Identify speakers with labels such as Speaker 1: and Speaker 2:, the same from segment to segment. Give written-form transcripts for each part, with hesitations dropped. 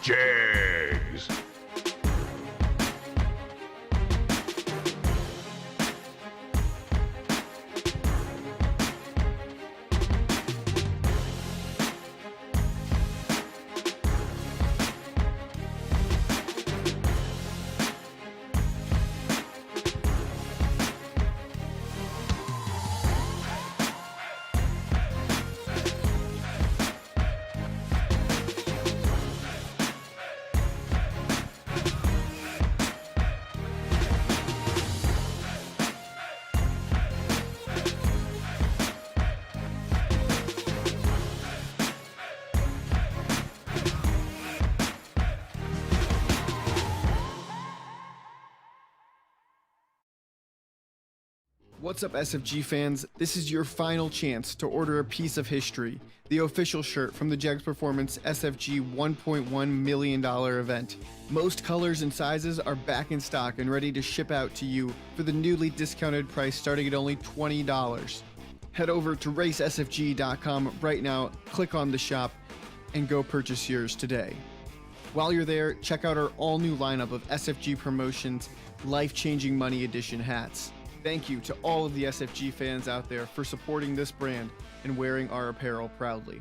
Speaker 1: Jags.
Speaker 2: What's up, SFG fans? This is your final chance to order a piece of history, the official shirt from the Jags Performance SFG $1.1 million event. Most colors and sizes are back in stock and ready to ship out to you for the newly discounted price starting at only $20. Head over to racesfg.com right now, click on the shop, and go purchase yours today. While you're there, check out our all-new lineup of SFG Promotions Life-Changing Money Edition hats. Thank you to all of the SFG fans out there for supporting this brand and wearing our apparel proudly.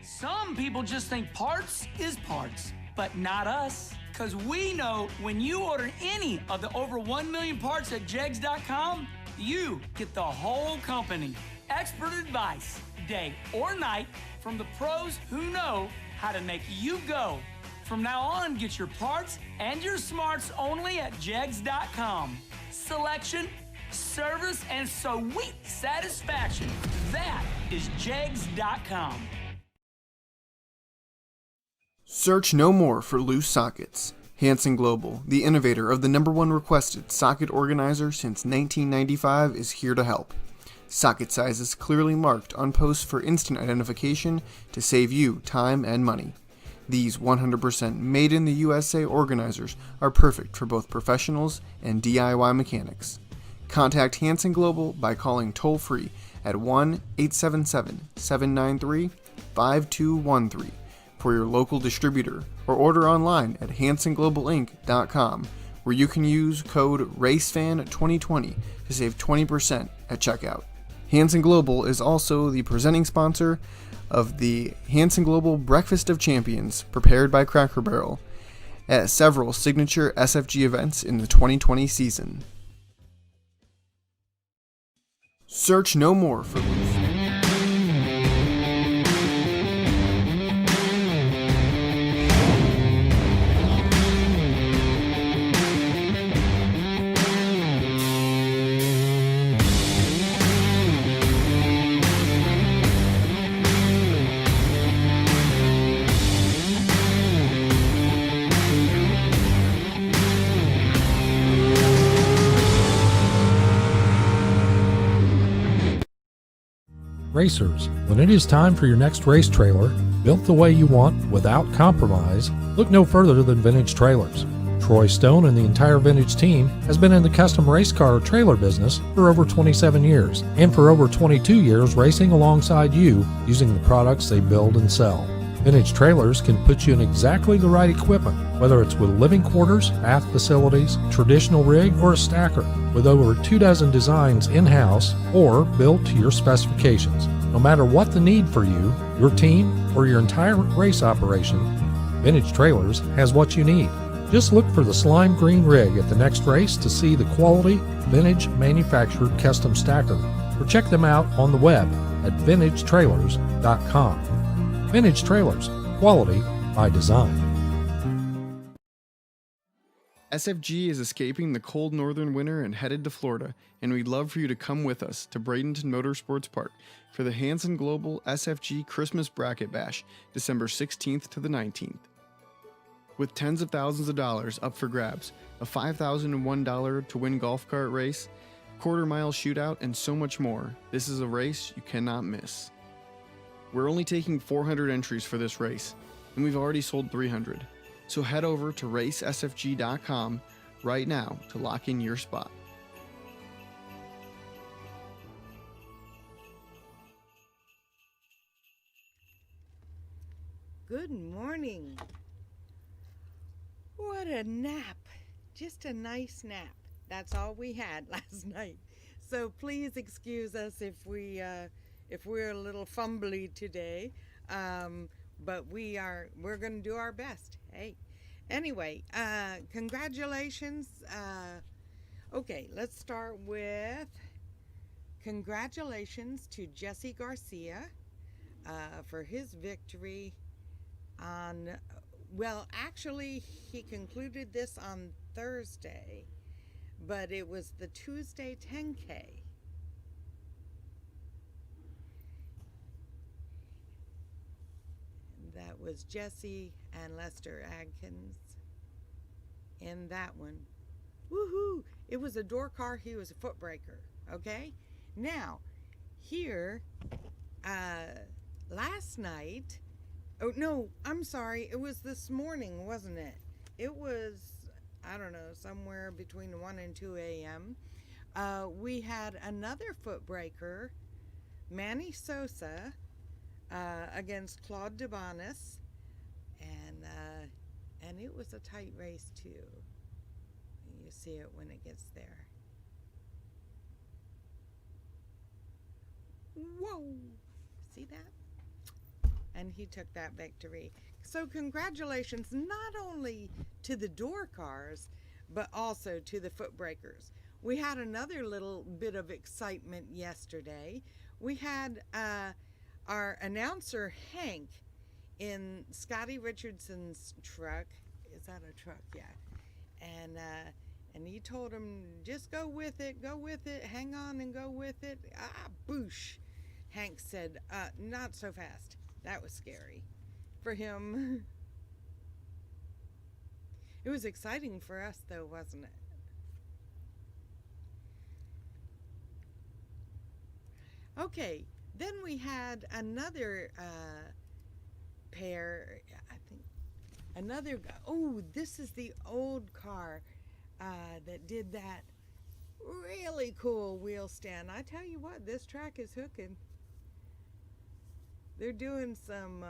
Speaker 3: Some people just think parts is parts, but not us. Because we know when you order any of the over 1 million parts at jegs.com, you get the whole company. Expert advice, day or night, from the pros who know how to make you go. From now on, get your parts and your smarts only at jegs.com. Selection, service, and sweet satisfaction. That is jegs.com.
Speaker 2: Search no more for loose sockets. Hanson Global, the innovator of the #1 requested socket organizer since 1995, is here to help. Socket sizes clearly marked on posts for instant identification to save you time and money. These 100% made in the USA organizers are perfect for both professionals and DIY mechanics. Contact Hanson Global by calling toll-free at 1-877-793-5213 for your local distributor, or order online at hansonglobalinc.com, where you can use code RACEFAN2020 to save 20% at checkout. Hanson Global is also the presenting sponsor of the Hanson Global Breakfast of Champions, prepared by Cracker Barrel, at several signature SFG events in the 2020 season. Search no more for loose.
Speaker 4: Racers, when it is time for your next race trailer, built the way you want without compromise, look no further than Vintage Trailers. Troy Stone and the entire Vintage team has been in the custom race car trailer business for over 27 years, and for over 22 years racing alongside you using the products they build and sell. Vintage Trailers can put you in exactly the right equipment, whether it's with living quarters, bath facilities, traditional rig, or a stacker, with over 24 designs in-house or built to your specifications. No matter what the need for you, your team, or your entire race operation, Vintage Trailers has what you need. Just look for the slime green rig at the next race to see the quality Vintage manufactured custom stacker, or check them out on the web at vintagetrailers.com. Vintage Trailers, quality by design.
Speaker 2: SFG is escaping the cold northern winter and headed to Florida, and we'd love for you to come with us to Bradenton Motorsports Park for the Hanson Global SFG Christmas Bracket Bash, December 16th to the 19th. With tens of thousands of dollars up for grabs, a $5,001 to win golf cart race, quarter-mile shootout, and so much more, this is a race you cannot miss. We're only taking 400 entries for this race, and we've already sold 300. So head over to racesfg.com right now to lock in your spot.
Speaker 1: Good morning. What a nap. Just a nice nap. That's all we had last night. So please excuse us if we're a little fumbly today. But we're going to do our best. Hey. Anyway, congratulations. Okay, let's start with congratulations to Jesse Garcia for his victory on, well, actually, he concluded this on Thursday, but it was the Tuesday 10K. That was Jesse and Lester Adkins in that one. Woohoo! It was a door car. He was a foot breaker. Okay? Now, here, last night, oh no, I'm sorry. It was this morning, wasn't it? It was, I don't know, somewhere between 1 and 2 a.m. We had another foot breaker, Manny Sosa, against Claude Debanis, and it was a tight race too. You see it when it gets there. Whoa! See that? And he took that victory. So congratulations not only to the door cars, but also to the foot breakers. We had another little bit of excitement yesterday. We had our announcer Hank in Scotty Richardson's truck. Is that a truck? Yeah. And he told him, just go with it, hang on and go with it. Ah, boosh. Hank said, not so fast. That was scary for him. It was exciting for us though, wasn't it? Okay. Then we had another pair, I think, this is the old car that did that really cool wheel stand. I tell you what, this track is hooking. They're doing some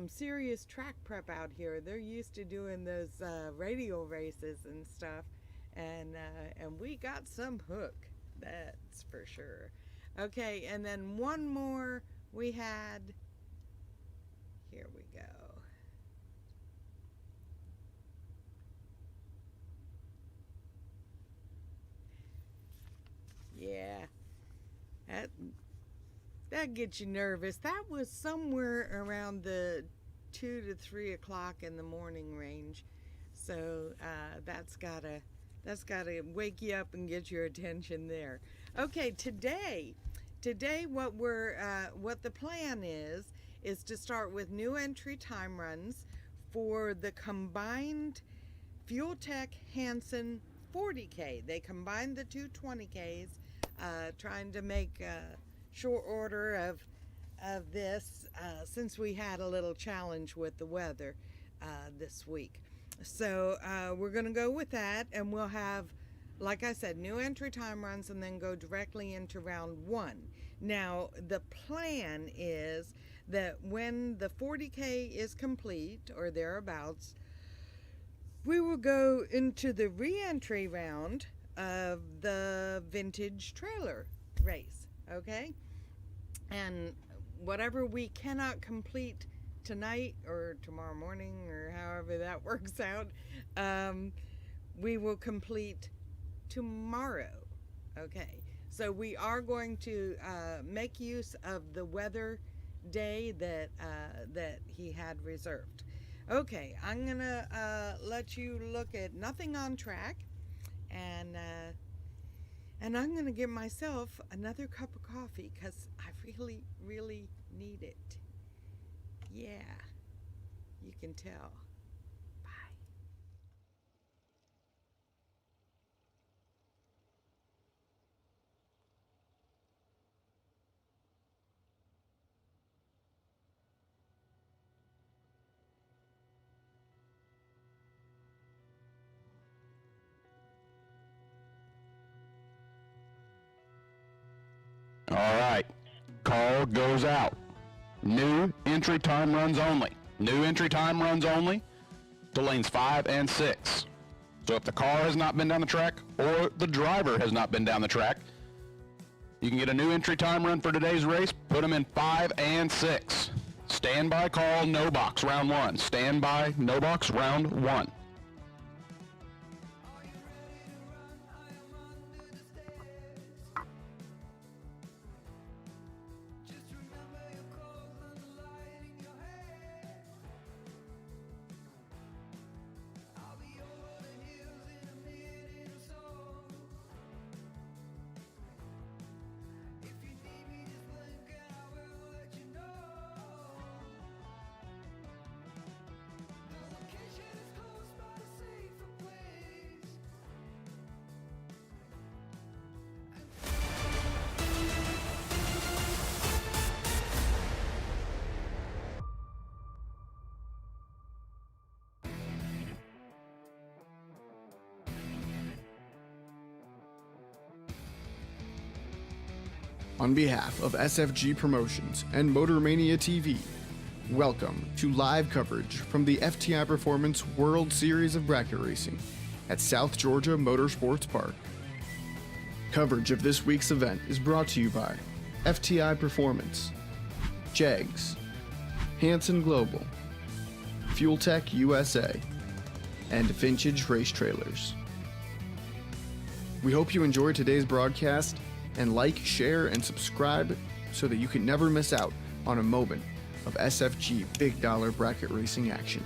Speaker 1: serious track prep out here. They're used to doing those radial races and stuff, and we got some hook, that's for sure. Okay, and then one more we had. Here we go. Yeah, that gets you nervous. That was somewhere around the 2 to 3 o'clock in the morning range. So that's gotta wake you up and get your attention there. Okay, today what the plan is to start with new entry time runs for the combined Fuel Tech Hansen 40K. They combined the two 20Ks, trying to make short order of this since we had a little challenge with the weather this week. So we're going to go with that, and we'll have, like I said, new entry time runs and then go directly into round 1. Now, the plan is that when the 40K is complete or thereabouts, we will go into the re-entry round of the vintage trailer race, okay? And whatever we cannot complete tonight or tomorrow morning or however that works out, we will complete tomorrow. Okay, so we are going to make use of the weather day that he had reserved. Okay, I'm gonna let you look at nothing on track, and I'm gonna give myself another cup of coffee because I really, really need it. Yeah, you can tell. Bye.
Speaker 5: All right, call goes out. New entry time runs only. New entry time runs only to lanes 5 and 6. So if the car has not been down the track or the driver has not been down the track, you can get a new entry time run for today's race, put them in 5 and 6. Standby call, no box, round 1. Standby, no box, round 1.
Speaker 2: On behalf of SFG Promotions and Motor Mania TV, welcome to live coverage from the FTI Performance World Series of Bracket Racing at South Georgia Motorsports Park. Coverage of this week's event is brought to you by FTI Performance, JEGS, Hanson Global, Fuel Tech USA, and Vintage Race Trailers. We hope you enjoyed today's broadcast, and like, share, and subscribe so that you can never miss out on a moment of SFG big dollar bracket racing action.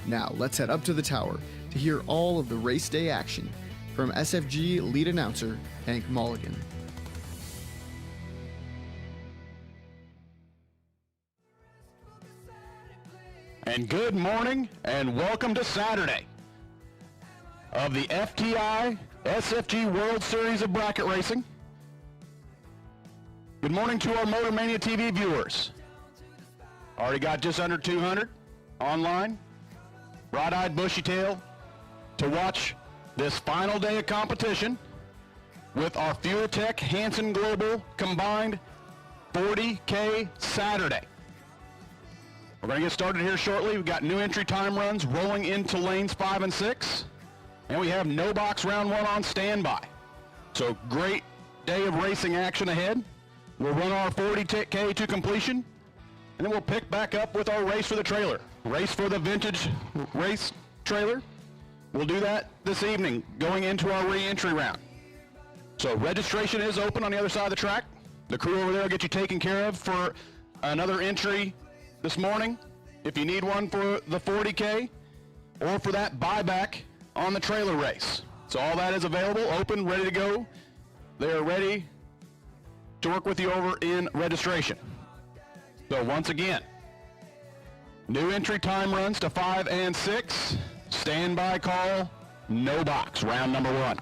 Speaker 2: Now let's head up to the tower to hear all of the race day action from SFG lead announcer Hank Mulligan.
Speaker 5: And good morning and welcome to Saturday of the FTI SFG World Series of Bracket Racing. Good morning to our Motor Mania TV viewers. Already got just under 200 online, bright-eyed, bushy-tail, to watch this final day of competition with our Fuel Tech Hanson Global combined 40K Saturday. We're going to get started here shortly. We've got new entry time runs rolling into lanes 5 and 6. And we have no box round 1 on standby. So great day of racing action ahead. We'll run our 40K to completion, and then we'll pick back up with our race for the trailer. Race for the vintage race trailer. We'll do that this evening going into our re-entry round. So registration is open on the other side of the track. The crew over there will get you taken care of for another entry this morning if you need one for the 40K or for that buyback on the trailer race. So all that is available, open, ready to go. They are ready to work with you over in registration. So once again, new entry time runs to 5 and 6. Standby call, no box, round number 1.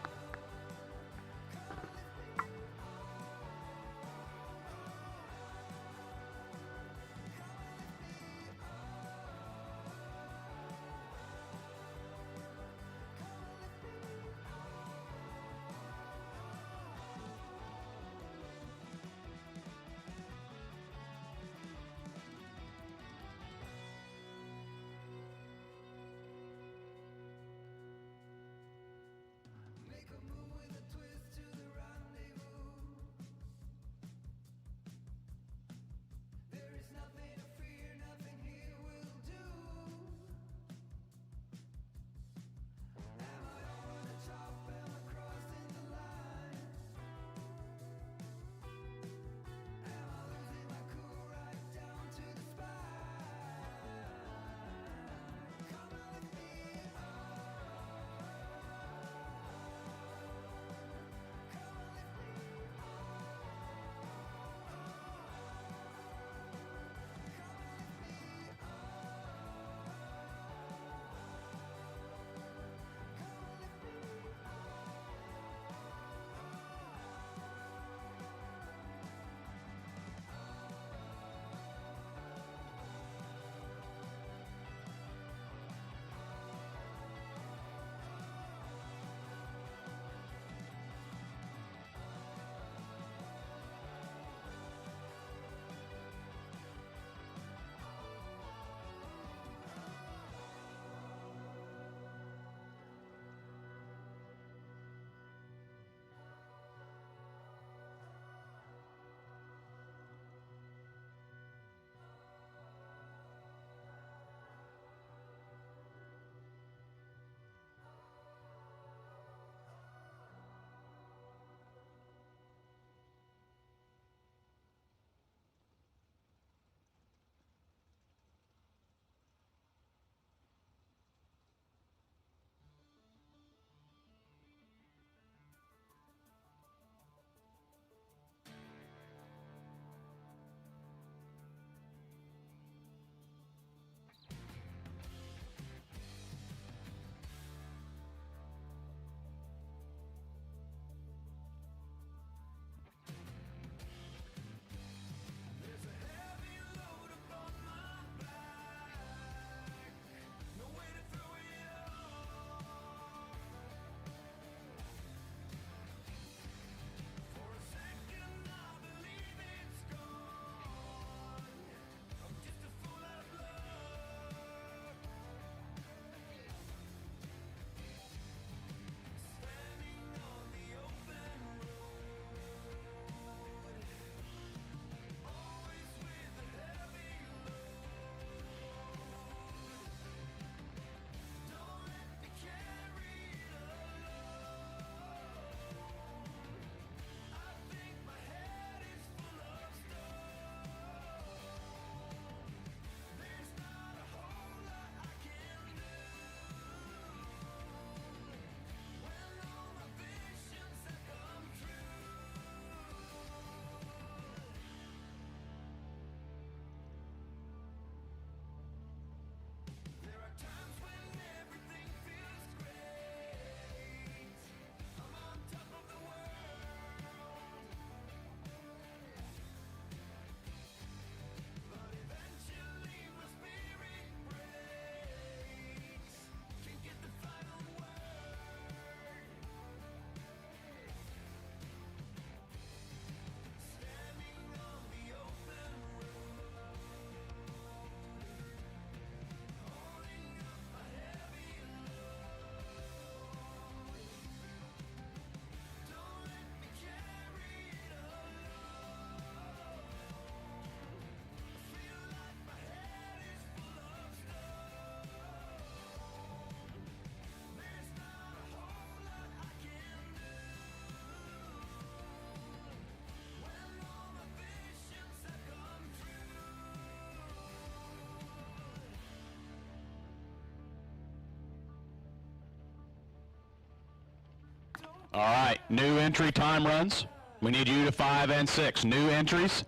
Speaker 5: All right, new entry time runs. We need you to 5 and 6. New entries.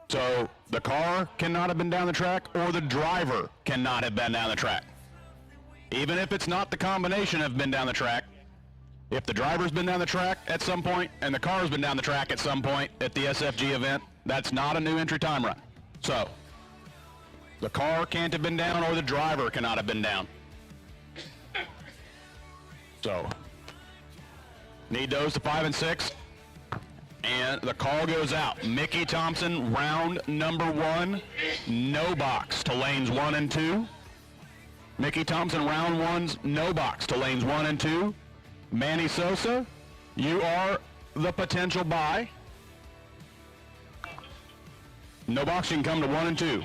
Speaker 5: So the car cannot have been down the track, or the driver cannot have been down the track. Even if it's not the combination of been down the track, if the driver's been down the track at some point and the car's been down the track at some point at the SFG event, that's not a new entry time run. So the car can't have been down, or the driver cannot have been down. So need those to 5 and 6. And the call goes out. Mickey Thompson, round number 1, no box to lanes 1 and 2. Mickey Thompson, round 1's no box to lanes 1 and 2. Manny Sosa, you are the potential buy. No box, you can come to 1 and 2.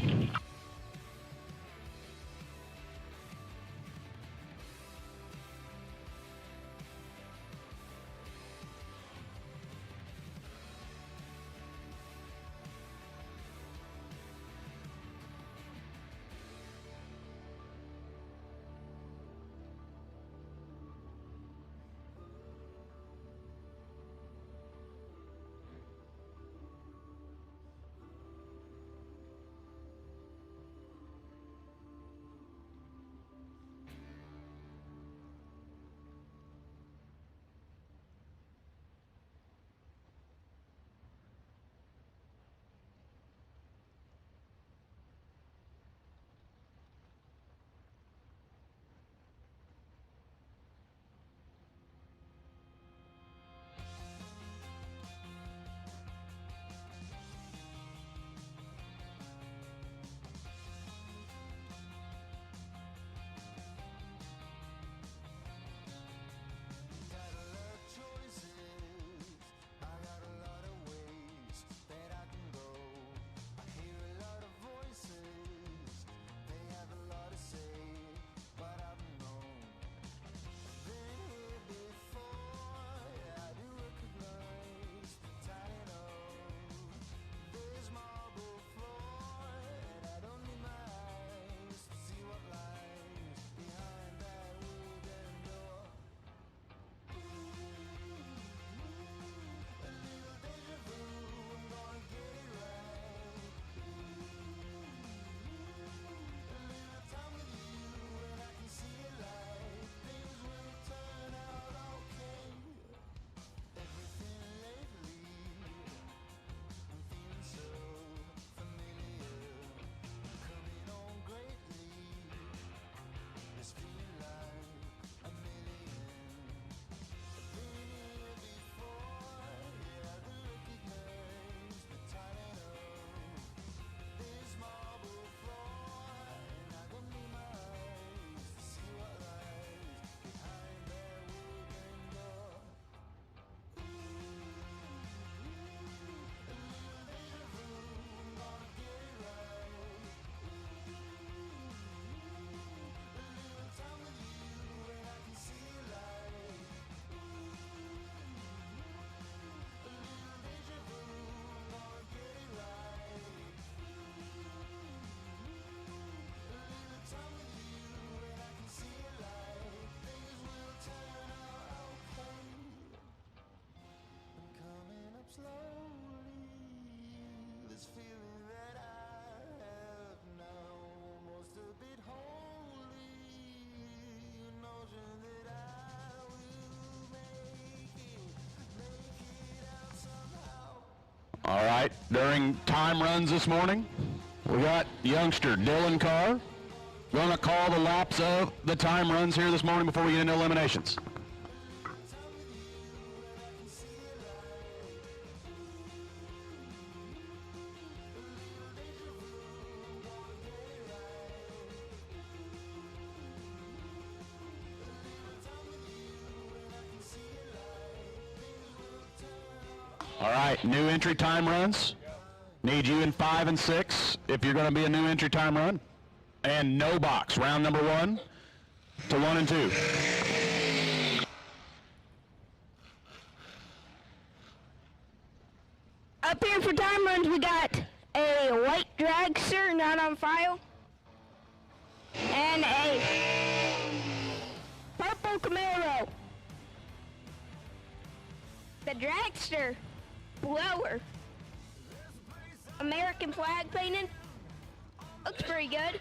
Speaker 5: All right, during time runs this morning, we got youngster Dylan Carr going to call the laps of the time runs here this morning before we get into eliminations. All right, new entry time runs. Need you in 5 and 6 if you're going to be a new entry time run. And no box, round number 1 to 1 and 2.
Speaker 6: Up here for time runs, we got a white dragster not on file and a purple Camaro. the dragster blower. American flag painted. Looks pretty good.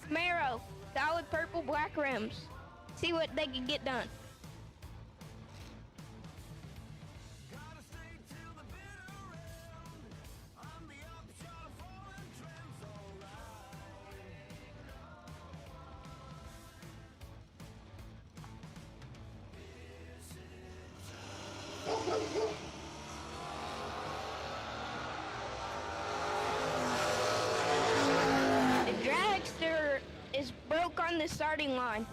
Speaker 6: Camaro, solid purple black rims. See what they can get done. The dragster is broke on the starting line.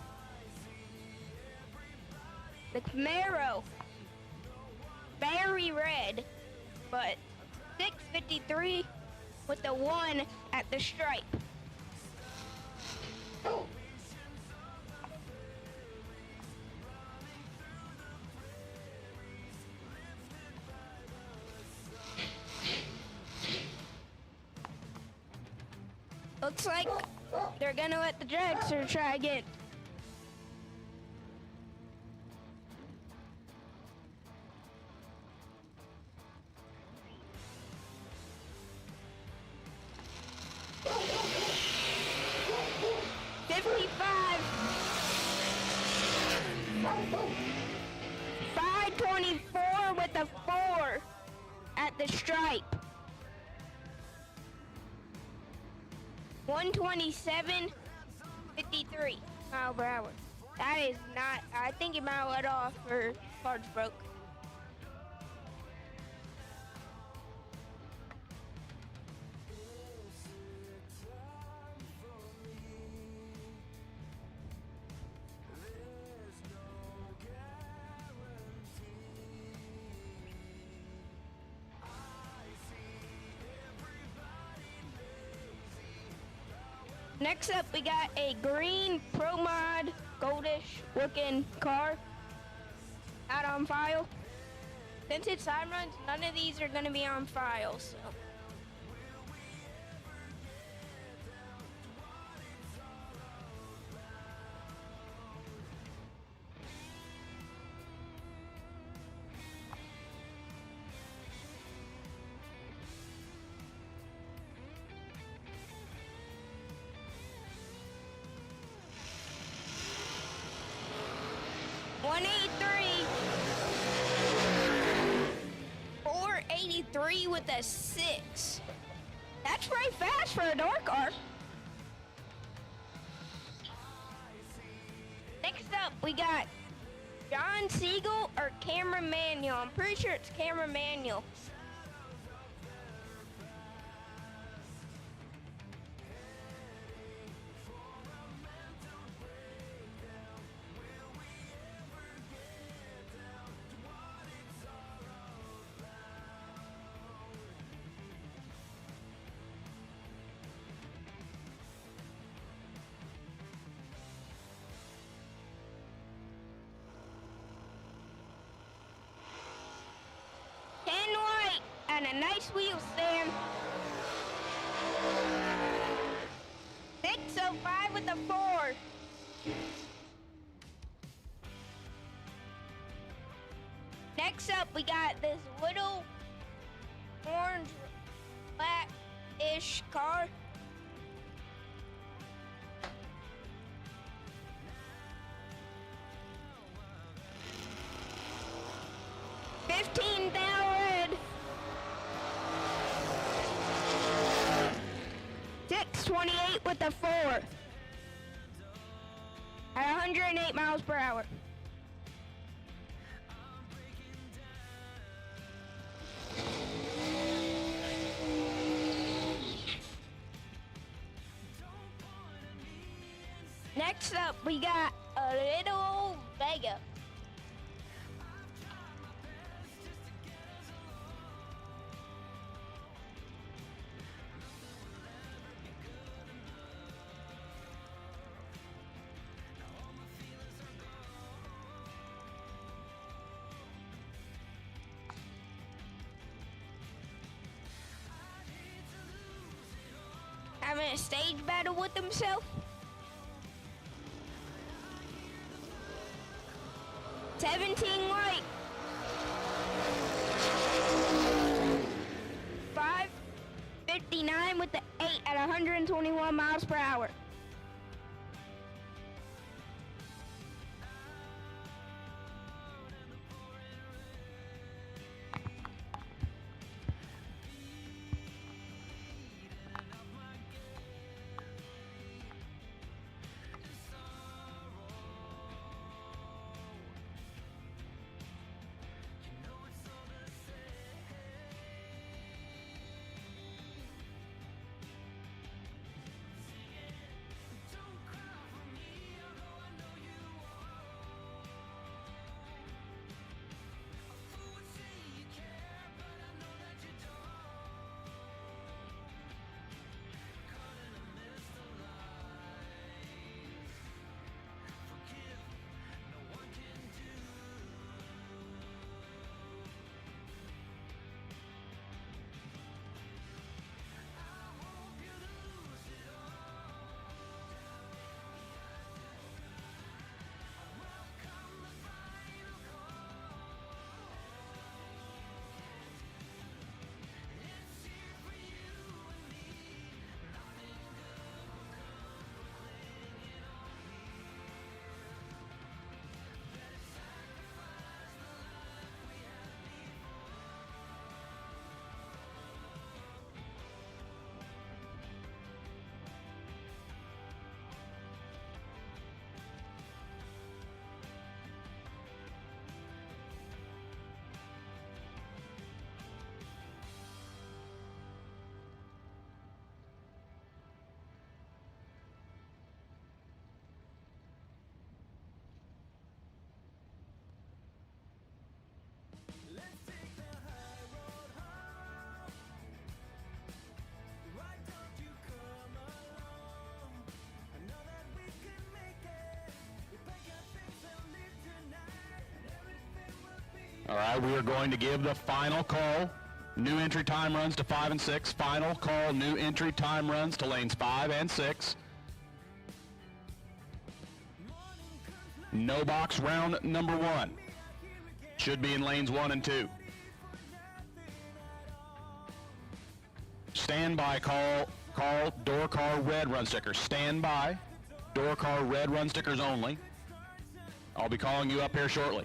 Speaker 6: The Camaro, very red, but 653 with the 1 at the stripe. Looks like they're gonna let the dragster try again. .524 with a 4 at the stripe. 127.53 miles per hour. That is not, I think it might let off or parts broke. Next up, we got a green Pro Mod goldish looking car out on file. Since it's side runs, none of these are going to be on file. So. .483 with a 6. That's pretty fast for a door car. Next up, we got John Siegel or camera manual. I'm pretty sure it's camera manual. And a nice wheel stand. 605 with a 4. Next up, we got this little orange black-ish car. $15,000. 628 with a 4 at 108 miles per hour. Next up, we got a little old Vega. Having a stage battle with himself. 17 light. 5:59 with the 8 at 121 miles per hour.
Speaker 5: All right, we are going to give the final call. New entry time runs to 5 and 6. Final call, new entry time runs to lanes 5 and 6. No box round number 1. Should be in lanes 1 and 2. Stand by, call door car red run stickers. Stand by, door car red run stickers only. I'll be calling you up here shortly.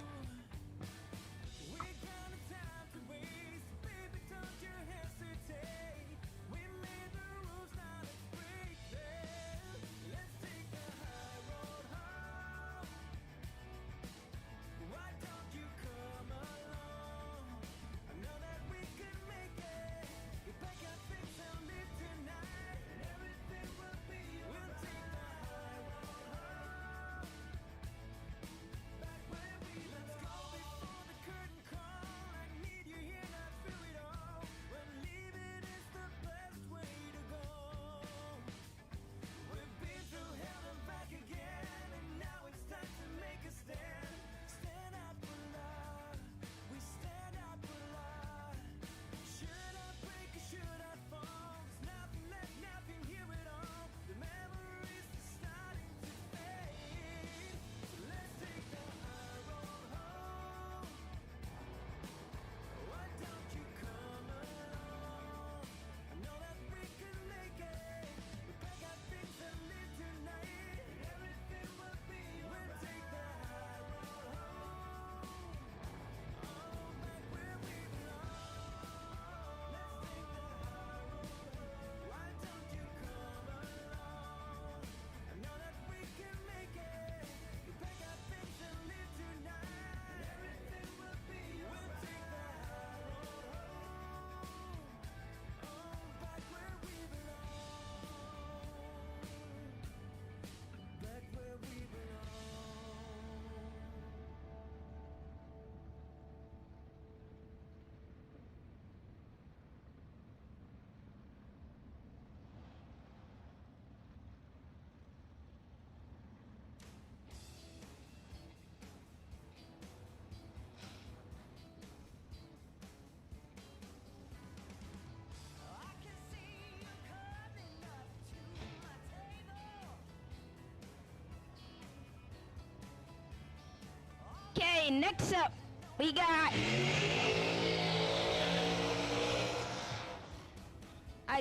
Speaker 5: Okay, next up, we got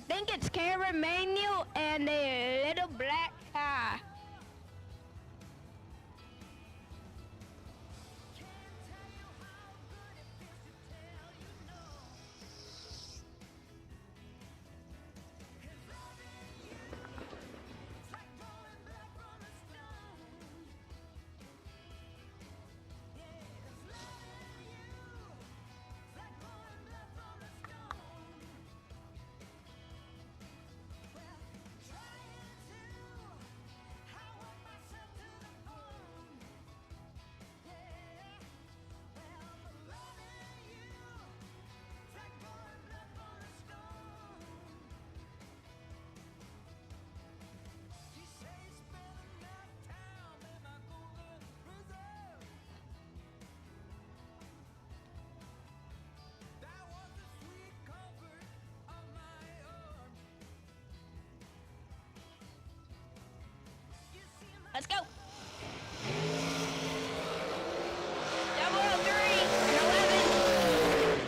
Speaker 6: think it's Cameron Manuel and a little black car. Let's go. 003 and 11.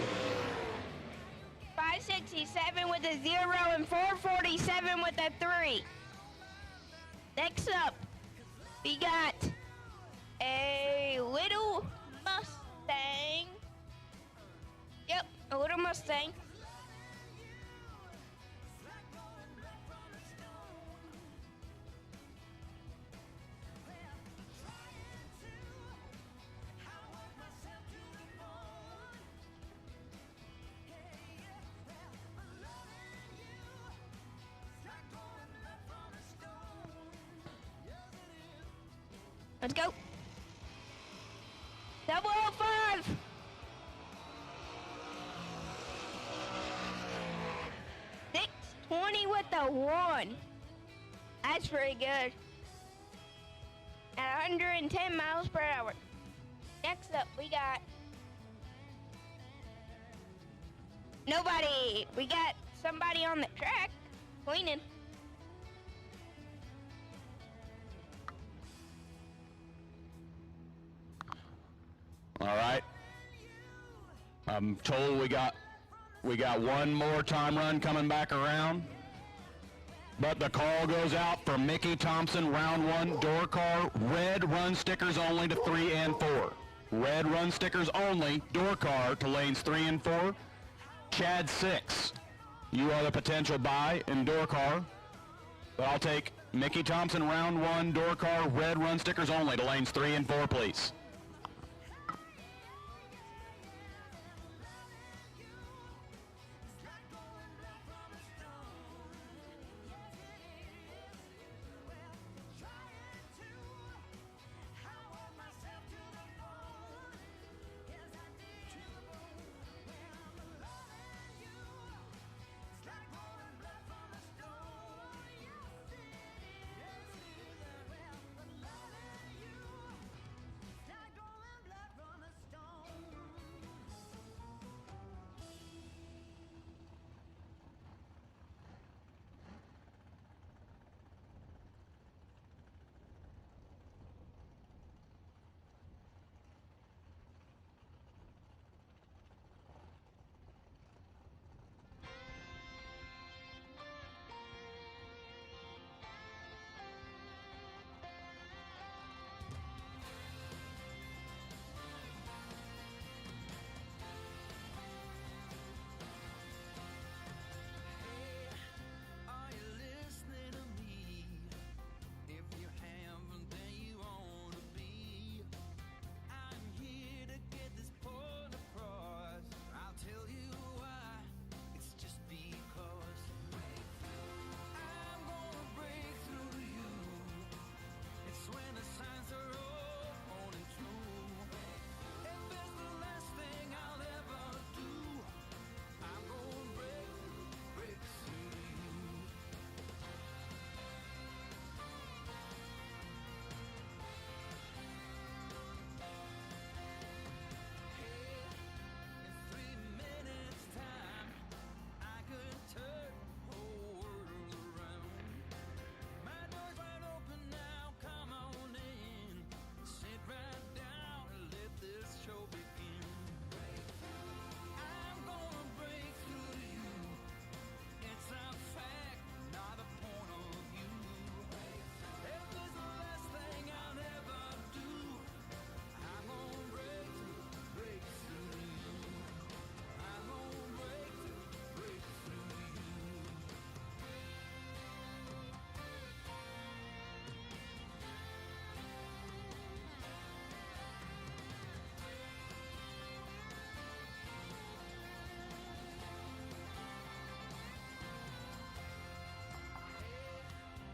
Speaker 6: 567 with a 0 and 447 with a 3. Next up, we got a little Mustang. Yep, a little Mustang. Let's go. 005. 620 with a 1. That's pretty good. At 110 miles per hour. Next up, we got nobody. We got somebody on the track cleaning.
Speaker 5: All right. I'm told we got one more time run coming back around. But the call goes out for Mickey Thompson, round 1, door car, red run stickers only to 3 and 4. Red run stickers only, door car to lanes 3 and 4. Chad 6, you are the potential buy in door car. But I'll take Mickey Thompson, round 1, door car, red run stickers only to lanes 3 and 4, please.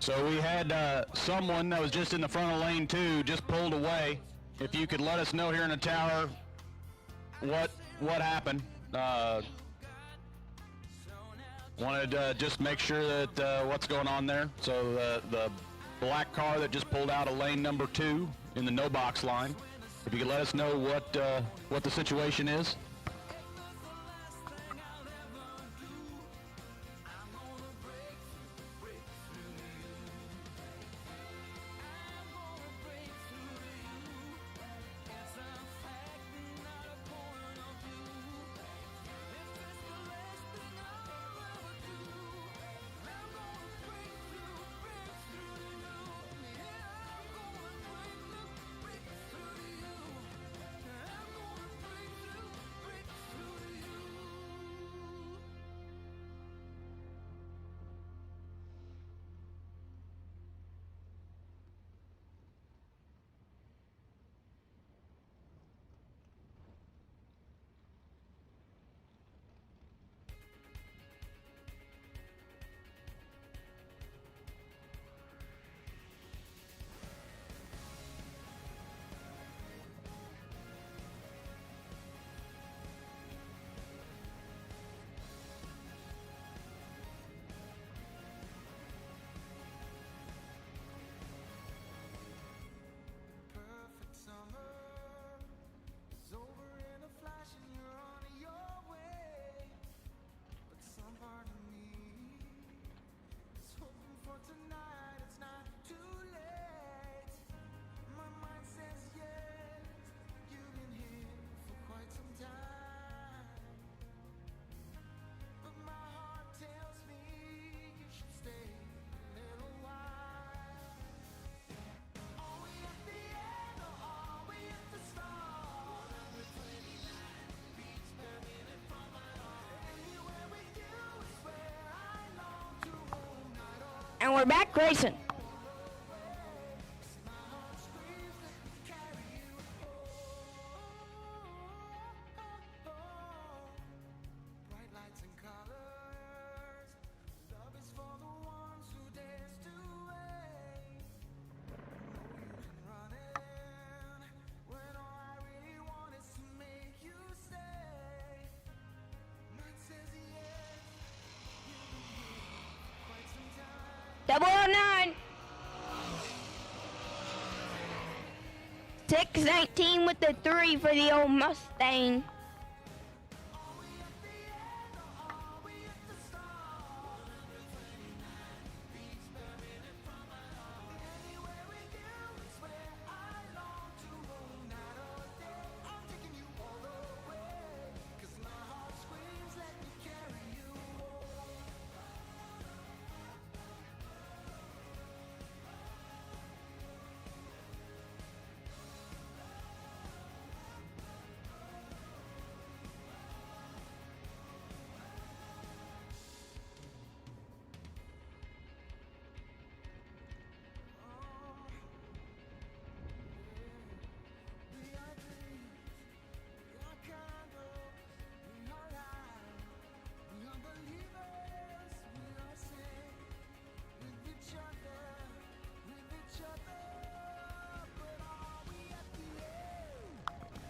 Speaker 5: So we had someone that was just in the front of lane 2 just pulled away. If you could let us know here in the tower what happened. Wanted to just make sure that what's going on there. So the black car that just pulled out of lane number 2 in the no box line. If you could let us know what the situation is.
Speaker 6: And we're back racing. Double 09. 619 with the 3 for the old Mustang.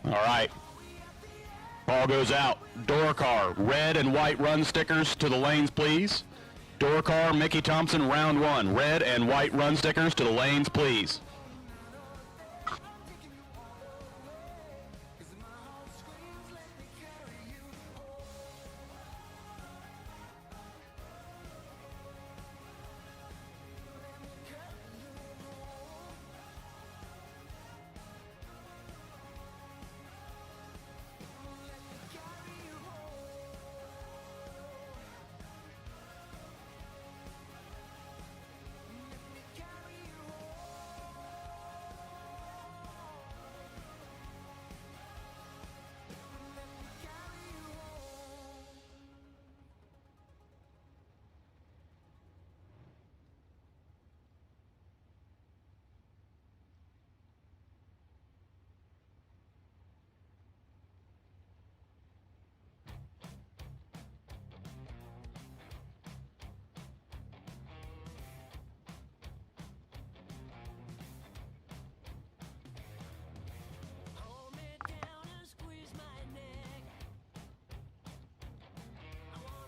Speaker 5: All right. Ball goes out. Door car, red and white run stickers to the lanes, please. Door car, Mickey Thompson, round 1. Red and white run stickers to the lanes, please.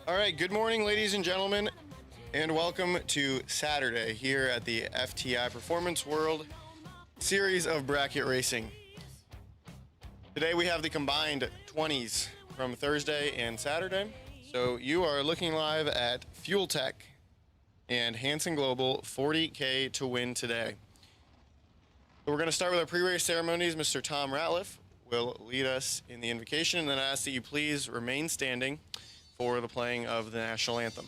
Speaker 2: All right, good morning, ladies and gentlemen, and welcome to Saturday here at the FTI Performance World series of bracket racing. Today we have the combined 20s from Thursday and Saturday. So you are looking live at Fuel Tech and Hanson Global 40K to win today. So we're going to start with our pre-race ceremonies. Mr. Tom Ratliff will lead us in the invocation, and then I ask that you please remain standing for the playing of the national anthem.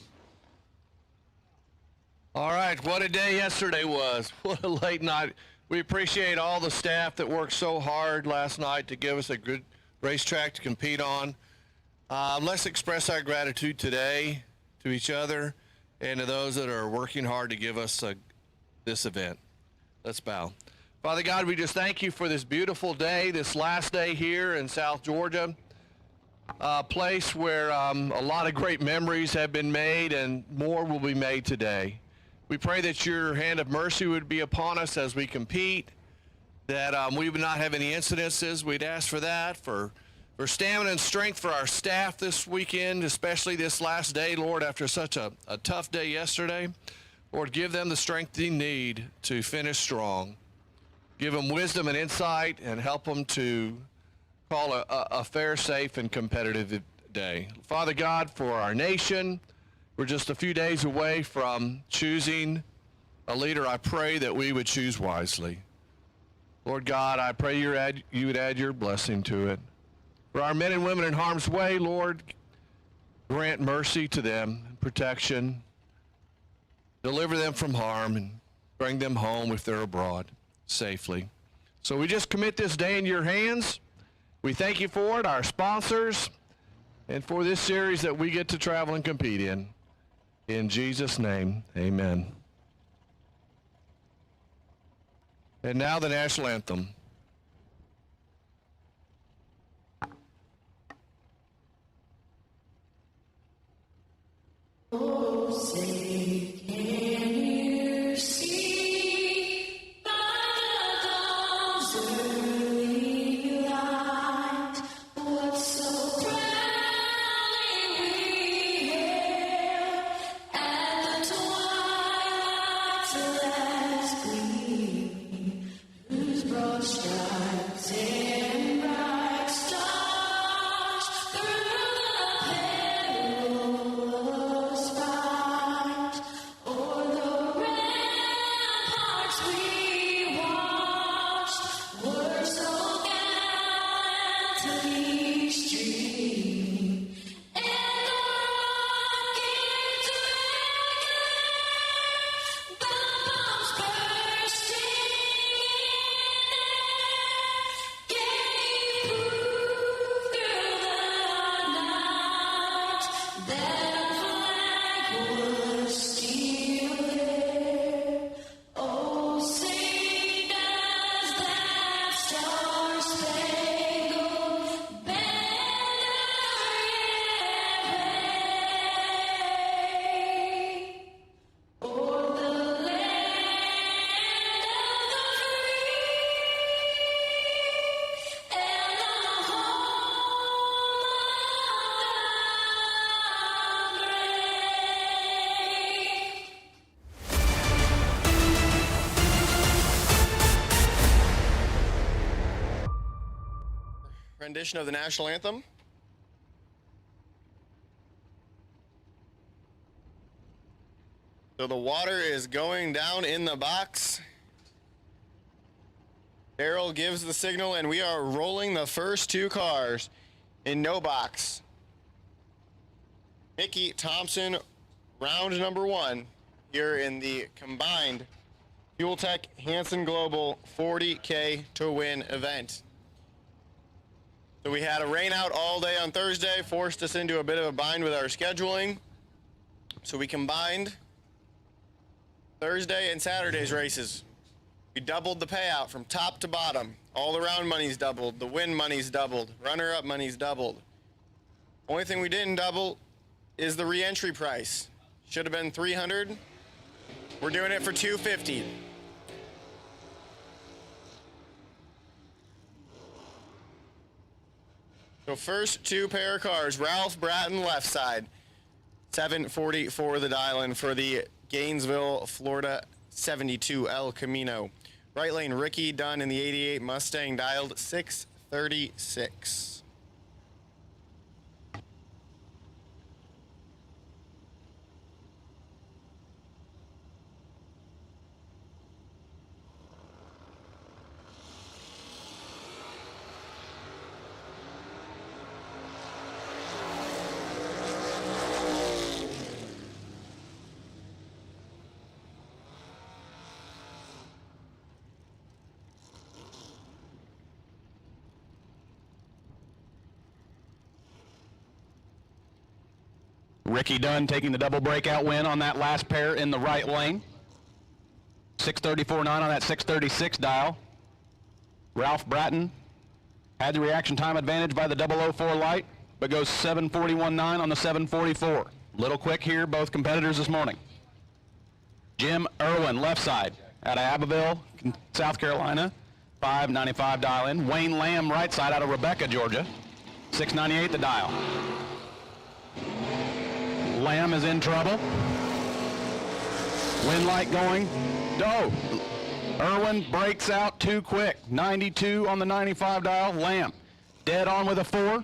Speaker 7: All right, what a day yesterday was. What a late night. We appreciate all the staff that worked so hard last night to give us a good racetrack to compete on. Let's express our gratitude today to each other and to those that are working hard to give us this event. Let's bow. Father God, we just thank you for this beautiful day, this last day here in South Georgia, a place where a lot of great memories have been made and more will be made today. We pray that your hand of mercy would be upon us as we compete, that we would not have any incidences. We'd ask for that, for stamina and strength for our staff this weekend, especially this last day, Lord, after such a tough day yesterday. Lord, give them the strength they need to finish strong. Give them wisdom and insight and help them to call a fair, safe, and competitive day. Father God, for our nation, we're just a few days away from choosing a leader. I pray that we would choose wisely. Lord God, I pray you would add your blessing to it. For our men and women in harm's way, Lord, grant mercy to them, protection, deliver them from harm, and bring them home if they're abroad safely. So we just commit this day in your hands. We thank you for it, our sponsors, and for this series that we get to travel and compete in. In Jesus' name, amen. And now the national anthem.
Speaker 8: Oh, say, can you see by the dawn's early light what so proudly we hailed at the twilight's last gleaming, whose broad stripes and bright stars through the perilous fight o'er the ramparts we watched were so gallantly streaming, and the rockets regular, the bombs bursting in air, gave proof through the night that our flag was still there. Oh, sing does that star-spangled banner yet wave o'er the land of the free and the home of the brave.
Speaker 2: Rendition of the national anthem. So the water is going down in the box. Daryl gives the signal, and we are rolling the first two cars in no box. Mickey Thompson, round number one, here in the combined Fuel Tech Hanson Global 40K to win event. So we had a rain out all day on Thursday, forced us into a bit of a bind with our scheduling. So we combined Thursday and Saturday's races. We doubled the payout from top to bottom. All the round money's doubled. The win money's doubled. Runner-up money's doubled. Only thing we didn't double is the re-entry price. Should have been $300. We're doing it for $250. So first two pair of cars, Ralph Bratton left side. 740 for the dial in for the Gainesville, Florida 72 El Camino. Right lane, Ricky Dunn in the 88 Mustang, dialed 636.
Speaker 5: Ricky Dunn taking the double breakout win on that last pair in the right lane. 634.9 on that 636 dial. Ralph Bratton had the reaction time advantage by the 004 light, but goes 741.9 on the 744. Little quick here, both competitors this morning. Jim Irwin, left side, out of Abbeville, South Carolina, 595 dial in. Wayne Lamb, right side, out of Rebecca, Georgia, 698 the dial. Lamb is in trouble. Wind light going. Oh, Irwin breaks out too quick. 92 on the 95 dial. Lamb dead on with a 4.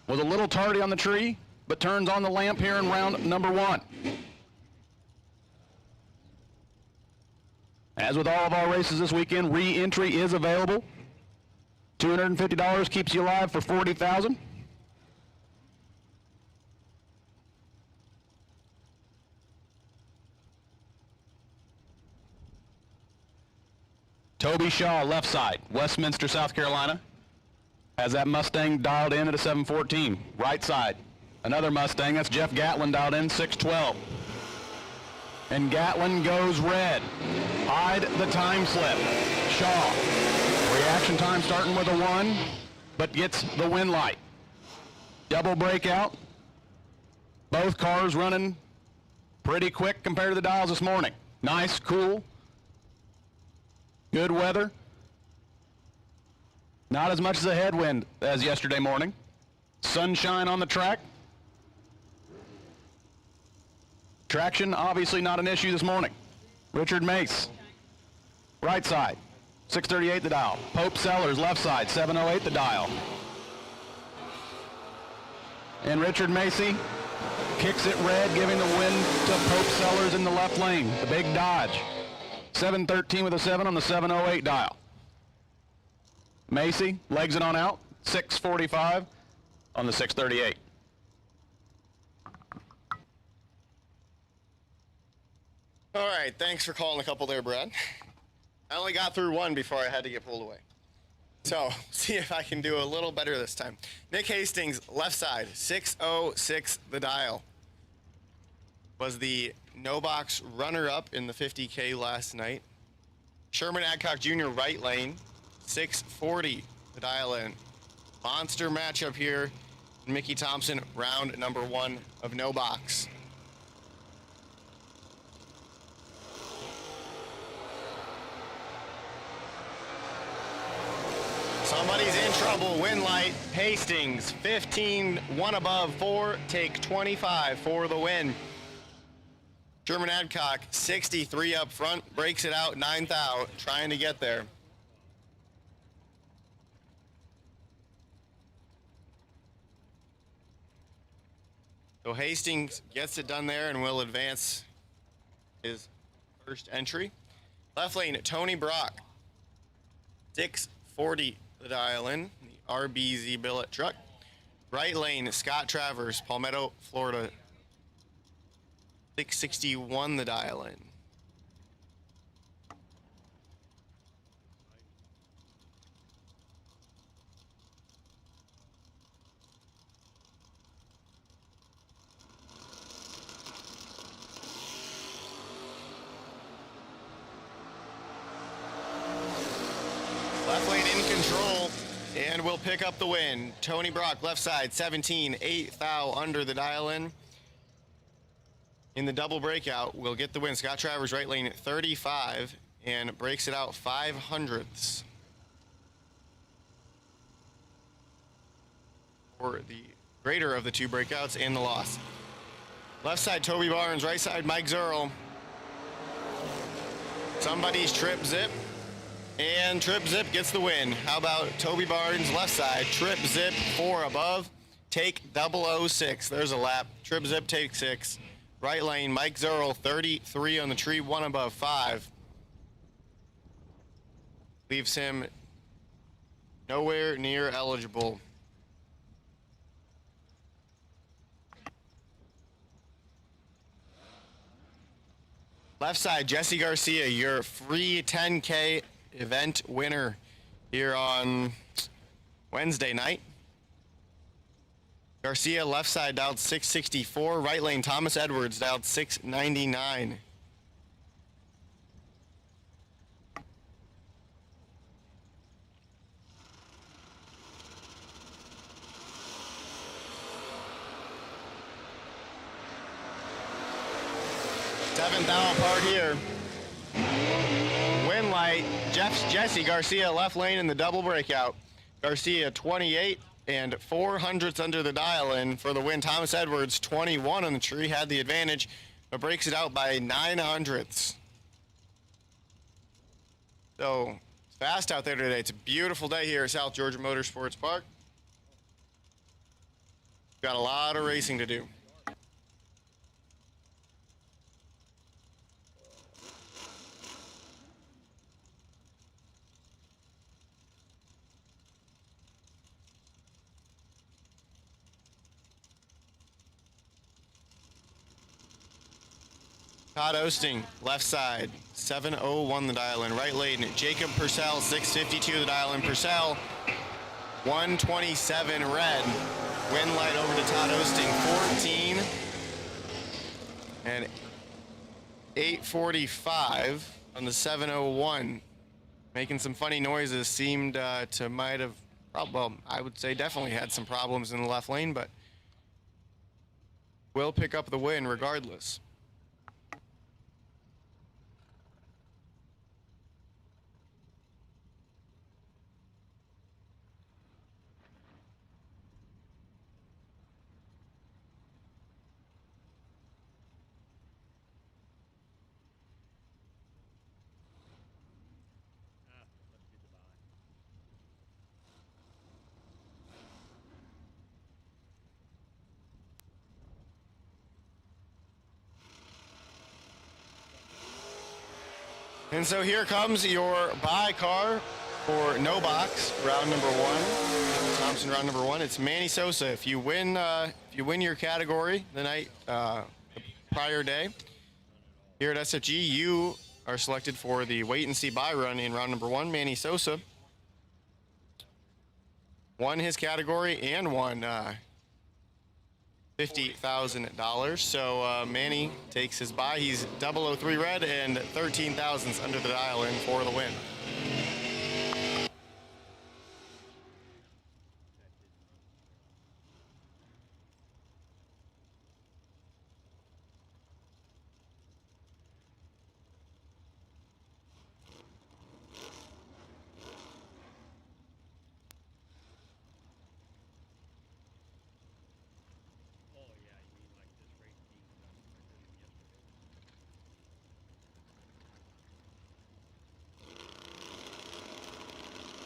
Speaker 5: Was a little tardy on the tree, but turns on the lamp here in round number 1. As with all of our races this weekend, re-entry is available. $250 keeps you alive for $40,000. Toby Shaw, left side, Westminster, South Carolina, has that Mustang dialed in at a 714. Right side, another Mustang, that's Jeff Gatlin dialed in, 612. And Gatlin goes red. Hide the time slip. Shaw, reaction time starting with a 1, but gets the wind light. Double breakout. Both cars running pretty quick compared to the dials this morning. Nice, cool. Good weather. Not as much as a headwind as yesterday morning. Sunshine on the track. Traction obviously not an issue this morning. Richard Mace, right side, 638 the dial. Pope Sellers, left side, 708 the dial. And Richard Macy kicks it red, giving the win to Pope Sellers in the left lane. The big Dodge. 713 with a 7 on the 708 dial. Macy legs it on out, 645 on the 638.
Speaker 2: All right, thanks for calling a couple there, Brad. I only got through one before I had to get pulled away. So, see if I can do a little better this time. Nick Hastings, left side, 606 the dial. Was the no box runner-up in the 50K last night. Sherman Adcock Jr., right lane, 640 the dial in. Monster matchup here. Mickey Thompson, round number 1 of no box. Somebody's in trouble. Wind light. Hastings, 15, 1 above, 4, take 25 for the win. Sherman Adcock, 63 up front, breaks it out, 9th out, trying to get there. So Hastings gets it done there and will advance his first entry. Left lane, Tony Brock, 640 the dial in, the RBZ billet truck. Right lane, Scott Travers, Palmetto, Florida, 661 the dial in. Left lane in control and will pick up the win. Tony Brock, left side, 17, 8th thou under the dial in. In the double breakout, will get the win. Scott Travers, right lane, 35, and breaks it out 5/100ths. For the greater of the two breakouts and the loss. Left side, Toby Barnes. Right side, Mike Zerl. Somebody's Trip Zip. And Trip Zip gets the win. How about Toby Barnes, left side, Trip Zip, 4 above, take 006. There's a lap. Trip Zip, take 6. Right lane, Mike Zerl, 33 on the tree, 1 above, 5. Leaves him nowhere near eligible. Left side, Jesse Garcia, your free 10K event winner here on Wednesday night. Garcia, left side, dialed 664. Right lane, Thomas Edwards, dialed 699. Seventh hour part here. Win light, Jesse Garcia left lane in the double breakout. Garcia 28 and 400ths under the dial in for the win. Thomas Edwards 21 on the tree, had the advantage, but breaks it out by 900ths. So it's fast out there today. It's a beautiful day here at South Georgia Motorsports Park. Got a lot of racing to do. Todd Osting, left side, 701 the dial in. Right lane, Jacob Purcell, 652 the dial in. Purcell, 127 red. Win light over to Todd Osting, 14 and 845 on the 701. Making some funny noises, seemed to might have, well, I would say definitely had some problems in the left lane, but will pick up the win regardless. And so here comes your buy car for no box, round number 1. Thompson, round number 1. It's Manny Sosa. If you win your category the night the prior day here at SFG, you are selected for the wait and see buy run in round number 1. Manny Sosa won his category and won $50,000. So Manny takes his buy. He's 003 red and 13 thousandths under the dial in for the win.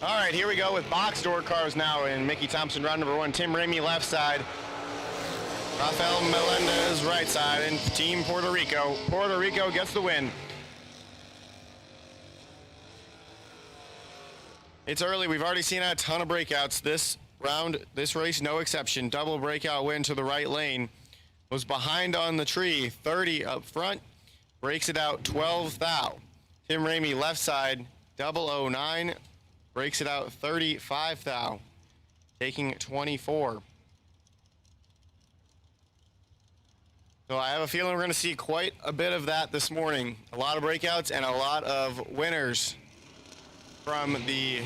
Speaker 2: All right, here we go with box door cars now in Mickey Thompson round number 1. Tim Ramey left side, Rafael Melendez right side, and Team Puerto Rico. Puerto Rico gets the win. It's early. We've already seen a ton of breakouts this round. This race, no exception. Double breakout win to the right lane. Was behind on the tree, 30 up front. Breaks it out, 12 thou. Tim Ramey left side, 009. Breaks it out 35 thou, taking 24. So I have a feeling we're going to see quite a bit of that this morning. A lot of breakouts and a lot of winners from the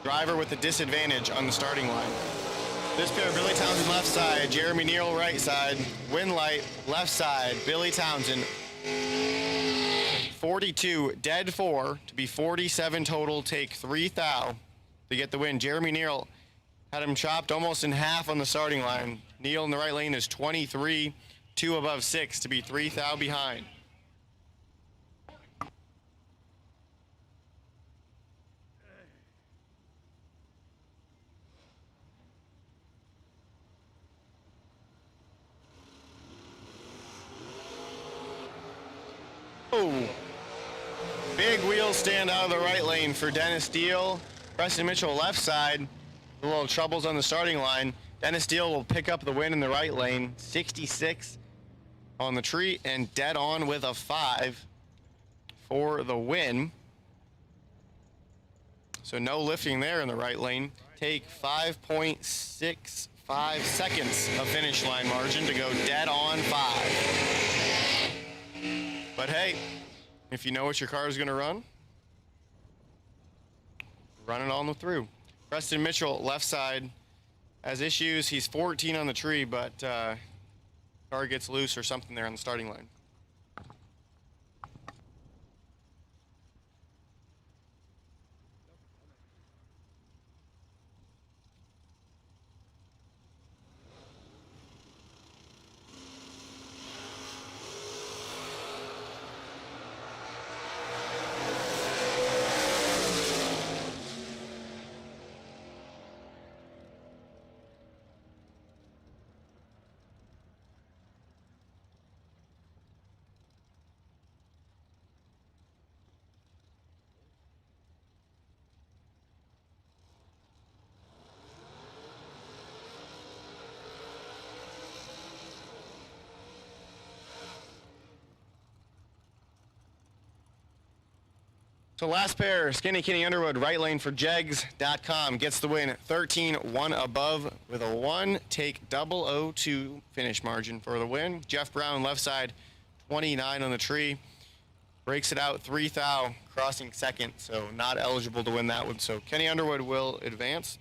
Speaker 2: driver with the disadvantage on the starting line. This pair, Billy Townsend left side, Jeremy Neal right side, Winlight left side, Billy Townsend 42, dead 4 to be 47 total, take 3 thou to get the win. Jeremy Neal had him chopped almost in half on the starting line. Neil in the right lane is 23, 2 above 6 to be 3 thou behind. Oh, big wheel stand out of the right lane for Dennis Deal. Preston Mitchell left side. A little troubles on the starting line. Dennis Deal will pick up the win in the right lane. 66 on the tree and dead on with a 5 for the win. So no lifting there in the right lane. Take 5.65 seconds of finish line margin to go dead on 5. But hey, if you know what your car is going to run it on through. Preston Mitchell, left side, has issues. He's 14 on the tree, but car gets loose or something there on the starting line. So last pair, Skinny Kenny Underwood, right lane for Jegs.com, gets the win, 13, 1 above with a 1. Take 002 finish margin for the win. Jeff Brown, left side, 29 on the tree. Breaks it out, 3 thou, crossing second, so not eligible to win that one. So Kenny Underwood will advance.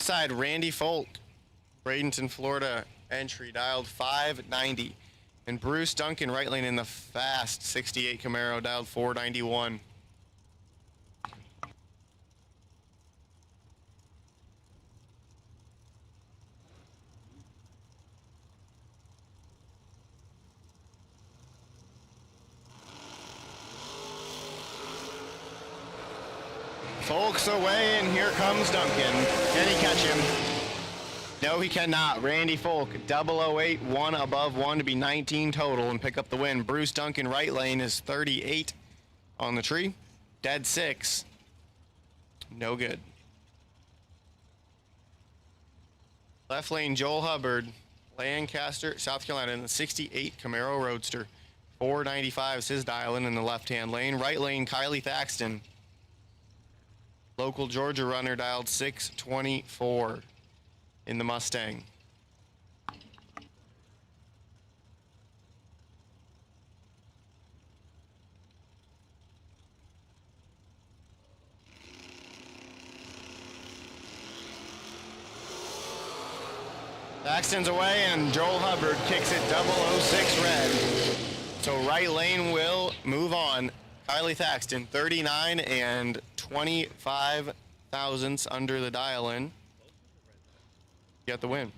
Speaker 2: Side, Randy Folk, Bradenton, Florida, entry dialed 590. And Bruce Duncan, right lane in the fast 68 Camaro, dialed 491. Folks away, and here comes Duncan. Can he catch him? No, he cannot. Randy Folk, 008, 1 above 1 to be 19 total and pick up the win. Bruce Duncan, right lane, is 38 on the tree. Dead 6. No good. Left lane, Joel Hubbard, Lancaster, South Carolina, in the 68 Camaro Roadster. 495 is his dial in the left-hand lane. Right lane, Kylie Thaxton. Local Georgia runner, dialed 624 in the Mustang. Thaxton's away, and Joel Hubbard kicks it 006 red. So right lane will move on. Kylie Thaxton, 39 and 25 thousandths under the dial-in. Get the win.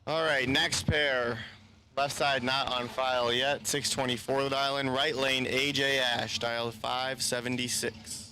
Speaker 2: All right, next pair. Left side not on file yet. 624 the dial in. Right lane, AJ Ash, dial 576.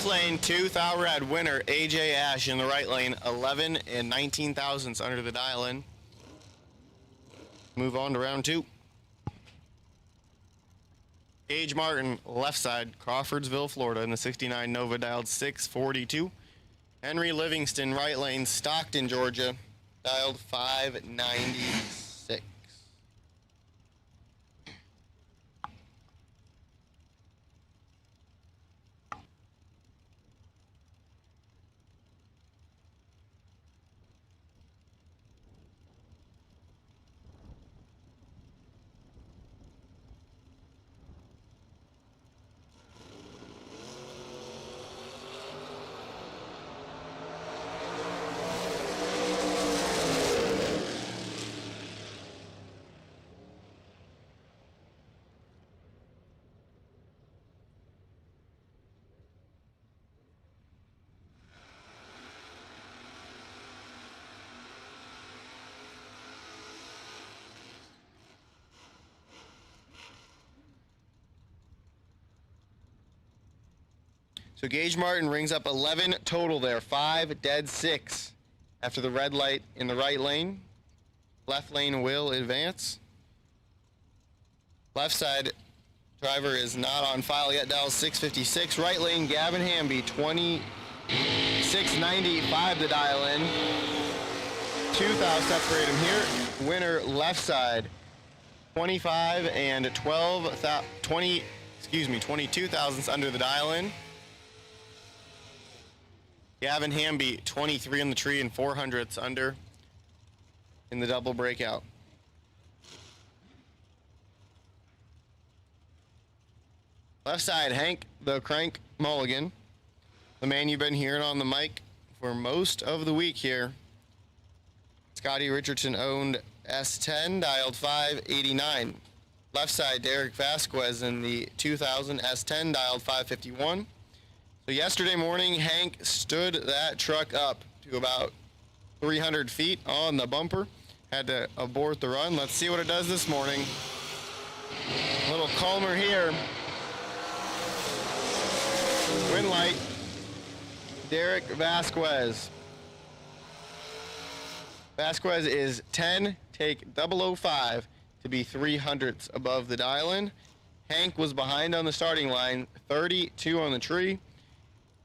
Speaker 2: Left lane, 2 thou red. Winner, AJ Ash in the right lane, 11 and 19 thousandths under the dial in. Move on to round 2. Gage Martin, left side, Crawfordsville, Florida, in the 69 Nova, dialed 642. Henry Livingston, right lane, Stockton, Georgia, dialed 596. So Gage Martin rings up 11 total there, 5 dead 6 after the red light in the right lane. Left lane will advance. Left side driver is not on file yet, dial 656. Right lane, Gavin Hamby, 2695 the dial in. 2 thou separate him here. Winner left side, 25 and 22 thousandths under the dial in. Gavin Hamby, 23 in the tree and 400ths under in the double breakout. Left side, Hank the Crank Mulligan, the man you've been hearing on the mic for most of the week here. Scotty Richardson owned S10, dialed 589. Left side, Derek Vasquez in the 2000 S10, dialed 551. So yesterday morning, Hank stood that truck up to about 300 feet on the bumper. Had to abort the run. Let's see what it does this morning. A little calmer here. Wind light. Derek Vasquez. Vasquez is 10, take 005 to be 300ths above the dial-in. Hank was behind on the starting line, 32 on the tree.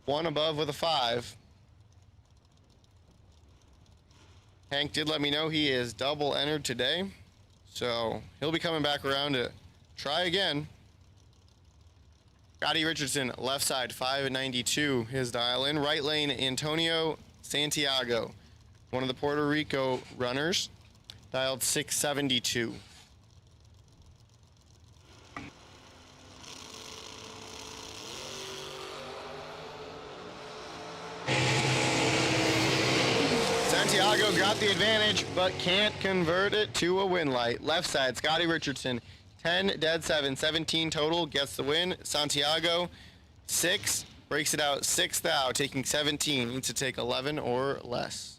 Speaker 2: 1 above with a 5. Hank did let me know he is double entered today, so he'll be coming back around to try again. Scotty Richardson, left side, 592, his dial in. Right lane, Antonio Santiago, one of the Puerto Rico runners, dialed 672. Santiago got the advantage, but can't convert it to a win light. Left side, Scotty Richardson, 10, dead 7, 17 total, gets the win. Santiago, 6, breaks it out 6 thou, taking 17, needs to take 11 or less.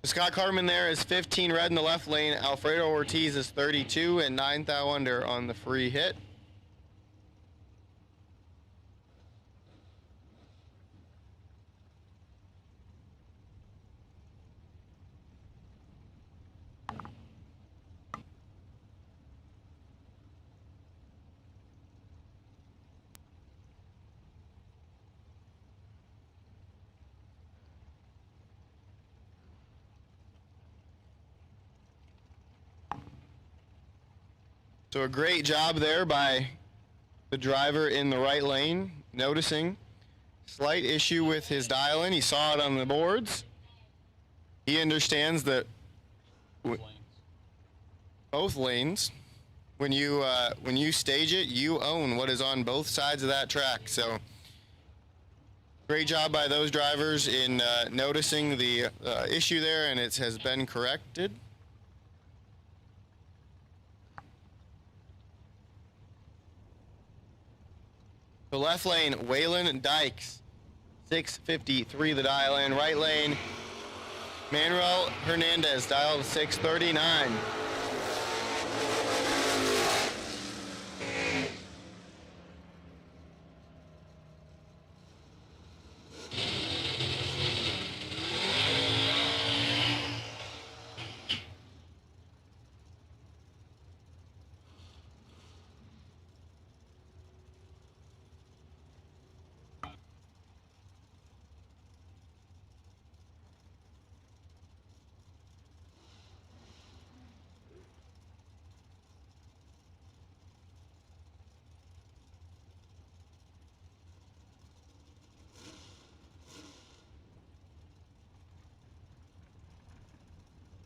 Speaker 2: Scott Carmen there is 15 red in the left lane. Alfredo Ortiz is 32 and 9 thou under on the free hit. So a great job there by the driver in the right lane, noticing slight issue with his dial-in. He saw it on the boards. He understands that both lanes, when you stage it, you own what is on both sides of that track. So great job by those drivers in noticing the issue there, and it has been corrected. The left lane, Waylon Dykes, 653 the dial in. Right lane, Manuel Hernandez, dialed 639.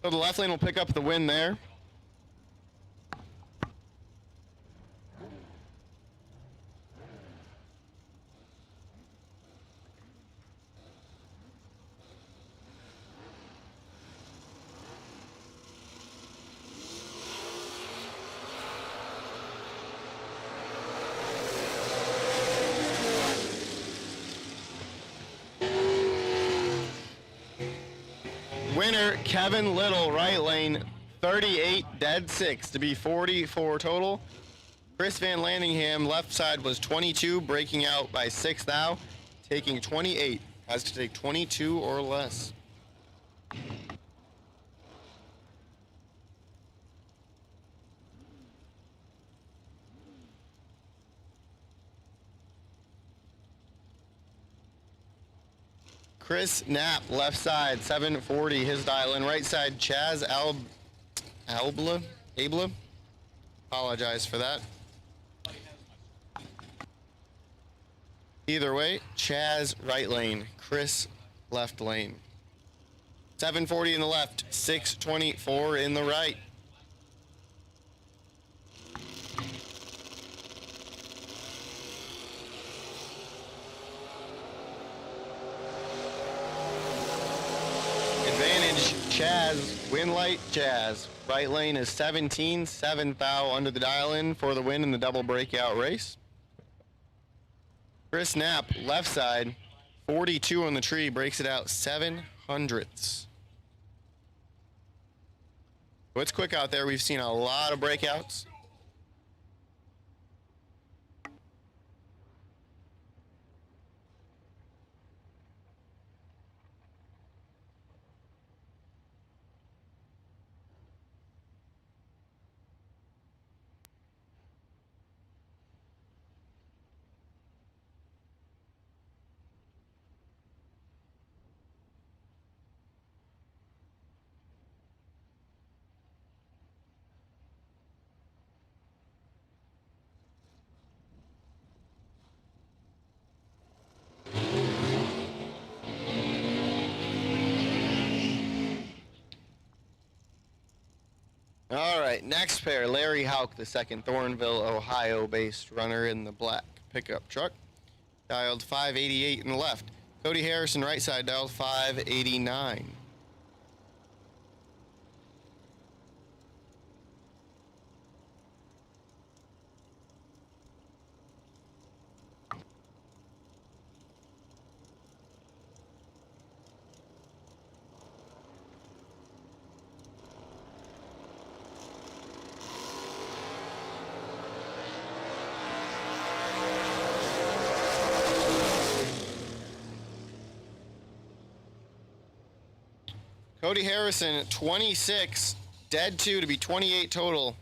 Speaker 2: So the left lane will pick up the win there. Winner, Kevin Little, right lane, 38 dead 6 to be 44 total. Chris Van Landingham, left side was 22, breaking out by 6 thou, taking 28. Has to take 22 or less. Chris Knapp, left side, 740, his dial in. Right side, Chaz Abla. Apologize for that. Either way, Chaz, right lane. Chris, left lane. 740 in the left, 624 in the right. Advantage, Chaz, win light, Chaz. Right lane is 17, 7 thou under the dial-in for the win in the double breakout race. Chris Knapp, left side, 42 on the tree, breaks it out 7/100ths. So it's quick out there. We've seen a lot of breakouts. All right, next pair, Larry Hauk, the second Thornville, Ohio-based runner in the black pickup truck. Dialed 588 in the left. Cody Harrison, right side, dialed 589. Cody Harrison, 26, dead 2 to be 28 total.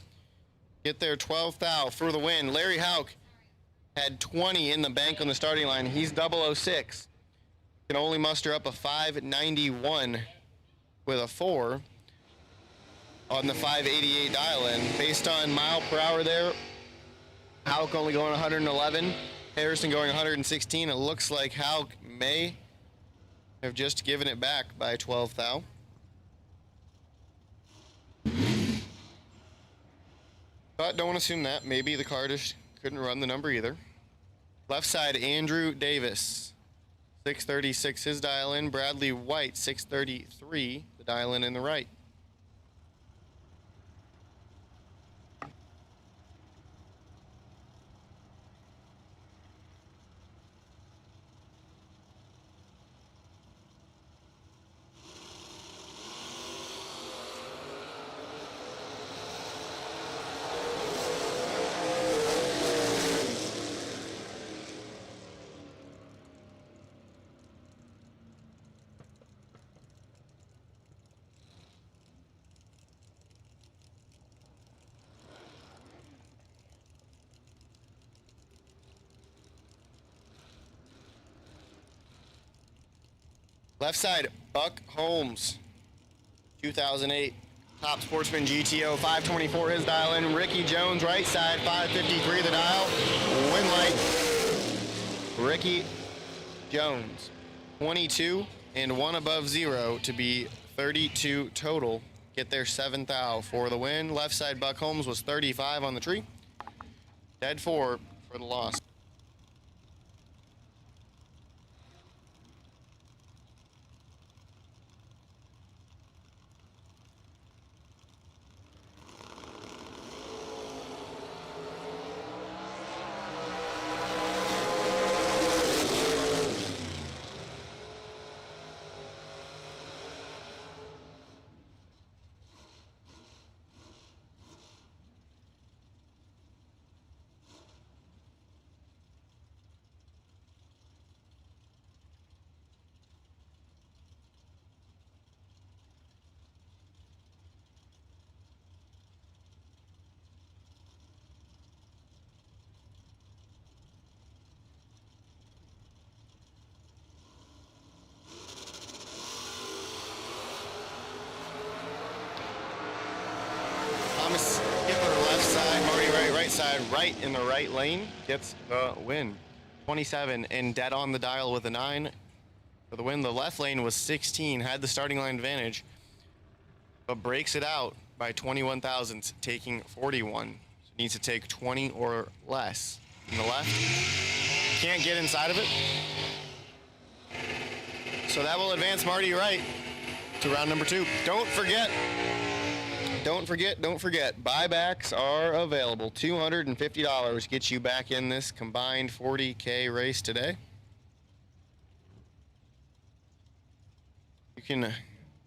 Speaker 2: Get there 12 thou for the win. Larry Hauk had 20 in the bank on the starting line. He's 006. Can only muster up a 591 with a 4 on the 588 dial-in. Based on mile per hour there, Hauk only going 111. Harrison going 116. It looks like Hauk may have just given it back by 12 thou. But don't assume that. Maybe the car just couldn't run the number either. Left side, Andrew Davis. 636 his dial in. Bradley White, 633, the dial in the right. Left side, Buck Holmes, 2008 Top Sportsman GTO, 524 his dial in. Ricky Jones, right side, 553 the dial. Win light, Ricky Jones, 22 and 1 above 0 to be 32 total. Get their 7th thou for the win. Left side, Buck Holmes was 35 on the tree. Dead 4 for the loss. Thomas Skipper left side, Marty Wright right side, right in the right lane, gets the win. 27 and dead on the dial with a 9 for the win. The left lane was 16, had the starting line advantage, but breaks it out by 21 thousandths, taking 41. So needs to take 20 or less. In the left, can't get inside of it. So that will advance Marty Wright to round number 2. Don't forget, buybacks are available. $250 gets you back in this combined 40K race today. You can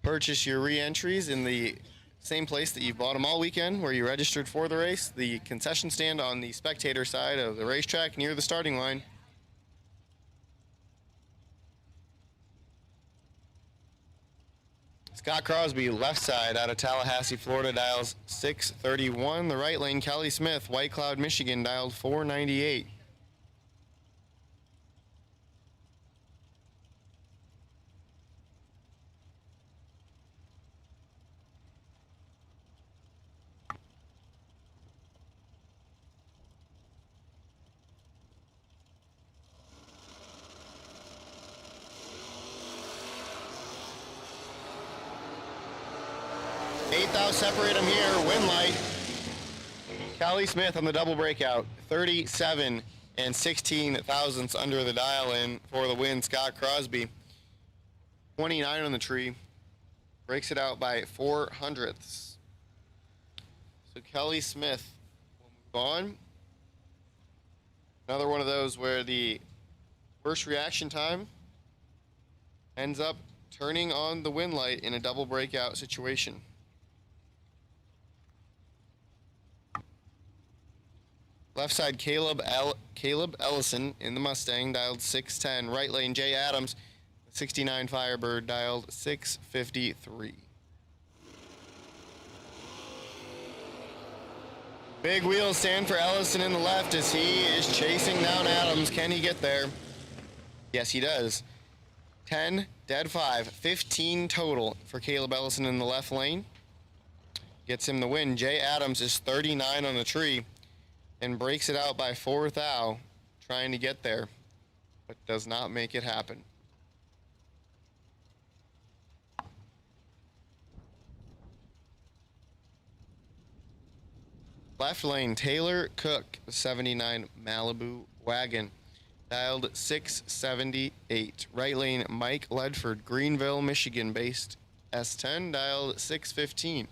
Speaker 2: purchase your re-entries in the same place that you bought them all weekend, where you registered for the race, the concession stand on the spectator side of the racetrack near the starting line. Scott Crosby, left side, out of Tallahassee, Florida, dials 631. The right lane, Kelly Smith, White Cloud, Michigan, dialed 498. Eighth thou separate them here. Win light. Callie Smith on the double breakout. 37 and 16 thousandths under the dial in for the win. Scott Crosby, 29 on the tree. Breaks it out by 4 hundredths. So Kelly Smith will move on. Another one of those where the first reaction time ends up turning on the win light in a double breakout situation. Left side, Caleb Ellison in the Mustang, dialed 610. Right lane, Jay Adams, 69 Firebird, dialed 653. Big wheel stand for Ellison in the left as he is chasing down Adams. Can he get there? Yes, he does. 10, dead 5, 15 total for Caleb Ellison in the left lane. Gets him the win. Jay Adams is 39 on the tree and breaks it out by 4 thou, trying to get there, but does not make it happen. Left lane, Taylor Cook, 79 Malibu wagon, dialed 678. Right lane, Mike Ledford, Greenville, Michigan based, S10, dialed 615.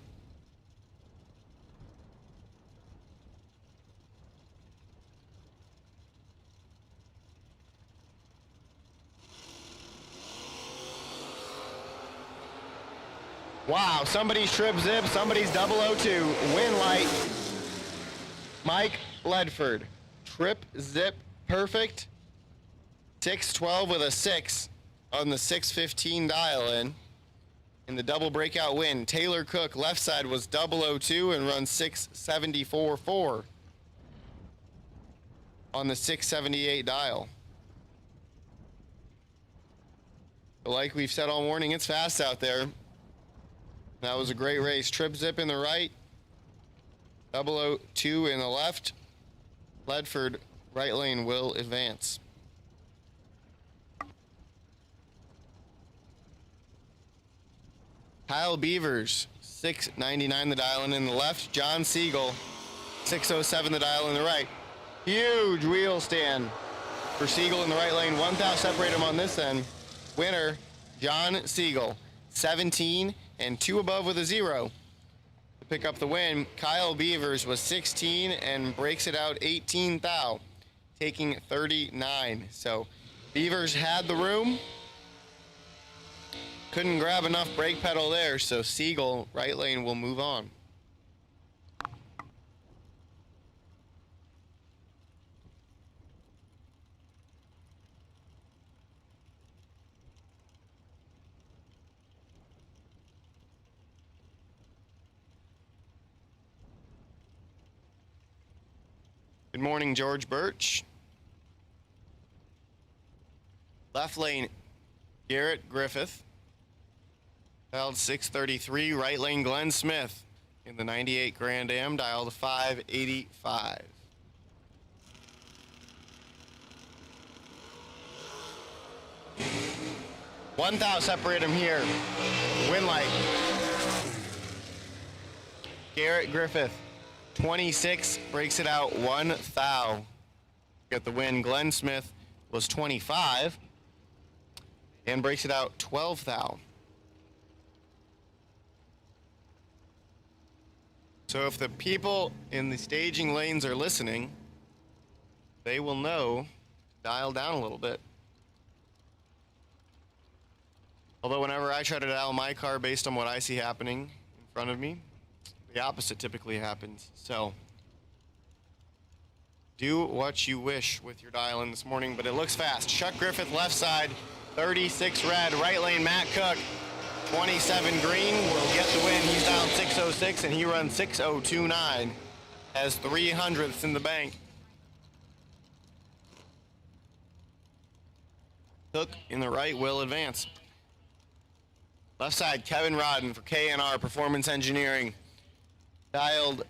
Speaker 2: Wow, somebody's trip zip, somebody's 002. Win light. Mike Ledford. Trip zip perfect. 612 with a 6 on the 615 dial in. In the double breakout win, Taylor Cook left side was 002 and runs 674.4 on the 678 dial. But like we've said all morning, it's fast out there. That was a great race. Trip zip in the right, 002 in the left. Ledford, right lane will advance. Kyle Beavers, 699 the dial in the left. John Siegel, 607 the dial in the right. Huge wheel stand for Siegel in the right lane. 1,000 separate him on this end. Winner, John Siegel, 17 and 2 above with a 0. To pick up the win, Kyle Beavers was 16 and breaks it out 18 thou, taking 39. So Beavers had the room. Couldn't grab enough brake pedal there, so Siegel, right lane, will move on. Good morning, George Birch. Left lane, Garrett Griffith. Dialed 633. Right lane, Glenn Smith. In the 98 Grand Am, dialed 585. One thou separate him here. Win light. Garrett Griffith. 26 breaks it out 1 thou. Get the win. Glenn Smith was 25 and breaks it out 12 thou. So if the people in the staging lanes are listening, they will know to dial down a little bit. Although whenever I try to dial my car based on what I see happening in front of me, the opposite typically happens. So do what you wish with your dial in this morning, but it looks fast. Chuck Griffith left side, 36 red. Right lane, Matt Cook, 27 green, will get the win. He's down 606 and he runs 6029. Has 300ths in the bank. Cook in the right will advance. Left side, Kevin Rodden for KNR Performance Engineering. Dialed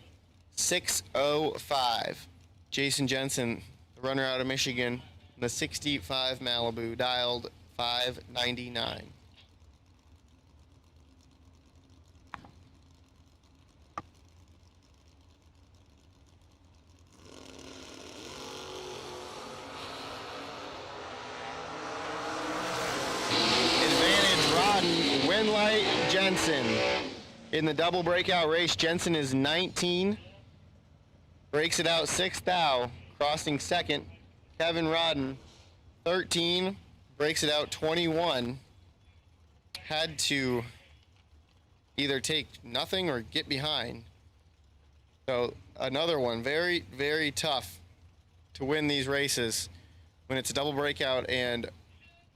Speaker 2: 605. Jason Jensen, the runner out of Michigan, the 65 Malibu, dialed 599. Advantage Rodden, win light Jensen. In the double breakout race, Jensen is 19. Breaks it out 6 thou, crossing second. Kevin Rodden, 13. Breaks it out 21. Had to either take nothing or get behind. So another one, very, very tough to win these races when it's a double breakout and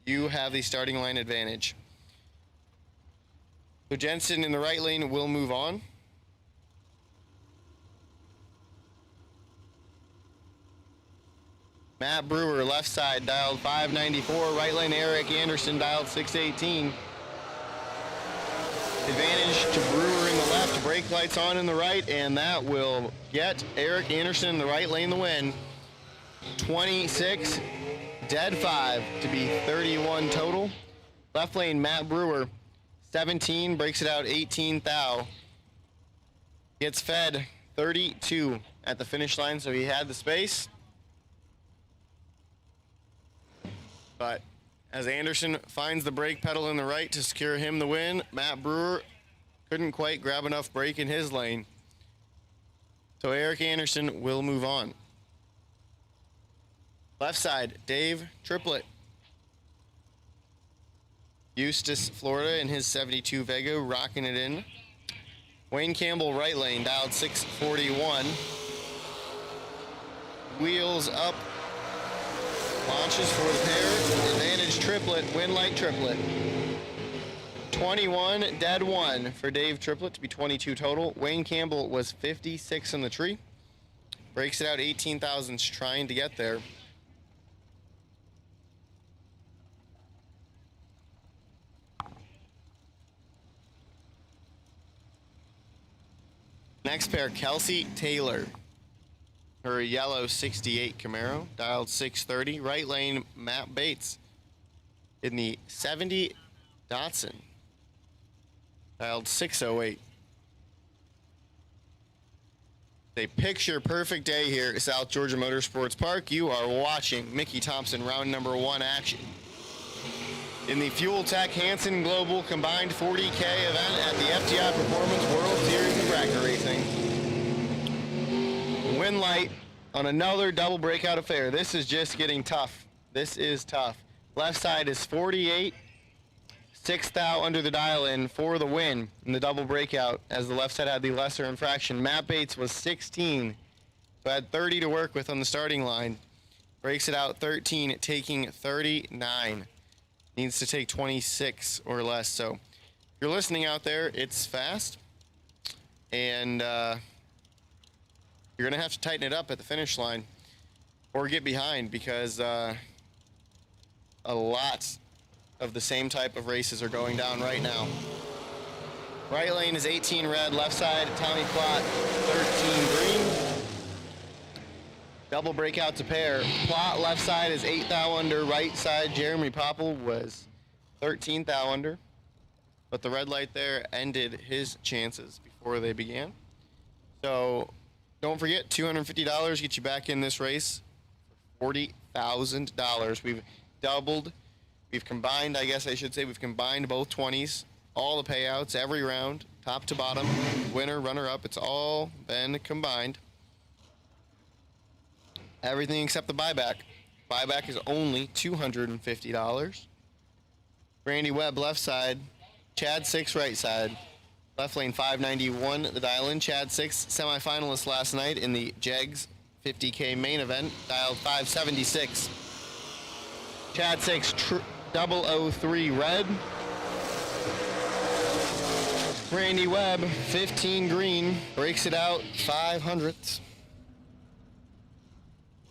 Speaker 2: you have the starting line advantage. So Jensen in the right lane will move on. Matt Brewer, left side, dialed 594. Right lane, Eric Anderson, dialed 618. Advantage to Brewer in the left. Brake lights on in the right, and that will get Eric Anderson in the right lane the win. 26, dead 5 to be 31 total. Left lane, Matt Brewer, 17, breaks it out 18 thou. Gets fed 6:32 at the finish line, so he had the space. But as Anderson finds the brake pedal in the right to secure him the win, Matt Brewer couldn't quite grab enough brake in his lane. So Eric Anderson will move on. Left side, Dave Triplett. Eustis, Florida, in his 72 Vega, rocking it in. Wayne Campbell, right lane, dialed 641. Wheels up. Launches for the pair. Advantage Triplett, win light Triplett. 21, dead 1 for Dave Triplett to be 22 total. Wayne Campbell was 56 in the tree. Breaks it out 18 thousandths trying to get there. Next pair, Kelsey Taylor. Her yellow 68 Camaro, dialed 630. Right lane, Matt Bates in the 70 Datsun, dialed 608. A picture perfect day here at South Georgia Motorsports Park. You are watching Mickey Thompson round number 1 action in the Fuel Tech Hansen Global Combined 40K event at the FTI Performance World Series of Bracket Racing. Win light on another double breakout affair. This is just getting tough. This is tough. Left side is 48. 6 thou under the dial in for the win in the double breakout, as the left side had the lesser infraction. Matt Bates was 16, so had 30 to work with on the starting line. Breaks it out 13, taking 39. Needs to take 26 or less. So if you're listening out there, it's fast. And you're going to have to tighten it up at the finish line or get behind, because a lot of the same type of races are going down right now. Right lane is 18 red, left side Tommy Plott 13 green. Double breakout to pair. Plott left side is 8 thou under, right side Jeremy Popple was 13 thou under. But the red light there ended his chances before they began. So don't forget, $250 get you back in this race for $40,000. We've doubled. We've combined, I guess I should say, we've combined both 20s, all the payouts, every round, top to bottom, winner, runner-up. It's all been combined. Everything except the buyback. Buyback is only $250. Randy Webb, left side. Chad 6, right side. Left lane 591, the dial-in. Chad 6, semifinalist last night in the Jegs 50K main event, dialed 576. Chad 6, 003 red. Randy Webb, 15 green, breaks it out 500ths.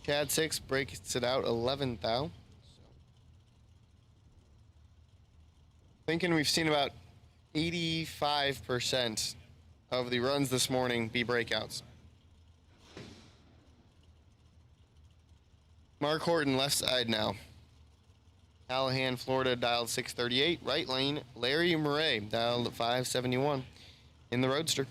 Speaker 2: Chad 6 breaks it out 11 thou. Thinking we've seen about 85% of the runs this morning be breakouts. Mark Horton, left side now. Callahan, Florida, dialed 638. Right lane, Larry Murray, dialed 571 in the Roadster.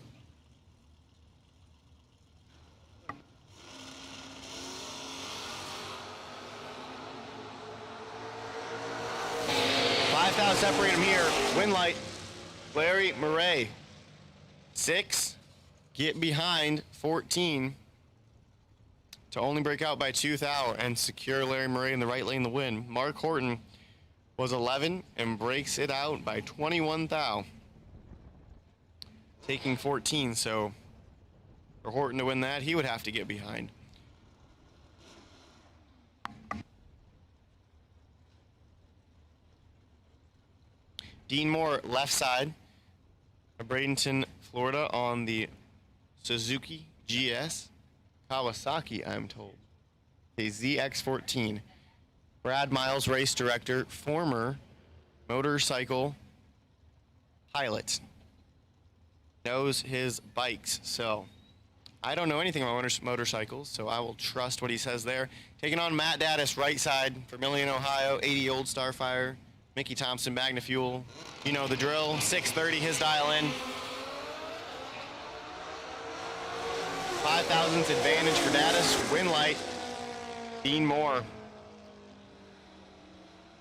Speaker 2: Separate him here. Win light. Larry Murray. 6. Get behind 14 to only break out by 2 thou and secure Larry Murray in the right lane the win. Mark Horton was 11 and breaks it out by 21 thou, taking 14. So for Horton to win that, he would have to get behind. Dean Moore, left side of Bradenton, Florida, on the Suzuki GS. Kawasaki, I'm told. A ZX14. Brad Miles, race director, former motorcycle pilot. Knows his bikes. So I don't know anything about motorcycles, so I will trust what he says there. Taking on Matt Daddis, right side, Vermillion, Ohio, 80 Old Starfire. Mickey Thompson, Magna Fuel. You know the drill. 630, his dial in. 5 thousandths advantage for Datus. Win light, Dean Moore.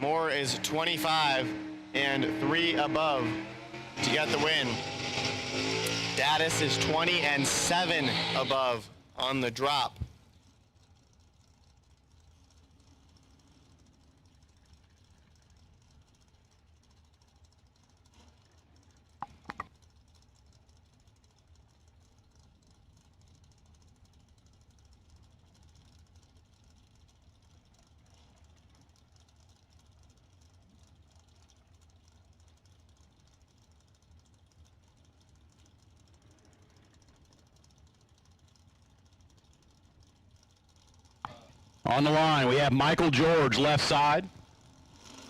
Speaker 2: Moore is 25 and 3 above to get the win. Datus is 20 and 7 above on the drop.
Speaker 5: On the line, we have Michael George, left side,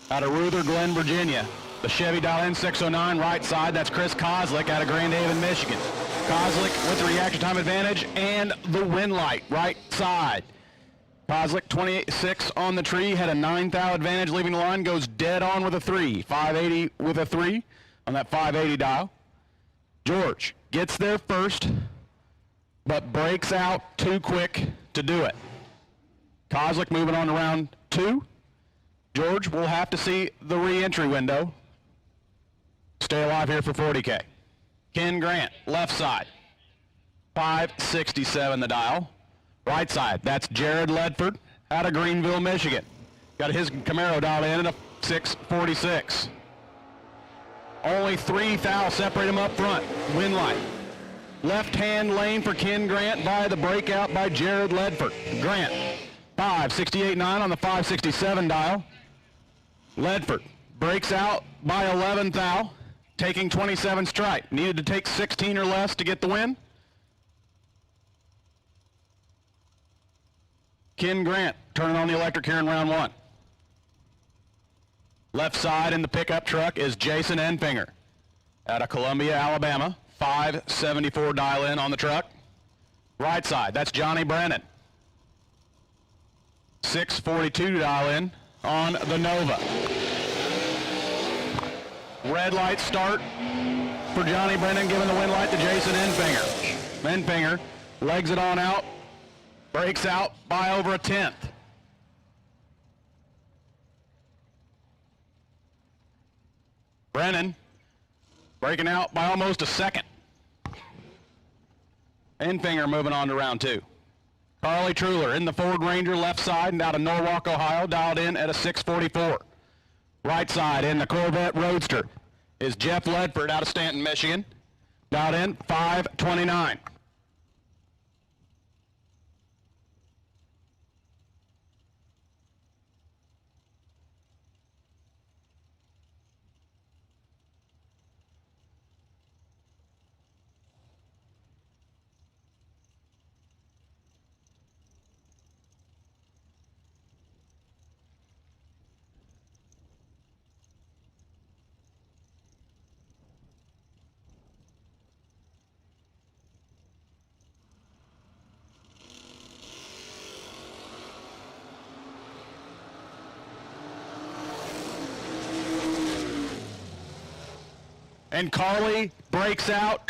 Speaker 5: out of Ruther Glen, Virginia. The Chevy dial in 609, right side, that's Chris Kozlik out of Grand Haven, Michigan. Kozlik with the reaction time advantage and the win light, right side. Kozlik, 28.6 on the tree, had a 9 thou advantage leaving the line, goes dead on with a 3. 580 with a 3 on that 580 dial. George gets there first, but breaks out too quick to do it. Kozlik moving on to round 2. George will have to see the re-entry window. Stay alive here for 40K. Ken Grant, left side. 567 the dial. Right side, that's Jared Ledford out of Greenville, Michigan. Got his Camaro dialed in at a 646. Only 3 thou separate him up front. Win light. Left-hand lane for Ken Grant by the breakout by Jared Ledford. Grant. 568.9 on the 567 dial. Ledford breaks out by 11 thou, taking 27 strike. Needed to take 16 or less to get the win. Ken Grant turning on the electric here in round 1. Left side in the pickup truck is Jason Enfinger out of Columbia, Alabama. 574 dial in on the truck. Right side, that's Johnny Brennan. 642 dial in on the Nova. Red light start for Johnny Brennan, giving the win light to Jason Enfinger. Enfinger legs it on out, breaks out by over a 10th. Brennan breaking out by almost a second. Enfinger moving on to round 2. Carly Truler in the Ford Ranger left side and out of Norwalk, Ohio, dialed in at a 644. Right side in the Corvette Roadster is Jeff Ledford out of Stanton, Michigan, dialed in 529. And Carly breaks out,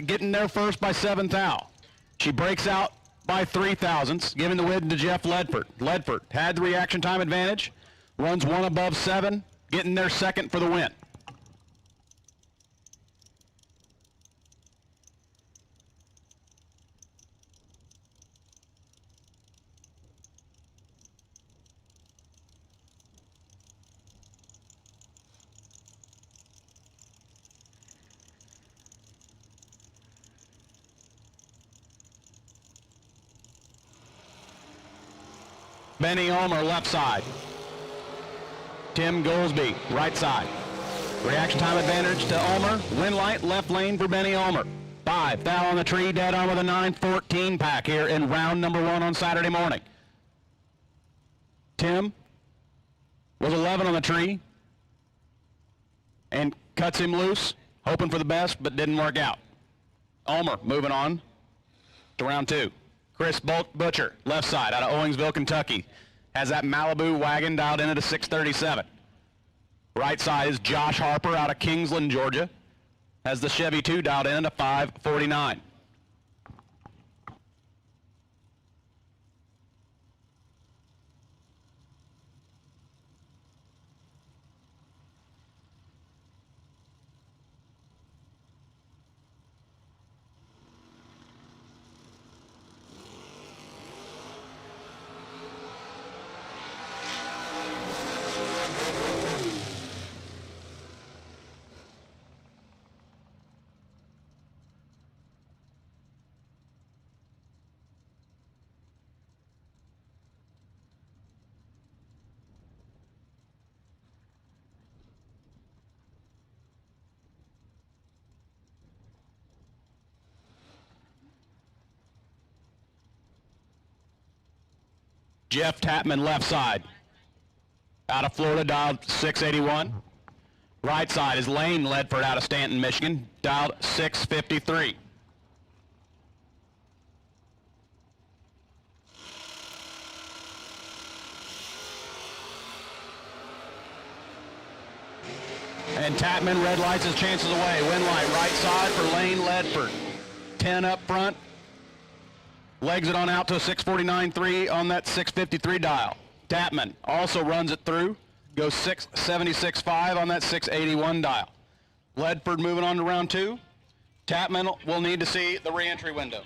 Speaker 5: getting there first by 7 thou. She breaks out by 3 thousandths, giving the win to Jeff Ledford. Ledford had the reaction time advantage, runs 1 above 7, getting there second for the win. Benny Ulmer, left side. Tim Goolsby, right side. Reaction time advantage to Ulmer. Win light, left lane for Benny Ulmer. 5 thou on the tree, dead on with a 914 pack here in round number 1 on Saturday morning. Tim was 11 on the tree and cuts him loose, hoping for the best, but didn't work out. Ulmer moving on to round 2. Chris Butcher, left side, out of Owingsville, Kentucky, has that Malibu wagon dialed in at a 637. Right side is Josh Harper out of Kingsland, Georgia, has the Chevy 2 dialed in at a 549. Jeff Tapman, left side. Out of Florida, dialed 681. Right side is Lane Ledford out of Stanton, Michigan, dialed 653. And Tapman red lights his chances away. Win light right side for Lane Ledford. 10 up front. Legs it on out to a 649.3 on that 653 dial. Tapman also runs it through. Goes 676.5 on that 681 dial. Ledford moving on to round 2. Tapman will need to see the reentry window.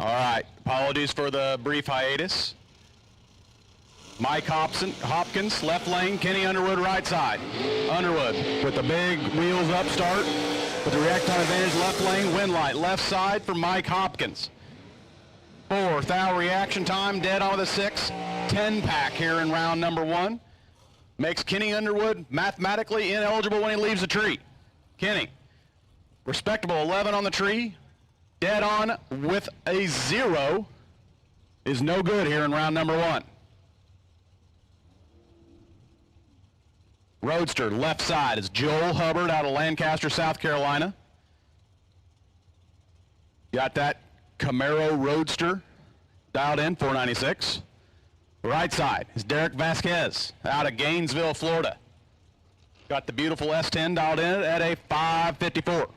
Speaker 5: All right, apologies for the brief hiatus. Mike Hopkins, left lane, Kenny Underwood, right side. Underwood with the big wheels up start, with the react time advantage, left lane, win light, left side for Mike Hopkins. 4th hour reaction time, dead on the 6, 10 pack here in round number 1. Makes Kenny Underwood mathematically ineligible when he leaves the tree. Kenny, respectable 11 on the tree, dead on with a 0 is no good here in round number 1. Roadster, left side is Joel Hubbard out of Lancaster, South Carolina. Got that Camaro Roadster dialed in, 496. Right side is Derek Vasquez out of Gainesville, Florida. Got the beautiful S10 dialed in at a 554.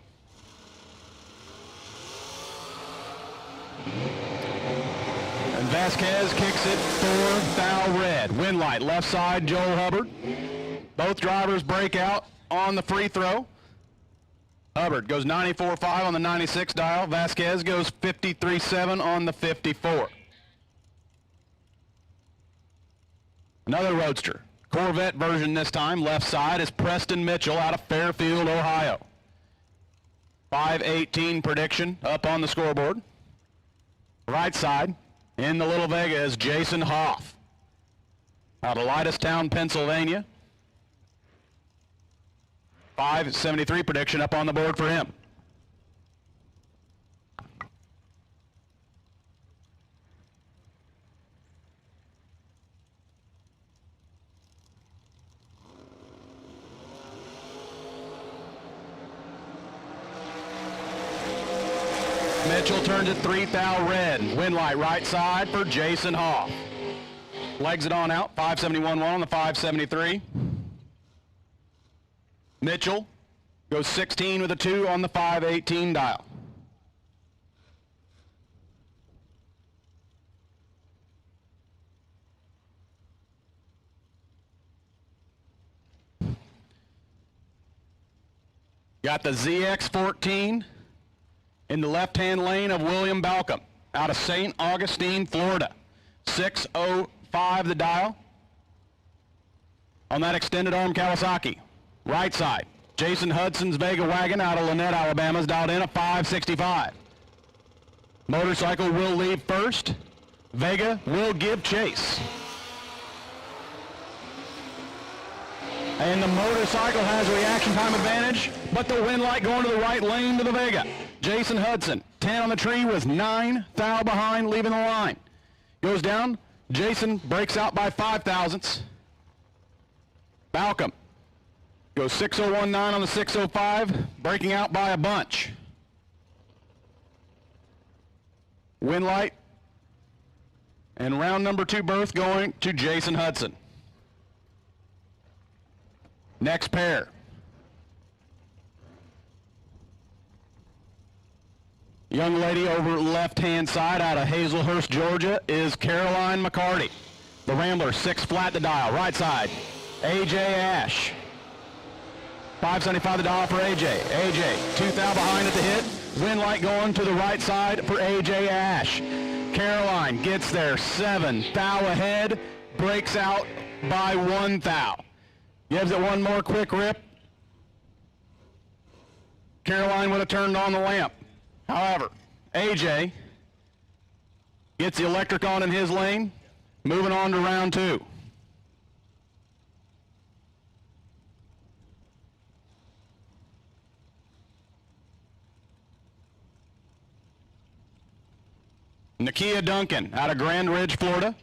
Speaker 5: And Vasquez kicks it for thou red. Win light, left side, Joel Hubbard. Both drivers break out on the free throw. Hubbard goes 94.5 on the 96 dial. Vasquez goes 53.7 on the 54. Another Roadster. Corvette version this time. Left side is Preston Mitchell out of Fairfield, Ohio. 5:18 prediction up on the scoreboard. Right side in the Little Vega is Jason Hoff out of Lightostown, Pennsylvania. 5:73 prediction up on the board for him. Mitchell turns it 3 thou red. Win light right side for Jason Hoff. Legs it on out. 571-1 on the 573. Mitchell goes 16 with a 2 on the 518 dial. Got the ZX14 in the left-hand lane of William Balcom out of St. Augustine, Florida. 605 the dial on that extended arm Kawasaki. Right side, Jason Hudson's Vega wagon out of Lynette, Alabama is dialed in at 565. Motorcycle will leave first. Vega will give chase. And the motorcycle has reaction time advantage, but the win light going to the right lane to the Vega. Jason Hudson, 10 on the tree with 9 thou behind, leaving the line. Goes down, Jason breaks out by 5 thousandths. Balcom goes 6019 on the 605, breaking out by a bunch. Win light and round number 2 berth going to Jason Hudson. Next pair. Young lady over left-hand side out of Hazelhurst, Georgia is Caroline McCarty. The Rambler, 6 flat to dial. Right side, AJ Ash. 575 the dial for AJ. AJ, 2 thou behind at the hit. Win light going to the right side for AJ Ash. Caroline gets there, 7 thou ahead, breaks out by 1 thou. Gives it one more quick rip. Caroline would have turned on the lamp. However, AJ gets the electric on in his lane, moving on to round 2. Nakia Duncan out of Grand Ridge, Florida,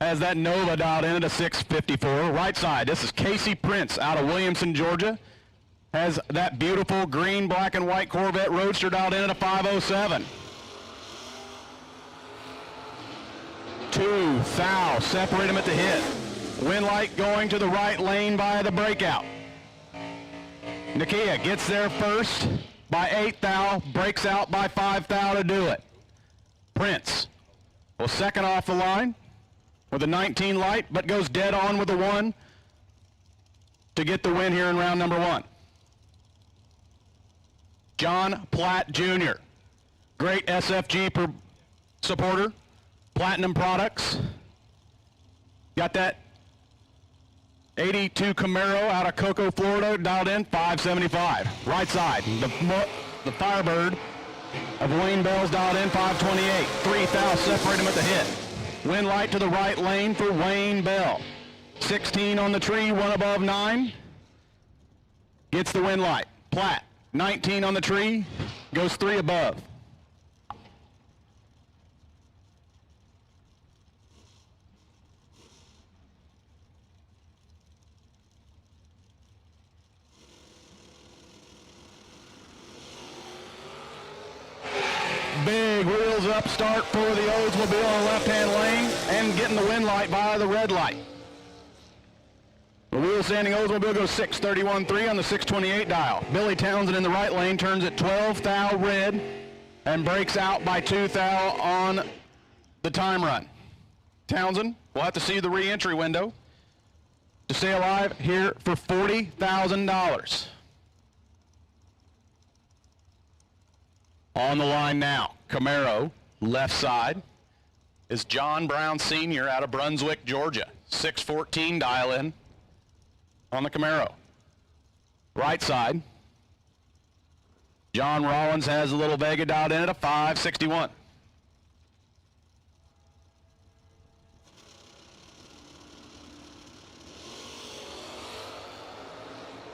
Speaker 5: has that Nova dialed in at a 654. Right side, this is Casey Prince out of Williamson, Georgia, has that beautiful green, black, and white Corvette Roadster dialed in at a 507. 2 thou, separate him at the hit. Win light going to the right lane by the breakout. Nakia gets there first by 8 thou, breaks out by 5 thou to do it. Prince will second off the line with a 19 light, but goes dead on with a 1 to get the win here in round number 1. John Platt Jr., great SFG supporter, Platinum Products. Got that 82 Camaro out of Cocoa, Florida, dialed in, 575. Right side, the Firebird of Wayne Bell's dialed in, 528. 3,000 separate him at the hit. Wind light to the right lane for Wayne Bell. 16 on the tree, one above 9. Gets the wind light. Platt, 19 on the tree, goes 3 above. Big wheels up start for the Oldsmobile on the left-hand lane and getting the wind light by the red light. The wheel standing Oldsmobile goes 631.3 on the 628 dial. Billy Townsend in the right lane turns at 12 thou red and breaks out by 2 thou on the time run. Townsend will have to see the re-entry window to stay alive here for $40,000. On the line now, Camaro, left side, is John Brown Sr. out of Brunswick, Georgia. 614 dial in on the Camaro. Right side, John Rollins has a little Vega dialed in at a 561.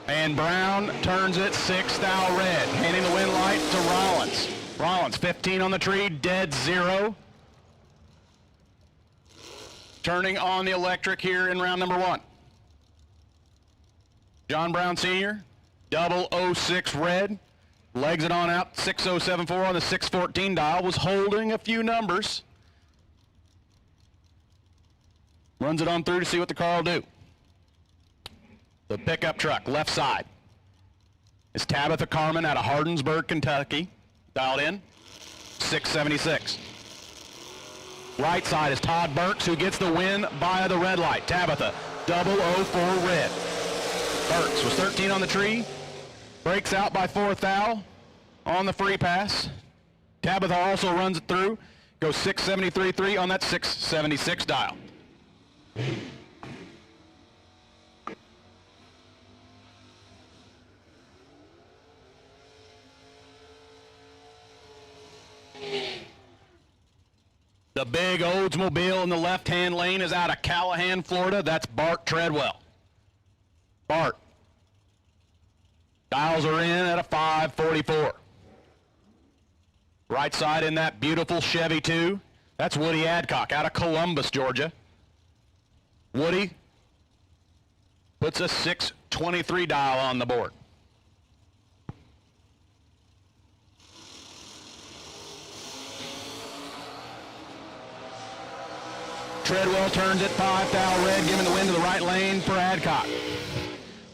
Speaker 5: And Brown turns it 6 thou red, handing the wind light to Rollins. Rollins, 15 on the tree, dead 0. Turning on the electric here in round number 1. John Brown Sr., 006 red, legs it on out, 6074 on the 614 dial, was holding a few numbers. Runs it on through to see what the car will do. The pickup truck, left side, is Tabitha Carmen out of Hardinsburg, Kentucky, dialed in, 676. Right side is Todd Burks, who gets the win by the red light. Tabitha, 004 red. Burks was 13 on the tree, breaks out by 4 thou on the free pass. Tabitha also runs it through, goes 673.3 on that 676 dial. The big Oldsmobile in the left-hand lane is out of Callahan, Florida. That's Bart Treadwell. Bart. Dials are in at a 544. Right side in that beautiful Chevy 2. That's Woody Adcock out of Columbus, Georgia. Woody puts a 623 dial on the board. Treadwell turns at 5 thou red, giving the win to the right lane for Adcock.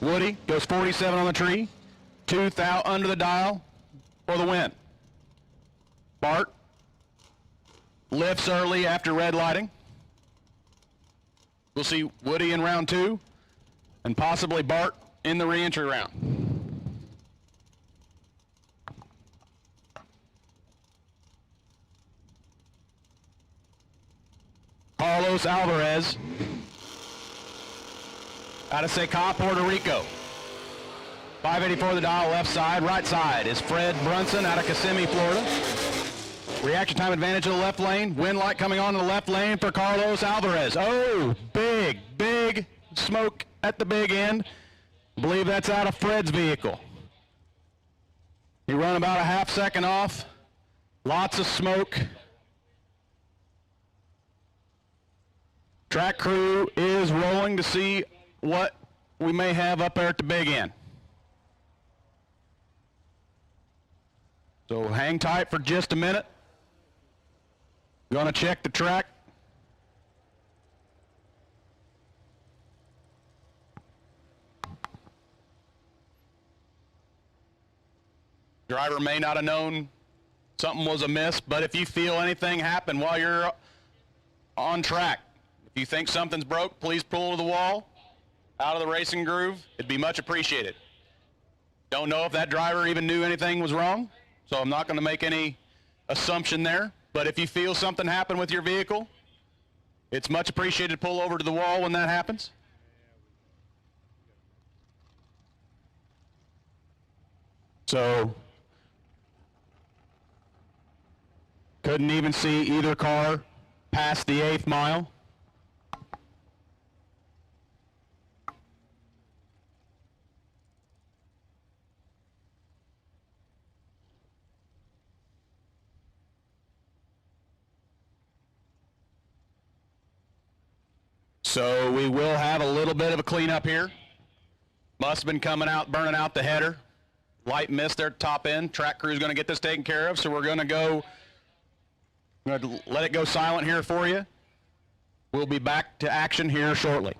Speaker 5: Woody goes 47 on the tree, 2 thou under the dial for the win. Bart lifts early after red lighting. We'll see Woody in round 2 and possibly Bart in the re-entry round. Carlos Alvarez out of Secá, Puerto Rico. 584 the dial, left side. Right side is Fred Brunson out of Kissimmee, Florida. Reaction time advantage to the left lane. Wind light coming on to the left lane for Carlos Alvarez. Oh, big smoke at the big end. I believe that's out of Fred's vehicle. He run about a half second off. Lots of smoke. Track crew is rolling to see what we may have up there at the big end. So hang tight for just a minute. Gonna check the track. Driver may not have known something was amiss, but if you feel anything happen while you're on track, if you think something's broke, please pull to the wall, out of the racing groove. It'd be much appreciated. Don't know if that driver even knew anything was wrong, so I'm not going to make any assumption there. But But if you feel something happen with your vehicle, it's much appreciated to pull over to the wall when that happens. So, couldn't even see either car past the 8th mile. So we will have a little bit of a cleanup here. Must have been coming out, burning out the header. Light mist there at the top end. Track crew's going to get this taken care of, so we're going to let it go silent here for you. We'll be back to action here shortly.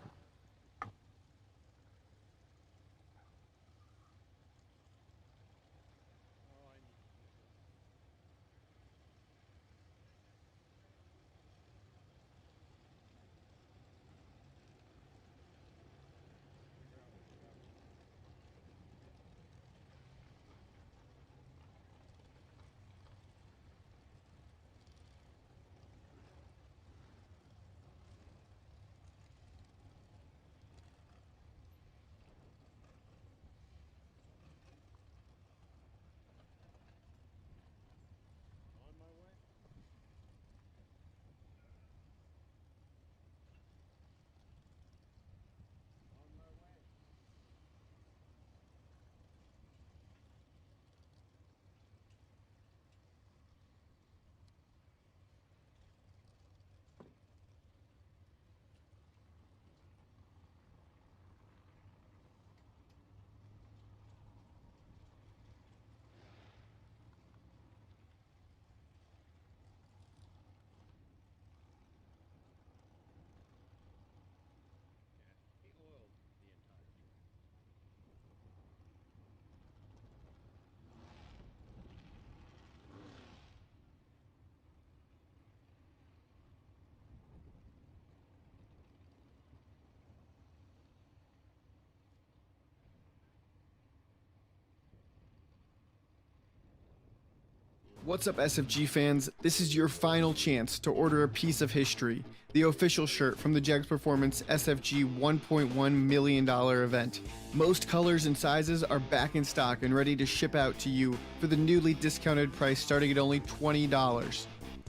Speaker 2: What's up, SFG fans? This is your final chance to order a piece of history, the official shirt from the Jegs Performance SFG $1.1 million event. Most colors and sizes are back in stock and ready to ship out to you for the newly discounted price starting at only $20.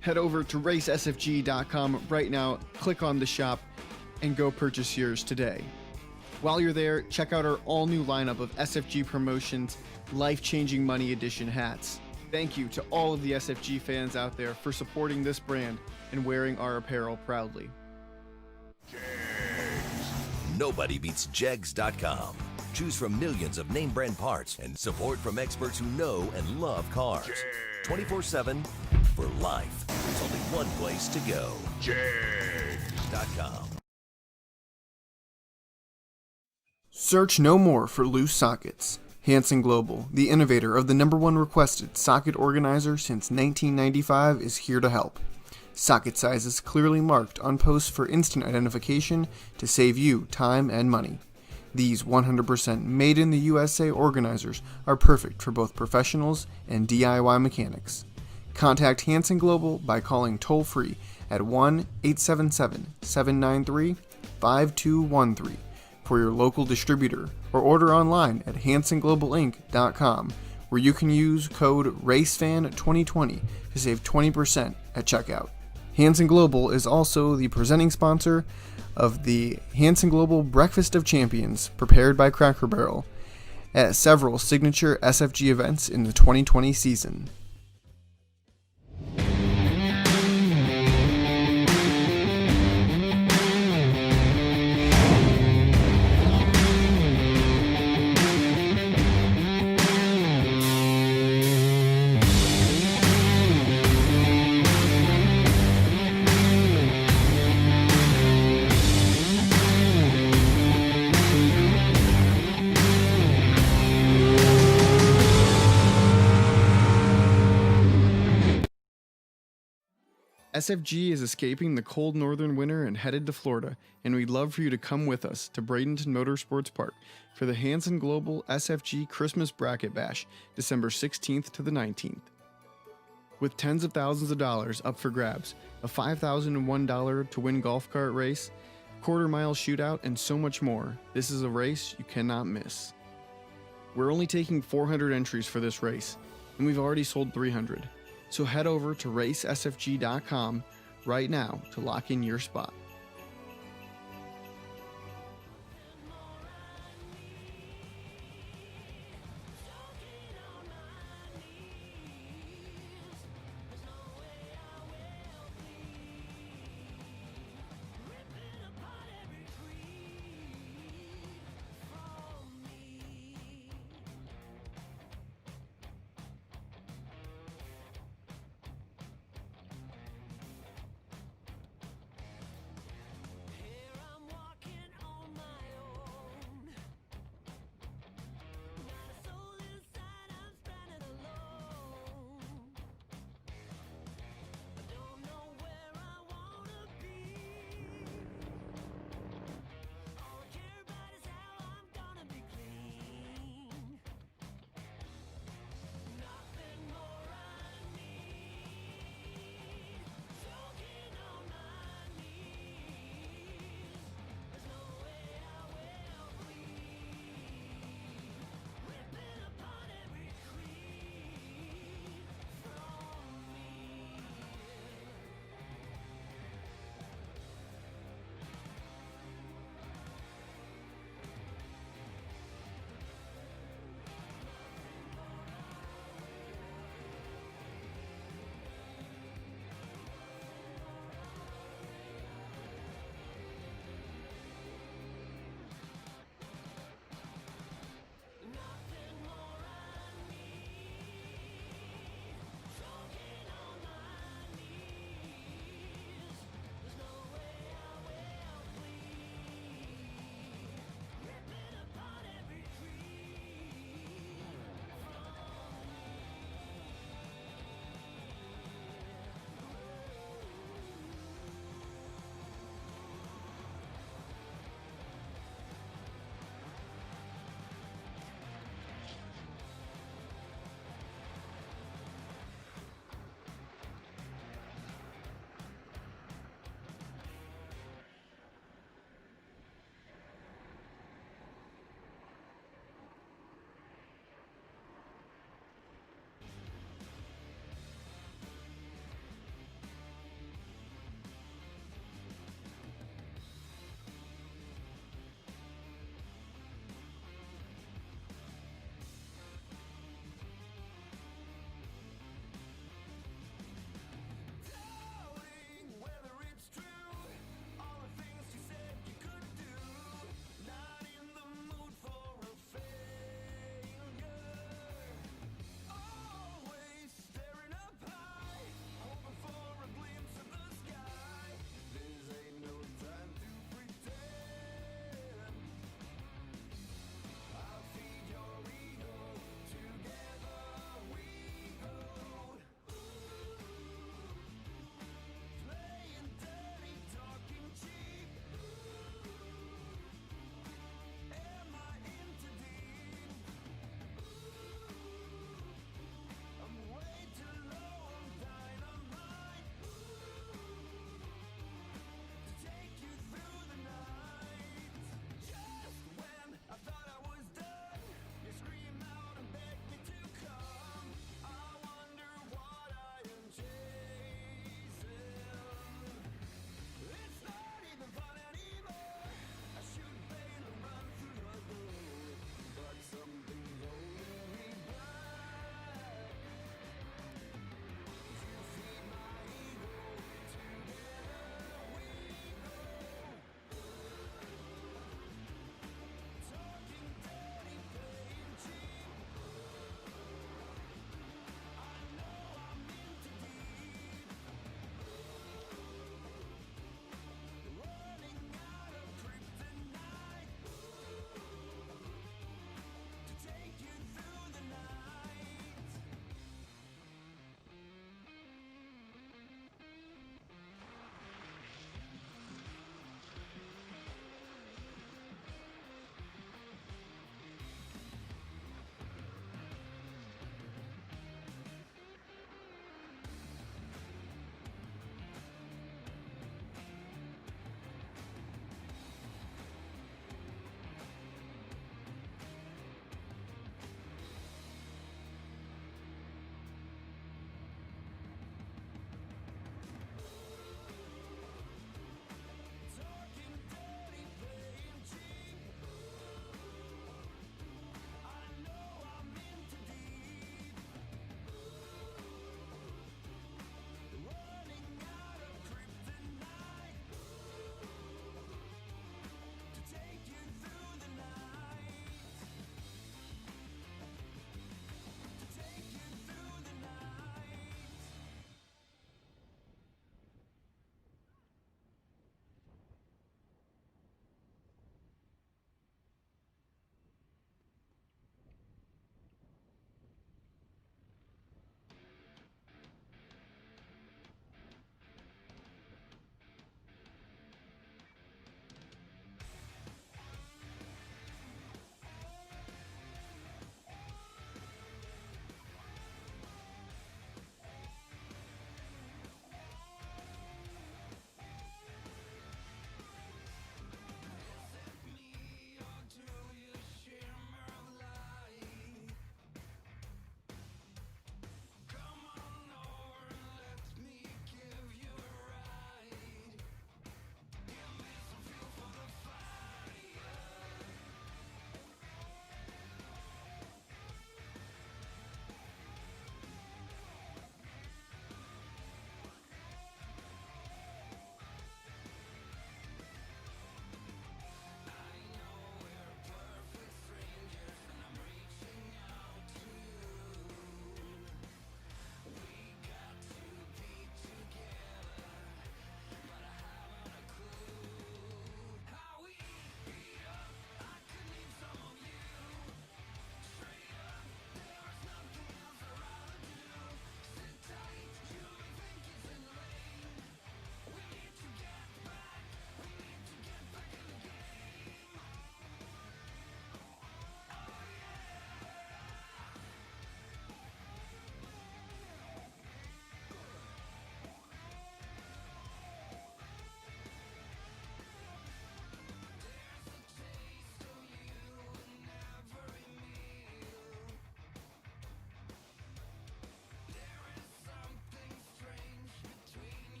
Speaker 2: Head over to racesfg.com right now, click on the shop, and go purchase yours today. While you're there, check out our all-new lineup of SFG Promotions Life-Changing Money Edition hats. Thank you to all of the SFG fans out there for supporting this brand and wearing our apparel proudly.
Speaker 9: Nobody beats Jegs.com. Choose from millions of name brand parts and support from experts who know and love cars. 24/7 for life. There's only one place to go. Jegs.com.
Speaker 2: Search no more for loose sockets. Hansen Global, the innovator of the #1 requested socket organizer since 1995, is here to help. Socket sizes clearly marked on posts for instant identification to save you time and money. These 100% made in the USA organizers are perfect for both professionals and DIY mechanics. Contact Hansen Global by calling toll-free at 1-877-793-5213 for your local distributor, or order online at hansenglobalinc.com, where you can use code RACEFAN2020 to save 20% at checkout. Hansen Global is also the presenting sponsor of the Hansen Global Breakfast of Champions, prepared by Cracker Barrel, at several signature SFG events in the 2020 season. SFG is escaping the cold northern winter and headed to Florida, and we'd love for you to come with us to Bradenton Motorsports Park for the Hansen Global SFG Christmas Bracket Bash, December 16th to the 19th. with tens of thousands of dollars up for grabs, a $5,001 to win golf cart race, quarter-mile shootout, and so much more. This is a race you cannot miss. We're only taking 400 entries for this race, and we've already sold 300. So head over to racesfg.com right now to lock in your spot.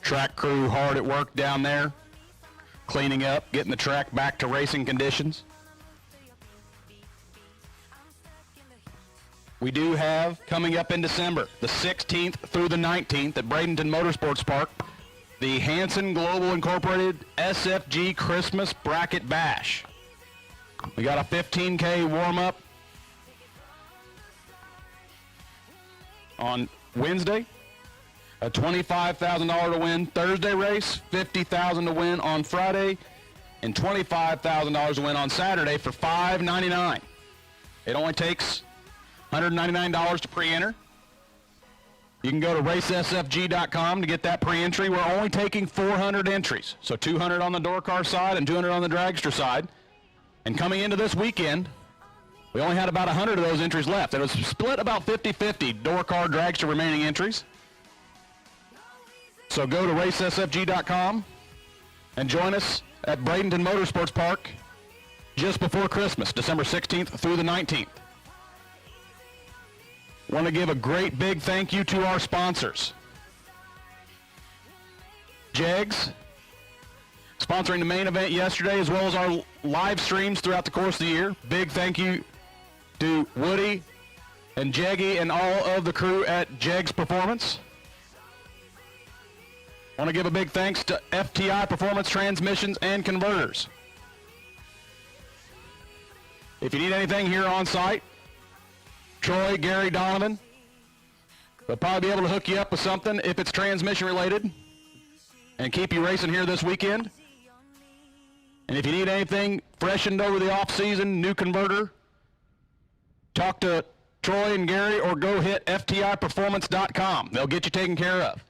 Speaker 5: track crew hard at work down there, cleaning up, getting the track back to racing conditions. We do have, coming up in December, the 16th through the 19th at Bradenton Motorsports Park, the Hanson Global Incorporated SFG Christmas Bracket Bash. We got a 15K warm-up on Wednesday, a $25,000 to win Thursday race, $50,000 to win on Friday, and $25,000 to win on Saturday for $599. It only takes $199 to pre-enter. You can go to racesfg.com to get that pre-entry. We're only taking 400 entries, so 200 on the door car side and 200 on the dragster side. And coming into this weekend, we only had about 100 of those entries left. It was split about 50-50 door car, dragster remaining entries. So go to racesfg.com and join us at Bradenton Motorsports Park just before Christmas, December 16th through the 19th. Want to give a great big thank you to our sponsors. Jegs, sponsoring the main event yesterday, as well as our live streams throughout the course of the year. Big thank you to Woody and Jeggy and all of the crew at Jegs Performance. Want to give a big thanks to FTI Performance Transmissions and Converters. If you need anything here on site, Troy, Gary, Donovan, they'll probably be able to hook you up with something if it's transmission related and keep you racing here this weekend. And if you need anything freshened over the off season, new converter, talk to Troy and Gary or go hit FTIperformance.com. They'll get you taken care of.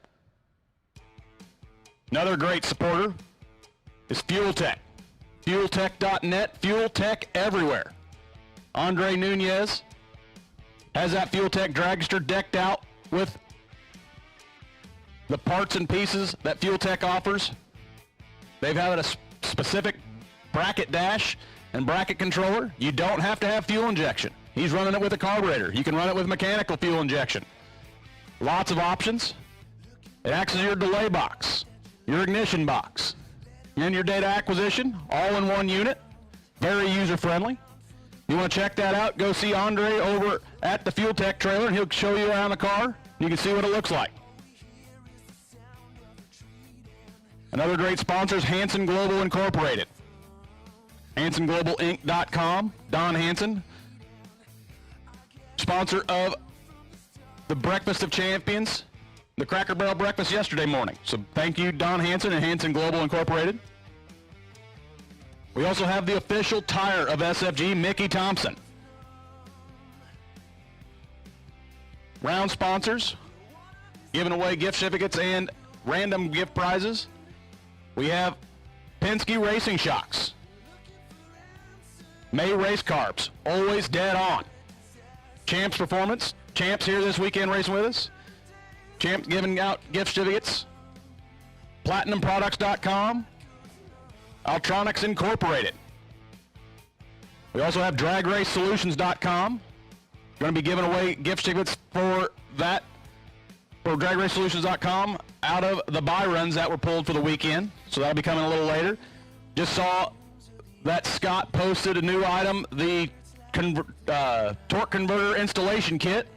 Speaker 5: Another great supporter is Fuel Tech. FuelTech.net, Fuel Tech everywhere. Andre Nunez has that Fuel Tech dragster decked out with the parts and pieces that Fuel Tech offers. They've had a specific bracket dash and bracket controller. You don't have to have fuel injection. He's running it with a carburetor. You can run it with mechanical fuel injection. Lots of options. It acts as your delay box, your ignition box, and your data acquisition, all in one unit. Very user-friendly. You want to check that out, go see Andre over at the Fuel Tech trailer, and he'll show you around the car. You can see what it looks like. Another great sponsor is Hanson Global Incorporated. HansonGlobalInc.com. Don Hanson, sponsor of the Breakfast of Champions, the Cracker Barrel breakfast yesterday morning. So thank you, Don Hanson and Hanson Global Incorporated. We also have the official tire of SFG, Mickey Thompson. Round sponsors, giving away gift certificates and random gift prizes. We have Penske Racing Shocks. May Race Carbs, always dead on. Champs Performance, Champs here this weekend racing with us. Champs giving out gift certificates. PlatinumProducts.com. Altronics Incorporated. We also have DragRaceSolutions.com. Going to be giving away gift certificates for that, for DragRaceSolutions.com out of the buy runs that were pulled for the weekend. So that'll be coming a little later. Just saw that Scott posted a new item, the torque converter installation kit.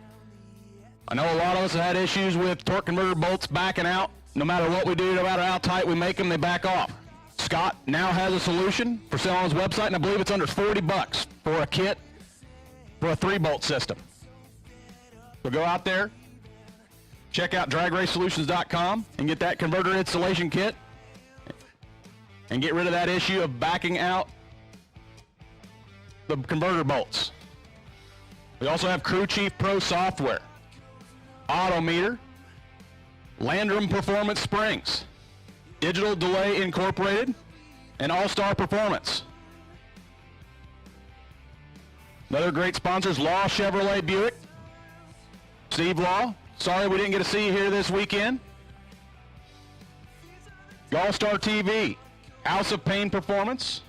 Speaker 5: I know a lot of us have had issues with torque converter bolts backing out. No matter what we do, no matter how tight we make them, they back off. Scott now has a solution for sale on his website, and I believe it's under $40 for a kit for a 3-bolt system. So go out there, check out DragRaceSolutions.com and get that converter installation kit and get rid of that issue of backing out the converter bolts. We also have Crew Chief Pro software, Autometer, Landrum Performance Springs, Digital Delay Incorporated, and All-Star Performance. Another great sponsors, Law Chevrolet Buick. Steve Law, sorry we didn't get to see you here this weekend. All-Star TV, House of Pain Performance,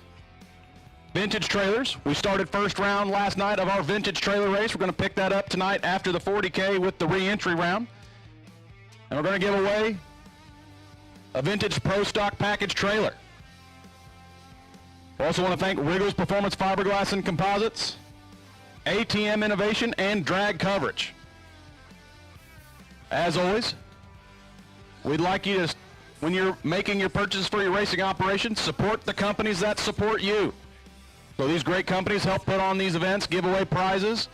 Speaker 5: Vintage Trailers. We started first round last night of our Vintage Trailer race. We're going to pick that up tonight after the 40K with the re-entry round. And we're going to give away a vintage Pro Stock package trailer. We also want to thank Wiggles Performance Fiberglass and Composites, ATM Innovation, and Drag Coverage. As always, we'd like you to, when you're making your purchases for your racing operations, support the companies that support you. So these great companies help put on these events, give away prizes,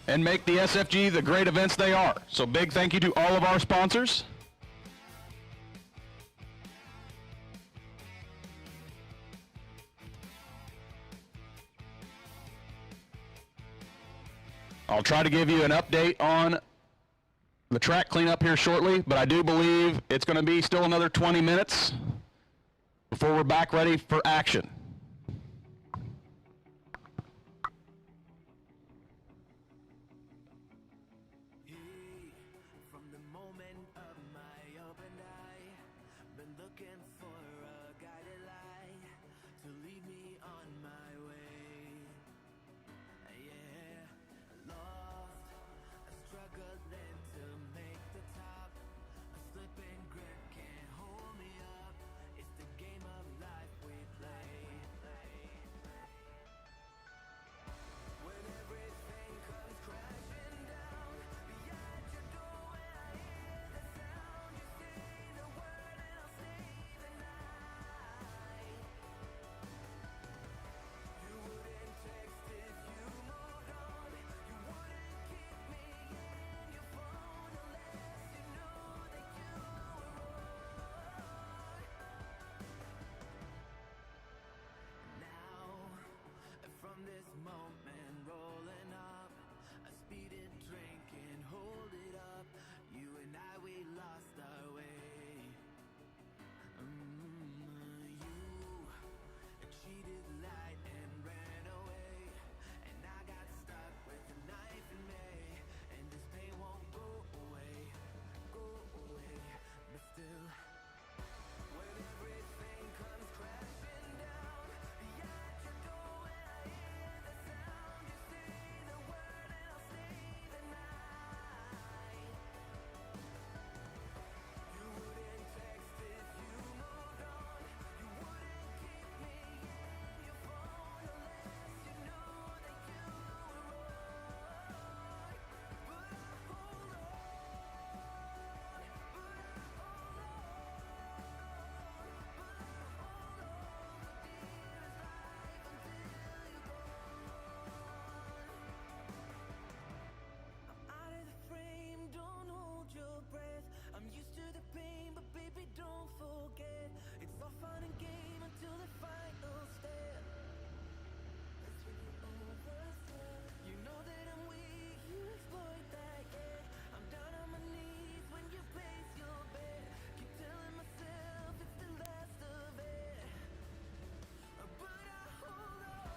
Speaker 5: and make the SFG the great events they are. So big thank you to all of our sponsors. I'll try to give you an update on the track cleanup here shortly, but I do believe it's going to be still another 20 minutes before we're back ready for action.
Speaker 10: From the moment of my open eye, been looking for a guided light to lead me on my way. Yeah, lost, struggling to make the top. A slipping grip can't hold me up. It's the game of life we play. When everything comes crashing down behind your door, when I hear the sound, you say the word and I'll stay the night. You wouldn't text if you moved on. You wouldn't keep me in your phone unless you knew that you were wrong. Now, from this moment rolling up, a speeding train can hold it up. You and I, we lost our way. You cheated, lied, and ran away, and I got stuck with a knife in me, and this pain won't go away, but still, when everything comes crashing down behind your door, when I hear the sound, you say the word and I'll stay the night. You wouldn't text if you moved on. You wouldn't keep me in your phone unless you knew that you were wrong. But I hold on. I'm out of the frame, don't hold your breath. I'm used to the pain, but baby, don't forget. It's all fun and game until the final step. That's when you overstep. You know that I'm weak, you exploit that, yeah. I'm down on my knees when you place your bet. Keep telling myself it's the last of it, but I hold on.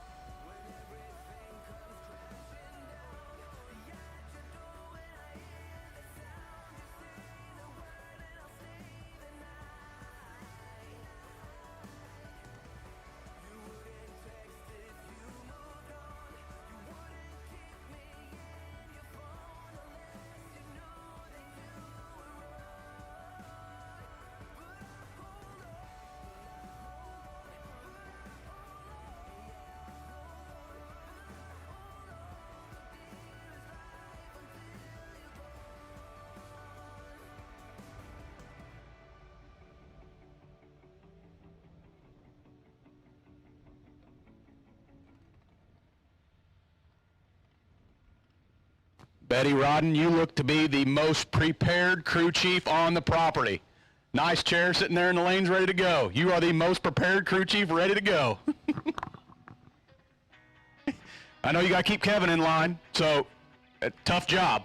Speaker 10: When everything comes crashing down behind your door, when I hear the sound, you say the word and I'll stay the night. You wouldn't text if you moved on. You wouldn't keep me in your phone unless you knew that you were wrong. But I hold on.
Speaker 5: Betty Rodden, you look to be the most prepared crew chief on the property. Nice chair sitting there in the lanes ready to go. You are the most prepared crew chief ready to go. I know you got to keep Kevin in line, so tough job.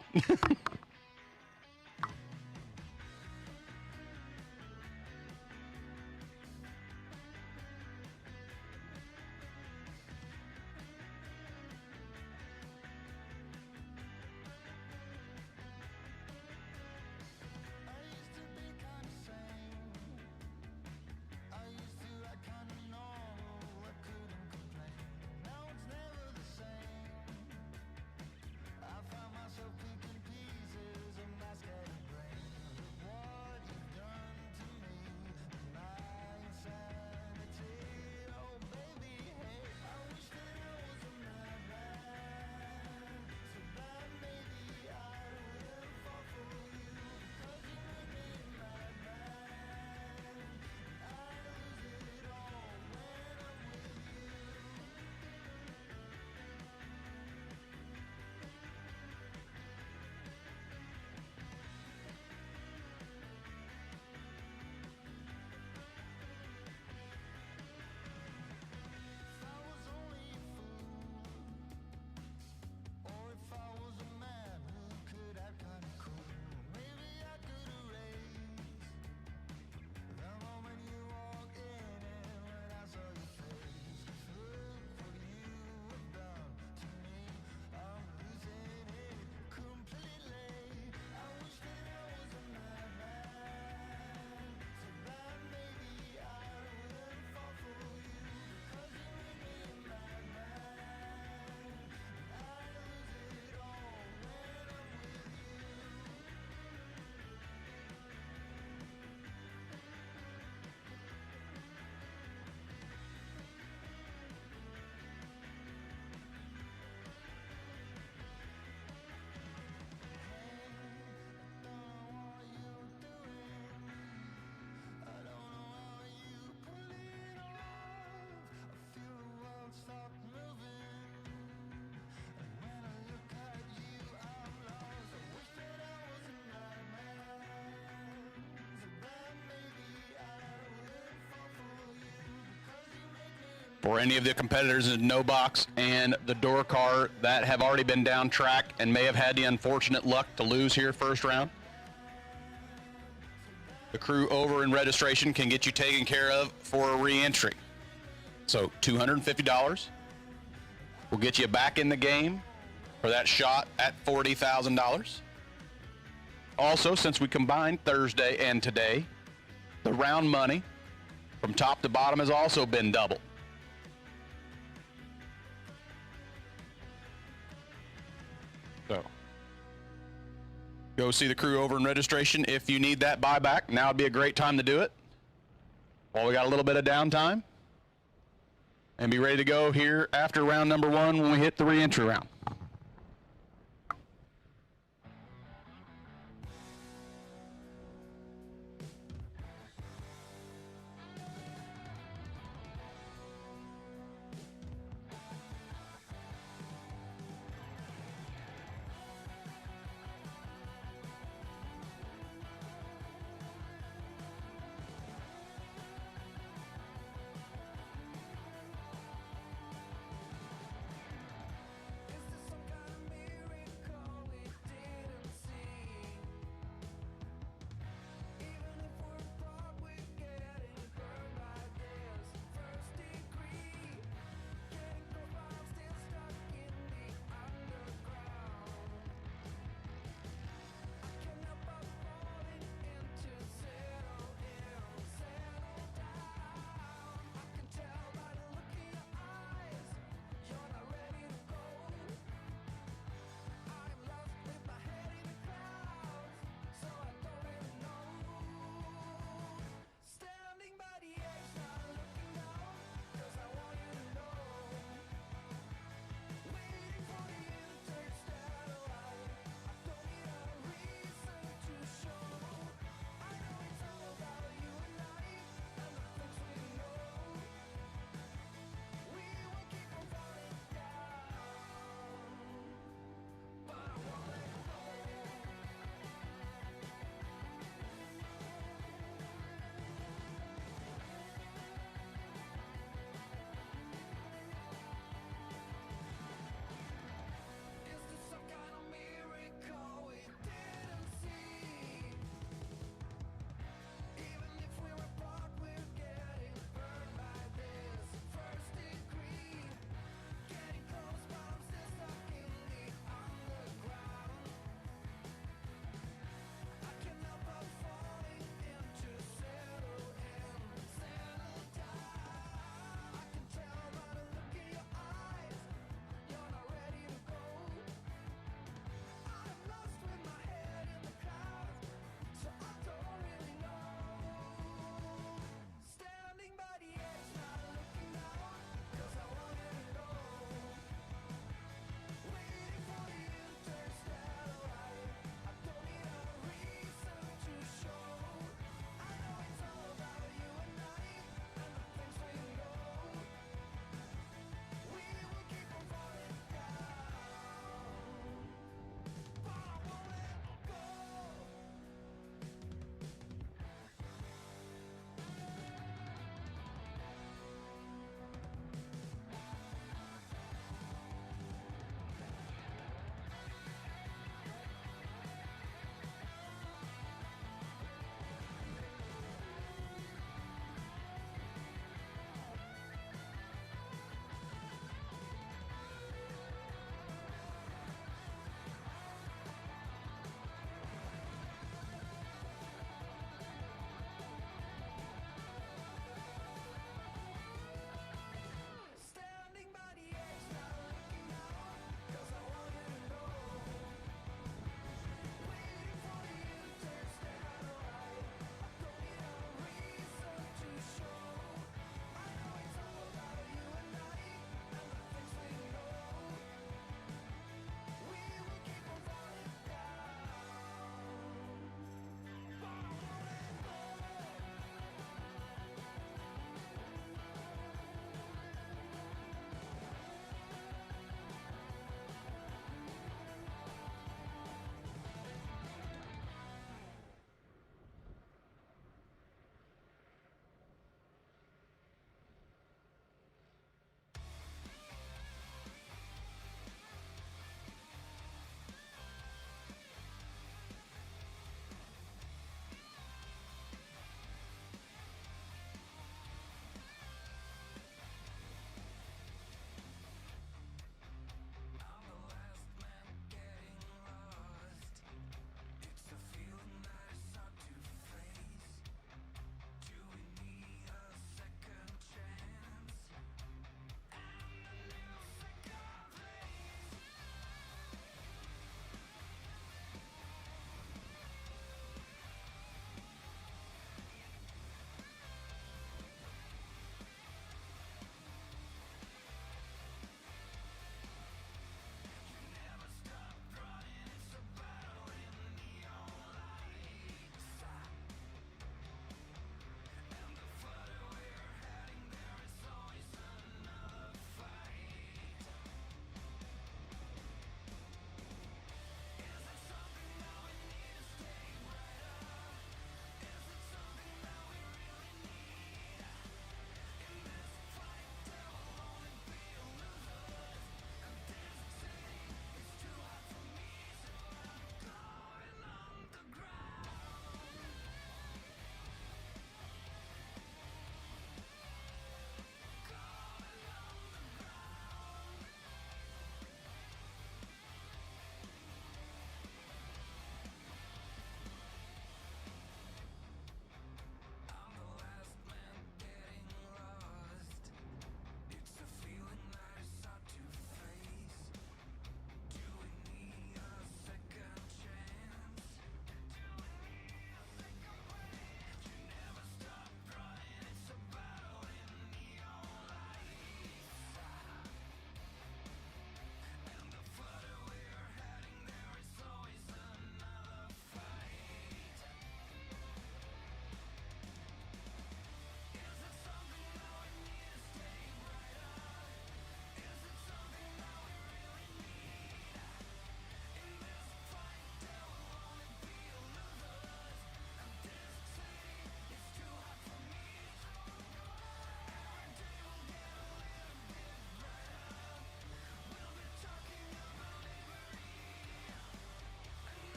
Speaker 10: I found myself picking pieces
Speaker 5: for any of the competitors in no box and the door car that have already been down track and may have had the unfortunate luck to lose here first round. The crew over in registration can get you taken care of for a re-entry. So $250 will get you back in the game for that shot at $40,000. Also, since we combined Thursday and today, the round money from top to bottom has also been doubled. So, go see the crew over in registration if you need that buyback. Now would be a great time to do it while we got a little bit of downtime. And be ready to go here after round number 1 when we hit the re-entry round.
Speaker 10: It's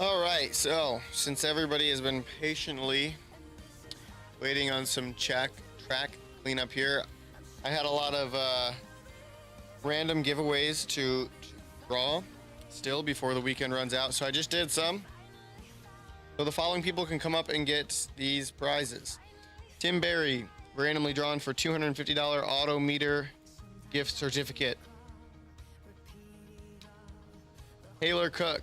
Speaker 2: All right, so since everybody has been patiently waiting on some track cleanup here, I had a lot of random giveaways to draw still before the weekend runs out, so I just did some. So the following people can come up and get these prizes. Tim Berry, randomly drawn for $250 auto meter gift certificate. Taylor Cook,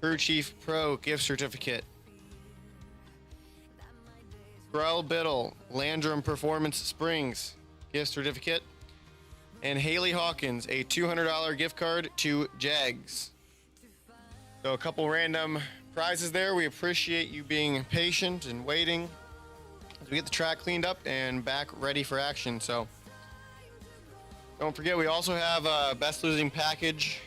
Speaker 2: Crew Chief Pro gift certificate. Grell Biddle, Landrum Performance Springs gift certificate. And Haley Hawkins, a $200 gift card to Jags. So a couple random prizes there. We appreciate you being patient and waiting as we get the track cleaned up and back ready for action. So don't forget, we also have a Best Losing Package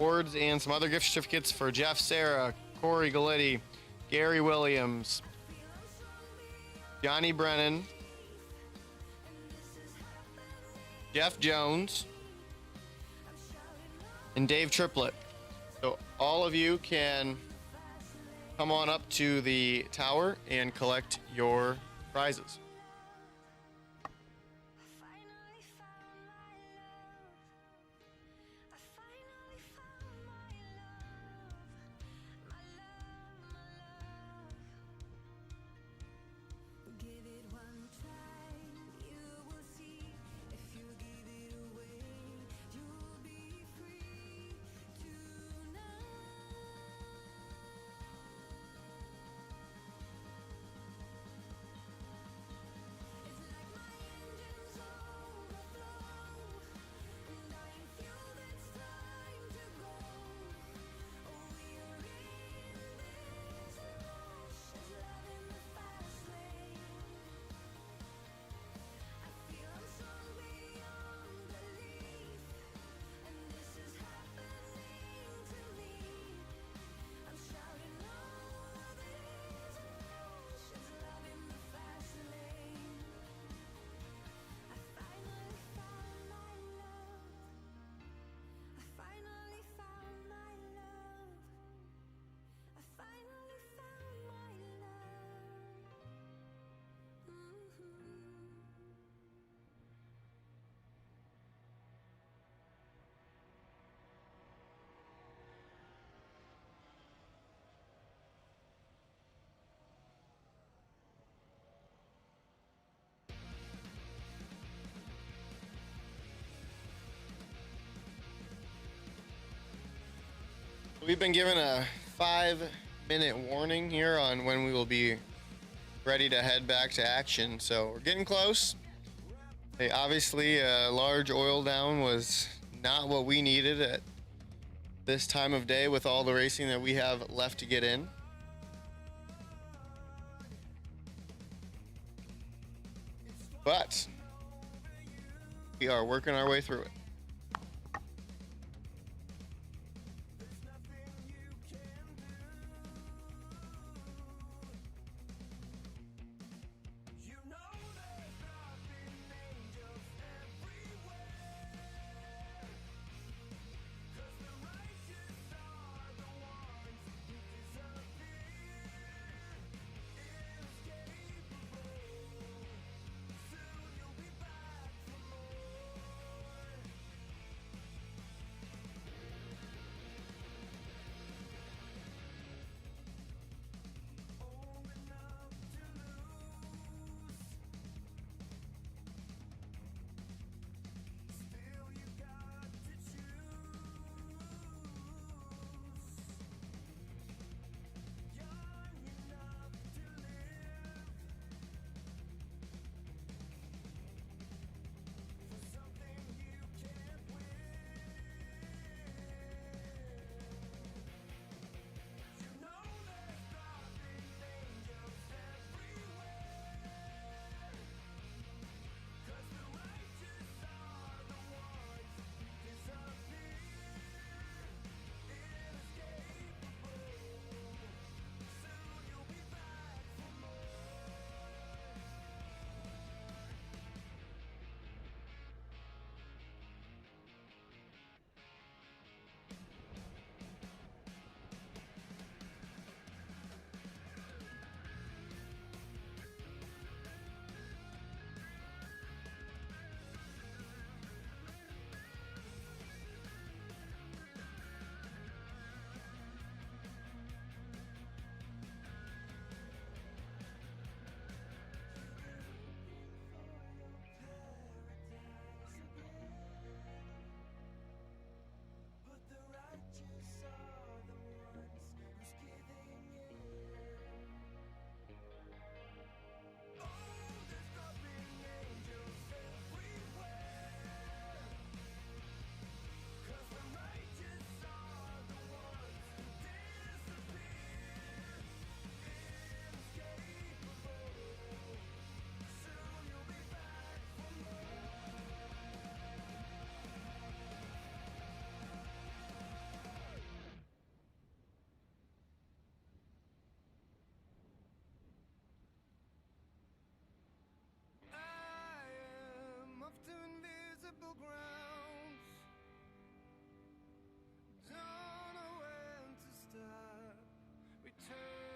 Speaker 2: awards and some other gift certificates for Jeff Sarah, Corey Galletti, Gary Williams, Johnny Brennan, Jeff Jones, and Dave Triplett. So all of you can come on up to the tower and collect your prizes. We've been given a 5-minute warning here on when we will be ready to head back to action, so we're getting close. Hey, obviously, a large oil down was not what we needed at this time of day with all the racing that we have left to get in. But we are working our way through it.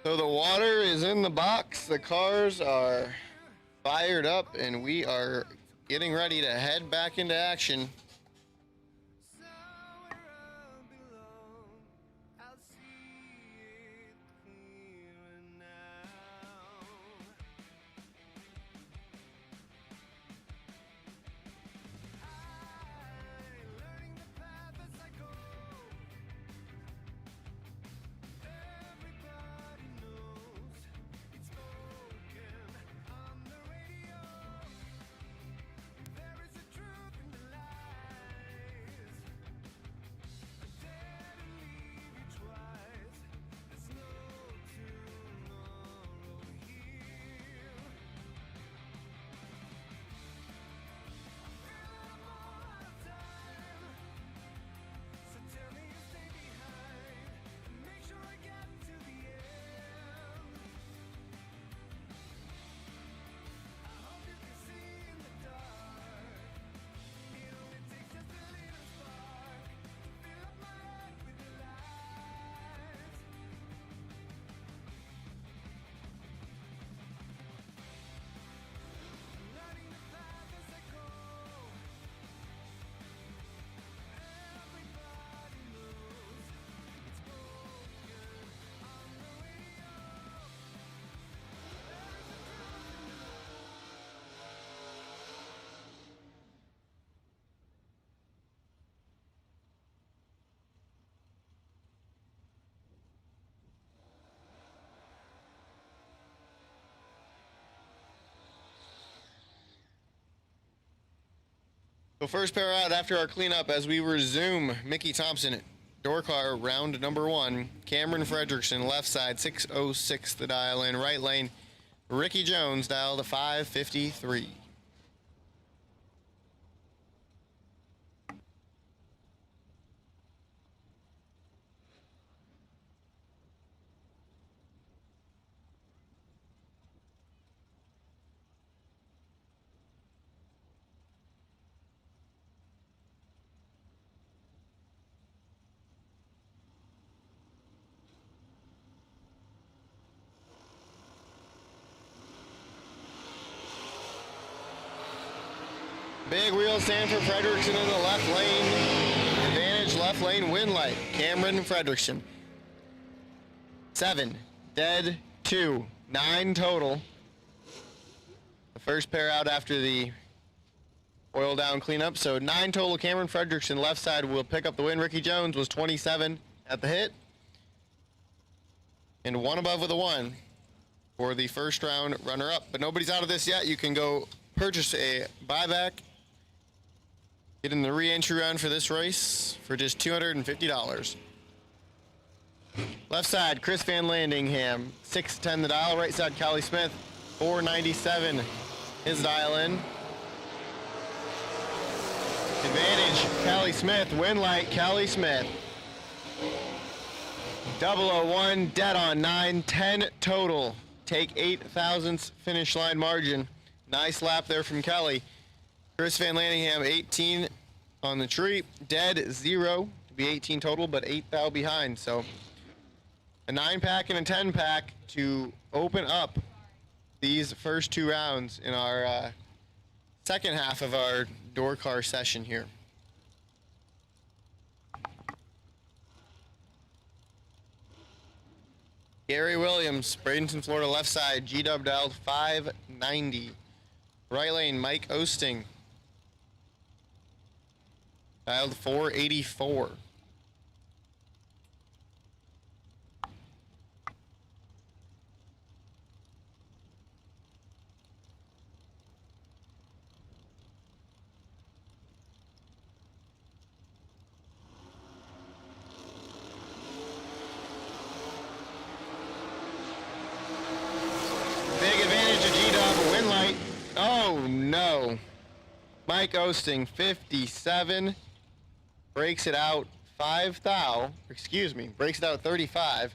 Speaker 2: So the water is in the box, the cars are fired up, and we are getting ready to head back into action. So first pair out after our cleanup as we resume. Mickey Thompson, door car, round number 1. Cameron Fredrickson, left side, 606 the dial in. Right lane, Ricky Jones, dial to 553. Big wheel stand for Fredrickson in the left lane. Advantage left lane win light. Cameron Fredrickson. 7. Dead 2. 9 total. The first pair out after the oil down cleanup. So 9 total. Cameron Fredrickson left side will pick up the win. Ricky Jones was 27 at the hit. And 1 above with a 1 for the first round runner up. But nobody's out of this yet. You can go purchase a buyback. Get in the re-entry round for this race for just $250. Left side, Chris Van Landingham, 610 the dial. Right side, Callie Smith, 497 his dial in. Advantage, Callie Smith. Win light, Callie Smith. 001, dead on 9, 10 total. Take 8 thousandths finish line margin. Nice lap there from Kelly. Chris Van Landingham, 18 on the tree. Dead 0 to be 18 total, but 8 thou behind. So a 9-pack and a 10-pack to open up these first 2 rounds in our second half of our door car session here. Gary Williams, Bradenton, Florida, left side, G-Dub dialed 590. Right lane, Mike Osting, dialed 484. Big advantage of G-Dub, win light. Oh no. Mike Osting, 57, breaks it out 5 thou, breaks it out 35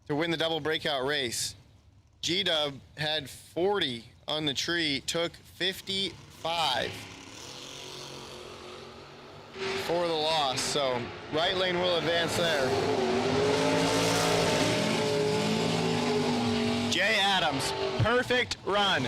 Speaker 2: to win the double breakout race. G-Dub had 40 on the tree, took 55 for the loss. So right lane will advance there. Adams, perfect run.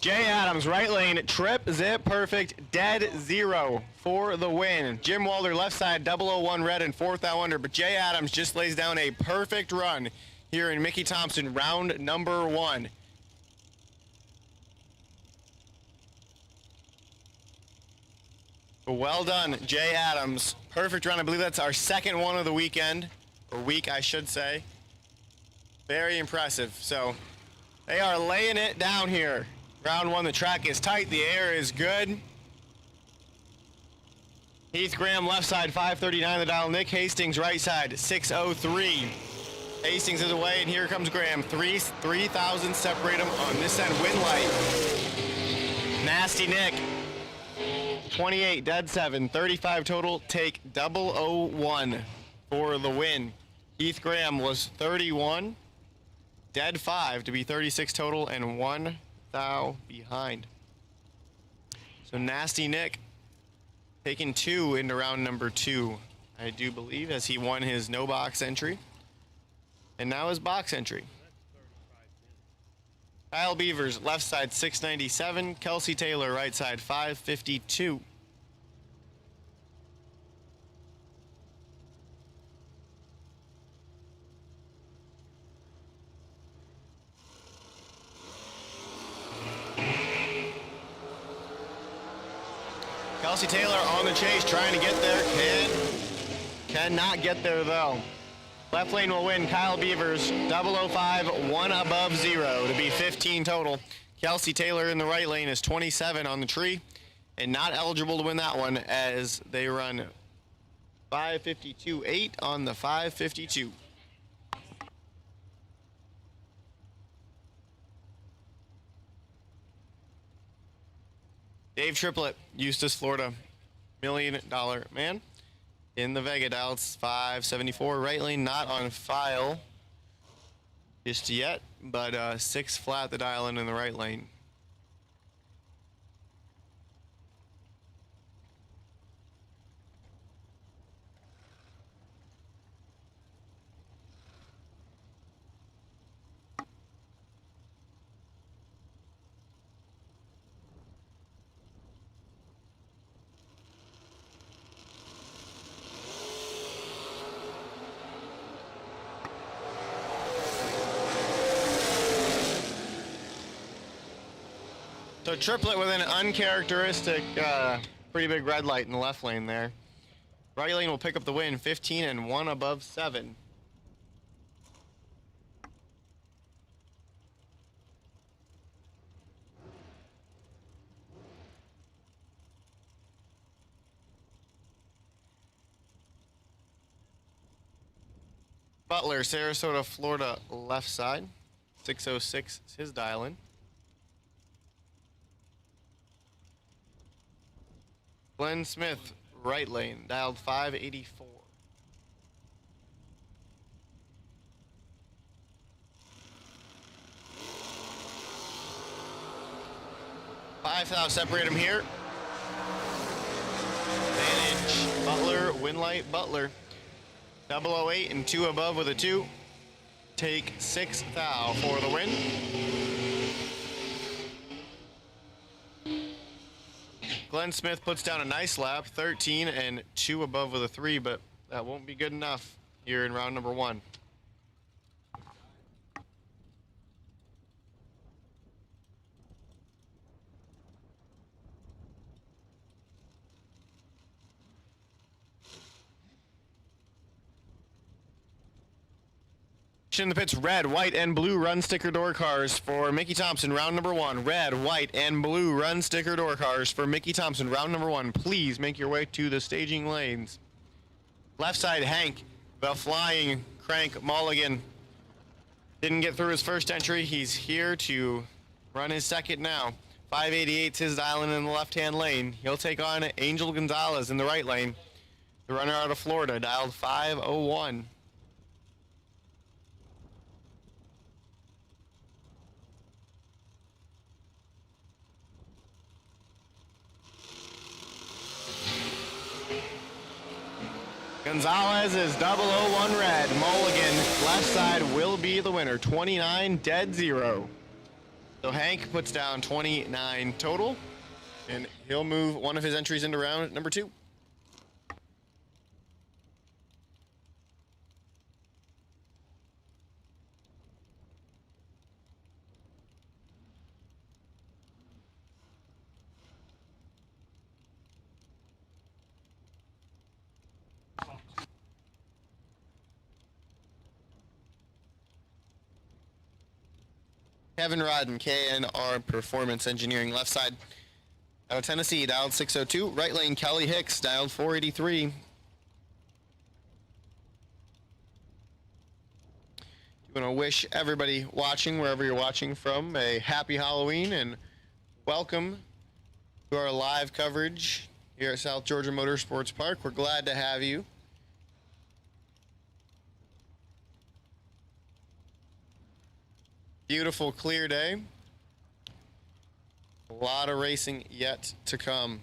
Speaker 2: Jay Adams, right lane, trip, zip, perfect, dead zero for the win. Jim Walder, left side, 001 red and 4th out under, but Jay Adams just lays down a perfect run here in Mickey Thompson, round number 1. Well done, Jay Adams. Perfect run. I believe that's our second one of the weekend, or week, I should say. Very impressive. So they are laying it down here. Round 1, the track is tight, the air is good. Heath Graham, left side, 539 the dial. Nick Hastings, right side, 603. Hastings is away, and here comes Graham. 3,000 separate them on this end. Win light. Nasty Nick. 28, dead 7, 35 total. Take 001 for the win. Heath Graham was 31, dead 5 to be 36 total, and 1 thou behind. So Nasty Nick taking 2 into round number 2, I do believe, as he won his no box entry. And now his box entry. Kyle Beavers, left side, 697. Kelsey Taylor, right side, 552. Kelsey Taylor on the chase, trying to get there. Cannot get there, though. Left lane will win. Kyle Beavers, 005, 1 above 0 to be 15 total. Kelsey Taylor in the right lane is 27 on the tree and not eligible to win that one as they run 552.8 on the 552. Dave Triplett, Eustis, Florida, $1 Million Man. In the Vega dial, it's 574. Right lane not on file just yet, but 6 flat the dial in the right lane. So Triplet with an uncharacteristic, pretty big red light in the left lane there. Right lane will pick up the win, 15 and 1 above 7. Butler, Sarasota, Florida, left side. 606 is his dial in. Glenn Smith, right lane, dialed 584. Five thou separate him here. Advantage, Butler, win light, Butler. 008 and 2 above with a 2. Take 6 thou for the win. Glenn Smith puts down a nice lap, 13 and 2 above with a 3, but that won't be good enough here in round number 1. In the pits, red, white, and blue run sticker door cars for Mickey Thompson, round number 1. Red, white, and blue run sticker door cars for Mickey Thompson, round number 1. Please make your way to the staging lanes. Left side, Hank, the flying crank Mulligan. Didn't get through his first entry. He's here to run his second now. 588's his dialing in the left-hand lane. He'll take on Angel Gonzalez in the right lane. The runner out of Florida, dialed 501. Gonzalez is 001 red. Mulligan left side will be the winner, 29 dead 0. So Hank puts down 29 total, and he'll move one of his entries into round number 2. Kevin Rodden, KNR Performance Engineering, left side out of Tennessee, dialed 602. Right lane, Kelly Hicks, dialed 483. I want to wish everybody watching, wherever you're watching from, a happy Halloween and welcome to our live coverage here at South Georgia Motorsports Park. We're glad to have you. Beautiful, clear day. A lot of racing yet to come.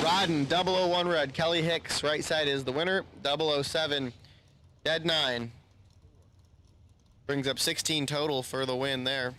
Speaker 2: Rodden, 001 red. Kelly Hicks, right side is the winner. 007, dead 9. Brings up 16 total for the win there.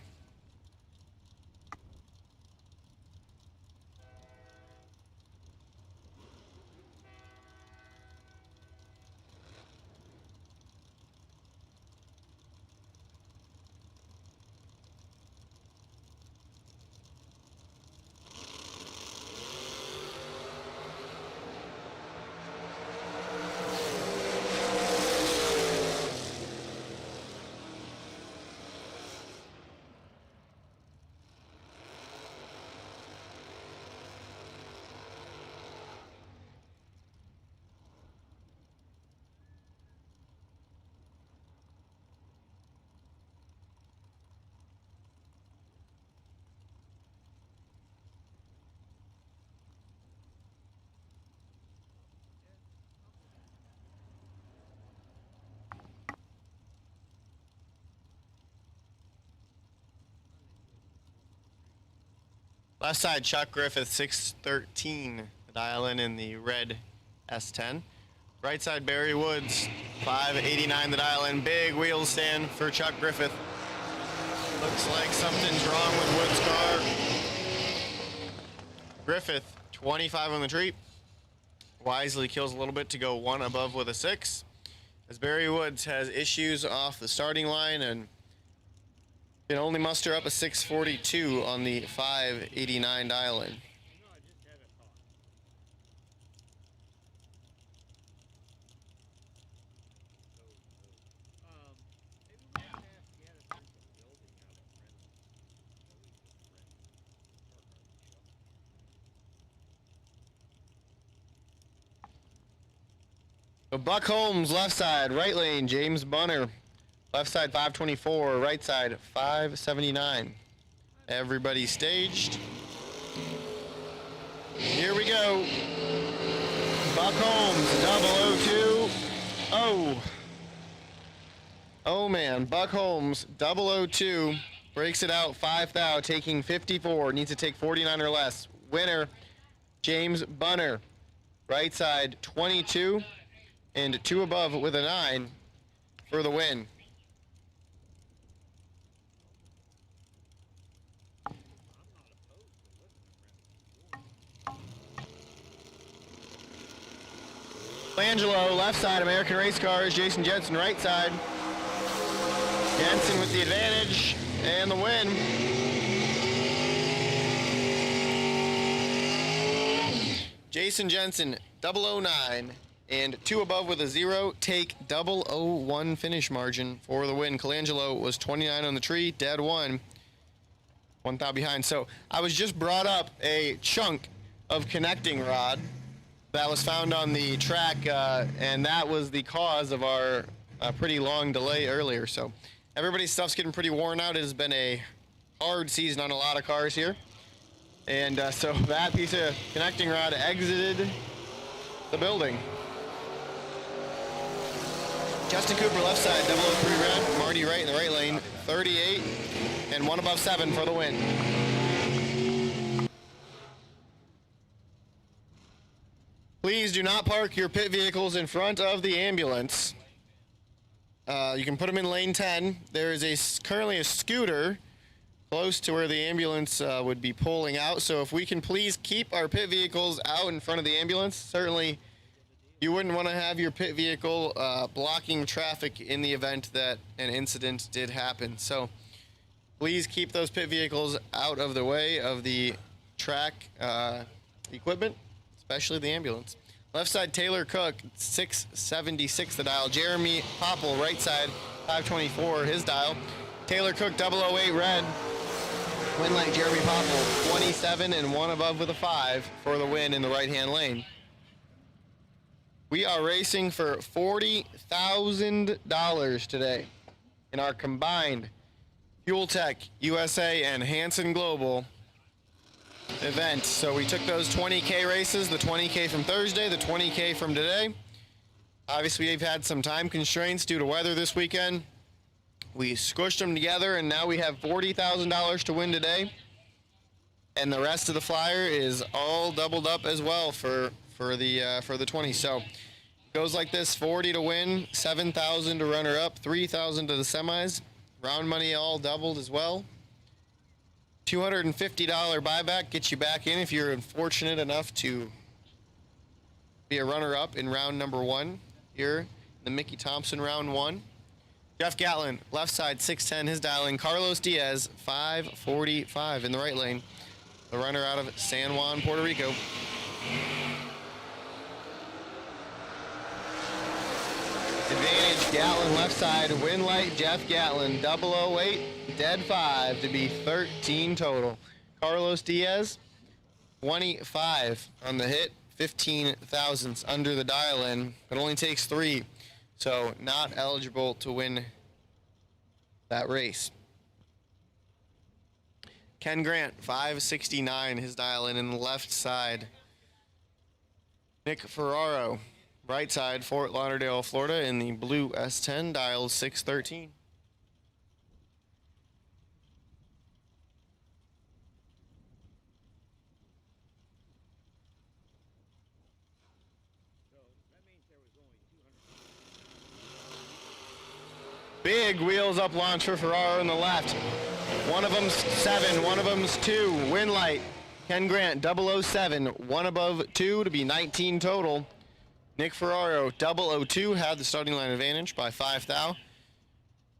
Speaker 2: Left side, Chuck Griffith, 613, dial in the red S10. Right side, Barry Woods, 589, the dial in. Big wheel stand for Chuck Griffith. Looks like something's wrong with Woods' car. Griffith, 25 on the tree. Wisely kills a little bit to go 1 above with a 6. As Barry Woods has issues off the starting line and can only muster up a 642 on the 589 dial-in. So Buck Holmes, left side, right lane, James Bunner. Left side 524, right side 579. Everybody staged. Here we go. Buck Holmes, 002. Oh man, Buck Holmes, 002. Breaks it out, 5 thou, taking 54. Needs to take 49 or less. Winner, James Bunner. Right side 22 and 2 above with a 9 for the win. Angelo, left side, American Race Cars. Jason Jensen, right side. Jensen with the advantage and the win. Jason Jensen, 009 and 2 above with a 0. Take 001 finish margin for the win. Colangelo was 29 on the tree, dead 1. 1 thou behind. So I was just brought up a chunk of connecting rod that was found on the track, and that was the cause of our pretty long delay earlier. So everybody's stuff's getting pretty worn out. It has been a hard season on a lot of cars here. And so that piece of connecting rod exited the building. Justin Cooper left side, 003 red. Marty right in the right lane, 38 and 1 above 7 for the win. Please do not park your pit vehicles in front of the ambulance. You can put them in lane 10. There is currently a scooter close to where the ambulance would be pulling out. So if we can please keep our pit vehicles out in front of the ambulance, certainly you wouldn't want to have your pit vehicle blocking traffic in the event that an incident did happen. So please keep those pit vehicles out of the way of the track equipment, especially the ambulance. Left side, Taylor Cook, 676 the dial. Jeremy Popple, right side, 524 his dial. Taylor Cook, 008 red. Win light, Jeremy Popple, 27 and 1 above with a 5 for the win in the right-hand lane. We are racing for $40,000 today in our combined Fuel Tech USA and Hanson Global event. So we took those 20K races, the 20K from Thursday, the 20K from today. Obviously, we've had some time constraints due to weather this weekend. We squished them together, and now we have $40,000 to win today. And the rest of the flyer is all doubled up as well for the 20. So it goes like this: 40 to win, 7,000 to runner up, 3,000 to the semis. Round money all doubled as well. $250 buyback gets you back in if you're fortunate enough to be a runner-up in round number 1 here, the Mickey Thompson round 1. Jeff Gatlin, left side, 610, his dialing. Carlos Diaz, 545 in the right lane. The runner out of San Juan, Puerto Rico. Advantage, Gatlin left side, win light, Jeff Gatlin, 008, dead 5 to be 13 total. Carlos Diaz, 25 on the hit, 15 thousandths under the dial-in. It only takes 3, so not eligible to win that race. Ken Grant, 569, his dial-in the left side. Nick Ferraro, right side, Fort Lauderdale, Florida, in the blue S10, dial 613. Big wheels up launch for Ferraro in the left. One of them's 7, one of them's 2. Win light, Ken Grant, 007, 1 above 2 to be 19 total. Nick Ferraro, 002, had the starting line advantage by 5 thou,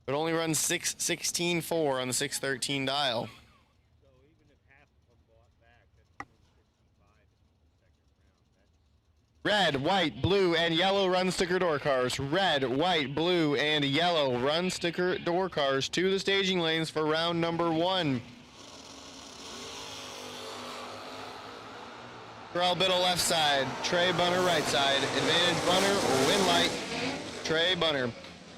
Speaker 2: but only runs 616.4 on the 613 dial. Red, white, blue, and yellow run sticker door cars. Red, white, blue, and yellow run sticker door cars to the staging lanes for round number 1. Terrell Biddle left side, Trey Bunner right side. Advantage Bunner, win light, Trey Bunner.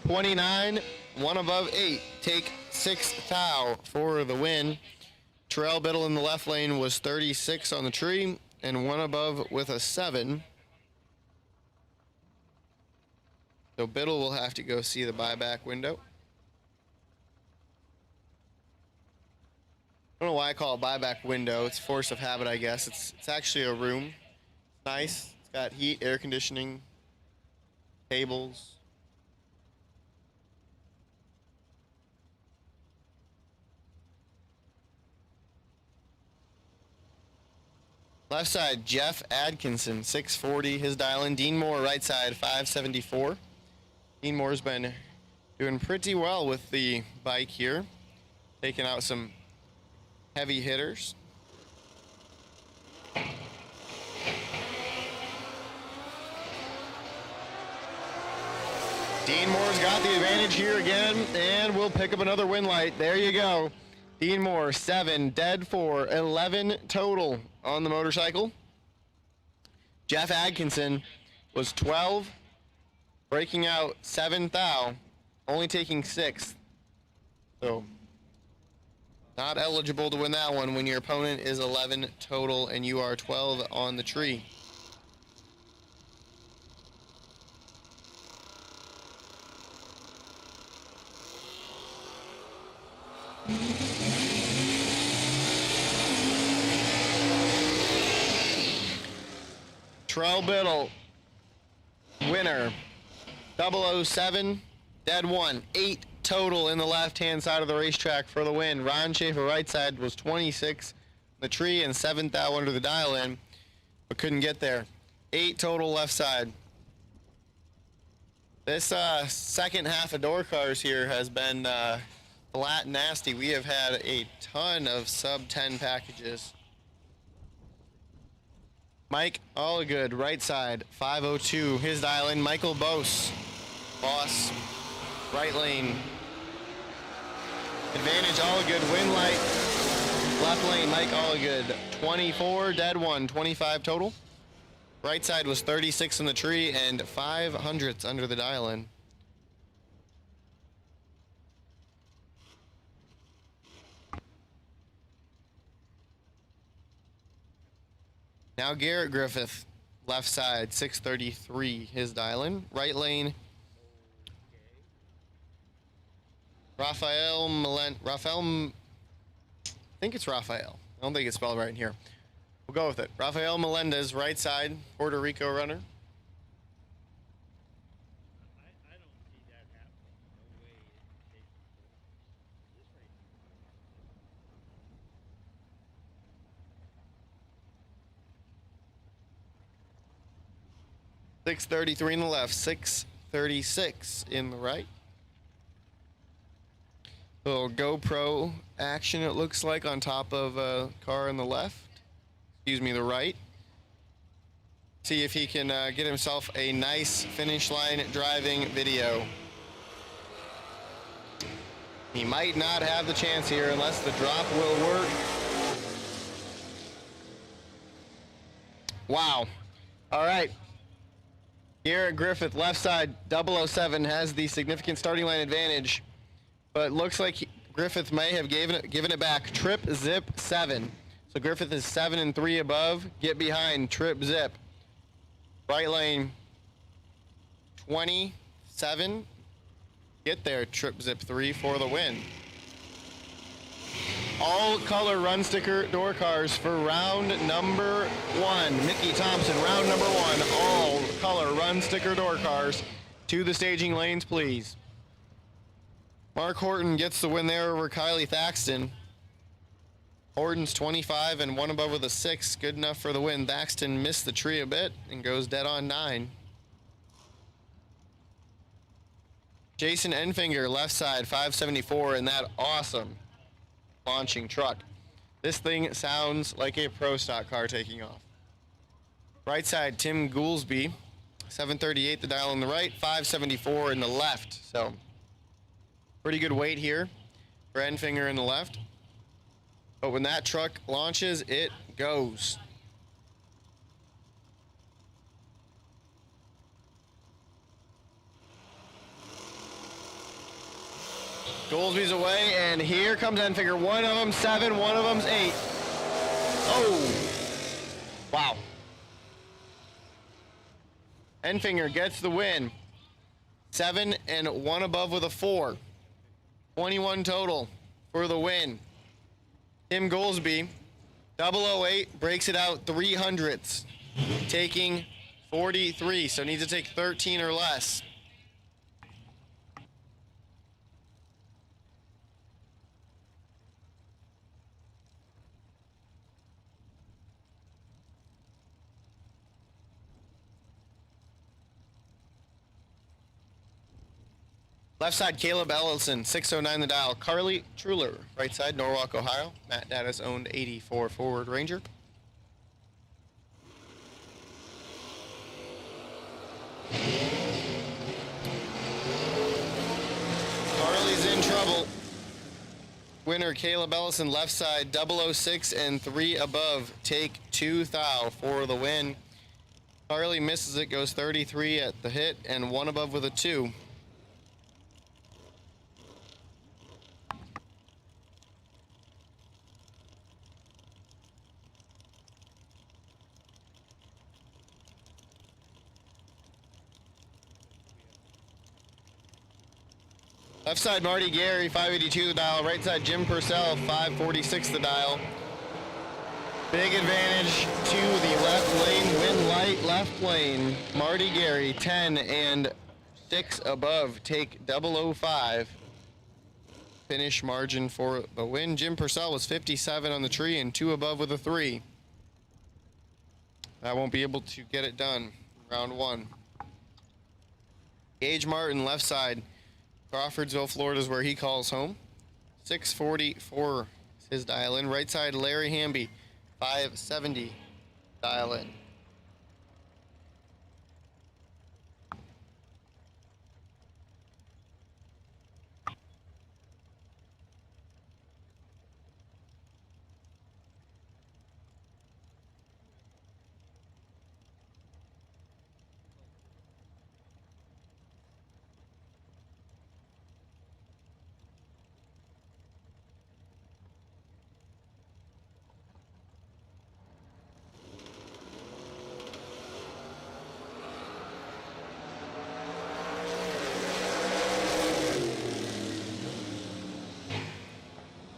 Speaker 2: 29, 1 above 8. Take 6 thou for the win. Terrell Biddle in the left lane was 36 on the tree, and 1 above with a 7. So Biddle will have to go see the buyback window. I don't know why I call it buyback window. It's force of habit, I guess. It's actually a room. It's nice. It's got heat, air conditioning, tables. Left side, Jeff Adkinson, 640, his dial-in. Dean Moore, right side, 574. Dean Moore's been doing pretty well with the bike here, taking out some heavy hitters. Dean Moore's got the advantage here again, and we'll pick up another win light. There you go. Dean Moore, 7, dead 4, 11 total on the motorcycle. Jeff Adkinson was 12, breaking out 7 thou, only taking 6th. So not eligible to win that one when your opponent is 11 total and you are 12 on the tree. Trell Biddle, winner, 007, dead one. 8 total in the left-hand side of the racetrack for the win. Ron Schaefer, right side, was 26 in the tree and 7th out under the dial-in, but couldn't get there. 8 total left side. This second half of door cars here has been flat and nasty. We have had a ton of sub-10 packages. Mike Allagood, right side, 502. His dial in. Michael Bose, boss, right lane. Advantage Allagood, win light. Left lane, Mike Allagood, 24, dead one, 25 total. Right side was 36 in the tree and 500s under the dial in. Now Garrett Griffith, left side, 633, his dial-in. Right lane, Rafael, I think it's Rafael. I don't think it's spelled right in here. We'll go with it. Rafael Melendez, right side, Puerto Rico runner. $633 in the left, $636 in the right. Little GoPro action, it looks like, on top of a car on the left. Excuse me, the right. See if he can get himself a nice finish line driving video. He might not have the chance here unless the drop will work. Wow. All right. Garrett Griffith, left side, 007, has the significant starting line advantage, but looks like Griffith may have given it back. Trip Zip 7. So Griffith is 7 and 3 above. Get behind Trip Zip. Right lane, 27. Get there, Trip Zip 3 for the win. All color run sticker door cars for round number 1. Mickey Thompson, round number 1. All color run sticker door cars to the staging lanes, please. Mark Horton gets the win there over Kylie Thaxton. Horton's 25 and 1 above with a 6. Good enough for the win. Thaxton missed the tree a bit and goes dead on 9. Jason Enfinger, left side, 574, and that awesome launching truck. This thing sounds like a pro stock car taking off. Right side, Tim Goolsby, 738, the dial on the right, 574 in the left. So pretty good weight here for Enfinger in the left. But when that truck launches, it goes. Goolsby's away, and here comes Enfinger. One of them 7, one of them's 8. Oh, wow. Enfinger gets the win. 7 and 1 above with a 4. 21 total for the win. Tim Goolsby, 008, breaks it out 300ths, taking 43, so needs to take 13 or less. Left side, Caleb Ellison, 609 the dial. Carly Truler, right side, Norwalk, Ohio. Matt Danis owned 84 Ford Ranger. Carly's in trouble. Winner, Caleb Ellison, left side, 006 and 3 above. Take 2 thou for the win. Carly misses it, goes 33 at the hit, and 1 above with a 2. Left side, Marty Gary, 582 the dial. Right side, Jim Purcell, 546 the dial. Big advantage to the left lane, win light left lane. Marty Gary, 10 and 6 above, take 005. Finish margin for the win. Jim Purcell was 57 on the tree and 2 above with a 3. I won't be able to get it done. Round 1. Gage Martin, left side. Crawfordsville, Florida is where he calls home. 644 is his dial in. Right side, Larry Hamby, 570 dial in.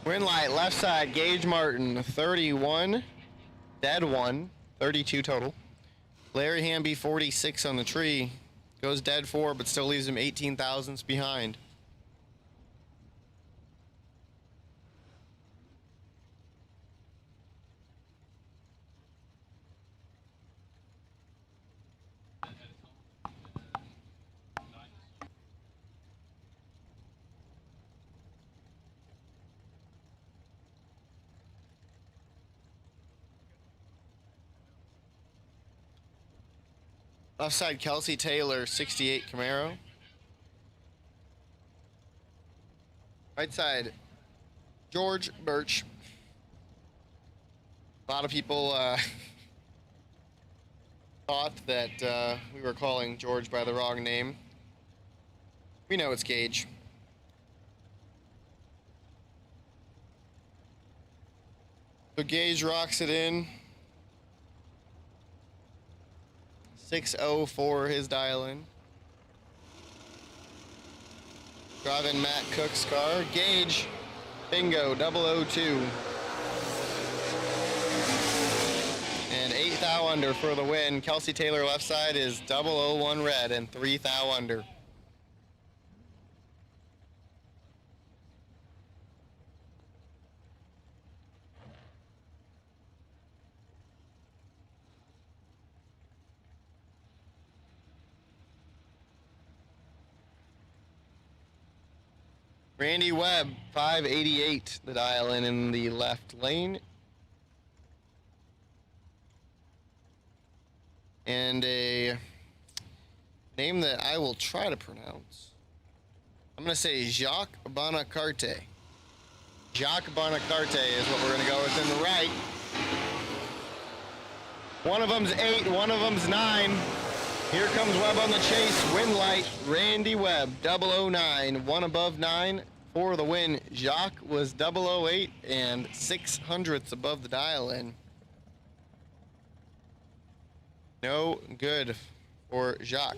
Speaker 2: Win light, left side, Gage Martin, 31, dead 1, 32 total. Larry Hamby, 46 on the tree, goes dead 4, but still leaves him 18 thousandths behind. Left side, Kelsey Taylor, 68 Camaro. Right side, George Birch. A lot of people thought that we were calling George by the wrong name. We know it's Gage. So Gage rocks it in. 604 his dial in. Driving Matt Cook's car. Gage, bingo, 002. And 8 thou under for the win. Kelsey Taylor left side is 001 red and 3 thou under. Randy Webb, 588, the dial in the left lane. And a name that I will try to pronounce. I'm going to say Jacques Bonacarte. Jacques Bonacarte is what we're going to go with in the right. One of them's 8, one of them's 9. Here comes Webb on the chase. Win light, Randy Webb, 009. 1 above 9 for the win. Jacques was 008 and 600ths above the dial in. No good for Jacques.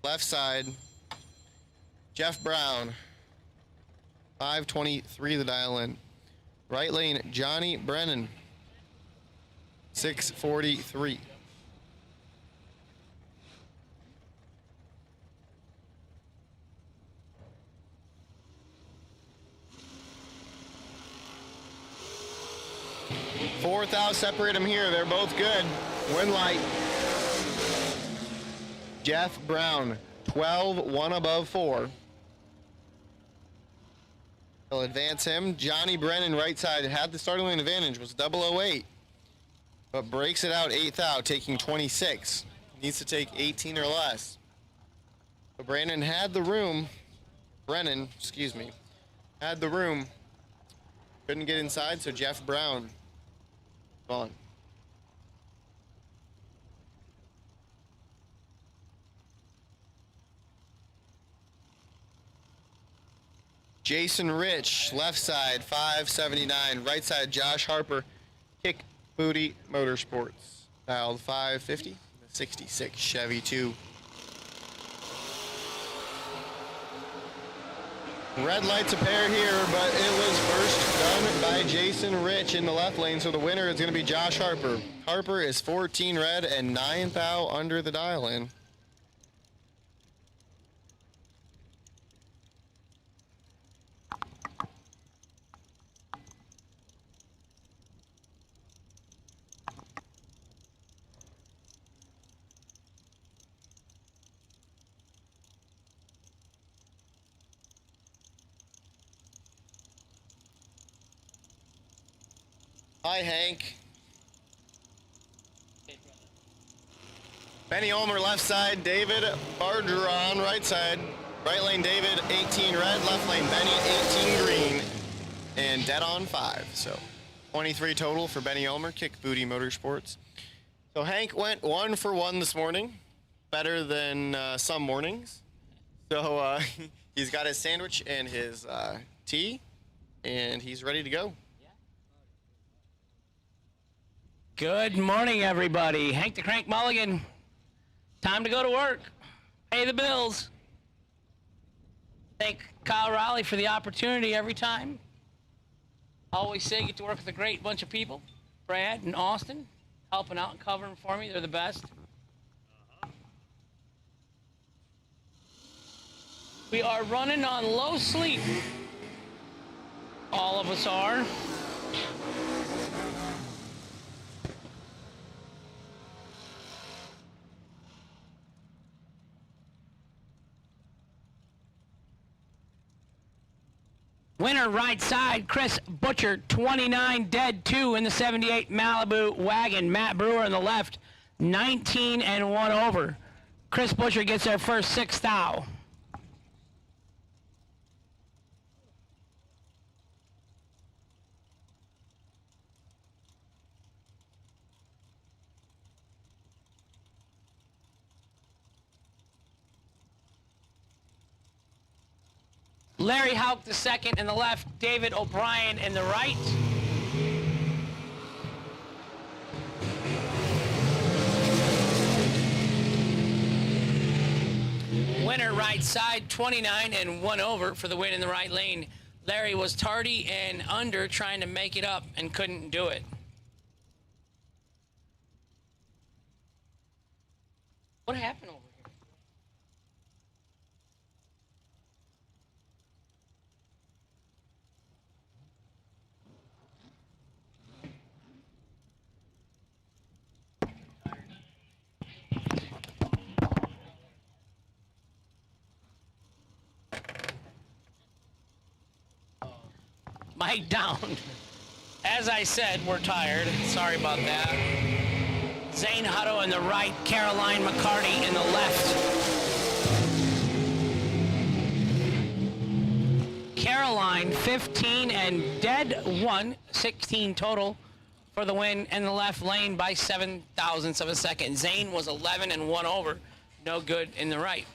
Speaker 2: Left side, Jeff Brown, 523 the dial in. Right lane, Johnny Brennan, 643. Fourth out, separate them here. They're both good. Win light. Jeff Brown, 12, 1 above 4. They'll advance him. Johnny Brennan, right side, had the starting lane advantage, was 008, but breaks it out 8th out, taking 26. Needs to take 18 or less. So Brennan, had the room, couldn't get inside, so Jeff Brown on. Jason Rich, left side, 579. Right side, Josh Harper, Kick Booty Motorsports. Dialed 550, 66 Chevy 2. Red lights a pair here, but it was first done by Jason Rich in the left lane, so the winner is going to be Josh Harper. Harper is 14 red and 9 thou under the dial-in. Hi, Hank. Benny Ulmer left side, David Bargeron right side. Right lane David, 18 red, left lane Benny, 18 green, and dead on 5. So 23 total for Benny Ulmer, Kick Booty Motorsports. So Hank went 1 for 1 this morning, better than some mornings. So he's got his sandwich and his tea, and he's ready to go.
Speaker 11: Good morning, everybody. Hank the Crank Mulligan. Time to go to work. Pay the bills. Thank Kyle Raleigh for the opportunity every time. Always say get to work with a great bunch of people. Brad and Austin helping out and covering for me. They're the best. We are running on low sleep. All of us are. Winner right side, Chris Butcher, 29 dead 2 in the 78 Malibu wagon. Matt Brewer on the left, 19 and 1 over. Chris Butcher gets their first 6 thou. Larry Hauk the second in the left, David O'Brien in the right. Winner right side, 29 and 1 over for the win in the right lane. Larry was tardy and under trying to make it up and couldn't do it. What happened over here? Mike down. As I said, we're tired. Sorry about that. Zane Hutto in the right, Caroline McCarty in the left. Caroline, 15 and dead 1, 16 total for the win in the left lane by 7 thousandths of a second. Zane was 11 and 1 over, no good in the right.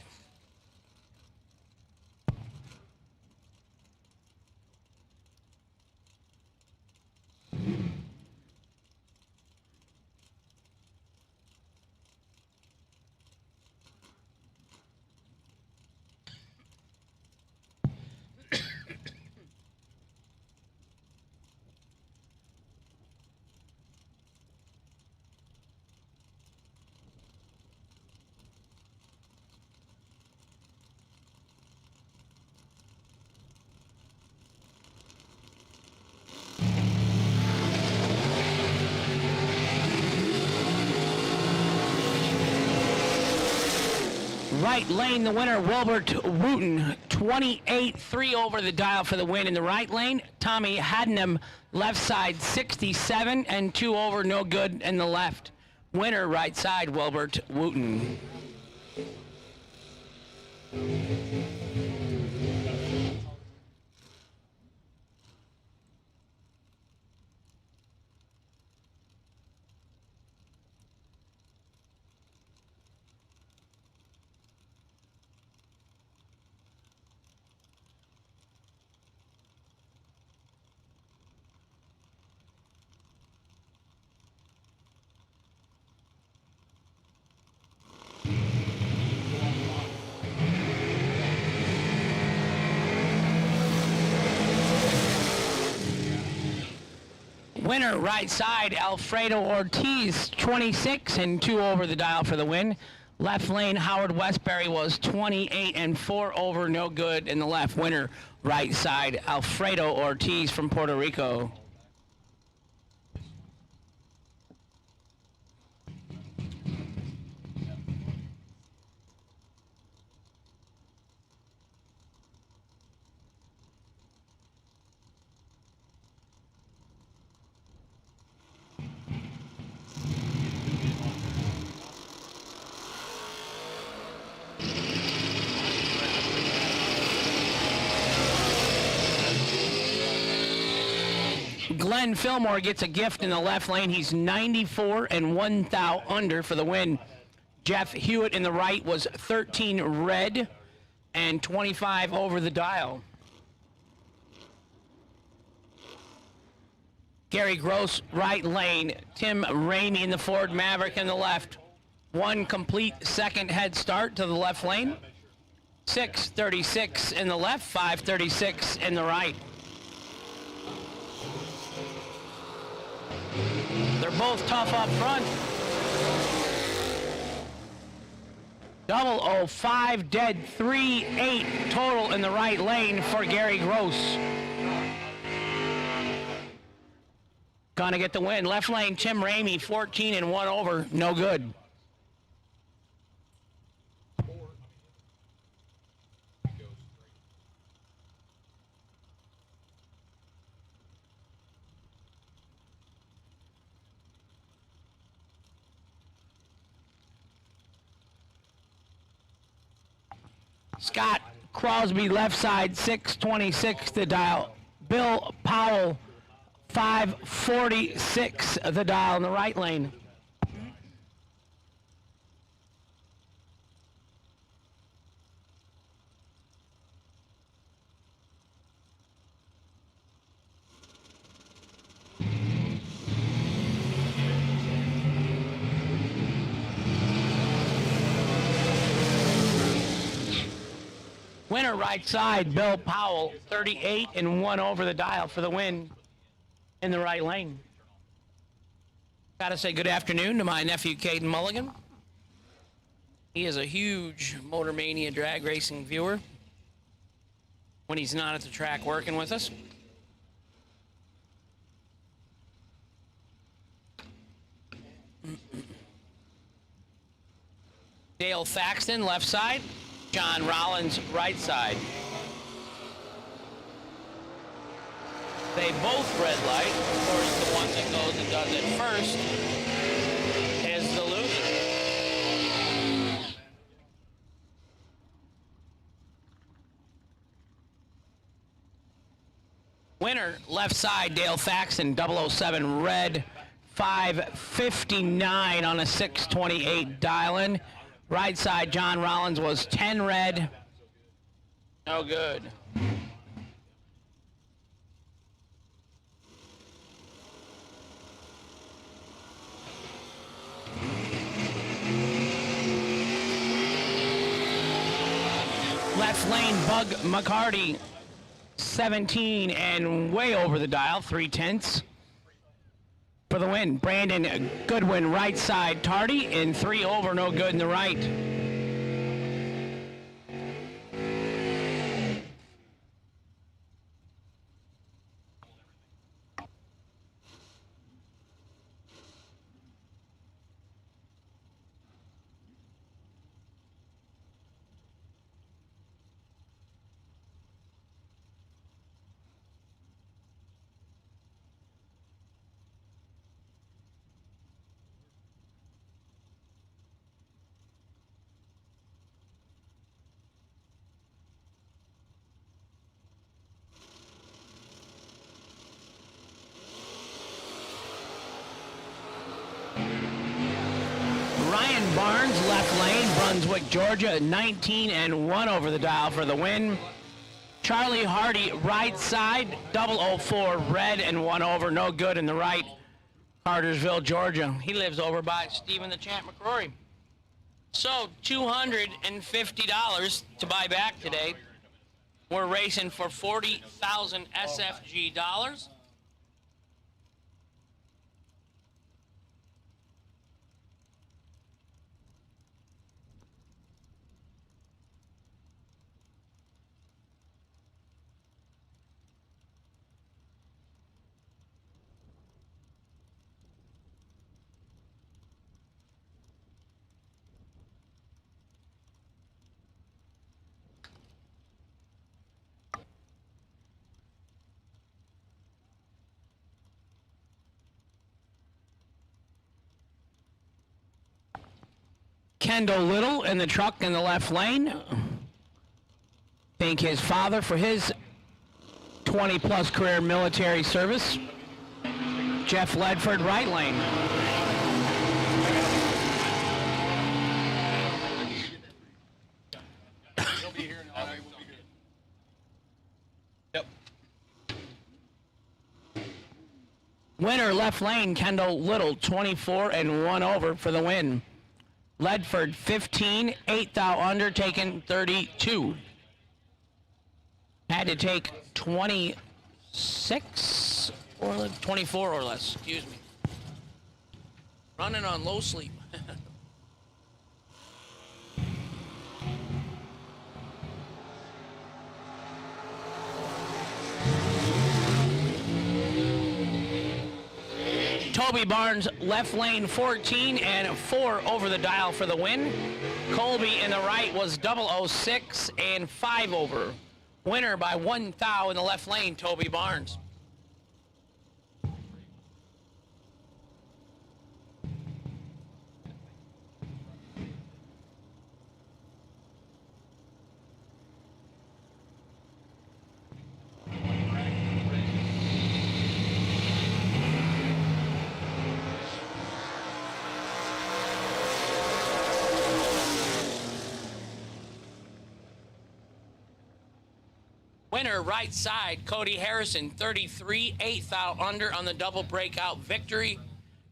Speaker 11: Right lane, the winner, Wilbert Wooten, 28-3 over the dial for the win in the right lane. Tommy Hadnam, left side, 67 and 2 over, no good in the left. Winner, right side, Wilbert Wooten. Winner, right side, Alfredo Ortiz, 26 and 2 over the dial for the win. Left lane, Howard Westbury was 28 and 4 over, no good in the left. Winner, right side, Alfredo Ortiz from Puerto Rico. Glenn Fillmore gets a gift in the left lane. He's 94 and 1 thou under for the win. Jeff Hewitt in the right was 13 red and 25 over the dial. Gary Gross, right lane. Tim Ramey in the Ford Maverick in the left. 1 complete second head start to the left lane. 6:36 in the left, 5:36 in the right. They're both tough up front. 005 dead, 3-8 total in the right lane for Gary Gross. Gonna get the win. Left lane, Tim Ramey, 14 and 1 over, no good. Scott Crosby, left side, 626 the dial. Bill Powell, 546 the dial in the right lane. Winner, right side, Bill Powell, 38 and 1 over the dial for the win in the right lane. Gotta say good afternoon to my nephew, Caden Mulligan. He is a huge Motor Mania drag racing viewer when he's not at the track working with us. Dale Thaxton, left side. John Rollins, right side. They both red light. Of course, the one that goes and does it first is the loser. Winner, left side, Dale Thaxton, 007 red, 559 on a 628 dial-in. Right side, John Rollins was 10 red. No good. Left lane, Bug McCarty, 17 and way over the dial, 3/10 for the win. Brandon Goodwin, right side, tardy, and 3 over, no good in the right. Ryan Barnes, left lane, Brunswick, Georgia, 19 and 1 over the dial for the win. Charlie Hardy, right side, 004 red and 1 over, no good in the right. Cartersville, Georgia. He lives over by Stephen the Champ McCrory. So $250 to buy back today. We're racing for 40,000 SFG dollars. Kendall Little in the truck in the left lane. Thank his father for his 20-plus career military service. Jeff Ledford, right lane.
Speaker 7: Yep.
Speaker 11: Winner, left lane, Kendall Little, 24 and 1 over for the win. Ledford, 15, 8 thou under, taken 32. Had to take 26 or 24 or less, excuse me. Running on low sleep. Toby Barnes, left lane 14 and 4 over the dial for the win. Colby in the right was 006 and 5 over. Winner by 1 thou in the left lane, Toby Barnes. Winner, right side, Cody Harrison, 33, 8 thou under on the double breakout victory.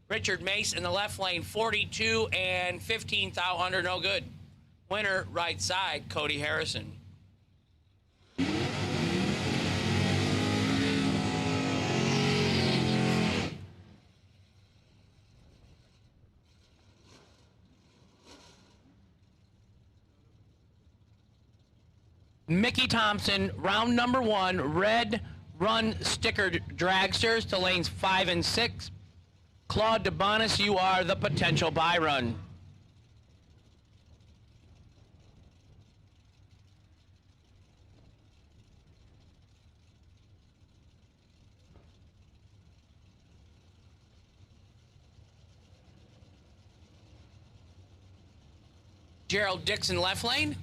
Speaker 11: Richard Mace in the left lane, 42 and 15 thou under, no good. Winner, right side, Cody Harrison. Mickey Thompson, round number 1, red run sticker dragsters to lanes 5 and 6. Claude DeBonis, you are the potential buy run. Gerald Dixon, left lane.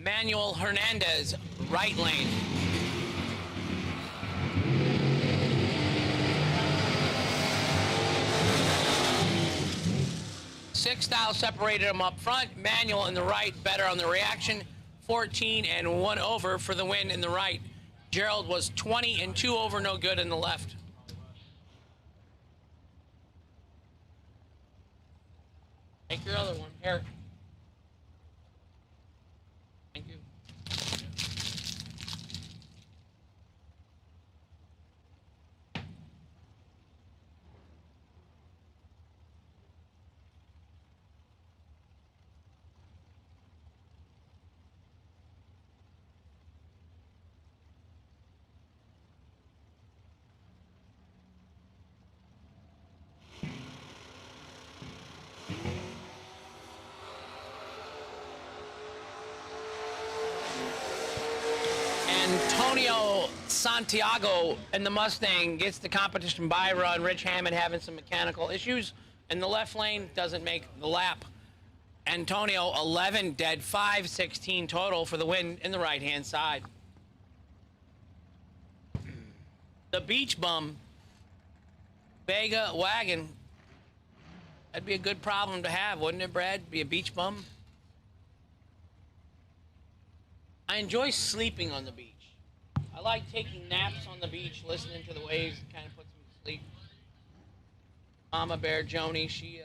Speaker 11: Manuel Hernandez, right lane. Six thou separated them up front. Manuel in the right, better on the reaction. 14 and 1 over for the win in the right. Gerald was 20 and 2 over, no good in the left. Take your other one, here. Thank you. Antonio Santiago in the Mustang gets the competition by run. Rich Hammond having some mechanical issues in the left lane, doesn't make the lap. Antonio 11 dead, 5, 16 total for the win in the right hand side. The Beach Bum Vega wagon. That'd be a good problem to have, wouldn't it, Brad? Be a beach bum? I enjoy sleeping on the beach. I like taking naps on the beach, listening to the waves. It kind of puts me to sleep. Mama Bear Joni, she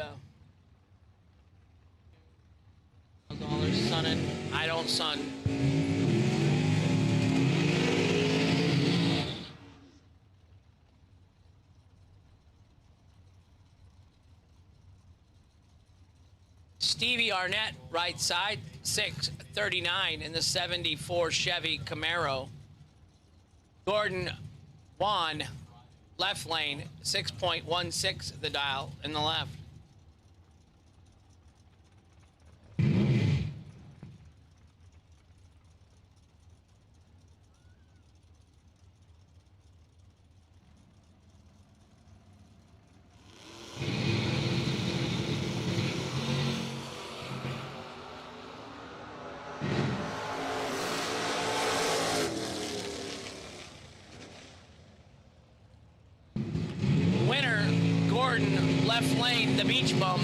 Speaker 11: does all her sunning. I don't sun. Stevie Arnett, right side, 639 in the 74 Chevy Camaro. Gordon Wan, left lane, 6.16 the dial in the left. left lane, the beach bum,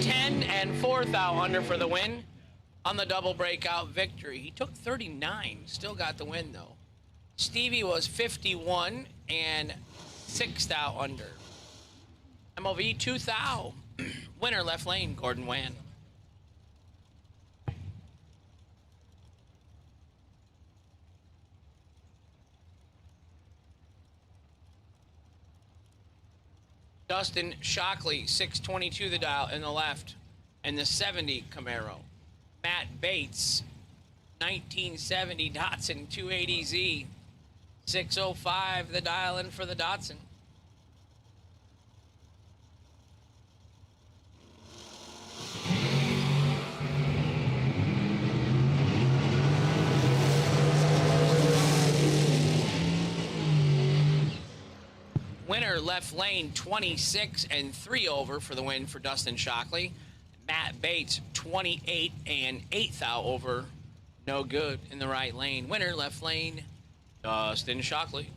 Speaker 11: 10 and 4th out under for the win on the double breakout victory. He took 39, still got the win though. Stevie was 51 and 6th out under. MOV 2,000. Winner left lane, Gordon Wan. Dustin Shockley, 622 the dial in the left, and the 70 Camaro. Matt Bates, 1970 Datsun 280Z, 605 the dial in for the Datsun. Winner left lane, 26 and 3 over for the win for Dustin Shockley. Matt Bates, 28 and 8th out over, no good in the right lane. Winner left lane, Dustin Shockley.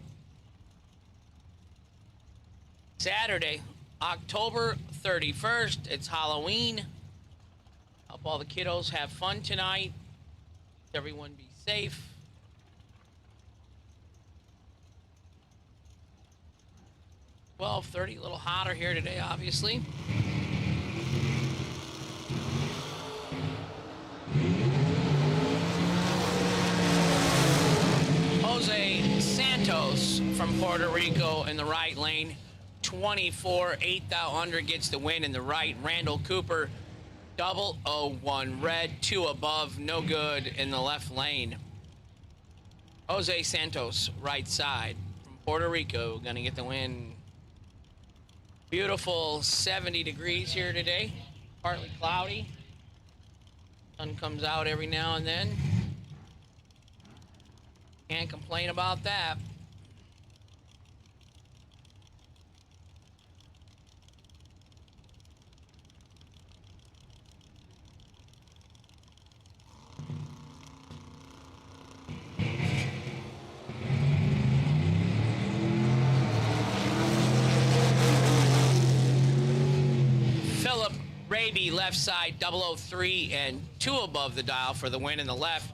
Speaker 11: Saturday, October 31st, it's Halloween. Hope all the kiddos have fun tonight. Everyone be safe. 12:30, a little hotter here today, obviously. Jose Santos from Puerto Rico in the right lane. 24, 8th out under, gets the win in the right. Randall Cooper, 001 red, 2 above, no good in the left lane. Jose Santos, right side from Puerto Rico, gonna get the win. Beautiful 70 degrees here today, partly cloudy. Sun comes out every now and then. Can't complain about that. Philip Raby, left side, 003 and 2 above the dial for the win in the left.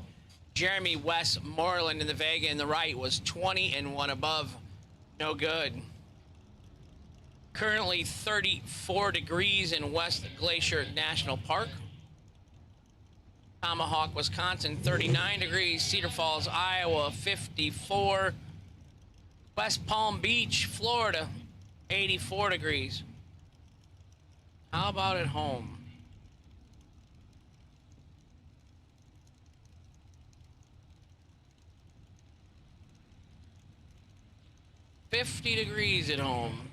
Speaker 11: Jeremy Westmoreland in the Vega in the right was 20 and 1 above, no good. Currently 34 degrees in West Glacier National Park. Tomahawk, Wisconsin, 39 degrees. Cedar Falls, Iowa, 54. West Palm Beach, Florida, 84 degrees. How about at home? $50 degrees at home.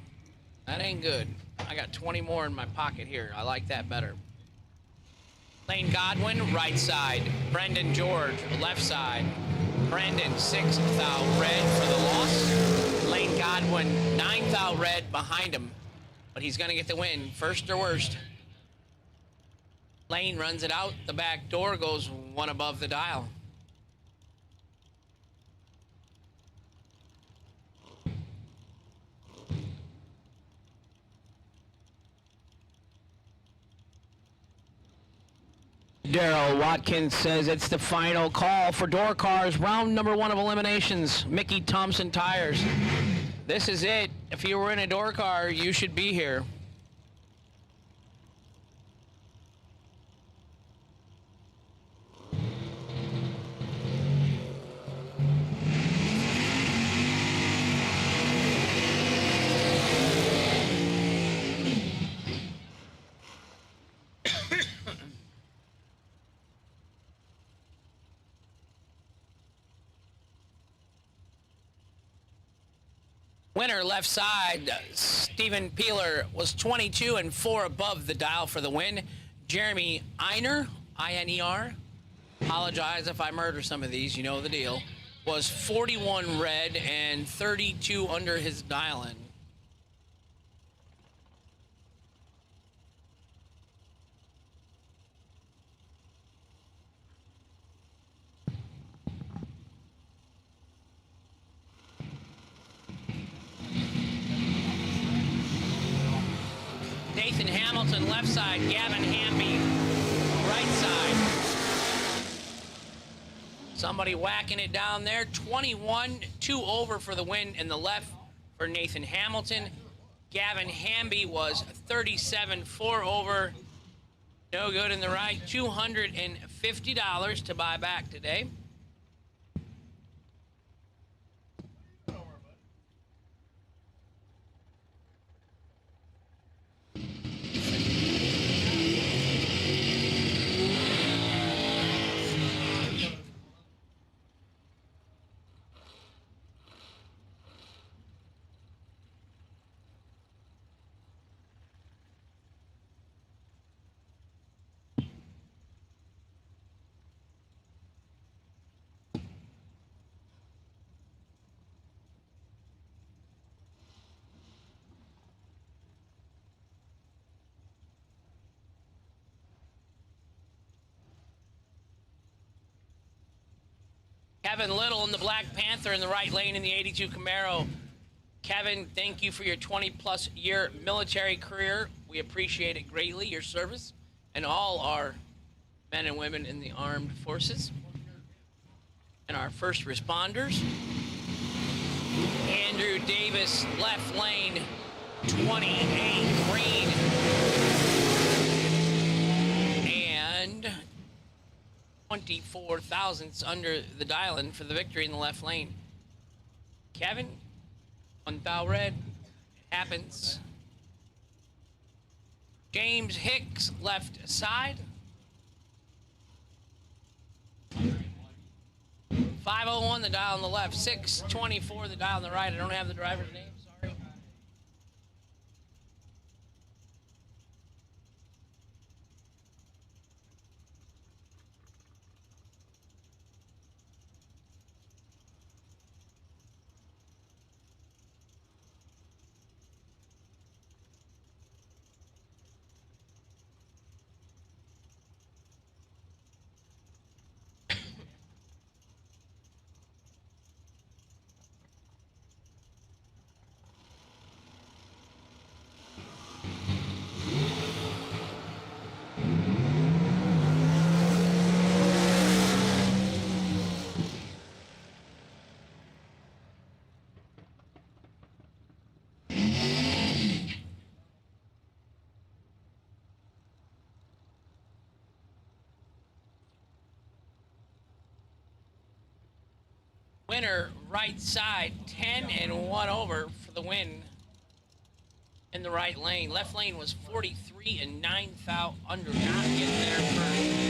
Speaker 11: That ain't good. I got 20 more in my pocket here. I like that better. Lane Godwin, right side. Brendan George, left side. Brendan, 6th out red for the loss. Lane Godwin, 9th out red behind him. But he's going to get the win, first or worst. Lane runs it out. The back door goes 1 above the dial. Daryl Watkins says it's the final call for door cars, round number 1 of eliminations. Mickey Thompson Tires. This is it. If you were in a door car, you should be here. Winner left side, Stephen Peeler was 22 and 4 above the dial for the win. Jeremy Einer, I-N-E-R, apologize if I murder some of these, you know the deal, was 41 red and 32 under his dial-in. Nathan Hamilton left side, Gavin Hamby right side. Somebody whacking it down there. 21, 2 over for the win in the left for Nathan Hamilton. Gavin Hamby was 37, 4 over. No good in the right. $250 to buy back today. Kevin Little in the Black Panther in the right lane in the 82 Camaro. Kevin, thank you for your 20-plus year military career. We appreciate it greatly, your service, and all our men and women in the armed forces and our first responders. Andrew Davis, left lane, 28 green. And 24 thousandths under the dial-in for the victory in the left lane. Kevin, 1 thou red. It happens. James Hicks, left side. 501 the dial on the left. 624 the dial on the right. I don't have the driver's name. Sorry. Winner, right side, 10 and 1 over for the win in the right lane. Left lane was 43 and 9 thou under. Not getting there first.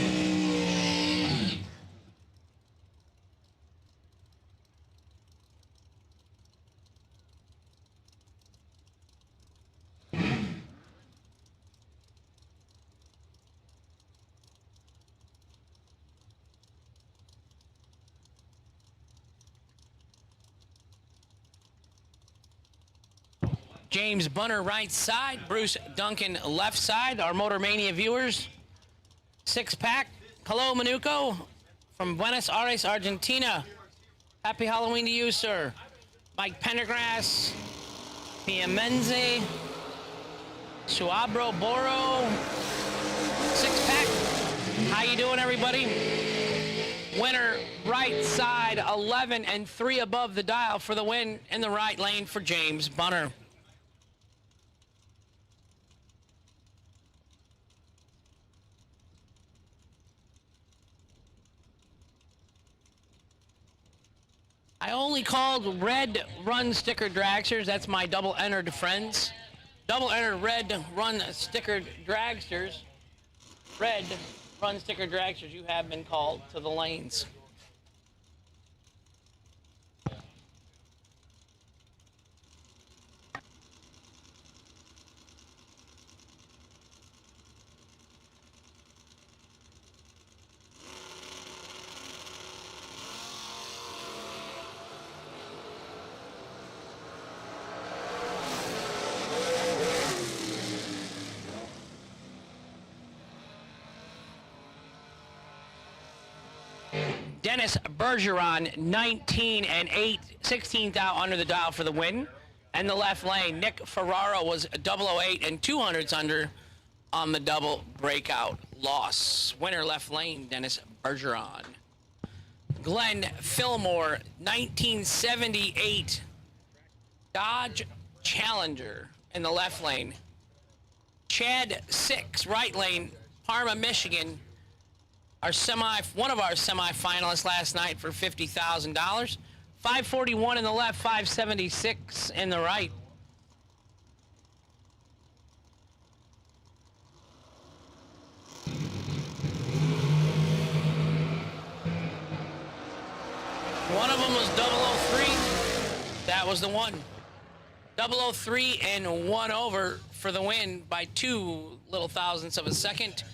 Speaker 11: James Bunner right side, Bruce Duncan left side. Our Motor Mania viewers, 6-pack. Hello, Manuco from Buenos Aires, Argentina. Happy Halloween to you, sir. Mike Pendergrass, Piamenze, Suabro Boro, 6-pack. How you doing, everybody? Winner right side, 11 and 3 above the dial for the win in the right lane for James Bunner. I only called red run sticker dragsters. That's my double entered friends. Double entered red run stickered dragsters. Red run sticker dragsters, you have been called to the lanes. Dennis Bergeron, 19 and 8, 16 thou under the dial for the win. And the left lane, Nick Ferraro was 008 and 200s under on the double breakout loss. Winner left lane, Dennis Bergeron. Glenn Fillmore, 1978 Dodge Challenger in the left lane. Chad 6, right lane, Parma, Michigan. One of our semifinalists last night for $50,000. 541 in the left, 576 in the right. One of them was 003. That was the one. 003 and 1 over for the win by 2 little thousandths of a second.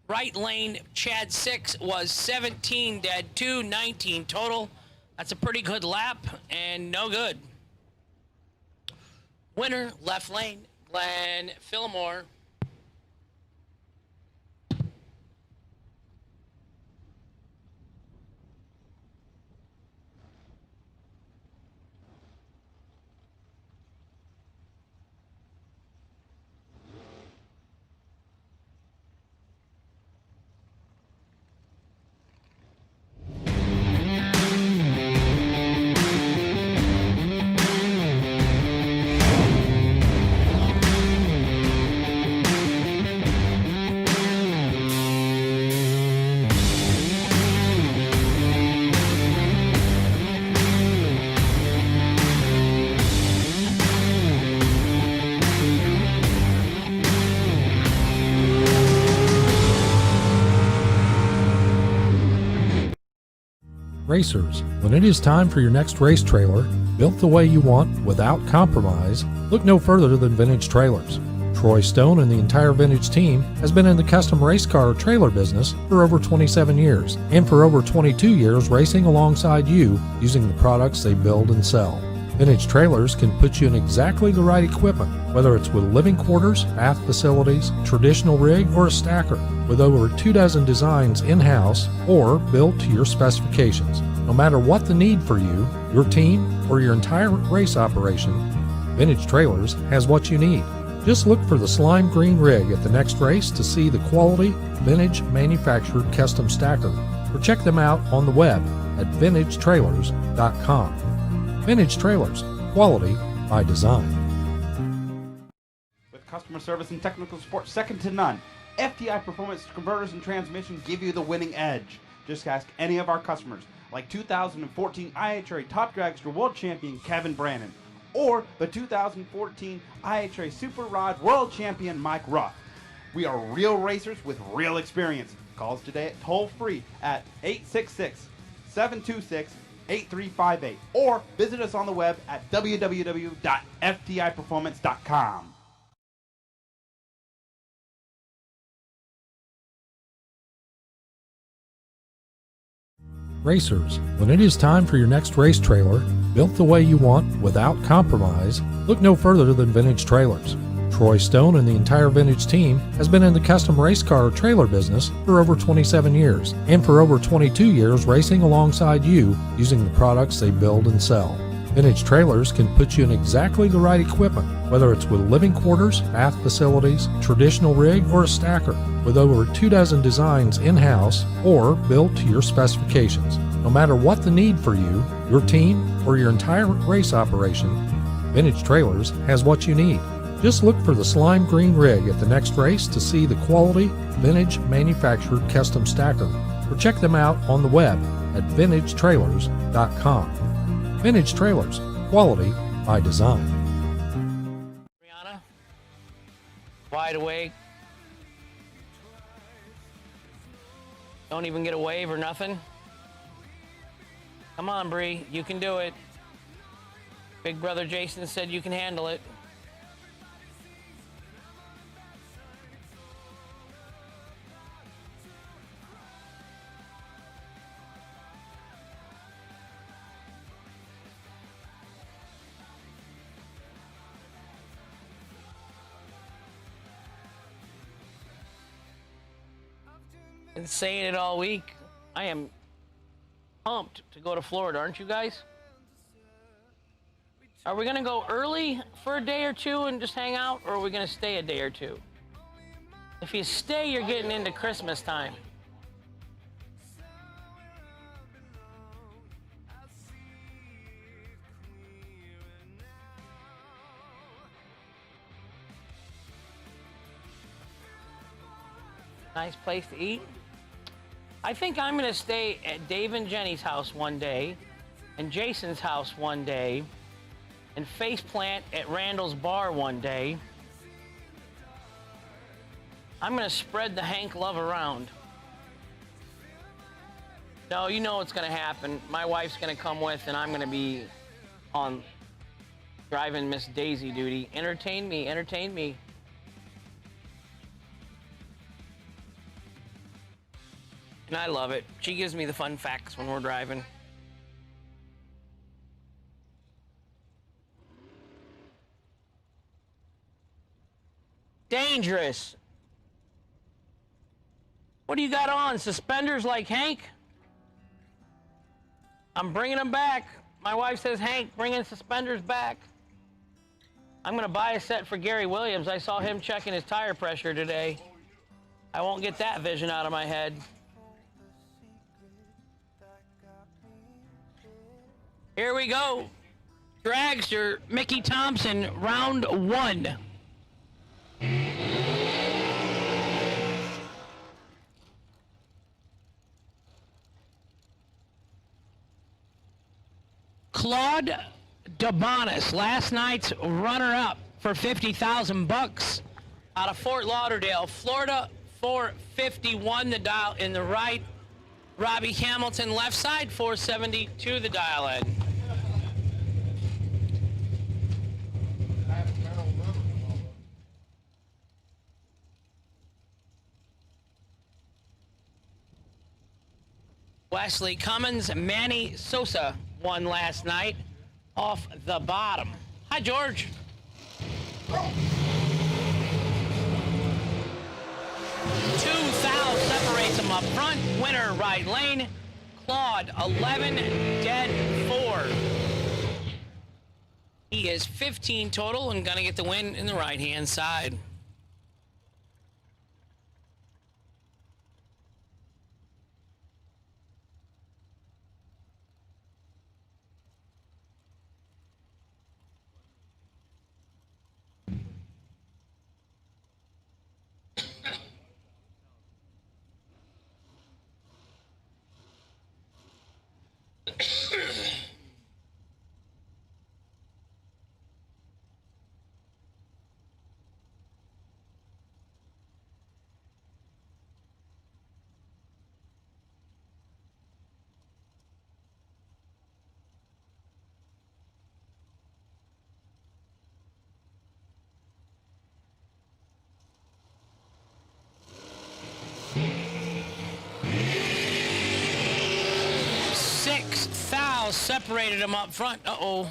Speaker 11: Right lane, Chad 6 was 17 dead, 219 total. That's a pretty good lap and no good. Winner, left lane, Glenn Fillmore.
Speaker 4: Racers, when it is time for your next race trailer, built the way you want without compromise, look no further than Vintage Trailers. Troy Stone and the entire Vintage team has been in the custom race car trailer business for over 27 years, and for over 22 years racing alongside you using the products they build and sell. Vintage Trailers can put you in exactly the right equipment, whether it's with living quarters, bath facilities, traditional rig, or a stacker, with over 24 designs in-house or built to your specifications. No matter what the need for you, your team, or your entire race operation, Vintage Trailers has what you need. Just look for the slime green rig at the next race to see the quality, vintage manufactured custom stacker, or check them out on the web at vintagetrailers.com. Vintage Trailers, quality by design.
Speaker 12: With customer service and technical support second to none, FTI Performance Converters and Transmission give you the winning edge. Just ask any of our customers, like 2014 IHRA Top Dragster World Champion Kevin Brannon, or the 2014 IHRA Super Rod World Champion Mike Ruff. We are real racers with real experience. Call us today at toll-free at 866-726-8358, or visit us on the web at www.ftiperformance.com.
Speaker 4: Racers, when it is time for your next race trailer, built the way you want without compromise, look no further than Vintage Trailers. Troy Stone and the entire Vintage team has been in the custom race car trailer business for over 27 years, and for over 22 years racing alongside you using the products they build and sell. Vintage Trailers can put you in exactly the right equipment, whether it's with living quarters, bath facilities, traditional rig, or a stacker, with over 24 designs in-house or built to your specifications. No matter what the need for you, your team, or your entire race operation, Vintage Trailers has what you need. Just look for the slime green rig at the next race to see the quality, vintage manufactured custom stacker, or check them out on the web at vintagetrailers.com. Vintage Trailers, quality by design.
Speaker 11: Brianna, wide awake. Don't even get a wave or nothing. Come on, Bree, you can do it. Big brother Jason said you can handle it. Been saying it all week. I am pumped to go to Florida, aren't you guys? Are we gonna go early for a day or two and just hang out, or are we gonna stay a day or two? If you stay, you're getting into Christmas time. Nice place to eat. I think I'm gonna stay at Dave and Jenny's house one day, and Jason's house one day, and faceplant at Randall's bar one day. I'm gonna spread the Hank love around. No, you know what's gonna happen. My wife's gonna come with, and I'm gonna be on driving Miss Daisy duty. Entertain me, entertain me. And I love it. She gives me the fun facts when we're driving. Dangerous. What do you got on? Suspenders like Hank? I'm bringing them back. My wife says, Hank, bringing suspenders back. I'm going to buy a set for Gary Williams. I saw him checking his tire pressure today. I won't get that vision out of my head. Here we go. Dragster, Mickey Thompson, round one. Claude Dabonis, last night's runner-up for $50,000 out of Fort Lauderdale, Florida. 451 the dial in the right. Robbie Hamilton left side, 472 the dial in. Wesley Cummins, Manny Sosa won last night off the bottom. Hi, George. 2,000 separates them up front. Winner, right lane. Claude, 11, dead 4. He is 15 total and gonna get the win in the right-hand side. Separated him up front. Uh-oh.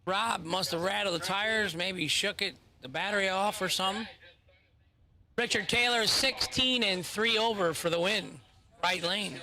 Speaker 11: Rob must have rattled the tires, maybe shook the battery off or something. Richard Taylor, 16 and 3 over for the win. Right lane.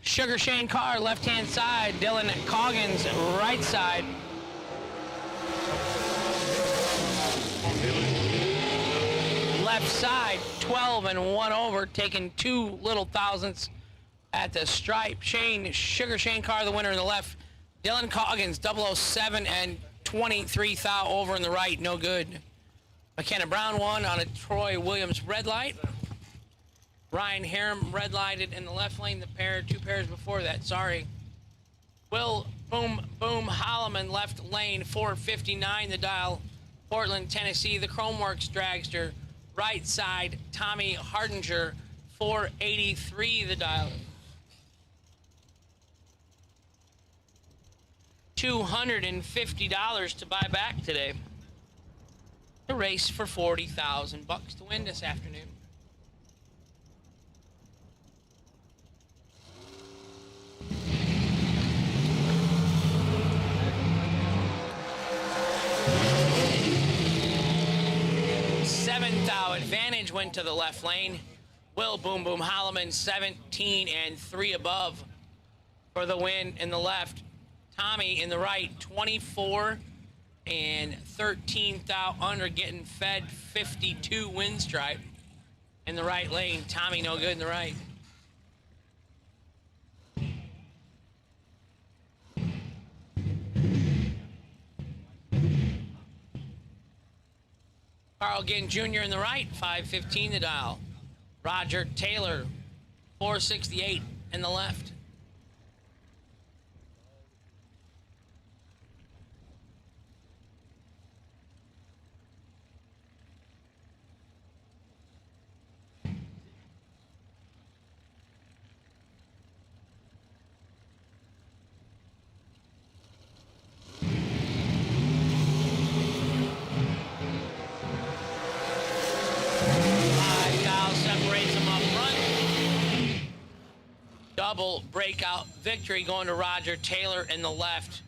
Speaker 11: Sugar Shane Carr, left-hand side. Dylan Coggins, right side. Left side, 12 and 1 over, taking 2 little thousandths at the stripe. Sugar Shane Carr, the winner in the left. Dylan Coggins, 007 and 23 thou over in the right, no good. McKenna Brown won on a Troy Williams red light. Ryan Harem red lighted in the left lane, two pairs before that, sorry. Will Boom Holloman, left lane, 459 the dial. Portland, Tennessee, the Chromeworks dragster. Right side, Tommy Hardinger, 483 the dial. $250 to buy back today. The race for $40,000 to win this afternoon. Advantage went to the left lane. Will Boom Holloman, 17 and 3 above for the win in the left. Tommy in the right, 24 and 13 thou under, getting fed 52 win stripe in the right lane. Tommy no good in the right. Carl Ginn Jr. in the right, 515 the dial. Roger Taylor, 468 in the left. Double breakout victory going to Roger Taylor in the left.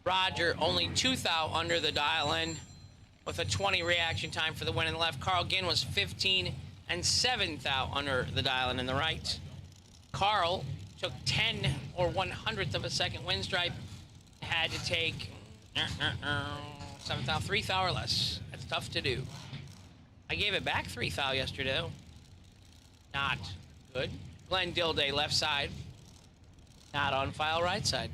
Speaker 11: Roger only 2 thou under the dial in with a 20 reaction time for the win in the left. Carl Ginn was 15 and 7 thou under the dial in the right. Carl took 10 or 1/100th of a second win stripe. Had to take 7 thou, 3 thou or less. That's tough to do. I gave it back 3 thou yesterday though. Not good. Glenn Dilday, left side. Not on file, right side.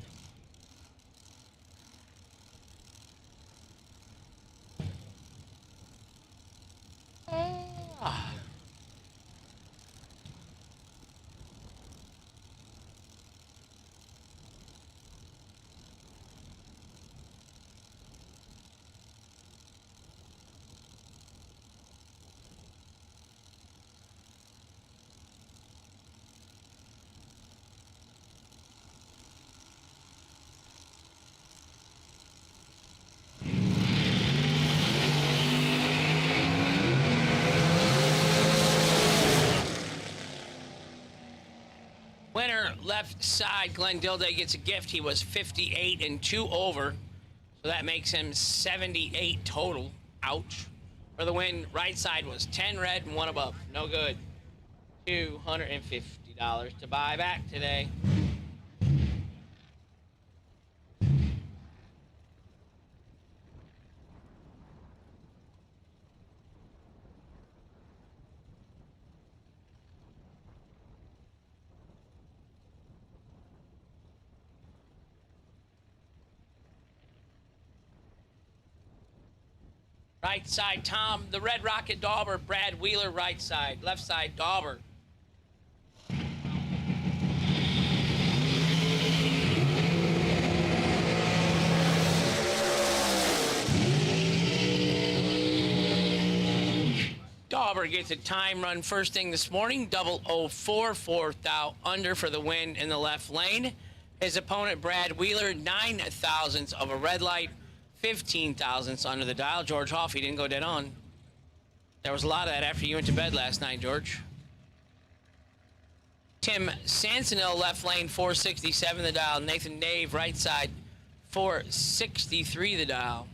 Speaker 11: Winner, left side, Glenn Dilday gets a gift. He was 58 and 2 over, so that makes him 78 total. Ouch. For the win, right side was 10 red and 1 above. No good. $250 to buy back today. Right side, Tom, the Red Rocket Dauber, Brad Wheeler, right side. Left side, Dauber. Dauber gets a time run first thing this morning, 004, 4 thou under for the win in the left lane. His opponent, Brad Wheeler, 9 thousandths of a red light. 15 thousandths under the dial. George Hoff, he didn't go dead on. There was a lot of that after you went to bed last night, George. Tim Sansonell, left lane, 467 the dial. Nathan Nave, right side, 463 the dial.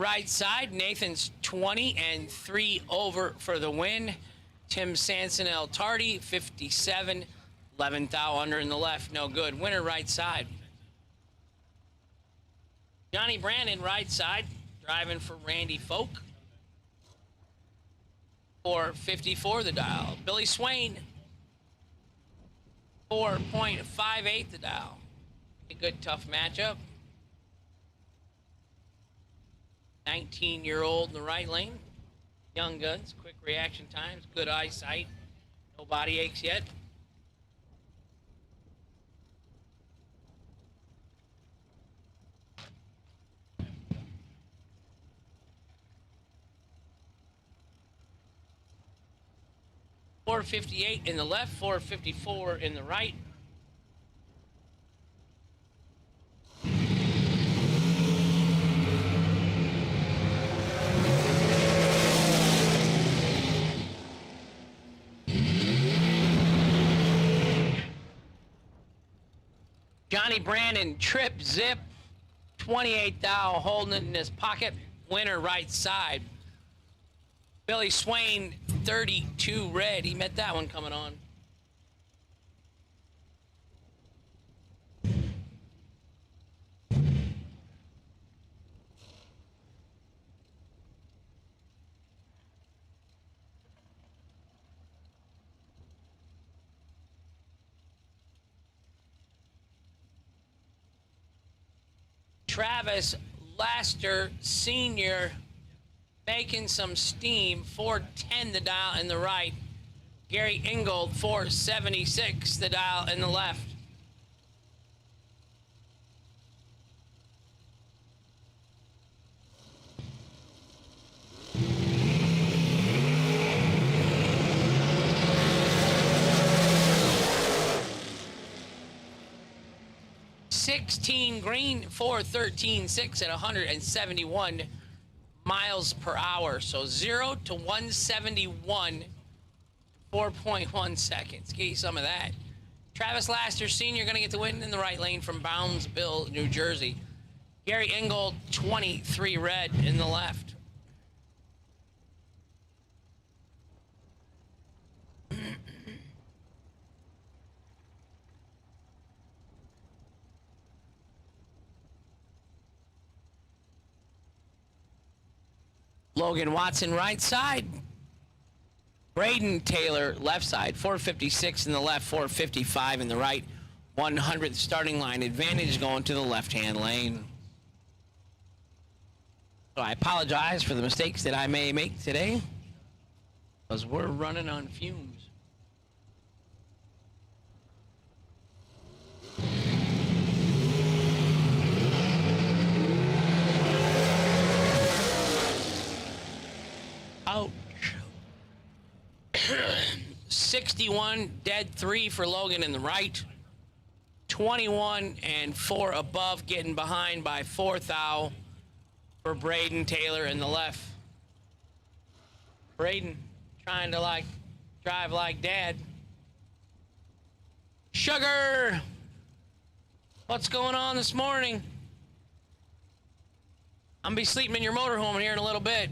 Speaker 11: right side. Nathan's 20 and 3 over for the win. Tim Sansonell Tardy, 57. 11th thou under in the left, no good. Winner right side. Johnny Brandon right side, driving for Randy Folk. 454 the dial. Billy Swain, 4.58 the dial. A good tough matchup. 19-year-old in the right lane. Young guns, quick reaction times, good eyesight. No body aches yet. .458 in the left, 454 in the right. Johnny Brandon, trip, zip, 28 thou, holding it in his pocket. Winner right side. Billy Swain, 32 red. He met that one coming on. Travis Laster Sr. making some steam, 410 the dial in the right. Gary Ingold, 476 the dial in the left. $16 green, 413.6 at 171 miles per hour. So 0 to 171, 4.1 seconds. Get you some of that. Travis Laster Sr. going to get the win in the right lane from Brownsville, New Jersey. Gary Ingold, 23 red in the left. Logan Watson right side. Braden Taylor left side. 456 in the left, 455 in the right. 100th starting line advantage going to the left-hand lane. So I apologize for the mistakes that I may make today, because we're running on fumes. Ouch. 61 dead 3 for Logan in the right. 21 and 4 above, getting behind by 4 thou for Braden Taylor in the left. Braden trying to drive like dad. Sugar! What's going on this morning? I'm gonna be sleeping in your motorhome here in a little bit.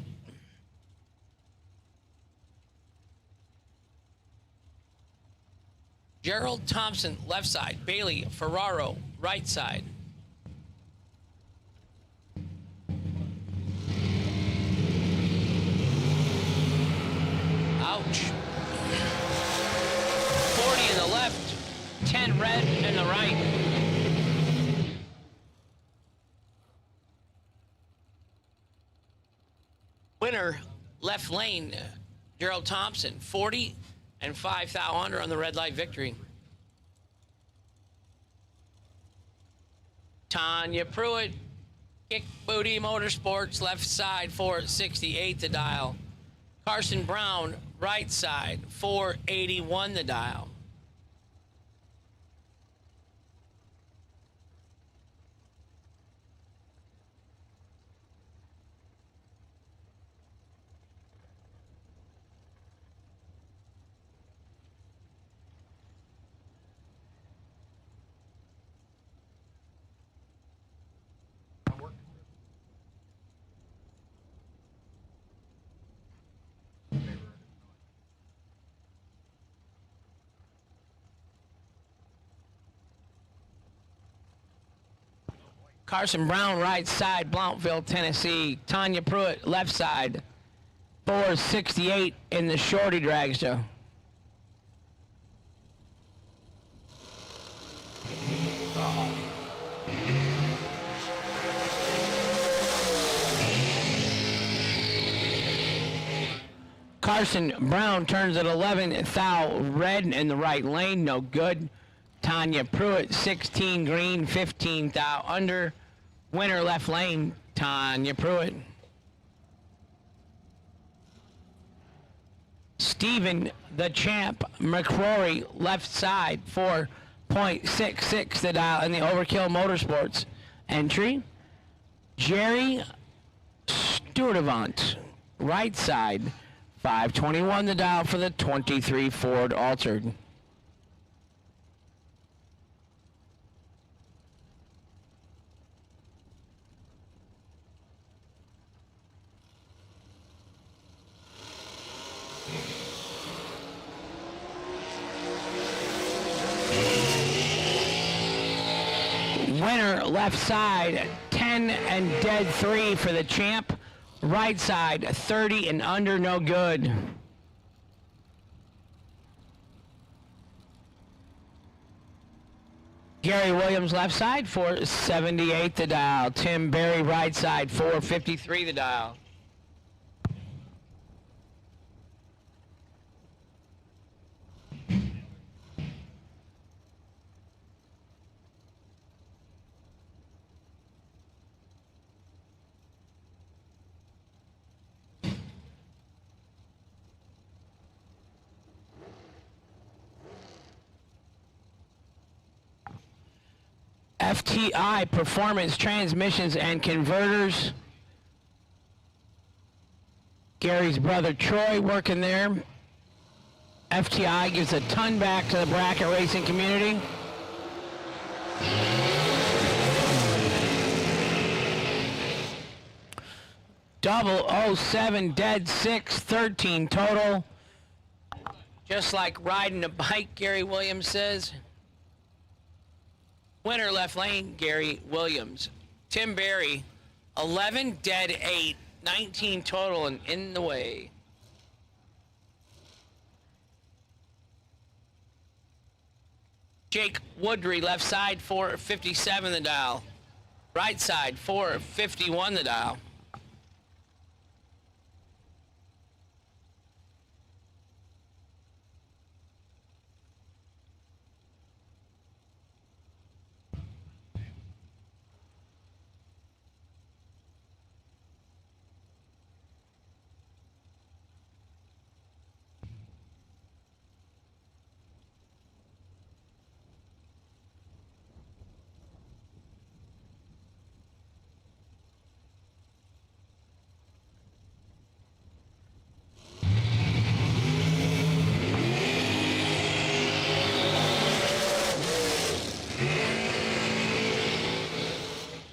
Speaker 11: Gerald Thompson, left side. Bailey Ferraro, right side. Ouch. 40 in the left, 10 red in the right. Winner, left lane, Gerald Thompson, 40 and 5 thou under on the red light victory. Tanya Pruitt, Kick Booty Motorsports, left side, 468 the dial. Carson Brown, right side, 481 the dial. Carson Brown, right side, Blounteville, Tennessee. Tanya Pruitt, left side, 468 in the shorty dragster. Carson Brown turns at 11, thou red in the right lane, no good. Tanya Pruitt, 16 green, 15 thou under. Winner left lane, Tanya Pruitt. Stephen the Champ McCrory, left side, 4.66 the dial in the Overkill Motorsports entry. Jerry Sturdivant, right side, 521 the dial for the 23 Ford Altered. Winner left side, 10 and dead 3 for the champ. Right side, 30 and under, no good. Gary Williams left side, 478 the dial. Tim Berry right side, 453 the dial. FTI Performance Transmissions and Converters. Gary's brother Troy working there. FTI gives a ton back to the bracket racing community. Double 07 dead 6, 13 total. Just like riding a bike, Gary Williams says. Winner left lane, Gary Williams. Tim Berry, 11 dead 8, 19 total and in the way. Jake Woodry, left side, 457 the dial. Right side, 451 the dial.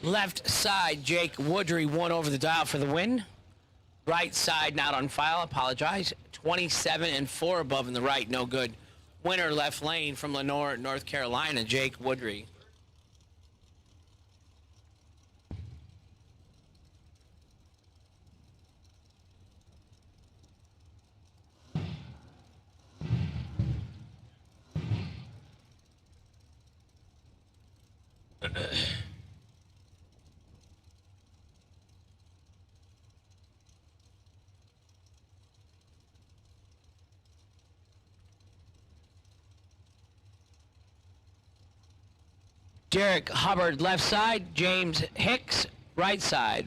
Speaker 11: Left side, Jake Woodry, 1 over the dial for the win. Right side, not on file, apologize. 27 and 4 above in the right, no good. Winner left lane from Lenore, North Carolina, Jake Woodry. Derek Hubbard, left side. James Hicks, right side.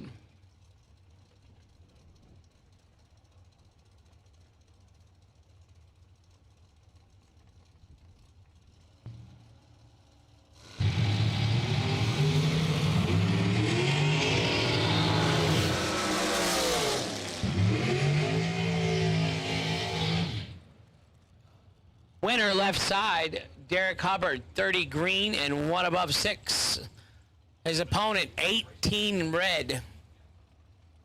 Speaker 11: Winner left side, Derek Hubbard, 30 green and 1 above 6. His opponent, 18 red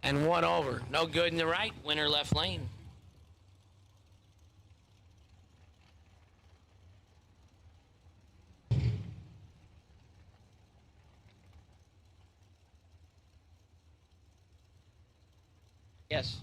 Speaker 11: and 1 over. No good in the right, winner left lane. Yes.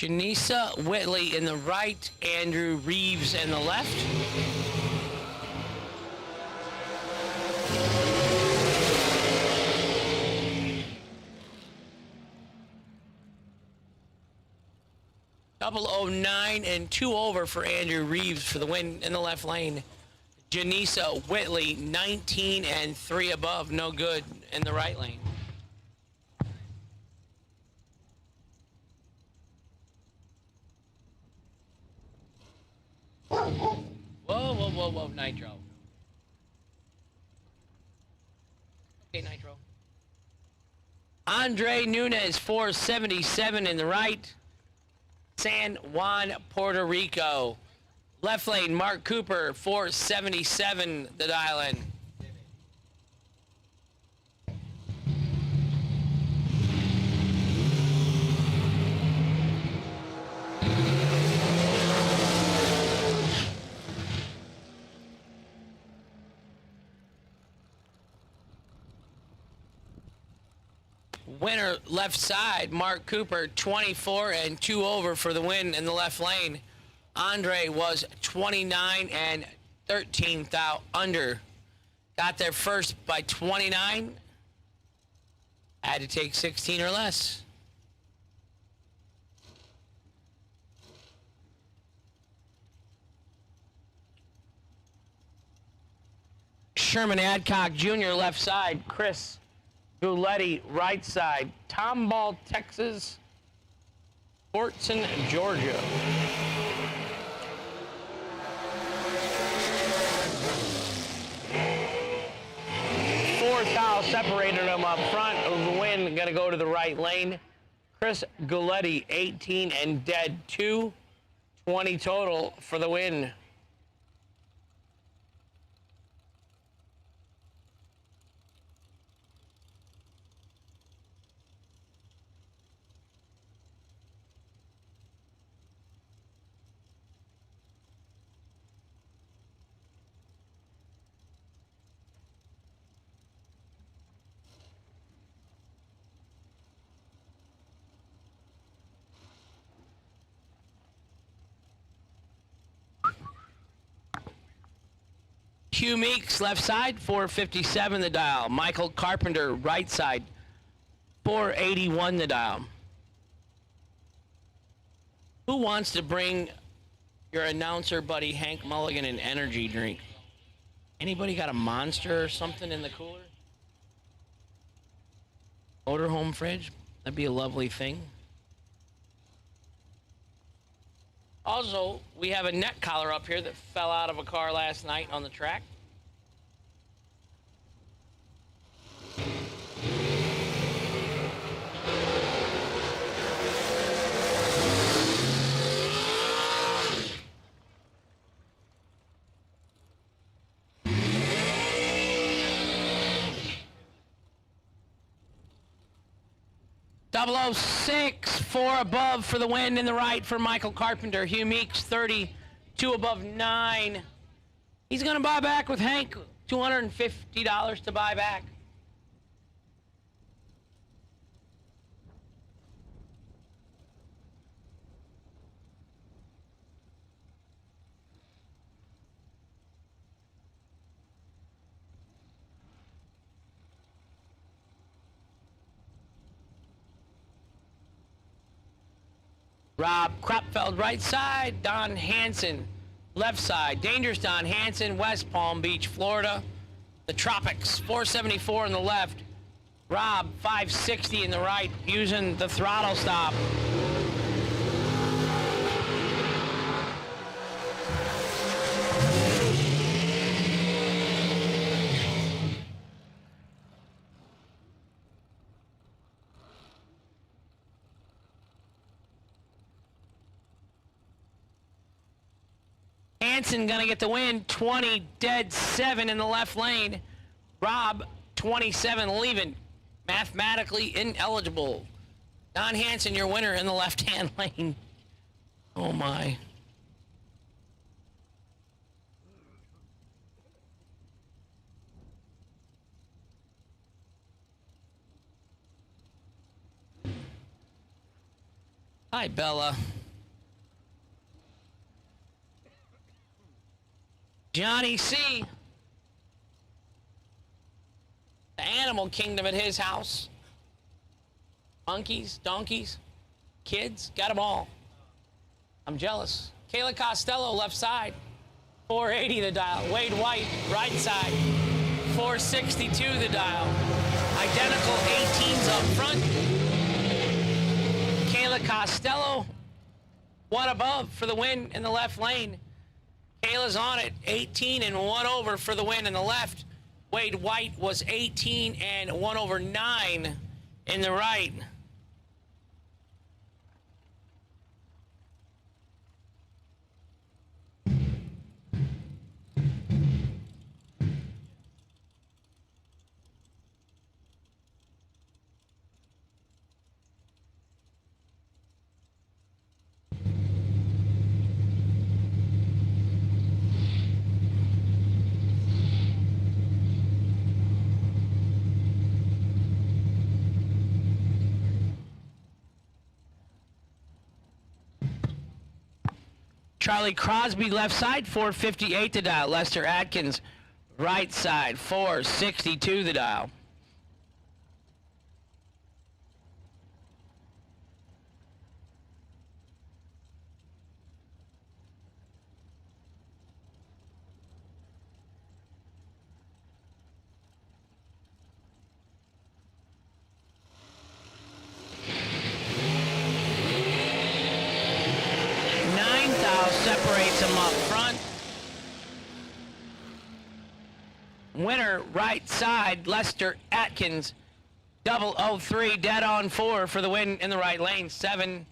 Speaker 11: Janisa Whitley in the right, Andrew Reeves in the left. Double 09 and 2 over for Andrew Reeves for the win in the left lane. Janisa Whitley 19 and 3 above, no good in the right lane. Whoa, Nitro. Okay, Nitro. Andre Nunez, 477 in the right. San Juan, Puerto Rico. Left lane, Mark Cooper, 477, the dial in. Winner left side, Mark Cooper, 24 and 2 over for the win in the left lane. Andre was 29 and 13 thou under. Got there first by 29. Had to take 16 or less. Sherman Adcock Jr. left side, Chris Guletti, right side. Tomball, Texas. Fortson, Georgia. Four thou separated them up front. The win going to go to the right lane. Chris Guletti, 18 and dead 2. 20 total for the win. Hugh Meeks, left side, 457 the dial. Michael Carpenter, right side, 481 the dial. Who wants to bring your announcer buddy Hank Mulligan an energy drink? Anybody got a Monster or something in the cooler? Motorhome fridge? That'd be a lovely thing. Also, we have a neck collar up here that fell out of a car last night on the track. .006, 4 above for the win in the right for Michael Carpenter. Hugh Meeks, 32 above 9. He's going to buy back with Hank, $250 to buy back. Rob Kropfeld, right side. Don Hansen, left side. Dangerous Don Hansen, West Palm Beach, Florida. The Tropics, 474 in the left. Rob, 560 in the right, using the throttle stop. Hansen gonna get the win. 20 dead, 7 in the left lane. Rob, 27 leaving. Mathematically ineligible. Don Hansen, your winner in the left-hand lane. Oh my. Hi, Bella. Johnny C. The animal kingdom at his house. Monkeys, donkeys, kids, got them all. I'm jealous. Kayla Costello, left side. 480 the dial. Wade White, right side. 462 the dial. Identical 18s up front. Kayla Costello, one above for the win in the left lane. Kayla's on it, 18 and 1 over for the win in the left. Wade White was 18 and 1 over 9 in the right. Charlie Crosby, left side, 458 the dial. Lester Atkins, right side, 462 the dial. Separates them up front. Winner, right side, Lester Atkins. 003, dead on 4 for the win in the right lane. 7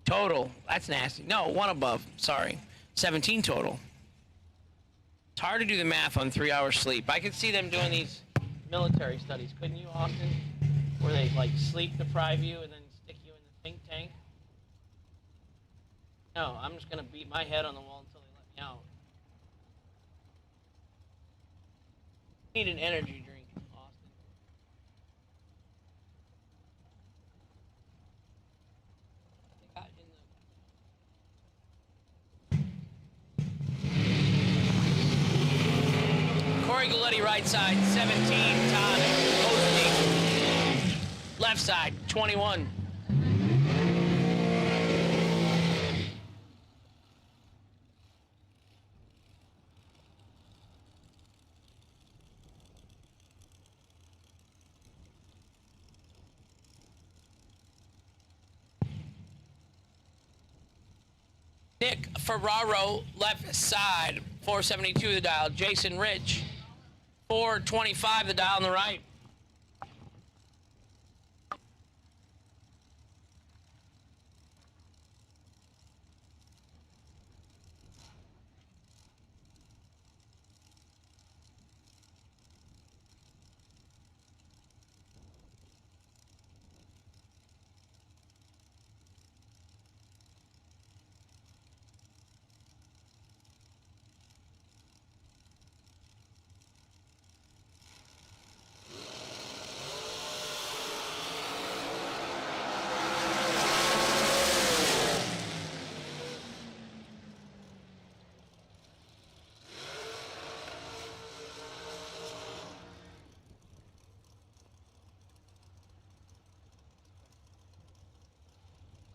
Speaker 11: total. That's nasty. No, 1 above. Sorry. 17 total. It's hard to do the math on 3 hours sleep. I could see them doing these military studies, couldn't you, Austin? Where they, like, sleep deprive you and then stick you in the think tank. No, I'm just going to beat my head on the wall until they let me out. Need an energy drink, Austin. I think Corey Galletti, right side, 17. Todd Osteen. Left side, 21. Nick Ferraro, left side, 472 the dial. Jason Rich, 425 the dial on the right.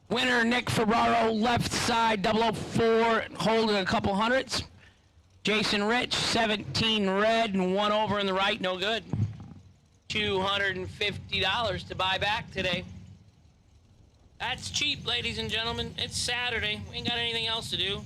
Speaker 11: Winner, Nick Ferraro, left side, 004, holding a couple hundreds. Jason Rich, 17 red and 1 over in the right, no good. $250 to buy back today. That's cheap, ladies and gentlemen. It's Saturday. We ain't got anything else to do.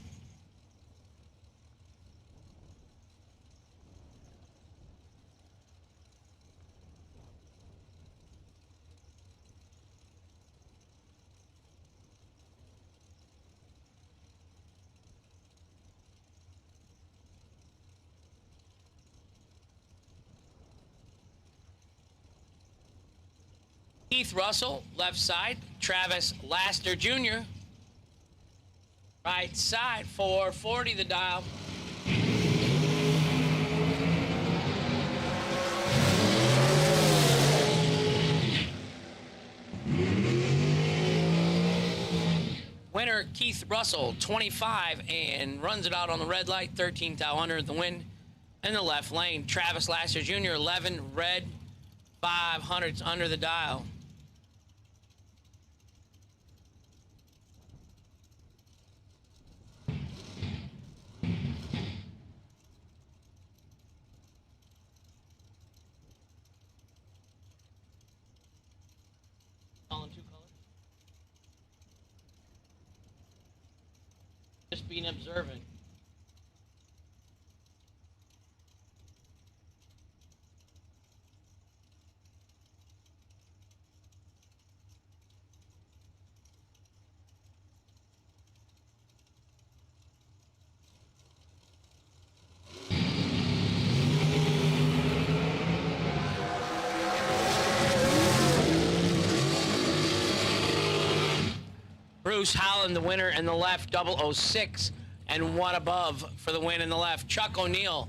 Speaker 11: Keith Russell, left side. Travis Laster Jr., right side. 440 the dial. Winner Keith Russell, 25, and runs it out on the red light, 13 thou under the win. In the left lane, Travis Laster Jr., 11, red, 500s under the dial. All in two colors. Just being observant. Bruce Holland, the winner in the left, 006, and one above for the win in the left. Chuck O'Neill.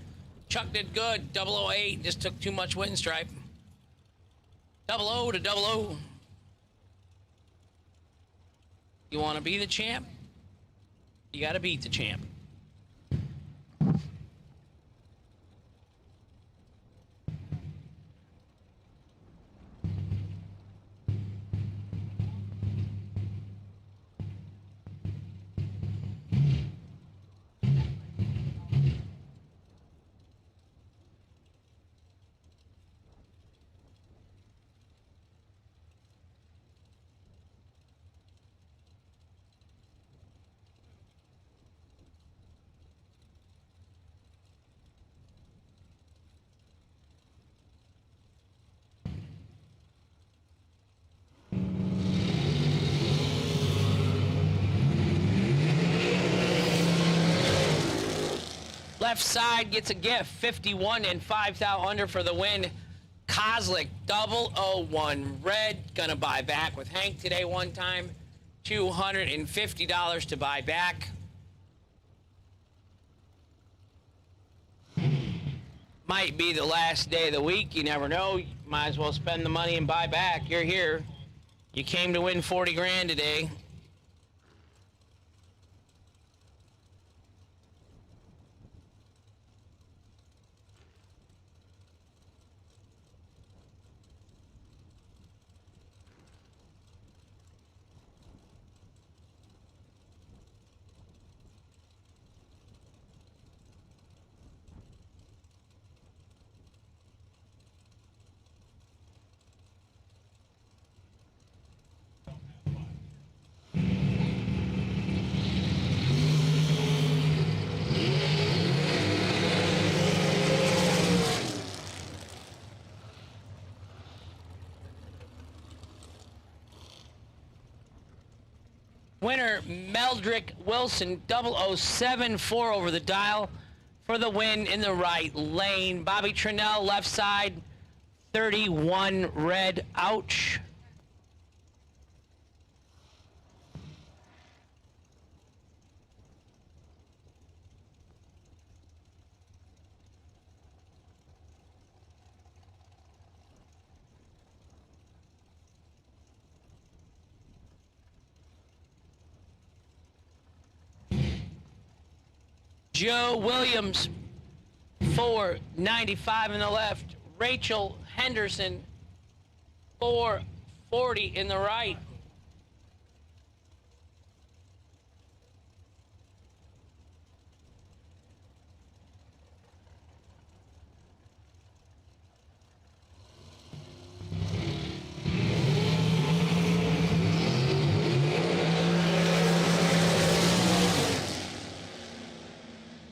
Speaker 11: Chuck did good, 008, just took too much win stripe. 00 to 00. You want to be the champ? You got to beat the champ. Left side gets a gift, 51 and 5 thou under for the win. Kozlik, 001 red, gonna buy back with Hank today one time. $250 to buy back. Might be the last day of the week, you never know. You might as well spend the money and buy back. You're here. You came to win 40 grand today. Winner, Meldrick Wilson, 0074 over the dial for the win in the right lane. Bobby Trinnell, left side, 31 red, ouch. Joe Williams, 495 in the left. Rachel Henderson, 440 in the right.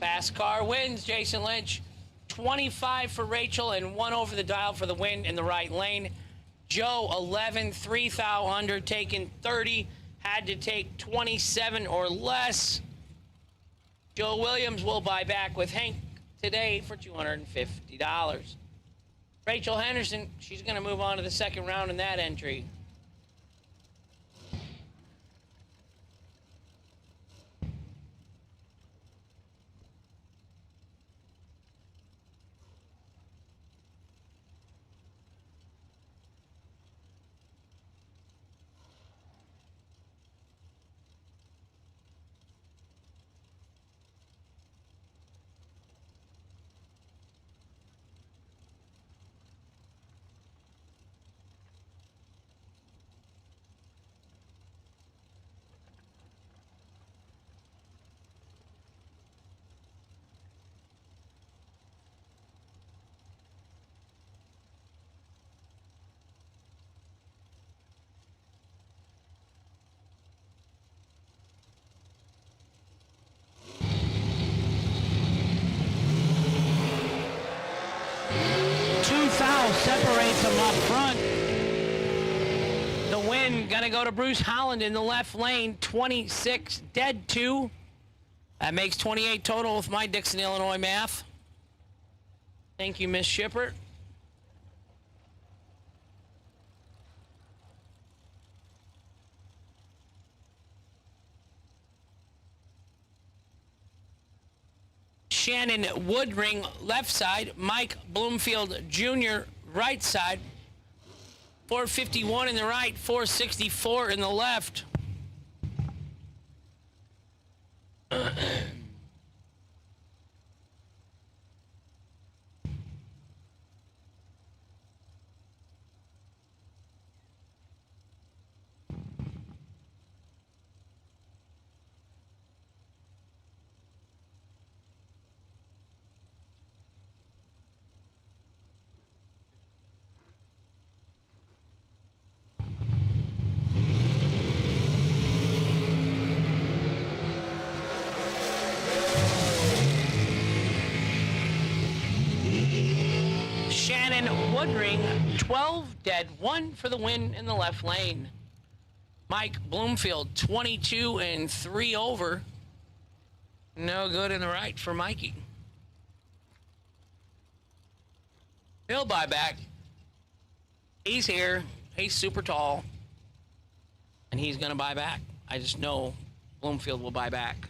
Speaker 11: Fast car wins, Jason Lynch. 25 for Rachel and one over the dial for the win in the right lane. Joe, 11, 3 thou under, taking 30. Had to take 27 or less. Joe Williams will buy back with Hank today for $250. Rachel Henderson, she's going to move on to the second round in that entry. South separates them up front. The win gonna go to Bruce Holland in the left lane, 26 dead 2. That makes 28 total with my Dixon, Illinois math. Thank you, Miss Shipper. Shannon Woodring, left side. Mike Bloomfield Jr., right side. 451 in the right, 464 in the left. Shannon Woodring, 12 dead, 1 for the win in the left lane. Mike Bloomfield, 22 and 3 over. No good in the right for Mikey. He'll buy back. He's here. He's super tall. And he's going to buy back. I just know Bloomfield will buy back.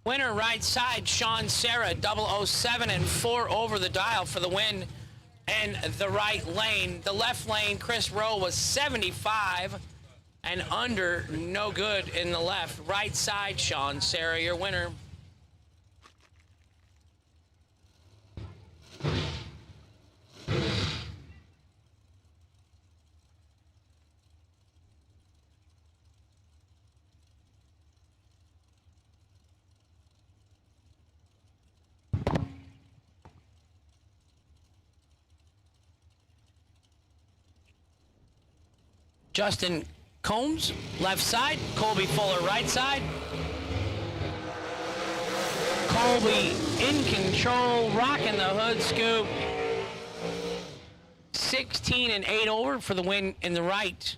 Speaker 11: Winner right side, Sean Serra, 007 and 4 over the dial for the win in the right lane. The left lane, Chris Rowe was 75 and under, no good in the left. Right side, Sean Serra, your winner. Justin Combs, left side. Colby Fuller, right side. Colby in control, rocking the hood scoop. 16 and 8 over for the win in the right.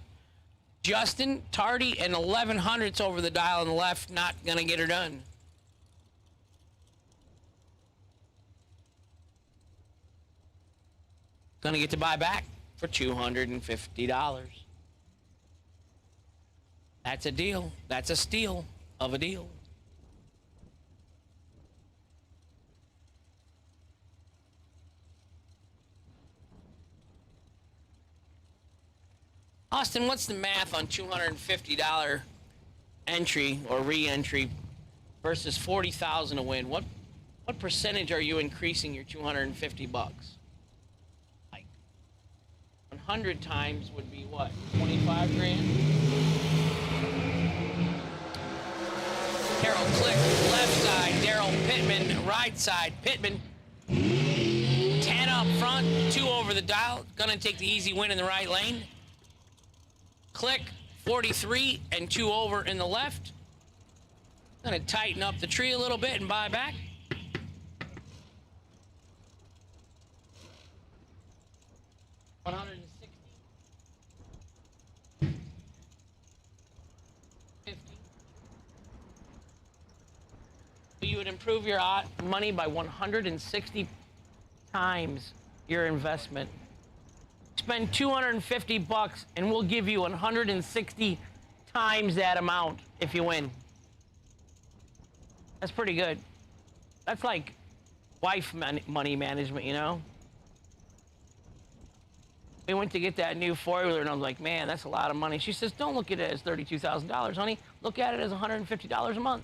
Speaker 11: Justin Tardy and 11 hundredths over the dial in the left, not gonna get her done. Gonna get to buy back for $250. That's a deal. That's a steal of a deal. Austin, what's the math on $250 entry or re-entry versus 40,000 to win? What percentage are you increasing your 250 bucks? Like 100 times would be what? 25 grand? Carol Click, left side. Daryl Pittman, right side. Pittman, 10 up front, 2 over the dial. Gonna take the easy win in the right lane. Click, 43 and 2 over in the left. Gonna tighten up the tree a little bit and buy back. $160. You would improve your money by 160 times your investment. Spend 250 bucks and we'll give you 160 times that amount if you win. That's pretty good. That's like wife money management, you know? We went to get that new four-wheeler, and I was like, man, that's a lot of money. She says, don't look at it as $32,000, honey. Look at it as $150 a month.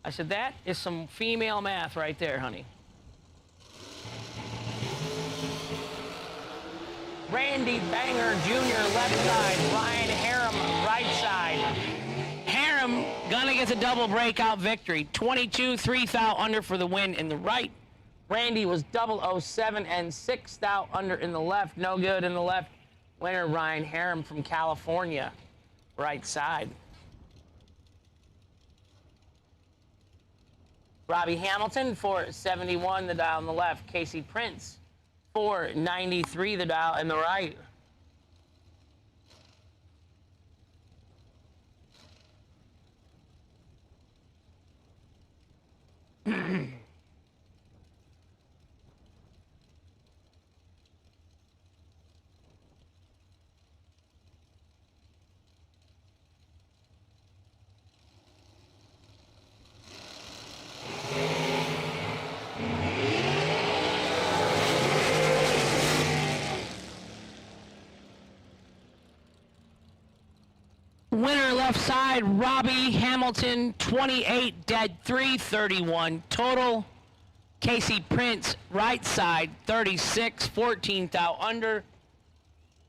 Speaker 11: I said, that is some female math right there, honey. Randy Banger Jr., left side. Ryan Harem, right side. Harem gonna get the double breakout victory. 22, 3 under for the win in the right. Randy was 007 and 6 under in the left. No good in the left. Winner Ryan Harem from California, right side. Robbie Hamilton, 471, the dial on the left. Casey Prince, 493, the dial in the right. Winner left side, Robbie Hamilton, 28 dead, 331 total. Casey Prince, right side, 36, 14 under.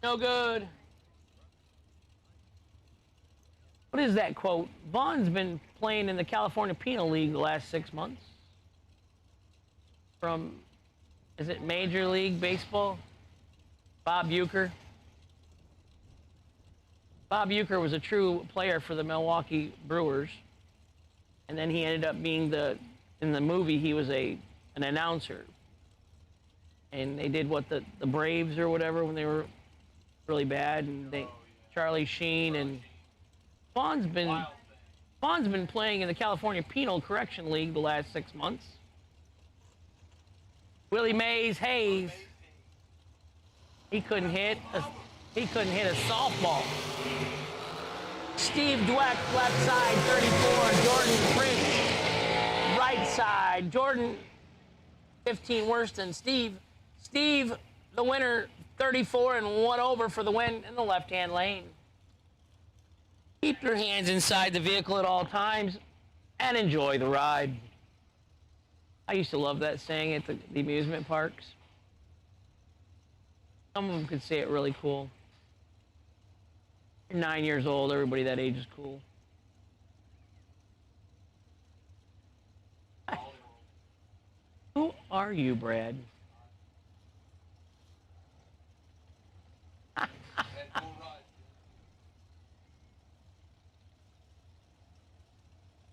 Speaker 11: No good. What is that quote? Vaughn's been playing in the California Penal League the last 6 months. From, is it Major League Baseball? Bob Uecker. Bob Uecker was a true player for the Milwaukee Brewers, and then he ended up being in the movie, he was an announcer. And they did what the Braves or whatever when they were really bad, and Charlie Sheen, and Vaughn's been playing in the California Penal Correction League the last 6 months. Willie Mays Hayes, he couldn't hit a softball. Steve Dweck, left side, 34. Jordan Prince, right side. Jordan, 15 worse than Steve. Steve, the winner, 34 and 1 over for the win in the left-hand lane. Keep your hands inside the vehicle at all times and enjoy the ride. I used to love that saying at the amusement parks. Some of them could say it really cool. You're 9 years old, everybody that age is cool. Who are you, Brad?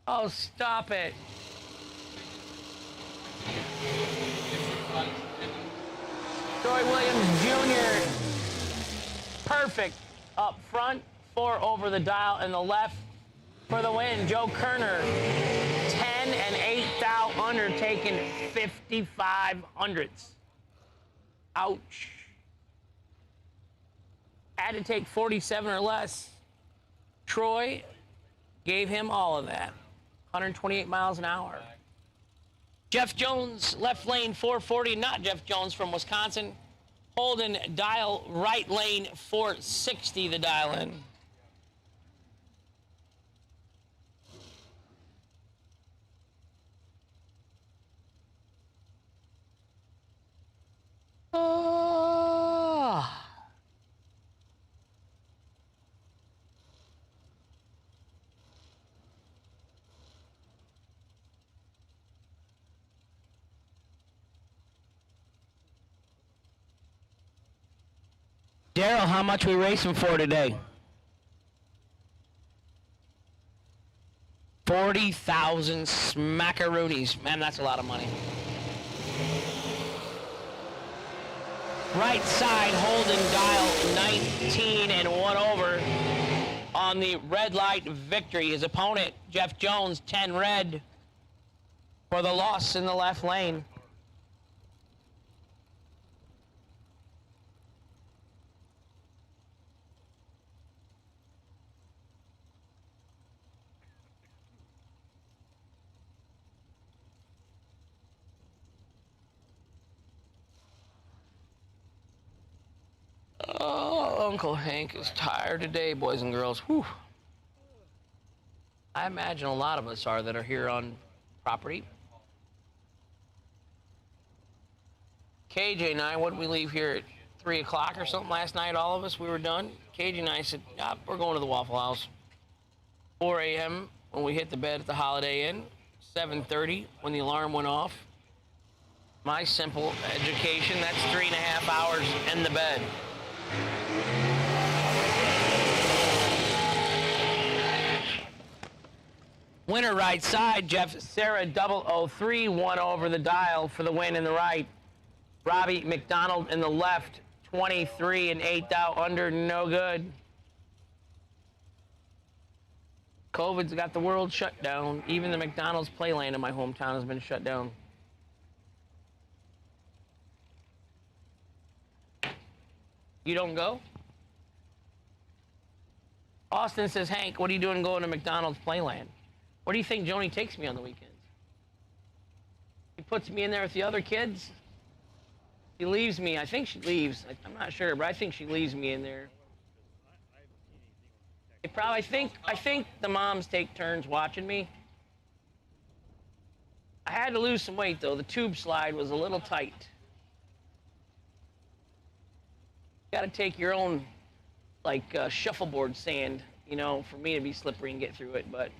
Speaker 11: Oh, stop it. Troy Williams Jr. Perfect up front, 4 over the dial in the left for the win. Joe Kerner, 10 and 8 thou under, taking 55 hundredths. Ouch. Had to take 47 or less. Troy gave him all of that. 128 miles an hour. Jeff Jones, left lane 440, not Jeff Jones from Wisconsin. Holden, dial right lane 460, the dial in. Oh. Daryl, how much we racing for today? 40,000 smackaroonies. Man, that's a lot of money. Right side, Holden, dial 19 and 1 over on the red light victory. His opponent, Jeff Jones, 10 red for the loss in the left lane. Uncle Hank is tired today, boys and girls. Whew. I imagine a lot of us are that are here on property. KJ and I, what did we leave here at 3 o'clock or something last night? All of us, we were done. KJ and I said, yeah, we're going to the Waffle House. 4 a.m. when we hit the bed at the Holiday Inn. 7:30 when the alarm went off. My simple education, that's 3.5 hours in the bed. Winner right side, Jeff Sarah 003, 1 over the dial for the win in the right. Robbie McDonald in the left, 23 and 8th out under, no good. COVID's got the world shut down. Even the McDonald's playland in my hometown has been shut down. You don't go? Austin says, Hank, what are you doing going to McDonald's playland? Where do you think Joni takes me on the weekends? He puts me in there with the other kids. He leaves me. I think she leaves. I'm not sure, but I think she leaves me in there. I think the moms take turns watching me. I had to lose some weight, though. The tube slide was a little tight. Got to take your own, shuffleboard sand, for me to be slippery and get through it. But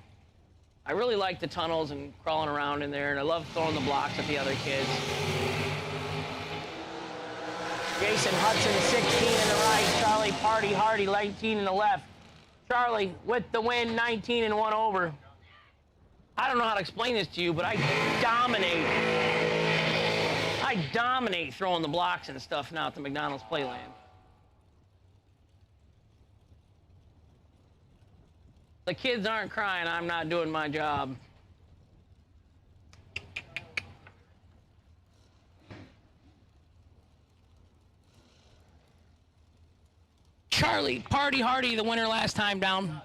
Speaker 11: I really like the tunnels and crawling around in there, and I love throwing the blocks at the other kids. Jason Hudson, 16 in the right. Charlie Party Hardy, 19 in the left. Charlie with the win, 19 and 1 over. I don't know how to explain this to you, but I dominate throwing the blocks and stuff now at the McDonald's playland. The kids aren't crying, I'm not doing my job. Charlie Party Hardy, the winner last time down.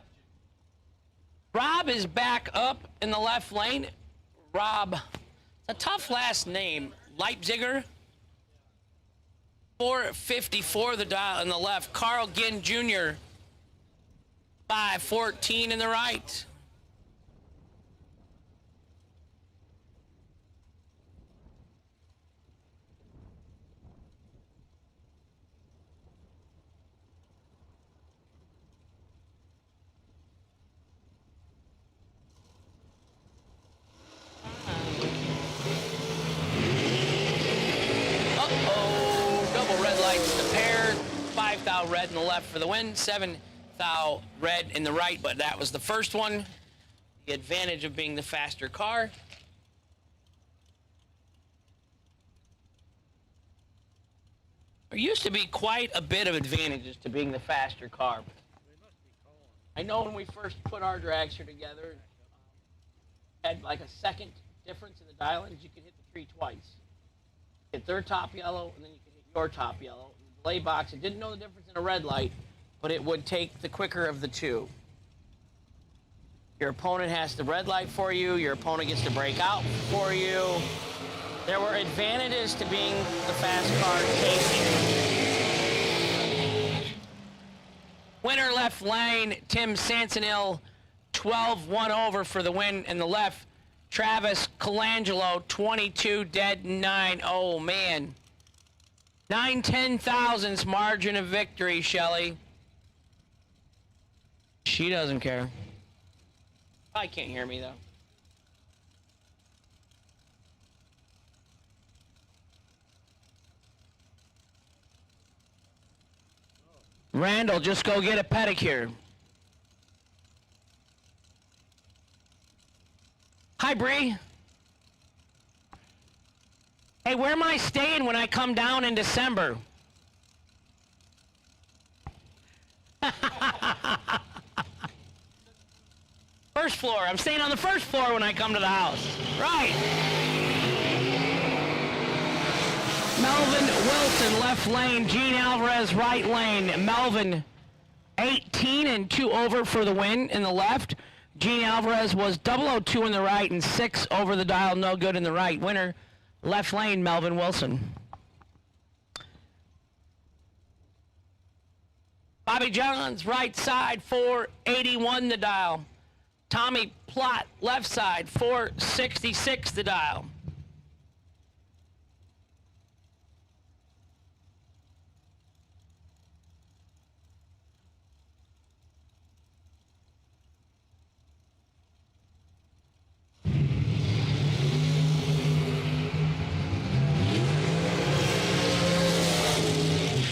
Speaker 11: Rob is back up in the left lane. Rob, it's a tough last name. Leipziger. 454 the dial in the left. Carl Ginn Jr. 514 in the right. Red in the left for the win, 7 thou red in the right, but that was the first one. The advantage of being the faster car. There used to be quite a bit of advantages to being the faster car. I know when we first put our dragster together, had like a second difference in the dial-ins. You could hit the tree twice. Hit their top yellow, and then you could hit your top yellow. Delay box, it didn't know the difference in a red light, but it would take the quicker of the two. Your opponent has the red light for you, your opponent gets to break out for you. There were advantages to being the fast car chasing. Winner left lane, Tim Sansonil, 12-1 over for the win in the left. Travis Colangelo, 22 dead 9. Oh man. 9 thousandths margin of victory, Shelly. She doesn't care. Probably can't hear me, though. Randall, just go get a pedicure. Hi, Bree. Hey, where am I staying when I come down in December? First floor. I'm staying on the first floor when I come to the house. Right. Melvin Wilson, left lane. Gene Alvarez, right lane. Melvin, 18 and 2 over for the win in the left. Gene Alvarez was 002 in the right and 6 over the dial, no good in the right. Winner. Left lane, Melvin Wilson. Bobby Johns, right side, 481 the dial. Tommy Plott, left side, 466 the dial.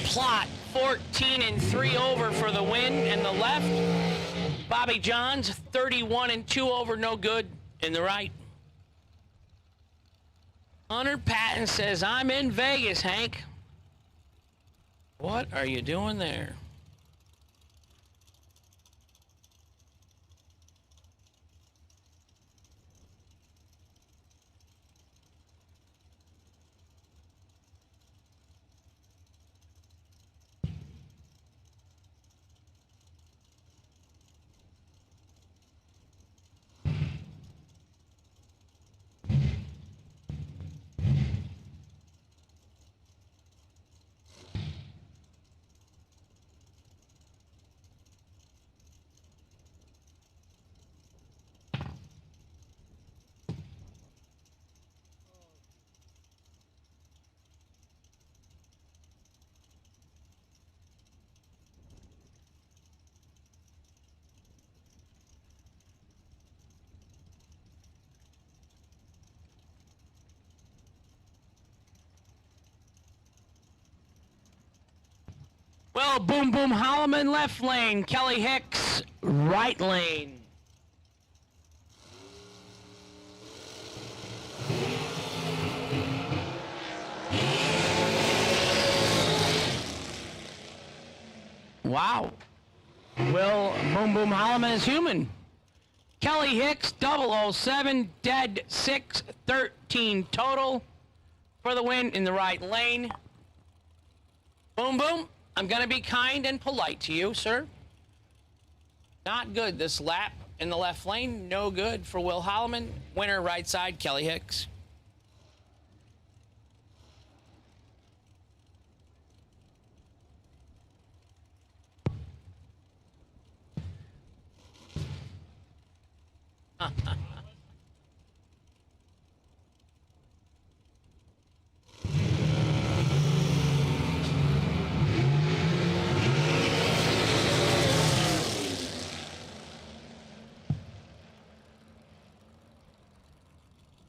Speaker 11: Plott, 14 and 3 over for the win in the left. Bobby Johns, 31 and 2 over, no good in the right. Hunter Patton says, I'm in Vegas, Hank. What are you doing there? Well, Boom Boom Holloman, left lane. Kelly Hicks, right lane. Wow. Will Boom Boom Holloman is human. Kelly Hicks, 007, dead 613 total for the win in the right lane. Boom Boom, I'm going to be kind and polite to you, sir. Not good this lap in the left lane. No good for Will Holloman. Winner right side, Kelly Hicks.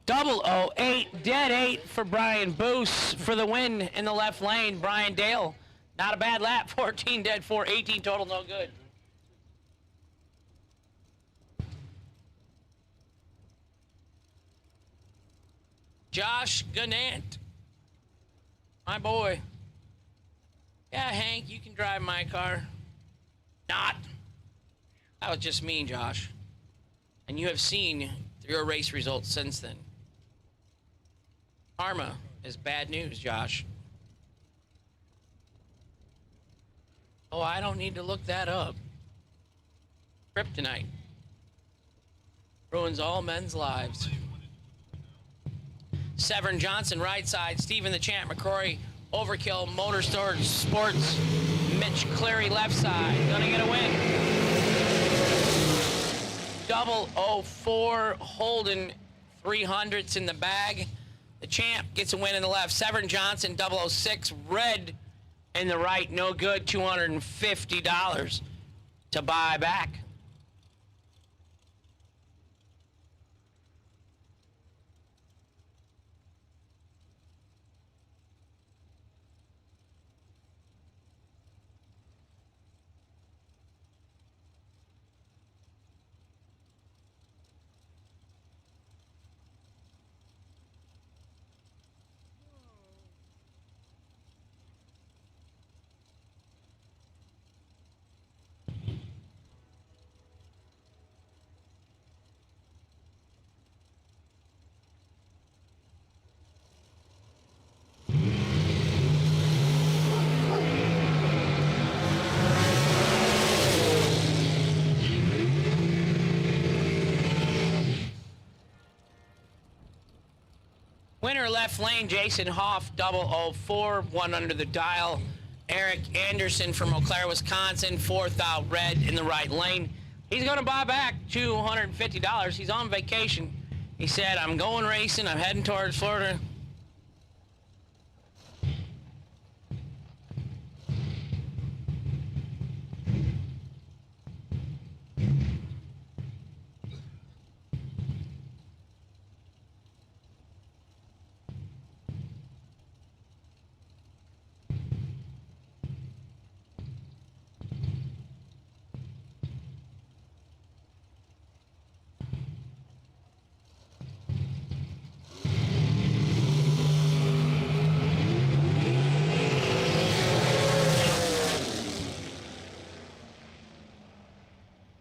Speaker 11: Double 08, dead 8 for Brian Boos for the win in the left lane. Brian Dale, not a bad lap, 14 dead, 4, 18 total, no good. Josh Gannant, my boy. Yeah, Hank, you can drive my car. Not. That was just me, Josh. And you have seen your race results since then. Karma is bad news, Josh. Oh, I don't need to look that up. Kryptonite ruins all men's lives. Severn Johnson, right side. Stephen the Champ McCrory, Overkill Motorsports. Mitch Cleary, left side. Gonna get a win. 004 Holden, 300s in the bag. The Champ gets a win in the left. Severn Johnson, 006 red in the right. No good. $250 to buy back. Winner left lane, Jason Hoff, 004, one under the dial. Eric Anderson from Eau Claire, Wisconsin, fourth out red in the right lane. He's going to buy back $250. He's on vacation. He said, I'm going racing. I'm heading towards Florida.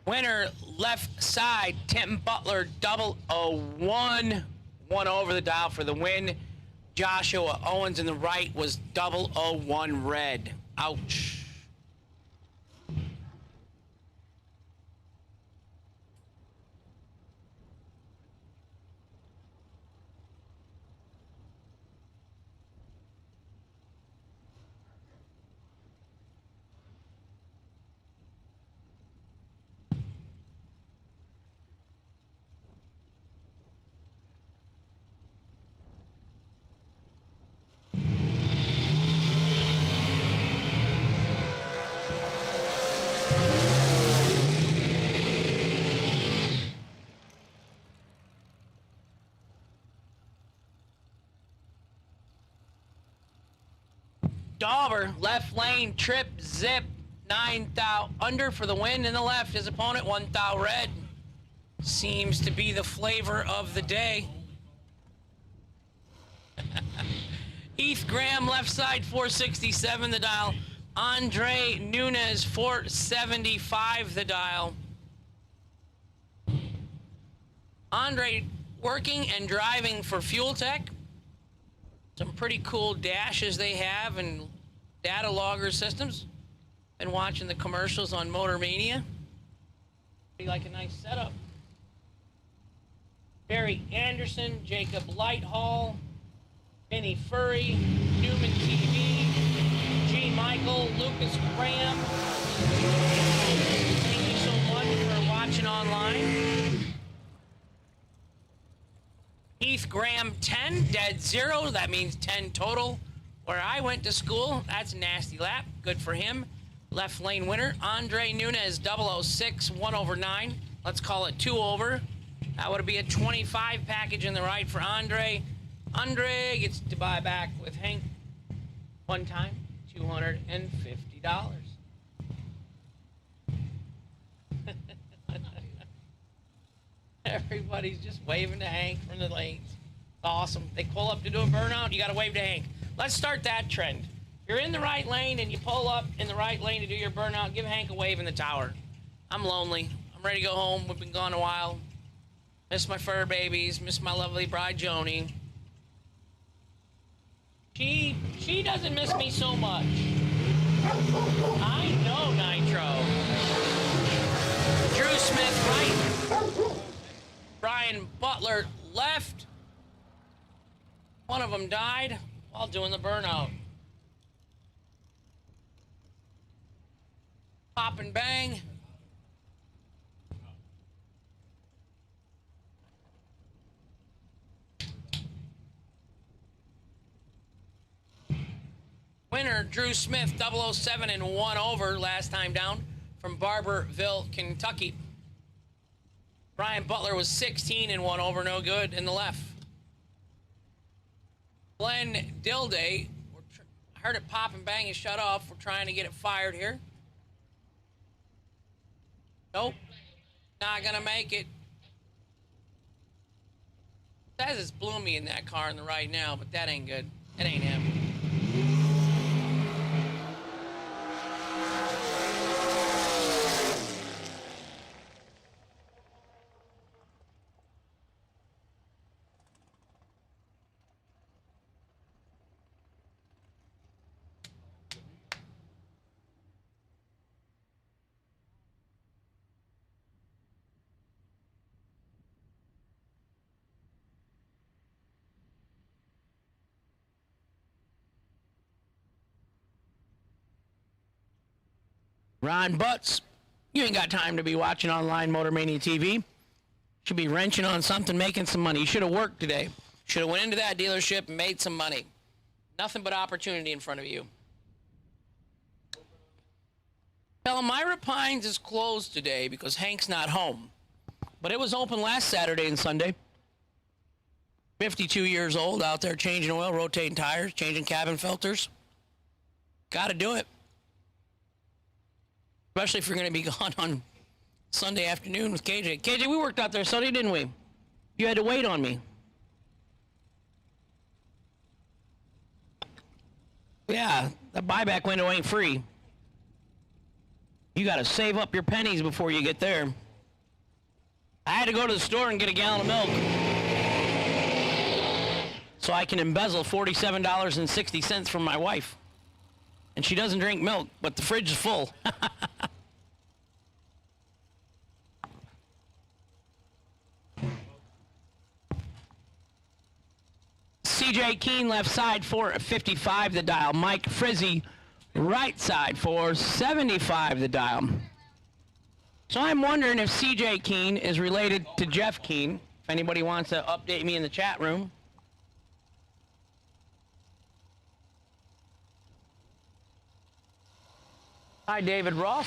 Speaker 11: Winner, left side, Tim Butler, 001. One over the dial for the win. Joshua Owens in the right was 001 red. Ouch. Dauber, left lane, trip, zip, 9 thou under for the win in the left. His opponent, 1 thou red. Seems to be the flavor of the day. Heath Graham, left side, 467 the dial. Andre Nunez, 475 the dial. Andre working and driving for Fuel Tech. Some pretty cool dashes they have and data logger systems. Been watching the commercials on Motor Mania. Pretty like a nice setup. Barry Anderson, Jacob Lighthall, Benny Furry, Newman TV, G. Michael, Lucas Graham. Thank you so much for watching online. Heath Graham, 10, dead 0. That means 10 total. Where I went to school, that's a nasty lap. Good for him. Left lane winner, Andre Nunez, 006, 1 over 9. Let's call it 2 over. That would be a 25 package in the right for Andre. Andre gets to buy back with Hank one time, $250. Everybody's just waving to Hank from the lanes. It's awesome. They pull up to do a burnout, you got to wave to Hank. Let's start that trend. If you're in the right lane and you pull up in the right lane to do your burnout, give Hank a wave in the tower. I'm lonely. I'm ready to go home. We've been gone a while. Miss my fur babies. Miss my lovely bride, Joni. She doesn't miss me so much. I know, Nitro. Drew Smith, right. Brian Butler, left. One of them died while doing the burnout. Pop and bang. Winner, Drew Smith, 007 and 1 over last time down from Barberville, Kentucky. Brian Butler was 16 and 1 over, no good in the left. Glenn Dilday, I heard it pop and bang and shut off. We're trying to get it fired here. Nope, not gonna make it. Says it's Bloomy in that car in the right now, but that ain't good. It ain't him. Ron Butts, you ain't got time to be watching online Motor Mania TV. Should be wrenching on something, making some money. You should have worked today. Should have went into that dealership and made some money. Nothing but opportunity in front of you. Elmira Pines is closed today because Hank's not home. But it was open last Saturday and Sunday. 52 years old, out there changing oil, rotating tires, changing cabin filters. Got to do it. Especially if you're going to be gone on Sunday afternoon with KJ. KJ, we worked out there Sunday, didn't we? You had to wait on me. Yeah, the buyback window ain't free. You got to save up your pennies before you get there. I had to go to the store and get a gallon of milk so I can embezzle $47.60 from my wife. And she doesn't drink milk, but the fridge is full. CJ Keene, left side for 55 the dial. Mike Frizzy, right side for 75 the dial. So I'm wondering if CJ Keene is related to Jeff Keene. If anybody wants to update me in the chat room. Hi, David Ross.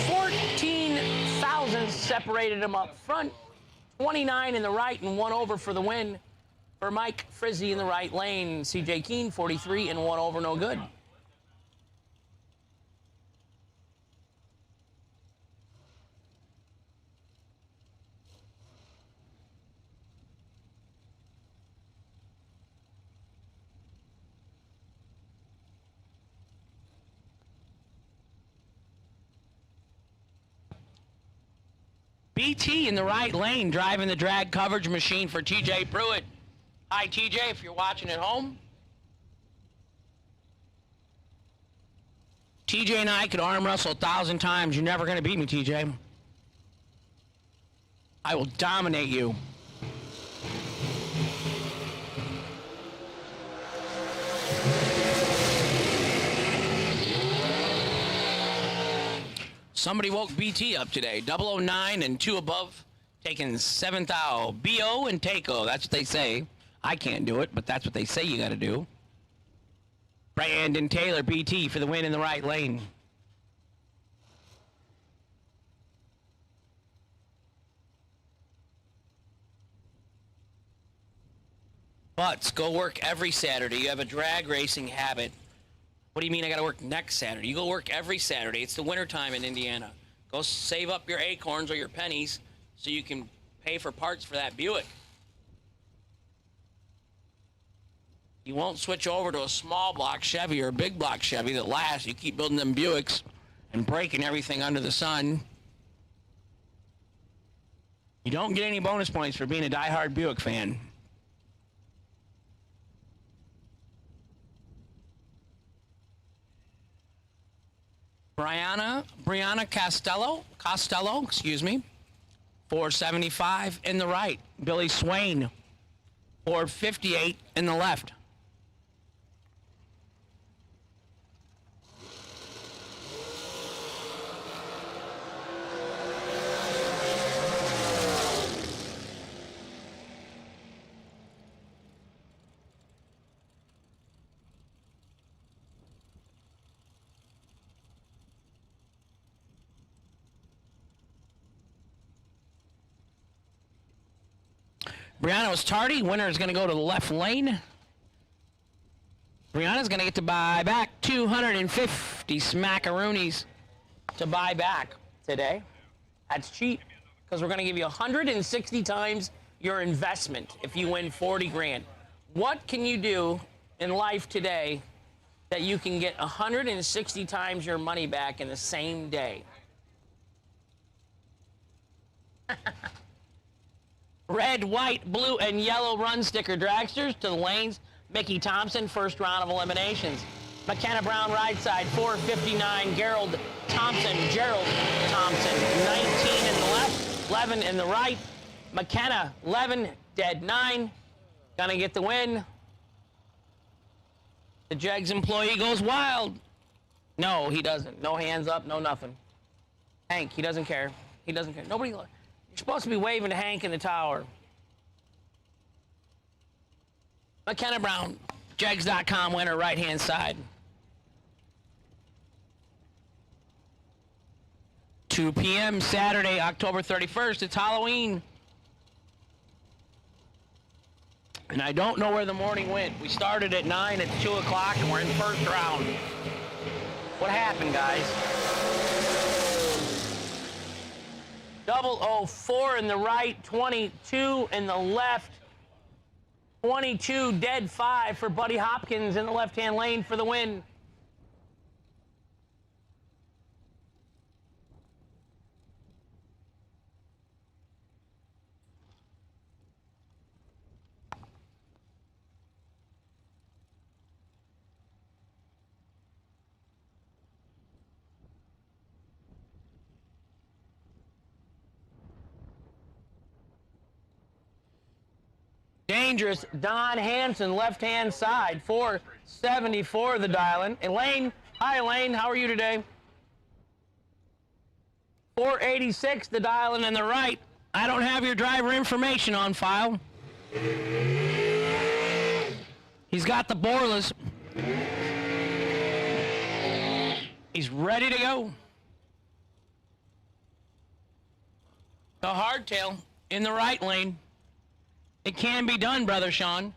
Speaker 11: 14,000 separated them up front. 29 in the right and 1 over for the win for Mike Frizzy in the right lane. CJ Keene, 43 and 1 over, no good. BT in the right lane, driving the drag coverage machine for TJ Pruitt. Hi, TJ, if you're watching at home. TJ and I could arm wrestle 1,000 times. You're never going to beat me, TJ. I will dominate you. Somebody woke BT up today. 009 and 2 above, taking 7th out. BO and Takeo. That's what they say. I can't do it, but that's what they say you got to do. Brandon Taylor, BT, for the win in the right lane. Butts, go work every Saturday. You have a drag racing habit. What do you mean I got to work next Saturday? You go work every Saturday. It's the wintertime in Indiana. Go save up your acorns or your pennies so you can pay for parts for that Buick. You won't switch over to a small block Chevy or a big block Chevy that lasts. You keep building them Buicks and breaking everything under the sun. You don't get any bonus points for being a diehard Buick fan. Brianna Costello, excuse me, 475 in the right. Billy Swain, 458 in the left. Brianna was tardy. Winner is going to go to the left lane. Brianna's going to get to buy back 250 smackaroonies to buy back today. That's cheap because we're going to give you 160 times your investment if you win 40 grand. What can you do in life today that you can get 160 times your money back in the same day? Red, white, blue, and yellow run sticker dragsters to the lanes. Mickey Thompson, first round of eliminations. McKenna Brown, right side, 459. Gerald Thompson, 19 in the left, 11 in the right. McKenna, 11, dead 9. Gonna get the win. The Jegs employee goes wild. No, he doesn't. No hands up, no nothing. Hank, he doesn't care. He doesn't care. Nobody. You're supposed to be waving to Hank in the tower. McKenna Brown, Jegs.com winner, right-hand side. 2 p.m. Saturday, October 31st. It's Halloween. And I don't know where the morning went. We started at 9, it's 2 o'clock, and we're in first round. What happened, guys? 004 in the right, 22 in the left. 22 dead 5 for Buddy Hopkins in the left-hand lane for the win. Dangerous Don Hansen, left-hand side, 474 the dial-in. Elaine, hi Elaine, how are you today? 486 the dial-in in the right. I don't have your driver information on file. He's got the Borlas. He's ready to go. The hardtail in the right lane. It can be done, Brother Sean.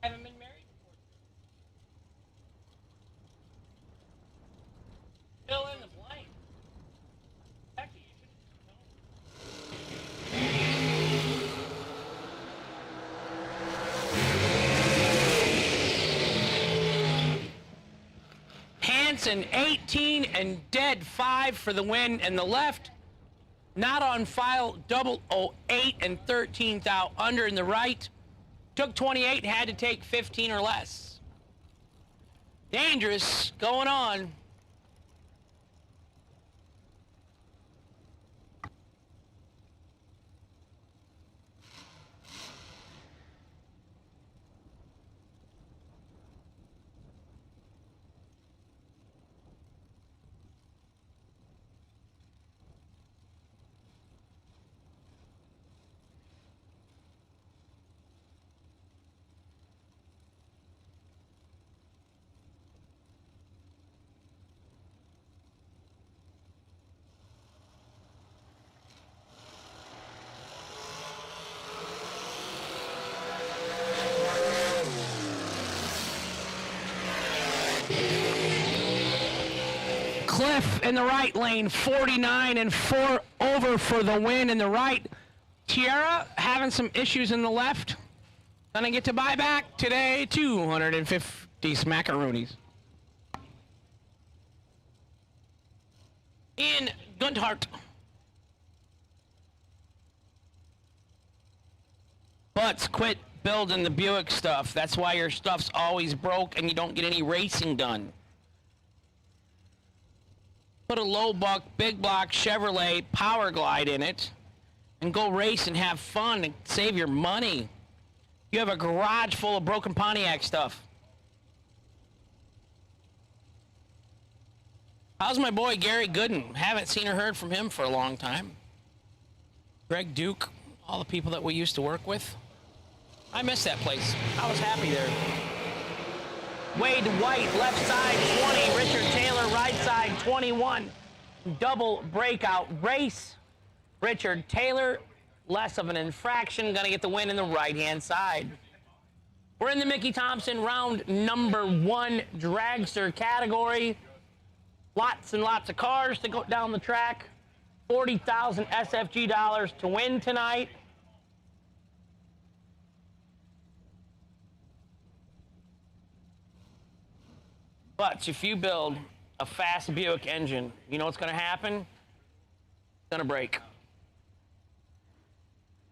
Speaker 11: Haven't been married before. Fill in the blank. Actually, you should. Hansen 18 and dead 5 for the win in the left. Not on file 008 and 13th out under in the right. Took 28, had to take 15 or less. Dangerous going on. Cliff in the right lane, 49 and 4 over for the win in the right. Tiara having some issues in the left. Gonna get to buy back today, 250 smackaroonies. Ian Gunthart. Butts, quit building the Buick stuff. That's why your stuff's always broke and you don't get any racing done. Put a low buck, big block Chevrolet Power Glide in it and go race and have fun and save your money. You have a garage full of broken Pontiac stuff. How's my boy Gary Gooden? Haven't seen or heard from him for a long time. Greg Duke, all the people that we used to work with. I miss that place. I was happy there. Wade White, left side 20. Richard Taylor, right side 21. Double breakout race. Richard Taylor, less of an infraction, gonna get the win in the right-hand side. We're in the Mickey Thompson round number 1 dragster category. Lots and lots of cars to go down the track. 40,000 SFG dollars to win tonight. But if you build a fast Buick engine, you know what's going to happen? It's going to break.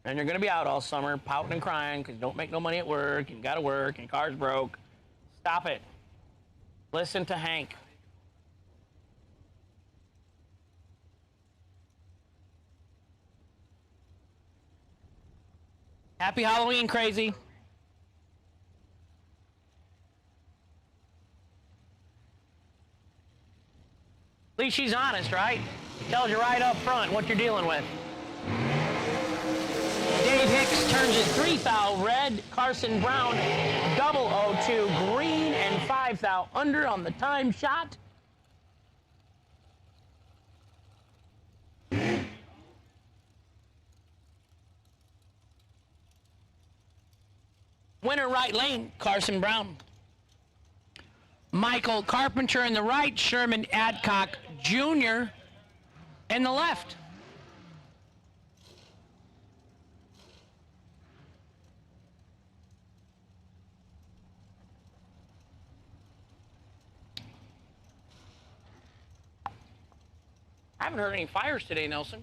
Speaker 11: And you're going to be out all summer pouting and crying because you don't make no money at work, and you got to work, and your car's broke. Stop it. Listen to Hank. Happy Halloween, crazy. At least she's honest, right? Tells you right up front what you're dealing with. Dave Hicks turns it 3 thou red. Carson Brown 002 green and 5 thou under on the time shot. Winner right lane, Carson Brown. Michael Carpenter in the right, Sherman Adcock Jr. in the left. I haven't heard any fires today, Nelson.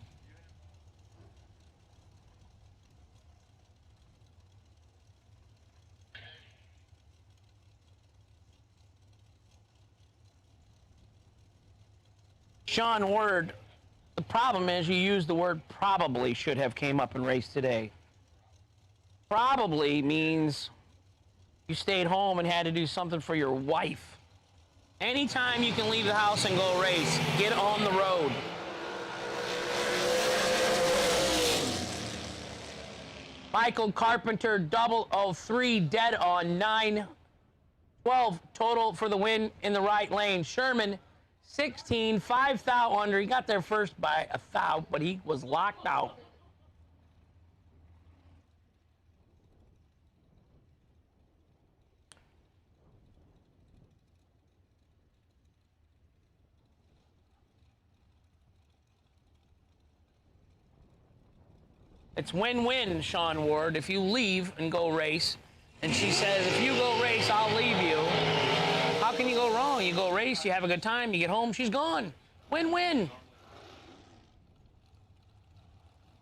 Speaker 11: Sean Word, the problem is you used the word probably should have came up and raced today. Probably means you stayed home and had to do something for your wife. Anytime you can leave the house and go race, get on the road. Michael Carpenter 003 dead on 9-12 total for the win in the right lane. Sherman 16, 5 thou under. He got there first by a thou, but he was locked out. It's win-win, Sean Ward, if you leave and go race. And she says, if you go race, I'll leave you. How can you go wrong? You go race, you have a good time, you get home, she's gone. Win-win.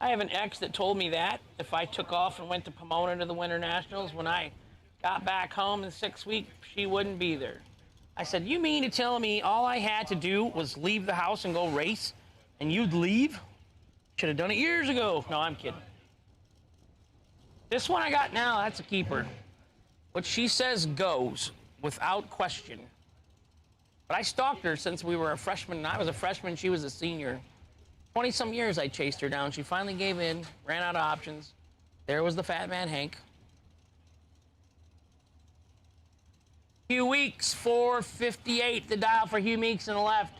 Speaker 11: I have an ex that told me that if I took off and went to Pomona to the Winter Nationals, when I got back home in 6 weeks, she wouldn't be there. I said, you mean to tell me all I had to do was leave the house and go race, and you'd leave? Should have done it years ago. No, I'm kidding. This one I got now, that's a keeper. What she says goes, without question. But I stalked her since we were a freshman. I was a freshman, she was a senior. 20-some years I chased her down. She finally gave in, ran out of options. There was the fat man, Hank. Hugh Weeks, 458, the dial for Hugh Meeks in the left.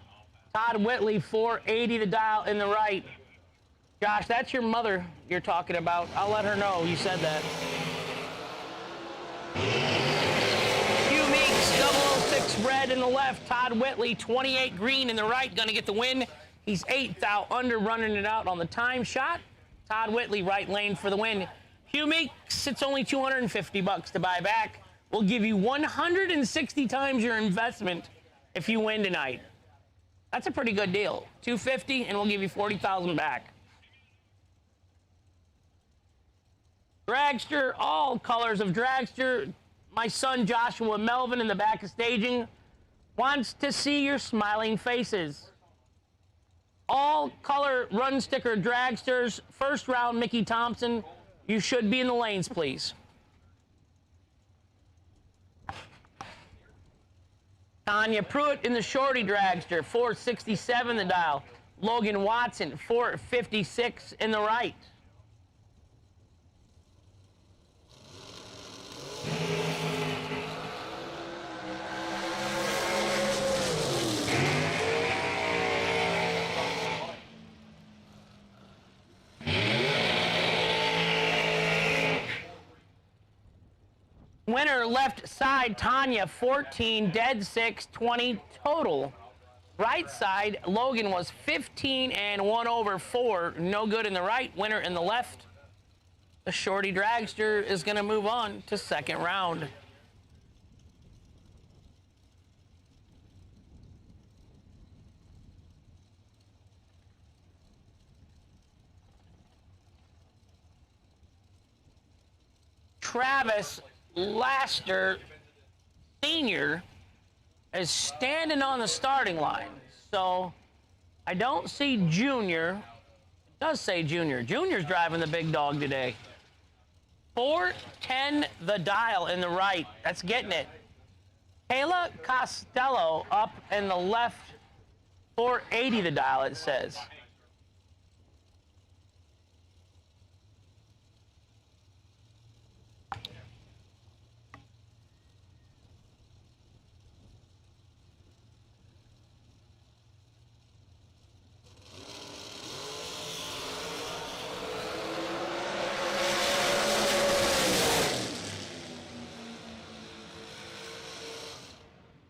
Speaker 11: Todd Whitley, 480, the dial in the right. Josh, that's your mother you're talking about. I'll let her know you said that. Hugh Meeks, 006 red in the left. Todd Whitley, 28 green in the right, gonna get the win. He's 8 thou under, running it out on the time shot. Todd Whitley, right lane for the win. Hugh Meeks, it's only $250 to buy back. We'll give you 160 times your investment if you win tonight. That's a pretty good deal. $250, and we'll give you 40,000 back. Dragster, all colors of dragster. My son Joshua Melvin in the back of staging wants to see your smiling faces. All color run sticker dragsters. First round, Mickey Thompson. You should be in the lanes, please. Tanya Pruitt in the shorty dragster, 467 the dial. Logan Watson, 456 in the right. Winner left side, Tanya, 14, dead 6, 20 total Right side, Logan was 15 and 1 over 4. No good in the right, winner in the left. The shorty dragster is going to move on to second round. Travis Laster Sr. is standing on the starting line. So I don't see Junior. It does say Junior. Junior's driving the big dog today. 410 the dial in the right. That's getting it. Kayla Costello up in the left. 480 the dial, it says.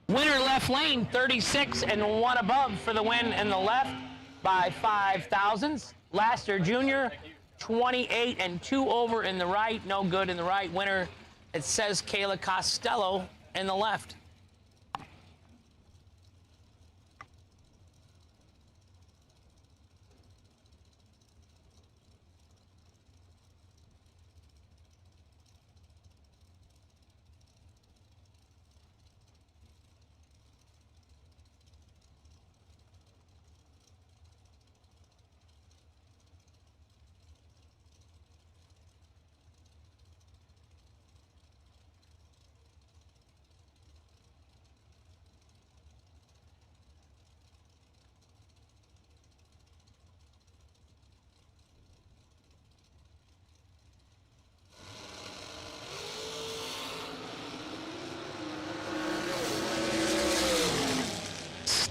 Speaker 11: Winner left lane, 36 and 1 above for the win in the left by 5 thousandths. Laster Jr., 28 and 2 over in the right. No good in the right. Winner, it says Kayla Costello in the left.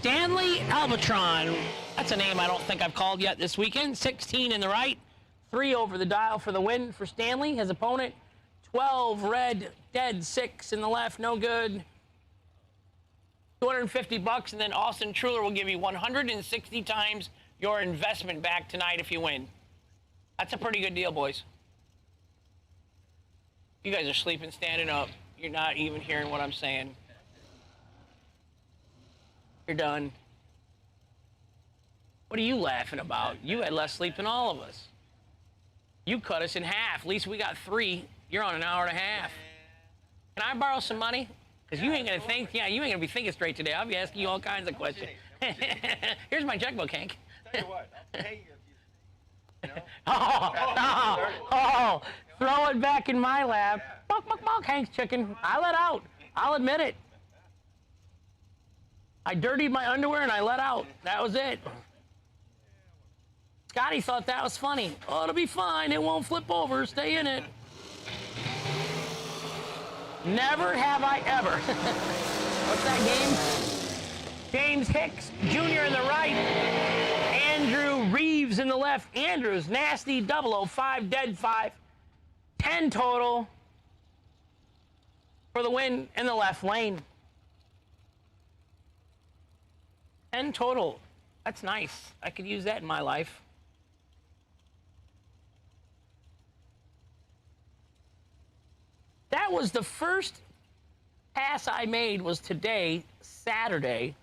Speaker 11: Stanley Albatron. That's a name I don't think I've called yet this weekend. 16 in the right, 3 over the dial for the win for Stanley. His opponent, 12 red, dead, 6 in the left, no good. $250, and then Austin Truler will give you 160 times your investment back tonight if you win. That's a pretty good deal, boys. You guys are sleeping standing up. You're not even hearing what I'm saying. You're done. What are you laughing about? You had less sleep than all of us. You cut us in half. At least we got 3. You're on an hour and a half. Can I borrow some money? Because you ain't going to think, you ain't going to be thinking straight today. I'll be asking you all kinds of questions. Here's my checkbook, Hank.
Speaker 13: Tell you what, I'll pay you if you know.
Speaker 11: Oh, throw it back in my lap. Buck, buck, buck, Hank's chicken. I let out. I'll admit it. I dirtied my underwear and I let out. That was it. Scotty thought that was funny. Oh, it'll be fine. It won't flip over. Stay in it. Never have I ever. What's that game? James Hicks Jr. in the right. Andrew Reeves in the left. Andrews, nasty 005, dead 5. 10 total for the win in the left lane. 10 total. That's nice. I could use that in my life. That was the first pass I made was today, Saturday,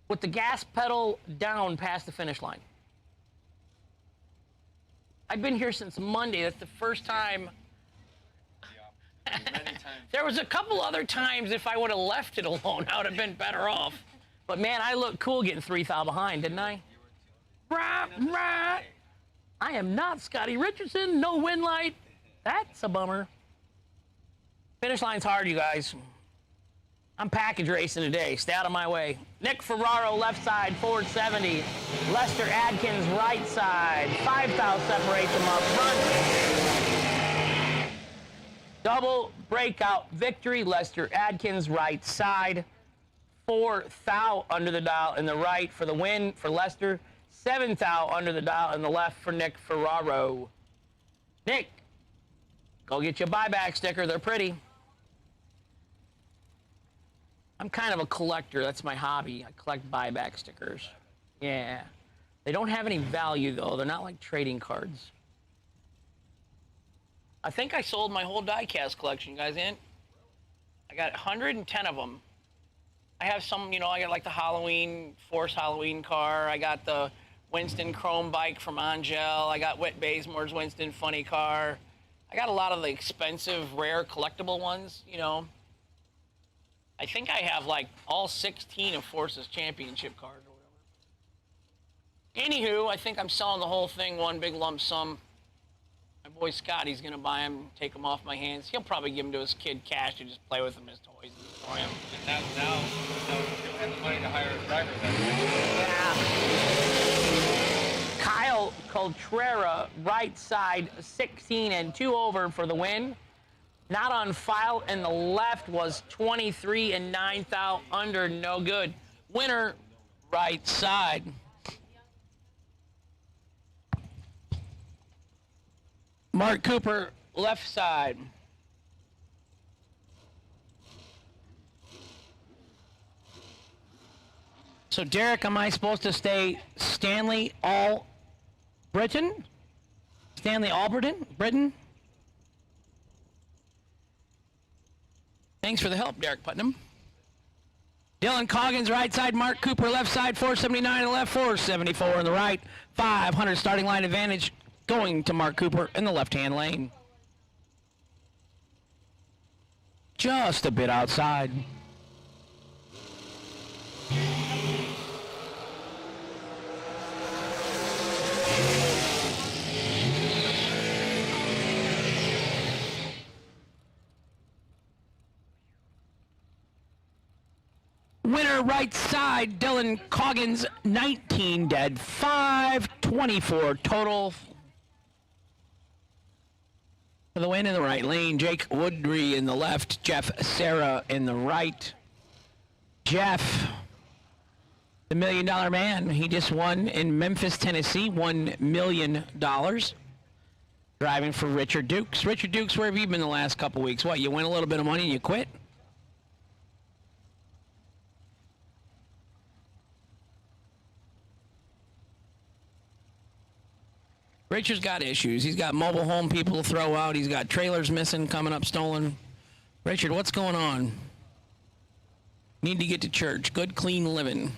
Speaker 11: with the gas pedal down past the finish line. I've been here since Monday. That's the first time. There was a couple other times if I would have left it alone, I would have been better off. But man, I looked cool getting 3 thou behind, didn't I? Right. I am not Scotty Richardson. No win light. That's a bummer. Finish line's hard, you guys. I'm package racing today. Stay out of my way. Nick Ferraro, left side, 470. Lester Adkins, right side. 5 thou separates them up front. Double breakout victory. Lester Adkins, right side. 4 thou under the dial in the right for the win for Lester. 7 thou under the dial in the left for Nick Ferraro. Nick, go get your buyback sticker. They're pretty. I'm kind of a collector. That's my hobby. I collect buyback stickers. Yeah. They don't have any value, though. They're not like trading cards. I think I sold my whole die-cast collection, guys, in. I got 110 of them. I have some, you know, I got like the Force Halloween car. I got the Winston Chrome bike from Angel. I got Whit Basemore's Winston funny car. I got a lot of the expensive, rare, collectible ones, you know. I think I have like all 16 of Force's championship cards or whatever. Anywho, I think I'm selling the whole thing one big lump sum. My boy Scotty's gonna buy them, take them off my hands. He'll probably give them to his kid Cash to just play with them as toys and destroy them.
Speaker 13: And now you'll have the money to hire a driver then.
Speaker 11: Yeah. Kyle Coltrera, right side, 16 and 2 over for the win. Not on file, and the left was 23 and 9 thou under, no good. Winner, right side. Mark Cooper, left side. So, Derek, am I supposed to stay Stanley All-Britain? Stanley All-Britain? Britain? Thanks for the help, Derek Putnam. Dylan Coggins, right side. Mark Cooper, left side. 479 on the left, 474 on the right. 500 starting line advantage going to Mark Cooper in the left-hand lane. Just a bit outside. Winner, right side, Dylan Coggins, 19 dead, 524 total. For the win in the right lane, Jake Woodry in the left, Jeff Serra in the right. Jeff, the $1 Million Man, he just won in Memphis, Tennessee, $1 million. Driving for Richard Dukes. Richard Dukes, where have you been the last couple weeks? What, you win a little bit of money and you quit? Richard's got issues. He's got mobile home people to throw out. He's got trailers missing, coming up stolen. Richard, what's going on? Need to get to church. Good, clean living.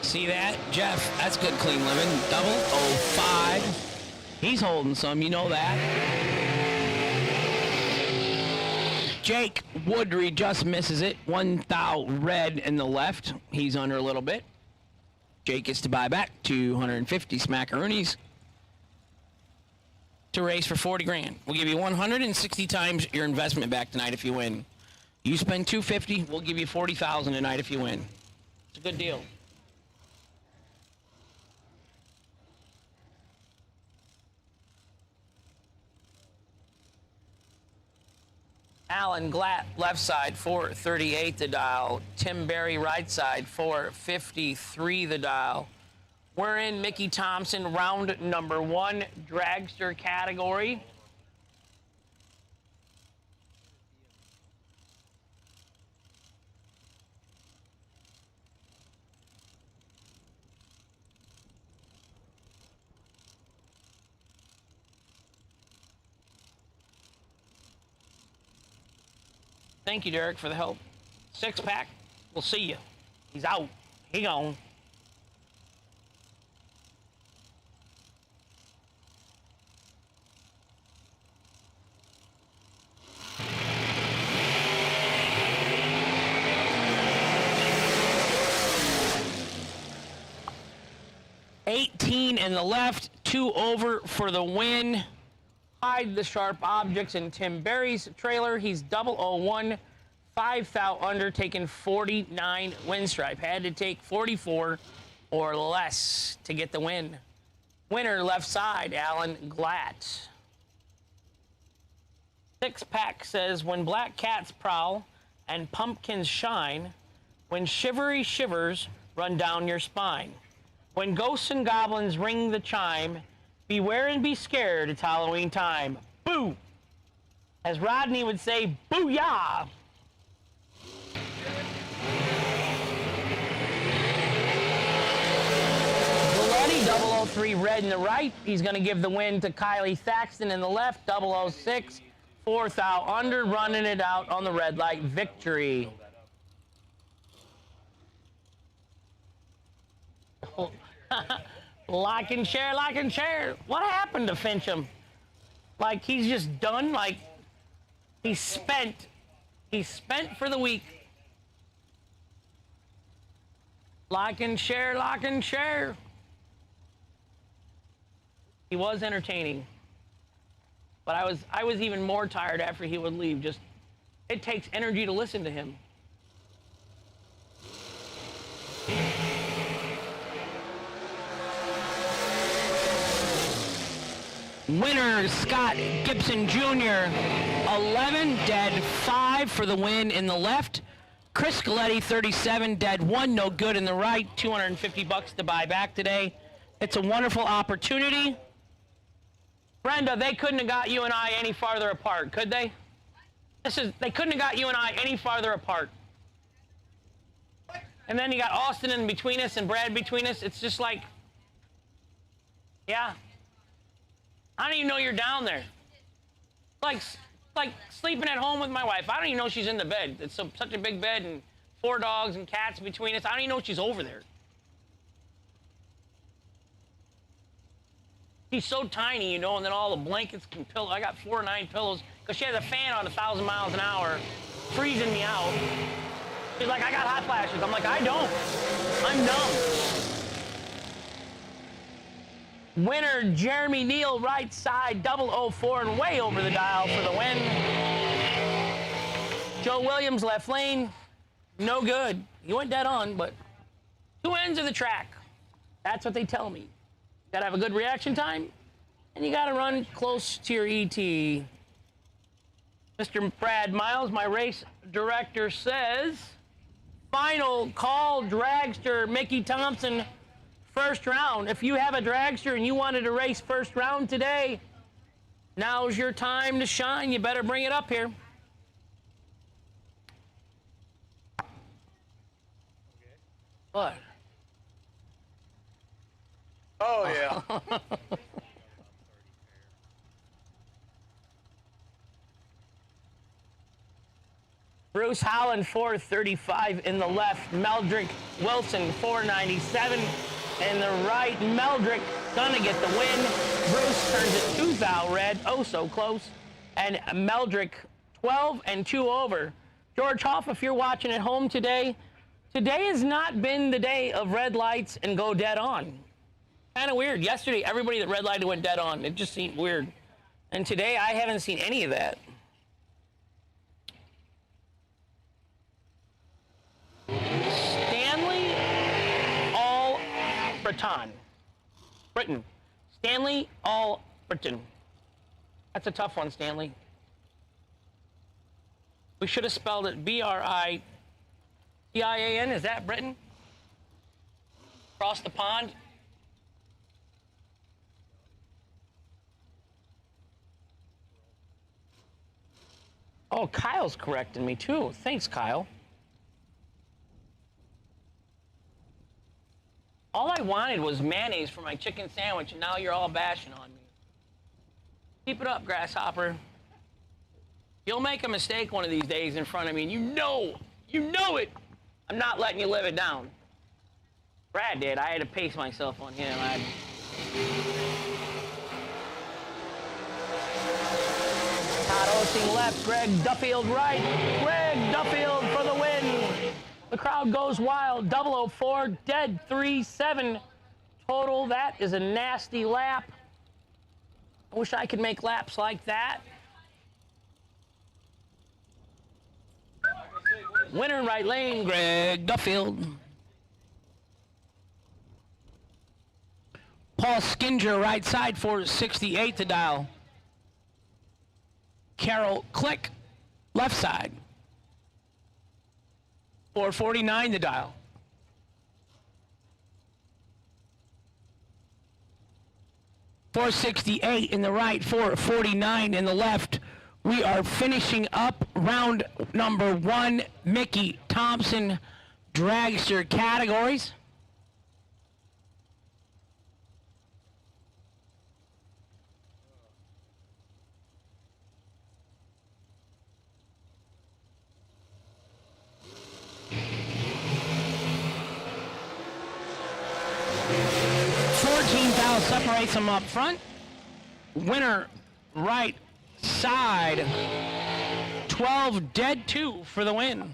Speaker 11: See that? Jeff, that's good, clean living. 005. He's holding some, you know that. Jake Woodry just misses it. 1 thou red in the left. He's under a little bit. Jake gets to buy back 250 smackaroonies to race for 40 grand. We'll give you 160 times your investment back tonight if you win. You spend 250, we'll give you 40,000 tonight if you win. It's a good deal. Alan Glatt, left side, 438 the dial. Tim Berry, right side, 453 the dial. We're in Mickey Thompson, round number 1, dragster category. Thank you, Derek, for the help. 6-pack, we'll see you. He's out. He gone. $18 in the left, 2 over for the win. Hide the sharp objects in Tim Berry's trailer. He's 001, 5 thou under, taking 49 win stripe. Had to take 44 or less to get the win. Winner, left side, Alan Glatt. 6-pack says, when black cats prowl and pumpkins shine, when shivery shivers run down your spine, when ghosts and goblins ring the chime, beware and be scared, it's Halloween time. Boo! As Rodney would say, booyah! Valetti, 003 red in the right. He's going to give the win to Kylie Thaxton in the left. 006, fourth out under, running it out on the red light. Victory. Lock and share, lock and share. What happened to Fincham? Like, he's just done? Like, he's spent. He's spent for the week. Lock and share, lock and share. He was entertaining. But I was even more tired after he would leave. Just, it takes energy to listen to him. Winner, Scott Gibson Jr., 11, dead 5 for the win in the left. Chris Galetti, 37, dead 1, no good in the right. $250 to buy back today. It's a wonderful opportunity. Brenda, they couldn't have got you and I any farther apart, could they? They couldn't have got you and I any farther apart. And then you got Austin in between us and Brad between us. It's just like, yeah. I don't even know you're down there. Like sleeping at home with my wife. I don't even know she's in the bed. It's such a big bed and 4 dogs and cats between us. I don't even know she's over there. She's so tiny, you know, and then all the blankets and pillows. I got 4 or 9 pillows because she has a fan on 1,000 miles an hour, freezing me out. She's like, I got hot flashes. I'm like, I don't. I'm numb. Winner, Jeremy Neal, right side, 004 and way over the dial for the win. Joe Williams, left lane, no good. He went dead on, but 2 ends of the track. That's what they tell me. You gotta have a good reaction time, and you gotta run close to your ET. Mr. Brad Miles, my race director, says, final call, dragster Mickey Thompson, first round. If you have a dragster and you wanted to race first round today, now's your time to shine. You better bring it up here. What?
Speaker 7: Oh, yeah.
Speaker 11: Bruce Holland, 435 in the left. Meldrick Wilson, 497 in the right. Meldrick gonna get the win. Bruce turns it 2 thou red, oh so close. And Meldrick, 12 and 2 over. George Hoff, if you're watching at home today has not been the day of red lights and go dead on. Kind of weird. Yesterday, everybody that red lighted went dead on. It just seemed weird. And today, I haven't seen any of that. Stanley All-Breton. Britain. Stanley All-Britain. That's a tough one, Stanley. We should have spelled it Britain. Is that Britain? Across the pond? Oh, Kyle's correcting me too. Thanks, Kyle. All I wanted was mayonnaise for my chicken sandwich, and now you're all bashing on me. Keep it up, Grasshopper. You'll make a mistake one of these days in front of me, and you know it. I'm not letting you live it down. Brad did. I had to pace myself on him. Todd Osing left, Greg Duffield right. Greg Duffield for the win. The crowd goes wild. 004, dead 3-7 total. That is a nasty lap. I wish I could make laps like that. Winner right lane, Greg Duffield. Paul Skinger right side, 468 to dial. Carol Click, left side. 449 to dial. $468 in the right, $449 in the left. We are finishing up round number 1, Mickey Thompson dragster categories. Separates them up front. Winner right side. 12 dead 2 for the win.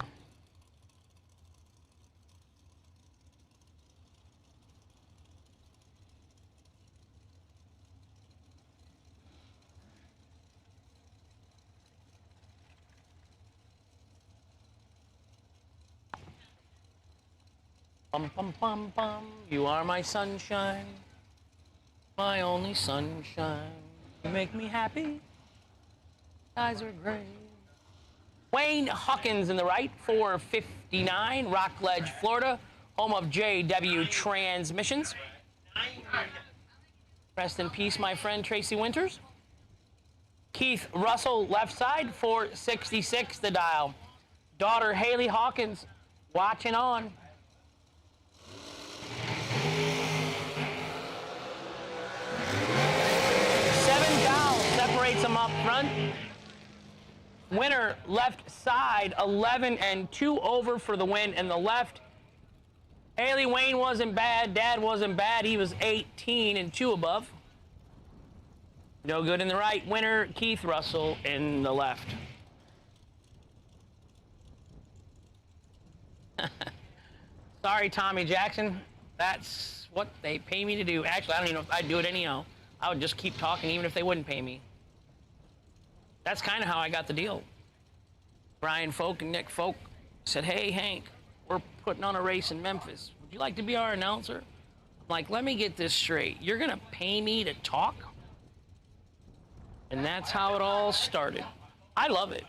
Speaker 11: Bum bum bum bum. You are my sunshine. My only sunshine. You make me happy. Eyes are gray. Wayne Hawkins in the right, 459, Rockledge, Florida, home of JW Transmissions. Rest in peace, my friend Tracy Winters. Keith Russell, left side, 466 the dial. Daughter Haley Hawkins, watching on. Separates them up front. Winner left side, 11 and 2 over for the win in the left. Haley Wayne wasn't bad. Dad wasn't bad. He was 18 and 2 above. No good in the right. Winner Keith Russell in the left. Sorry, Tommy Jackson. That's what they pay me to do. Actually, I don't even know if I'd do it anyhow. I would just keep talking even if they wouldn't pay me. That's kind of how I got the deal. Brian Folk and Nick Folk said, hey, Hank, we're putting on a race in Memphis. Would you like to be our announcer? I'm like, let me get this straight. You're going to pay me to talk? And that's how it all started. I love it.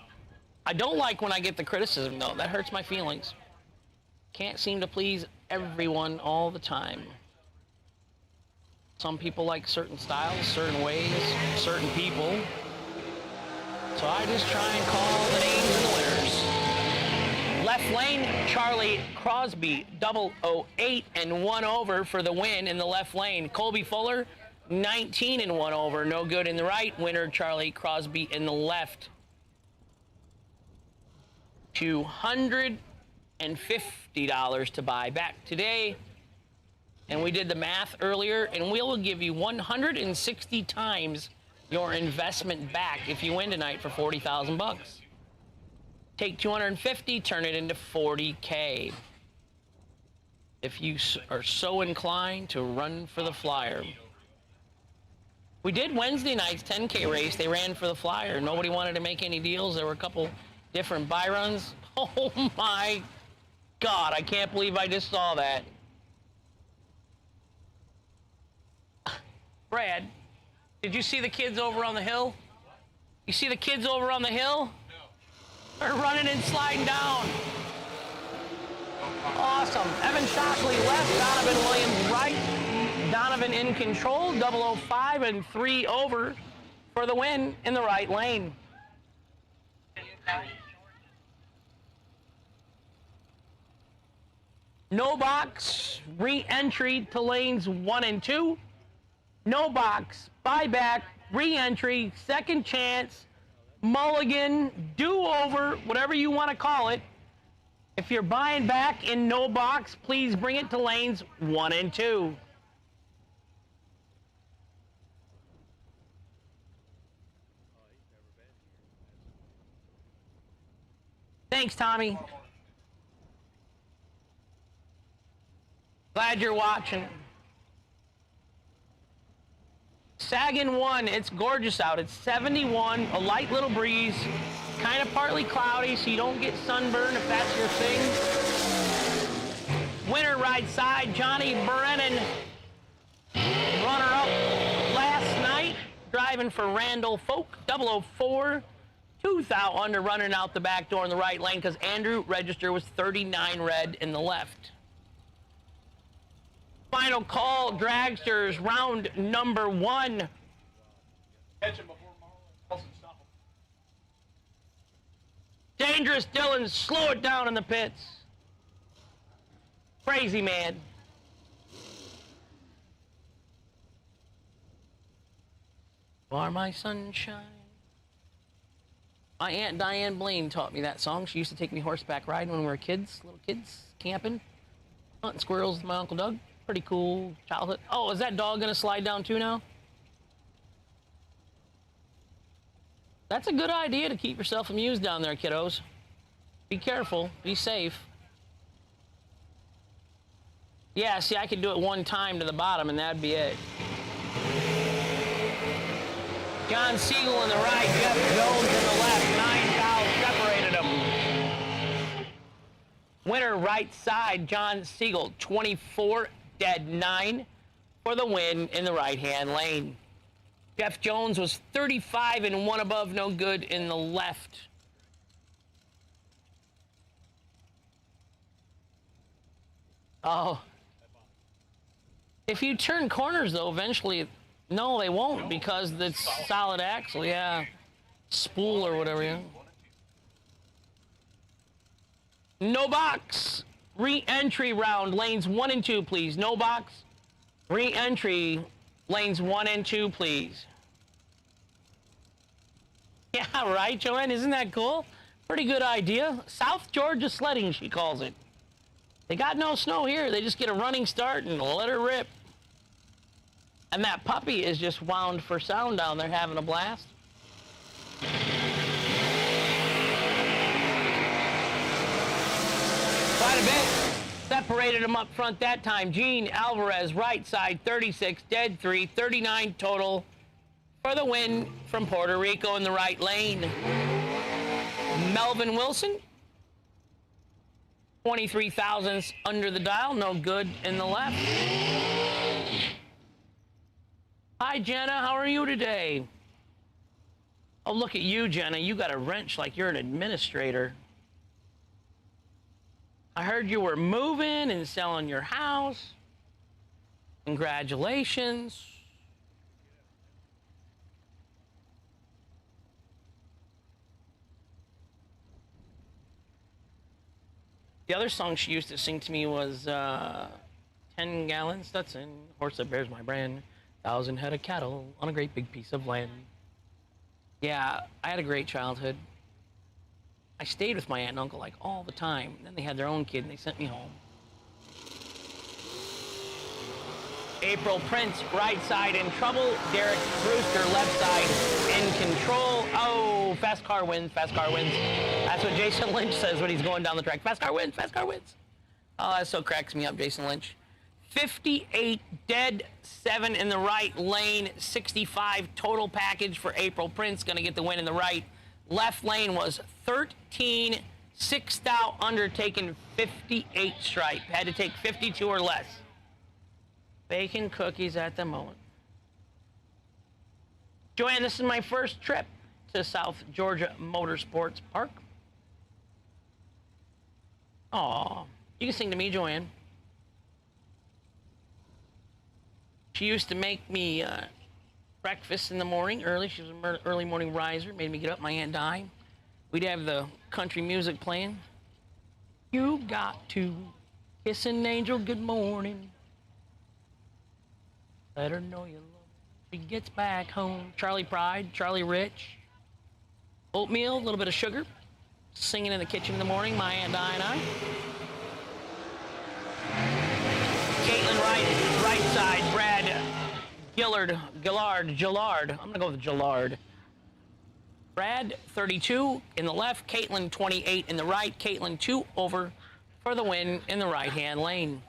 Speaker 11: I don't like when I get the criticism, though. That hurts my feelings. Can't seem to please everyone all the time. Some people like certain styles, certain ways, certain people. So I just try and call the names and the winners. Left lane, Charlie Crosby, 008 and 1 over for the win in the left lane. Colby Fuller, 19 and 1 over, no good in the right. Winner Charlie Crosby in the left. $250 to buy back today. And we did the math earlier, and we will give you 160 times your investment back if you win tonight for 40,000 bucks. Take 250, turn it into 40K. If you are so inclined to run for the flyer. We did Wednesday night's 10K race. They ran for the flyer. Nobody wanted to make any deals. There were a couple different buy runs. Oh my God, I can't believe I just saw that. Brad, did you see the kids over on the hill? You see the kids over on the hill? No. They're running and sliding down. Awesome. Evan Shockley left, Donovan Williams right. Donovan in control, 005 and 3 over for the win in the right lane. No box, re-entry to lanes 1 and 2. No box, buyback, re-entry, second chance, mulligan, do-over, whatever you want to call it. If you're buying back in no box, please bring it to lanes 1 and 2. Thanks, Tommy. Glad you're watching. Sagan 1, it's gorgeous out. It's 71, a light little breeze, kind of partly cloudy, so you don't get sunburn if that's your thing. Winner right side, Johnny Brennan, runner-up last night, driving for Randall Folk, 004, 2,000 under, running out the back door in the right lane because Andrew Register was 39 red in the left. Final call, dragsters, round number 1.
Speaker 13: Catch him before Marlon Wilson stop him.
Speaker 11: Dangerous Dylan, slow it down in the pits. Crazy man. You are my sunshine. My Aunt Diane Blaine taught me that song. She used to take me horseback riding when we were kids, little kids, camping, hunting squirrels with my Uncle Doug. Pretty cool childhood. Oh, is that dog gonna slide down too now? That's a good idea to keep yourself amused down there, kiddos. Be careful, be safe. Yeah, see, I could do it one time to the bottom and that'd be it. John Siegel in the right, Jeff Jones in the left. 9 fouls separated them. Winner right side, John Siegel, 24 dead 9 for the win in the right-hand lane. Jeff Jones was 35 and 1 above, no good in the left. Oh. If you turn corners, though, eventually... No, they won't, because it's solid axle, yeah. Spool or whatever, yeah. No box. Re-entry round, lanes 1 and 2, please. No box. Re-entry, lanes 1 and 2, please. Yeah, right, Joanne? Isn't that cool? Pretty good idea. South Georgia sledding, she calls it. They got no snow here. They just get a running start and let her rip. And that puppy is just wound for sound down there, having a blast. Quite a bit. Separated them up front that time. Gene Alvarez, right side, 36, dead 3, 39 total for the win from Puerto Rico in the right lane. Melvin Wilson, 23 thousandths under the dial, no good in the left. Hi, Jenna. How are you today? Oh, look at you, Jenna. You got a wrench like you're an administrator. I heard you were moving and selling your house. Congratulations. The other song she used to sing to me was 10 gallons, that's in Horse That Bears My Brand. 1,000 head of cattle on a great big piece of land. Yeah, I had a great childhood. I stayed with my aunt and uncle like all the time. Then they had their own kid and they sent me home. April Prince, right side in trouble. Derek Brewster, left side in control. Oh, fast car wins, fast car wins. That's what Jason Lynch says when he's going down the track. Fast car wins, fast car wins. Oh, that so cracks me up, Jason Lynch. 58 dead, 7 in the right lane, 65 total package for April Prince. Going to get the win in the right. Left lane was 13, 6th out, undertaken 58 stripe. Had to take 52 or less. Bacon cookies at the moment. Joanne, this is my first trip to South Georgia Motorsports Park. Aw, you can sing to me, Joanne. She used to make me breakfast in the morning early. She was an early morning riser. Made me get up, my Aunt Di. We'd have the country music playing. You got to kiss an angel good morning. Let her know you love her. She gets back home. Charlie Pride, Charlie Rich. Oatmeal, a little bit of sugar. Singing in the kitchen in the morning, my Aunt Di and I. Caitlin right side, Brad Gillard. I'm gonna go with Gillard. Brad, 32 in the left, Caitlin, 28 in the right. Caitlin, 2 over for the win in the right-hand lane.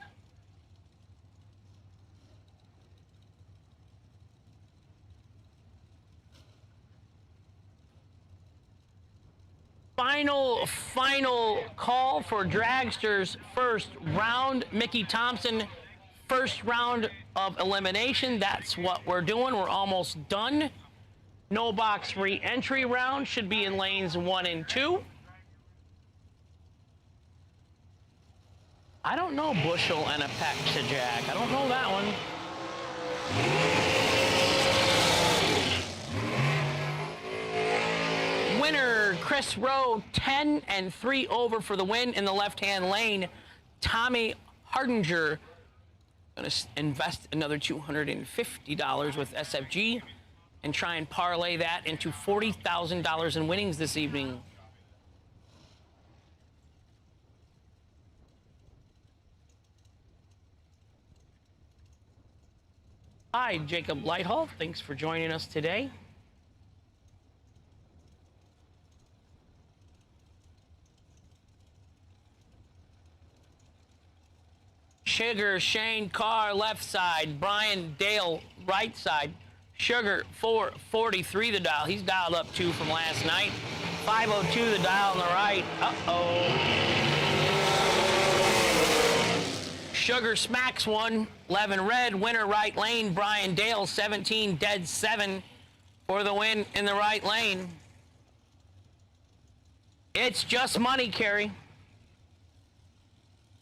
Speaker 11: Final call for Dragster's first round. Mickey Thompson, first round of elimination. That's what we're doing. We're almost done. No box re-entry round should be in lanes 1 and 2. I don't know bushel and a peck to jack. I don't know that one. Winner Sugar, Chris Rowe, 10 and 3 over for the win in the left-hand lane. Tommy Hardinger going to invest another $250 with SFG and try and parlay that into $40,000 in winnings this evening. Hi, Jacob Lighthall. Thanks for joining us today. Sugar, Shane Carr, left side. Brian Dale, right side. Sugar, 443 the dial. He's dialed up 2 from last night. 502 the dial on the right. Sugar smacks one. 11 red. Winner right lane. Brian Dale, 17 dead 7 for the win in the right lane. It's just money, Kerry.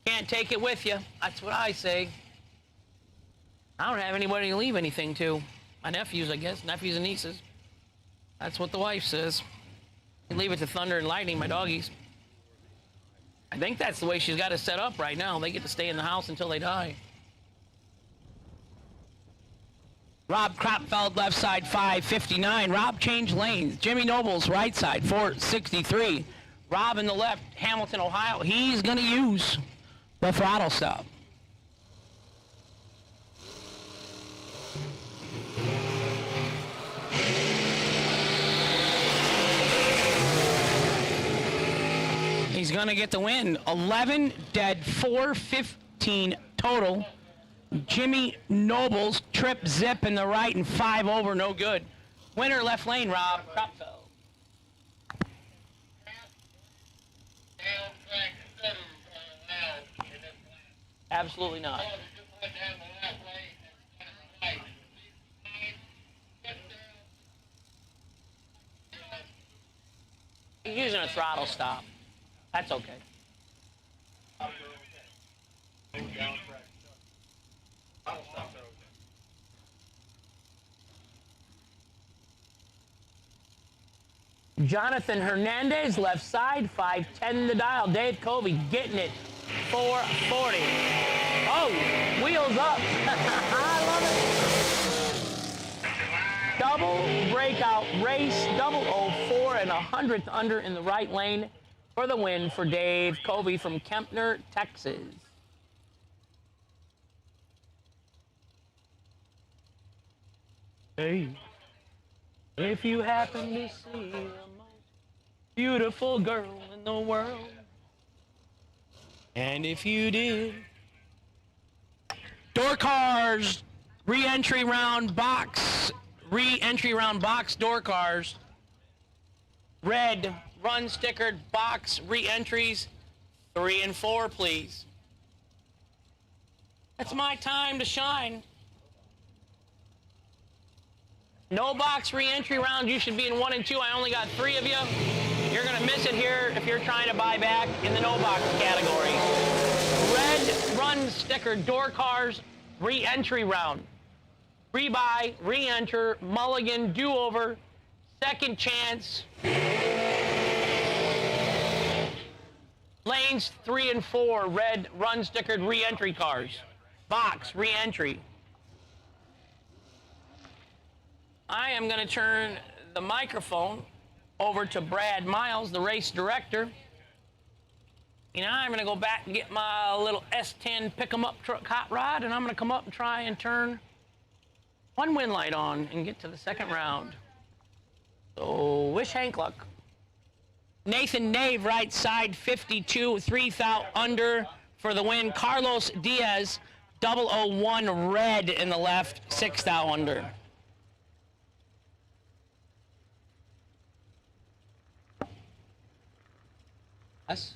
Speaker 11: Can't take it with you. That's what I say. I don't have anybody to leave anything to. My nephews, I guess. Nephews and nieces. That's what the wife says. You leave it to Thunder and Lightning, my doggies. I think that's the way she's got it set up right now. They get to stay in the house until they die. Rob Kropfeld, left side, 559. Rob changed lanes. Jimmy Nobles, right side, 463. Rob in the left, Hamilton, Ohio. He's going to use the throttle stop. He's going to get the win. 11 dead, 415 total. Jimmy Nobles, trip, zip in the right, and 5 over, no good. Winner left lane, Rob Kropfeld. Absolutely not. He's using a throttle stop. That's okay. Jonathan Hernandez, left side, 510 the dial. Dave Covey getting it, 440. Oh, wheels up. I love it. Double breakout race, 004 and 100th under in the right lane for the win for Dave Covey from Kempner, Texas. Hey, if you happen to see the most beautiful girl in the world, and if you did, door cars, re-entry round box, door cars, red, run stickered box, re-entries, 3 and 4, please. It's my time to shine. No box re-entry round. You should be in 1 and 2. I only got 3 of you. You're going to miss it here if you're trying to buy back in the no box category. Red run sticker door cars re-entry round. Rebuy, re-enter, mulligan, do-over, second chance. Lanes 3 and 4, red run stickered re-entry cars. Box re-entry. I am going to turn the microphone over to Brad Miles, the race director. And I'm going to go back and get my little S10 pick-em-up truck hot rod, and I'm going to come up and try and turn one win light on and get to the second round. So wish Hank luck. Nathan Nave, right side, 52, 3,000 under for the win. Carlos Diaz, 001 red in the left, 6,000 under. Yes.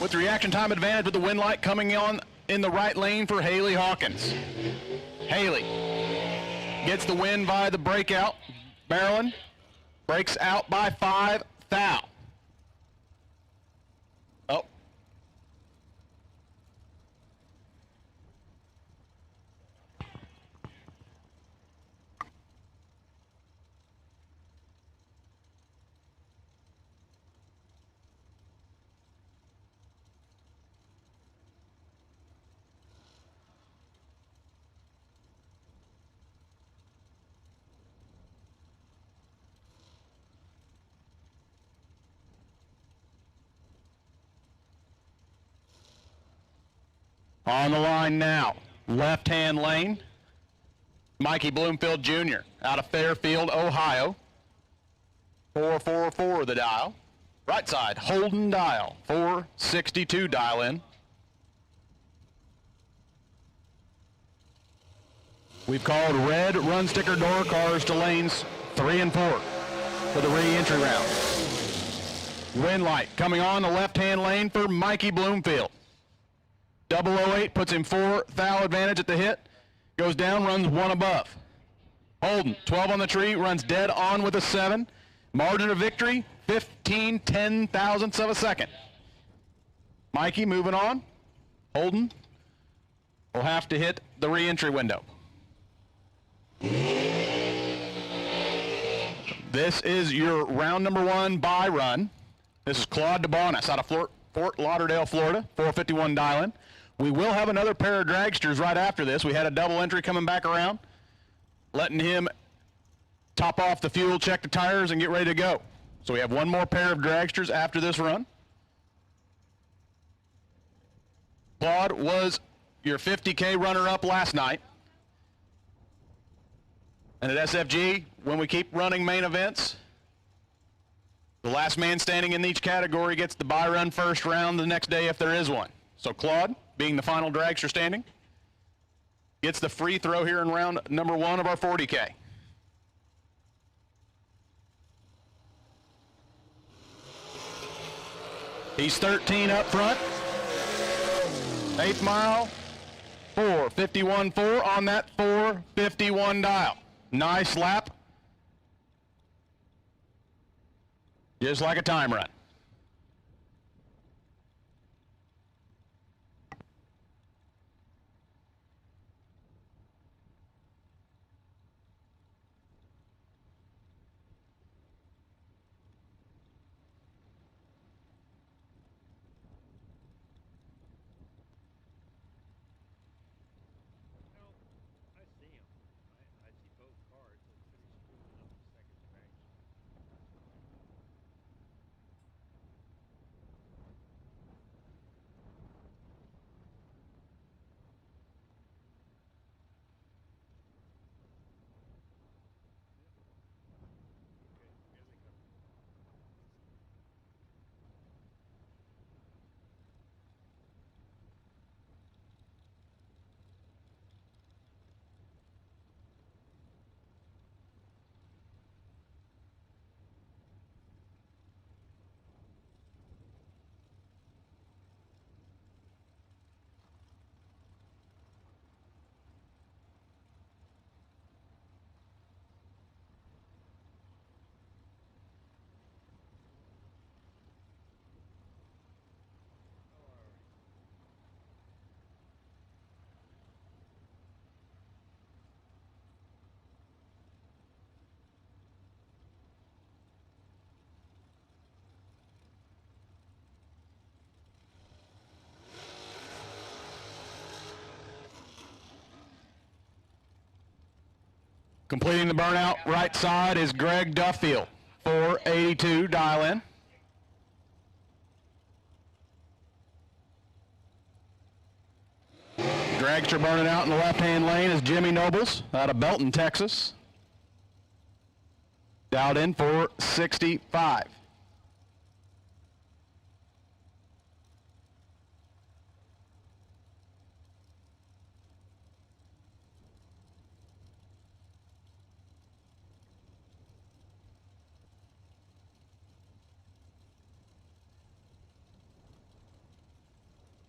Speaker 5: with reaction time advantage with the wind light coming on in the right lane for Haley Hawkins. Haley gets the win by the breakout. Maryland breaks out by 5, foul. Oh. On the line now, left-hand lane, Mikey Bloomfield Jr. out of Fairfield, Ohio. 444 the dial. Right side, Holden dial, 462 dial in. We've called red run sticker door cars to lanes 3 and 4 for the re-entry round. Wind light coming on the left-hand lane for Mikey Bloomfield. 008 puts him 4 thou advantage at the hit. Goes down, runs 1 above. Holden, 12 on the tree, runs dead on with a 7. Margin of victory, 15 ten-thousandths of a second. Mikey moving on. Holden will have to hit the re-entry window. This is your round number 1 bye run. This is Claude DeBonis out of Fort Lauderdale, Florida, 451 dial-in. We will have another pair of dragsters right after this. We had a double entry coming back around, letting him top off the fuel, check the tires, and get ready to go. So we have one more pair of dragsters after this run. Claude was your 50K runner-up last night. And at SFG, when we keep running main events, the last man standing in each category gets the bye run first round the next day if there is one. So Claude, being the final dragster standing, gets the free throw here in round number 1 of our 40K. He's 13 up front. 8th mile, 451.4 on that 451 dial. Nice lap. Just like a time run. Completing the burnout right side is Greg Duffield, 482 dial in. Dragster burning out in the left-hand lane is Jimmy Nobles out of Belton, Texas. Dialed in for 65.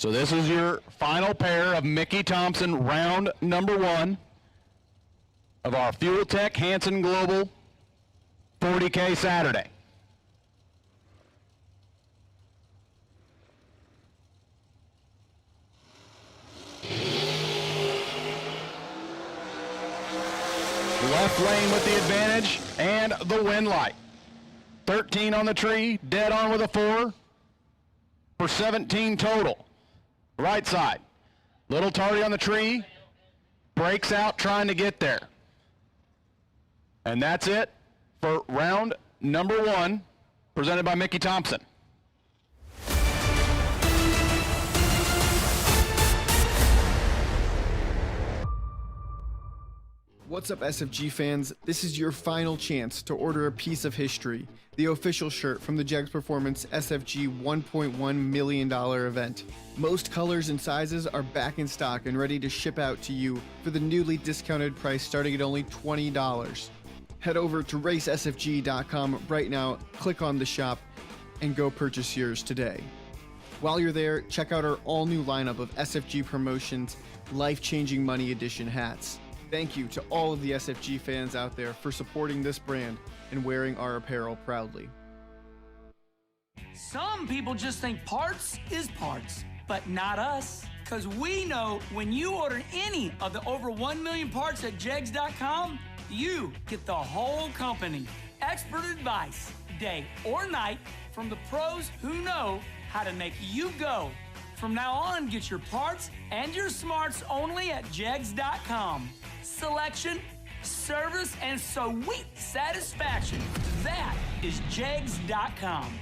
Speaker 5: So this is your final pair of Mickey Thompson round number 1 of our Fuel Tech Hansen Global 40K Saturday. Left lane with the advantage and the win light. 13 on the tree, dead on with a 4 for 17 total. Right side, little tardy on the tree, breaks out trying to get there. And that's it for round number 1, presented by Mickey Thompson.
Speaker 2: What's up, SFG fans? This is your final chance to order a piece of history, the official shirt from the Jegs Performance SFG $1.1 million event. Most colors and sizes are back in stock and ready to ship out to you for the newly discounted price starting at only $20. Head over to racesfg.com right now, click on the shop, and go purchase yours today. While you're there, check out our all-new lineup of SFG Promotions Life-Changing Money Edition hats. Thank you to all of the SFG fans out there for supporting this brand and wearing our apparel proudly.
Speaker 3: Some people just think parts is parts, but not us. Because we know when you order any of the over 1 million parts at jegs.com, you get the whole company. Expert advice, day or night, from the pros who know how to make you go. From now on, get your parts and your smarts only at jegs.com. Selection, service, and sweet satisfaction. That is jegs.com.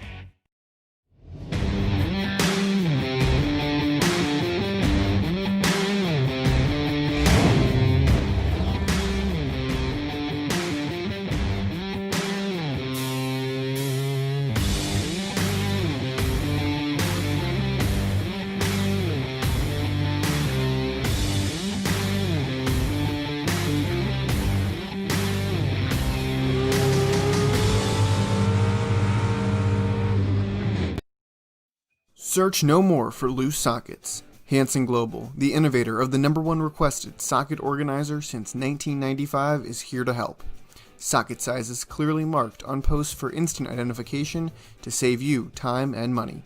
Speaker 2: Search no more for loose sockets. Hansen Global, the innovator of the #1 requested socket organizer since 1995, is here to help. Socket sizes clearly marked on posts for instant identification to save you time and money.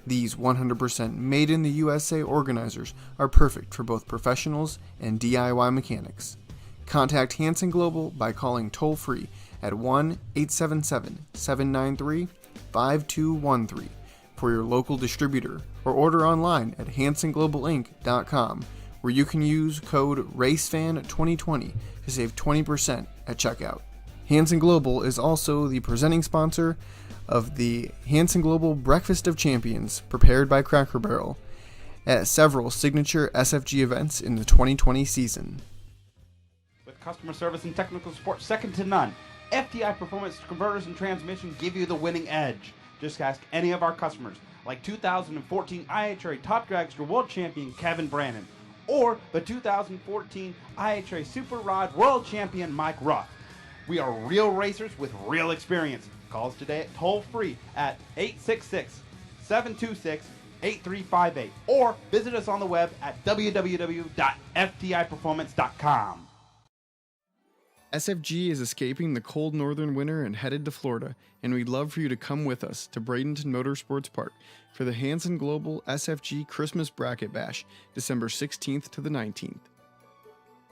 Speaker 2: These 100% made in the USA organizers are perfect for both professionals and DIY mechanics. Contact Hansen Global by calling toll-free at 1-877-793-5213 for your local distributor, or order online at hansenglobalinc.com, where you can use code RACEFAN2020 to save 20% at checkout. Hansen Global is also the presenting sponsor of the Hansen Global Breakfast of Champions, prepared by Cracker Barrel, at several signature SFG events in the 2020 season.
Speaker 12: With customer service and technical support second to none, FTI Performance Converters and Transmission give you the winning edge. Just ask any of our customers, like 2014 IHRA Top Dragster World Champion Kevin Brannon, or the 2014 IHRA Super Rod World Champion Mike Ruff. We are real racers with real experience. Call us today at toll-free at 866-726-8358, or visit us on the web at www.ftiperformance.com.
Speaker 2: SFG is escaping the cold northern winter and headed to Florida, and we'd love for you to come with us to Bradenton Motorsports Park for the Hansen Global SFG Christmas Bracket Bash, December 16th to the 19th.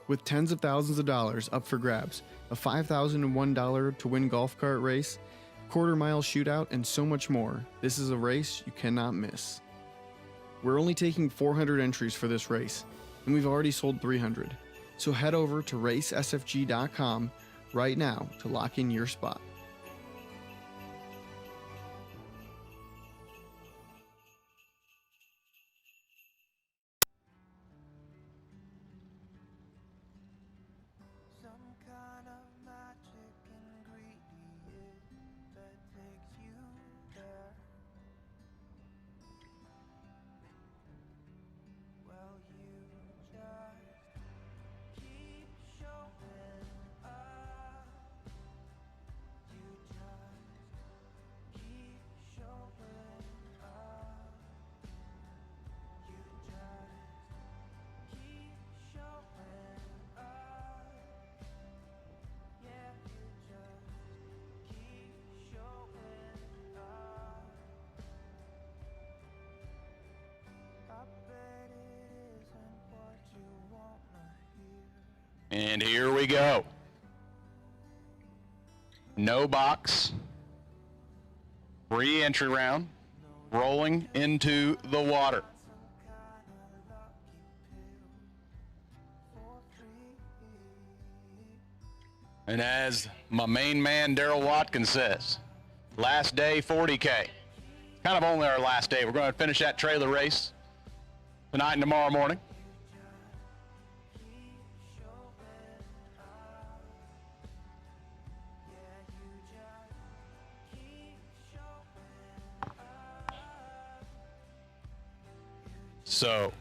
Speaker 2: With tens of thousands of dollars up for grabs, a $5,001 to win golf cart race, quarter-mile shootout, and so much more, this is a race you cannot miss. We're only taking 400 entries for this race, and we've already sold 300. So head over to racesfg.com right now to lock in your spot.
Speaker 10: Some kind of magic ingredient that takes you there. Well, you just keep showing up.
Speaker 5: And here we go. No box. Re-entry round. Rolling into the water. And as my main man, Daryl Watkins says, last day 40K. Kind of only our last day. We're going to finish that trailer race tonight and tomorrow morning. So,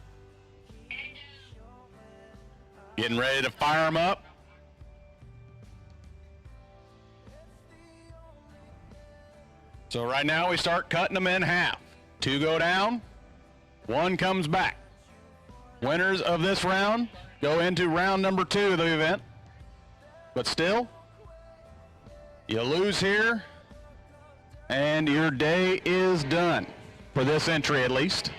Speaker 5: getting ready to fire them up. So right now we start cutting them in half. 2 go down, 1 comes back. Winners of this round go into round number 2 of the event. But still, you lose here, and your day is done, for this entry at least.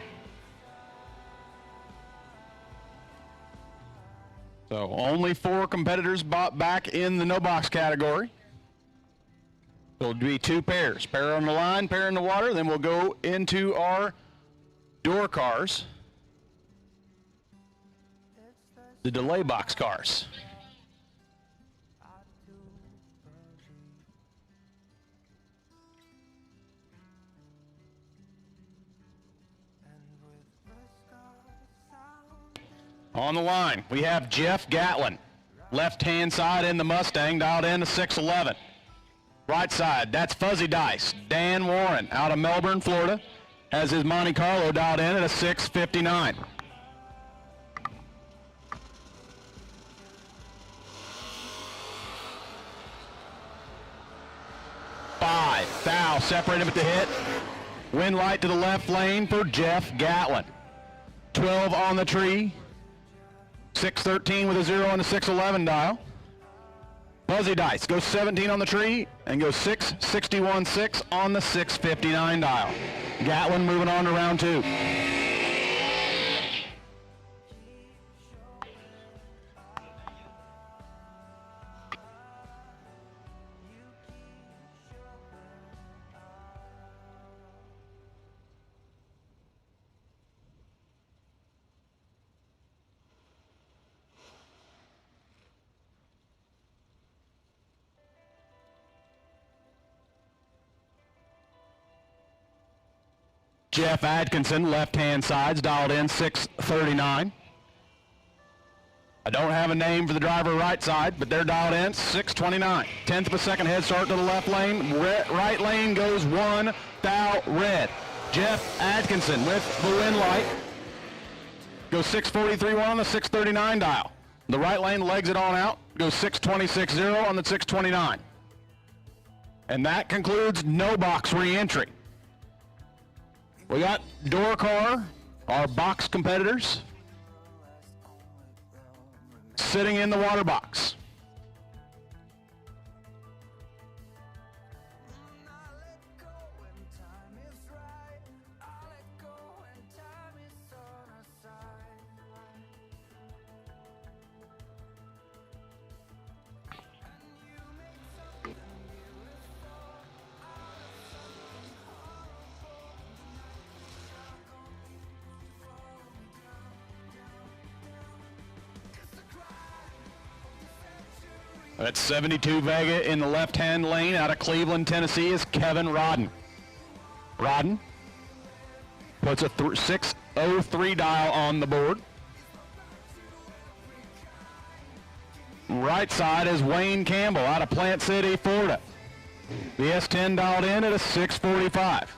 Speaker 5: So only 4 competitors bought back in the no box category. So it'll be 2 pairs. Pair on the line, pair in the water. Then we'll go into our door cars. The delay box cars. On the line, we have Jeff Gatlin. Left-hand side in the Mustang, dialed in to 611. Right side, that's Fuzzy Dice. Dan Warren out of Melbourne, Florida, has his Monte Carlo dialed in at a 659. Foul, separate him at the hit. Wind light to the left lane for Jeff Gatlin. 12 on the tree. 613 with a 0 on the 611 dial. Fuzzy Dice goes 17 on the tree and goes 661.6 on the 659 dial. Gatlin moving on to round 2. Jeff Atkinson, left-hand sides, dialed in 639. I don't have a name for the driver right side, but they're dialed in 629. 10th of a second head start to the left lane. Right lane goes 1, thou red. Jeff Atkinson with the wind light. Goes 643.1 on the 639 dial. The right lane legs it on out. Goes 626.0 on the 629. And that concludes no box re-entry. We got door car, our box competitors, sitting in the water box. That's 72 Vega in the left-hand lane out of Cleveland, Tennessee is Kevin Rodden. Rodden puts a 603 dial on the board. Right side is Wayne Campbell out of Plant City, Florida. The S10 dialed in at a 645.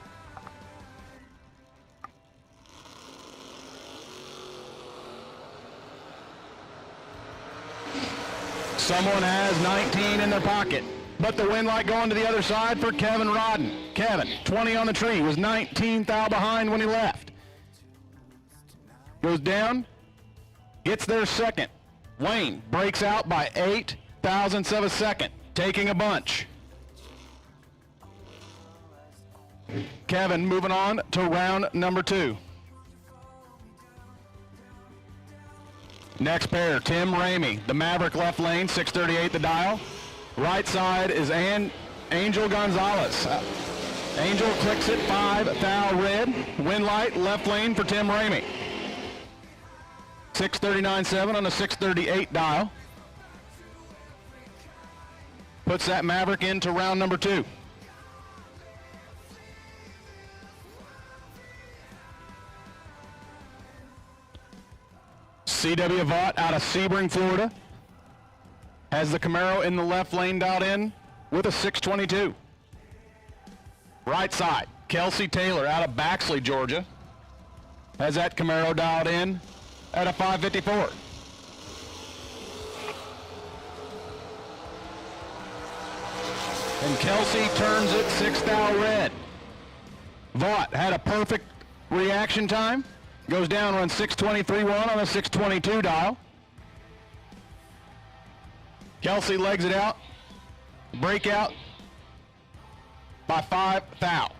Speaker 5: Someone has 19 in their pocket, but the wind light going to the other side for Kevin Rodden. Kevin, 20 on the tree, was 19 thou behind when he left. Goes down, gets there second. Wayne breaks out by 8 thousandths of a second, taking a bunch. Kevin moving on to round number 2. Next pair, Tim Ramey, the Maverick left lane, 638 the dial. Right side is Angel Gonzalez. Angel clicks it 5 thou red. Wind light left lane for Tim Ramey. 639.7 on the 638 dial. Puts that Maverick into round number 2. C.W. Vaught out of Sebring, Florida, has the Camaro in the left lane dialed in with a 622. Right side, Kelsey Taylor out of Baxley, Georgia, has that Camaro dialed in at a 554. And Kelsey turns it 6 thou red. Vaught had a perfect reaction time. Goes down, runs 623.1 on a 622 dial. Kelsey legs it out. Breakout by 5 thou.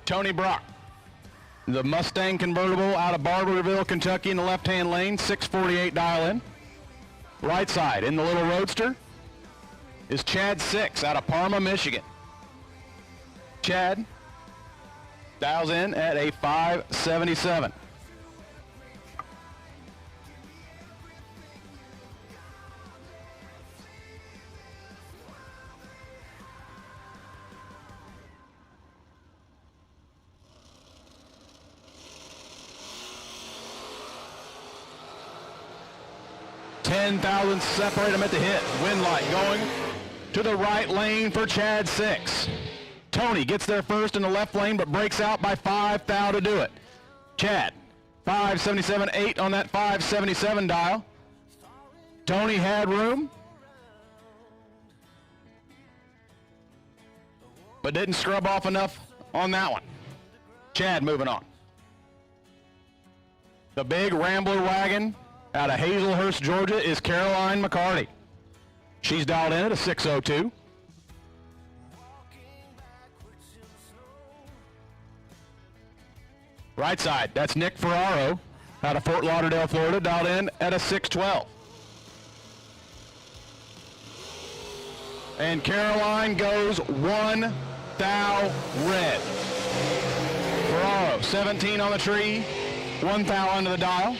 Speaker 5: Tony Brock, the Mustang convertible out of Barberville, Kentucky in the left-hand lane, 648 dial in. Right side in the little roadster is Chad Six out of Parma, Michigan. Chad dials in at a 577. $10,000 separate them at the hit. Wind light going to the right lane for Chad Six. Tony gets there first in the left lane, but breaks out by 5 thou to do it. Chad, 577.8 on that 577 dial. Tony had room, but didn't scrub off enough on that one. Chad moving on. The big Rambler wagon out of Hazelhurst, Georgia is Caroline McCarty. She's dialed in at a 602. Right side, that's Nick Ferraro out of Fort Lauderdale, Florida, dialed in at a 612. And Caroline goes 1 thou red. Ferraro, 17 on the tree, 1 thou under the dial.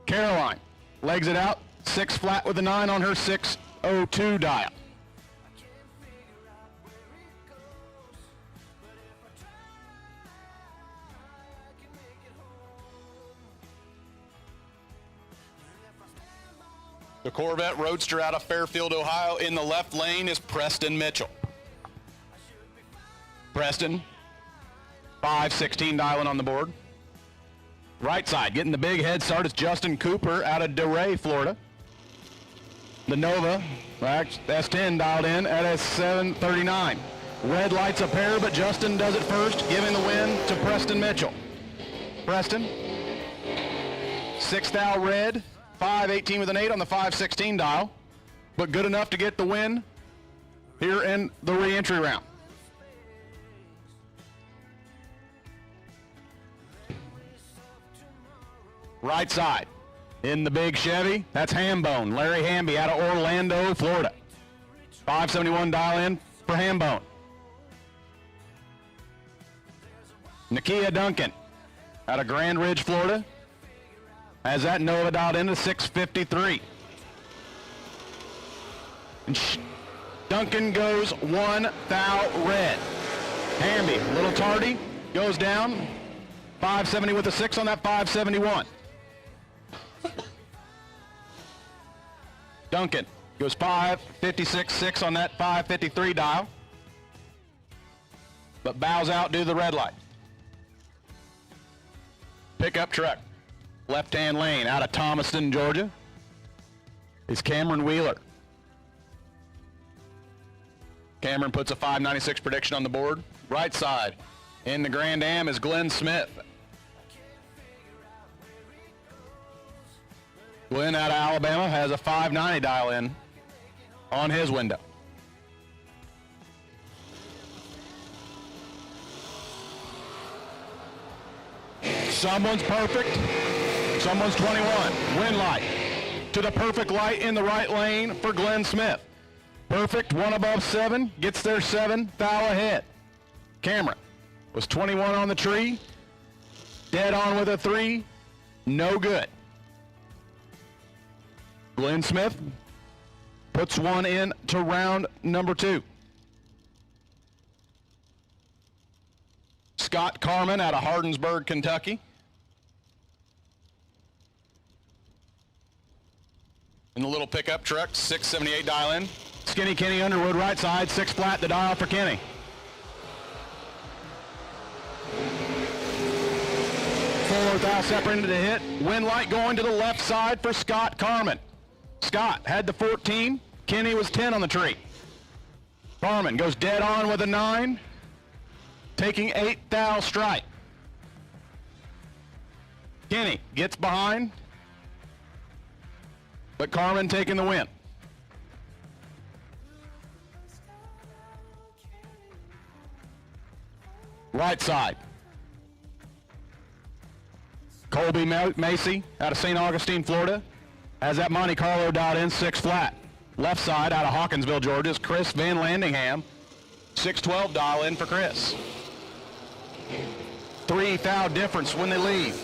Speaker 5: Caroline legs it out, 6 flat with a 9 on her 602 dial. The Corvette Roadster out of Fairfield, Ohio, in the left lane is Preston Mitchell. Preston, 516 dialing on the board. Right side, getting the big head start is Justin Cooper out of DeRay, Florida. The Nova, S10 dialed in at a 739. Red lights a pair, but Justin does it first, giving the win to Preston Mitchell. Preston, 6 thou red, 518 with an 8 on the 516 dial, but good enough to get the win here in the re-entry round. Right side, in the big Chevy, that's Hambone, Larry Hamby out of Orlando, Florida. 571 dial in for Hambone. Nakia Duncan out of Grand Ridge, Florida, has that Nova dialed in to 653. And Duncan goes 1 thou red. Hamby, a little tardy, goes down, 570 with a 6 on that 571. Duncan goes 556.6 on that 553 dial, but bows out due to the red light. Pickup truck, left-hand lane out of Thomaston, Georgia, is Cameron Wheeler. Cameron puts a 596 prediction on the board. Right side, in the Grand Am is Glenn Smith. Glenn out of Alabama has a 590 dial in on his window. Someone's perfect. Someone's 21. Win light. To the perfect light in the right lane for Glenn Smith. Perfect, one above 7, gets there 7, foul ahead. Cameron was 21 on the tree. Dead on with a 3, no good. Glenn Smith puts one in to round number 2. Scott Carman out of Hardinsburg, Kentucky. In the little pickup truck, 678 dial in. Skinny Kenny Underwood right side, 6 flat the dial for Kenny. Full without separating to the hit. Win light going to the left side for Scott Carman. Scott had the 14. Kenny was 10 on the tree. Carman goes dead on with a 9. Taking 8 thou strike. Kenny gets behind. But Carman taking the win. Right side. Colby Macy out of St. Augustine, Florida. Has that Monte Carlo dialed in, 6 flat. Left side out of Hawkinsville, Georgia is Chris Van Landingham. 612 dial in for Chris. 3 thou difference when they leave.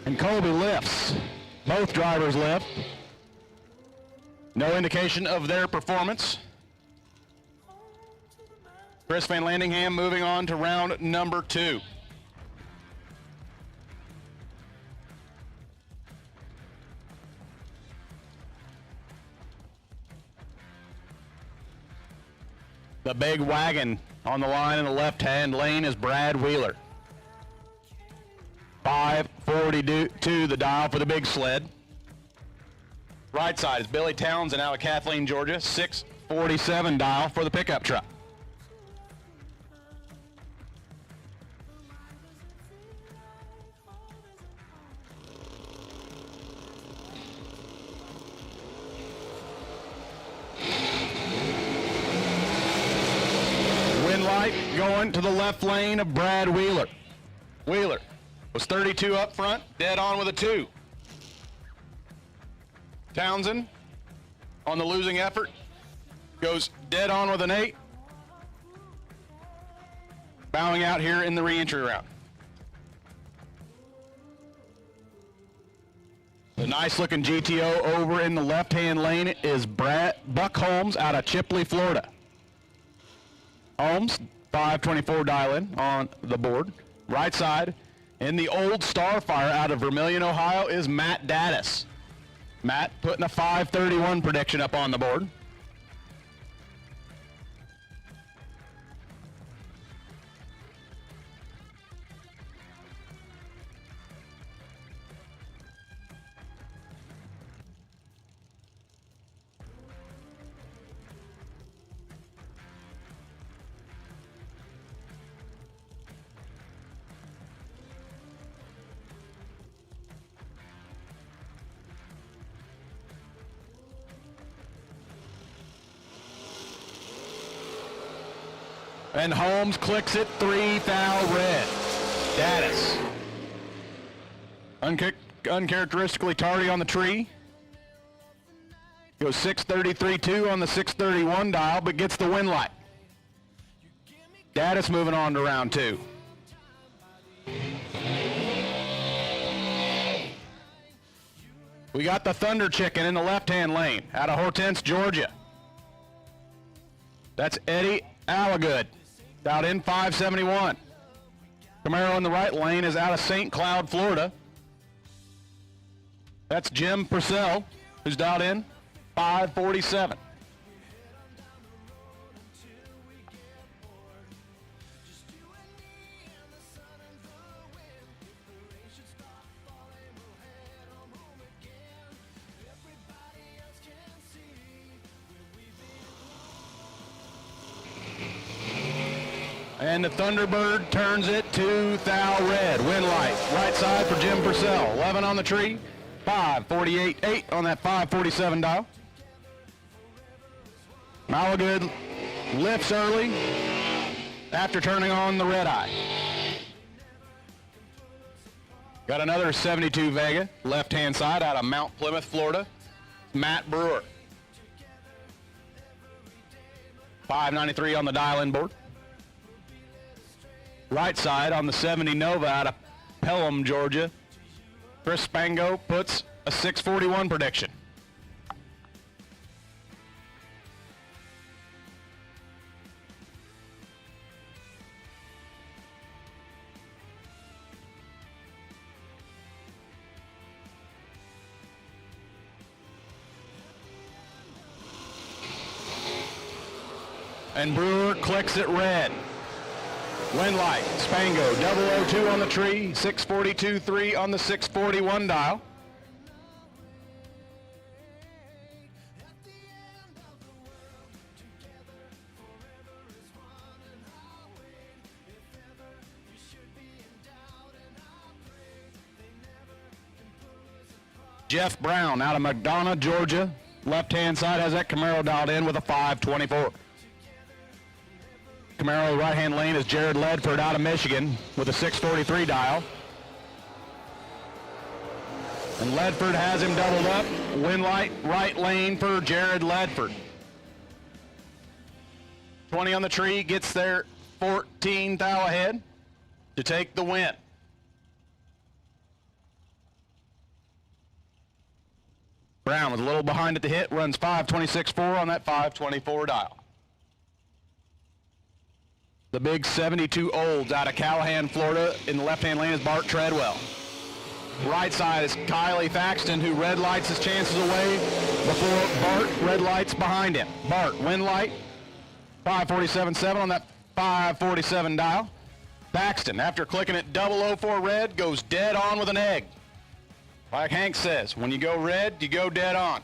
Speaker 5: And Colby lifts. Both drivers lift. No indication of their performance. Chris Van Landingham moving on to round number 2. The big wagon on the line in the left-hand lane is Brad Wheeler. 542 the dial for the big sled. Right side is Billy Townsend out of Kathleen, Georgia. 647 dial for the pickup truck. Win light going to the left lane of Brad Wheeler. Wheeler was 32 up front, dead on with a 2. Townsend on the losing effort goes dead on with an 8. Bowing out here in the reentry round. The nice looking GTO over in the left hand lane is Buck Holmes out of Chipley, Florida. Holmes, 524 dial in on the board. Right side. In the old Starfire out of Vermilion, Ohio is Matt Daddis. Matt putting a 531 prediction up on the board. And Holmes clicks it 3 thou red. Daddis. Uncharacteristically tardy on the tree. Goes 633-2 on the 631 dial, but gets the win light. Daddis moving on to round 2. We got the Thunder Chicken in the left-hand lane out of Hortense, Georgia. That's Eddie Allagood. Out in 571. Camaro in the right lane is out of St. Cloud, Florida. That's Jim Purcell, who's dialed in 547. And the Thunderbird turns it to thou red. Win light. Right side for Jim Purcell. 11 on the tree. 548-8 on that 547 dial. Malagood lifts early after turning on the red eye. Got another 72 Vega, left-hand side out of Mount Plymouth, Florida. Matt Brewer. 593 on the dial-in board. Right side on the 70 Nova out of Pelham, Georgia. Chris Spango puts a 641 prediction. And Brewer clicks it red. Wind light, Spango, 002 on the tree, 642.3 on the 641 dial. Jeff Brown out of McDonough, Georgia. Left-hand side has that Camaro dialed in with a 524. Camaro right-hand lane is Jared Ledford out of Michigan with a 643 dial. And Ledford has him doubled up. Wind light right lane for Jared Ledford. 20 on the tree, gets there 14 thou ahead to take the win. Brown was a little behind at the hit, runs 526.4 on that 524 dial. The big 72 Olds out of Callahan, Florida. In the left-hand lane is Bart Treadwell. Right side is Kylie Thaxton, who red lights his chances away before Bart red lights behind him. Bart, wind light, 547.7 on that 547 dial. Thaxton, after clicking it 004 red, goes dead on with an egg. Like Hank says, when you go red, you go dead on.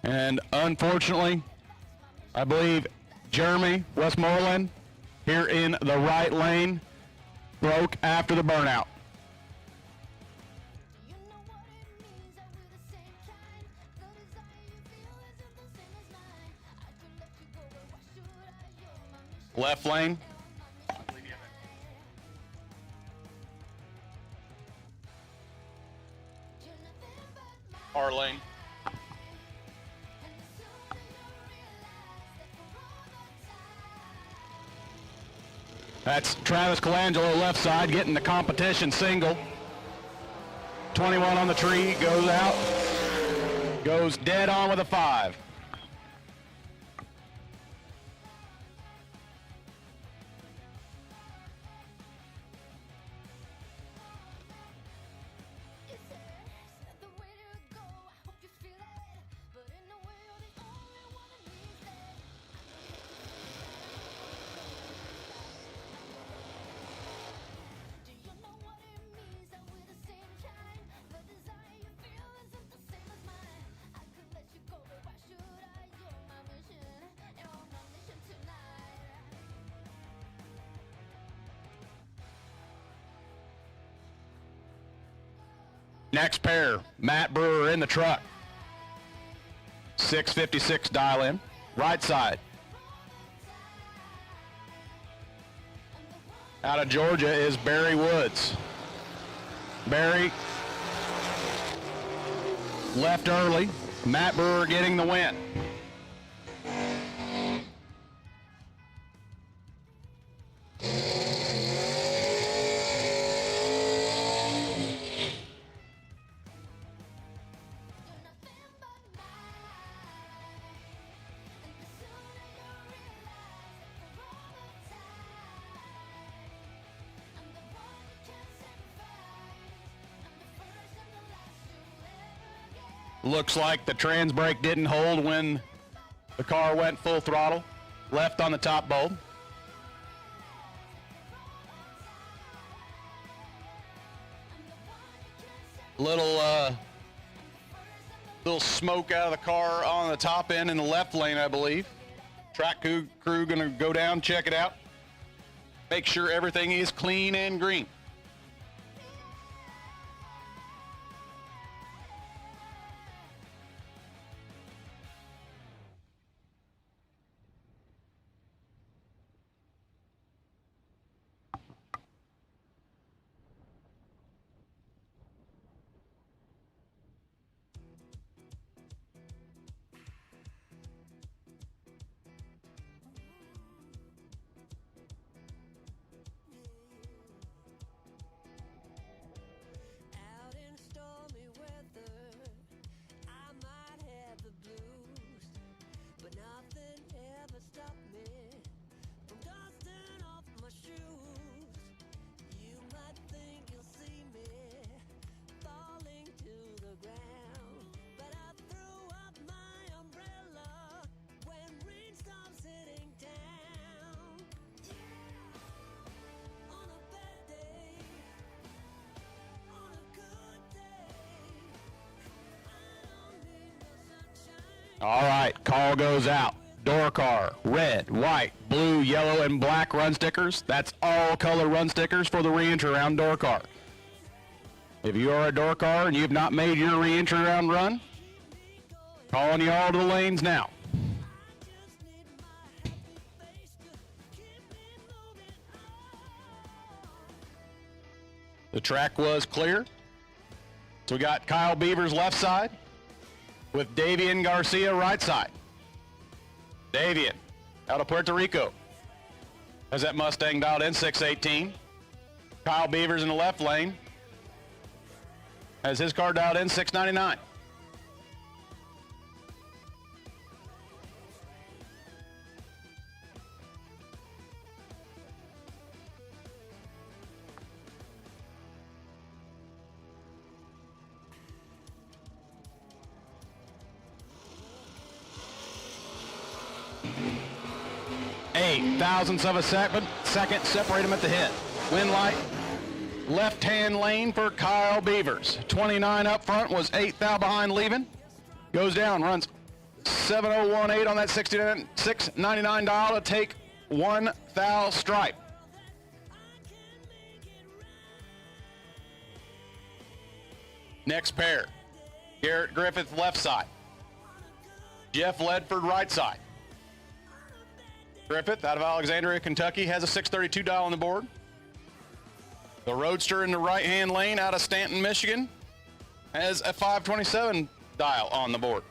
Speaker 5: And unfortunately, I believe Jeremy Westmoreland here in the right lane broke after the burnout. Left lane. R lane. That's Travis Colangelo left side getting the competition single. 21 on the tree, goes out, goes dead on with a 5. Next pair, Matt Brewer in the truck. 656 dial in, right side. Out of Georgia is Barry Woods. Barry left early. Matt Brewer getting the win. Looks like the trans brake didn't hold when the car went full throttle. Left on the top bulb. Little smoke out of the car on the top end in the left lane, I believe. Track crew gonna go down, check it out. Make sure everything is clean and green.
Speaker 10: Out in stormy weather, I might have the blues, but nothing ever stopped me from dusting off my shoes. You might think you'll see me falling to the ground, but I threw up my umbrella when rain stops hitting town. On a bad day, on a good day, I don't need no sunshine.
Speaker 5: All right, call goes out. Door car, red, white, blue, yellow, and black run stickers. That's all color run stickers for the reentry round door car. If you are a door car and you've not made your reentry round run, calling you all to the lanes now. The track was clear. So we got Kyle Beavers left side with Davian Garcia right side. Davian out of Puerto Rico has that Mustang dialed in 618. Kyle Beavers in the left lane has his car dialed in 699. Eight thousandths of a second separate them at the hit. Win light, left-hand lane for Kyle Beavers. 29 up front was 8 thou behind leaving. Goes down, runs 7018 on that 699 dial to take 1 thou stripe. Next pair, Garrett Griffith left side. Jeff Ledford right side. Griffith out of Alexandria, Kentucky has a 632 dial on the board. The Roadster in the right-hand lane out of Stanton, Michigan has a 527 dial on the board.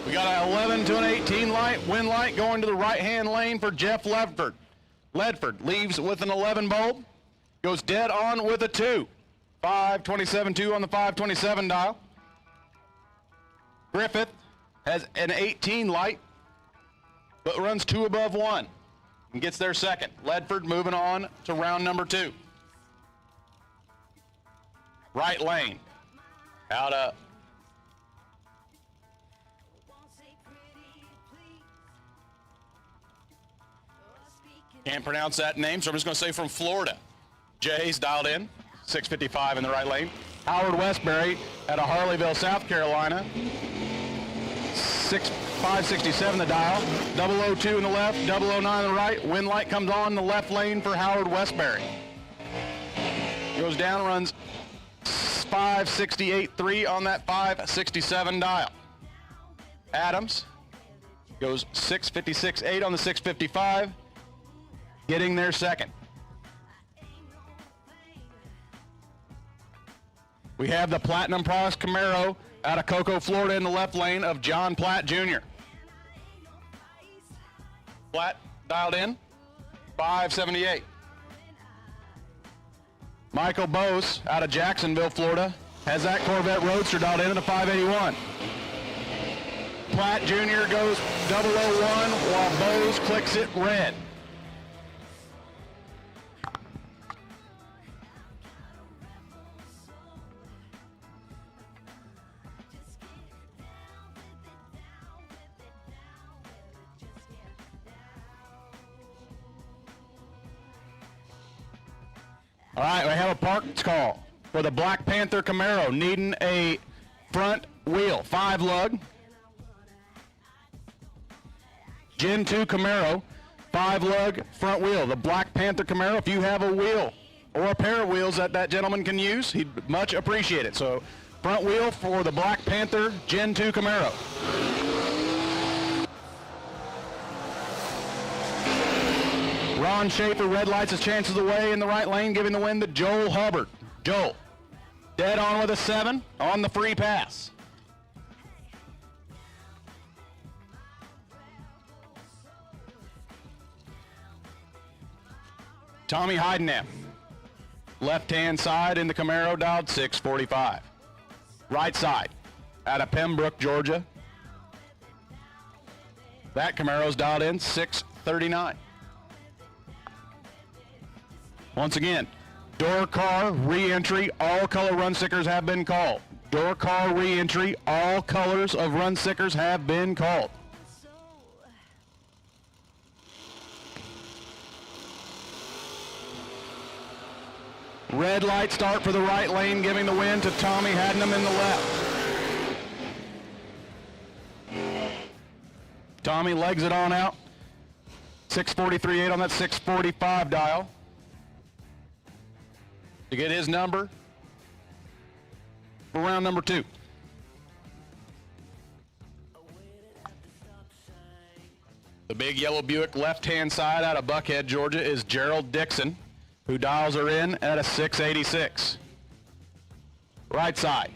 Speaker 5: We got an 11 to an 18 light, win light going to the right-hand lane for Jeff Ledford. Ledford leaves with an 11 bulb, goes dead on with a 2. 527-2 on the 527 dial. Griffith has an 18 light, but runs 2 above 1 and gets there second. Ledford moving on to round number 2. Right lane, out of can't pronounce that name, so I'm just going to say from Florida. Jay's dialed in, 655 in the right lane. Howard Westbury out of Harleyville, South Carolina, 567 the dial. 002 in the left, 009 on the right. Win light comes on the left lane for Howard Westbury. Goes down, runs 568.3 on that 567 dial. Adams goes 656.8 on the 655. Getting there second. We have the Platinum Products Camaro out of Cocoa, Florida in the left lane of John Platt Jr. Platt dialed in, 578. Michael Bose out of Jacksonville, Florida has that Corvette Roadster dialed in at a 581. Platt Jr. goes 001 while Bose clicks it red. All right, we have a parts call for the Black Panther Camaro needing a front wheel, 5 lug. Gen 2 Camaro, 5 lug front wheel. The Black Panther Camaro, if you have a wheel or a pair of wheels that gentleman can use, he'd much appreciate it. So front wheel for the Black Panther Gen 2 Camaro. Ron Schaefer red lights his chances away in the right lane, giving the win to Joel Hubbard. Joel, dead on with a 7 on the free pass. Tommy Heidenamp, left-hand side in the Camaro, dialed 645. Right side, out of Pembroke, Georgia. That Camaro's dialed in 639. Once again, door car re-entry, all color run stickers have been called. Door car re-entry, all colors of run stickers have been called. Red light start for the right lane, giving the win to Tommy Hadnam in the left. Tommy legs it on out. 643.8 on that 645 dial. To get his number for round number 2. The big yellow Buick left-hand side out of Buckhead, Georgia is Gerald Dixon, who dials her in at a 686. Right side,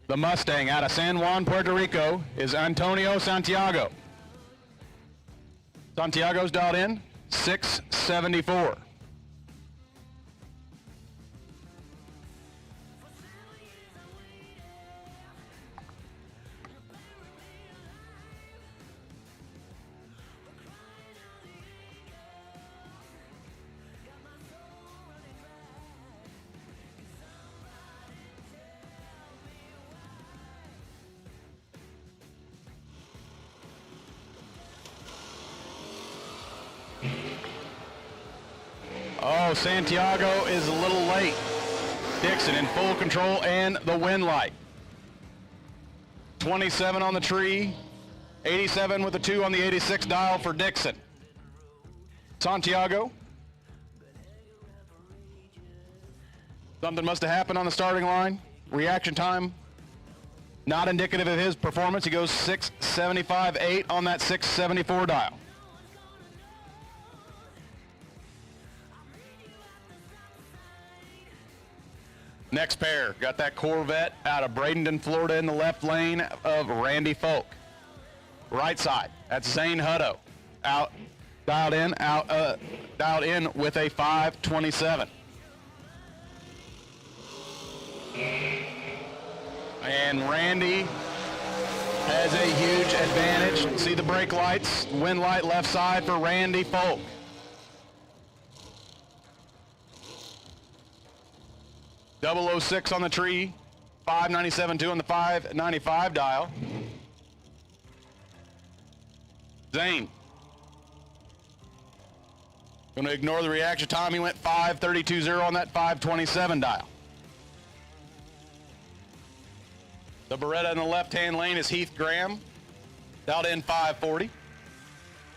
Speaker 5: the Mustang out of San Juan, Puerto Rico is Antonio Santiago. Santiago's dialed in 674. Oh, Santiago is a little late. Dixon in full control and the win light. 27 on the tree, 87 with the 2 on the 86 dial for Dixon. Santiago. Something must have happened on the starting line. Reaction time, not indicative of his performance. He goes 675.8 on that 674 dial. Next pair, got that Corvette out of Bradenton, Florida in the left lane of Randy Folk. Right side, that's Zane Hutto. Dialed in with a 527. And Randy has a huge advantage. See the brake lights, wind light left side for Randy Folk. .006 on the tree, 597.2 on the 595 dial. Zane. Going to ignore the reaction time. He went 532.0 on that 527 dial. The Beretta in the left-hand lane is Heath Graham, dialed in 540.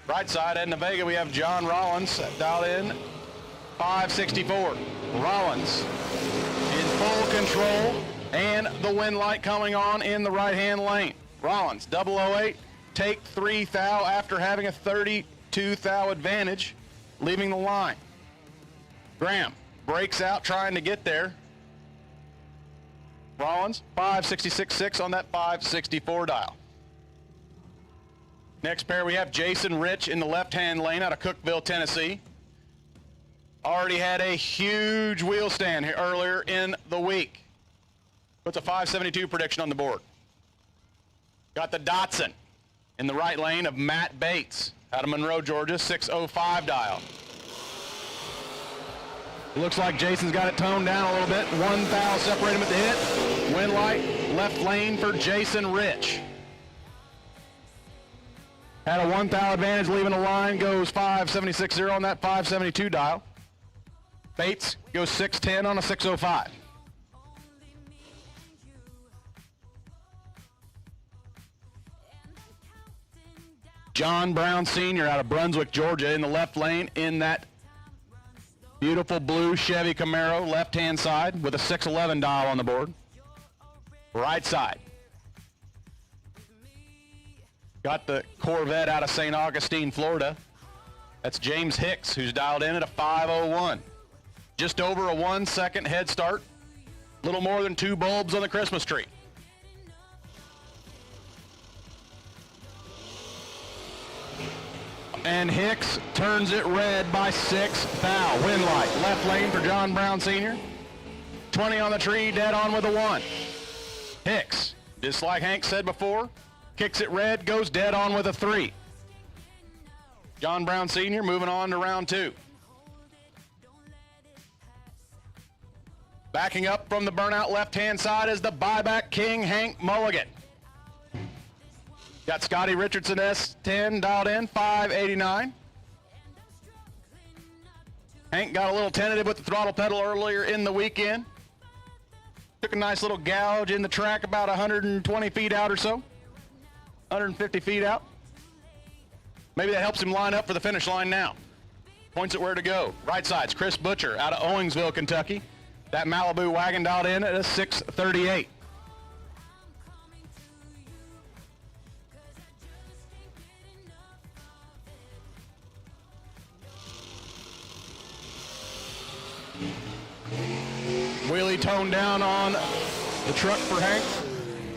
Speaker 5: Right side, Edna Vega, we have John Rollins, dialed in 564. Rollins in full control, and the wind light coming on in the right-hand lane. Rollins, 008, take 3 thou after having a 32 thou advantage, leaving the line. Graham breaks out trying to get there. Rollins, 566.6 on that 564 dial. Next pair, we have Jason Rich in the left-hand lane out of Cookeville, Tennessee. Already had a huge wheel stand here earlier in the week. Puts a 572 prediction on the board. Got the Datsun in the right lane of Matt Bates out of Monroe, Georgia, 605 dial. Looks like Jason's got it toned down a little bit. 1 thou separate him at the hit. Wind light, left lane for Jason Rich. Had a 1 thou advantage leaving the line, goes 576.0 on that 572 dial. Bates goes 610 on a 605. John Brown Sr. out of Brunswick, Georgia, in the left lane in that beautiful blue Chevy Camaro, left-hand side with a 611 dial on the board. Right side. Got the Corvette out of St. Augustine, Florida. That's James Hicks, who's dialed in at a 501. Just over a 1 second head start. Little more than 2 bulbs on the Christmas tree. And Hicks turns it red by 6 thou. Wind light, left lane for John Brown Sr. 20 on the tree, dead on with a 1. Hicks, just like Hank said before, kicks it red, goes dead on with a 3. John Brown Sr. moving on to round 2. Backing up from the burnout left-hand side is the buyback king, Hank Mulligan. Got Scotty Richardson S10 dialed in, 589. Hank got a little tentative with the throttle pedal earlier in the weekend. Took a nice little gouge in the track about 120 feet out or so. 150 feet out. Maybe that helps him line up for the finish line now. Points at where to go. Right side's Chris Butcher out of Owingsville, Kentucky. That Malibu wagon dialed in at a 638. Wheelie toned down on the truck for Hank.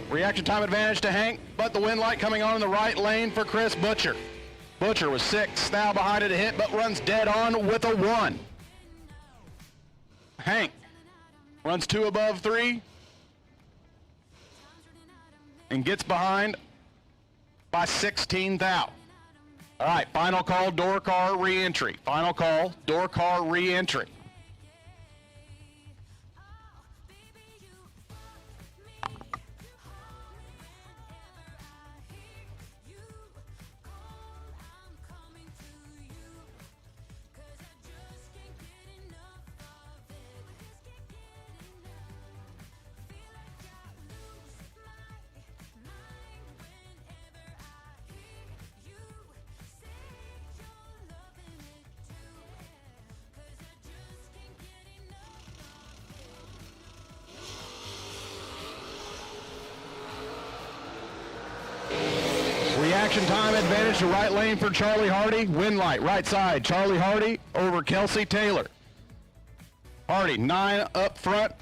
Speaker 5: Reaction time advantage to Hank, but the wind light coming on in the right lane for Chris Butcher. Butcher was 6 thou behind it to hit, but runs dead on with a 1. Hank runs 2 above 3 and gets behind by 16 thou. All right, final call, door car reentry. Final call, door car reentry. Reaction time advantage to right lane for Charlie Hardy. Wind light, right side. Charlie Hardy over Kelsey Taylor. Hardy, 9 up front,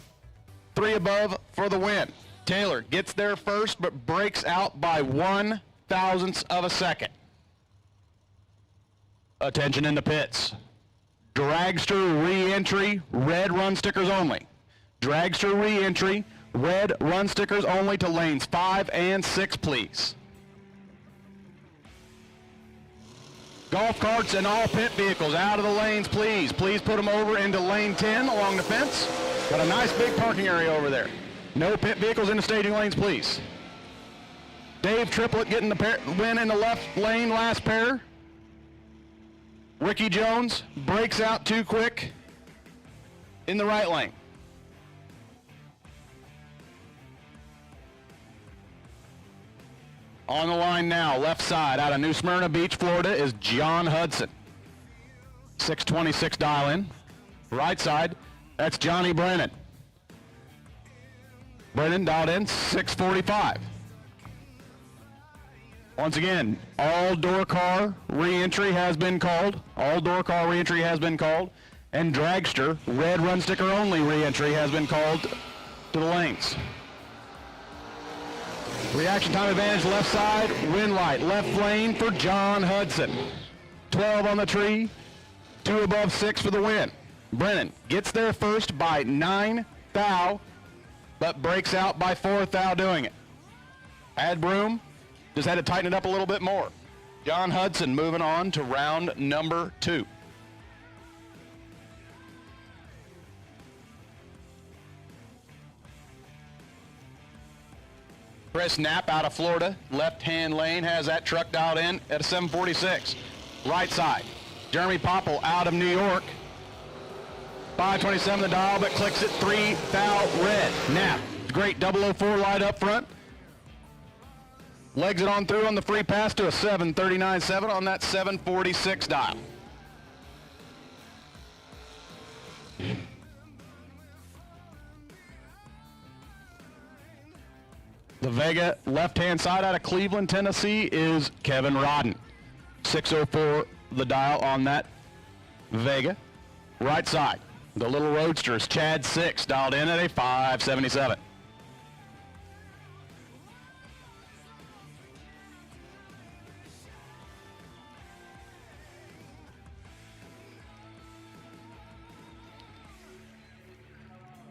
Speaker 5: 3 above for the win. Taylor gets there first, but breaks out by 1/1000th of a second. Attention in the pits. Dragster re-entry, red run stickers only. Dragster re-entry, red run stickers only to lanes 5 and 6, please. Golf carts and all pit vehicles out of the lanes, please. Please put them over into lane 10 along the fence. Got a nice big parking area over there. No pit vehicles in the staging lanes, please. Dave Triplett getting the win in the left lane, last pair. Ricky Jones breaks out too quick in the right lane. On the line now, left side, out of New Smyrna Beach, Florida, is John Hudson. 626 dial in. Right side, that's Johnny Brennan. Brennan dialed in, 645. Once again, all door car re-entry has been called. All door car re-entry has been called. And dragster, red run sticker only re-entry has been called to the lanes. Reaction time advantage left side, wind light, left lane for John Hudson. 12 on the tree, 2 above 6 for the win. Brennan gets there first by 9 thou, but breaks out by 4 thou doing it. Ad Broom just had to tighten it up a little bit more. John Hudson moving on to round number 2. Chris Knapp out of Florida, left-hand lane, has that truck dialed in at a 746. Right side, Jeremy Popple out of New York. 527 the dial, but clicks it 3 thou red. Nap. Great 004 light up front. Legs it on through on the free pass to a 739.7 on that 746 dial. The Vega left-hand side out of Cleveland, Tennessee is Kevin Rodden. 604 the dial on that Vega. Right side, the little roadster is Chad 6, dialed in at a 577.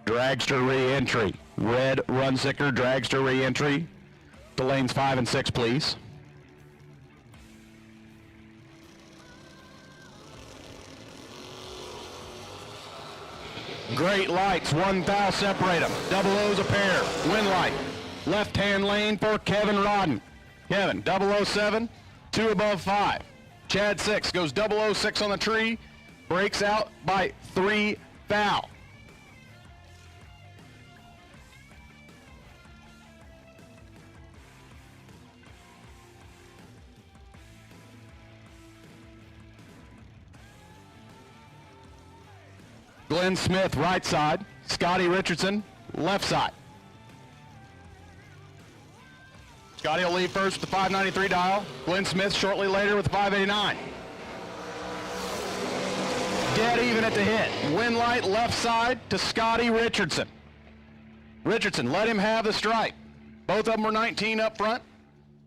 Speaker 5: Dragster re-entry. Red run sticker, dragster re-entry. To lanes 5 and 6, please. Great lights, 1 thou separate them. Double O's a pair. Win light. Left-hand lane for Kevin Rodden. Kevin, 007, 2 above 5. Chad 6 goes 006 on the tree. Breaks out by 3 thou. Glenn Smith, right side. Scotty Richardson, left side. Scotty will lead first with the 593 dial. Glenn Smith shortly later with the 589. Dead even at the hit. Win light left side to Scotty Richardson. Richardson, let him have the stripe. Both of them are 19 up front.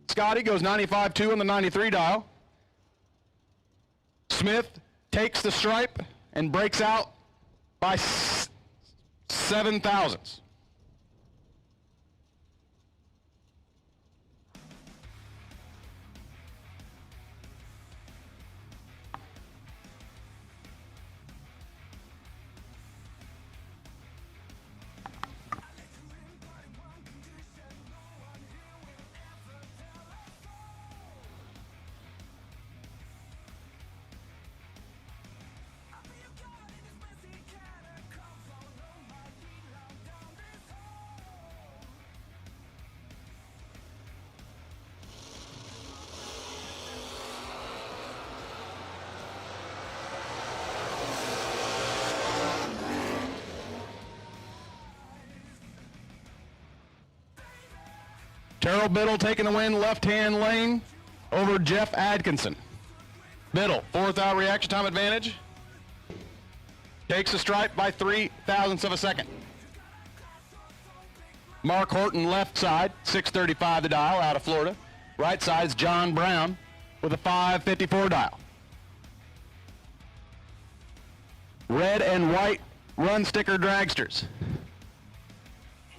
Speaker 5: Scotty goes 95.2 on the 93 dial. Smith takes the stripe and breaks out by 7 thousandths. Terrell Biddle taking the win, left-hand lane over Jeff Adkinson. Biddle, 4th out reaction time advantage. Takes the stripe by 3 thousandths of a second. Mark Horton, left side, 635 the dial, out of Florida. Right side is John Brown with a 554 dial. Red and white run sticker dragsters.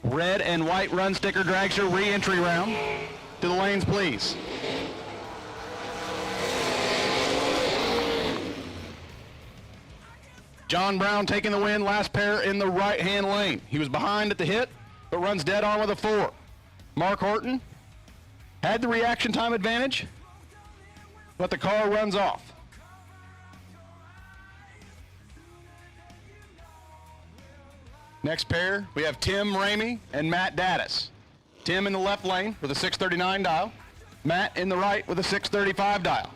Speaker 5: Red and white run sticker dragster re-entry round. To the lanes, please. John Brown taking the win, last pair in the right-hand lane. He was behind at the hit, but runs dead on with a 4. Mark Horton had the reaction time advantage, but the car runs off. Next pair, we have Tim Ramey and Matt Daddis. Tim in the left lane with a 639 dial. Matt in the right with a 635 dial.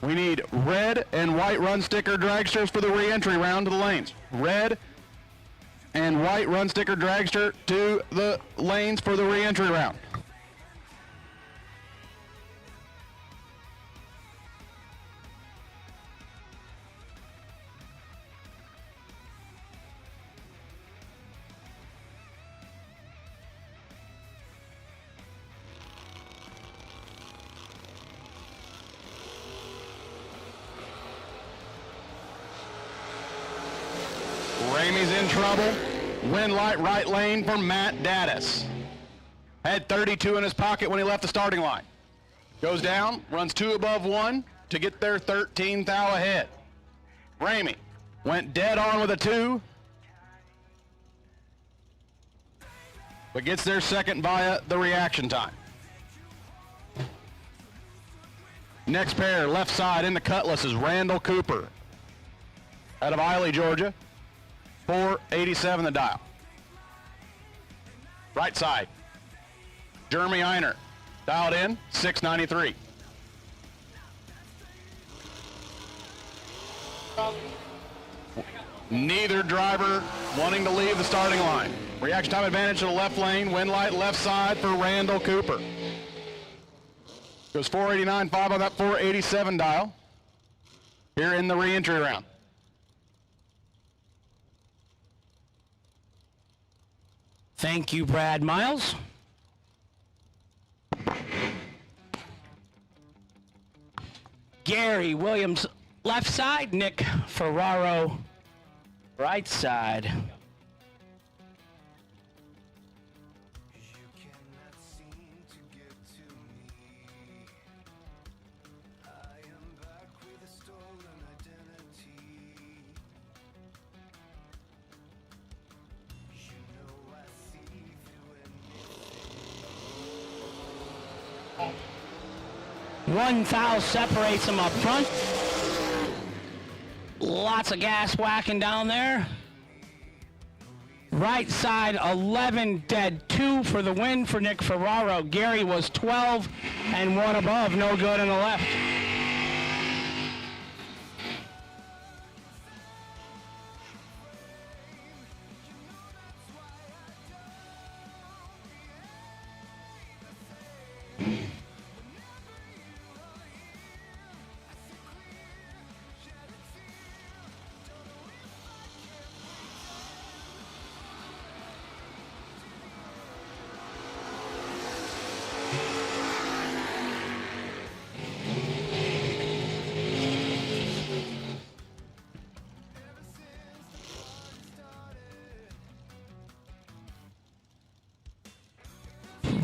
Speaker 5: We need red and white run sticker dragsters for the re-entry round to the lanes. Red and white run sticker dragster to the lanes for the re-entry round. Ramey's in trouble. Win light right lane for Matt Daddis. Had 32 in his pocket when he left the starting line. Goes down, runs 2 above 1 to get there 13 thou ahead. Ramey went dead on with a 2, but gets there second via the reaction time. Next pair, left side in the Cutlass is Randall Cooper. Out of Eiley, Georgia, 487 the dial. Right side, Jeremy Einer, dialed in, 693. Neither driver wanting to leave the starting line. Reaction time advantage to the left lane, wind light left side for Randall Cooper. Goes 489.5 on that 487 dial here in the reentry round.
Speaker 11: Thank you, Brad Miles. Gary Williams, left side. Nick Ferraro, right side. One foul separates them up front. Lots of gas whacking down there. Right side, 11 dead, 2 for the win for Nick Ferraro. Gary was 12 and 1 above, no good on the left.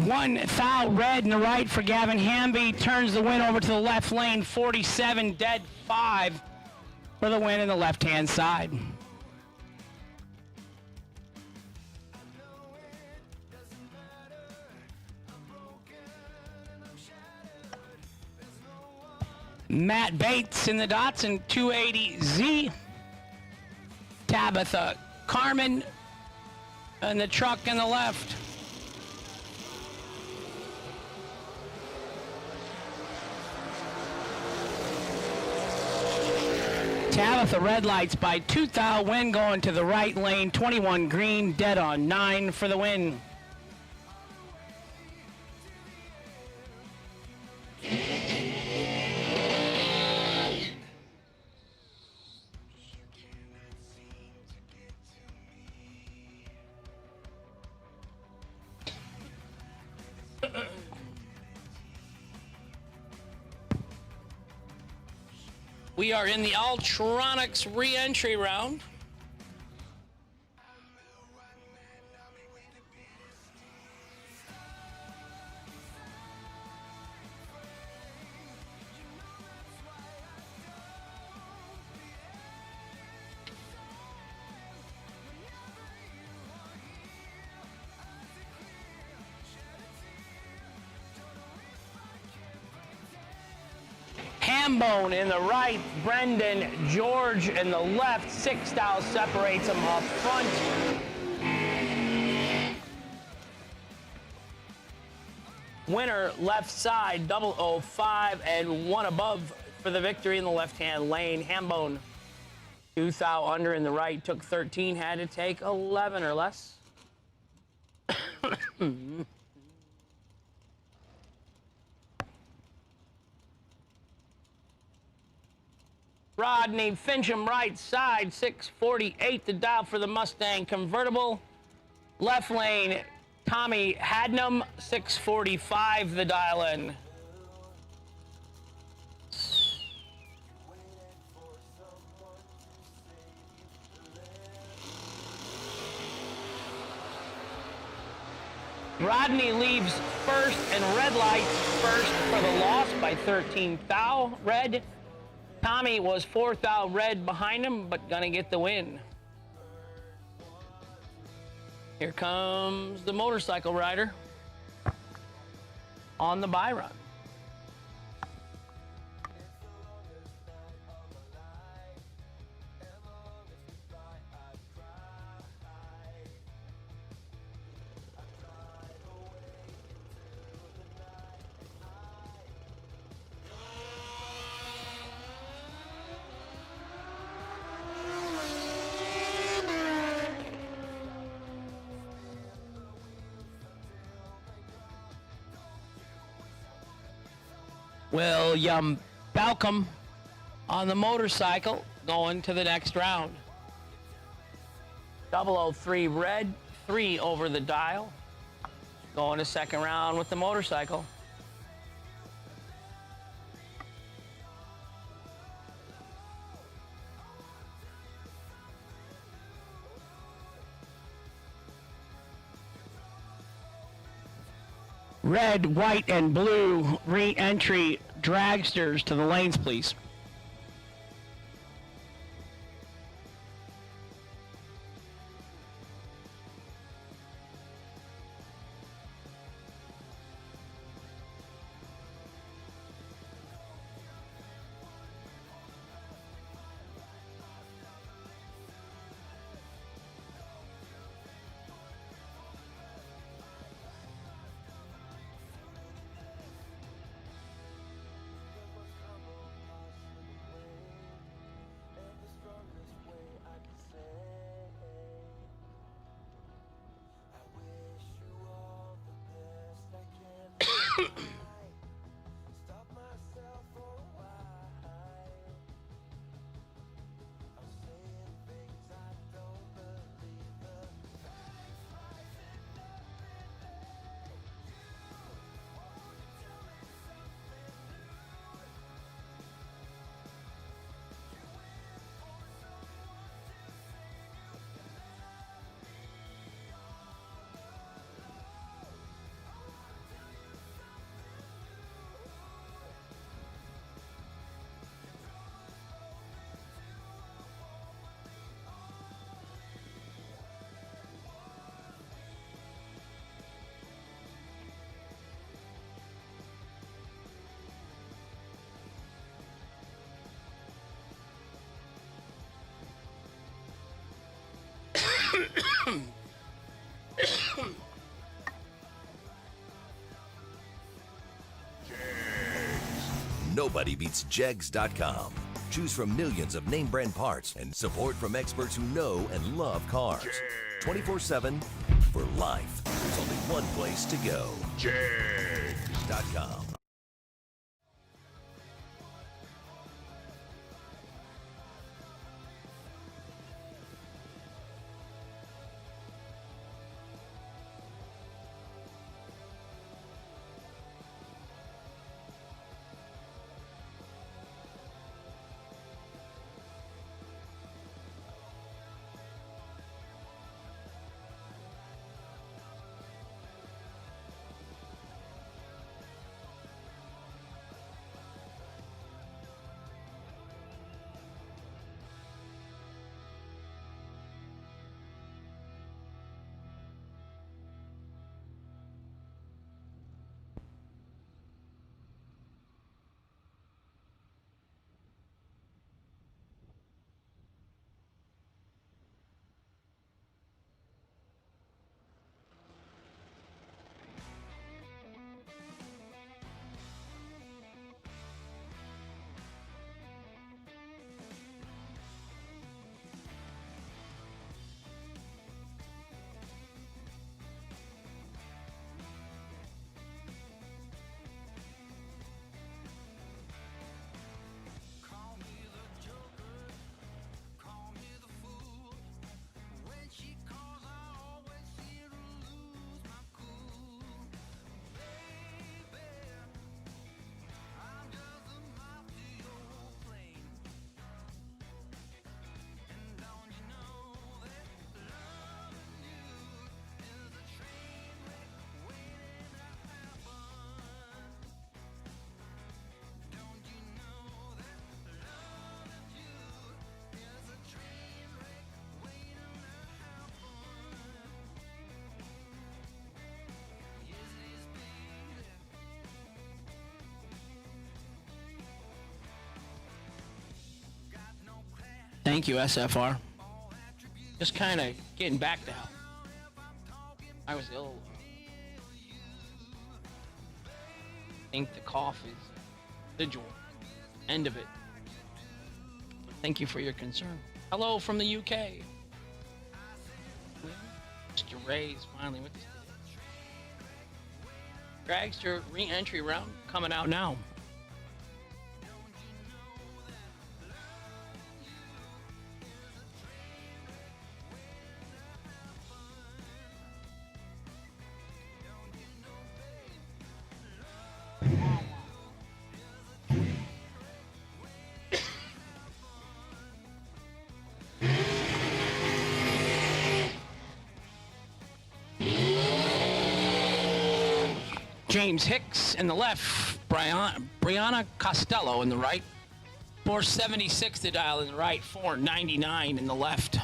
Speaker 11: One foul red in the right for Gavin Hamby. Turns the win over to the left lane. 47 dead, 5 for the win in the left-hand side. Matt Bates in the Datsun 280Z. Tabitha Carmen in the truck in the left. Tabitha red lights by 2 thou win going to the right lane. 21 green, dead on 9 for the win. We are in the Ultronics re-entry round. Hambone in the right, Brendan George in the left. 6 thou separates them up front. Winner left side, 005 and 1 above for the victory in the left-hand lane. Hambone 2 thou under in the right, took 13, had to take 11 or less. Rodney Fincham right side, 648 the dial for the Mustang convertible. Left lane, Tommy Hadnam, 645 the dial in. Rodney leaves first and red lights first for the loss by 13 thou red. Tommy was 4 thou red behind him, but gonna get the win. Here comes the motorcycle rider on the bye run. William Balcom on the motorcycle going to the next round. 003 red, 3 over the dial. Going to second round with the motorcycle. Red, white, and blue re-entry dragsters to the lanes, please.
Speaker 9: Nobody beats Jegs.com. Choose from millions of name brand parts and support from experts who know and love cars. 24/7 for life. There's only one place to go. Jegs.com.
Speaker 11: Thank you, SFR. Just kind of getting back to health. I was ill. I think the cough is residual. End of it. Thank you for your concern. Hello from the UK. Mr. Ray's finally with us today. Dragster re-entry round coming out now. James Hicks in the left, Brianna Costello in the right, 476 the dial in the right, 499 in the left.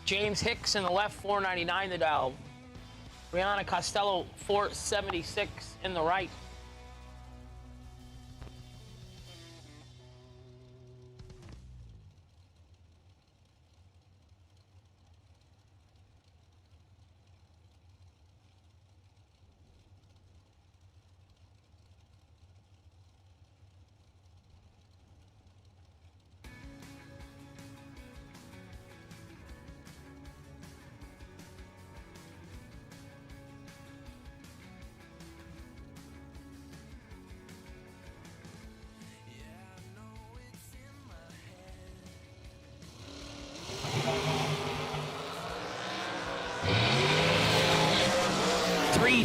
Speaker 11: James Hicks in the left, 499 the dial. Brianna Costello, 476 in the right.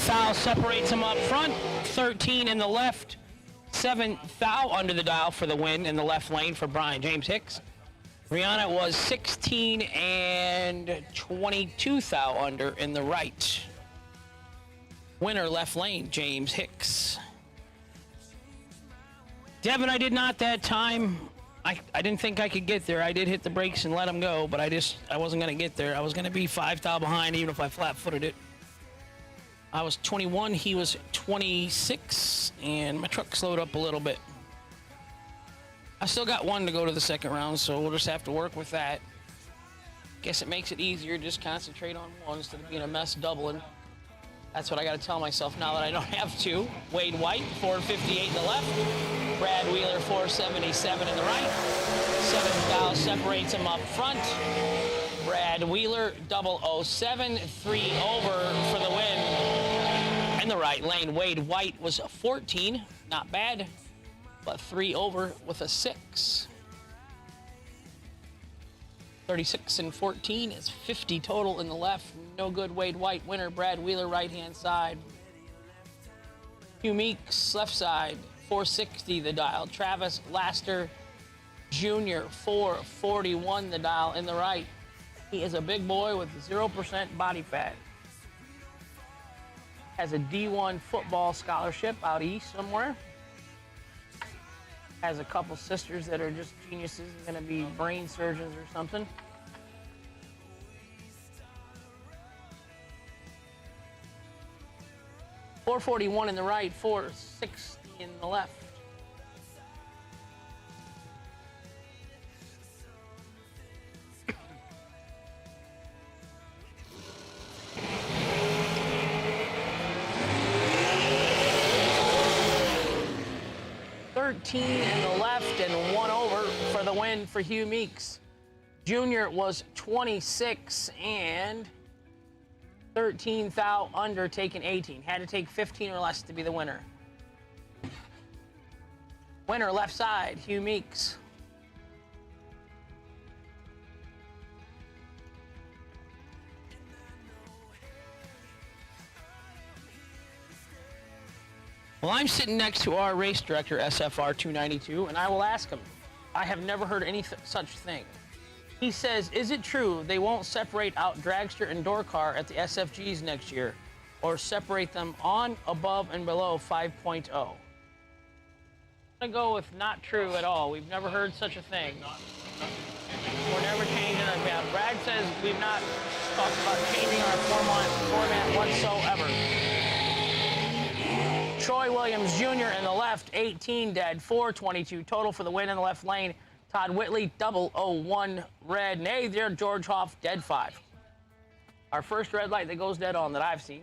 Speaker 11: Thou separates him up front, 13 in the left, 7 thou under the dial for the win in the left lane for Brian James Hicks. Rihanna was 16 and 22 thou under in the right. Winner left lane, James Hicks. Devin, I did not that time. I didn't think I could get there. I did hit the brakes and let him go, but I wasn't going to get there. I was going to be 5 thou behind even if I flat-footed it. I was 21, he was 26, and my truck slowed up a little bit. I still got one to go to the second round, so we'll just have to work with that. Guess it makes it easier, just concentrate on one instead of being a mess doubling. That's what I got to tell myself now that I don't have to. Wade White, 458 in the left. Brad Wheeler, 477 in the right. 7 thou separates him up front. Brad Wheeler, 007, 3 over for the win. In the right lane, Wade White was 14, not bad, but 3 over with a 6. 36 and 14 is 50 total in the left. No good, Wade White. Winner, Brad Wheeler, right-hand side. Hugh Meeks, left side, 460 the dial. Travis Laster Jr., 441 the dial in the right. He is a big boy with 0% body fat. Has a D1 football scholarship out east somewhere. Has a couple sisters that are just geniuses and gonna be brain surgeons or something. .441 in the right, 460 in the left. In the left and 1 over for the win for Hugh Meeks. Junior was 26 and 13 thou under, taking 18. Had to take 15 or less to be the winner. Winner left side, Hugh Meeks. Well, I'm sitting next to our race director, SFR 292, and I will ask him. I have never heard any such thing. He says, is it true they won't separate out dragster and door car at the SFGs next year, or separate them on, above, and below 5.0? I'm gonna go with not true at all. We've never heard such a thing. We're never changing our map. Brad says we've not talked about changing our format whatsoever. Troy Williams Jr. in the left, 18 dead, 422 total for the win in the left lane. Todd Whitley, 001 red. Nay, there, George Hoff, dead 5. Our first red light that goes dead on that I've seen.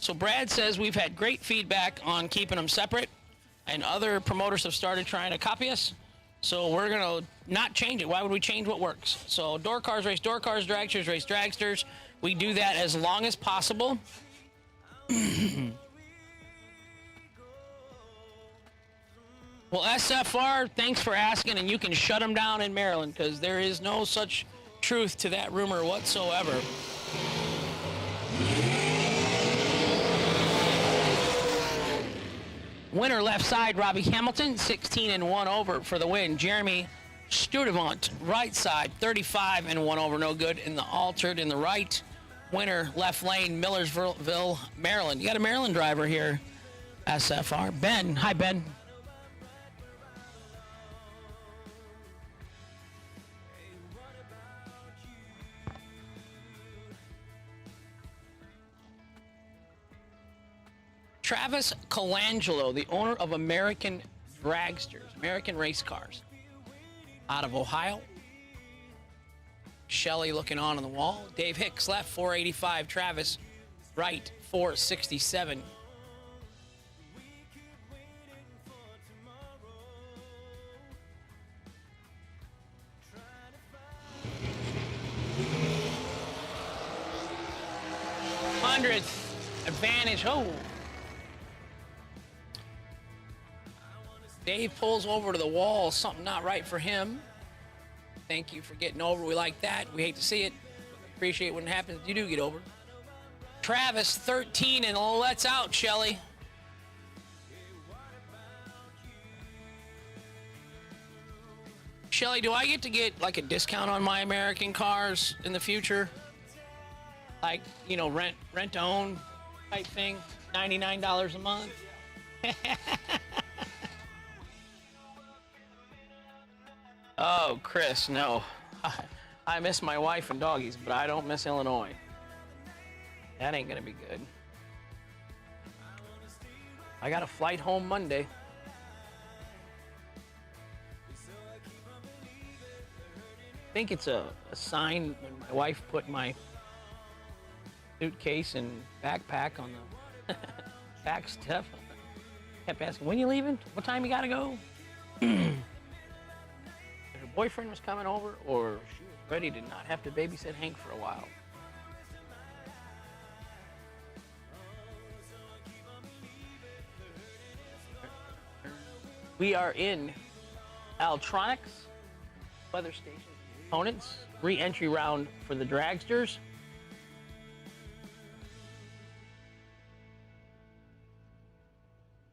Speaker 11: So Brad says we've had great feedback on keeping them separate, and other promoters have started trying to copy us. So we're going to not change it. Why would we change what works? So door cars race door cars, dragsters race dragsters. We do that as long as possible. Well, SFR, thanks for asking, and you can shut them down in Maryland because there is no such truth to that rumor whatsoever. Winner left side, Robbie Hamilton, 16-1 over for the win. Jeremy Studevant, right side, 35-1 over, no good. In the altered in the right. Winner left lane, Millersville, Maryland. You got a Maryland driver here, SFR. Ben, hi Ben. Travis Colangelo, the owner of American Dragsters, American Race Cars, out of Ohio. Shelley looking on the wall. Dave Hicks left, 485. Travis right, 467. Hundredth advantage. Oh. Dave pulls over to the wall. Something not right for him. Thank you for getting over. We like that. We hate to see it. Appreciate when it happens. You do get over. Travis, 13, and let's out, Shelly. Shelly, do I get to get like a discount on my American cars in the future? Like, you know, rent to own type thing? $99 a month? Oh, Chris, no. I miss my wife and doggies, but I don't miss Illinois. That ain't gonna be good. I got a flight home Monday. I think it's a sign when my wife put my suitcase and backpack on the back step. Kept asking, when you leaving? What time you gotta go? Boyfriend was coming over, or she was ready to not have to babysit Hank for a while. We are in Altronics weather station components, re-entry round for the dragsters.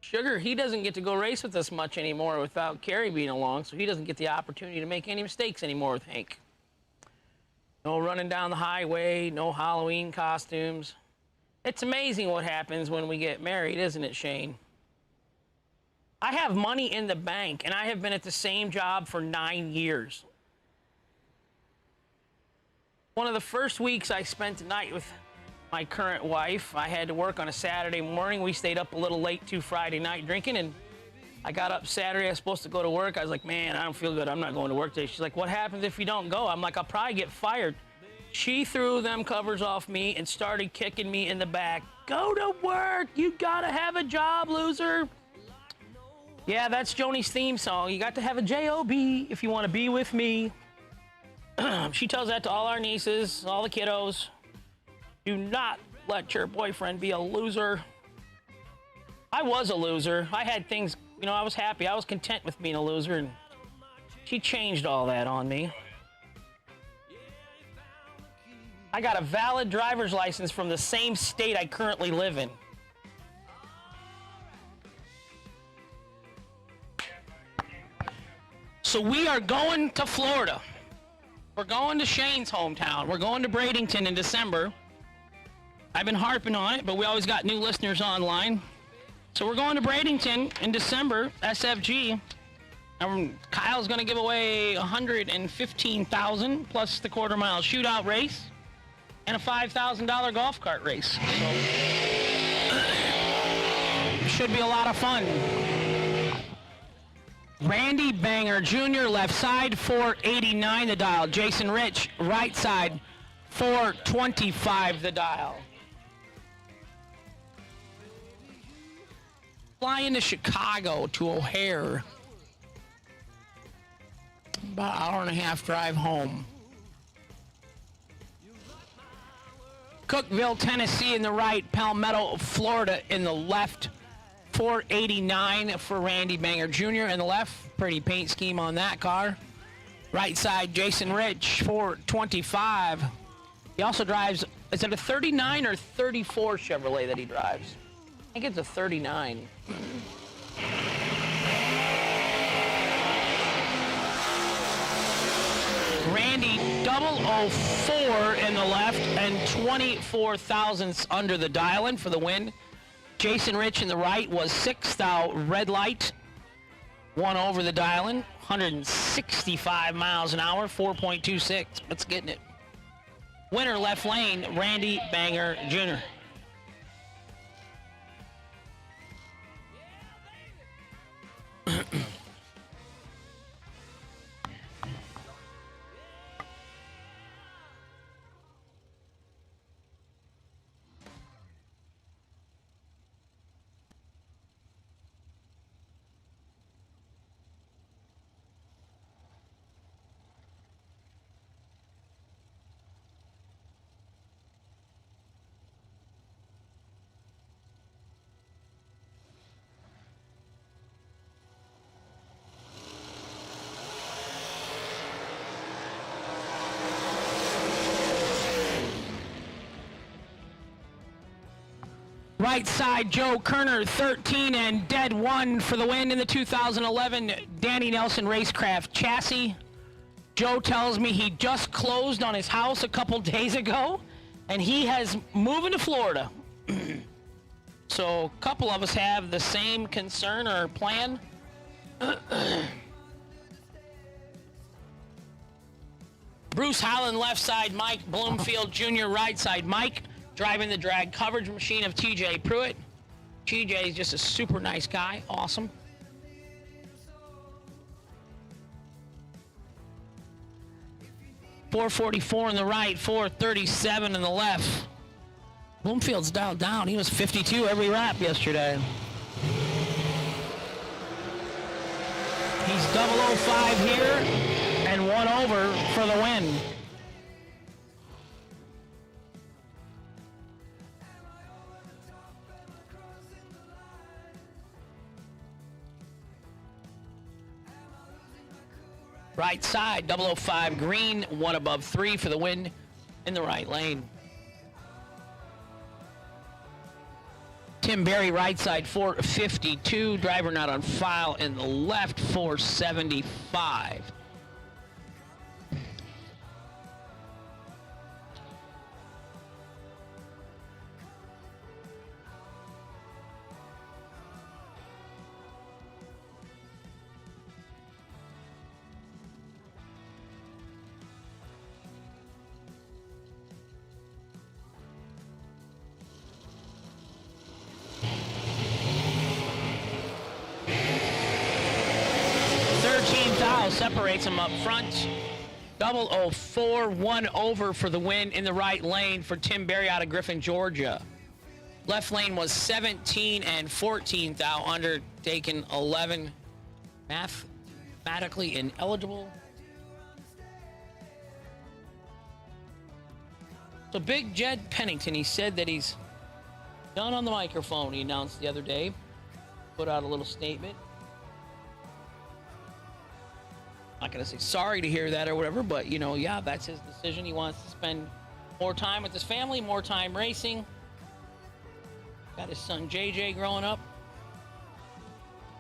Speaker 11: Sugar, he doesn't get to go race with us much anymore without Carrie being along, so he doesn't get the opportunity to make any mistakes anymore with Hank. No running down the highway, no Halloween costumes. It's amazing what happens when we get married, isn't it, Shane? I have money in the bank, and I have been at the same job for 9 years. One of the first weeks I spent the night with my current wife, I had to work on a Saturday morning. We stayed up a little late to Friday night drinking, and I got up Saturday. I was supposed to go to work. I was like, man, I don't feel good. I'm not going to work today. She's like, what happens if you don't go? I'm like, I'll probably get fired. She threw them covers off me and started kicking me in the back. Go to work. You got to have a job, loser. Yeah, that's Joni's theme song. You got to have a J-O-B if you want to be with me. She tells that to all our nieces, all the kiddos. Do not let your boyfriend be a loser. I was a loser. I had things, you know, I was happy. I was content with being a loser, and she changed all that on me. I got a valid driver's license from the same state I currently live in. So we are going to Florida. We're going to Shane's hometown. We're going to Bradenton in December. I've been harping on it, but we always got new listeners online. So we're going to Bradenton in December, SFG. Kyle's going to give away $115,000 plus the quarter-mile shootout race and a $5,000 golf cart race. So should be a lot of fun. Randy Banger Jr., left side, 489 the dial. Jason Rich, right side, 425 the dial. fly into Chicago to O'Hare. About an hour and a half drive home. Cookeville, Tennessee in the right. Palmetto, Florida in the left. 489 for Randy Banger Jr. in the left. Pretty paint scheme on that car. Right side, Jason Rich, 425. He also drives, is it a 39 or 34 Chevrolet that he drives? I think it's a 39. Randy 004 in the left and 24 thousandths under the dial-in for the win. Jason Rich in the right was 6th out red light. 1 over the dial-in, 165 miles an hour, 4.26. That's getting it. Winner left lane, Randy Banger Jr. Right side, Joe Kerner, 13 and dead 1 for the win in the 2011 Danny Nelson Racecraft chassis. Joe tells me he just closed on his house a couple days ago, and he has moving to Florida. So a couple of us have the same concern or plan. Bruce Holland, left side, Mike Bloomfield Jr., right side, Mike. Driving the drag coverage machine of TJ Pruitt. TJ is just a super nice guy. Awesome. .444 in the right, 437 in the left. Bloomfield's dialed down. He was 52 every lap yesterday. He's 005 here and 1 over for the win. Right side, 005 green, 1 above 3 for the win in the right lane. Tim Berry, right side, 452. Driver not on file in the left, 475. Separates him up front. 004, 1 over for the win in the right lane for Tim Berry out of Griffin, Georgia. Left lane was 17 and 14th out under, taken 11. Mathematically ineligible. So Big Jed Pennington, he said that he's done on the microphone, he announced the other day. Put out a little statement. Not going to say sorry to hear that or whatever, but, you know, yeah, that's his decision. He wants to spend more time with his family, more time racing. Got his son JJ growing up.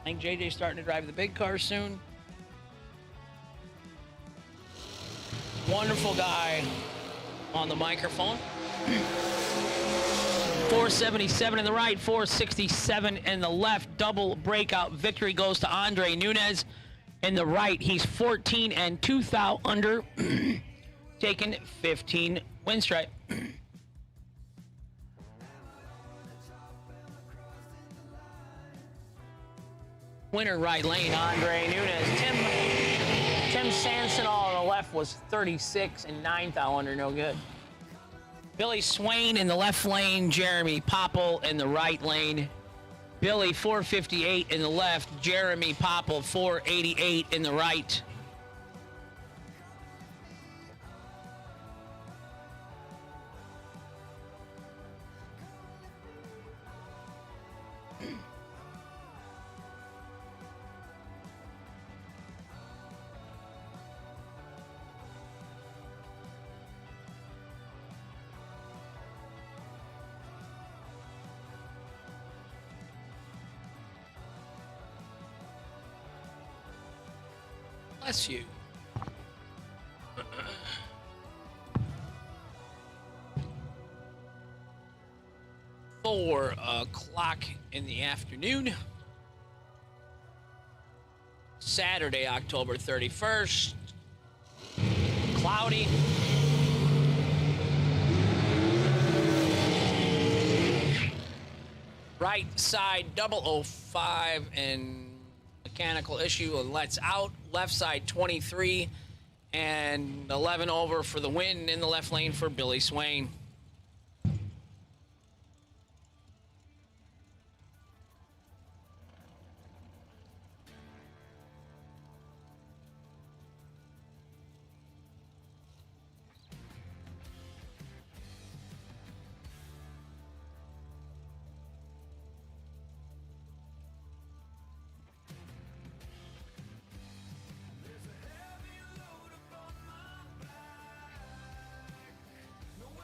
Speaker 11: I think JJ's starting to drive the big cars soon. Wonderful guy on the microphone. 477 in the right, 467 in the left. Double breakout victory goes to Andre Nunez. In the right, he's 14 and 2 thou under, taking 15 win stripe. Winner right lane, Andre Nunez. Tim Sanson on the left was 36 and 9 thou under, no good. Billy Swain in the left lane, Jeremy Popple in the right lane. Billy 458 in the left, Jeremy Popple 488 in the right. Bless you. 4 o'clock in the afternoon. Saturday, October 31st. Cloudy. Right side 005 and mechanical issue and lets out. Left side 23 and 11 over for the win in the left lane for Billy Swain.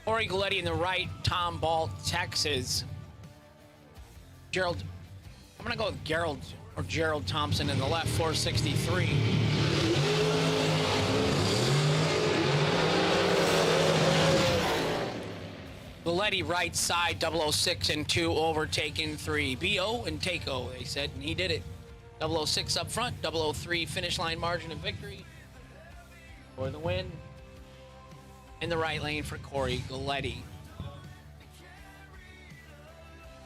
Speaker 11: Corey Galletti in the right, Tom Ball, Texas. Gerald, I'm going to go with Gerald Thompson in the left, 463. Galletti right side, 006 and 2, overtaken 3. BO and Takeo, they said, and he did it. 006 up front, 003 finish line margin of victory for the win. In the right lane for Corey Galletti.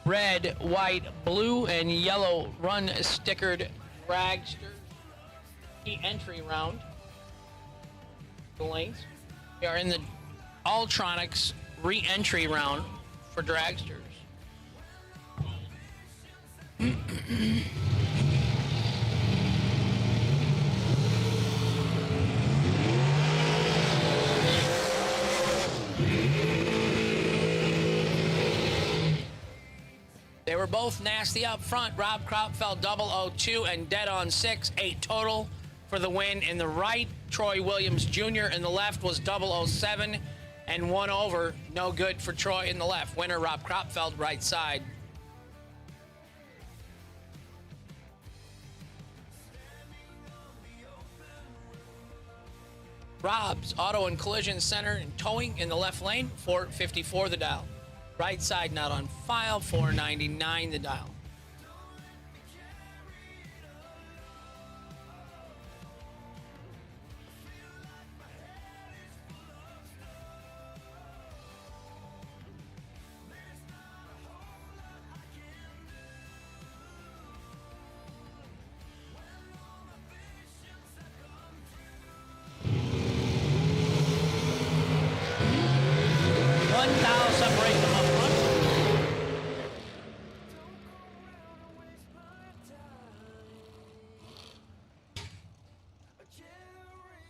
Speaker 11: Red, white, blue, and yellow run stickered dragsters. Key entry round. The lanes. We are in the Alltronics re-entry round for dragsters. They were both nasty up front. Rob Krautfeld 002 and dead on 6, 8 total for the win. In the right, Troy Williams Jr. in the left was 007 and 1 over. No good for Troy in the left. Winner Rob Krautfeld right side. Rob's Auto and Collision Center and Towing in the left lane, 454 the dial. Right side not on file, 499 the dial.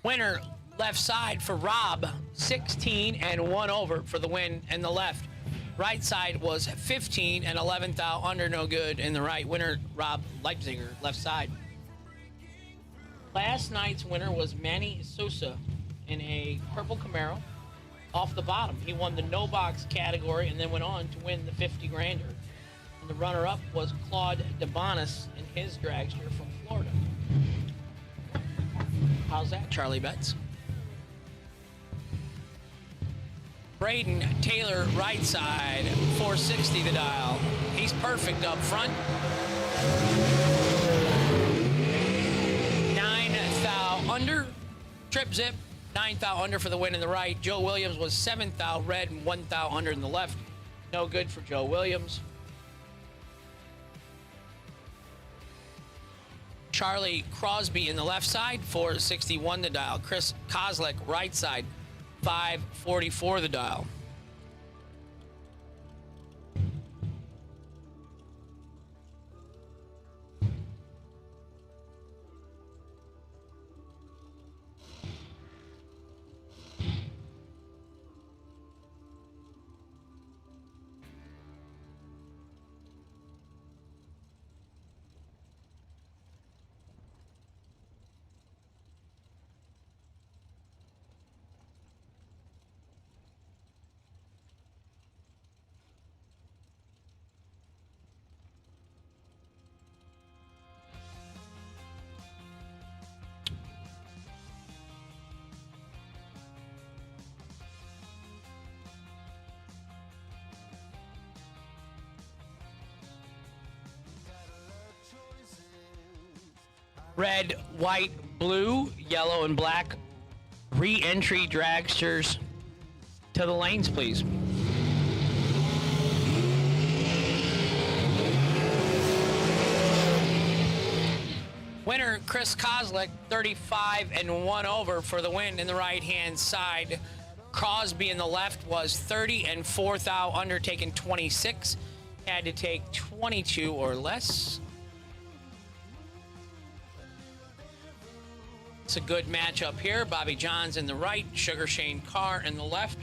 Speaker 11: Winner left side for Rob, 16 and 1 over for the win in the left. Right side was 15 and 11th out under, no good in the right. Winner Rob Leipziger left side. Last night's winner was Manny Sousa in a purple Camaro off the bottom. He won the no box category and then went on to win the 50 grander. And the runner up was Claude DeBonis in his dragster from Florida. How's that, Charlie Betts? Braden Taylor, right side, 460 the dial. He's perfect up front. 9 thou under, trip zip, 9 thou under for the win in the right. Joe Williams was 7 thou red and 1 thou under in the left. No good for Joe Williams. Charlie Crosby in the left side, 461 the dial. Chris Kozlik, right side, 544 the dial. red, white, blue, yellow, and black re-entry dragsters to the lanes, please. Winner Chris Kozlik, 35 and 1 over for the win in the right-hand side. Crosby in the left was 30 and 4 thou, undertaken 26. Had to take 22 or less. It's a good matchup here. Bobby Johns in the right, Sugar Shane Carr in the left.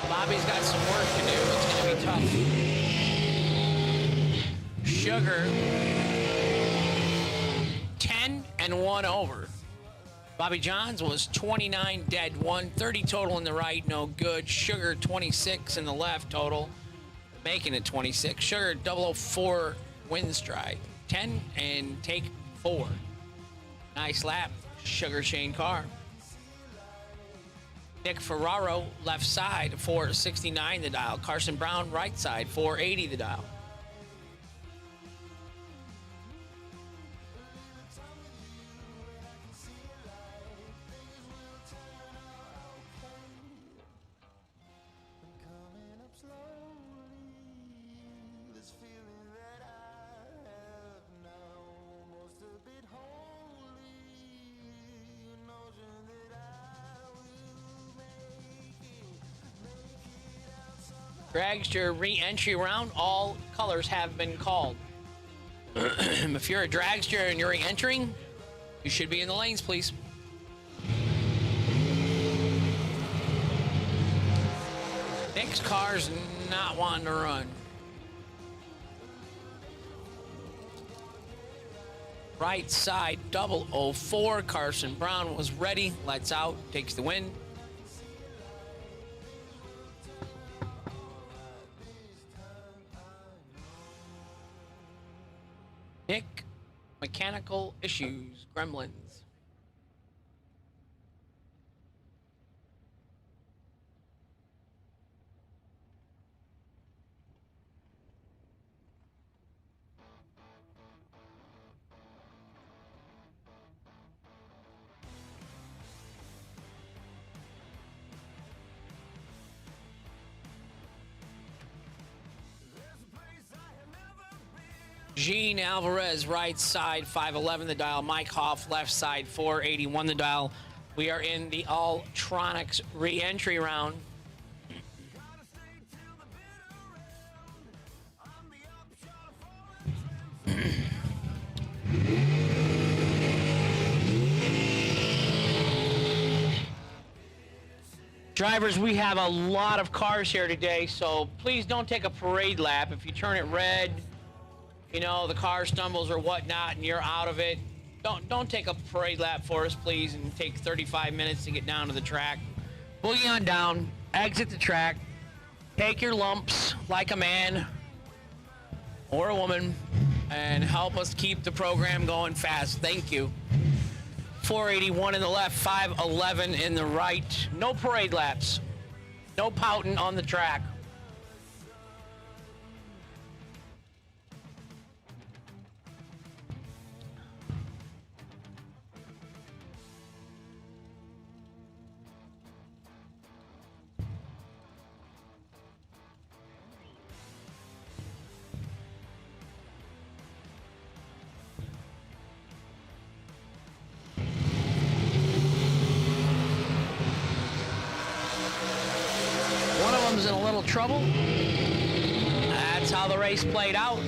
Speaker 11: Bobby's got some work to do. It's going to be tough. Sugar, 10 and 1 over. Bobby Johns was 29 dead, 130 total in the right, no good. Sugar, 26 in the left total, making it 26. Sugar, 004 win stride, 10 and take 4. Nice lap, Sugar Shane Carr. Nick Ferraro, left side, 469 the dial. Carson Brown, right side, 480 the dial. Dragster re-entry round. All colors have been called. If you're a dragster and you're re-entering, you should be in the lanes, please. Nick's car's not wanting to run. Right side, 004. Carson Brown was ready. Lights out. Takes the win. Nick, mechanical issues, gremlins. Gene Alvarez, right side, 511 the dial. Mike Hoff, left side, 481 the dial. We are in the Alltronics re-entry round. Drivers, we have a lot of cars here today, so please don't take a parade lap. If you turn it red, you know, the car stumbles or whatnot and you're out of it, don't take a parade lap for us, please, and take 35 minutes to get down to the track. Boogie on down, exit the track, take your lumps like a man or a woman, and help us keep the program going fast. Thank you. 481 in the left, 511 in the right. No parade laps. No pouting on the track. In a little trouble. That's how the race played out.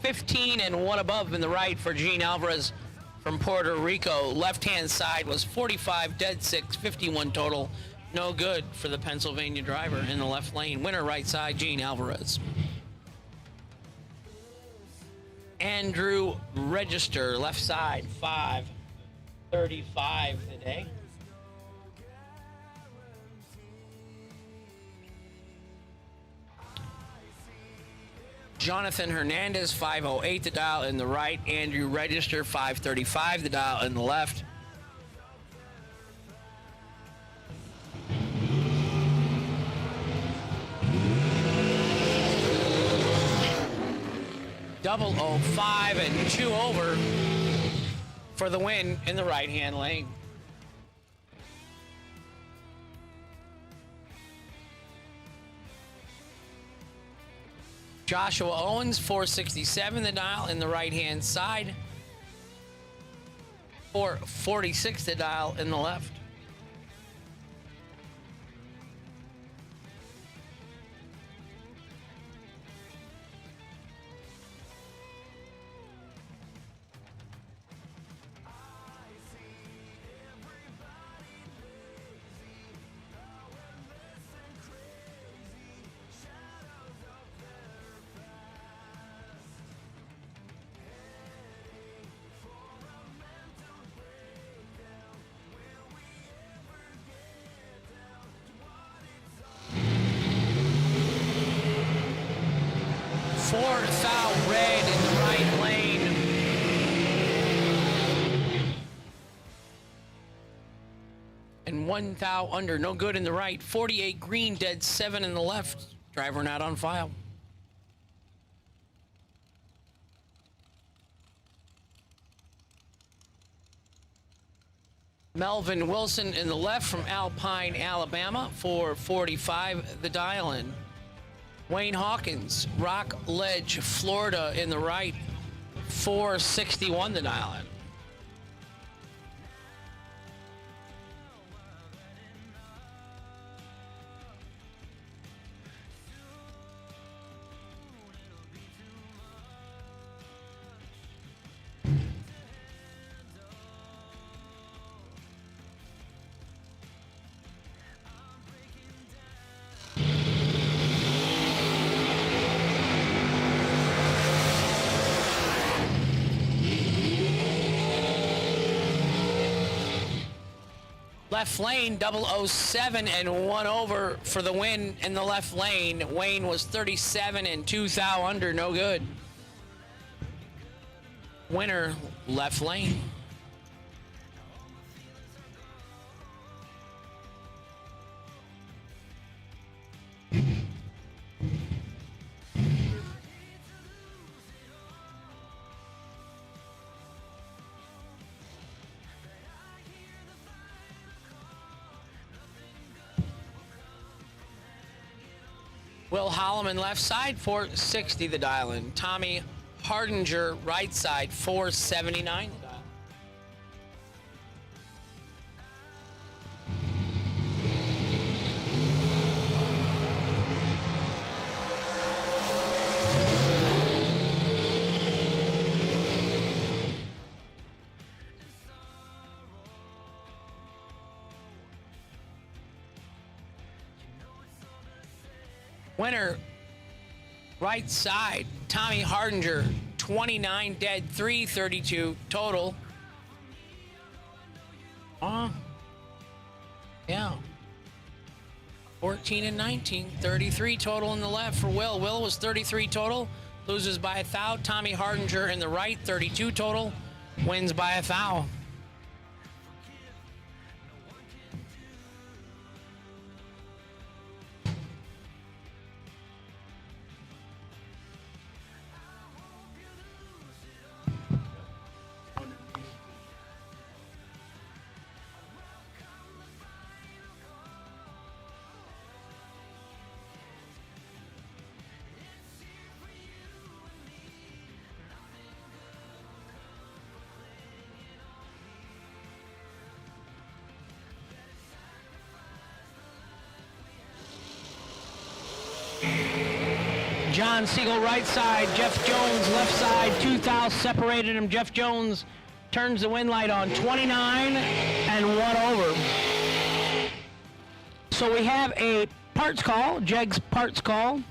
Speaker 11: 15 and 1 above in the right for Gene Alvarez from Puerto Rico. Left-hand side was 45, dead 6, 51 total. No good for the Pennsylvania driver in the left lane. Winner right side, Gene Alvarez. Andrew Register, left side, 5:35 today. Jonathan Hernandez, 508 the dial in the right. Andrew Register, 535 the dial in the left. Double 05 and 2 over for the win in the right-hand lane. Joshua Owens, 467 the dial in the right-hand side. 446 the dial in the left. Fourth out red in the right lane. And 1 thou under, no good in the right. 48 green, dead 7 in the left. Driver not on file. Melvin Wilson in the left from Alpine, Alabama, 445 the dial in. Wayne Hawkins, Rock Ledge, Florida in the right, 461 the dial in. Left lane, 007 and 1 over for the win in the left lane. Wayne was 37 and 2 thou under, no good. Winner, left lane. Will Holloman left side, 460 the dial in. Tommy Hardinger right side, 479 the dial. Winner, right side, Tommy Hardinger, 29 dead, 332 total. Yeah. 14 and 19, 33 total in the left for Will. Will was 33 total, loses by 1 thou. Tommy Hardinger in the right, 32 total, wins by 1 thou. John Siegel right side, Jeff Jones left side, 2 thou separated him. Jeff Jones turns the win light on, 29 and 1 over. So we have a parts call, Jeg's parts call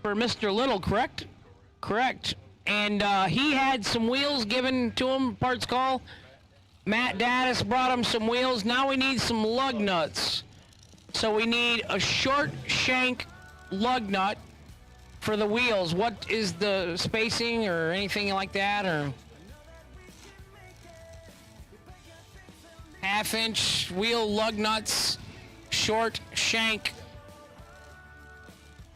Speaker 11: for Mr. Little, correct? Correct. And he had some wheels given to him, parts call. Matt Daddis brought him some wheels. Now we need some lug nuts. So we need a short shank lug nut for the wheels, what is the spacing or anything like that, or half-inch wheel lug nuts, short shank?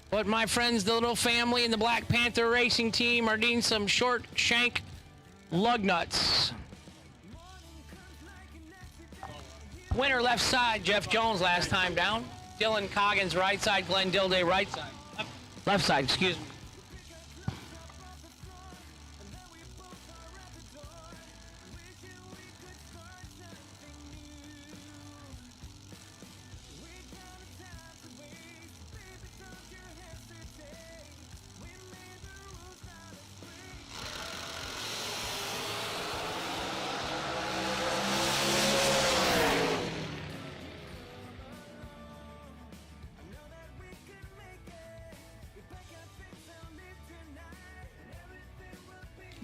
Speaker 11: But my friends, the little family in the Black Panther racing team are needing some short shank lug nuts. Winner left side, Jeff Jones last time down. Dylan Coggins right side, Glenn Dilday right side. Left side, excuse me.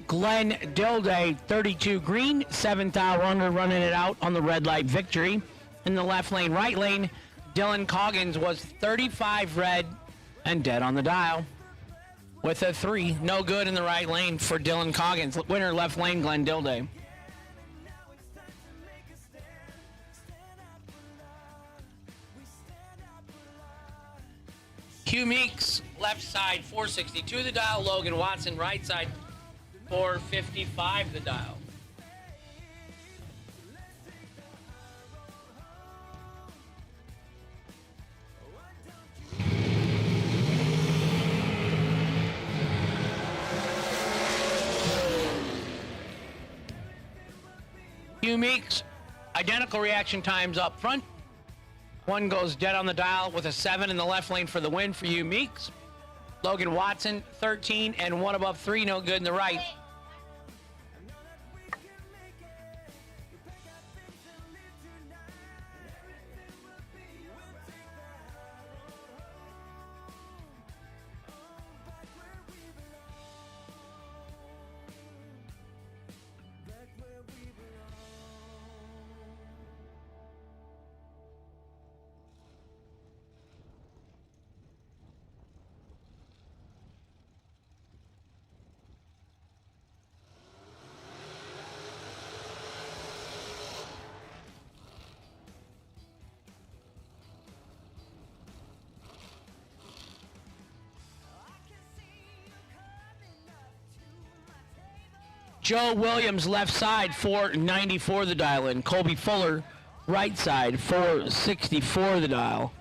Speaker 11: Glenn Dilday, 32 green, 7th hour under, running it out on the red light victory. In the left lane, right lane, Dylan Coggins was 35 red and dead on the dial with a 3. No good in the right lane for Dylan Coggins. Winner left lane, Glenn Dilday. Hugh Meeks, left side, 462 the dial. Logan Watson, right side, 455 the dial. Hugh Meeks, identical reaction times up front. One goes dead on the dial with a 7 in the left lane for the win for Hugh Meeks. Logan Watson, 13 and 1 above 3, no good in the right. Joe Williams, left side, 494 the dial in. Colby Fuller, right side, 464 the dial.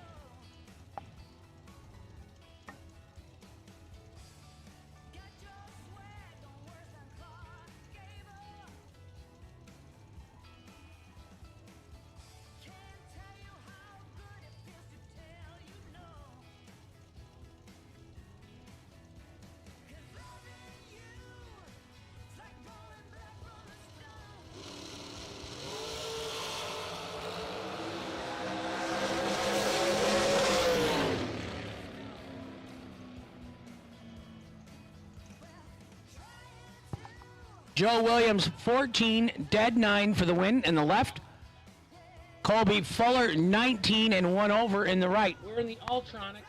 Speaker 11: Joe Williams, 14, dead 9 for the win in the left. Colby Fuller, 19 and 1 over in the right. We're in the Ultronics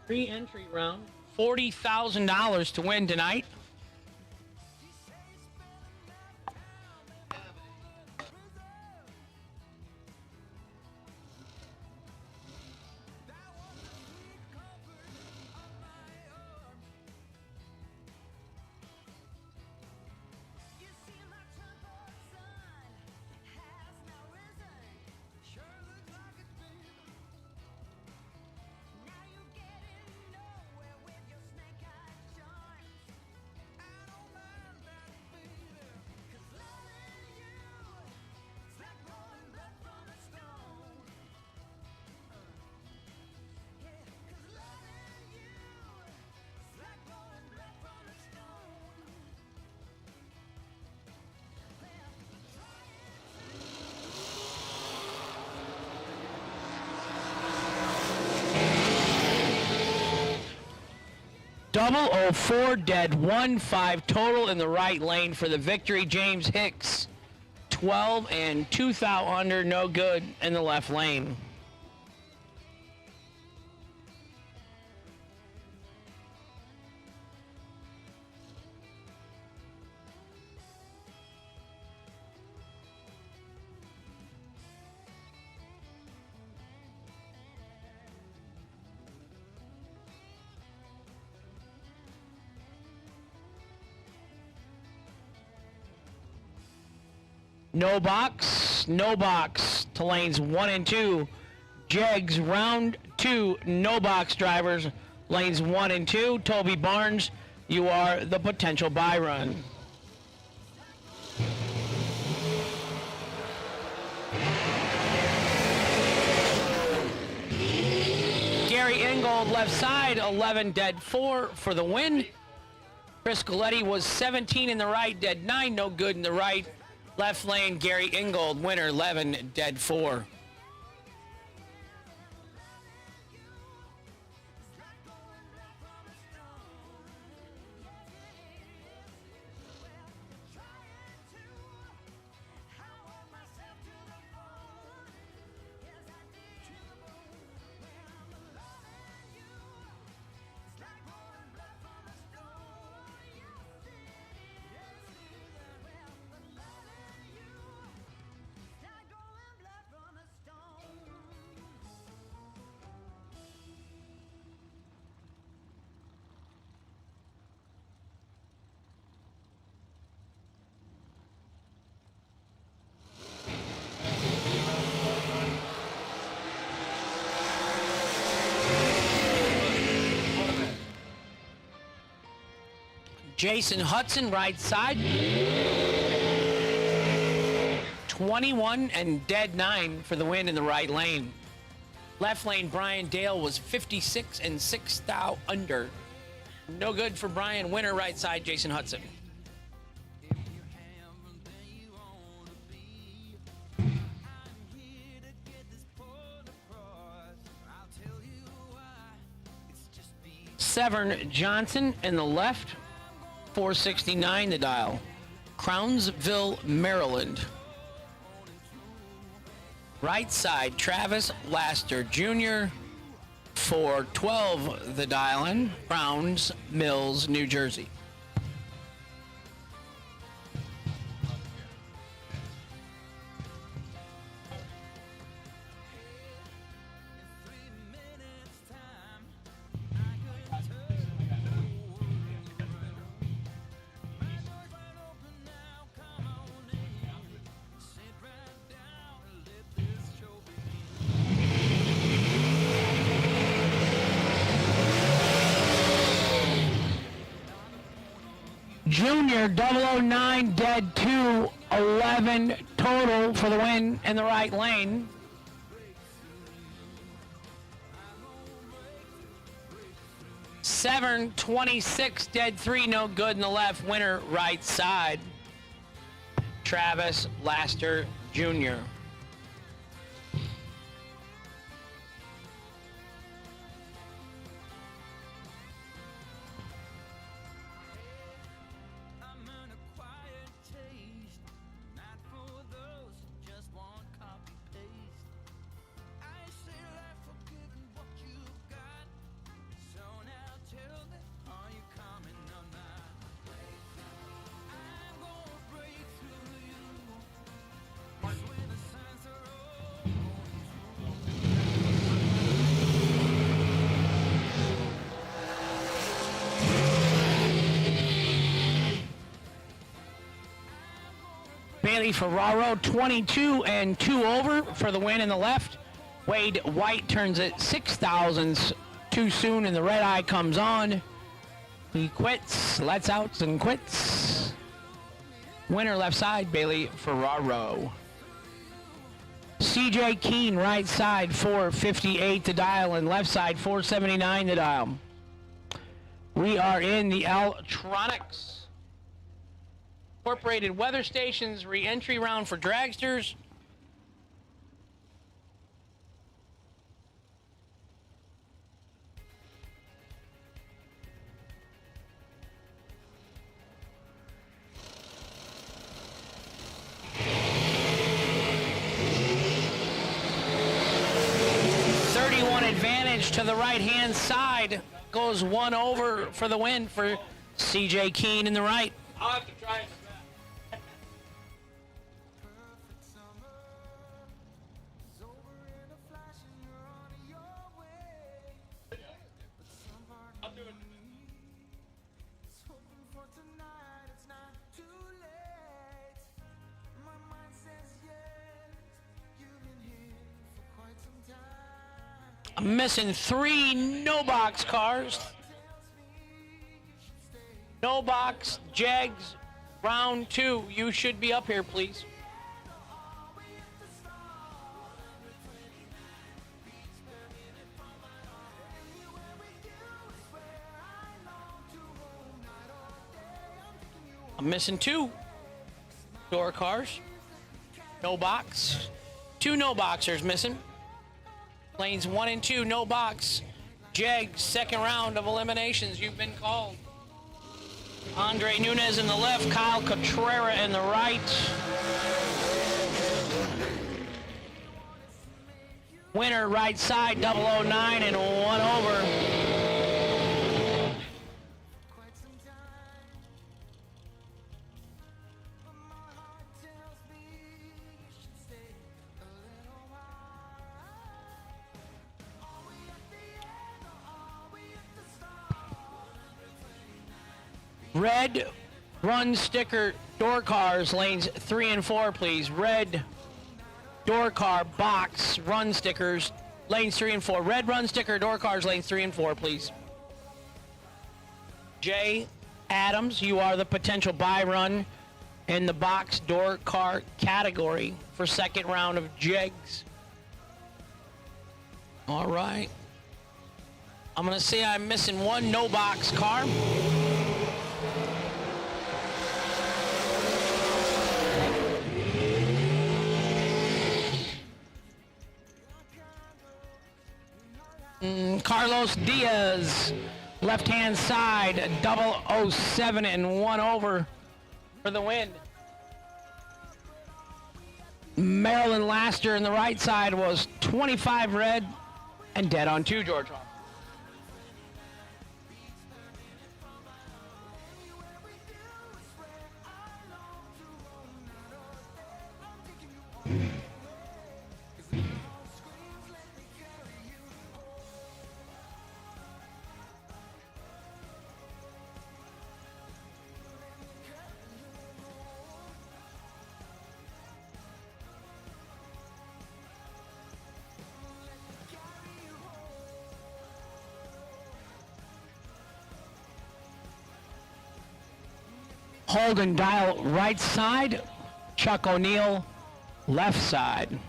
Speaker 11: pre-entry round. $40,000 to win tonight. Double 04 dead 1-5 total in the right lane for the victory. James Hicks, 12 and 2 thou under, no good in the left lane. no box to lanes 1 and 2. Jegs, round 2, no box drivers, lanes 1 and 2. Toby Barnes, you are the potential buy run. Gary Ingold, left side, 11 dead 4 for the win. Chris Galletti was 17 in the right, dead 9, no good in the right. Left lane, Gary Ingold, winner, 11 dead 4. Jason Hudson, right side. 21 and dead 9 for the win in the right lane. Left lane, Brian Dale was 56 and 6 thou under. No good for Brian. Winner, right side, Jason Hudson. Severn Johnson in the left. 469 the dial. Crownsville, Maryland. Right side, Travis Laster Jr. 412 the dial in. Browns Mills, New Jersey. Junior 009 dead 2, 11 total for the win in the right lane. Severn 26 dead 3, no good in the left. Winner, right side, Travis Laster Jr. Bailey Ferraro, 22 and 2 over for the win in the left. Wade White turns it 6 thousandths too soon, and the red eye comes on. He quits, lets out, and quits. Winner left side, Bailey Ferraro. CJ Keene, right side, 458 the dial, and left side, 479 the dial. We are in the Altronics Incorporated Weather Stations re-entry round for dragsters. Advantage to the right-hand side. Goes 1 over for the win for CJ Keene in the right.
Speaker 13: I'll have to try it.
Speaker 11: I'm missing 3 no box cars. No box, Jegs, round 2. You should be up here, please. I'm missing 2 door cars. No box. 2 no boxers missing. Lanes 1 and 2, no box. Jeg, second round of eliminations. You've been called. Andre Nunez in the left, Kyle Cotrera in the right. Winner right side, 009 and 1 over. Red run sticker door cars, lanes 3 and 4, please. Red door car box run stickers, lanes 3 and 4. Red run sticker door cars, lanes 3 and 4, please. Jay Adams, you are the potential buy run in the box door car category for second round of Jegs. All right. I'm going to say I'm missing 1 no box car. Carlos Diaz, left-hand side, 007 and 1 over for the win. Marilyn Laster in the right side was 25 red and dead on 2, George Hall. Holden Dial right side, Chuck O'Neill left side.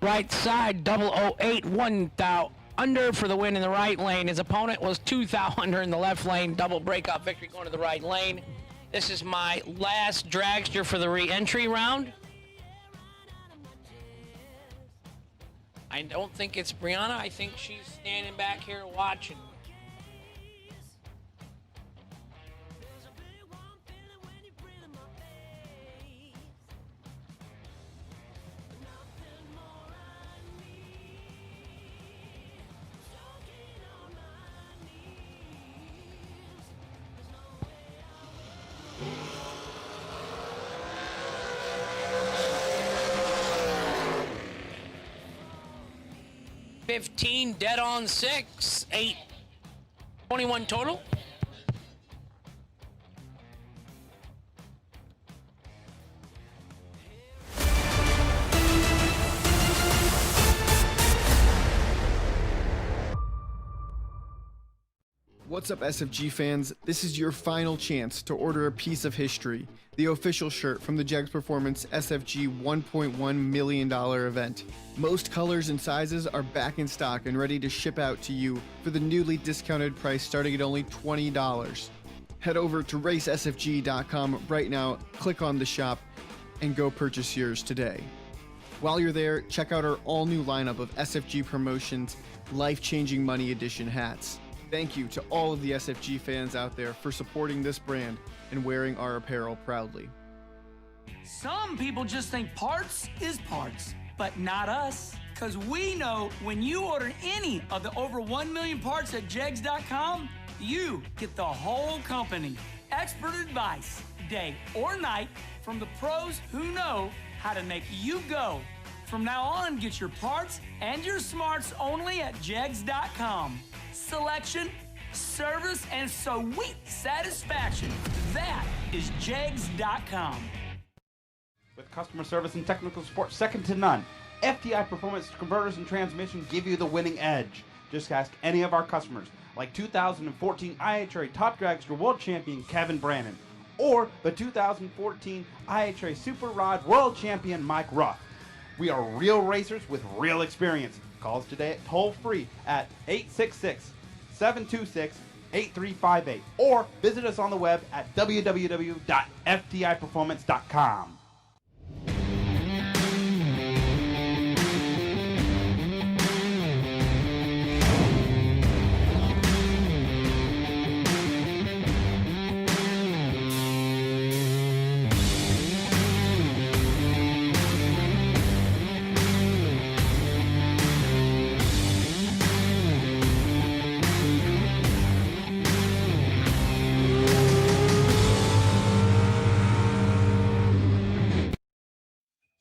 Speaker 11: Right side, 008, 1 thou under for the win in the right lane. His opponent was 2 thou under in the left lane. Double breakout victory going to the right lane. This is my last dragster for the re-entry round. I don't think it's Brianna. I think she's standing back here watching. $15 dead on 6, 8, 21 total.
Speaker 2: What's up, SFG fans? This is your final chance to order a piece of history, the official shirt from the Jegs Performance SFG $1.1 million event. Most colors and sizes are back in stock and ready to ship out to you for the newly discounted price starting at only $20. Head over to racesfg.com right now, click on the shop, and go purchase yours today. While you're there, check out our all-new lineup of SFG Promotions Life-Changing Money Edition hats. Thank you to all of the SFG fans out there for supporting this brand and wearing our apparel proudly.
Speaker 3: Some people just think parts is parts, but not us. Because we know when you order any of the over 1 million parts at jegs.com, you get the whole company. expert advice, day or night, from the pros who know how to make you go. From now on, get your parts and your smarts only at jegs.com. Selection, service, and sweet satisfaction. That is jegs.com.
Speaker 12: With customer service and technical support second to none, FTI Performance Converters and Transmission give you the winning edge. Just ask any of our customers, like 2014 IHRA Top Dragster World Champion Kevin Brannon, or the 2014 IHRA Super Rod World Champion Mike Ruff. We are real racers with real experience. Call us today at toll-free at 866-726-8358, or visit us on the web at www.ftiperformance.com.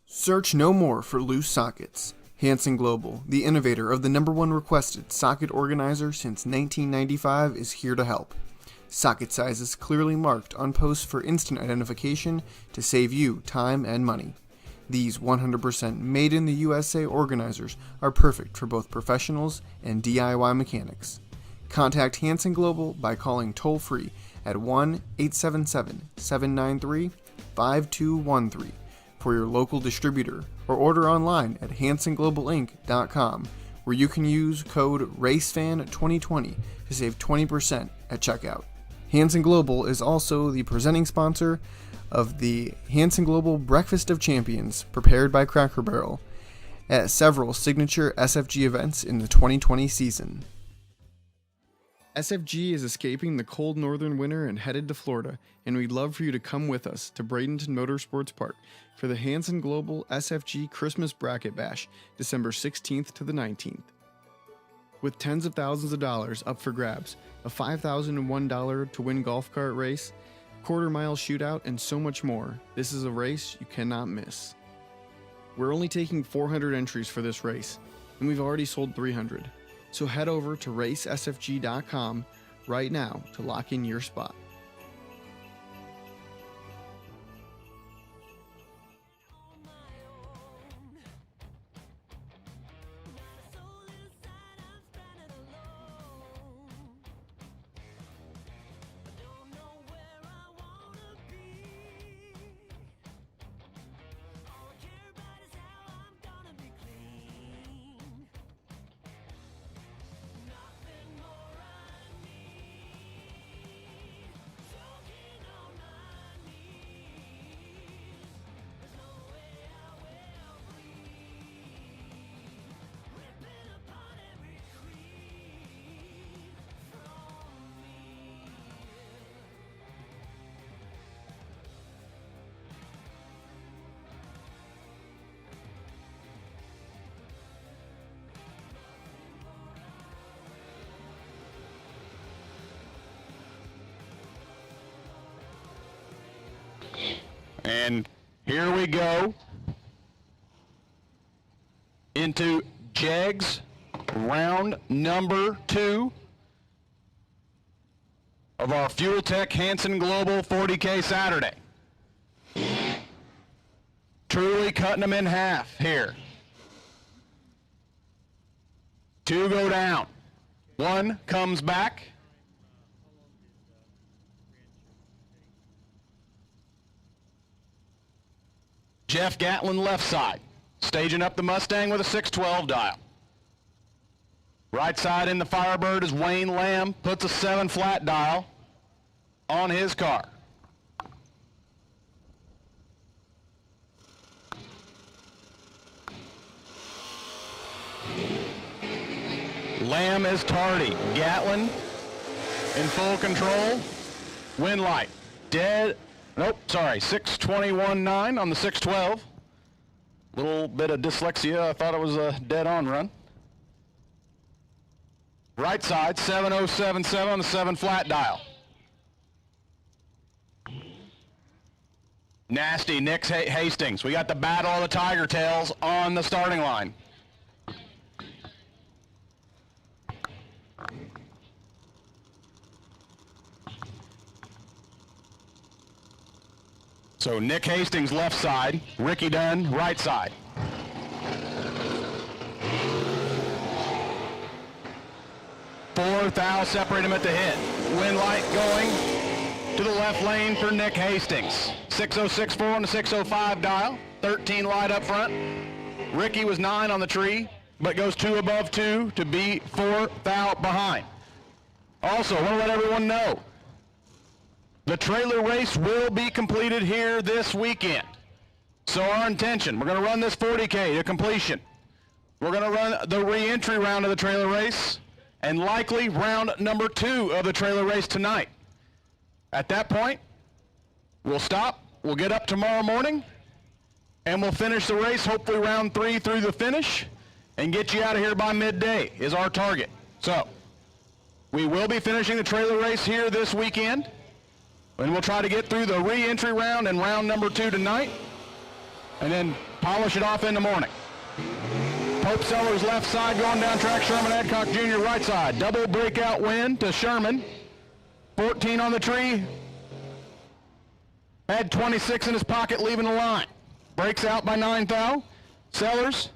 Speaker 2: Search no more for loose sockets. Hansen Global, the innovator of the #1 requested socket organizer since 1995, is here to help. Socket sizes clearly marked on posts for instant identification to save you time and money. These 100% made in the USA organizers are perfect for both professionals and DIY mechanics. Contact Hansen Global by calling toll-free at 1-877-793-5213 for your local distributor, or order online at hansenglobalinc.com, where you can use code RACEFAN2020 to save 20% at checkout. Hansen Global is also the presenting sponsor of the Hansen Global Breakfast of Champions, prepared by Cracker Barrel, at several signature SFG events in the 2020 season. SFG is escaping the cold northern winter and headed to Florida, and we'd love for you to come with us to Bradenton Motorsports Park for the Hansen Global SFG Christmas Bracket Bash, December 16th to the 19th. With tens of thousands of dollars up for grabs, a $5,001 to win golf cart race, quarter-mile shootout, and so much more, this is a race you cannot miss. We're only taking 400 entries for this race, and we've already sold 300. So head over to racesfg.com right now to lock in your spot.
Speaker 5: And here we go into Jegs round number 2 of our Fuel Tech Hansen Global 40K Saturday. Truly cutting them in half here. 2 go down. 1 comes back. Jeff Gatlin left side, staging up the Mustang with a 612 dial. Right side in the Firebird is Wayne Lamb, puts a 7 flat dial on his car. Lamb is tardy. Gatlin in full control. Wind light. Dead. Nope, sorry, 621.9 on the 612. Little bit of dyslexia, I thought it was a dead-on run. Right side, 7077 on the 7 flat dial. Nasty Nick Hastings. We got the Battle of the Tiger Tails on the starting line. So Nick Hastings left side, Ricky Dunn right side. Fourth out, separate him at the hit. Wind light going to the left lane for Nick Hastings. 6064 on the 605 dial, 13 light up front. Ricky was 9 on the tree, but goes 2 above 2 to be 4th out behind. Also, I want to let everyone know, the trailer race will be completed here this weekend. So our intention, we're going to run this 40K to completion. We're going to run the re-entry round of the trailer race and likely round number 2 of the trailer race tonight. At that point, we'll stop, we'll get up tomorrow morning, and we'll finish the race, hopefully round 3 through the finish, and get you out of here by midday is our target. So, we will be finishing the trailer race here this weekend, and we'll try to get through the re-entry round and round number 2 tonight, and then polish it off in the morning. Pope Sellers left side going down track, Sherman Adcock Jr. right side. Double breakout win to Sherman. 14 on the tree. Had 26 in his pocket leaving the line. Breaks out by 9th thou. Sellers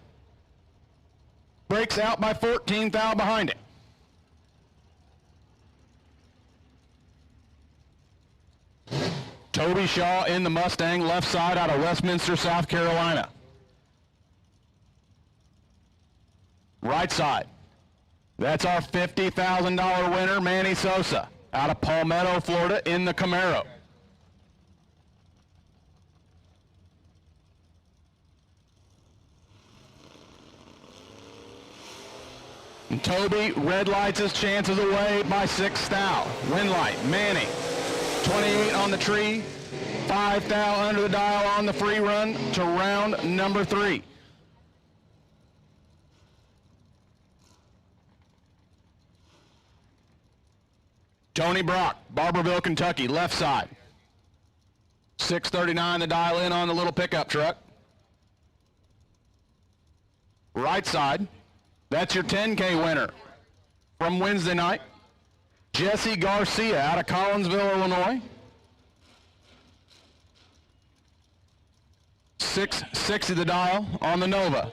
Speaker 5: breaks out by 14th thou behind it. Toby Shaw in the Mustang left side out of Westminster, South Carolina. Right side. That's our $50,000 winner, Manny Sosa, out of Palmetto, Florida, in the Camaro. And Toby red lights his chances away by 6th thou. Wind light, Manny, 28 on the tree, 5 thou under the dial on the free run to round number 3. Tony Brock, Barberville, Kentucky, left side. 639 the dial in on the little pickup truck. Right side, that's your 10K winner from Wednesday night. Jesse Garcia out of Collinsville, Illinois. 660 the dial on the Nova.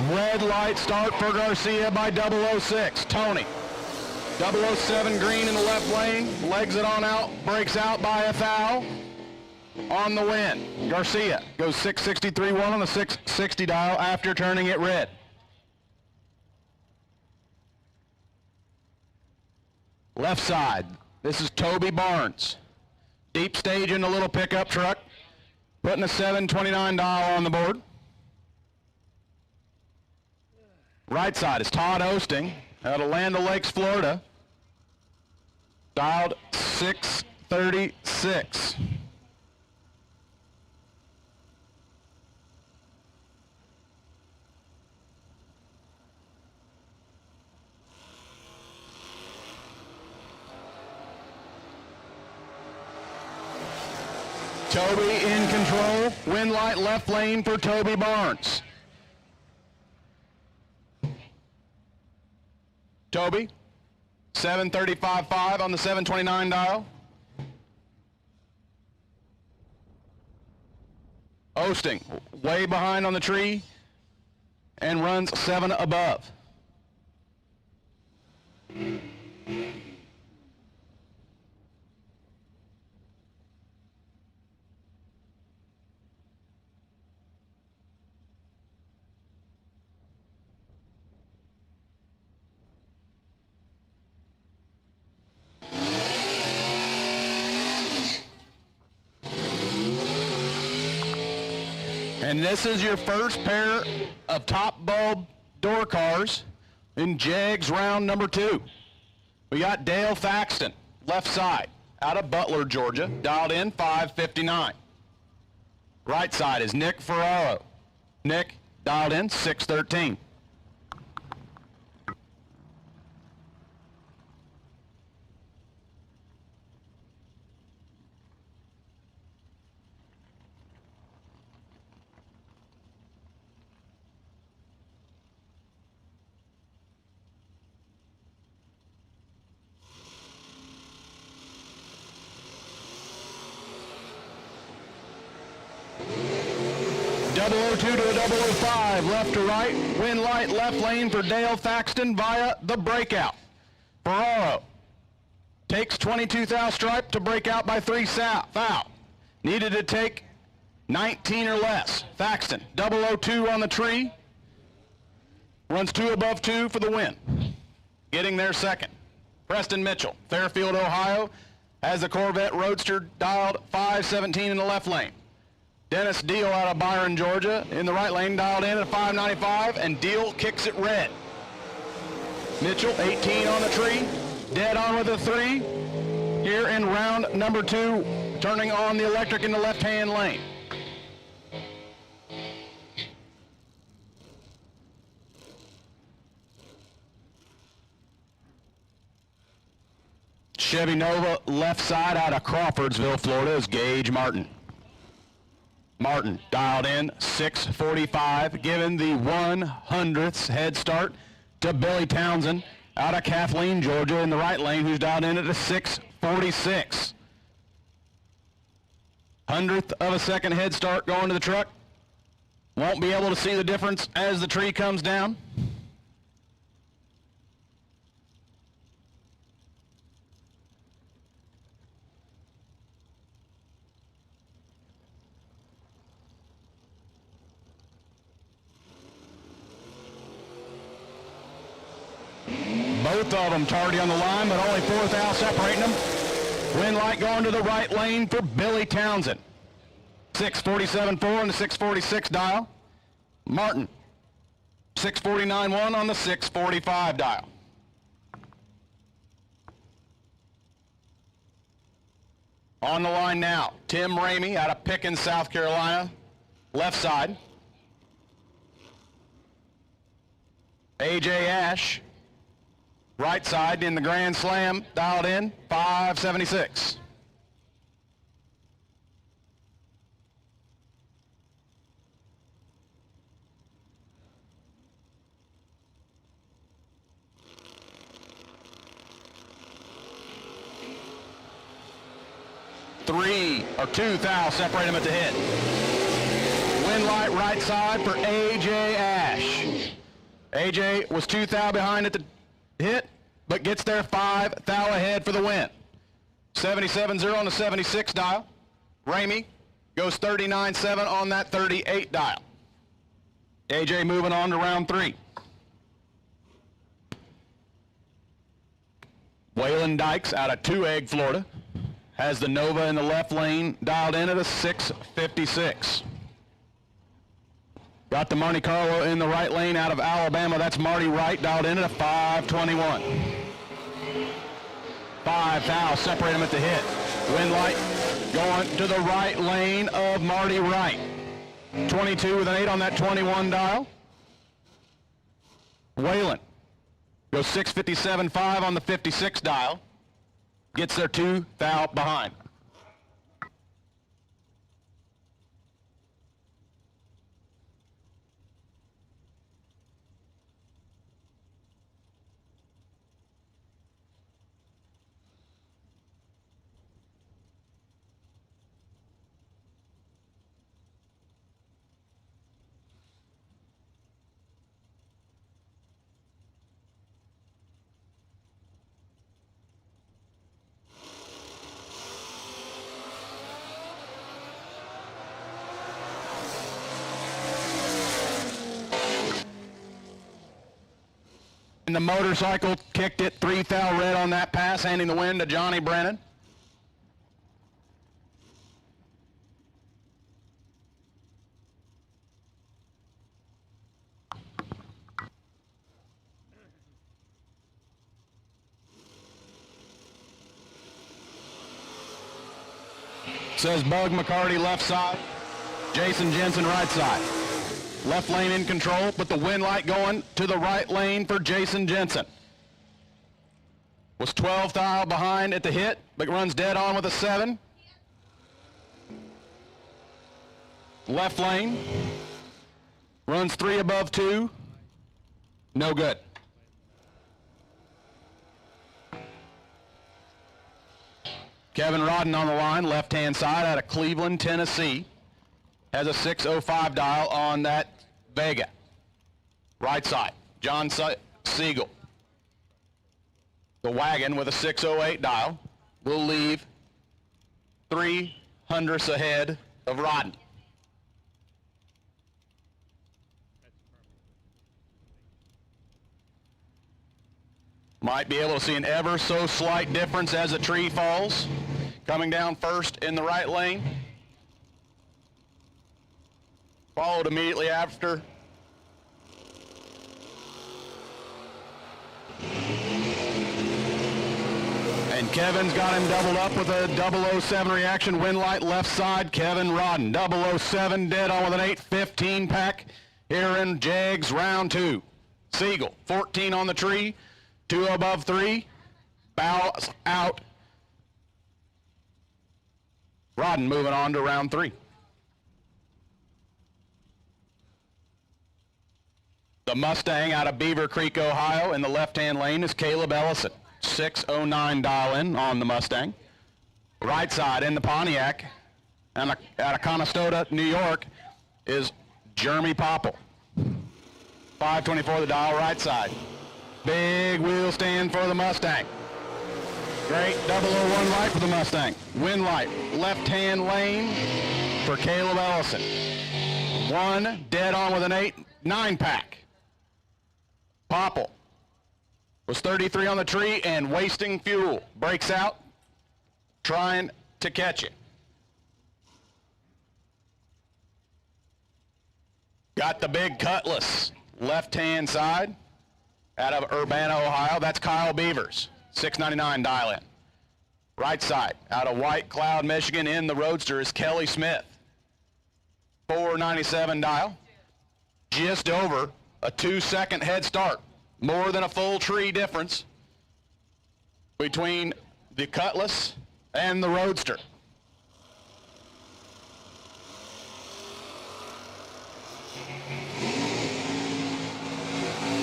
Speaker 5: Red light start for Garcia by 006. Tony. 007 green in the left lane. Legs it on out. Breaks out by a thou. On the win. Garcia goes 663-1 on the 660 dial after turning it red. Left side. This is Toby Barnes. Deep stage in the little pickup truck. Putting a 729 dial on the board. Right side is Todd Osting out of Land O'Lakes, Florida. Dialed 636. Toby in control. Wind light left lane for Toby Barnes. Toby, 735.5 on the 729 dial. Osting, way behind on the tree, and runs 7 above. And this is your first pair of top bulb door cars in JEGS round number 2. We got Dale Thaxton, left side, out of Butler, Georgia, dialed in 559. Right side is Nick Ferraro. Nick, dialed in 613. Double 02 to a 005, left to right, wind light left lane for Dale Thaxton via the breakout. Ferraro takes 22 thou stripe to break out by 3 foul. Needed to take 19 or less. Thaxton, 002 on the tree, runs 2 above 2 for the win. Getting there second. Preston Mitchell, Fairfield, Ohio, has the Corvette Roadster dialed 517 in the left lane. Dennis Deal out of Byron, Georgia, in the right lane, dialed in at 595, and Deal kicks it red. Mitchell, 18 on the tree, dead on with a 3. Here in round number 2, turning on the electric in the left-hand lane. Chevy Nova left side out of Crawfordsville, Florida, is Gage Martin. Martin dialed in 645, giving the 100th head start to Billy Townsend out of Kathleen, Georgia, in the right lane, who's dialed in at a 646. 100th of a second head start going to the truck. Won't be able to see the difference as the tree comes down. Both of them tardy on the line, but only 4 thou separating them. Wind light going to the right lane for Billy Townsend. 647.4 on the 646 dial. Martin, 649.1 on the 645 dial. On the line now, Tim Ramey out of Pickens, South Carolina, left side. AJ Ash, right side in the Grand Slam, dialed in, 576. Three or 2 thou separate them at the hit. Wind light right side for AJ Ash. AJ was 2 thou behind at the hit, but gets there 5 thou ahead for the win. 77.0 on the 76 dial. Ramey goes 39.7 on that 38 dial. AJ moving on to round 3. Waylon Dykes out of Two Egg, Florida, has the Nova in the left lane dialed in at a 656. Got the Monte Carlo in the right lane out of Alabama. That's Marty Wright, dialed in at a 521. 5 thou separate him at the hit. Wind light going to the right lane of Marty Wright. 22 with an 8 on that 21 dial. Waylon goes 657.5 on the 56 dial. Gets there 2 thou behind. And the motorcycle kicked it 3 thou red on that pass, handing the win to Johnny Brennan. says Bug McCarty left side, Jason Jensen right side. Left lane in control, but the wind light going to the right lane for Jason Jensen. Was 12th aisle behind at the hit, but runs dead on with a 7. Left lane, runs 3 above 2, no good. Kevin Rodden on the line, left-hand side out of Cleveland, Tennessee. Has a 605 dial on that Vega. Right side, John Siegel. The wagon with a 608 dial will leave 3 hundredths ahead of Rodden. Might be able to see an ever so slight difference as a tree falls. Coming down first in the right lane. Followed immediately after. And Kevin's got him doubled up with a 007 reaction. Wind light left side, Kevin Rodden. 007 dead on with an 815 pack here in Jegs round 2. Siegel, 14 on the tree. 2 above 3, bows out. Rodden moving on to round 3. The Mustang out of Beaver Creek, Ohio, in the left-hand lane is Caleb Ellison. 609 dial in on the Mustang. Right side in the Pontiac, and out of Conestoga, New York, is Jeremy Popple. 524 the dial right side. Big wheel stand for the Mustang. Great 001 light for the Mustang. Wind light, left-hand lane for Caleb Ellison. 1 dead on with an 8-9 pack. Popple was 33 on the tree and wasting fuel. Breaks out, trying to catch it. Got the big Cutlass, left-hand side. Out of Urbana, Ohio, that's Kyle Beavers, 699 dial in. Right side, out of White Cloud, Michigan, in the Roadster is Kelly Smith, 497 dial. Just over a 2-second head start, more than a full tree difference between the Cutlass and the Roadster.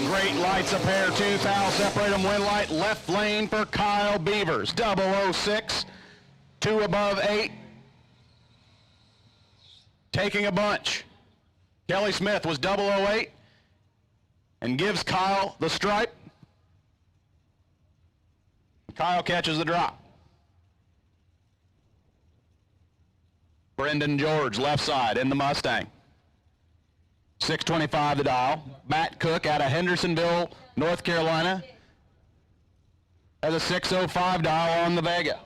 Speaker 5: Great lights up here, 2 thou separate them. Wind light left lane for Kyle Beavers. 006, 2 above 8. Taking a bunch. Kelly Smith was 008 and gives Kyle the stripe. Kyle catches the drop. Brendan George, left side in the Mustang. 625 the dial. Matt Cook out of Hendersonville, North Carolina, has a 605 dial on the Vega.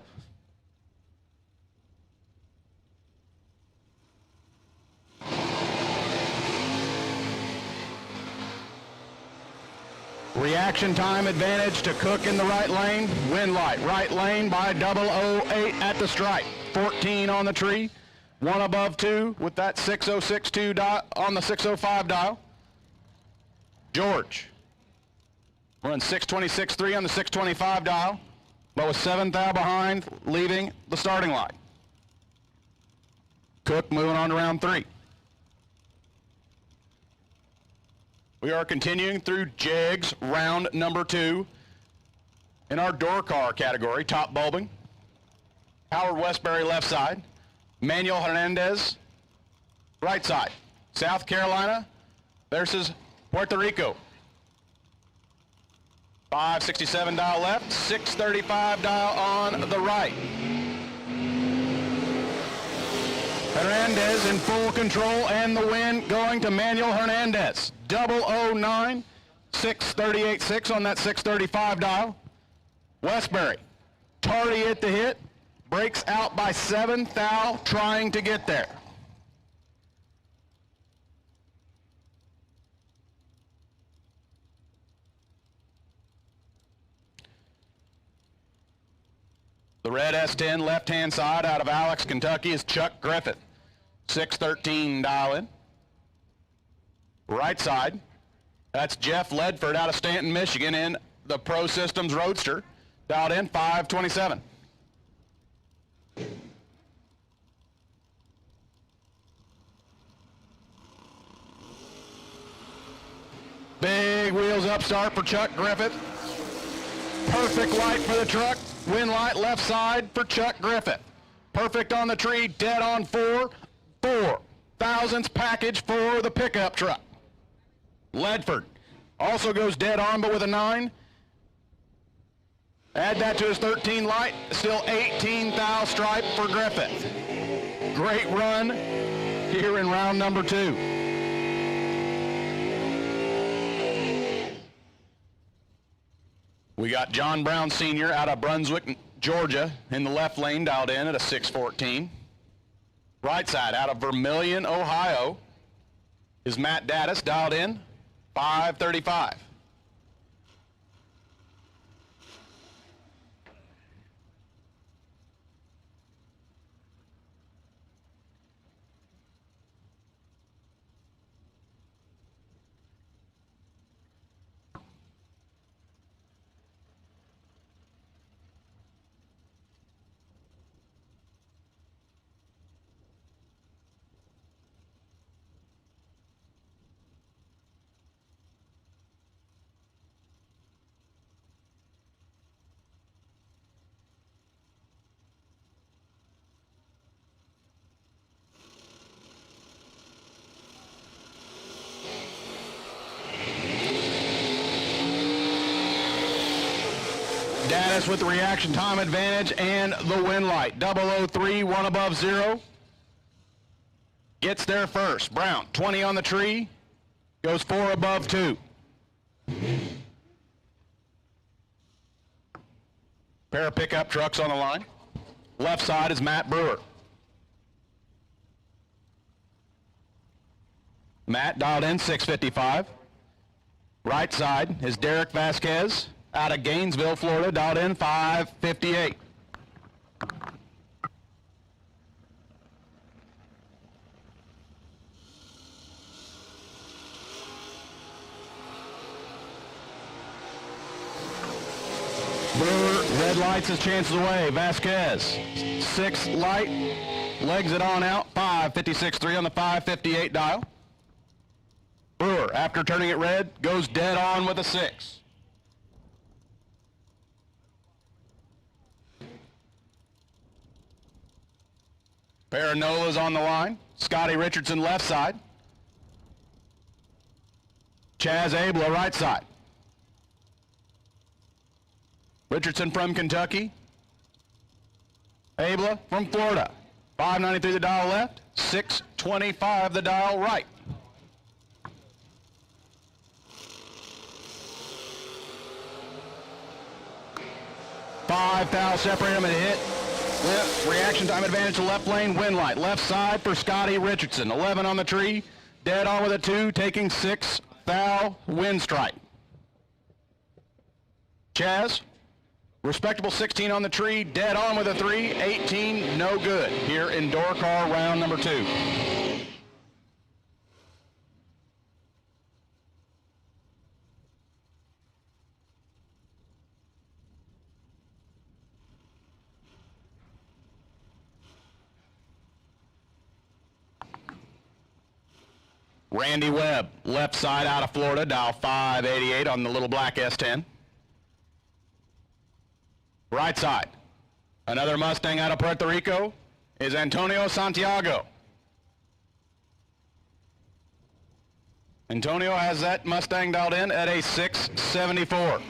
Speaker 5: Reaction time advantage to Cook in the right lane. Wind light, right lane by 008 at the stripe. 14 on the tree. 1 above 2 with that 6062 dial on the 605 dial. George runs 626.3 on the 625 dial, but with 7 thou behind, leaving the starting line. Cook moving on to round 3. We are continuing through Jegs round number 2 in our door car category, top bulbing. Howard Westbury left side. Manuel Hernandez, right side. South Carolina versus Puerto Rico. 567 dial left, 635 dial on the right. Hernandez in full control and the win going to Manuel Hernandez. 009, 638.6 on that 635 dial. Westbury, tardy at the hit. Breaks out by 7 thou, trying to get there. The red S10 left-hand side out of Alex, Kentucky is Chuck Griffith. 613 dial in. Right side, that's Jeff Ledford out of Stanton, Michigan in the Pro Systems Roadster. Dialed in 527. Big wheels up start for Chuck Griffith. Perfect light for the truck. Wind light left side for Chuck Griffith. Perfect on the tree, dead on 4. 4 thousandths package for the pickup truck. Ledford also goes dead on, but with a 9. Add that to his 13 light, still 18 thou stripe for Griffith. Great run here in round number 2. We got John Brown Sr. out of Brunswick, Georgia in the left lane, dialed in at a 614. Right side out of Vermilion, Ohio is Matt Daddis, dialed in 535. Daddis with the reaction time advantage and the win light. 003, 1 above 0. Gets there first. Brown, 20 on the tree. Goes 4 above 2. Pair of pickup trucks on the line. Left side is Matt Brewer. Matt dialed in 655. Right side is Derek Vasquez out of Gainesville, Florida, dialed in 558. Brewer red lights his chances away. Vasquez, 6 light, legs it on out, 556.3 on the 558 dial. Brewer, after turning it red, goes dead on with a 6. Pair of Nolas on the line. Scotty Richardson left side. Chaz Abel right side. Richardson from Kentucky. Abel from Florida. 593 the dial left, 625 the dial right. Five thou separate them and hit. Reaction time advantage to left lane, win light. Left side for Scotty Richardson. 11 on the tree, dead on with a 2, taking 6 thou win stripe. Chaz, respectable 16 on the tree, dead on with a 3, 18 no good here in door car round number 2. Randy Webb, left side out of Florida, dial 588 on the little black S10. Right side, another Mustang out of Puerto Rico is Antonio Santiago. Antonio has that Mustang dialed in at a 674.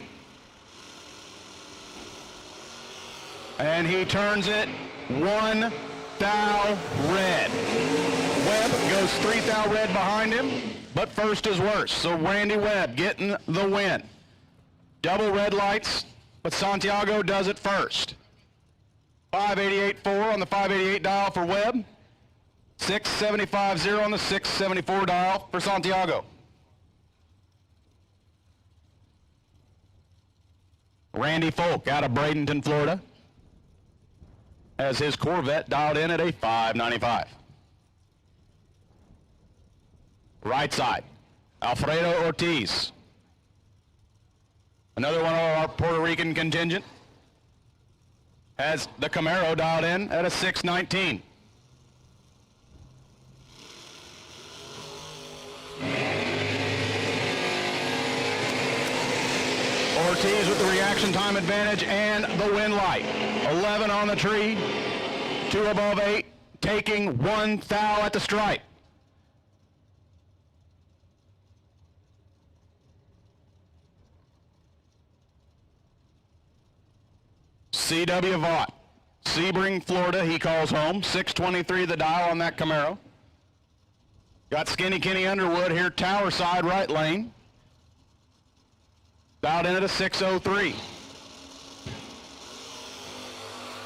Speaker 5: And he turns it 1 thou red. Webb goes 3 thou red behind him, but first is worse. So Randy Webb getting the win. Double red lights, but Santiago does it first. 588.4 on the 588 dial for Webb. 675.0 on the 674 dial for Santiago. Randy Folk out of Bradenton, Florida. has his Corvette dialed in at a 595. Right side, Alfredo Ortiz. Another one of our Puerto Rican contingent has the Camaro dialed in at a 619. Ortiz with the reaction time advantage and the win light. 11 on the tree, 2 above 8, taking 1 thou at the stripe. C.W. Vaught, Sebring, Florida, he calls home. 623 the dial on that Camaro. Got Skinny Kenny Underwood here, tower side, right lane. Dialed in at a 603.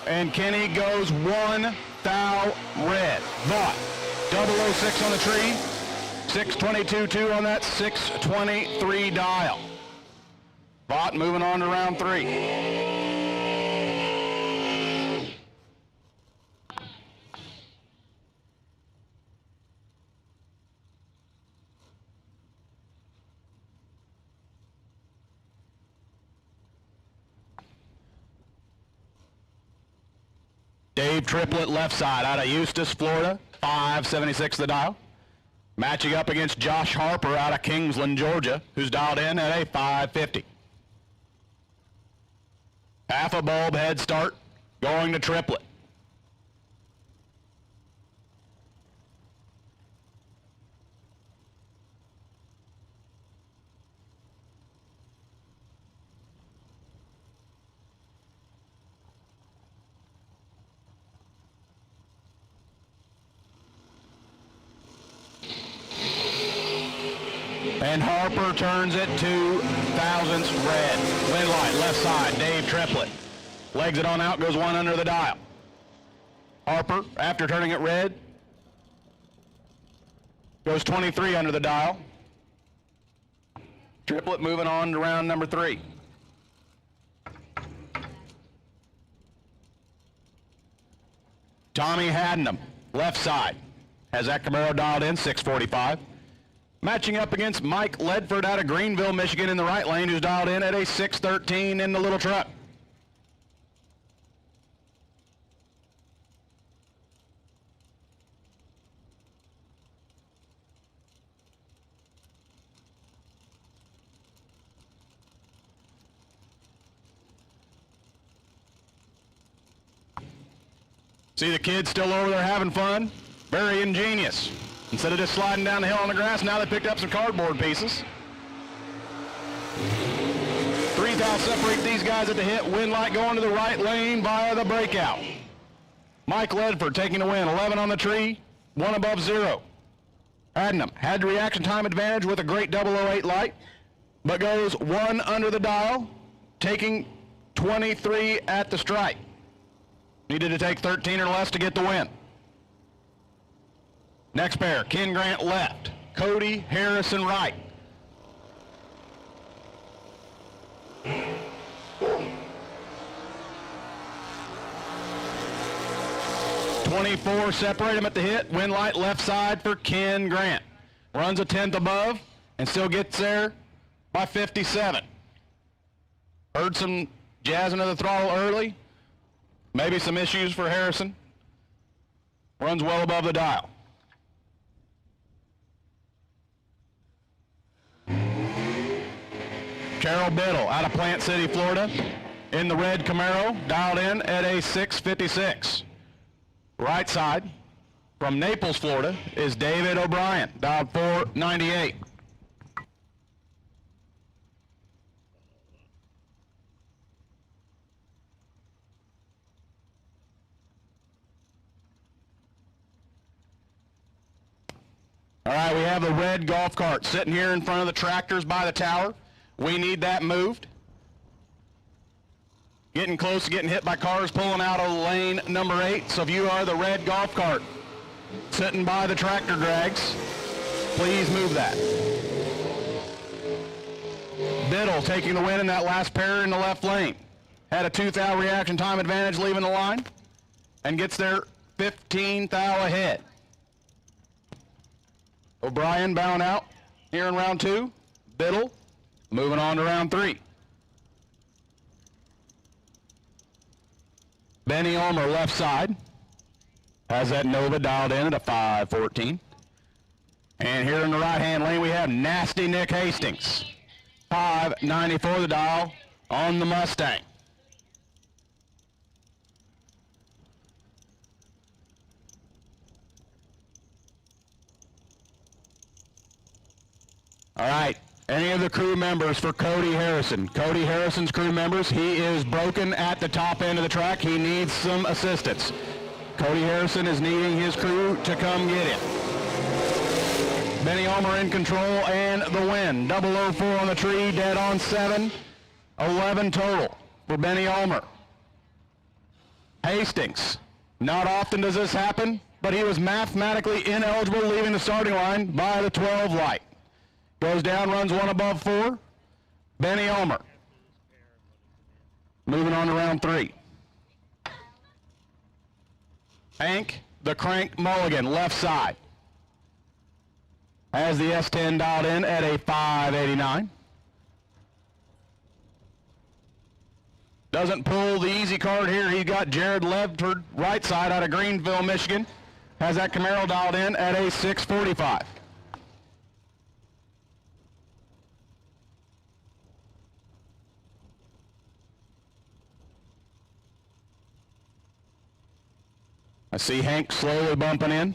Speaker 5: And Kenny goes 1 thou red. Vaught, 006 on the tree. 622-2 on that 623 dial. Vaught moving on to round 3. Dave Triplett, left side, out of Eustis, Florida, 576 the dial. Matching up against Josh Harper out of Kingsland, Georgia, who's dialed in at a 550. Half a bulb head start, going to Triplett. And Harper turns it 2 thousandths red. Win light, left side, Dave Triplett. Legs it on out, goes 1 under the dial. Harper, after turning it red, goes 23 under the dial. Triplett moving on to round number 3. Tommy Haddenham, left side, has that Camaro dialed in, 645. Matching up against Mike Ledford out of Greenville, Michigan in the right lane, who's dialed in at a 613 in the little truck. See the kids still over there having fun? Very ingenious. Instead of just sliding down the hill on the grass, now they picked up some cardboard pieces. 3 thou separate these guys at the hit. Win light going to the right lane via the breakout. Mike Ledford taking the win. 11 on the tree, 1 above 0. Adnam had the reaction time advantage with a great 008 light, but goes 1 under the dial, taking 23 at the stripe. Needed to take 13 or less to get the win. Next pair, Ken Grant left, Cody Harrison right. .24 separate him at the hit. Win light left side for Ken Grant. Runs a 10th above and still gets there by 57. Heard some jazzing of the throttle early. Maybe some issues for Harrison. Runs well above the dial. Carol Biddle out of Plant City, Florida, in the red Camaro, dialed in at a 656. Right side, from Naples, Florida, is David O'Brien, dialed 498. All right, we have the red golf cart sitting here in front of the tractors by the tower. We need that moved. Getting close to getting hit by cars pulling out of lane number 8. So if you are the red golf cart sitting by the tractor drags, please move that. Biddle taking the win in that last pair in the left lane. Had a 2 thou reaction time advantage leaving the line. and gets there 15 thou ahead. O'Brien bowing out here in round 2. Biddle moving on to round 3. Benny Ulmer left side has that Nova dialed in at a 514. And here in the right-hand lane, we have Nasty Nick Hastings. 594 the dial on the Mustang. All right, any of the crew members for Cody Harrison. Cody Harrison's crew members, he is broken at the top end of the track. He needs some assistance. Cody Harrison is needing his crew to come get him. Benny Ulmer in control and the win. 004 on the tree, dead on 7. 11 total for Benny Ulmer. Hastings. Not often does this happen, but he was mathematically ineligible leaving the starting line by the 12 light. Goes down, runs 1 above 4. Benny Ulmer. Moving on to round 3. Hank, the Crank Mulligan, left side. Has the S10 dialed in at a 589. Doesn't pull the easy card here. He's got Jared Ledford, right side out of Greenville, Michigan. Has that Camaro dialed in at a 645. I see Hank slowly bumping in.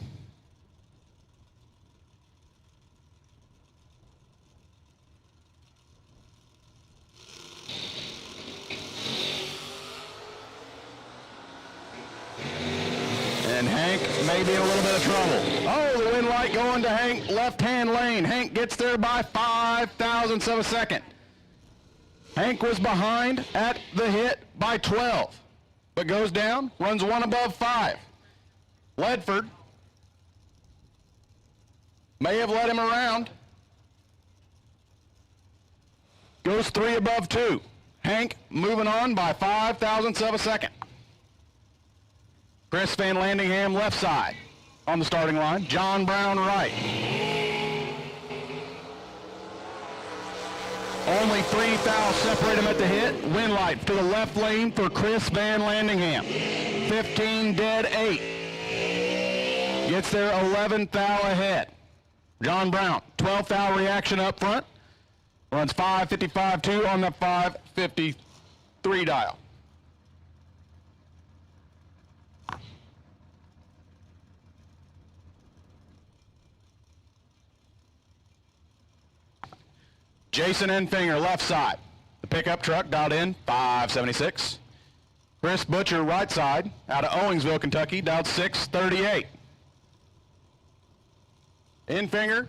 Speaker 5: And Hank may be in a little bit of trouble. Oh, the wind light going to Hank, left-hand lane. Hank gets there by 5 thousandths of a second. Hank was behind at the hit by 12, but goes down, runs 1 above 5. Ledford may have led him around. Goes 3 above 2. Hank moving on by 5 thousandths of a second. Chris Van Landingham left side on the starting line. John Brown right. Only 3 thou separate him at the hit. Wind light to the left lane for Chris Van Landingham. 15 dead 8. Gets there 11 thou ahead. John Brown, 12 thou reaction up front. Runs 555.2 on the 553 dial. Jason Enfinger, left side. The pickup truck dialed in, 576. Chris Butcher, right side, out of Owingsville, Kentucky, dialed 638. Enfinger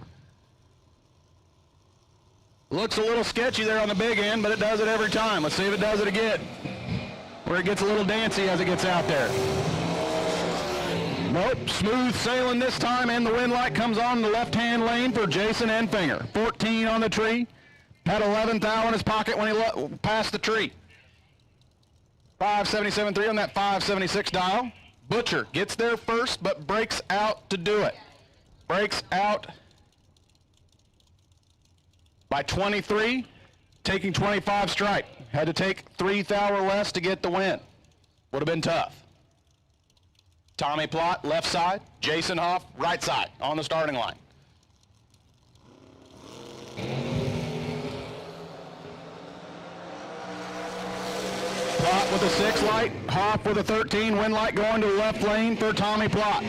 Speaker 5: looks a little sketchy there on the big end, but it does it every time. Let's see if it does it again. Where it gets a little dancy as it gets out there. Nope, smooth sailing this time, and the wind light comes on the left-hand lane for Jason Enfinger. 14 on the tree. Had 11 thou in his pocket when he passed the tree. 577.3 on that 576 dial. Butcher gets there first, but breaks out to do it. Breaks out by 23, taking 25 strike. Had to take 3 thou or less to get the win. Would have been tough. Tommy Plott, left side. Jason Hoff, right side on the starting line. Plott with a 6 light, Hoff with a 13, wind light going to the left lane for Tommy Plott.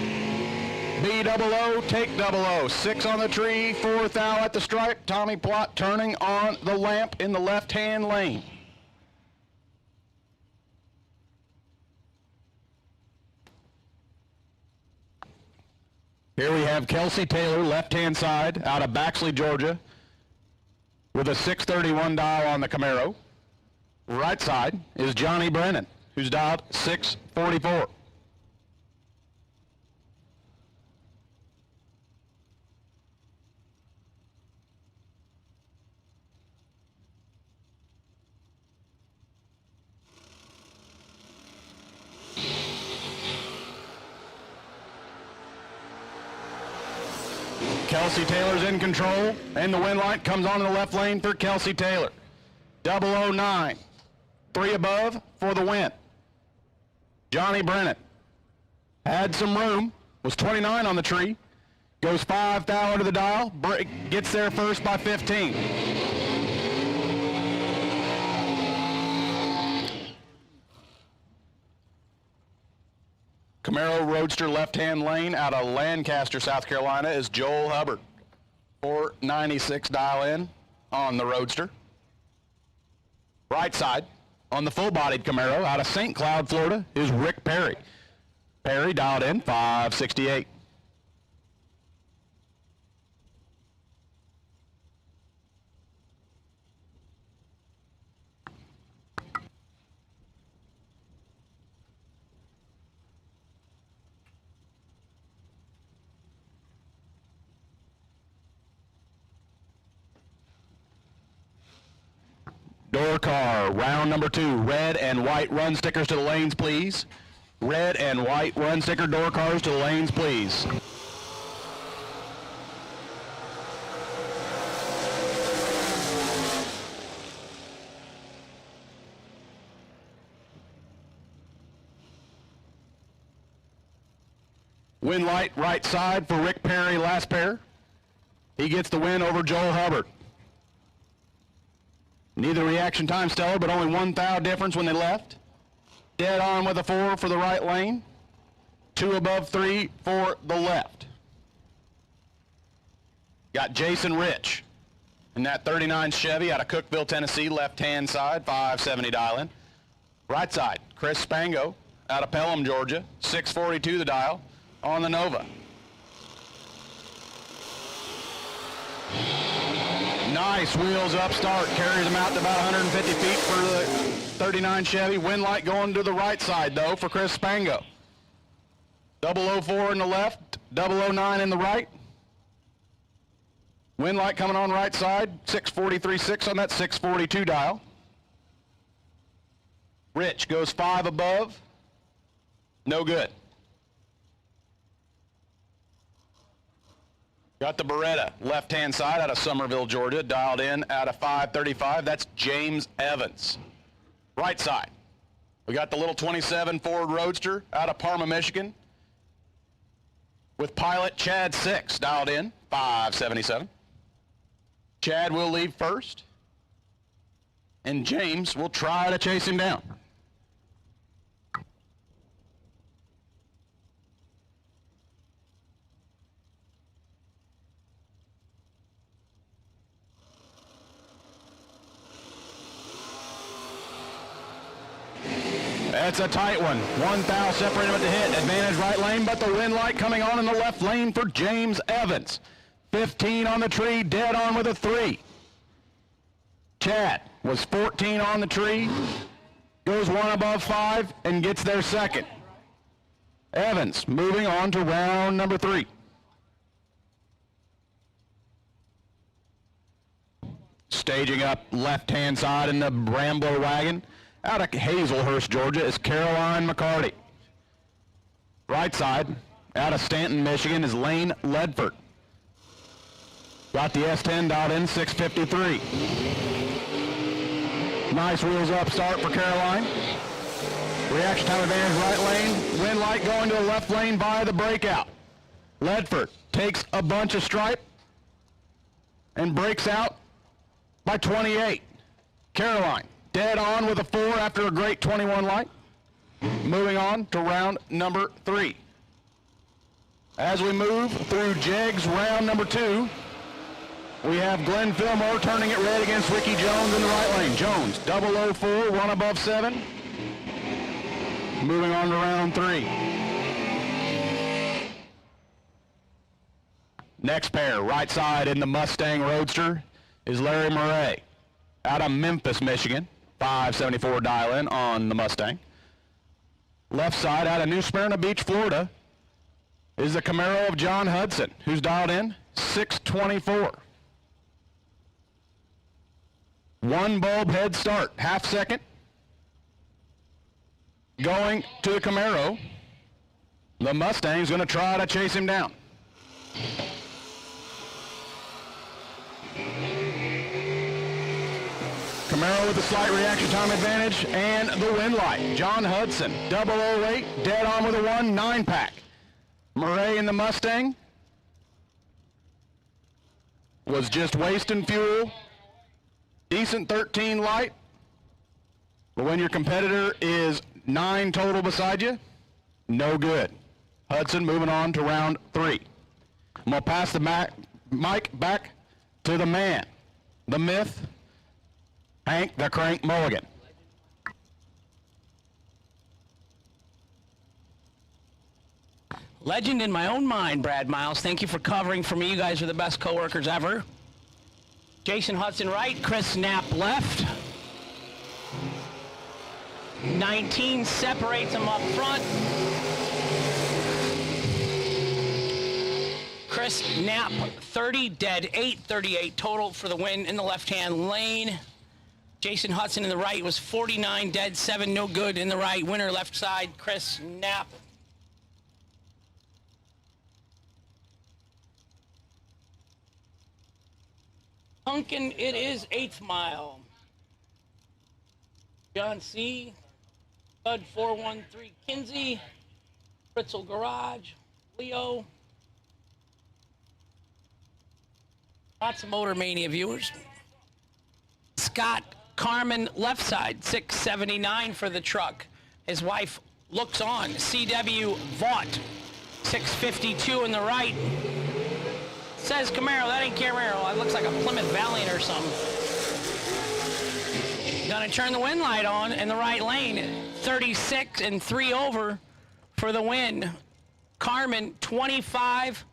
Speaker 5: B00, take 00, 6 on the tree, 4 thou at the stripe. Tommy Plott turning on the lamp in the left-hand lane. Here we have Kelsey Taylor, left-hand side, out of Baxley, Georgia, with a 631 dial on the Camaro. Right side is Johnny Brennan, who's dialed 644. Kelsey Taylor's in control, and the win light comes on in the left lane for Kelsey Taylor. 009, 3 above for the win. Johnny Brennan had some room, was 29 on the tree, goes 5 thou under the dial, gets there first by 15. Camaro Roadster left-hand lane out of Lancaster, South Carolina is Joel Hubbard. 496 dial in on the Roadster. Right side on the full-bodied Camaro out of St. Cloud, Florida is Rick Perry. Perry dialed in 568. Door car, round number 2, red and white run stickers to the lanes, please. Red and white run sticker door cars to the lanes, please. Win light right side for Rick Perry, last pair. He gets the win over Joel Hubbard. Neither reaction time stellar, but only 1 thou difference when they left. Dead on with a 4 for the right lane. 2 above 3 for the left. Got Jason Rich in that 39 Chevy out of Cookeville, Tennessee, left-hand side, 570 dial in. Right side, Chris Spango out of Pelham, Georgia, 642 the dial on the Nova. Nice wheels up start, carries them out to about 150 feet for the 39 Chevy. Wind light going to the right side though for Chris Spango. 004 in the left, 009 in the right. Wind light coming on right side, 643.6 on that 642 dial. Rich goes 5 above, no good. Got the Beretta, left-hand side out of Summerville, Georgia, dialed in out of 535. That's James Evans. Right side, we got the little 27 Ford Roadster out of Parma, Michigan, with pilot Chad 6 dialed in, 577. Chad will leave first, and James will try to chase him down. That's a tight one. 1 thou separated with the hit. Advantage right lane, but the wind light coming on in the left lane for James Evans. 15 on the tree, dead on with a 3. Chad was 14 on the tree, goes 1 above 5, and gets there second. Evans moving on to round number 3. Staging up left-hand side in the Rambler wagon. Out of Hazelhurst, Georgia, is Caroline McCarty. Right side, out of Stanton, Michigan, is Lane Ledford. Got the S10 dialed in, 653. Nice wheels up start for Caroline. Reaction time advantage right lane. Wind light going to the left lane via the breakout. Ledford takes a bunch of stripe and breaks out by 28. Caroline dead on with a 4 after a great 21 light. Moving on to round number 3. As we move through Jegs round number 2, we have Glenn Fillmore turning it red against Ricky Jones in the right lane. Jones, 004, 1 above 7. Moving on to round 3. Next pair, right side in the Mustang Roadster, is Larry Murray out of Memphis, Michigan. 574 dial in on the Mustang. Left side out of New Smyrna Beach, Florida, is the Camaro of John Hudson, who's dialed in 624. 1 bulb head start, half second. Going to the Camaro. The Mustang's going to try to chase him down. Camaro with a slight reaction time advantage and the win light. John Hudson, 008, dead on with a 1-9-pack. Murray in the Mustang was just wasting fuel. Decent 13 light. But when your competitor is 9 total beside you, no good. Hudson moving on to round 3. I'm going to pass the mic back to the man, the myth, Hank the Crank Mulligan.
Speaker 11: Legend in my own mind, Brad Miles. Thank you for covering for me. You guys are the best coworkers ever. Jason Hudson right, Chris Knapp left. 19 separates them up front. Chris Knapp, 30, dead 8, 38 total for the win in the left-hand lane. Jason Hudson in the right was 49, dead 7, no good in the right. Winner left side, Chris Knapp. Pumpkin, it is 8th mile. John C. Bud 413 Kinsey. Fritzl Garage. Leo. Lots of Motor Mania viewers. Scott Carmen left side, 679 for the truck. His wife looks on. CW Vaught, 652 in the right. Says Camaro, that ain't Camaro. It looks like a Plymouth Valiant or something. Gonna turn the wind light on in the right lane. 36 and 3 over for the win. Carmen, 25,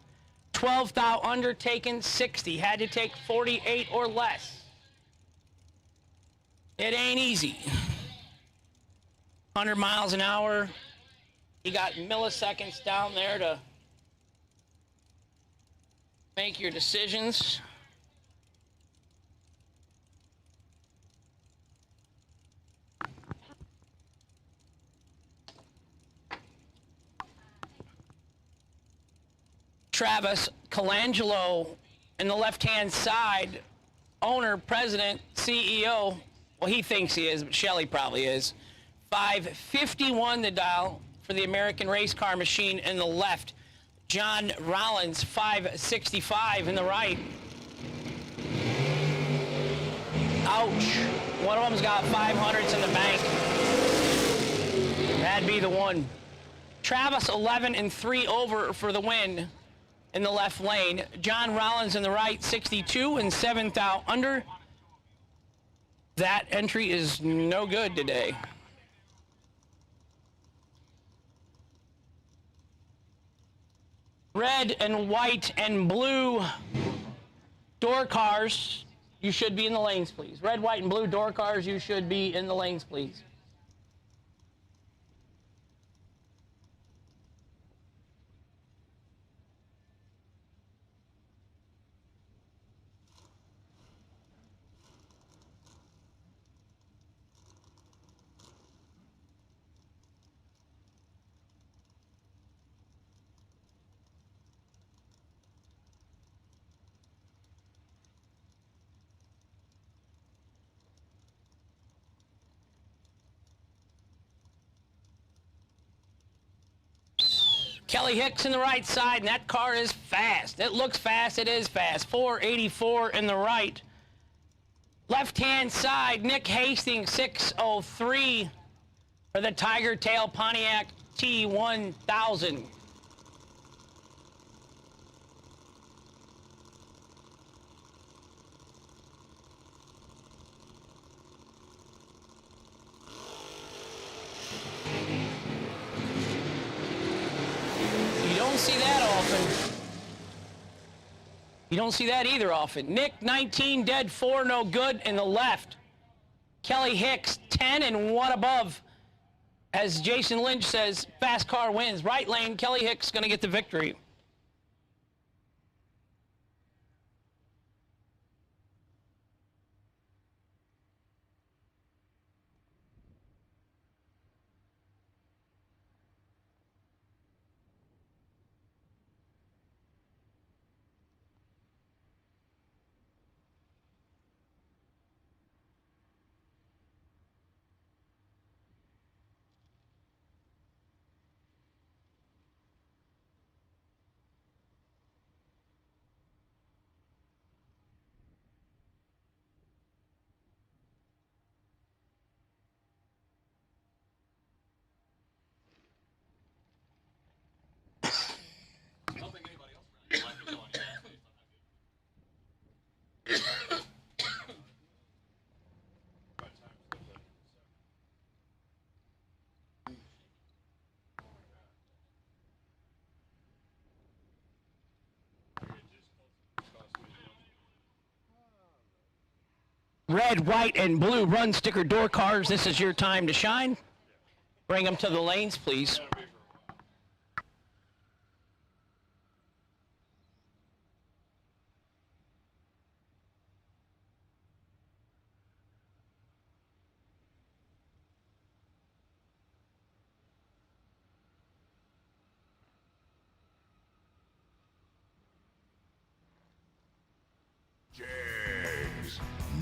Speaker 11: 12 thou undertaken, 60. Had to take 48 or less. It ain't easy. 100 miles an hour. You got milliseconds down there to make your decisions. Travis Colangelo in the left-hand side, owner, president, CEO. Well, he thinks he is, but Shelley probably is. 551 the dial for the American Race Car Machine in the left. John Rollins, 565 in the right. Ouch. One of them's got 500s in the bank. That'd be the one. Travis, 11 and 3 over for the win in the left lane. John Rollins in the right, 62 and 7 thou under. That entry is no good today. Red and white and blue door cars, you should be in the lanes, please. Red, white, and blue door cars, you should be in the lanes, please. Kelly Hicks in the right side, and that car is fast. It looks fast, it is fast. 484 in the right. Left-hand side, Nick Hastings, 603 for the Tiger Tail Pontiac T1000. You don't see that often. You don't see that either often. Nick, 19 dead, 4 no good in the left. Kelly Hicks, 10 and 1 above. As Jason Lynch says, fast car wins. Right lane, Kelly Hicks going to get the victory. Red, white, and blue run sticker door cars. This is your time to shine. Bring them to the lanes, please.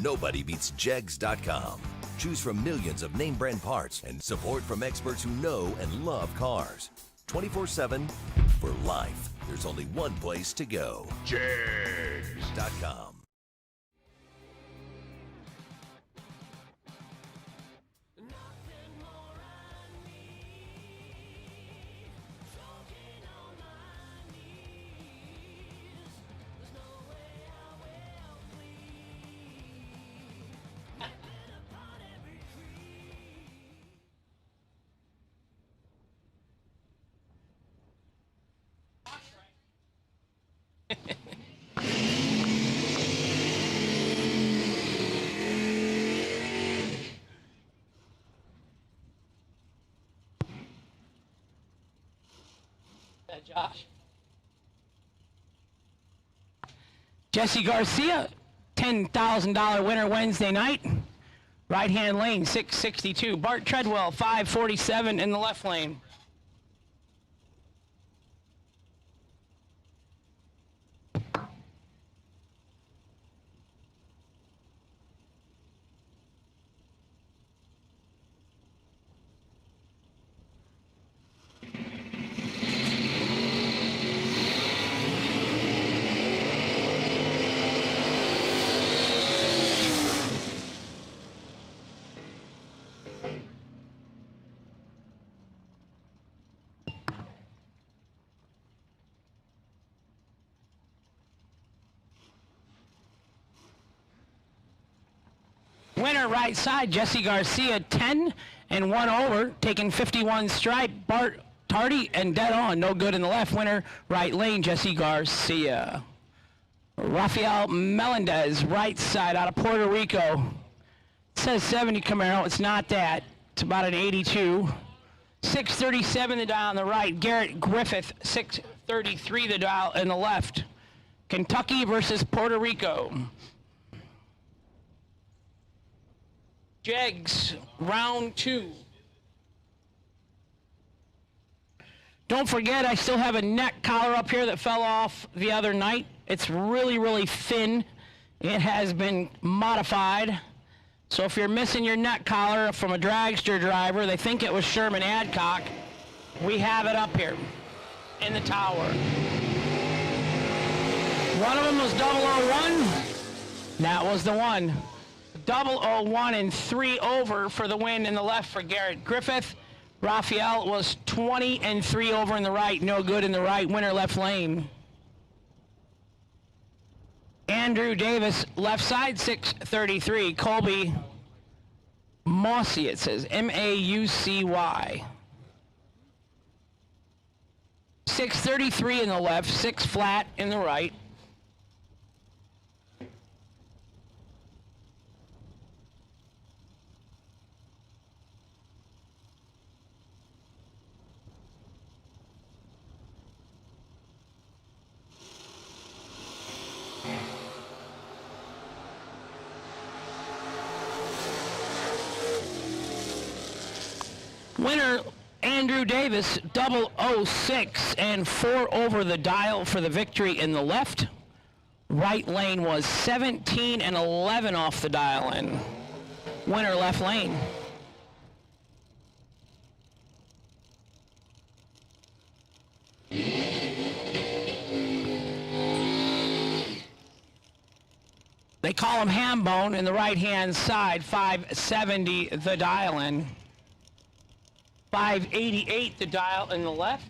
Speaker 9: Nobody beats Jegs.com. Choose from millions of name brand parts and support from experts who know and love cars. 24/7 for life. There's only one place to go. Jegs.com.
Speaker 11: Josh. Jesse Garcia, $10,000 winner Wednesday night. Right-hand lane, 662. Bart Treadwell, 547 in the left lane. Winner right side, Jesse Garcia, 10 and 1 over, taking 51 stripe. Bart Tardy and dead on, no good in the left. Winner right lane, Jesse Garcia. Rafael Melendez, right side out of Puerto Rico. It says 70 Camaro, it's not that. It's about an 82. 637 the dial on the right. Garrett Griffith, 633 the dial in the left. Kentucky versus Puerto Rico. Jegs, round 2. Don't forget, I still have a neck collar up here that fell off the other night. It's really, really thin. It has been modified. So if you're missing your neck collar from a dragster driver, they think it was Sherman Adcock, we have it up here in the tower. One of them was 001. That was the one. 001 and 3 over for the win in the left for Garrett Griffith. Raphael was 20 and 3 over in the right. No good in the right. Winner left lane. Andrew Davis, left side, 633. Colby Mossy, it says, M-A-U-C-Y. 633 in the left, 6 flat in the right. Winner, Andrew Davis, 006 and 4 over the dial for the victory in the left. Right lane was 17 and 11 off the dial in. Winner left lane. They call him Hambone in the right-hand side, 570 the dial in. 588 the dial in the left.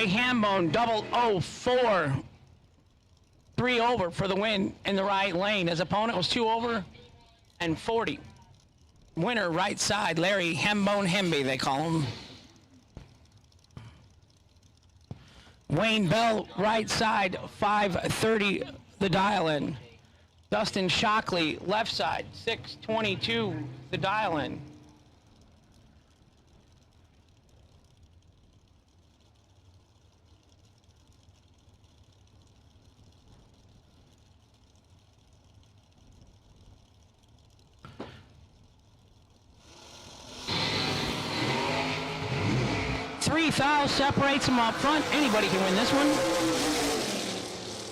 Speaker 11: Larry Hambone, 004. 3 over for the win in the right lane. His opponent was 2 over and 40. Winner right side, Larry Hambone Hemby, they call him. Wayne Bell, right side, 530, the dial in. Dustin Shockley, left side, 622, the dial in. Three fouls separates them up front. Anybody can win this one.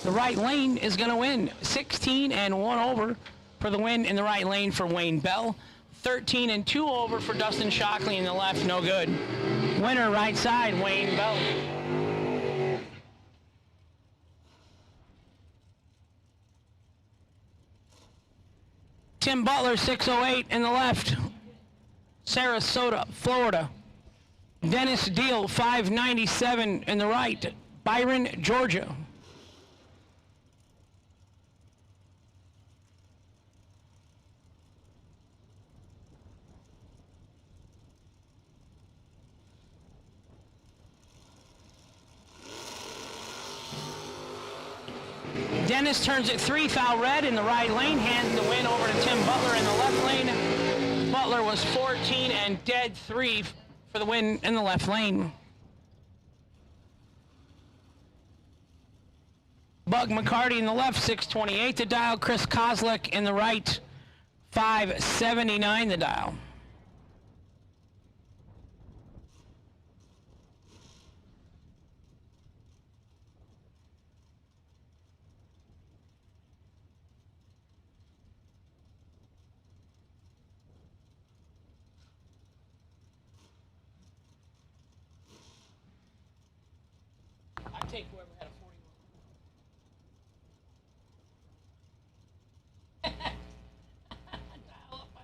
Speaker 11: The right lane is going to win. 16 and 1 over for the win in the right lane for Wayne Bell. 13 and 2 over for Dustin Shockley in the left. No good. Winner right side, Wayne Bell. Tim Butler, 608 in the left. Sarasota, Florida. Dennis Deal, 597 in the right. Byron, Georgia. Dennis turns it 3, foul red in the right lane, hands the win over to Tim Butler in the left lane. Butler was 14 and dead 3 for the win in the left lane. Bug McCarty in the left, 628 the dial. Chris Kozlik in the right, 579 the dial. Take whoever had a 41. Dial up by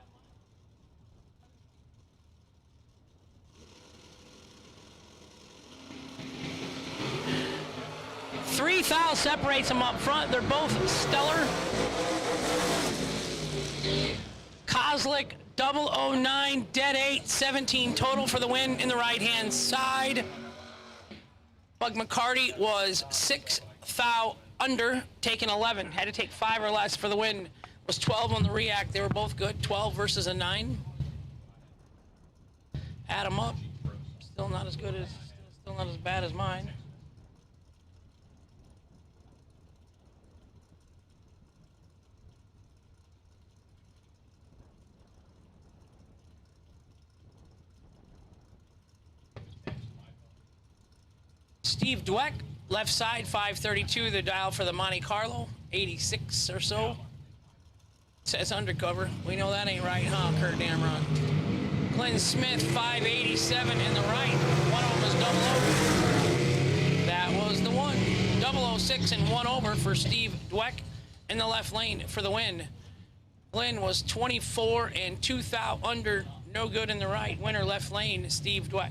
Speaker 11: one. 3 fouls separates them up front. They're both stellar. Kozlik, 009, dead 8, 17 total for the win in the right-hand side. Bug McCarty was 6 foul under, taking 11. Had to take 5 or less for the win. Was 12 on the react. They were both good. 12 versus a 9. Add them up. Still not as good as, still not as bad as mine. Steve Dweck, left side, 532, the dial for the Monte Carlo, 86 or so. Says undercover. We know that ain't right, huh, Kurt Damron? Glenn Smith, 587 in the right. One of them was 00. That was the one. 006 and 1 over for Steve Dweck in the left lane for the win. Glenn was 24 and 2 thou under, no good in the right. Winner left lane, Steve Dweck.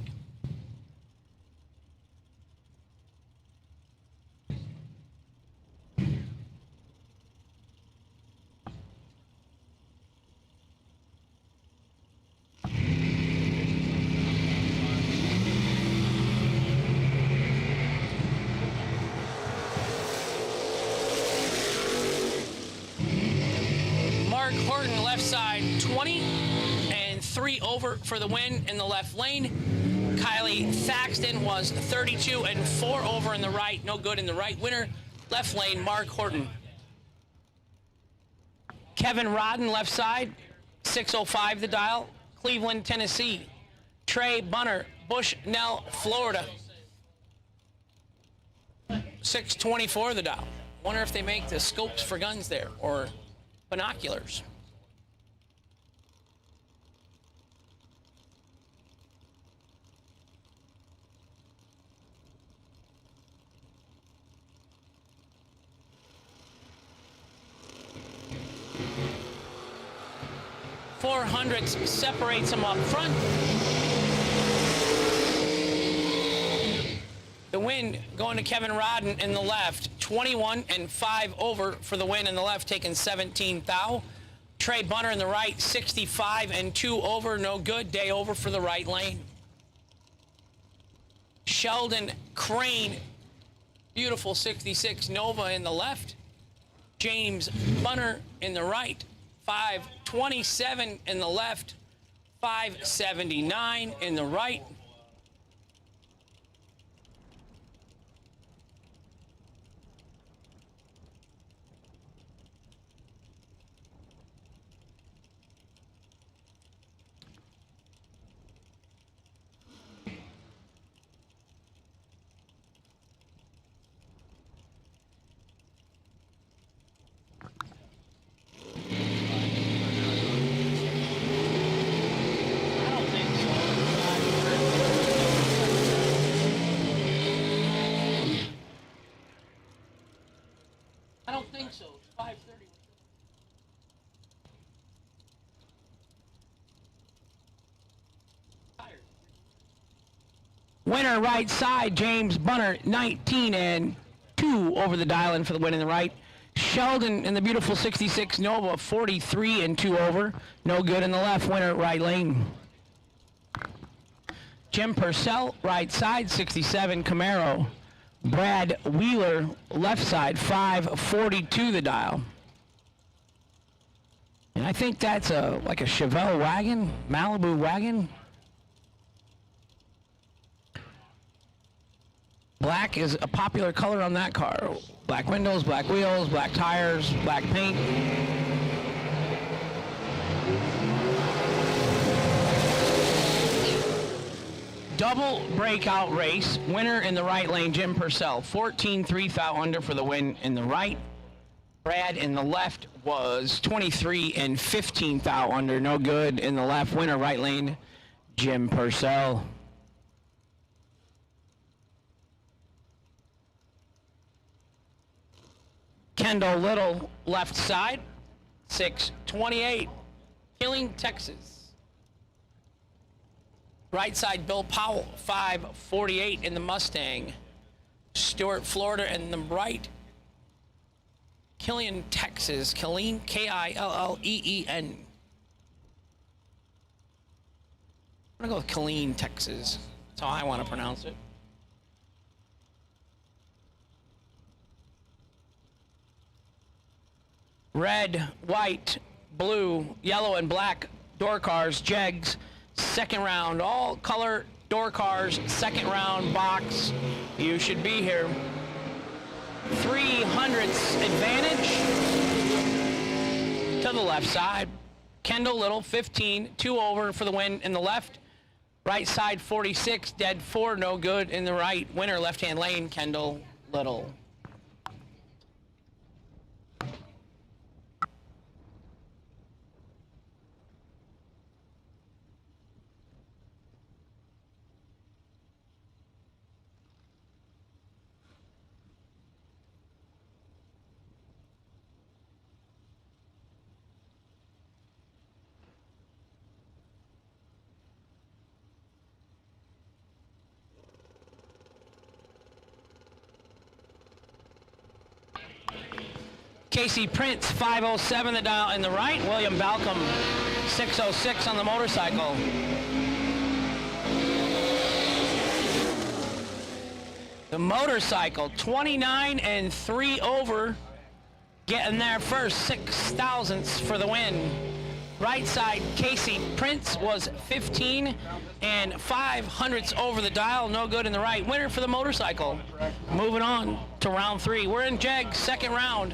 Speaker 11: Horton left side 20 and 3 over for the win in the left lane. Kylie Thaxton was 32 and 4 over in the right, no good in the right. Winner left lane, Mark Horton. Kevin Rodden left side, 605 the dial. Cleveland, Tennessee. Trey Bunner, Bushnell, Florida. 624 the dial. Wonder if they make the scopes for guns there or binoculars. .400 separates them up front. The win going to Kevin Rodden in the left. 21 and 5 over for the win in the left, taking 17 thou. Trey Bunner in the right, 65 and 2 over, no good. Day over for the right lane. Sheldon Crane, beautiful 66 Nova in the left. James Bunner in the right, 527 in the left, 579 in the right. I don't think so. It's 5:30. Winner right side, James Bunner, 19 and 2 over the dial in for the win in the right. Sheldon in the beautiful 66 Nova, 43 and 2 over. No good in the left. Winner right lane. Jim Purcell, right side, 67 Camaro. Brad Wheeler, left side, 542 the dial. And I think that's like a Chevelle wagon, Malibu wagon. Black is a popular color on that car. Black windows, black wheels, black tires, black paint. Double breakout race. Winner in the right lane, Jim Purcell. 14-3 thou under for the win in the right. Brad in the left was 23 and 15 thou under. No good in the left. Winner right lane, Jim Purcell. Kendall Little, left side, 628, Killing, Texas. Right side, Bill Powell, 548 in the Mustang. Stuart, Florida in the right. Killeen, Texas. Killeen, K-I-L-L-E-E-N. I'm gonna go with Killeen, Texas. That's how I want to pronounce it. Red, white, blue, yellow, and black door cars, Jegs, second round, all color door cars, second round box. You should be here. 300ths advantage to the left side. Kendall Little, 15, 2 over for the win in the left. Right side, 46, dead 4, no good in the right. Winner, left-hand lane, Kendall Little. Casey Prince, 507 the dial in the right. William Balcom, 606 on the motorcycle. The motorcycle, 29 and 3 over, getting there first, 6 thousandths for the win. Right side, Casey Prince was 15 and 5 hundredths over the dial, no good in the right. Winner for the motorcycle. Moving on to round 3. We're in Jegs, second round.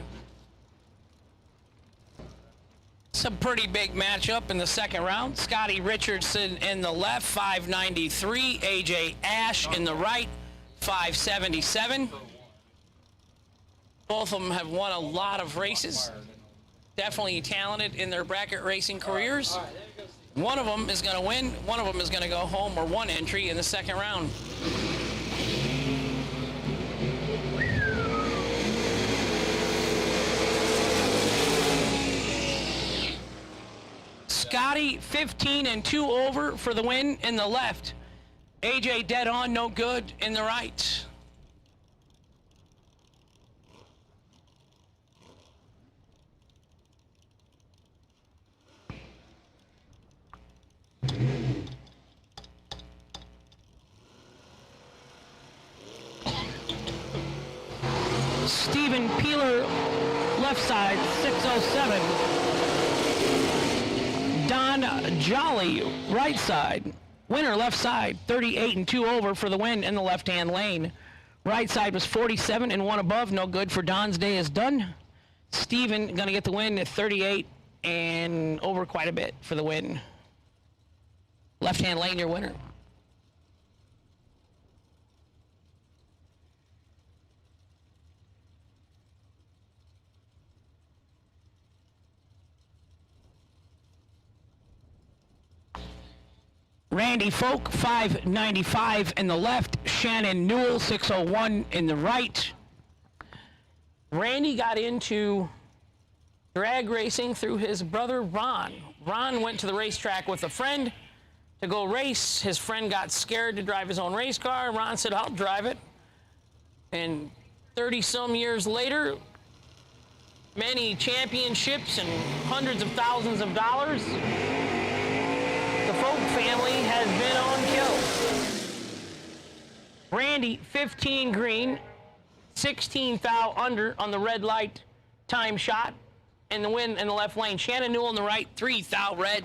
Speaker 11: It's a pretty big matchup in the second round. Scotty Richardson in the left, 593. AJ Ash in the right, 577. Both of them have won a lot of races. Definitely talented in their bracket racing careers. One of them is going to win. One of them is going to go home or one entry in the second round. Scotty, 15 and 2 over for the win in the left. AJ dead on, no good in the right. Stephen Peeler, left side, 607. Don Jolly, right side. Winner, left side, 38 and 2 over for the win in the left-hand lane. Right side was 47 and 1 above. No good for Don's day is done. Stephen going to get the win at 38 and over quite a bit for the win. Left-hand lane, your winner. Randy Folk, 595 in the left. Shannon Newell, 601 in the right. Randy got into drag racing through his brother Ron. Ron went to the racetrack with a friend to go race. His friend got scared to drive his own race car. Ron said, I'll drive it. And 30-some years later, many championships and hundreds of thousands of dollars, the Folk family has been on kill. Randy, 15 green, 16 thou under on the red light time shot, and the win in the left lane. Shannon Newell in the right, 3 thou red.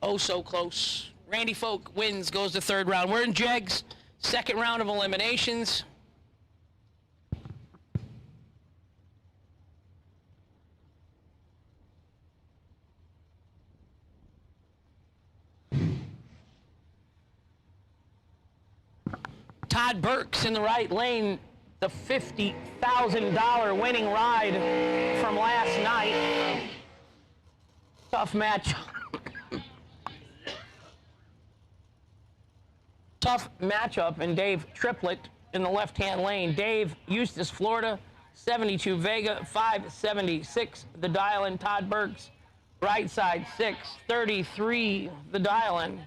Speaker 11: Oh, so close. Randy Folk wins, goes to third round. We're in Jegs, second round of eliminations. Todd Burks in the right lane, the $50,000 winning ride from last night. Tough match. Tough matchup, and Dave Triplett in the left-hand lane. Dave, Eustis, Florida, 72 Vega, 576 the dial-in. Todd Burks, right side, 633 the dial-in.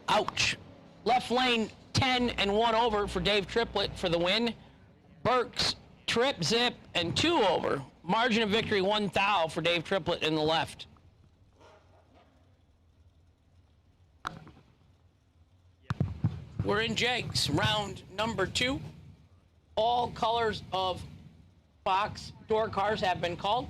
Speaker 11: Ouch. Left lane, 10 and 1 over for Dave Triplett for the win. Burks, trip, zip, and 2 over. Margin of victory, 1 thou for Dave Triplett in the left. We're in Jegs, round number 2. All colors of box door cars have been called.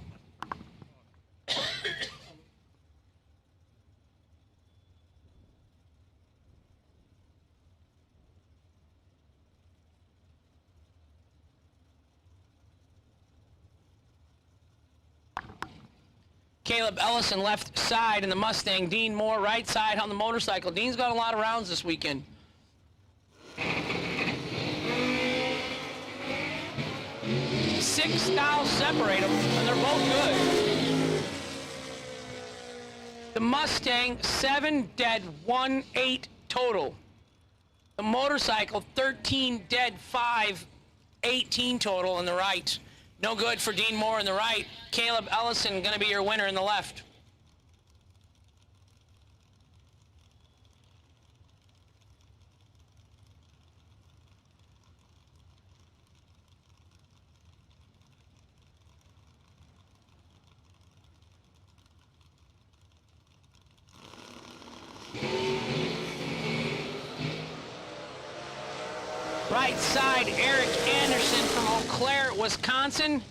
Speaker 11: Caleb Ellison left side in the Mustang. Dean Moore right side on the motorcycle. Dean's got a lot of rounds this weekend. 6 thou separate them, and they're both good. The Mustang, 7 dead, 1 8 total. The motorcycle, 13 dead, 5 18 total in the right. No good for Dean Moore in the right. Caleb Ellison going to be your winner in the left. Right side, Eric Anderson from Eau Claire, Wisconsin.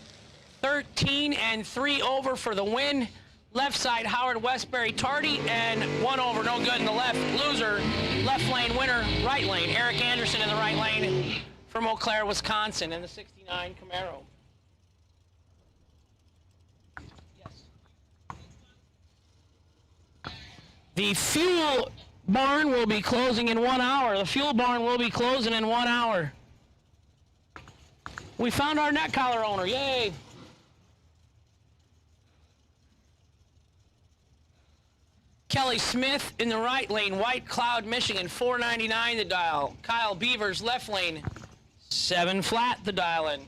Speaker 11: 13 and 3 over for the win. Left side, Howard Westbury Tardy, and 1 over, no good in the left. Loser, left lane winner, right lane. Eric Anderson in the right lane from Eau Claire, Wisconsin, in the 69 Camaro. Yes. The fuel barn will be closing in 1 hour. The fuel barn will be closing in 1 hour. We found our neck collar owner. Yay. Kelly Smith in the right lane, White Cloud, Michigan, 499 the dial. Kyle Beavers, left lane, 7 flat the dial in.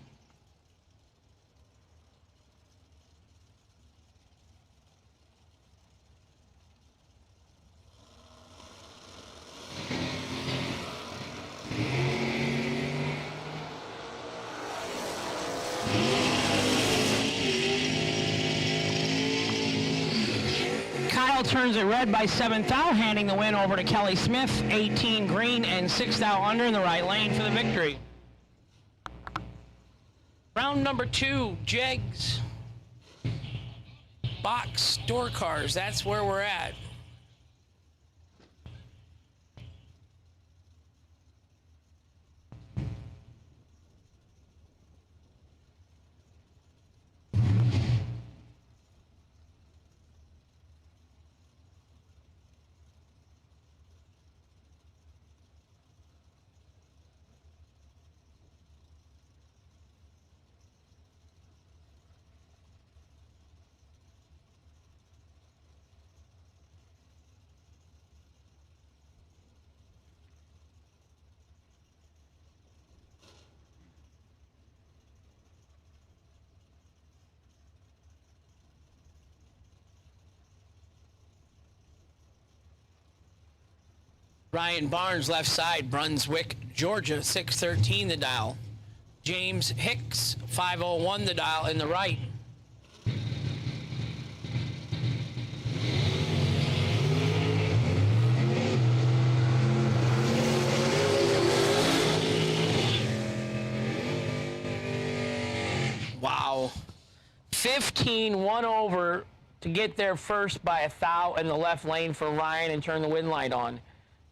Speaker 11: turns it red by 7th thou, handing the win over to Kelly Smith, 18 green and 6th thou under in the right lane for the victory. Round number 2, Jegs. Box door cars, that's where we're at. Ryan Barnes, left side, Brunswick, Georgia, 613 the dial. James Hicks, 501 the dial in the right. Wow. 15-1 over to get there first by 1 thou in the left lane for Ryan and turn the wind light on.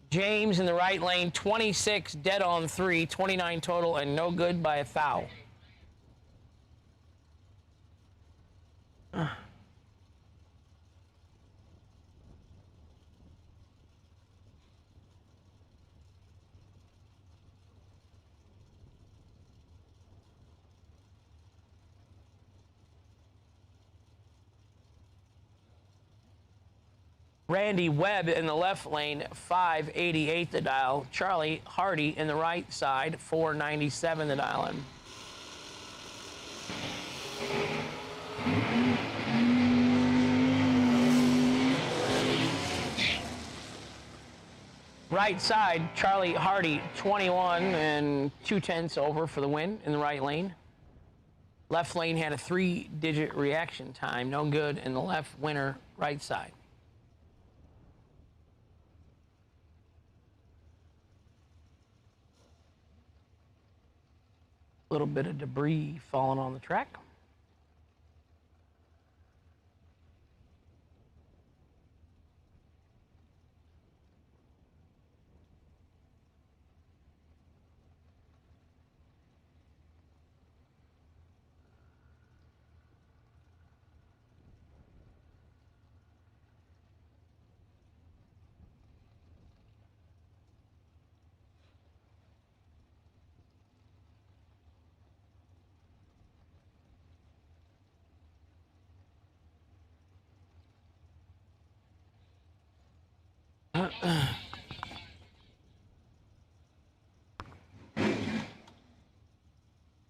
Speaker 11: James in the right lane, 26 dead on 3, 29 total, and no good by 1 thou. Randy Webb in the left lane, 588 the dial. Charlie Hardy in the right side, 497 the dial in. Right side, Charlie Hardy, 21 and 2/10 over for the win in the right lane. Left lane had a 3-digit reaction time, no good in the left winner right side. Little bit of debris falling on the track.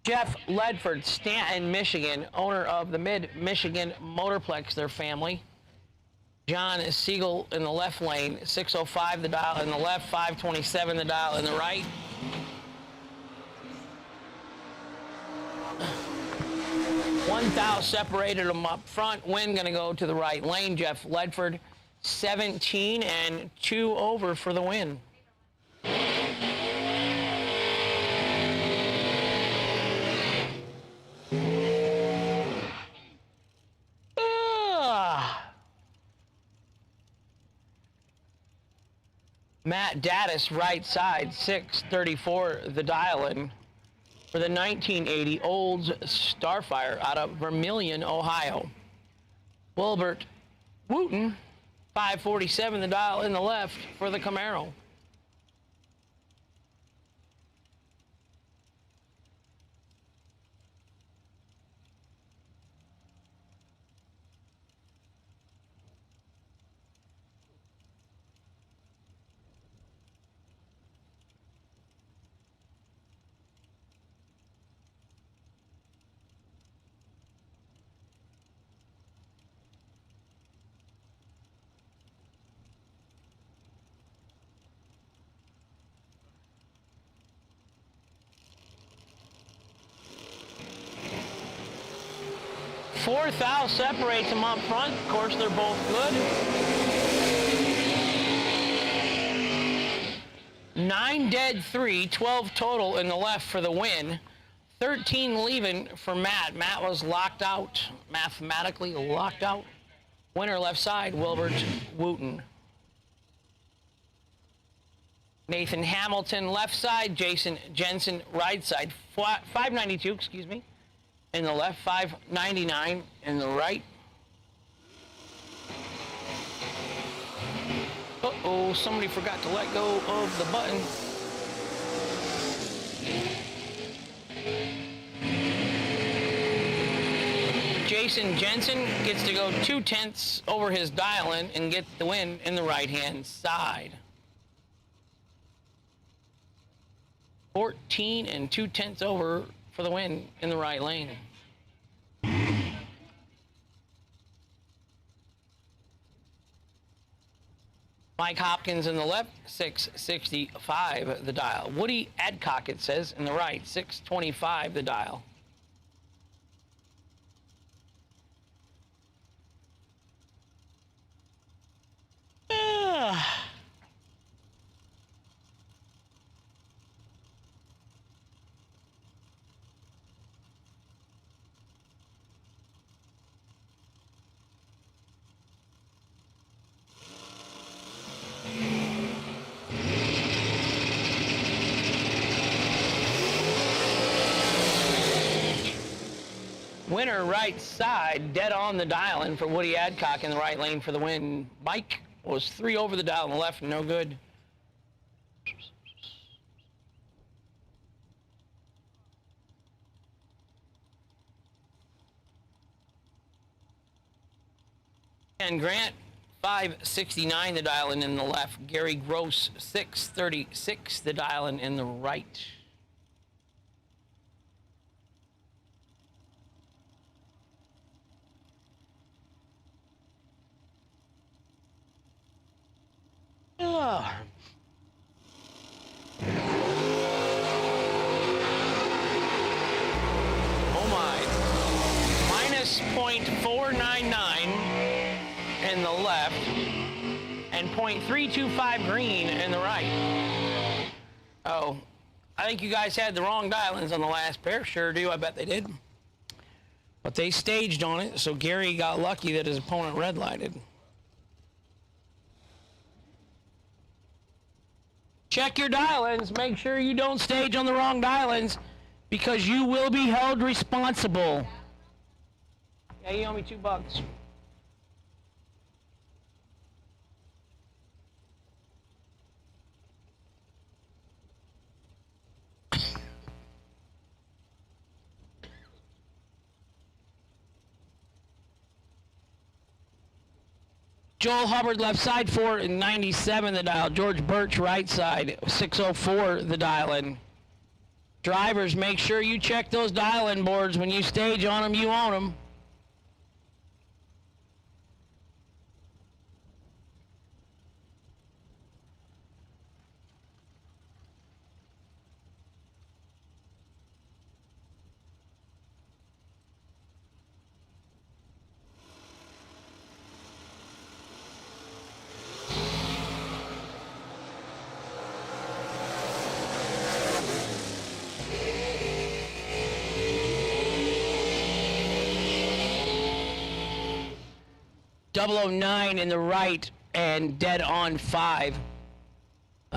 Speaker 11: Jeff Ledford, Stanton, Michigan, owner of the Mid-Michigan Motorplex, their family. John Siegel in the left lane, 605 the dial in the left, 527 the dial in the right. One thou separated them up front. Win going to go to the right lane. Jeff Ledford, 17 and 2 over for the win. Matt Daddis, right side, 634 the dial in for the 1980 Olds Starfire out of Vermilion, Ohio. Wilbert Wooten, 547 the dial in the left for the Camaro. Fourth thou separates them up front. Of course, they're both good. 9 dead, 3, 12 total in the left for the win. 13 leaving for Matt. Matt was locked out, mathematically locked out. Winner left side, Wilbert Wooten. Nathan Hamilton left side, Jason Jensen right side. 592, excuse me, in the left, 599 in the right. Uh-oh, somebody forgot to let go of the button. Jason Jensen gets to go 2/10 over his dial-in and get the win in the right-hand side. 14 and 2/10 over for the win in the right lane. Mike Hopkins in the left, 665 the dial. Woody Adcock, it says, in the right, 625 the dial. Winner right side, dead on the dial-in for Woody Adcock in the right lane for the win. Mike was 3 over the dial on the left, no good. And Grant, 569 the dial-in in the left. Gary Gross, 636 the dial-in in the right. Oh my. Minus .499 in the left and .325 green in the right. Oh, I think you guys had the wrong dial-ins on the last pair. Sure do, I bet they did. But they staged on it, so Gary got lucky that his opponent red-lighted. Check your dial-ins. Make sure you don't stage on the wrong dial-ins because you will be held responsible. Yeah, you owe me $2. Joel Hubbard left side, 497 the dial. George Birch right side, 604 the dial-in. Drivers, make sure you check those dial-in boards. When you stage on them, you own them. .009 in the right and dead on 5.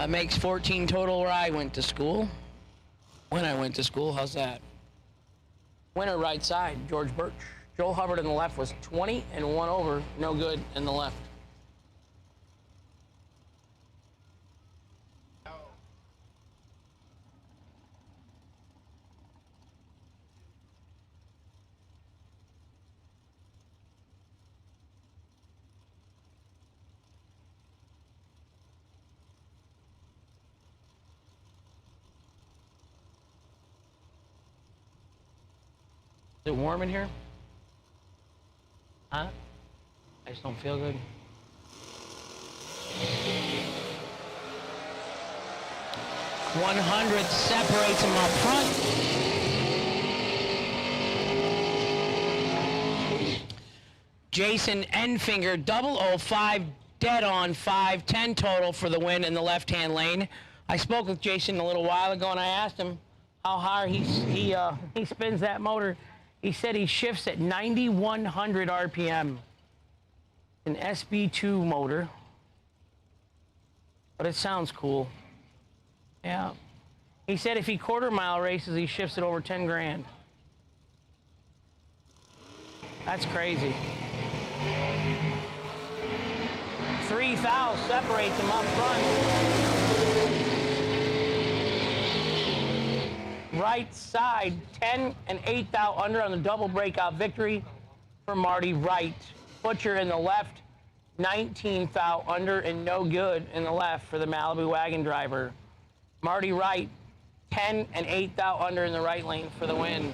Speaker 11: Makes 14 total where I went to school. When I went to school, how's that? Winner right side, George Birch. Joel Hubbard in the left was 20 and 1 over, no good in the left. Is it warm in here? Huh? I just don't feel good. .100 separates him up front. Jason Enfinger, 005, dead on 5, 10 total for the win in the left-hand lane. I spoke with Jason a little while ago, and I asked him how hard he spins that motor. He said he shifts at 9,100 RPM. An SB2 motor, but it sounds cool. Yeah. He said if he quarter-mile races, he shifts it over 10 grand. That's crazy. 3 thou separates him up front. Right side, 10 and 8 thou under on the double breakout victory for Marty Wright. Butcher in the left, 19 thou under and no good in the left for the Malibu wagon driver. Marty Wright, 10 and 8 thou under in the right lane for the win.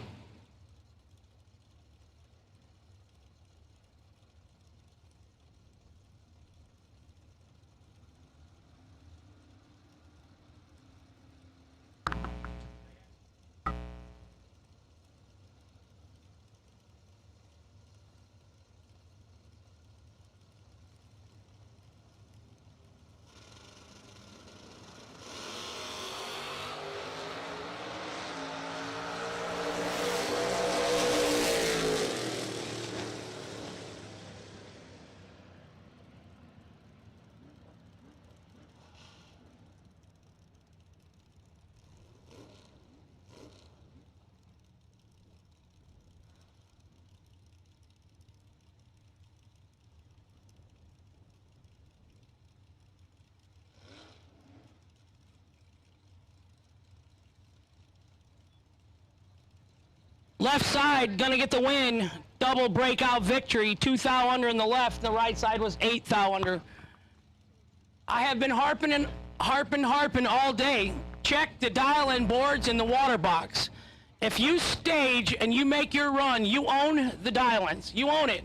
Speaker 11: Left side, gonna get the win. Double breakout victory. 2 thou under in the left, and the right side was 8 thou under. I have been harping all day. Check the dial-in boards in the water box. If you stage and you make your run, you own the dial-ins. You own it.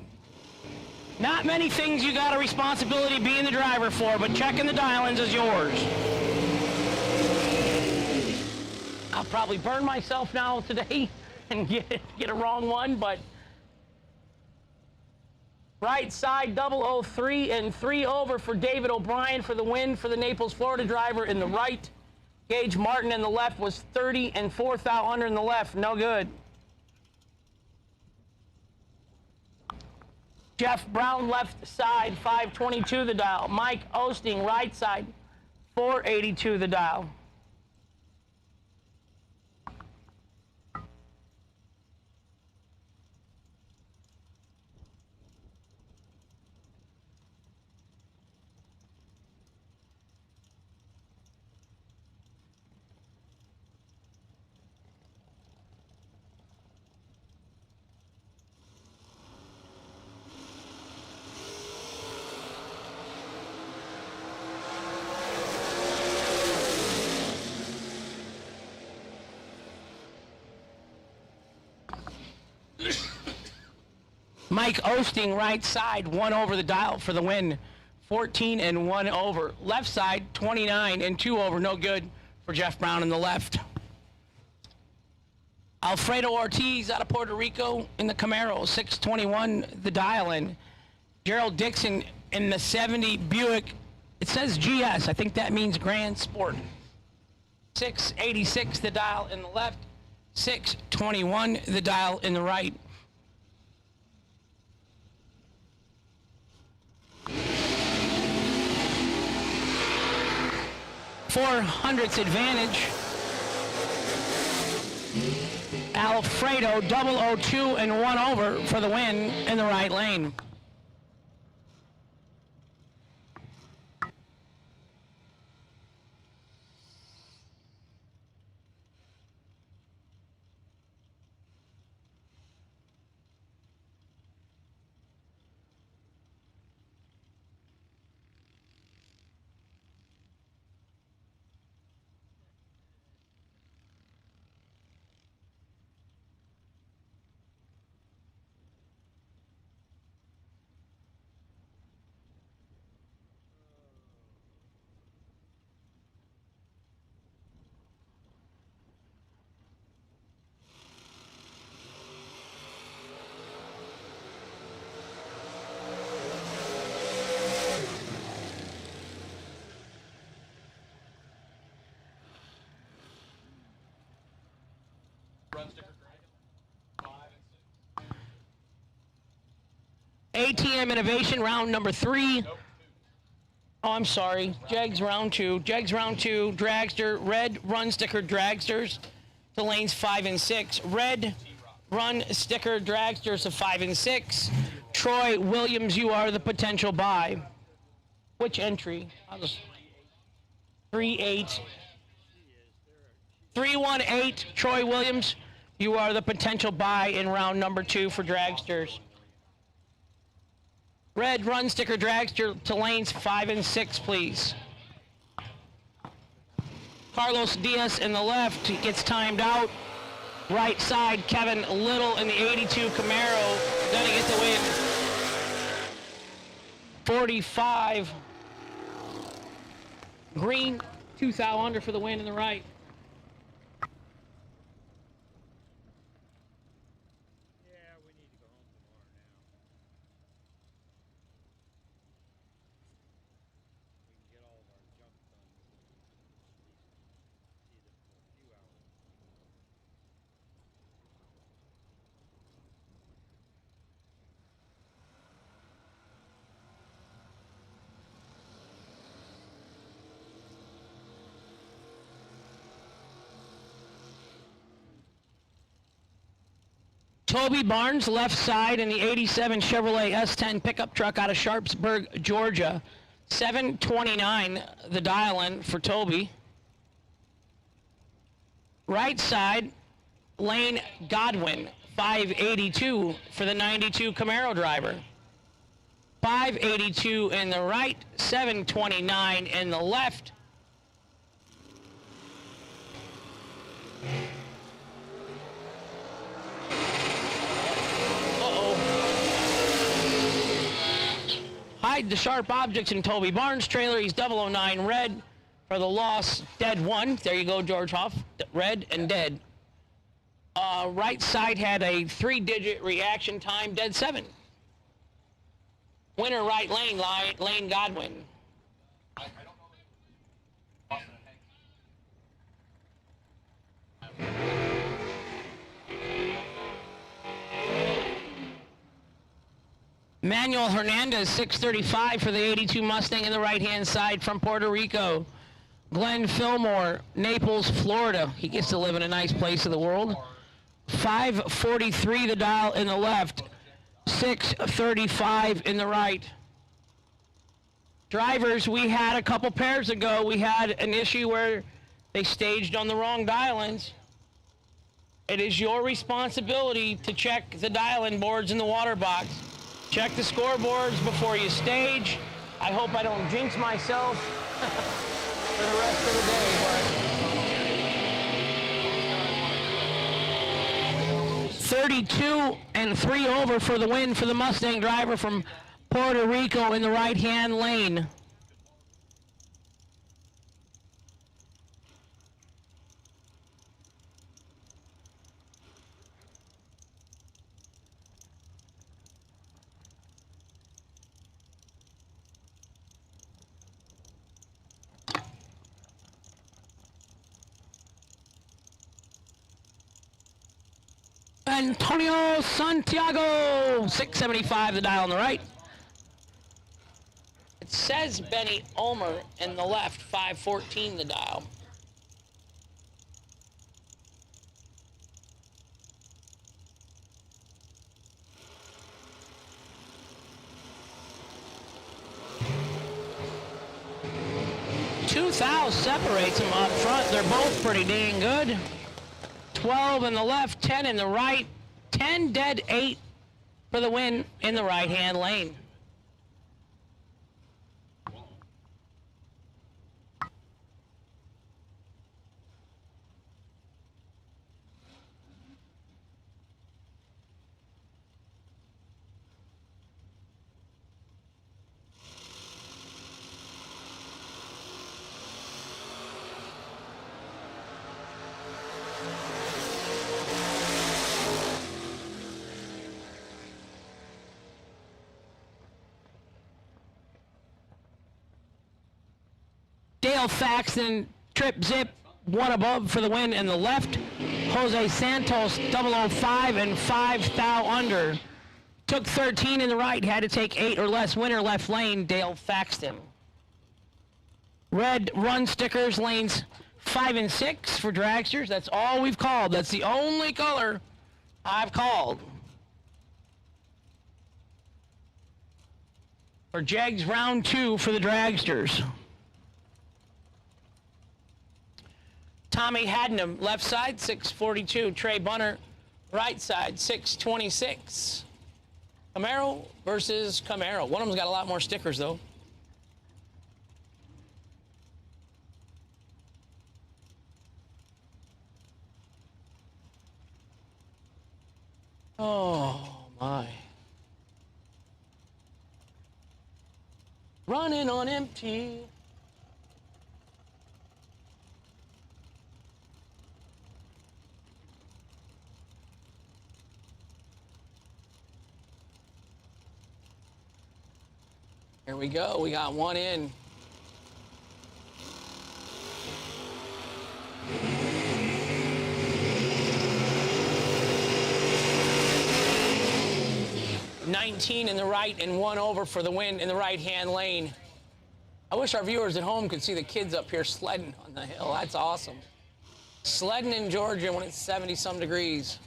Speaker 11: Not many things you got a responsibility being the driver for, but checking the dial-ins is yours. I'll probably burn myself now today and get a wrong one, but right side 003 and 3 over for David O'Brien for the win for the Naples, Florida driver in the right. Gage Martin in the left was 30 and 4 thou under in the left, no good. Jeff Brown left side 522 the dial. Mike Osting right side 482 the dial. Mike Osting right side 1 over the dial for the win. 14 and 1 over. Left side 29 and 2 over, no good for Jeff Brown in the left. Alfredo Ortiz out of Puerto Rico in the Camaro, 621 the dial in. Gerald Dixon in the 70 Buick. It says GS. I think that means Grand Sport. 686 the dial in the left. 621 the dial in the right. 400ths advantage. Alfredo 002 and 1 over for the win in the right lane.
Speaker 13: run sticker grade 5 and 6.
Speaker 11: ATM Innovation, round number 3. Oh, I'm sorry. Jegs round 2. Jegs round 2. Dragster, red run sticker dragsters to lanes 5 and 6. Red run sticker dragsters to 5 and 6. Troy Williams, you are the potential buy. Which entry? 3-8. 3-1-8. Troy Williams, you are the potential buy in round number 2 for dragsters. Red run sticker dragster to lanes 5 and 6, please. Carlos Diaz in the left, he gets timed out. Right side, Kevin Little in the 82 Camaro, gonna get the win. 45. Green, 2 thou under for the win in the right. Toby Barnes, left side in the 87 Chevrolet S10 pickup truck out of Sharpsburg, Georgia. 729, the dial-in for Toby. Right side, Lane Godwin, 582 for the 92 Camaro driver. 582 in the right, 729 in the left. Hide the sharp objects in Toby Barnes' trailer. He's 009 red for the loss. Dead 1. There you go, George Hoff. Red and dead. Right side had a 3-digit reaction time. Dead 7. Winner right lane, Lane Godwin. Manuel Hernandez, 635 for the 82 Mustang in the right-hand side from Puerto Rico. Glenn Fillmore, Naples, Florida. He gets to live in a nice place of the world. 543 the dial in the left. 635 in the right. Drivers, we had a couple pairs ago, we had an issue where they staged on the wrong dial-ins. It is your responsibility to check the dial-in boards in the water box. Check the scoreboards before you stage. I hope I don't jinx myself for the rest of the day. But 32 and 3 over for the win for the Mustang driver from Puerto Rico in the right-hand lane. Antonio Santiago, 675 the dial on the right. It says Benny Omer in the left, 514 the dial. Two thou separates them up front. They're both pretty dang good. 12 in the left, 10 in the right, 10 dead 8 for the win in the right-hand lane. Dale Faxon, Trip Zip, 1 above for the win in the left. Jose Santos 005 and 5 thou under. Took 13 in the right, had to take 8 or less. Winner left lane, Dale Faxton. Red run stickers, lanes 5 and 6 for dragsters. That's all we've called. That's the only color I've called. For Jegs round 2 for the dragsters. Tommy Hadnam, left side, 642. Trey Bunner, right side, 626. Camaro versus Camaro. One of them's got a lot more stickers, though. Oh, my. Running on empty. Here we go. We got one in. $19 in the right and 1 over for the win in the right-hand lane. I wish our viewers at home could see the kids up here sledding on the hill. That's awesome. Sledding in Georgia when it's 70-some degrees.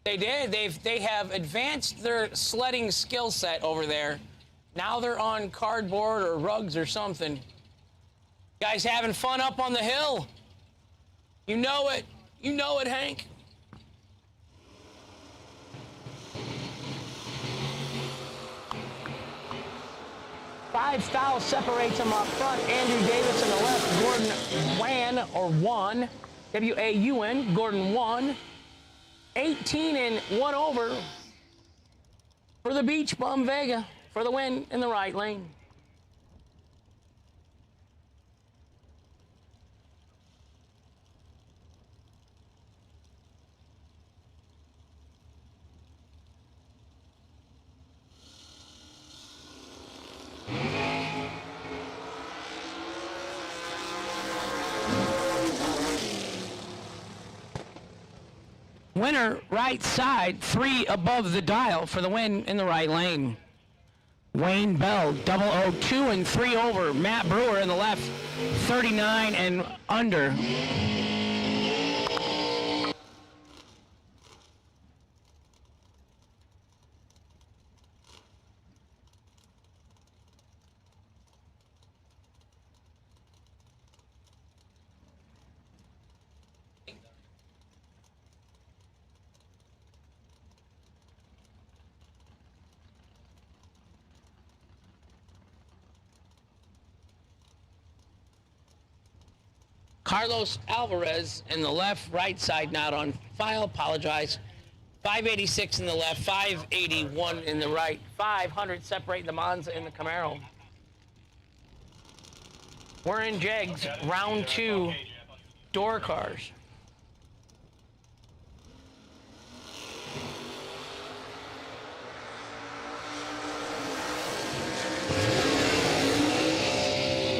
Speaker 11: They did. They have advanced their sledding skill set over there. Now they're on cardboard or rugs or something. Guys having fun up on the hill. You know it. You know it, Hank. Five styles separates them up front. Andrew Davis on the left. Gordon Wan, or Wan. W-A-U-N. Gordon Wan. 18 and 1 over for the Beach Bum Vega for the win in the right lane. Winner, right side, 3 above the dial for the win in the right lane. Wayne Bell, 002 and 3 over. Matt Brewer in the left, 39 and under. Carlos Alvarez in the left, right side not on file, apologize. 586 in the left, 581 in the right, 500 separating the Monza and the Camaro. We're in Jegs, round 2, door cars.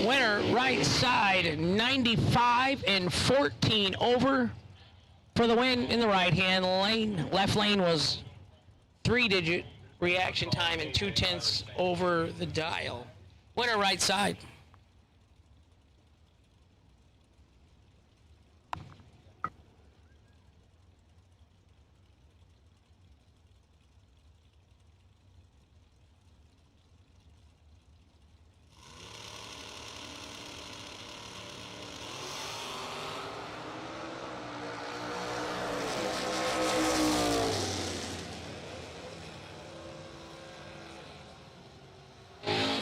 Speaker 11: Winner, right side, 95 and 14 over for the win in the right-hand lane. Left lane was 3-digit reaction time and 0.2 over the dial. Winner, right side.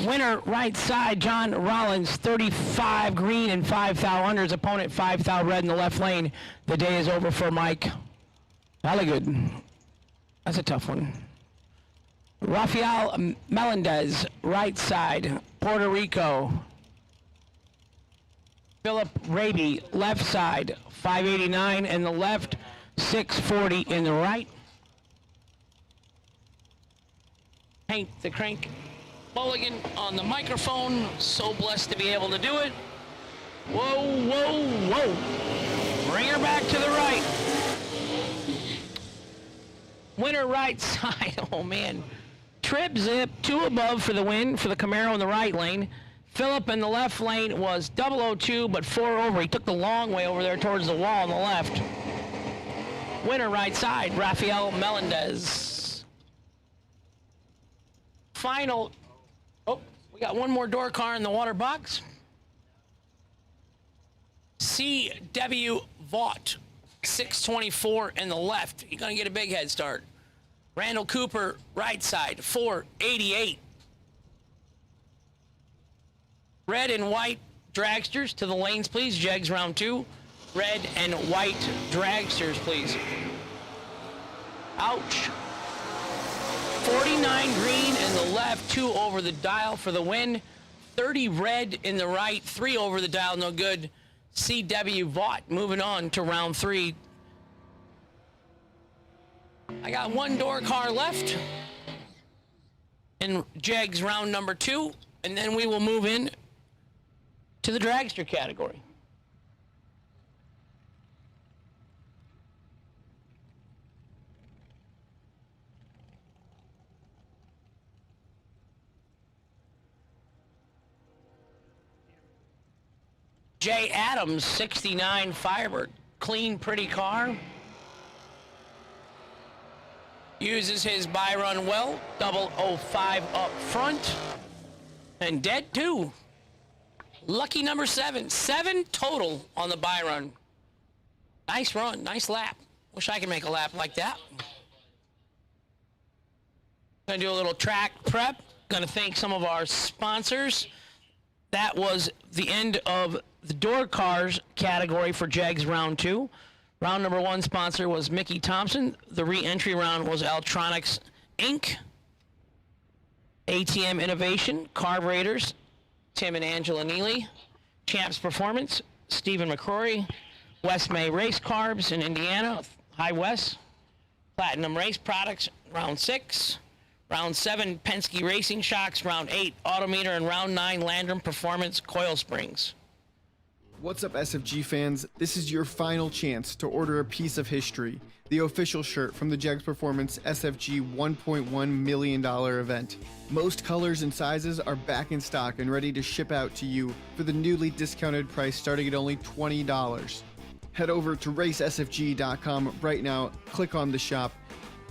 Speaker 11: Winner, right side, John Rollins, 35 green and 5 thou under. His opponent, 5 thou red in the left lane. The day is over for Mike Alligood. That's a tough one. Rafael Melendez, right side, Puerto Rico. Philip Raby, left side, 589 in the left, 640 in the right. Paint the Crank Mulligan on the microphone. So blessed to be able to do it. Whoa, whoa, whoa. Bring her back to the right. Winner right side. Oh, man. Trip zip, 2 above for the win for the Camaro in the right lane. Phillip in the left lane was 002, but 4 over. He took the long way over there towards the wall on the left. Winner right side, Rafael Melendez. Final. Oh, we got one more door car in the water box. C.W. Vaught, 624 in the left. You're going to get a big head start. Randall Cooper, right side, 488. Red and white dragsters to the lanes, please. Jegs round 2. Red and white dragsters, please. Ouch. 49 green in the left, 2 over the dial for the win. 30 red in the right, 3 over the dial, no good. C.W. Vaught moving on to round 3. I got one door car left in Jegs round number 2, and then we will move in to the dragster category. Jay Adams, 69 Firebird. Clean, pretty car. Uses his buy run well. 005 up front. And dead 2. Lucky number 7. 7 total on the buy run. Nice run, nice lap. Wish I could make a lap like that. Gonna do a little track prep. Gonna thank some of our sponsors. That was the end of the door cars category for Jegs round 2. Round number 1 sponsor was Mickey Thompson. The re-entry round was Altronics Inc. ATM Innovation, Carburetors, Tim and Angela Neely. Champs Performance, Stephen McCrory. West May Race Carbs in Indiana, High West. Platinum Race Products, round 6. Round 7, Penske Racing Shocks. Round 8, Autometer. And round 9, Landrum Performance Coil Springs.
Speaker 2: What's up, SFG fans? This is your final chance to order a piece of history, the official shirt from the Jegs Performance SFG $1.1 million event. Most colors and sizes are back in stock and ready to ship out to you for the newly discounted price starting at only $20. Head over to racesfg.com right now, click on the shop,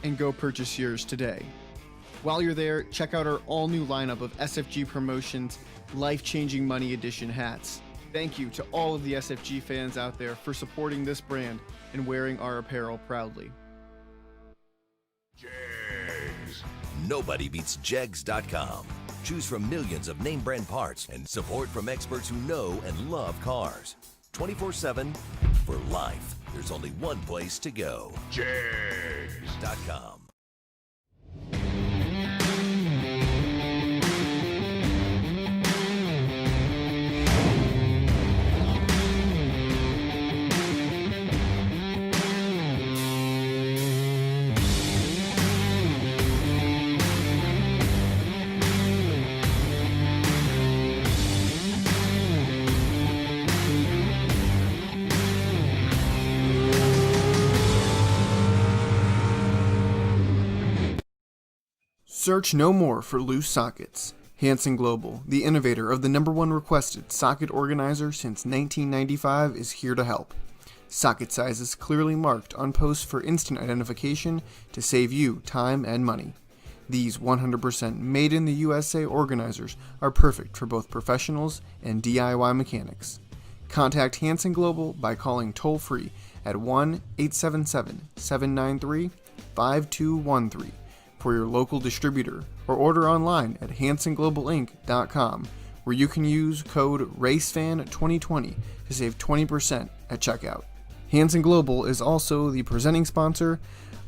Speaker 2: and go purchase yours today. While you're there, check out our all-new lineup of SFG Promotions Life-Changing Money Edition hats. Thank you to all of the SFG fans out there for supporting this brand and wearing our apparel proudly.
Speaker 9: Jegs. Nobody beats Jegs.com. Choose from millions of name brand parts and support from experts who know and love cars. 24/7 for life. There's only one place to go. Jegs.com.
Speaker 2: Search no more for loose sockets. Hansen Global, the innovator of the #1 requested socket organizer since 1995, is here to help. Socket sizes clearly marked on posts for instant identification to save you time and money. These 100% made in the USA organizers are perfect for both professionals and DIY mechanics. Contact Hansen Global by calling toll-free at 1-877-793-5213 for your local distributor, or order online at hansenglobalinc.com, where you can use code RACEFAN2020 to save 20% at checkout. Hansen Global is also the presenting sponsor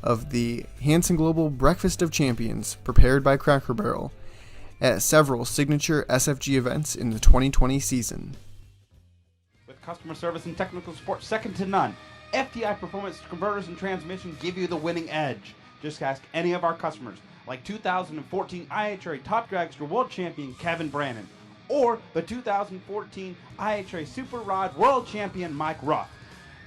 Speaker 2: of the Hansen Global Breakfast of Champions, prepared by Cracker Barrel, at several signature SFG events in the 2020 season.
Speaker 12: With customer service and technical support second to none, FTI Performance Converters and Transmission give you the winning edge. Just ask any of our customers, like 2014 IHRA Top Dragster World Champion Kevin Brannon, or the 2014 IHRA Super Rod World Champion Mike Ruff.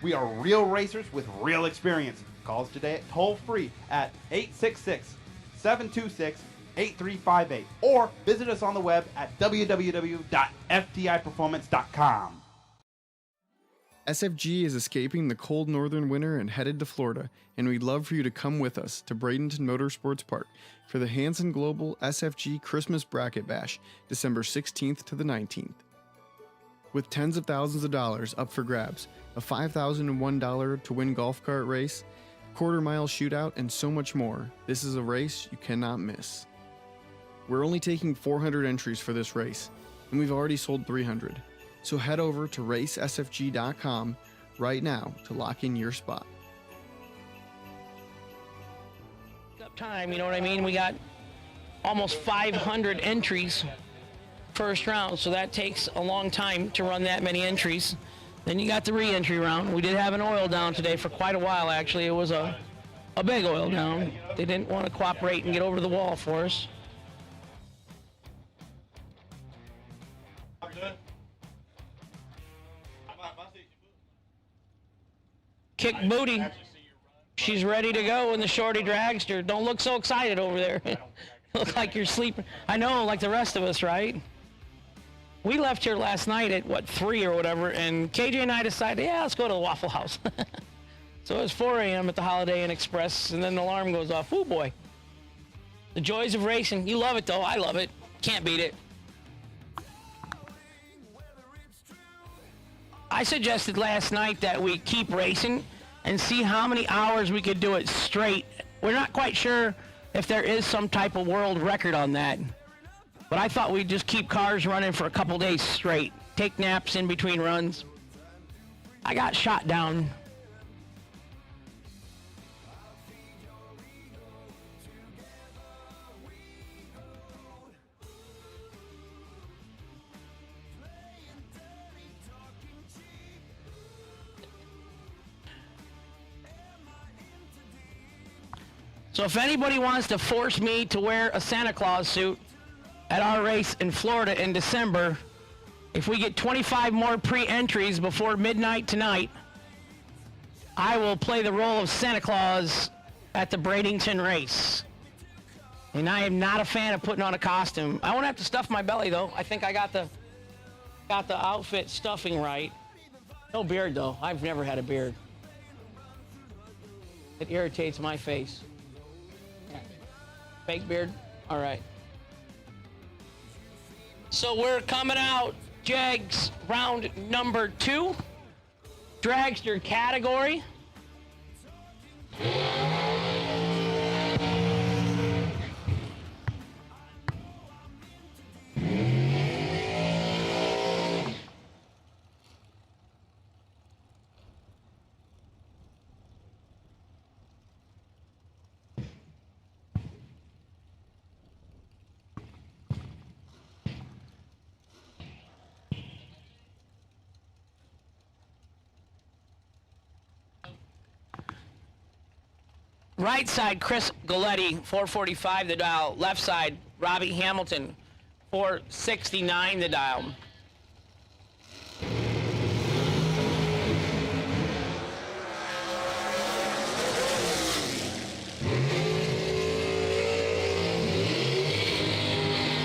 Speaker 12: We are real racers with real experience. Call us today at toll-free at 866-726-8358 or visit us on the web at www.ftiperformance.com.
Speaker 2: SFG is escaping the cold northern winter and headed to Florida, and we'd love for you to come with us to Bradenton Motorsports Park for the Hanson Global SFG Christmas Bracket Bash, December 16th to the 19th. With tens of thousands of dollars up for grabs, a $5,001 to win golf cart race, quarter-mile shootout, and so much more, this is a race you cannot miss. We're only taking 400 entries for this race, and we've already sold 300. So head over to racesfg.com right now to lock in your spot.
Speaker 11: Time, you know what I mean? We got almost 500 entries first round, so that takes a long time to run that many entries. Then you got the re-entry round. We did have an oil down today for quite a while, actually. It was a big oil down. They didn't want to cooperate and get over the wall for us. Kick booty. She's ready to go in the shorty dragster. Don't look so excited over there. Look like you're sleeping. I know, like the rest of us, right? We left here last night at, 3 or whatever, and KJ and I decided, yeah, let's go to the Waffle House. So it was 4 a.m. at the Holiday Inn Express, and then the alarm goes off. Oh, boy. The joys of racing. You love it, though. I love it. Can't beat it. I suggested last night that we keep racing and see how many hours we could do it straight. We're not quite sure if there is some type of world record on that. But I thought we'd just keep cars running for a couple days straight. Take naps in between runs. I got shot down. So if anybody wants to force me to wear a Santa Claus suit at our race in Florida in December, if we get 25 more pre-entries before midnight tonight, I will play the role of Santa Claus at the Bradenton race. And I am not a fan of putting on a costume. I won't have to stuff my belly though. I think I got the outfit stuffing right. No beard though. I've never had a beard. It irritates my face. Fake beard? All right. So we're coming out, Jags, round number 2. Dragster category. Right side, Chris Galletti, 445 the dial. Left side, Robbie Hamilton, 469 the dial.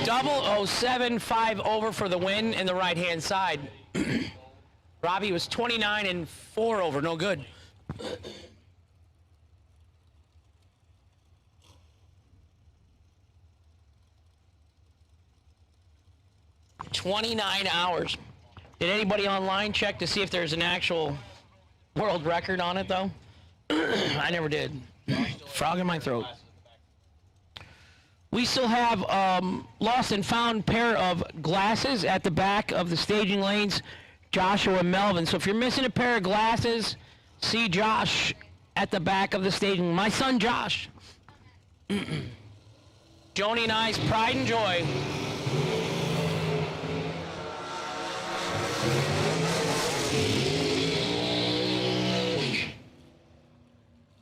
Speaker 11: Double 075 over for the win in the right-hand side. Robbie was 29 and 4 over, no good. 29 hours. Did anybody online check to see if there's an actual world record on it, though? I never did. Frog in my throat. We still have lost and found pair of glasses at the back of the staging lanes, Joshua and Melvin. So if you're missing a pair of glasses, see Josh at the back of the staging. My son, Josh. Joni and I's pride and joy.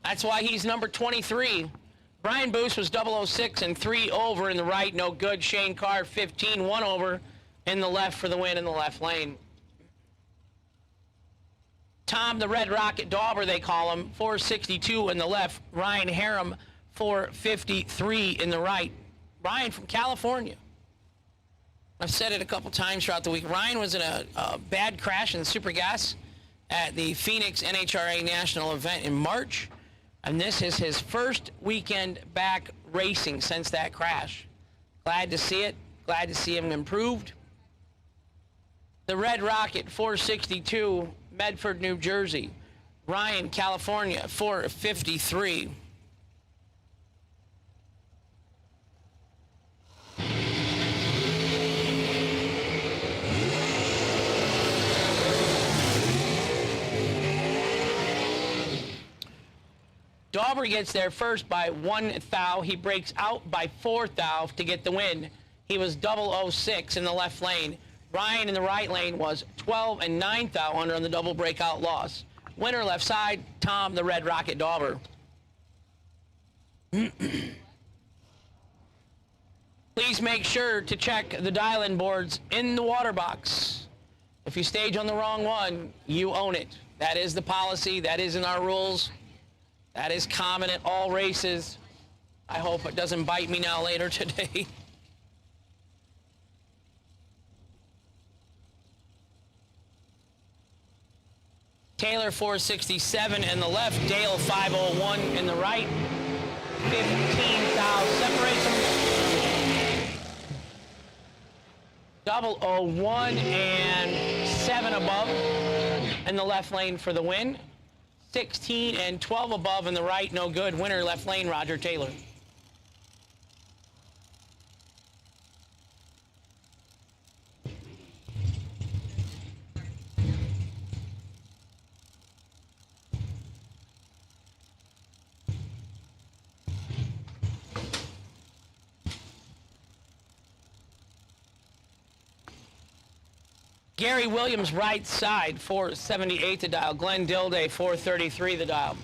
Speaker 11: That's why he's number 23. Brian Boos was 006 and 3 over in the right, no good. Shane Carr, 15, 1 over in the left for the win in the left lane. Tom, the Red Rocket Dauber, they call him, 462 in the left. Ryan Harem, 453 in the right. Ryan from California. I've said it a couple times throughout the week. Ryan was in a bad crash in super gas at the Phoenix NHRA National event in March. And this is his first weekend back racing since that crash. Glad to see it. Glad to see him improved. The Red Rocket, 462, Medford, New Jersey. Ryan, California, 453. Dauber gets there first by 1 thou. He breaks out by 4 thou to get the win. He was 006 in the left lane. Ryan in the right lane was 12 and 9 thou under on the double breakout loss. Winner left side, Tom the Red Rocket Dauber. Please make sure to check the dial-in boards in the water box. If you stage on the wrong one, you own it. That is the policy. That is in our rules. That is common at all races. I hope it doesn't bite me now later today. Taylor 467 in the left, Dale 501 in the right. 15 thou separates them. 001 and 7 above in the left lane for the win. 16 and 12 above in the right, no good. Winner left lane, Roger Taylor. Gary Williams, right side, 478 the dial. Glenn Dilday, 433 the dial.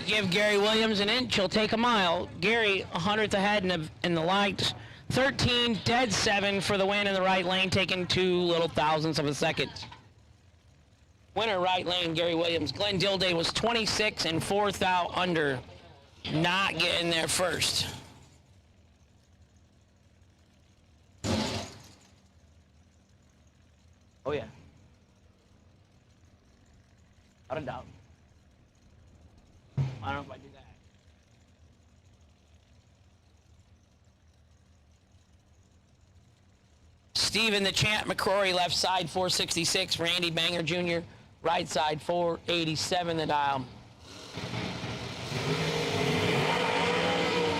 Speaker 11: Give Gary Williams an inch, he'll take a mile. Gary, 100th ahead in the lights. 13, dead 7 for the win in the right lane, taking 2 little thousandths of a second. Winner right lane, Gary Williams. Glenn Dilday was 26 and 4 thou under. Not getting there first. Oh yeah. Without a doubt. I don't know if I do that. Steven the Champ McCrory, left side, 466. Randy Banger Jr., right side, 487 the dial.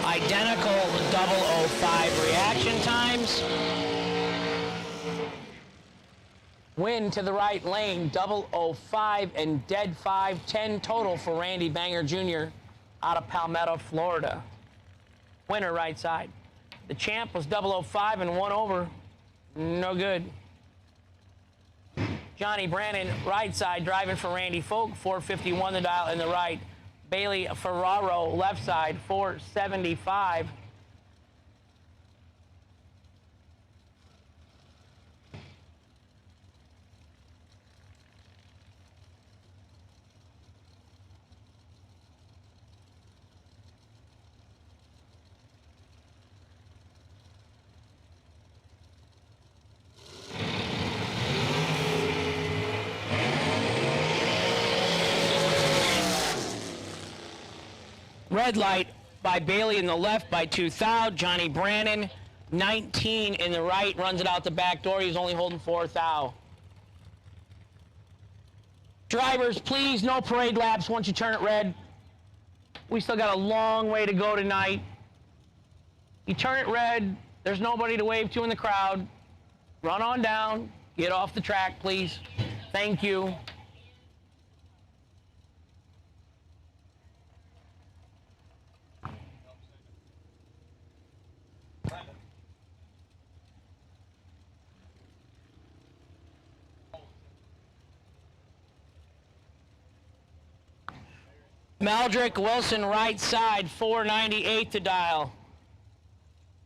Speaker 11: Identical 005 reaction times. Win to the right lane, 005 and dead 5, 10 total for Randy Banger Jr. out of Palmetto, Florida. Winner right side. The champ was 005 and 1 over. No good. Johnny Brannon, right side, driving for Randy Folk, 451 the dial in the right. Bailey Ferraro, left side, 475. Red light by Bailey in the left by 2 thou. Johnny Brannon, 19 in the right, runs it out the back door. He's only holding 4 thou. Drivers, please, no parade laps once you turn it red. We still got a long way to go tonight. You turn it red, there's nobody to wave to in the crowd. Run on down, get off the track, please. Thank you. Meldrick Wilson, right side, 498 to dial.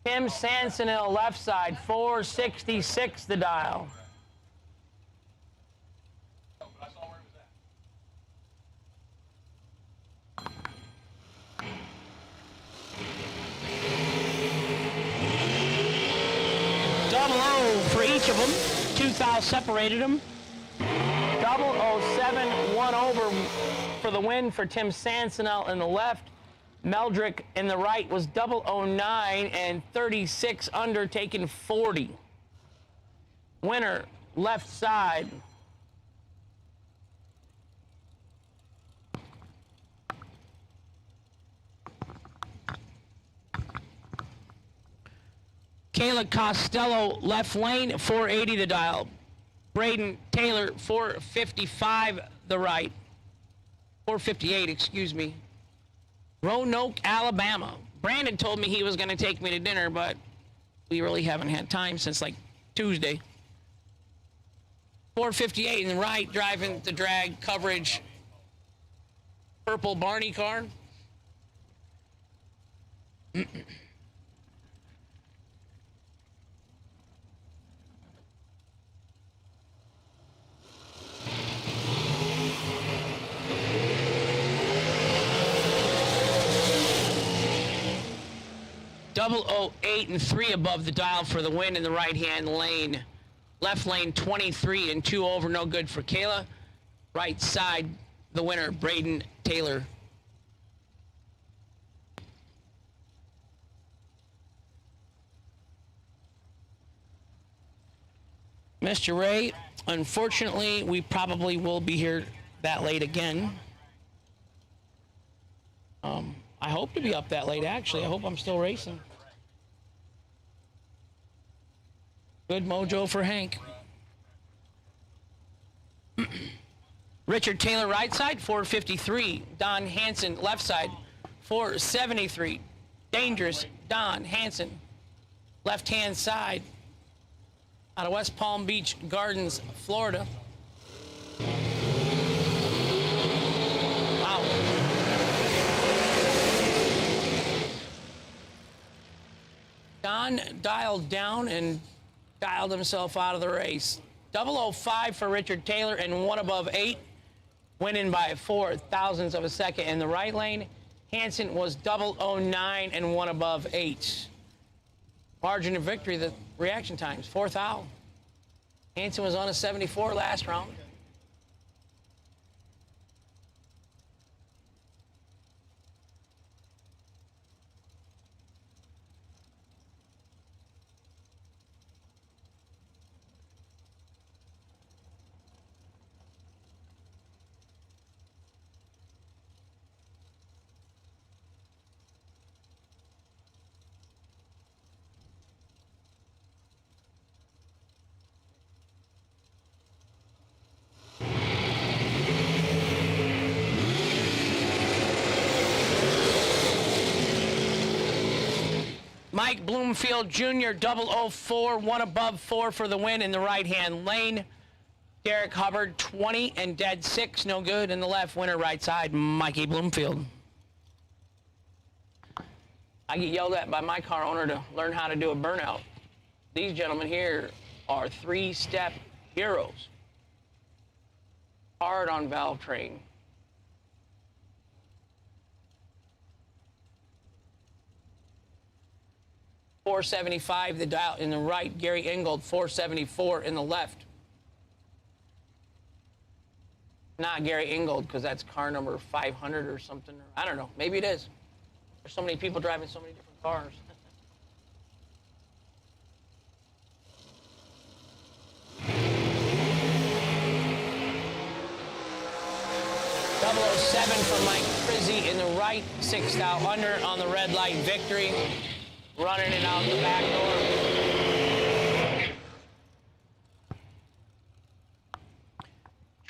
Speaker 11: Tim Sansonil, left side, 466 to dial. Double O for each of them. 2,000 separated them. 007, 1 over for the win for Tim Sansonel in the left. Meldrick in the right was 009 and 36 under, taking 40. Winner, left side. Kayla Costello, left lane, 480 the dial. Braden Taylor, 455 the right. 458, excuse me. Roanoke, Alabama. Brandon told me he was going to take me to dinner, but we really haven't had time since like Tuesday. 458 in the right, driving the drag coverage. Purple Barney car. Double 08 and 3 above the dial for the win in the right-hand lane. Left lane 23 and 2 over, no good for Kayla. Right side, the winner, Braden Taylor. Mr. Ray, unfortunately, we probably will be here that late again. I hope to be up that late, actually. I hope I'm still racing. Good mojo for Hank. Richard Taylor, right side, 453. Don Hansen, left side, 473. Dangerous, Don Hansen. Left-hand side, out of West Palm Beach Gardens, Florida. Wow. Don dialed down and dialed himself out of the race. 005 for Richard Taylor and 1 above 8, winning by 4 thousandths of a second in the right lane. Hansen was 009 and 1 above 8. Margin of victory, the reaction times, 4th out. Hansen was on a 74 last round. Mike Bloomfield Jr., 004, 1 above 4 for the win in the right-hand lane. Derek Hubbard, 20 and dead 6, no good in the left. Winner right side, Mikey Bloomfield. I get yelled at by my car owner to learn how to do a burnout. These gentlemen here are 3-step heroes. Hard on valve train. .475 the dial in the right. Gary Ingold, 474 in the left. Not Gary Ingold, because that's car number 500 or something. I don't know. Maybe it is. There's so many people driving so many different cars. 007 for Mike Frizzy in the right. 6th out under on the red light victory. Running it out the back door.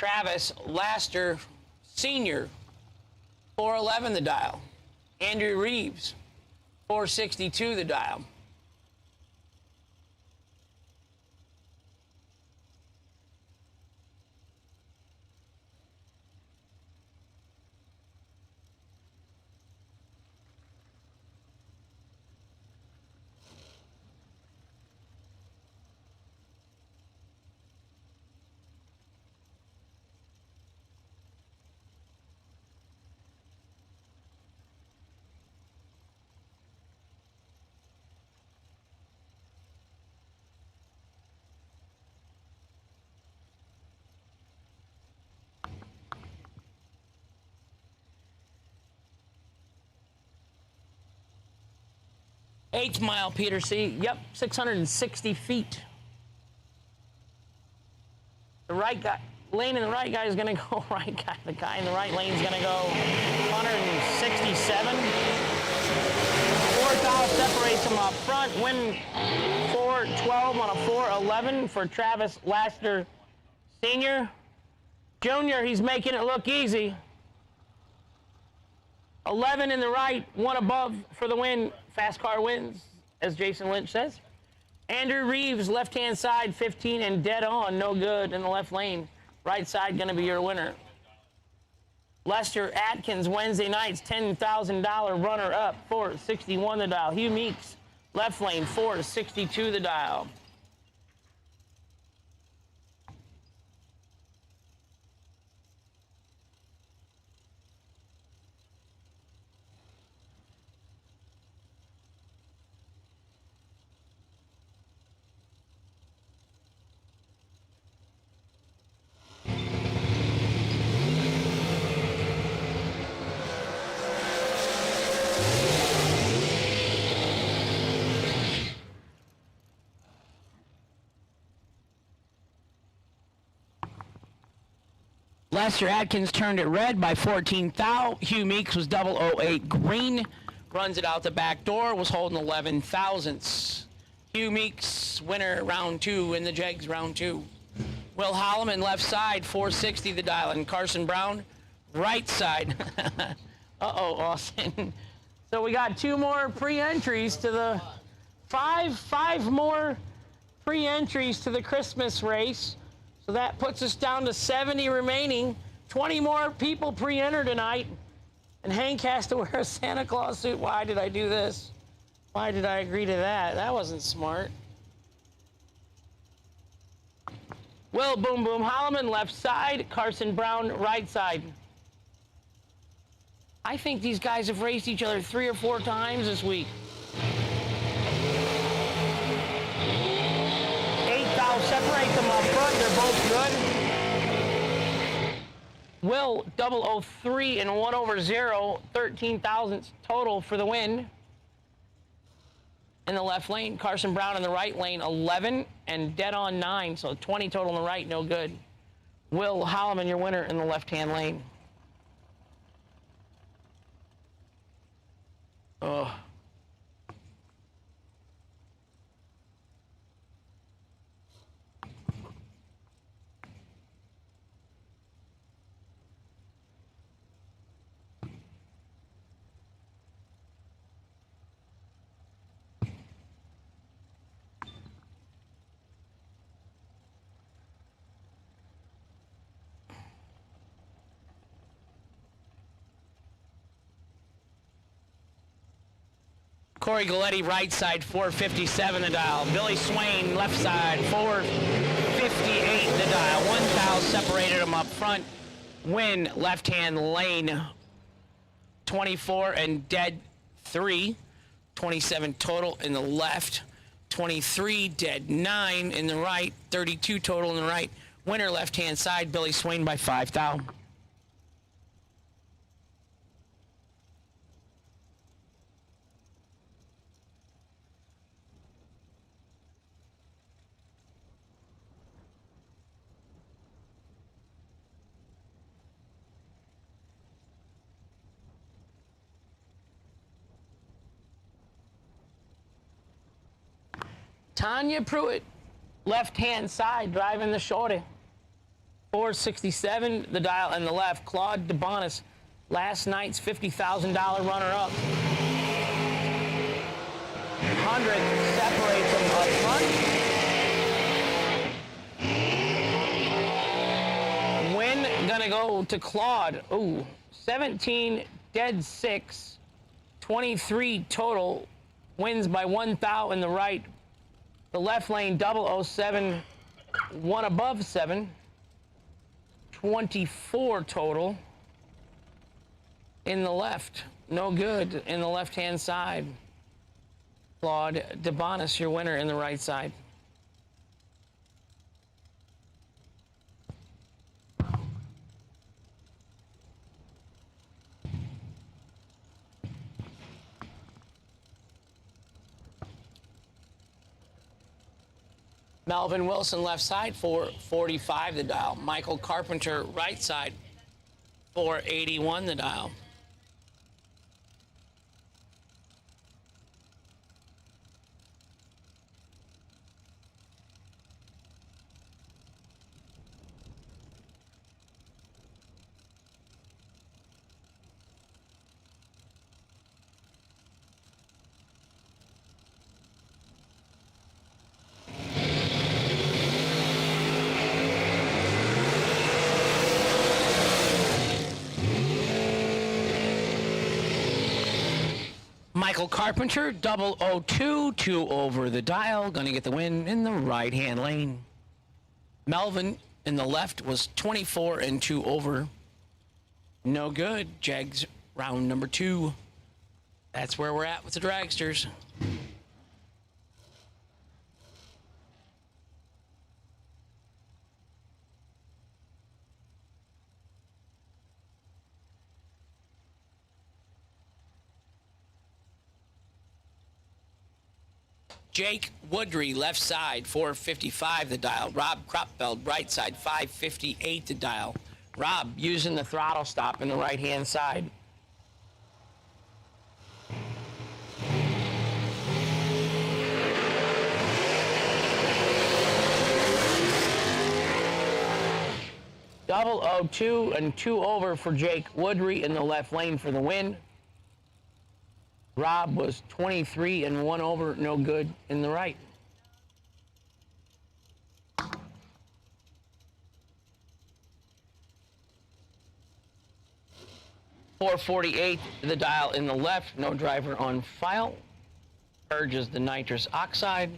Speaker 11: Travis Laster Sr., 411 the dial. Andrew Reeves, 462 the dial. Eighth mile, Peter C. Yep, 660 feet. The right guy, lane in the right guy is going to go right guy. The guy in the right lane is going to go 167. 4,000 separates him up front. Win 412 on a 411 for Travis Laster Sr. Junior, he's making it look easy. 11 in the right, 1 above for the win. Fast car wins, as Jason Lynch says. Andrew Reeves, left-hand side, 15 and dead on, no good in the left lane. Right side going to be your winner. Lester Atkins, Wednesday nights, $10,000 runner-up, 461 the dial. Hugh Meeks, left lane, 462 the dial. Lester Atkins turned it red by 14 thou. Hugh Meeks was 008 green. Runs it out the back door, was holding 11 thousandths. Hugh Meeks, winner round 2 in the Jegs round 2. Will Holloman, left side, 460 the dial. And Carson Brown, right side. Uh-oh, Austin. So we got 2 more pre-entries to the... Five more pre-entries to the Christmas race. So that puts us down to 70 remaining. 20 more people pre-enter tonight. And Hank has to wear a Santa Claus suit. Why did I do this? Why did I agree to that? That wasn't smart. Will Boom Boom Holloman, left side. Carson Brown, right side. I think these guys have raced each other 3 or 4 times this week. 8,000 separate them up front. They're both good. Will 003 and 1/0, 13 thousandths total for the win. In the left lane, Carson Brown in the right lane, 11 and dead on 9, so 20 total in the right, no good. Will Holloman, your winner in the left-hand lane. Oh. Corey Galletti, right side, 457 the dial. Billy Swain, left side, 458 the dial. 1,000 separated them up front. Win, left-hand lane, 24 and dead 3. 27 total in the left. 23 dead 9 in the right. 32 total in the right. Winner, left-hand side, Billy Swain by 5,000. Tanya Pruitt, left-hand side, driving the shorty. 467, the dial in the left. Claude DeBonis, last night's $50,000 runner-up. 100 separates them up front. Win gonna go to Claude. Ooh, 17, dead 6, 23 total. Wins by 1 thou in the right. The left lane, 007, 1 above 7. 24 total. In the left, no good in the left-hand side. Claude DeBonis, your winner in the right side. Melvin Wilson, left side, 445 the dial. Michael Carpenter, right side, 481 the dial. Michael Carpenter, 002, 2 over the dial, gonna get the win in the right-hand lane. Melvin in the left was 24 and 2 over. No good. Jags round number 2. That's where we're at with the dragsters. Jake Woodry, left side, 455 the dial. Rob Kropfeld, right side, 558 the dial. Rob using the throttle stop in the right-hand side. Double 02 and 2 over for Jake Woodry in the left lane for the win. Rob was 23 and 1 over, no good in the right. .448 the dial in the left, no driver on file. Purges the nitrous oxide.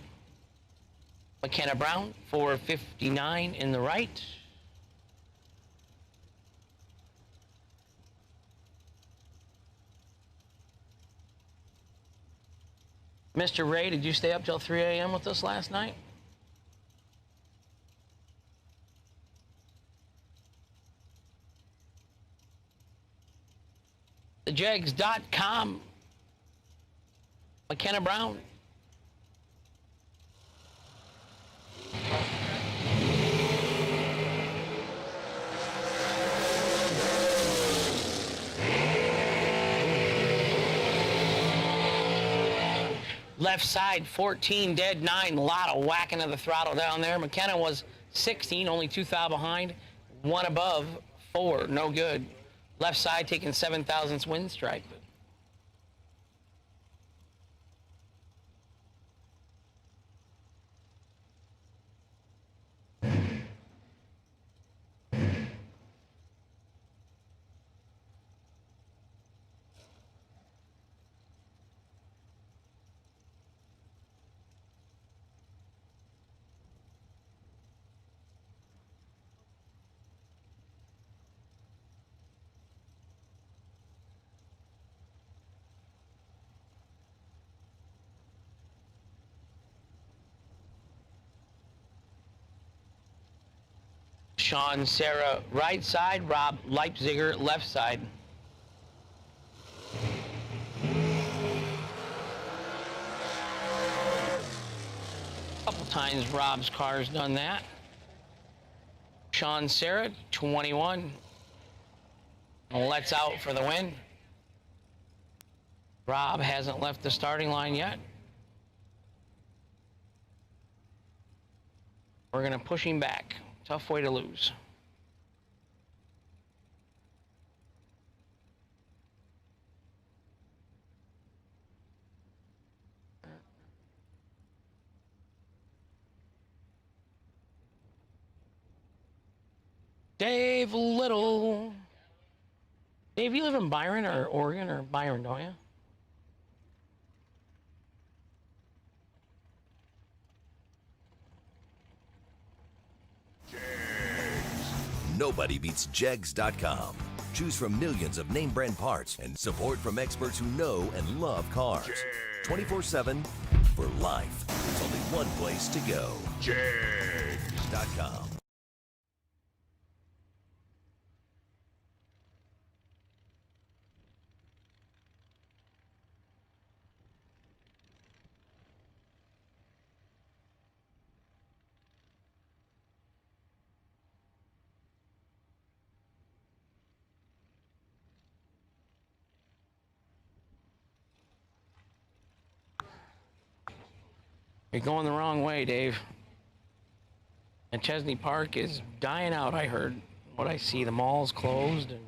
Speaker 11: McKenna Brown, 459 in the right. Mr. Ray, did you stay up till 3 a.m. with us last night? TheJags.com. McKenna Brown. Left side, 14, dead 9. A lot of whacking of the throttle down there. McKenna was 16, only 2 thou behind. 1 above, 4, no good. Left side taking 7 thousandths wind strike. Sean Sarah, right side. Rob Leipziger, left side. A couple times Rob's car's done that. Sean Sarah, 21. Lets out for the win. Rob hasn't left the starting line yet. We're going to push him back. Tough way to lose. Dave Little. Dave, you live in Byron or Oregon or Byron, don't you?
Speaker 9: Nobody beats Jegs.com. Choose from millions of name brand parts and support from experts who know and love cars. 24/7 for life. There's only one place to go. Jegs.com.
Speaker 11: You're going the wrong way, Dave. And Chesney Park is dying out, I heard. What I see, the mall's closed. And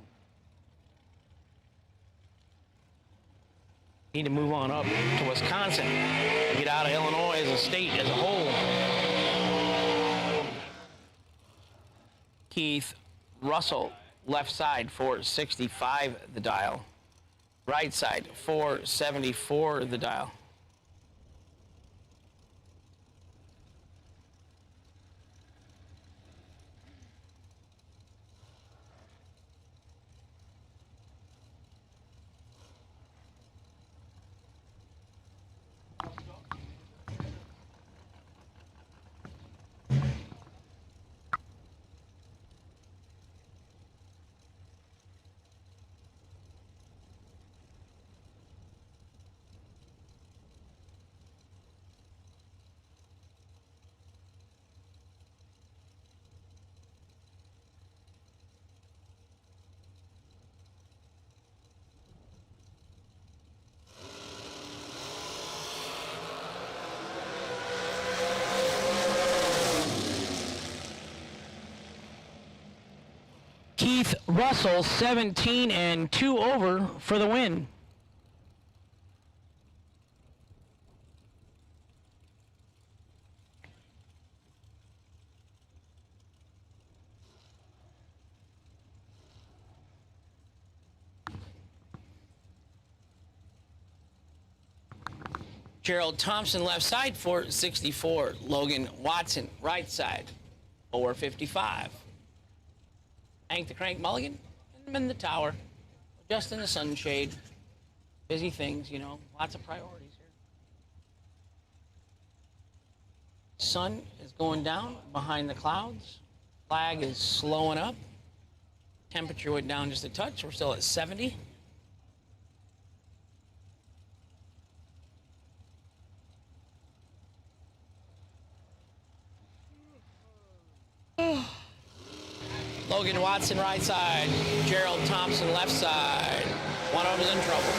Speaker 11: need to move on up to Wisconsin and get out of Illinois as a state, as a whole. Keith Russell, left side, 465 the dial. Right side, 474 the dial. Keith Russell, 17 and 2 over for the win. Gerald Thompson, left side, 464. Logan Watson, right side, 455. Hank the Crank Mulligan, and I'm in the tower, just in the sunshade. Busy things, you know, lots of priorities here. Sun is going down behind the clouds. Flag is slowing up. Temperature went down just a touch. We're still at 70. Logan Watson, right side. Gerald Thompson, left side. One of them's in trouble.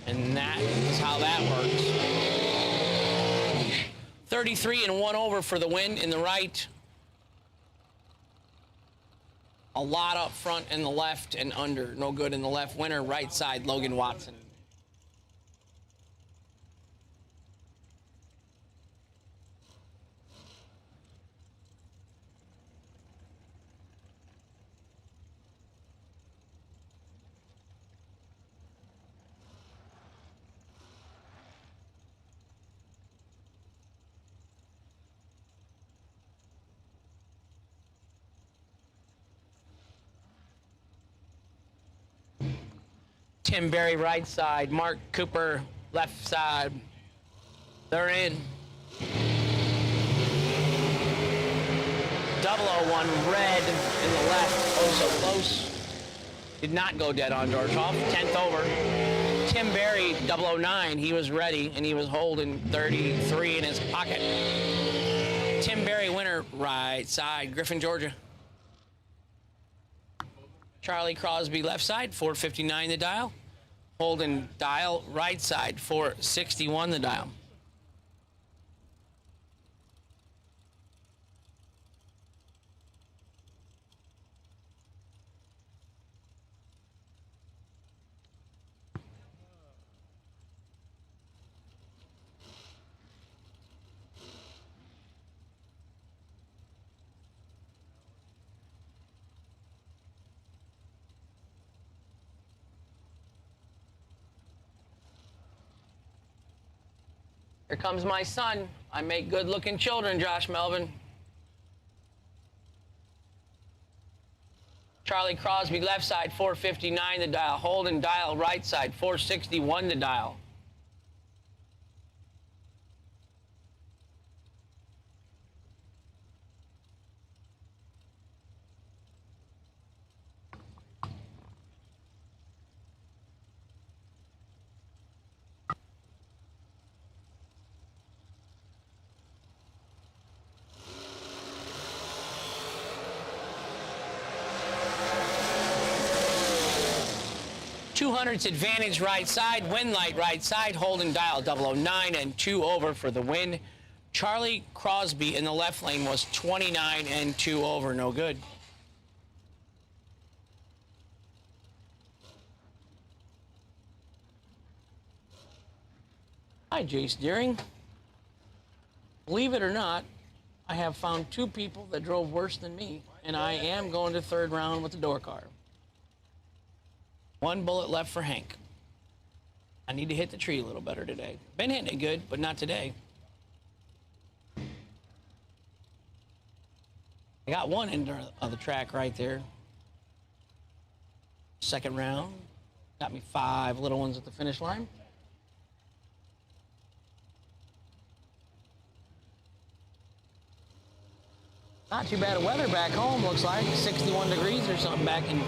Speaker 11: And that is how that works. 33 and 1 over for the win in the right. A lot up front in the left and under. No good in the left. Winner, right side, Logan Watson. Tim Berry, right side. Mark Cooper, left side. They're in. 001 red in the left. Oh, so close. Did not go dead on Dorthoff. 10th over. Tim Berry, 009. He was ready, and he was holding 33 in his pocket. Tim Berry, winner, right side. Griffin, Georgia. Charlie Crosby, left side, 459 the dial. Holden dial, right side, 461 the dial. Here comes my son. I make good-looking children, Josh Melvin. Charlie Crosby, left side, 459 the dial. Holden Dial, right side, 461 the dial. .200's advantage right side, win light right side, Holden Dial 009 and 2 over for the win. Charlie Crosby in the left lane was 29 and 2 over, no good. Hi, Jace Deering. Believe it or not, I have found 2 people that drove worse than me, and I am going to third round with the door car. 1 bullet left for Hank. I need to hit the tree a little better today. Been hitting it good, but not today. I got one end of the track right there. Second round. Got me 5 little ones at the finish line. Not too bad of weather back home, looks like. 61 degrees or something back in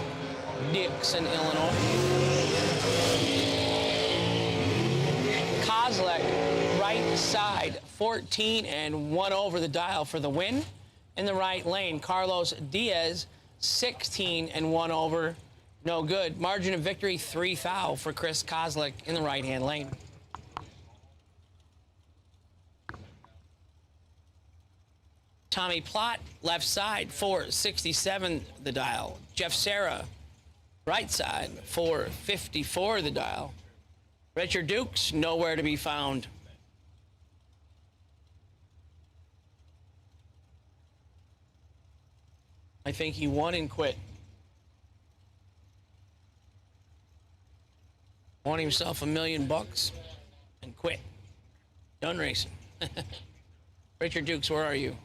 Speaker 11: Dixon, Illinois. Kozlek, right side, 14 and 1 over the dial for the win. In the right lane, Carlos Diaz, 16 and 1 over, no good. Margin of victory, 3 thou for Chris Kozlek in the right-hand lane. Tommy Plott, left side, 467 the dial. Jeff Serra, right side, 454 the dial. Richard Dukes, nowhere to be found. I think he won and quit. Won himself $1 million and quit. Done racing. Richard Dukes, where are you?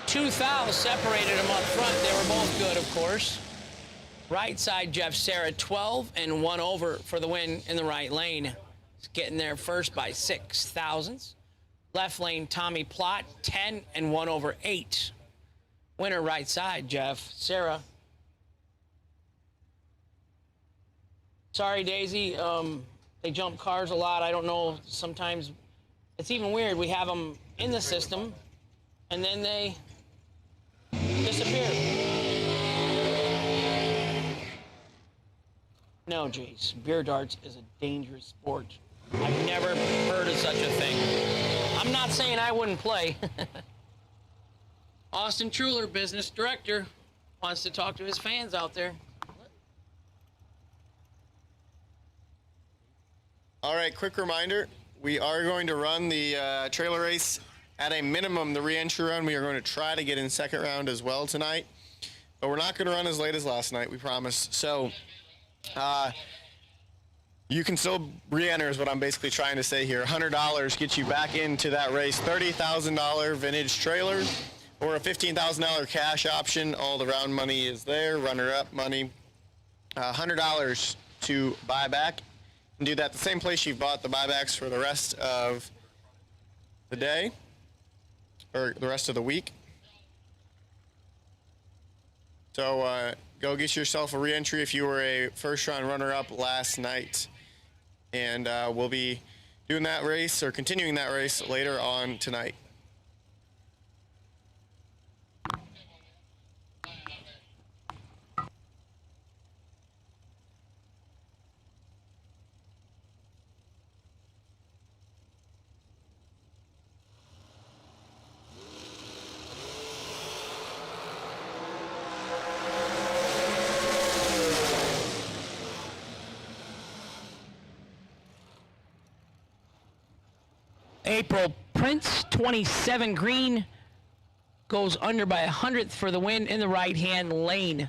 Speaker 11: Two thous separated them up front. They were both good, of course. Right side, Jeff Serra, 12 and 1 over for the win in the right lane. He's getting there first by 6 thousandths. Left lane, Tommy Plott, 10 and 1 over 8. Winner right side, Jeff Serra. Sorry, Daisy. They jump cars a lot. I don't know. Sometimes it's even weird. We have them in the system, and then they disappear. No, Jace. Beer darts is a dangerous sport. I've never heard of such a thing. I'm not saying I wouldn't play. Austin Truler, business director, wants to talk to his fans out there.
Speaker 2: All right, quick reminder. We are going to run the trailer race at a minimum, the re-entry run. We are going to try to get in second round as well tonight. But we're not going to run as late as last night, we promise. So you can still re-enter is what I'm basically trying to say here. $100 gets you back into that race. $30,000 vintage trailer or a $15,000 cash option. All the round money is there, runner-up money. $100 to buy back. And do that the same place you've bought the buybacks for the rest of the day or the rest of the week. So go get yourself a re-entry if you were a first round runner-up last night. And we'll be doing that race or continuing that race later on tonight.
Speaker 11: April Prince, 27 green, goes under by 100th for the win in the right-hand lane.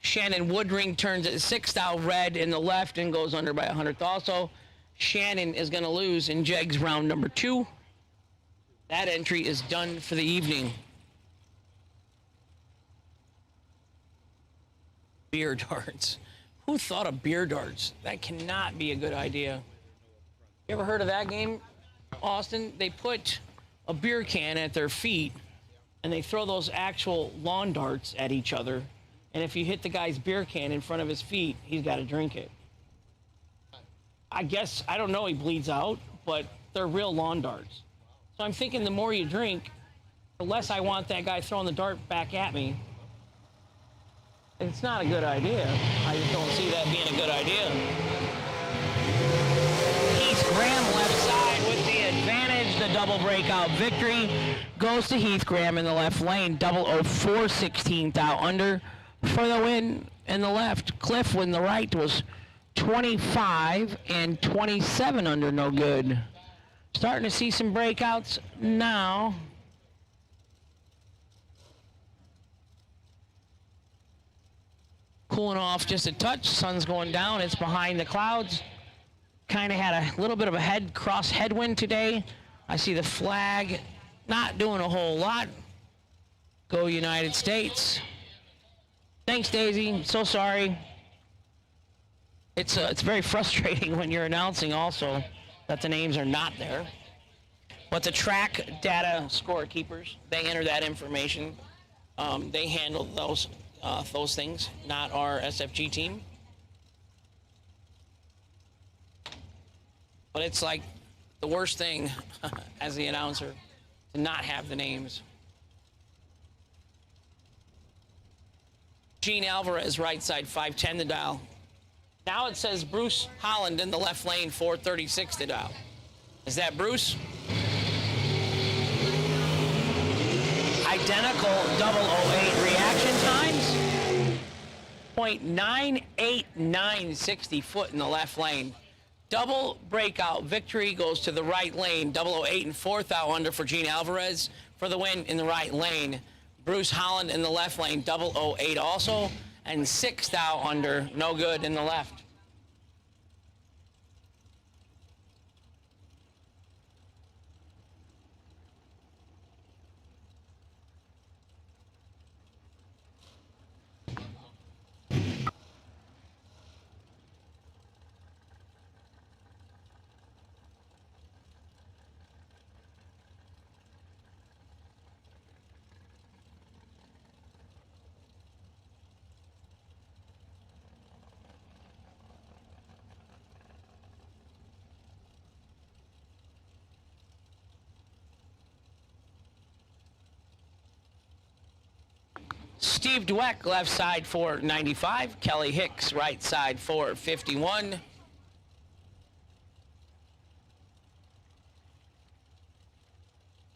Speaker 11: Shannon Woodring turns at 6th thou red in the left and goes under by 100th also. Shannon is going to lose in Jegs round number 2. That entry is done for the evening. Beer darts. Who thought of beer darts? That cannot be a good idea. You ever heard of that game, Austin? They put a beer can at their feet and they throw those actual lawn darts at each other. And if you hit the guy's beer can in front of his feet, he's got to drink it. I guess, I don't know, he bleeds out, but they're real lawn darts. So I'm thinking the more you drink, the less I want that guy throwing the dart back at me. It's not a good idea. I just don't see that being a good idea. Heath Graham left side with the advantage. The double breakout victory goes to Heath Graham in the left lane. 004 16th out under for the win in the left. Cliff in the right was 25 and 27 under, no good. Starting to see some breakouts now. Cooling off just a touch. Sun's going down. It's behind the clouds. Kind of had a little bit of a cross headwind today. I see the flag not doing a whole lot. Go United States. Thanks, Daisy. So sorry. It's very frustrating when you're announcing also that the names are not there. But the track data scorekeepers, they enter that information. They handle those things, not our SFG team. But it's like the worst thing as the announcer to not have the names. Gene Alvarez, right side, 510 to dial. Now it says Bruce Holland in the left lane, 436 to dial. Is that Bruce? Identical 008 reaction times. 0.989 60 foot in the left lane. Double breakout victory goes to the right lane. 008 and 4th out under for Gene Alvarez for the win in the right lane. Bruce Holland in the left lane, 008 also, and 6th out under, no good in the left. Steve Dweck, left side 495. Kelly Hicks, right side 451.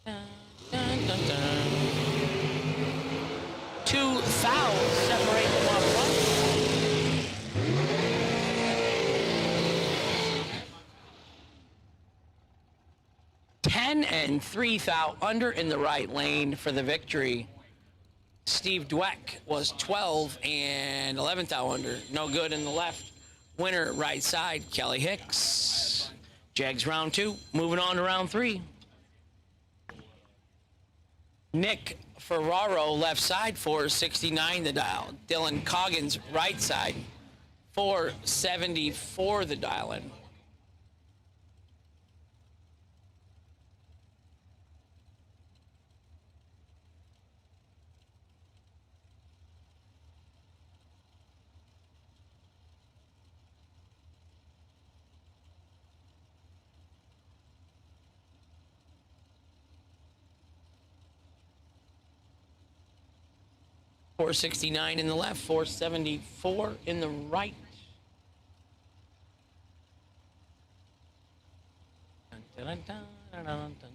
Speaker 11: Dun, dun, dun, dun. 2 fouls separate them up front. Ten and 3 thou under in the right lane for the victory. Steve Dweck was 12 and 11th out under. No good in the left. Winner right side, Kelly Hicks. Jags round 2. Moving on to round 3. Nick Ferraro left side, 469 the dial. Dylan Coggins right side, 474 the dial in. .469 in the left, 474 in the right. Dun, dun, dun, dun, dun, dun.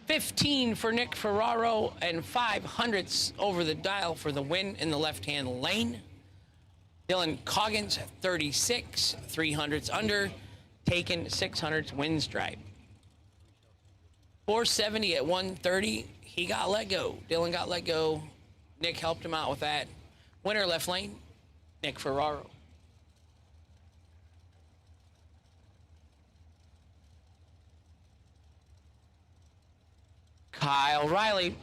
Speaker 11: 15 for Nick Ferraro and 500ths over the dial for the win in the left-hand lane. Dylan Coggins, 36, 300ths under. taken 600's win stripe. 470 at 130. He got let go. Dylan got let go. Nick helped him out with that. Winner left lane, Nick Ferraro. Kyle Riley.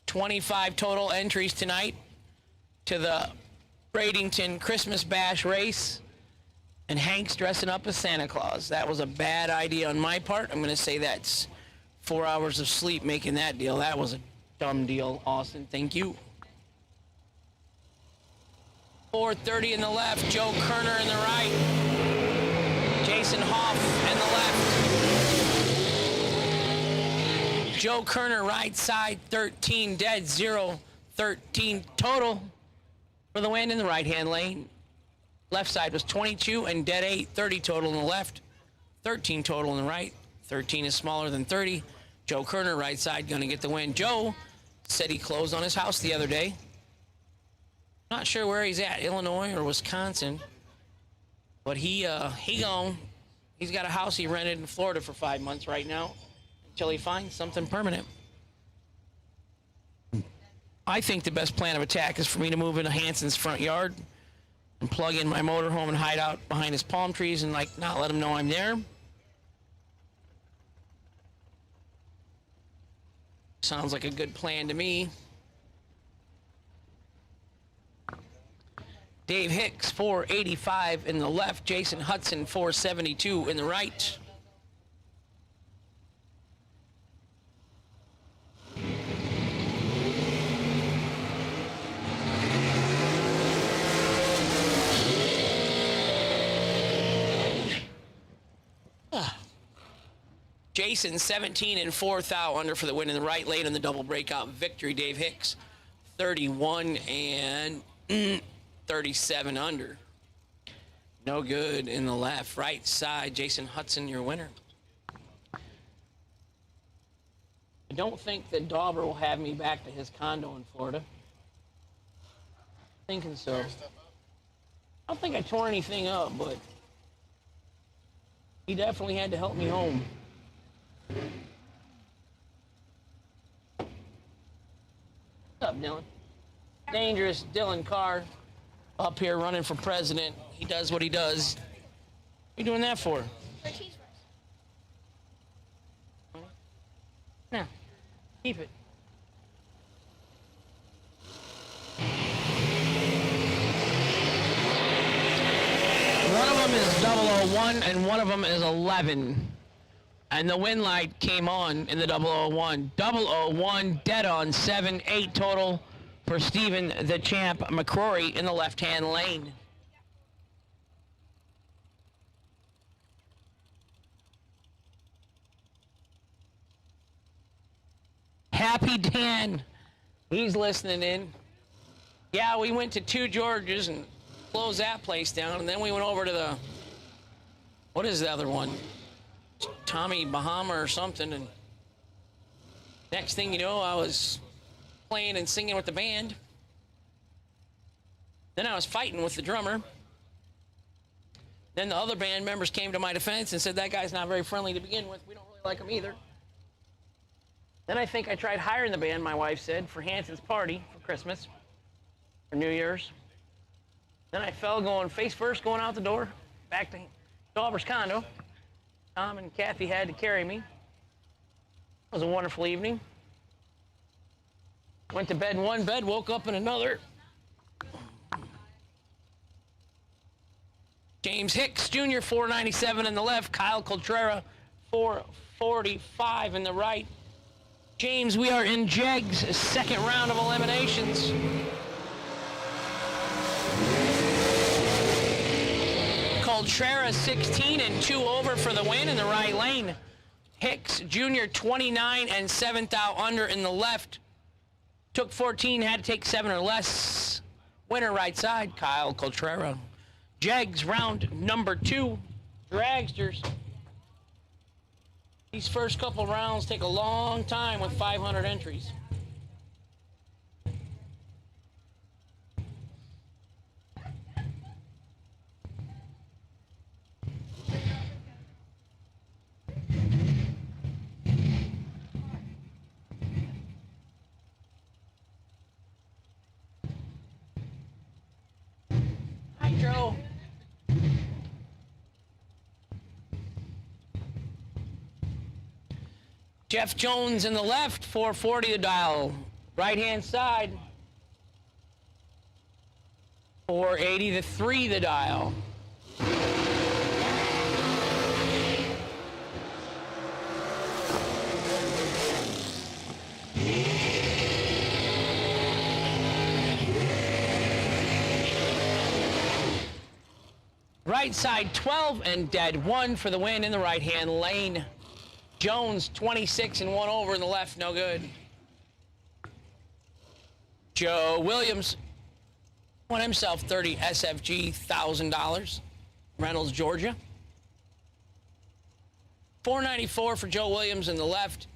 Speaker 11: 25 total entries tonight to the Bradenton Christmas Bash race. And Hank's dressing up as Santa Claus. That was a bad idea on my part. I'm going to say that's 4 hours of sleep making that deal. That was a dumb deal, Austin. Thank you. 430 in the left. Joe Kerner in the right. Jason Hoff in the left. Joe Kerner right side, 13 dead, 0, 13 total for the win in the right-hand lane. Left side was 22 and dead 8, 30 total in the left, 13 total in the right. 13 is smaller than 30. Joe Kerner, right side, going to get the win. Joe said he closed on his house the other day. Not sure where he's at, Illinois or Wisconsin. But he gone. He's got a house he rented in Florida for 5 months right now until he finds something permanent. I think the best plan of attack is for me to move into Hanson's front yard and plug in my motorhome and hide out behind his palm trees and not let him know I'm there. Sounds like a good plan to me. Dave Hicks, 485 in the left. Jason Hudson, 472 in the right. Jason, 17 and 4th out under for the win in the right lane in the double breakout victory. Dave Hicks, 31 and 37 under. No good in the left. Right side, Jason Hudson, your winner. I don't think that Dauber will have me back to his condo in Florida. Thinking so. I don't think I tore anything up, but he definitely had to help me home. What's up, Dylan? Dangerous Dylan Carr up here running for president. He does what he does. What are you doing that for?
Speaker 6: For cheese fries.
Speaker 11: No, keep it. One of them is 001 and one of them is 11. And the win light came on in the 001. 001 dead on 7, 8 total for Stephen the Champ McCrory in the left-hand lane. Happy Dan, he's listening in. Yeah, we went to 2 Georges and closed that place down, and then we went over to the, what is the other one? Tommy Bahama or something, and next thing you know, I was playing and singing with the band. Then I was fighting with the drummer. Then the other band members came to my defense and said, that guy's not very friendly to begin with. We don't really like him either. Then I think I tried hiring the band, my wife said, for Hanson's party for Christmas, for New Year's. Then I fell going face first, going out the door, back to Dauber's condo. Tom and Kathy had to carry me. It was a wonderful evening. Went to bed in one bed, woke up in another. James Hicks Jr., 497 in the left. Kyle Coltrera, 445 in the right. James, we are in Jeg's second round of eliminations. Coltrera 16 and 2 over for the win in the right lane. Hicks Jr. 29 and 7th out under in the left. Took 14, had to take 7 or less. Winner right side, Kyle Coltrera. Jegs round number 2. Dragsters. These first couple rounds take a long time with 500 entries. go. Jeff Jones in the left, 440 the dial. Right hand side, 480 the 3 the dial. Right side 12 and dead 1 for the win in the right hand lane. Jones 26 and 1 over in the left, no good. Joe Williams won himself 30 SFG $1,000. Reynolds, Georgia. 494 for Joe Williams in the left.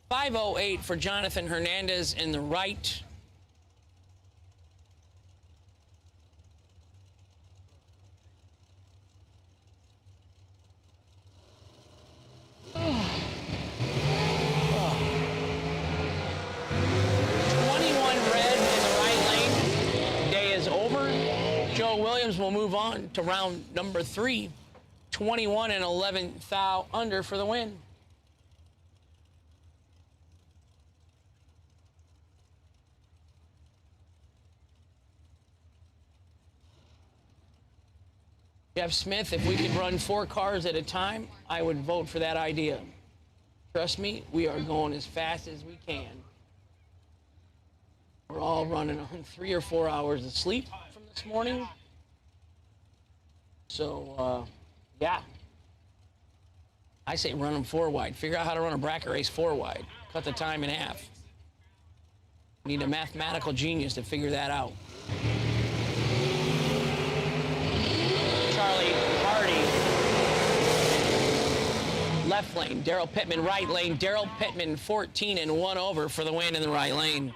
Speaker 11: 508 for Jonathan Hernandez in the right. Will move on to round number 3. 21 and 11 thou under for the win. Jeff Smith, if we could run 4 cars at a time, I would vote for that idea. Trust me, we are going as fast as we can. We're all running on 3 or 4 hours of sleep from this morning. So, yeah. I say run them 4 wide. Figure out how to run a bracket race 4 wide. Cut the time in half. Need a mathematical genius to figure that out. Charlie Hardy. Left lane. Daryl Pittman, right lane. Daryl Pittman, 14 and 1 over for the win in the right lane.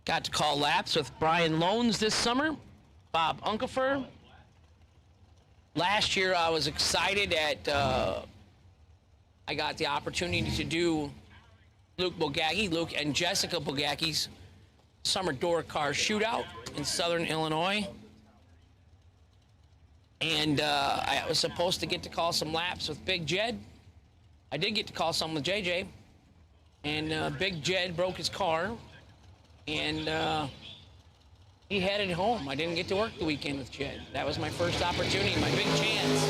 Speaker 11: Got to call laps with Brian Loans this summer, Bob Unkefer. Last year I was excited at, I got the opportunity to do Luke and Jessica Bogacki's summer door car shootout in Southern Illinois. And I was supposed to get to call some laps with Big Jed. I did get to call some with JJ. And Big Jed broke his car. And he headed home. I didn't get to work the weekend with Jed. That was my first opportunity, my big chance.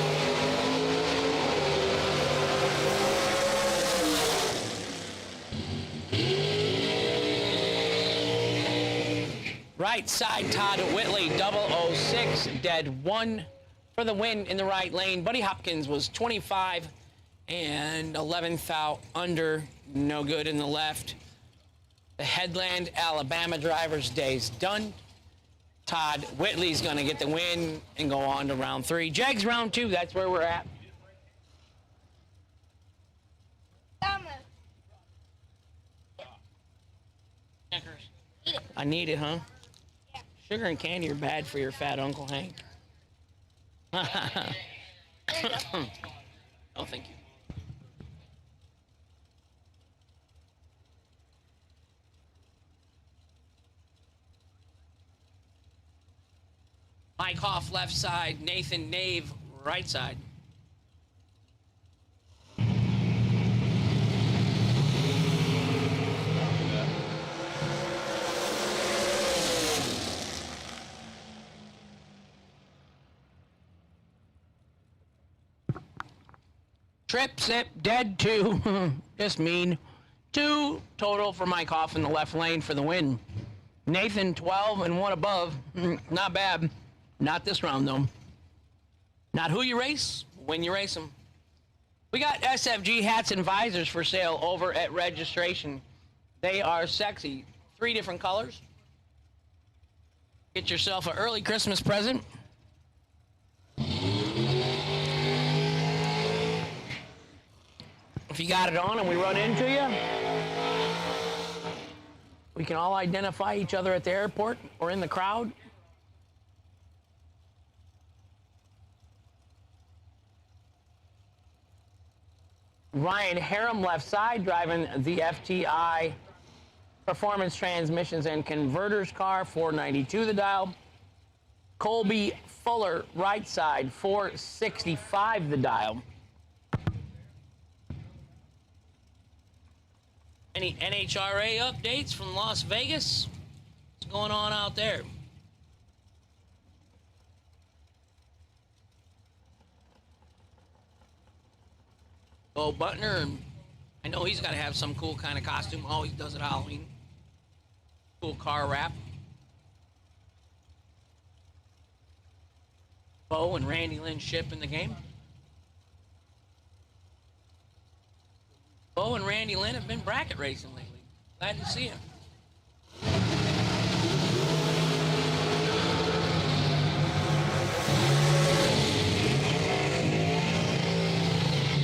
Speaker 11: Right side, Todd Whitley, 006, dead 1 for the win in the right lane. Buddy Hopkins was 25 and 11 thou under, no good in the left. The Headland, Alabama driver's day's done. Todd Whitley's going to get the win and go on to round 3. Jags round 2, that's where we're at. I need it, huh? Sugar and candy are bad for your fat Uncle Hank. Oh, thank you. Mike Hoff, left side. Nathan Nave, right side. Trip, zip, dead 2. Just mean. 2 total for Mike Hoff in the left lane for the win. Nathan, 12 and 1 above. Not bad. Not this round, though. Not who you race, when you race them. We got SFG hats and visors for sale over at registration. They are sexy. 3 different colors. Get yourself an early Christmas present. If you got it on and we run into you, we can all identify each other at the airport or in the crowd. Ryan Harem, left side, driving the FTI Performance Transmissions and Converters car, $492 the dial. Colby Fuller, right side, $465 the dial. Any NHRA updates from Las Vegas? What's going on out there? Bo Butner, and I know he's got to have some cool kind of costume. Always does at Halloween. Cool car wrap. Bo and Randy Lynn ship in the game. Bo and Randy Lynn have been bracket racing lately. Glad to see him.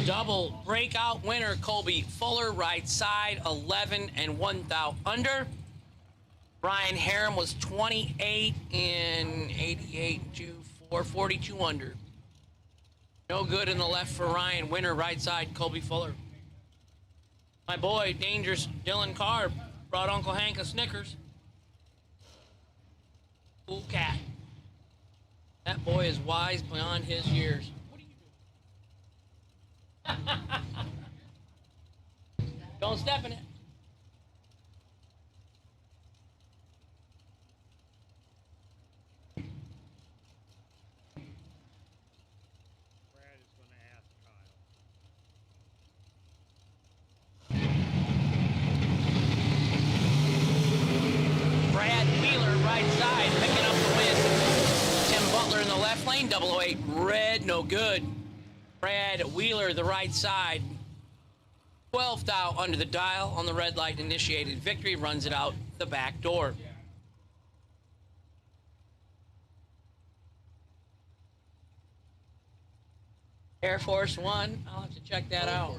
Speaker 11: Double breakout winner, Colby Fuller, right side, 11 and 1 thou under. Brian Harrim was 28 in 88 to 442 under. No good in the left for Ryan. Winner, right side, Colby Fuller. My boy, Dangerous Dylan Carr, brought Uncle Hank a Snickers. Cool cat. That boy is wise beyond his years. What are you doing? Don't step in it. Brad Wheeler, right side, picking up the win. Tim Butler in the left lane, 008 red, no good. Brad Wheeler, the right side, 12 thou under the dial on the red light initiated victory, runs it out the back door. Air Force One, I'll have to check that out.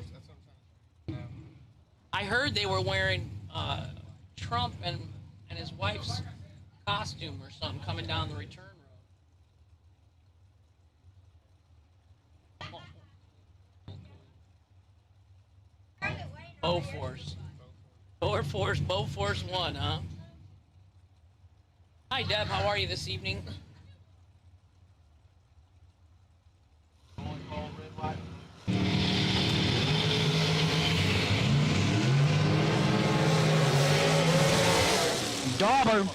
Speaker 11: I heard they were wearing Trump and his wife's costume or something coming down the return road. Bowforce. Bowforce One, huh? Hi, Deb. How are you this evening? Dauber,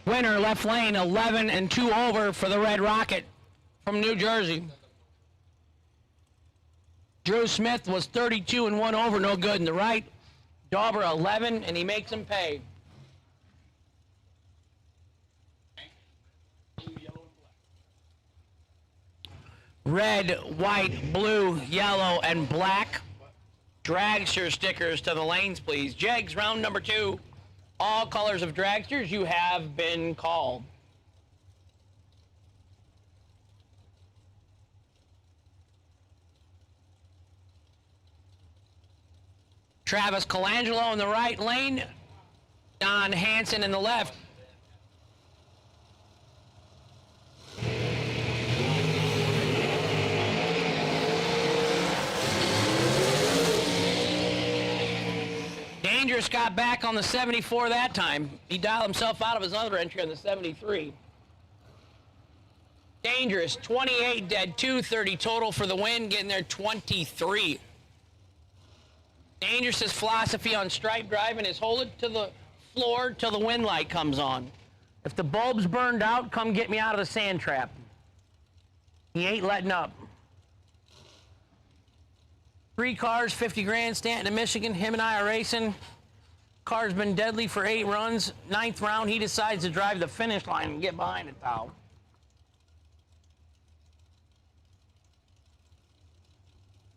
Speaker 11: winner, left lane, 11 and 2 over for the Red Rocket from New Jersey. Drew Smith was 32 and 1 over, no good in the right. Dauber 11, and he makes him pay. Red, white, blue, yellow, and black. Dragster stickers to the lanes, please. Jegs, round number 2. All colors of dragsters, you have been called. Travis Colangelo in the right lane. Don Hansen in the left. Dangerous got back on the 74 that time. He dialed himself out of his other entry on the 73. Dangerous, 28 dead, 230 total for the win, getting there 23. Dangerous's philosophy on stripe driving is hold it to the floor till the wind light comes on. If the bulb's burned out, come get me out of the sand trap. He ain't letting up. 3 cars, 50 grand, Stanton and Michigan. Him and I are racing. Car's been deadly for 8 runs. 9th round, he decides to drive the finish line and get behind it, though.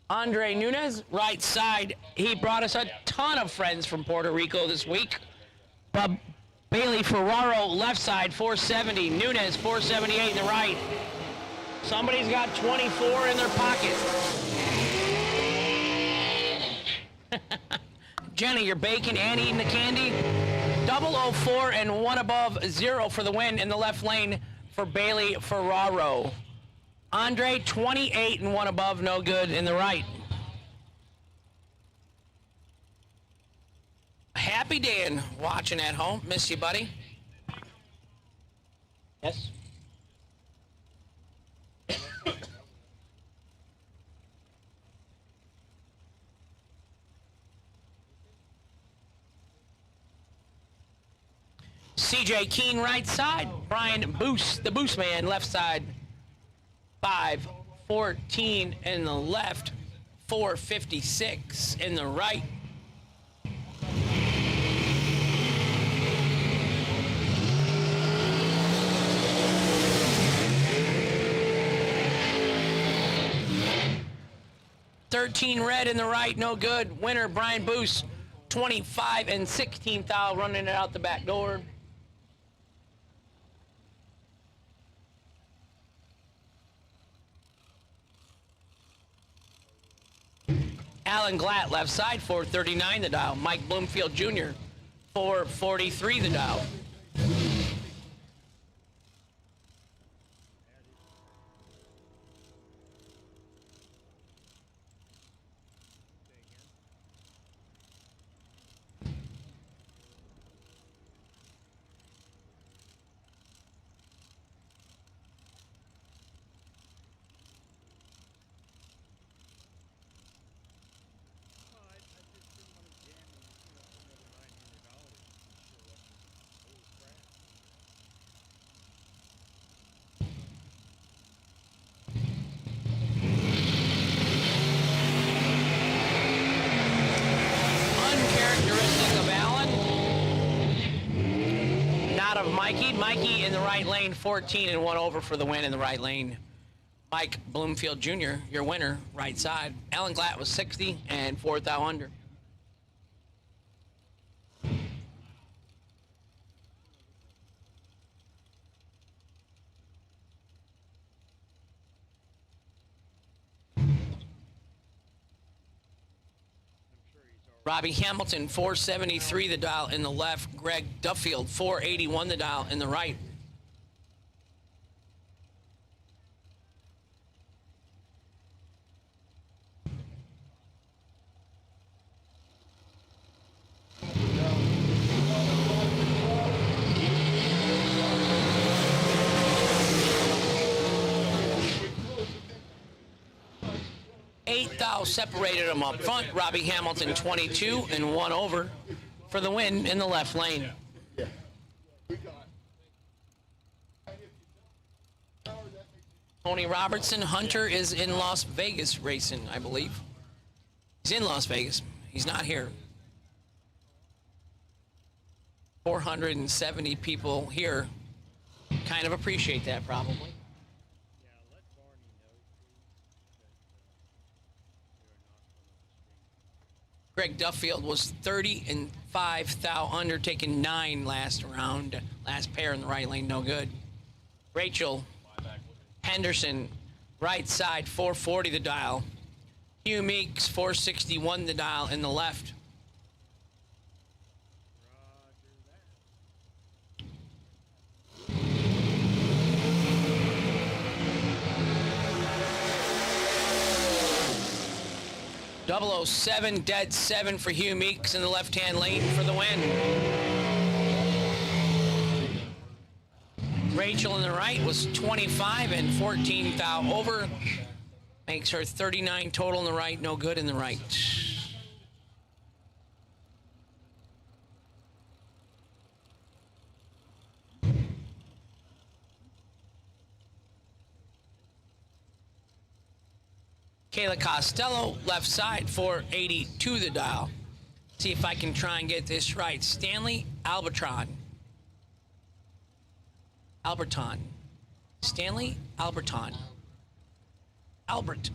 Speaker 11: Andre Nunez, right side. He brought us a ton of friends from Puerto Rico this week. Bob Bailey Ferraro, left side, 470. Nunez, 478 in the right. Somebody's got 24 in their pocket. Jenny, you're baking and eating the candy. 004 and 1 above 0 for the win in the left lane for Bailey Ferraro. Andre, 28 and 1 above, no good in the right. Happy Happy Dan watching at home. Miss you, buddy. Yes? CJ Keen right side. Brian Boos, the Boost man, left side. 5:14 in the left. 4:56 in the right. $13 red in the right, no good. Winner Brian Boos, 25 and 16th thou, running it out the back door. Alan Glatt, left side, 439 the dial. Mike Bloomfield Jr., 443 the dial. Of Mikey in the right lane, 14 and 1 over for the win in the right lane. Mike Bloomfield Jr., your winner, right side. Alan Glatt was 60 and 4th thou under. Robbie Hamilton, 473 the dial in the left. Greg Duffield, 481 the dial in the right. Thou separated them up front. Robbie Hamilton 22 and 1 over for the win in the left lane. Tony Robertson, Hunter is in Las Vegas racing, I believe. He's in Las Vegas. He's not here. 470 people here. Kind of appreciate that, probably. Greg Duffield was 30 and 5 thou under, taking 9 last round. Last pair in the right lane, no good. Rachel Henderson, right side, 440 the dial. Hugh Meeks, 461 the dial in the left. .007, dead 7 for Hugh Meeks in the left-hand lane for the win. Rachel in the right was 25 and 14 thou over. Makes her 39 total in the right, no good in the right. Kayla Costello, left side, 482 the dial. See if I can try and get this right. Stanley Alberton. Stanley Alberton. Alberton.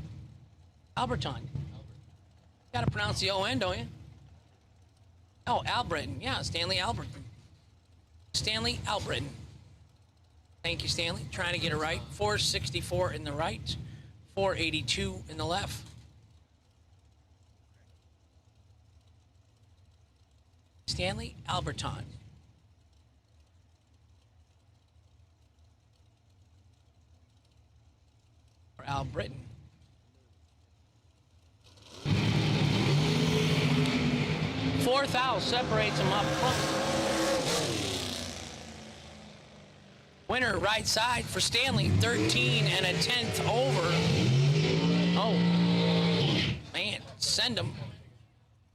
Speaker 11: Gotta pronounce the O-N, don't you? Oh, Albritton. Yeah, Stanley Albritton. Stanley Albritton. Thank you, Stanley. Trying to get it right. 464 in the right. 482 in the left. Stanley Alberton. Or Al Britton. 4 thou separates them up front. Winner right side for Stanley, 13 1/10 over. Oh, man, send him.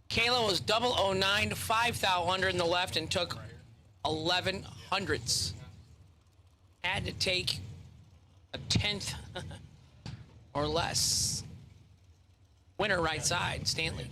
Speaker 11: Kayla was 009, 5 thou under in the left and took 11 hundredths. Had to take a 10th or less. Winner right side, Stanley.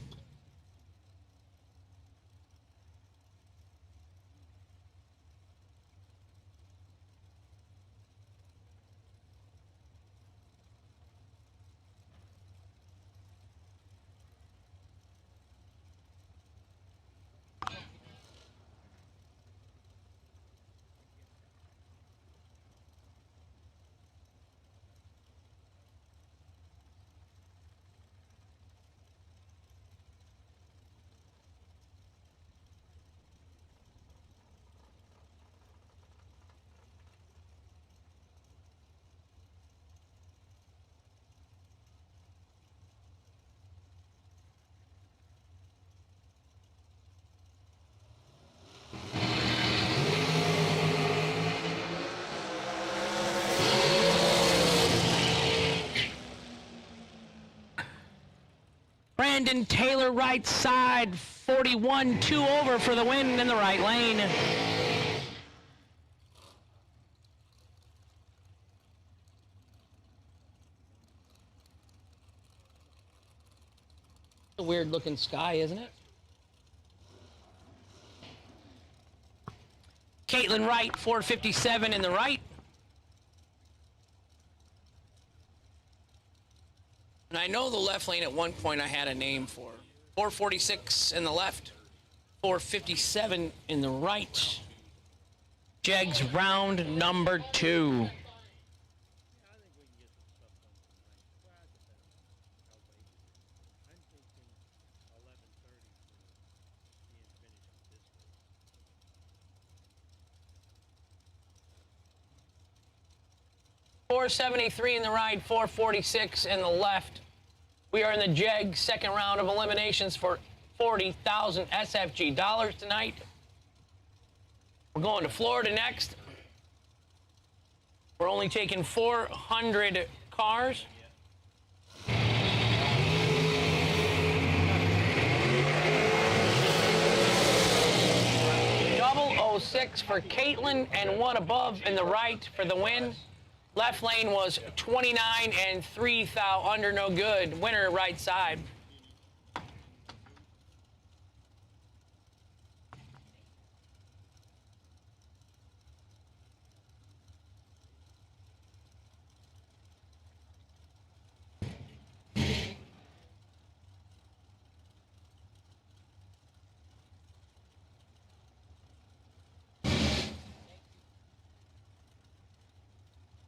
Speaker 11: Brandon Taylor right side, 41, 2 over for the win in the right lane. A weird looking sky, isn't it? Caitlin Wright, 457 in the right. And I know the left lane at one point I had a name for. 446 in the left, 457 in the right. Jegs round number 2. $473 in the right, 446 in the left. We are in the Jeg second round of eliminations for 40,000 SFG dollars tonight. We're going to Florida next. We're only taking 400 cars. Double 06 for Caitlin and 1 above in the right for the win. Left lane was 29 and 3 thou under, no good. Winner right side.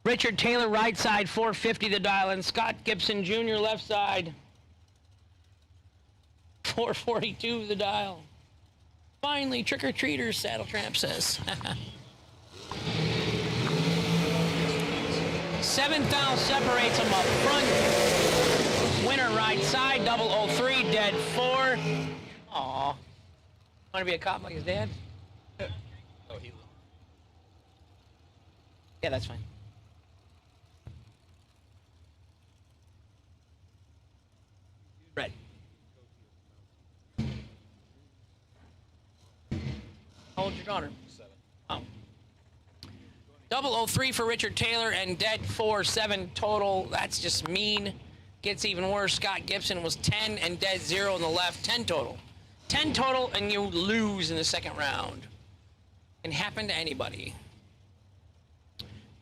Speaker 11: Richard Taylor, right side, 450 the dial, and Scott Gibson Jr., left side, 442 the dial. Finally, trick-or-treaters, Saddle Tramp says. 7 thou separates them up front. Winner right side, 003, dead 4. Aw. Want to be a cop like his dad? Yeah, that's fine. Red. How old's your daughter? 7. Oh. 003 for Richard Taylor and dead 4, 7 total. That's just mean. Gets even worse. Scott Gibson was 10 and dead 0 on the left. 10 total. 10 total and you lose in the second round. Can happen to anybody.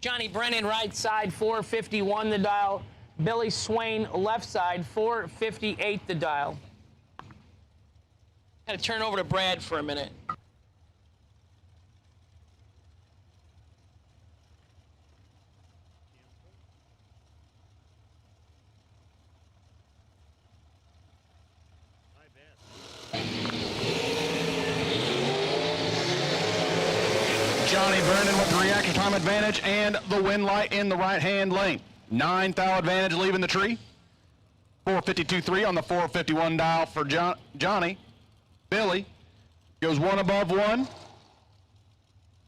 Speaker 11: Johnny Brennan, right side, 451 the dial. Billy Swain, left side, 458 the dial. Had to turn over to Brad for a minute.
Speaker 5: Johnny Brennan with the reaction time advantage and the win light in the right-hand lane. 9 thou advantage leaving the tree. 452.3 on the 451 dial for Johnny. Billy Goes one above one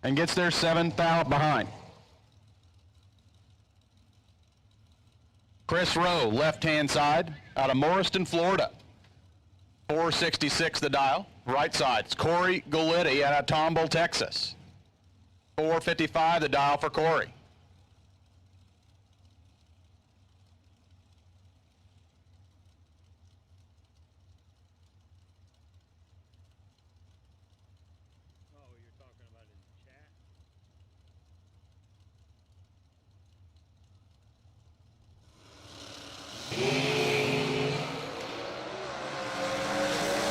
Speaker 5: and gets there 7th out behind. Chris Rowe, left-hand side, out of Morriston, Florida. 466 the dial. Right side, it's Corey Golitti out of Tomball, Texas. 455 the dial for Corey.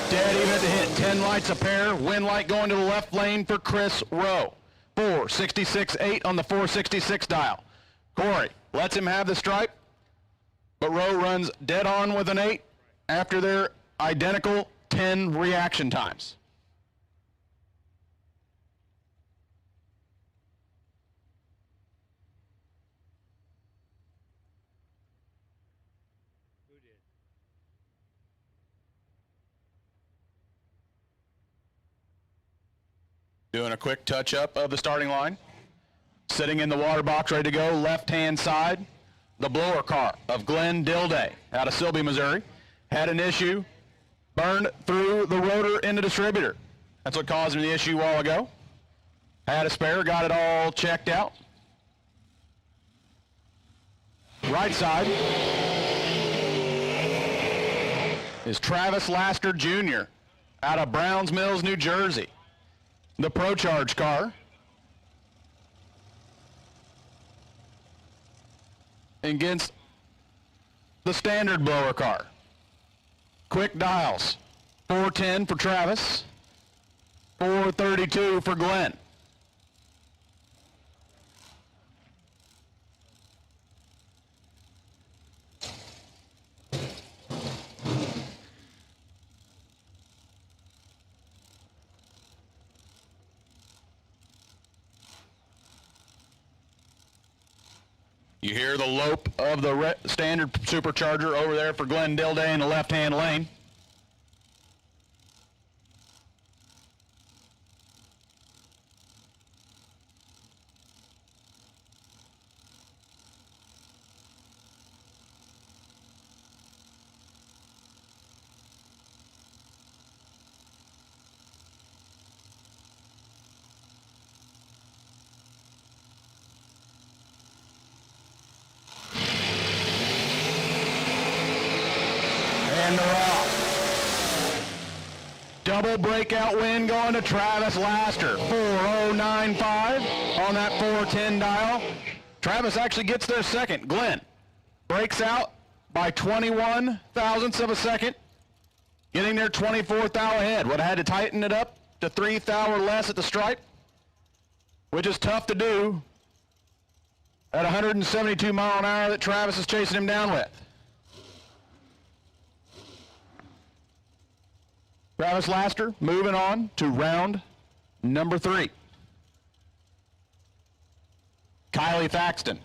Speaker 5: Dead even at the hit, 10 lights a pair. Wind light going to the left lane for Chris Rowe. 466.8 on the 466 dial. Corey lets him have the stripe, but Rowe runs dead on with an 8 after their identical 10 reaction times. Doing a quick touch-up of the starting line. Sitting in the water box, ready to go, left-hand side. The blower car of Glenn Dilday out of Silby, Missouri. Had an issue, burned through the rotor in the distributor. That's what caused him the issue a while ago. Had a spare, got it all checked out. Right side is Travis Laster Jr. out of Browns Mills, New Jersey. The Pro Charge car against the standard blower car. Quick dials, 410 for Travis, 432 for Glenn. You hear the lope of the standard supercharger over there for Glenn Dilday in the left-hand lane. And they're off. Double breakout win going to Travis Laster. 4095 on that 410 dial. Travis actually gets there second. Glenn breaks out by 21 thousandths of a second, getting there 24th thou ahead. Would have had to tighten it up to 3 thou or less at the stripe, which is tough to do at 172 mile an hour that Travis is chasing him down with. Travis Laster moving on to round number 3. Kylie Thaxton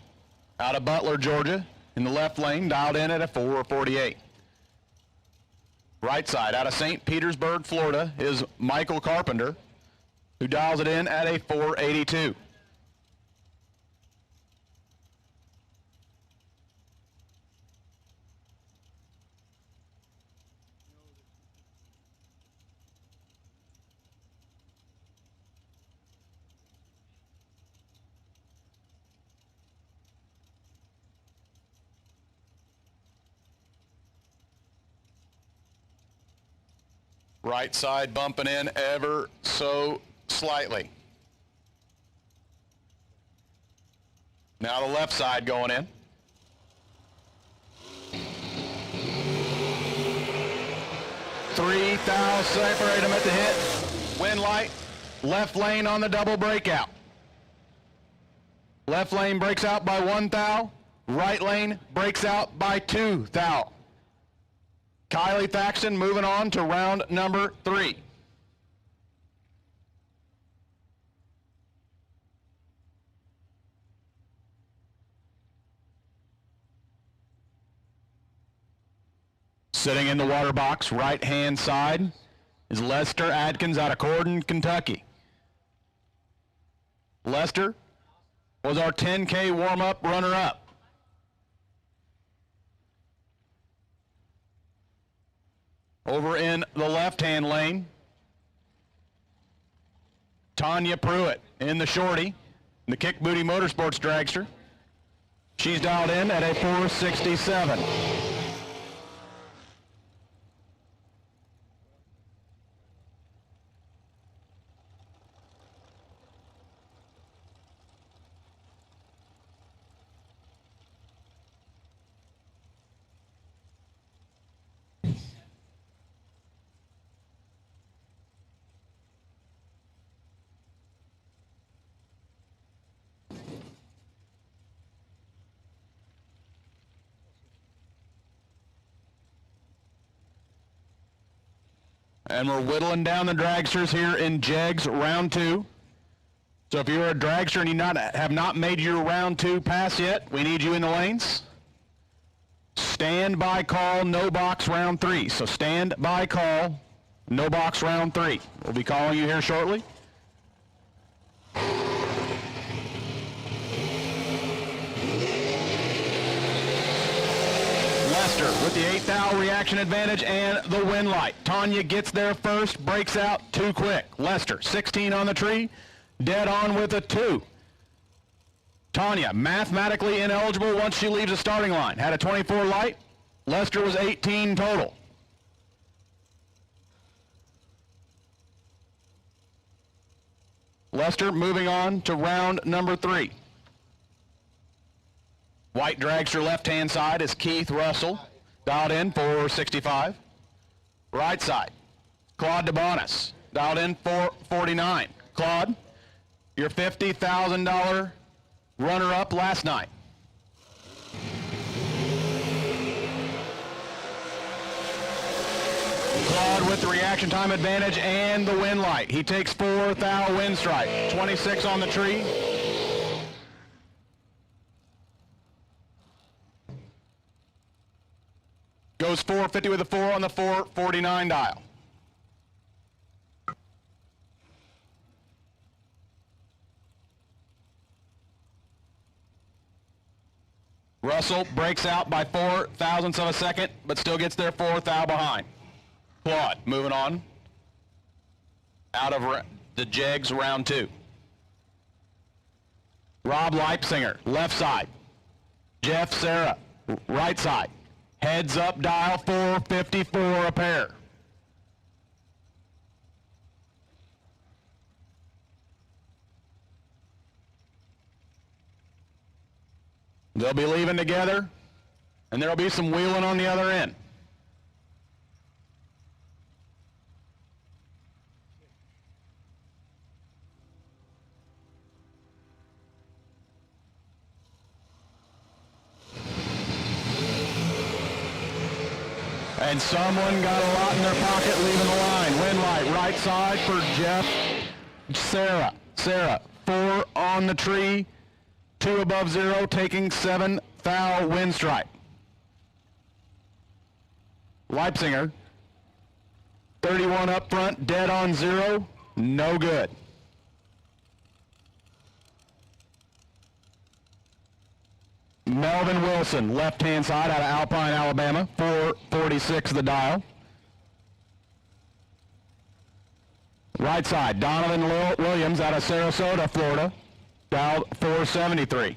Speaker 5: out of Butler, Georgia, in the left lane, dialed in at a 448. Right side out of St. Petersburg, Florida, is Michael Carpenter, who dials it in at a 482. Right side bumping in ever so slightly. Now the left side going in. Three thou separate them at the hit. Wind light, left lane on the double breakout. Left lane breaks out by 1 thou. Right lane breaks out by 2 thou. Kylie Thaxton moving on to round number 3. Sitting in the water box, right-hand side, is Lester Adkins out of Corden, Kentucky. Lester was our 10K warm-up runner-up. Over in the left-hand lane, Tanya Pruitt in the shorty, the Kick Booty Motorsports dragster. She's dialed in at a 467. And we're whittling down the dragsters here in Jegs round 2. So if you're a dragster and you have not made your round 2 pass yet, we need you in the lanes. Stand by call, no box round 3. So stand by call, no box round 3. We'll be calling you here shortly. Lester with the 8th thou reaction advantage and the win light. Tanya gets there first, breaks out too quick. Lester, 16 on the tree, dead on with a 2. Tanya, mathematically ineligible once she leaves the starting line. Had a 24 light. Lester was 18 total. Lester moving on to round number 3. White dragster left-hand side is Keith Russell, dialed in for 65. Right side, Claude DeBonis, dialed in for 49. Claude, your $50,000 runner-up last night. Claude with the reaction time advantage and the win light. He takes 4th thou win stripe, 26 on the tree. Goes 450 with a 4 on the 449 dial. Russell breaks out by 4 thousandths of a second, but still gets there 4th thou behind. Claude moving on out of the Jegs round 2. Rob Leipsinger, left side. Jeff Serra, right side. Heads up dial, 454 a pair. They'll be leaving together, and there'll be some wheeling on the other end. And someone got a lot in their pocket leaving the line. Win light, right side for Jeff Serra. Serra, 4 on the tree, 2 above 0, taking 7 thou win stripe. Leipsinger, 31 up front, dead on 0, no good. Melvin Wilson, left-hand side out of Alpine, Alabama, 446 the dial. Right side, Donovan Williams out of Sarasota, Florida, dialed 473.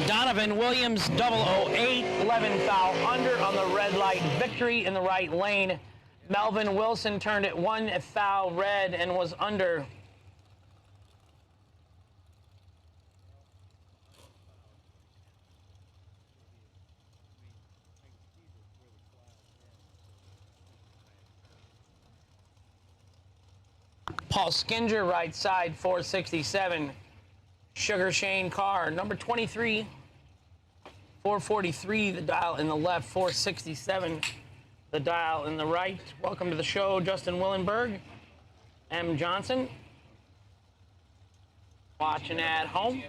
Speaker 11: Donovan Williams, 008, 11 thou under on the red light. Victory in the right lane. Melvin Wilson turned it 1 thou red and was under. Paul Skinger, right side, 467. Sugar Shane Carr, number 23, 443, the dial in the left, 467, the dial in the right. Welcome to the show, Justin Willenberg, M. Johnson, watching at home.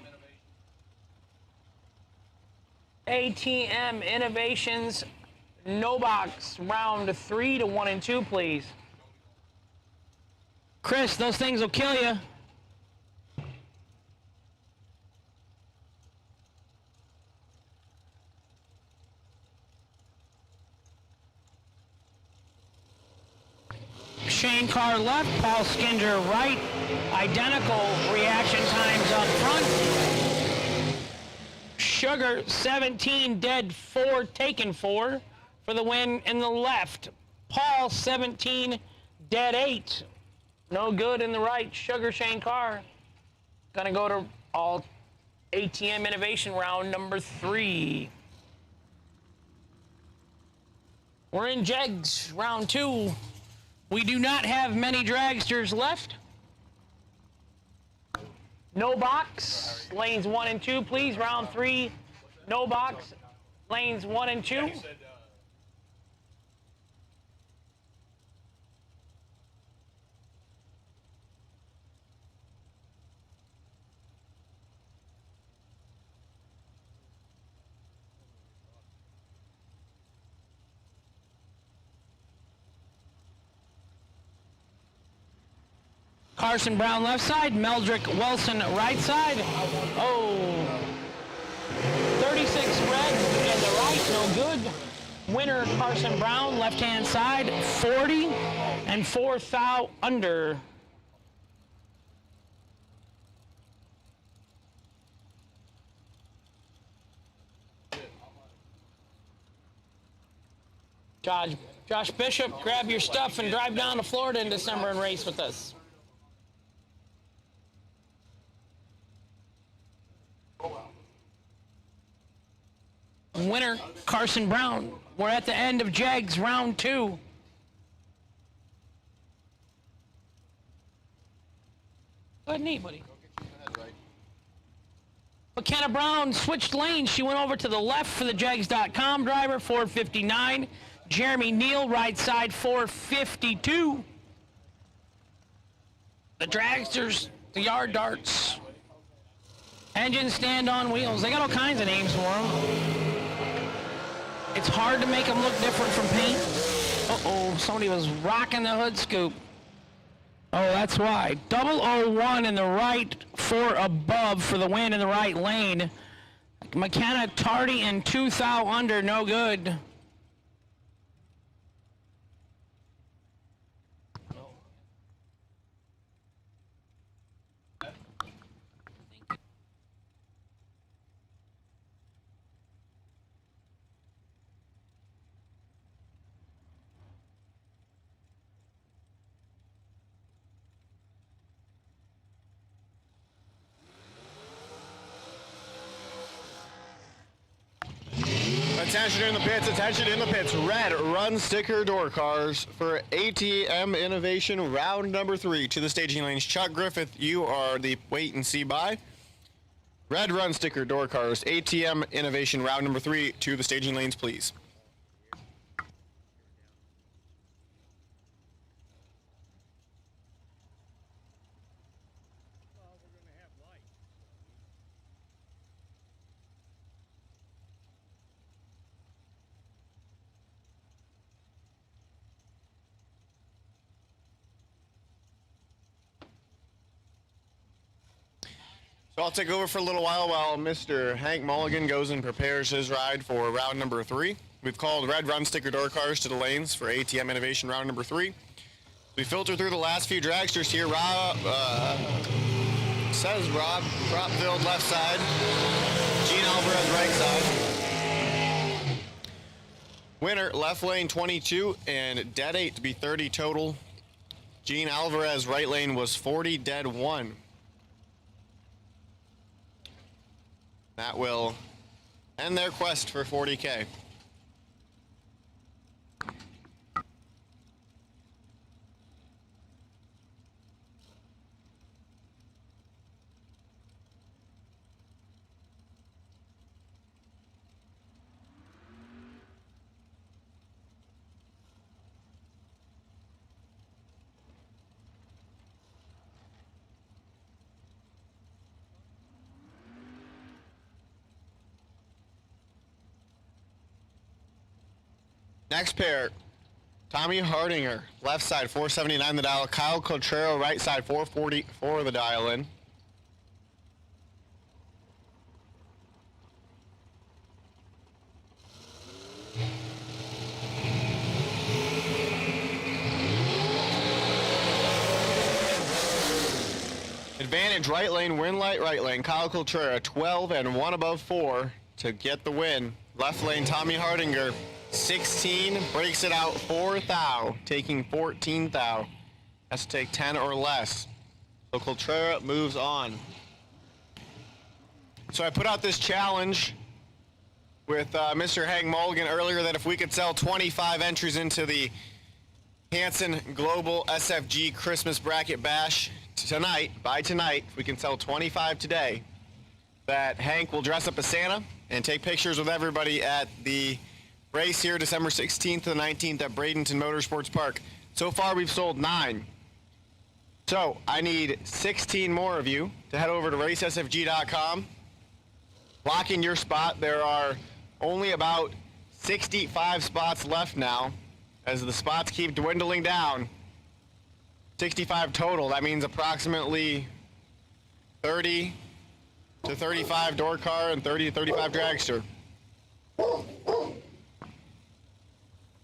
Speaker 11: ATM Innovations, no box, round 3 to 1 and 2, please. Chris, those things will kill you. Shane Carr left, Paul Skinger right. Identical reaction times up front. Sugar 17, dead 4, taken 4 for the win in the left. Paul 17, dead 8. No good in the right. Sugar Shane Carr. Gonna go to all ATM Innovation round number 3. We're in Jegs round 2. We do not have many dragsters left. No box, lanes 1 and 2, please. Round 3, no box, lanes 1 and 2. Carson Brown left side, Meldrick Wilson right side. Oh, 36 red in the right, no good. Winner Carson Brown, left hand side, 40 and 4 thou under. Josh Bishop, grab your stuff and drive down to Florida in December and race with us. Winner Carson Brown. We're at the end of Jegs round 2. Go ahead and eat, buddy. McKenna Brown switched lanes. She went over to the left for the Jegs.com driver, 459. Jeremy Neal, right side, 452. The dragsters, the yard darts. Engine stand on wheels. They got all kinds of names for them. It's hard to make them look different from paint. Uh-oh, somebody was rocking the hood scoop. Oh, that's why. 001 in the right, 4 above for the win in the right lane. McKenna tardy and 2 thou under, no good.
Speaker 2: Attention in the pits, attention in the pits. Red run sticker door cars for ATM Innovation round number 3 to the staging lanes. Chuck Griffith, you are the wait and see by. Red run sticker door cars, ATM Innovation round number 3 to the staging lanes, please. So I'll take over for a little while Mr. Hank Mulligan goes and prepares his ride for round number 3. We've called red run sticker door cars to the lanes for ATM Innovation round number 3. We filter through the last few dragsters here. Says Rob Cropfield left side, Gene Alvarez right side. Winner left lane 22 and dead 8 to be 30 total. Gene Alvarez right lane was 40, dead 1. That will end their quest for 40K. Next pair, Tommy Hardinger, left side 479 the dial. Kyle Cotrero, right side 444 the dial in. Advantage right lane, win light right lane. Kyle Cotrero 12 and 1 above 4 to get the win. Left lane, Tommy Hardinger 16, breaks it out 4 thou, taking 14 thou. Has to take 10 or less. So Cotrero moves on. So I put out this challenge with Mr. Hank Mulligan earlier that if we could sell 25 entries into the Hanson Global SFG Christmas Bracket Bash tonight, by tonight, if we can sell 25 today, that Hank will dress up as Santa and take pictures with everybody at the race here December 16th to the 19th at Bradenton Motorsports Park. So far we've sold 9. So I need 16 more of you to head over to racesfg.com. Lock in your spot. There are only about 65 spots left now as the spots keep dwindling down. 65 total. That means approximately 30 to 35 door car and 30 to 35 dragster.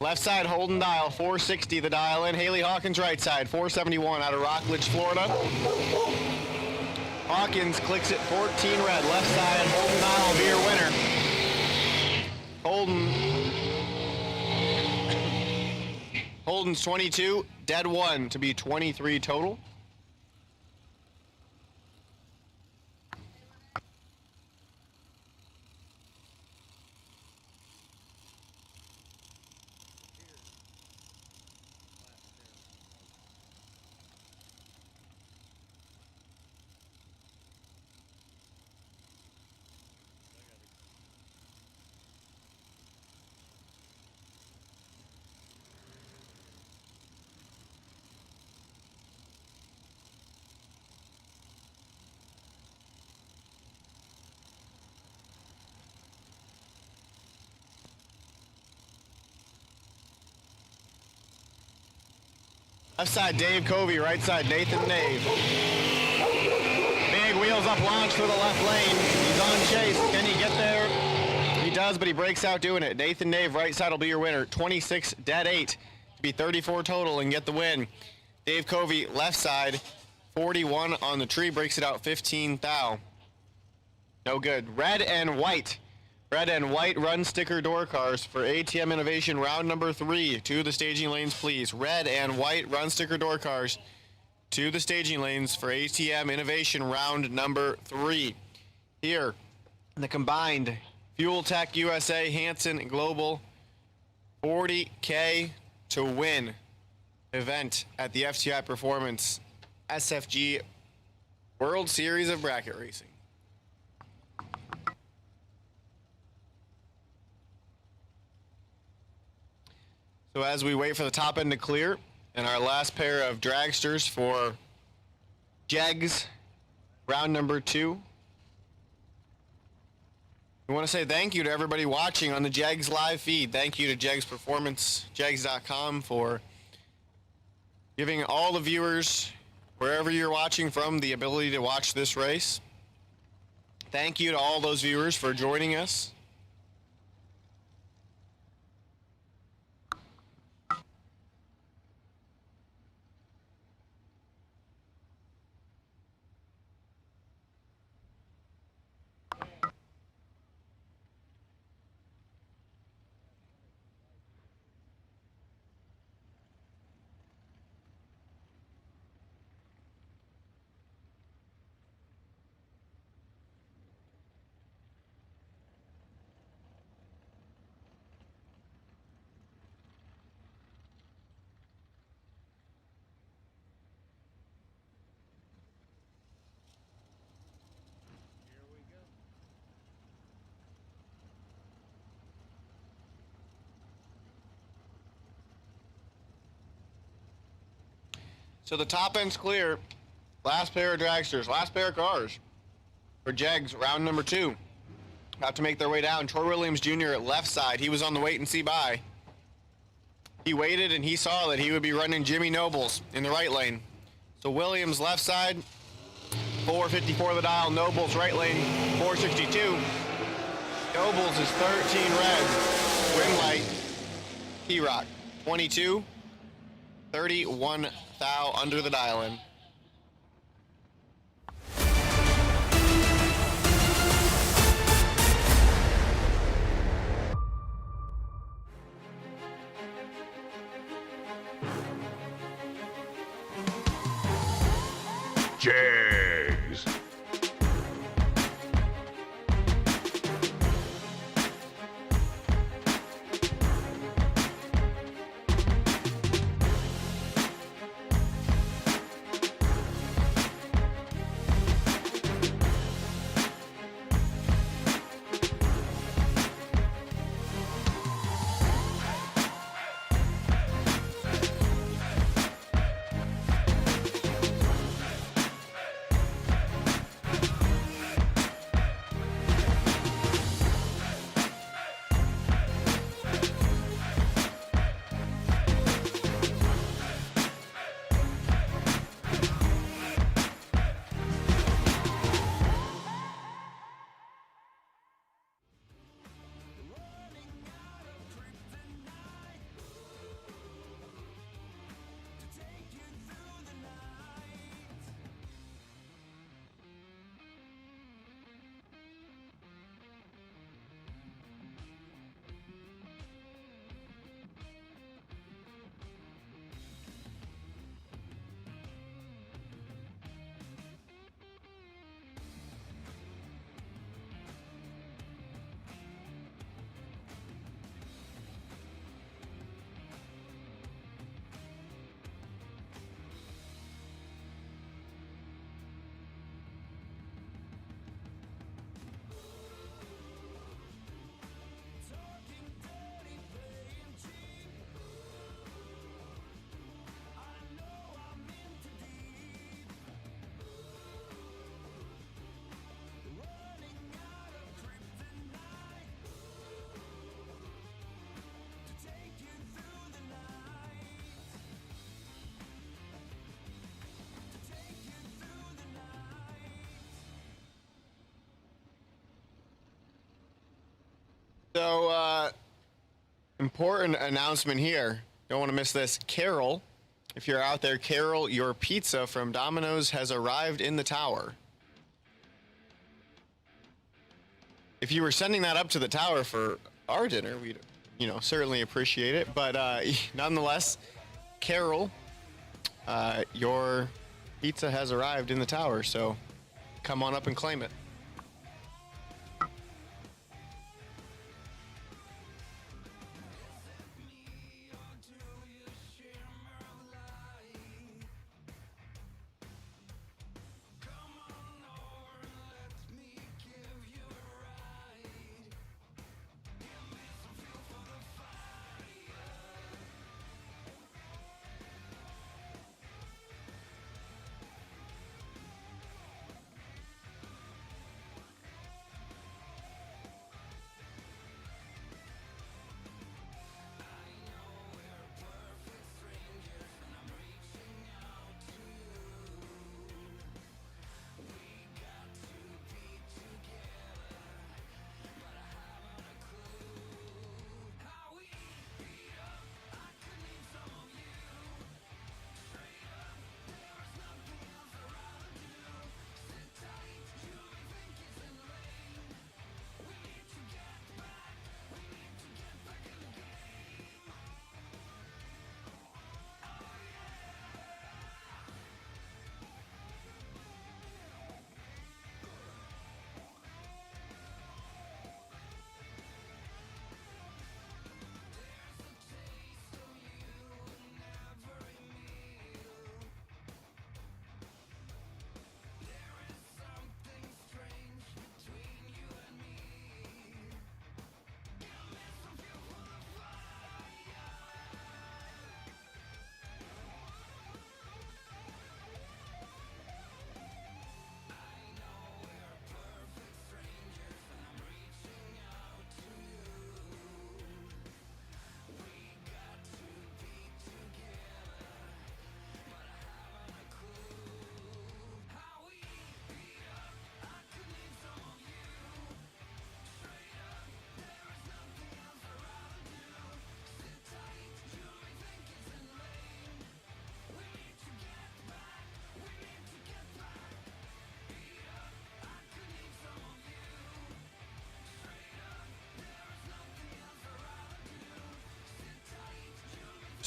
Speaker 2: Left side Holden dial 460 the dial in. Haley Hawkins right side 471 out of Rockledge, Florida. Hawkins clicks it 14 red. Left side Holden dial will be your winner. Holden's 22, dead 1 to be 23 total. Left side Dave Covey, right side Nathan Nave. Big wheels up launch for the left lane. He's on chase. Can he get there? He does, but he breaks out doing it. Nathan Nave, right side will be your winner. 26, dead 8 to be 34 total and get the win. Dave Covey, left side, 41 on the tree, breaks it out 15 thou. No good. Red and white. Red and white run sticker door cars for ATM Innovation round number 3. To the staging lanes, please. Red and white run sticker door cars to the staging lanes for ATM Innovation round number 3. Here, the combined Fuel Tech USA Hanson Global 40K to win event at the FTI Performance SFG World Series of Bracket Racing. So as we wait for the top end to clear, and our last pair of dragsters for Jegs, round number 2. We want to say thank you to everybody watching on the Jegs live feed. Thank you to Jegs Performance, jegs.com, for giving all the viewers, wherever you're watching from, the ability to watch this race. Thank you to all those viewers for joining us. So the top end's clear. Last pair of dragsters, last pair of cars for Jegs, round number 2. About to make their way down. Troy Williams Jr. at left side. He was on the wait and see by. He waited and he saw that he would be running Jimmy Nobles in the right lane. So Williams left side, 454 the dial, Nobles right lane, 462. Nobles is 13 red, win light, T-Rock, 22, 31 thou under the dial in.
Speaker 14: Jags.
Speaker 2: So, important announcement here. Don't want to miss this. Carol, if you're out there, Carol, your pizza from Domino's has arrived in the tower. If you were sending that up to the tower for our dinner, we'd, certainly appreciate it. But nonetheless, Carol, your pizza has arrived in the tower, so come on up and claim it.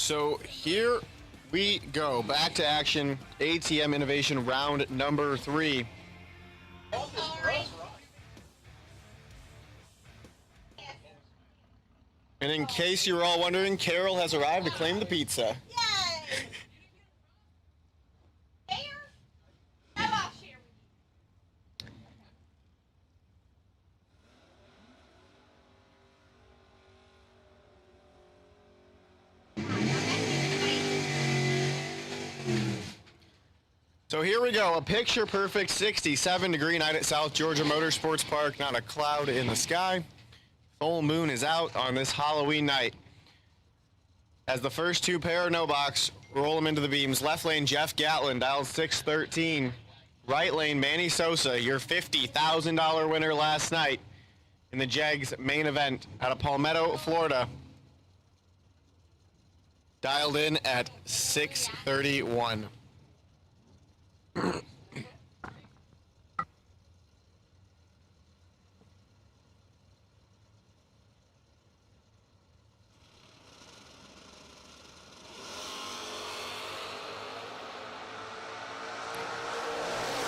Speaker 2: So here we go. Back to action. ATM Innovation round number 3. And in case you're all wondering, Carol has arrived to claim the pizza. So here we go, a picture-perfect 67-degree night at South Georgia Motorsports Park. Not a cloud in the sky. Full moon is out on this Halloween night. As the first 2 pair, no box, roll them into the beams. Left lane, Jeff Gatlin, dialed 613. Right lane, Manny Sosa, your $50,000 winner last night in the Jags main event out of Palmetto, Florida. Dialed in at 631.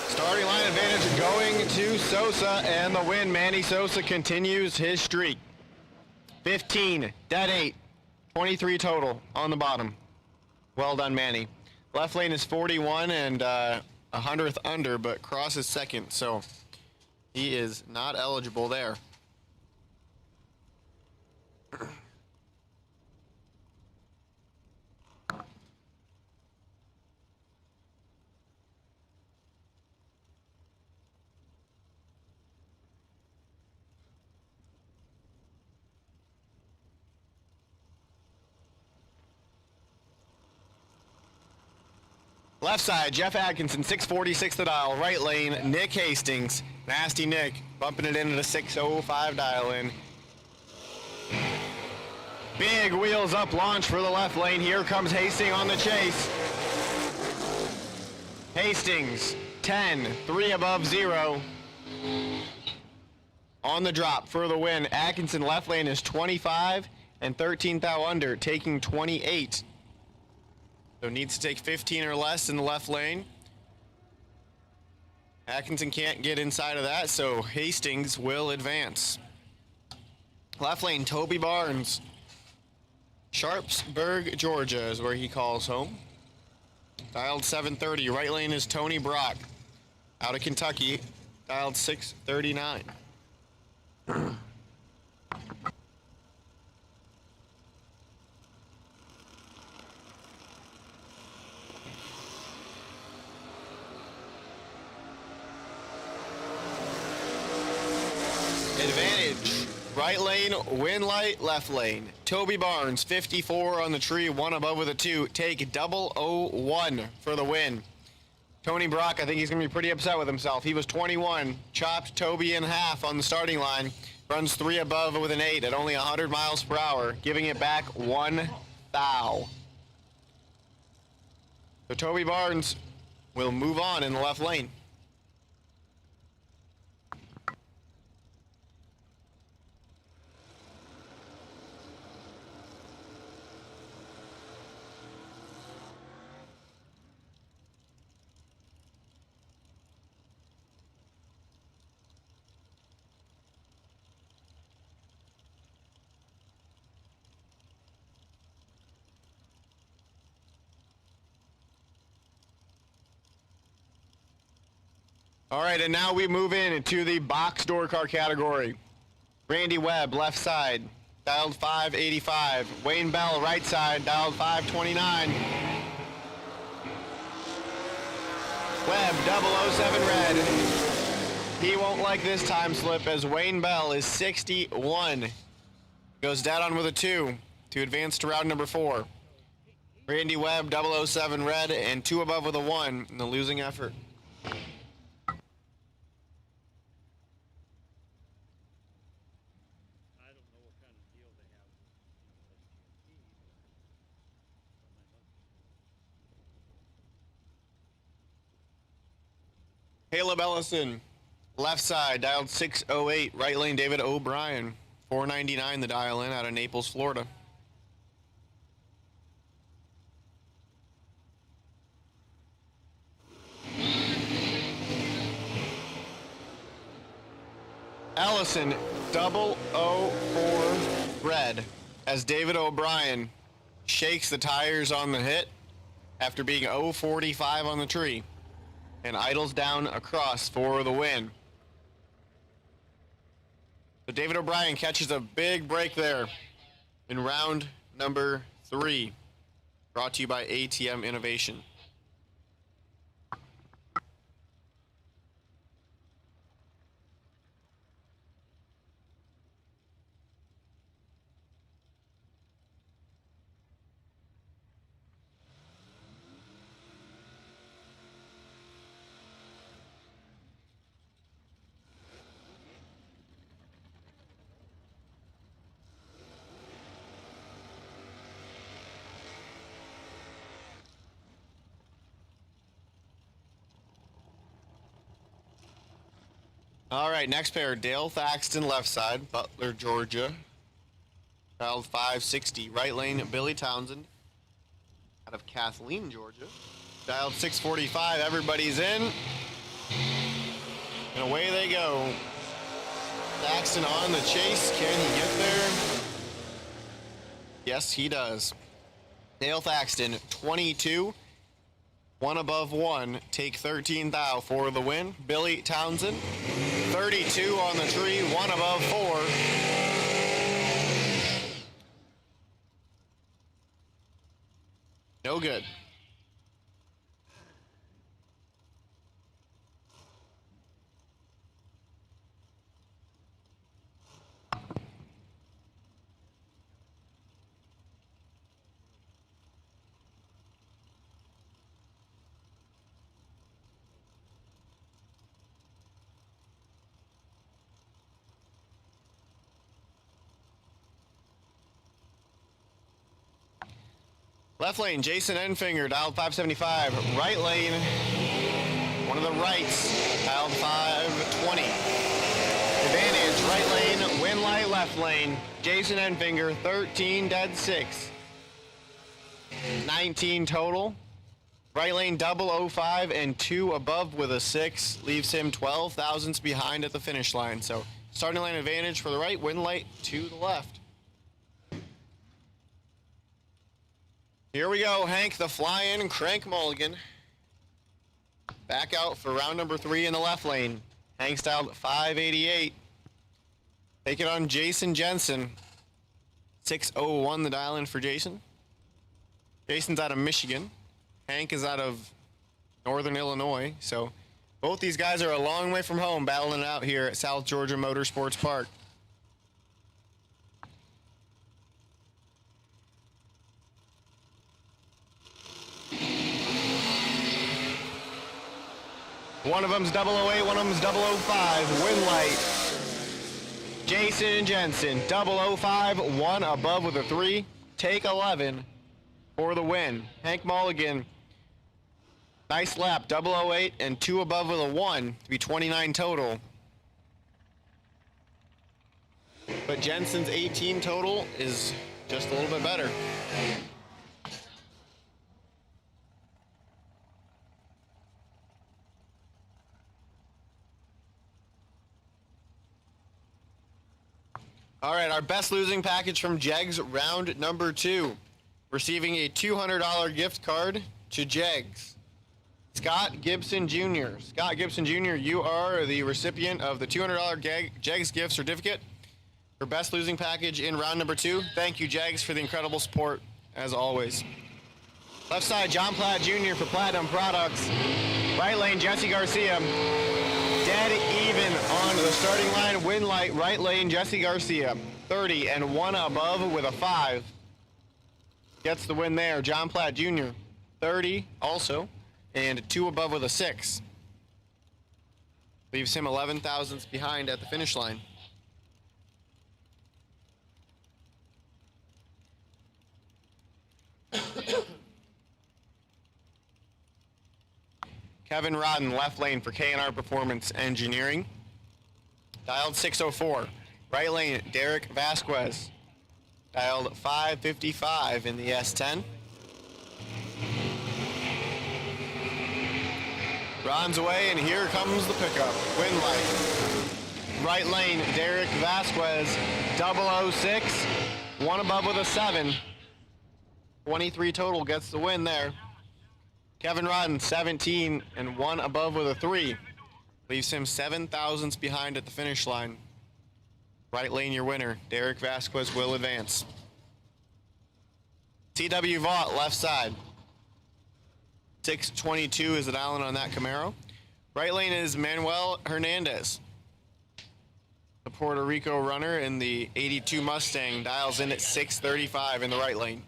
Speaker 2: Starting line advantage going to Sosa, and the win. Manny Sosa continues his streak. 15, dead 8, 23 total on the bottom. Well done, Manny. Left lane is 41 and 100th under, but crosses second, so he is not eligible there. Left side, Jeff Atkinson, 646 the dial. Right lane, Nick Hastings. Nasty Nick, bumping it into the 605 dial in. Big wheels up launch for the left lane. Here comes Hastings on the chase. Hastings, 10, 3 above 0. On the drop for the win. Atkinson left lane is 25 and 13 thou under, taking 28. So needs to take 15 or less in the left lane. Atkinson can't get inside of that, so Hastings will advance. Left lane, Toby Barnes. Sharpsburg, Georgia is where he calls home. Dialed 730. Right lane is Tony Brock. Out of Kentucky. Dialed 639. Advantage. Right lane, Winlight, left lane. Toby Barnes, 54 on the tree, 1 above with a 2. Take 001 for the win. Tony Brock, I think he's going to be pretty upset with himself. He was 21, chopped Toby in half on the starting line, runs 3 above with an 8 at only 100 miles per hour, giving it back 1 thou. So Toby Barnes will move on in the left lane. All right, and now we move into the box door car category. Randy Webb, left side, dialed 585. Wayne Bell, right side, dialed 529. Webb, 007 red. He won't like this time slip as Wayne Bell is 61. Goes dead on with a 2 to advance to round number 4. Randy Webb, 007 red, and 2 above with a 1 in the losing effort. Caleb Ellison, left side, dialed 608. Right lane, David O'Brien, 499 the dial in out of Naples, Florida. Allison, 004 red, as David O'Brien shakes the tires on the hit after being 045 on the tree and idles down across for the win. So David O'Brien catches a big break there in round number 3, brought to you by ATM Innovation. All right, next pair, Dale Thaxton, left side, Butler, Georgia. Child 560, right lane, Billy Townsend, out of Kathleen, Georgia. Child 645, everybody's in. And away they go. Thaxton on the chase, can he get there? Yes, he does. Dale Thaxton, 22. 1 above 1, take 13 thou for the win. Billy Townsend, 32 on the tree, 1 above 4. No good. Left lane, Jason Enfinger, dialed 575. Right lane, one of the rights, dialed 520. Advantage, right lane, win light, left lane, Jason Enfinger, 13 dead 6. 19 total. Right lane, 005 and 2 above with a 6. Leaves him 12 thousandths behind at the finish line. So starting lane advantage for the right, win light to the left. Here we go, Hank, the fly-in crank mulligan. Back out for round number 3 in the left lane. Hank styled 588. Take it on Jason Jensen. 601 the dial in for Jason. Jason's out of Michigan. Hank is out of Northern Illinois. So both these guys are a long way from home battling it out here at South Georgia Motorsports Park. One of them's 008, one of them's 005. Win light. Jason Jensen, 005, 1 above with a 3. Take 11 for the win. Hank Mulligan, nice lap, 008 and 2 above with a 1 to be 29 total. But Jensen's 18 total is just a little bit better. All right, our best losing package from Jegs, round number 2. Receiving a $200 gift card to Jegs. Scott Gibson Jr. Scott Gibson Jr., you are the recipient of the $200 Jegs gift certificate for best losing package in round number 2. Thank you, Jegs, for the incredible support, as always. Left side, John Platt Jr. for Platinum Products. Right lane, Jesse Garcia. Dead even on the starting line. Win light, right lane, Jesse Garcia. 30 and 1 above with a 5. Gets the win there. John Platt Jr. 30 also, and 2 above with a 6. Leaves him 11 thousandths behind at the finish line. Kevin Rodden, left lane for K&R Performance Engineering. Dialed 604. Right lane, Derek Vasquez. Dialed 555 in the S10. Ron's away, and here comes the pickup. Win light. right lane, Derek Vasquez, 006, one above with a 7. 23 total gets the win there. Kevin Rodden, 17 and one above with a 3. Leaves him 7 thousandths behind at the finish line. Right lane, your winner, Derek Vasquez will advance. TW Vaught, left side. 622 is the dial-in on that Camaro. Right lane is Manuel Hernandez. The Puerto Rico runner in the 82 Mustang dials in at 635 in the right lane.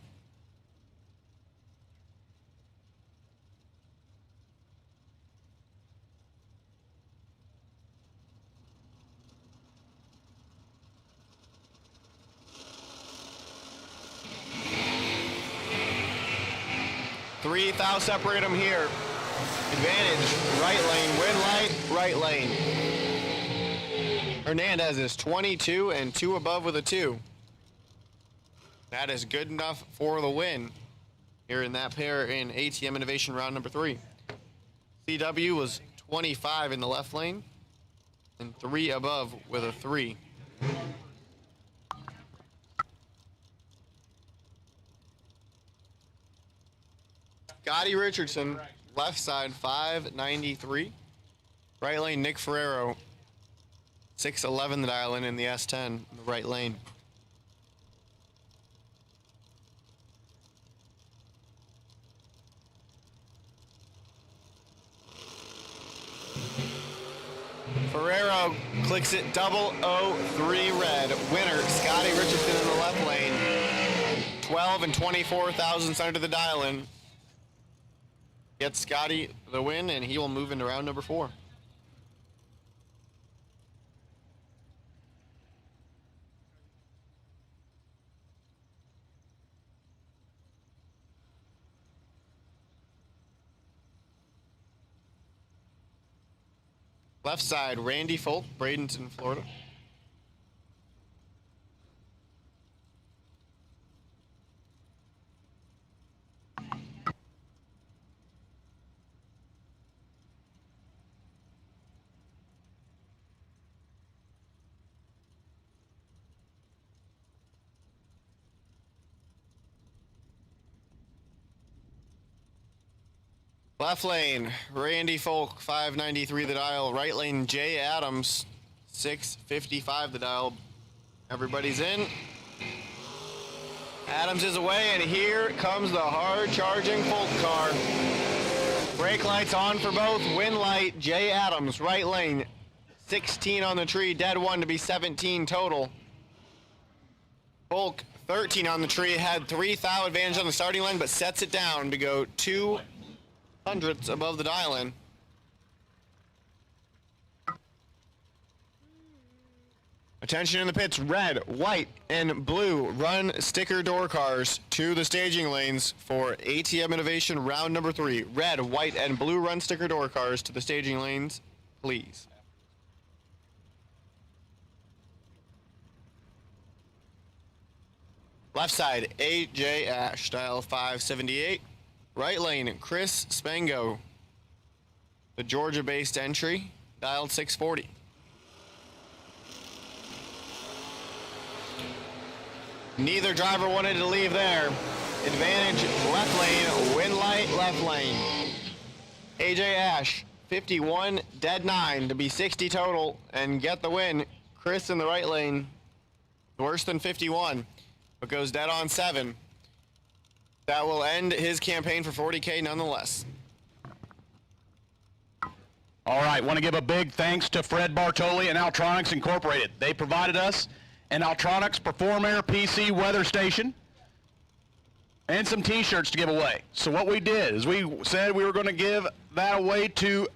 Speaker 2: Three thou separate them here. Advantage, right lane, win light, right lane. Hernandez is 22 and 2 above with a 2. That is good enough for the win here in that pair in ATM Innovation round number 3. CW was 25 in the left lane and 3 above with a 3. Scotty Richardson, left side, 593. Right lane, Nick Ferrero, 611 the dial in the S10 in the right lane. Ferrero clicks it 003 red. Winner, Scotty Richardson in the left lane. 12 and 24 thousandths under the dial in. Gets Scotty the win, and he will move into round number 4. Left side, Randy Folk, Bradenton, Florida. Left lane, Randy Folk, 593 the dial. Right lane, Jay Adams, 655 the dial. Everybody's in. Adams is away, and here comes the hard-charging Folk car. Brake lights on for both. Win light, Jay Adams, right lane. 16 on the tree, dead one to be 17 total. Folk, 13 on the tree, had 3 thou advantage on the starting line, but sets it down to go 2 hundredths above the dial-in. Attention in the pits, red, white, and blue run sticker door cars to the staging lanes for ATM Innovation round number 3. Red, white, and blue run sticker door cars to the staging lanes, please. Left side, AJ Ash, dial 578. Right lane, Chris Spango, the Georgia-based entry, dialed 640. Neither driver wanted to leave there. Advantage, left lane, win light, left lane. AJ Ash, 51, dead 9 to be 60 total and get the win. Chris in the right lane, worse than 51, but goes dead on 7. That will end his campaign for 40K nonetheless.
Speaker 5: All right, want to give a big thanks to Fred Bartoli and Altronics Incorporated. They provided us an Altronics Perform Air PC weather station and some t-shirts to give away. So what we did is we said we were going to give that away to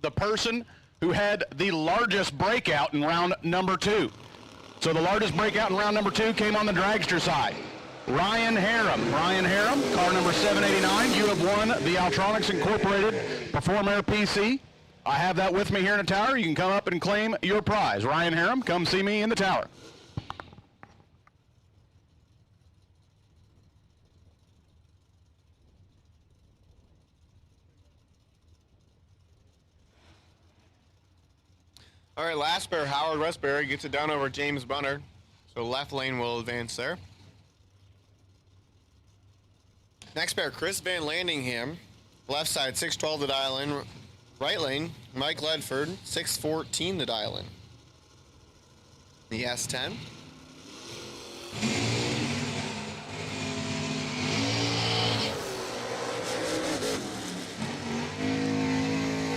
Speaker 5: the person who had the largest breakout in round number 2. So the largest breakout in round number 2 came on the dragster side. Ryan Harem. Ryan Harem, car number 789. You have won the Altronics Incorporated Perform Air PC. I have that with me here in the tower. You can come up and claim your prize. Ryan Harem, come see me in the tower.
Speaker 2: All right, last pair, Howard Westbury gets it down over James Bunner. So left lane will advance there. Next pair, Chris Van Landingham. Left side, 612 to dial in. Right lane, Mike Ledford, 614 to dial in. The S10.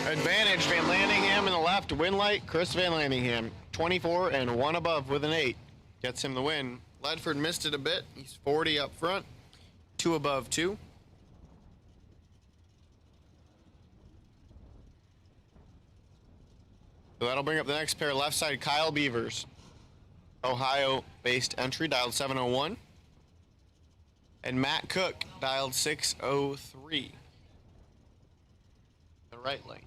Speaker 2: Advantage, Van Landingham in the left, win light, Chris Van Landingham. 24 and 1 above with an 8. Gets him the win. Ledford missed it a bit. He's 40 up front. 2 above 2. So that'll bring up the next pair, left side, Kyle Beavers. Ohio-based entry, dialed 701. And Matt Cook, dialed 603. The right lane.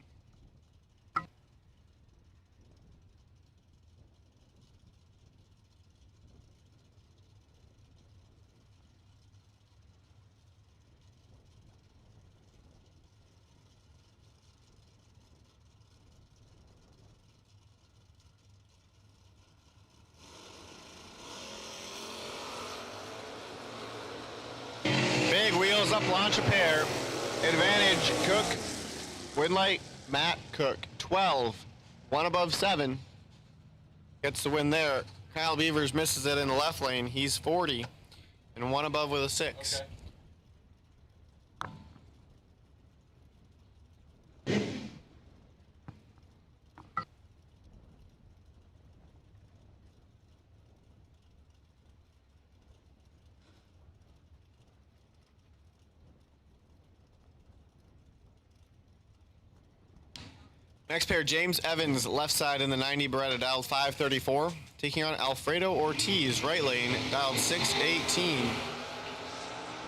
Speaker 2: Big wheels up, launch a pair. Advantage, Cook. Win light, Matt Cook. 12. 1 above 7. Gets the win there. Kyle Beavers misses it in the left lane. He's 40. And 1 above with a 6.
Speaker 13: Okay.
Speaker 2: Next pair, James Evans, left side in the 90 Beretta, dialed 534. Taking on Alfredo Ortiz, right lane, dialed 618.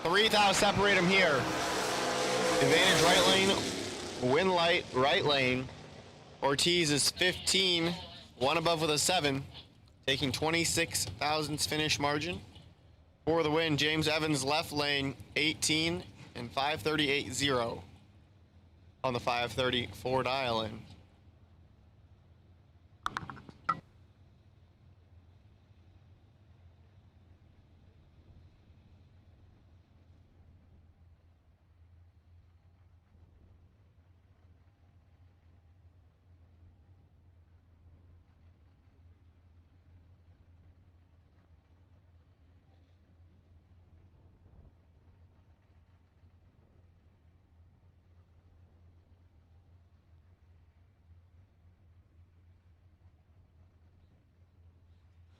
Speaker 2: 3,000 separate him here. Advantage right lane, win light right lane. Ortiz is 15, 1 above with a 7. Taking 26 thousandths finish margin. For the win, James Evans, left lane, 18 and 538.0 on the 534 dial in.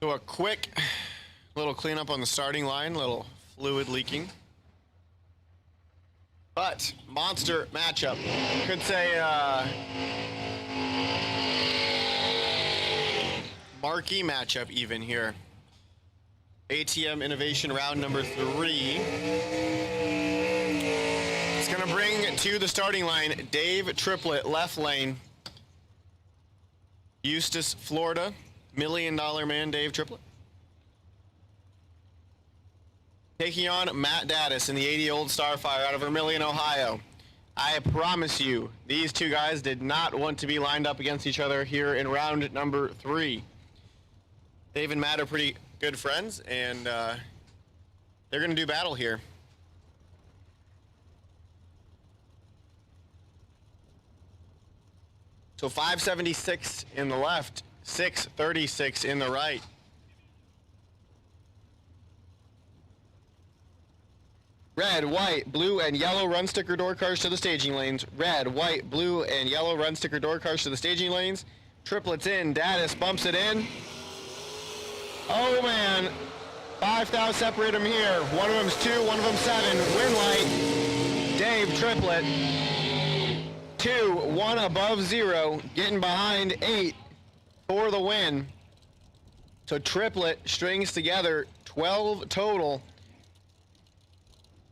Speaker 2: So a quick little cleanup on the starting line, little fluid leaking. But monster matchup. Could say marquee matchup even here. ATM Innovation round number 3. It's gonna bring to the starting line Dave Triplett, left lane. Eustis, Florida. $1 Million Man Dave Triplett. Taking on Matt Daddis in the 80 Old Starfire out of Vermillion, Ohio. I promise you, these two guys did not want to be lined up against each other here in round number 3. Dave and Matt are pretty good friends, and they're going to do battle here. So 576 in the left. 636 in the right. Red, white, blue, and yellow run sticker door cars to the staging lanes. Red, white, blue, and yellow run sticker door cars to the staging lanes. Triplets in. Daddis bumps it in. Oh man. 5,000 separate them here. One of them's 2, one of them's 7. Win light. Dave Triplett. 2, 1 above 0. Getting behind 8. For the win. So Triplett strings together 12 total.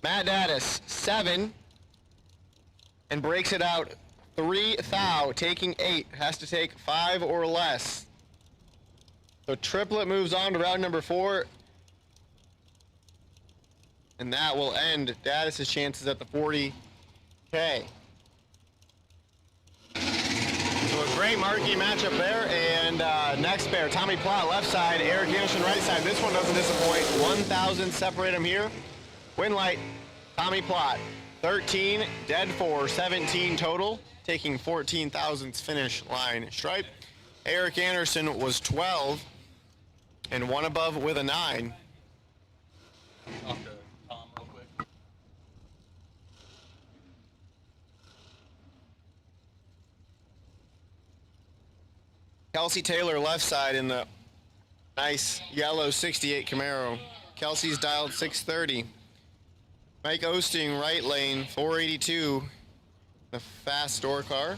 Speaker 2: Matt Daddis 7 and breaks it out 3,000, taking 8. Has to take 5 or less. So Triplett moves on to round number 4. And that will end Daddis' chances at the 40K. So a great marquee matchup there. And next pair, Tommy Plott left side, Eric Anderson right side. This one doesn't disappoint. 1,000 separate them here. Win light, Tommy Plott, 13, dead 4, 17 total, taking 14,000's finish line stripe. Eric Anderson was 12 and one above with a 9.
Speaker 13: Talk to Tom real quick.
Speaker 2: Kelsey Taylor left side in the nice yellow 68 Camaro. Kelsey's dialed 630. Mike Osting right lane 482. The fast door car.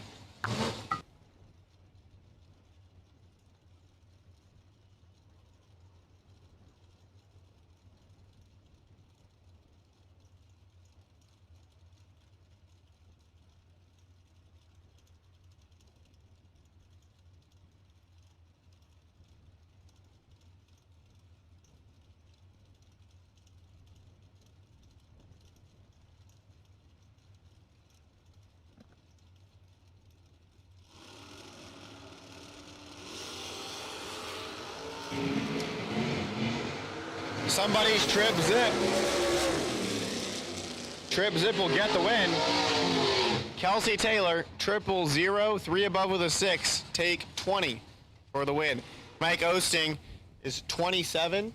Speaker 2: Somebody's Trip Zip. Trip Zip will get the win. Kelsey Taylor, 000, 3 above with a 6, take 20 for the win. Mike Osting is 27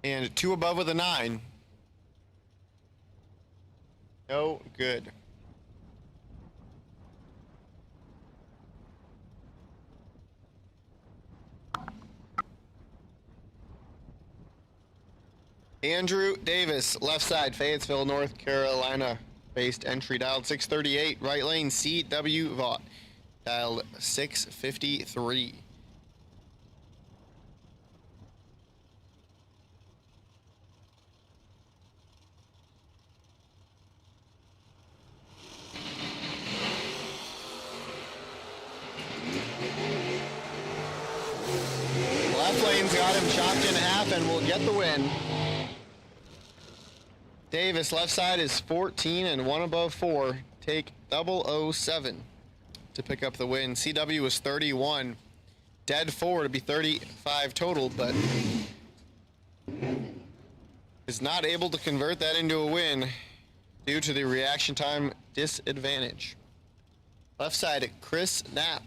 Speaker 2: and 2 above with a 9. No good. Andrew Davis, left side, Fayetteville, North Carolina, based entry, dialed 638, right lane, C.W. Vaught, dialed 653. Left lane's got him chopped in half and will get the win. Davis, left side is 14 and 1 above 4. Take 007 to pick up the win. CW was 31. Dead 4 to be 35 total, but is not able to convert that into a win due to the reaction time disadvantage. Left side, Chris Knapp.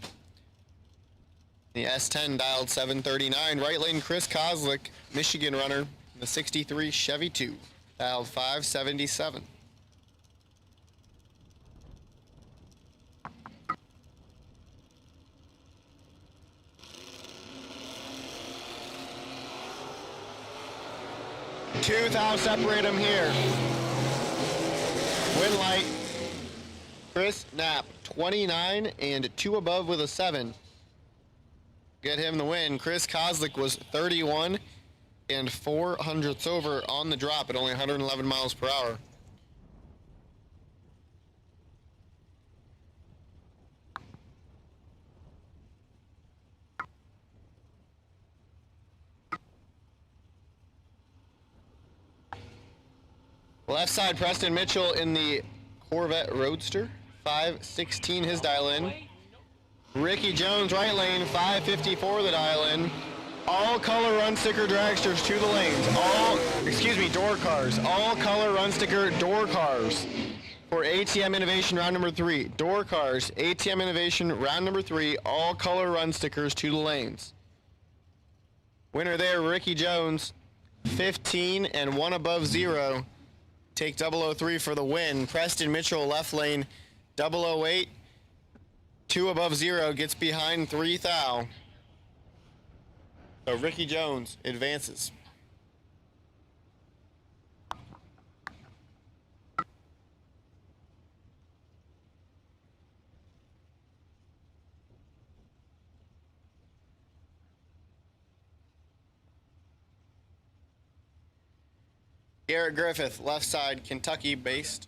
Speaker 2: The S10 dialed 739. Right lane, Chris Kozlik, Michigan runner, in the 63 Chevy 2. Dialed 577. Two thou separate them here. Win light. Chris Knapp, 29 and 2 above with a 7. Get him the win. Chris Kozlik was 31 and 4/100ths over on the drop at only 111 miles per hour. Left side, Preston Mitchell in the Corvette Roadster, 516 his dial in. Ricky Jones, right lane, 554 the dial in. All color run sticker dragsters to the lanes. Door cars. All color run sticker door cars for ATM Innovation round number 3. Door cars, ATM Innovation round number 3. All color run stickers to the lanes. Winner there, Ricky Jones, 15 and 1 above 0. Take 003 for the win. Preston Mitchell, left lane, 008. 2 above 0, gets behind 3 thou. So Ricky Jones advances. Garrett Griffith, left side, Kentucky-based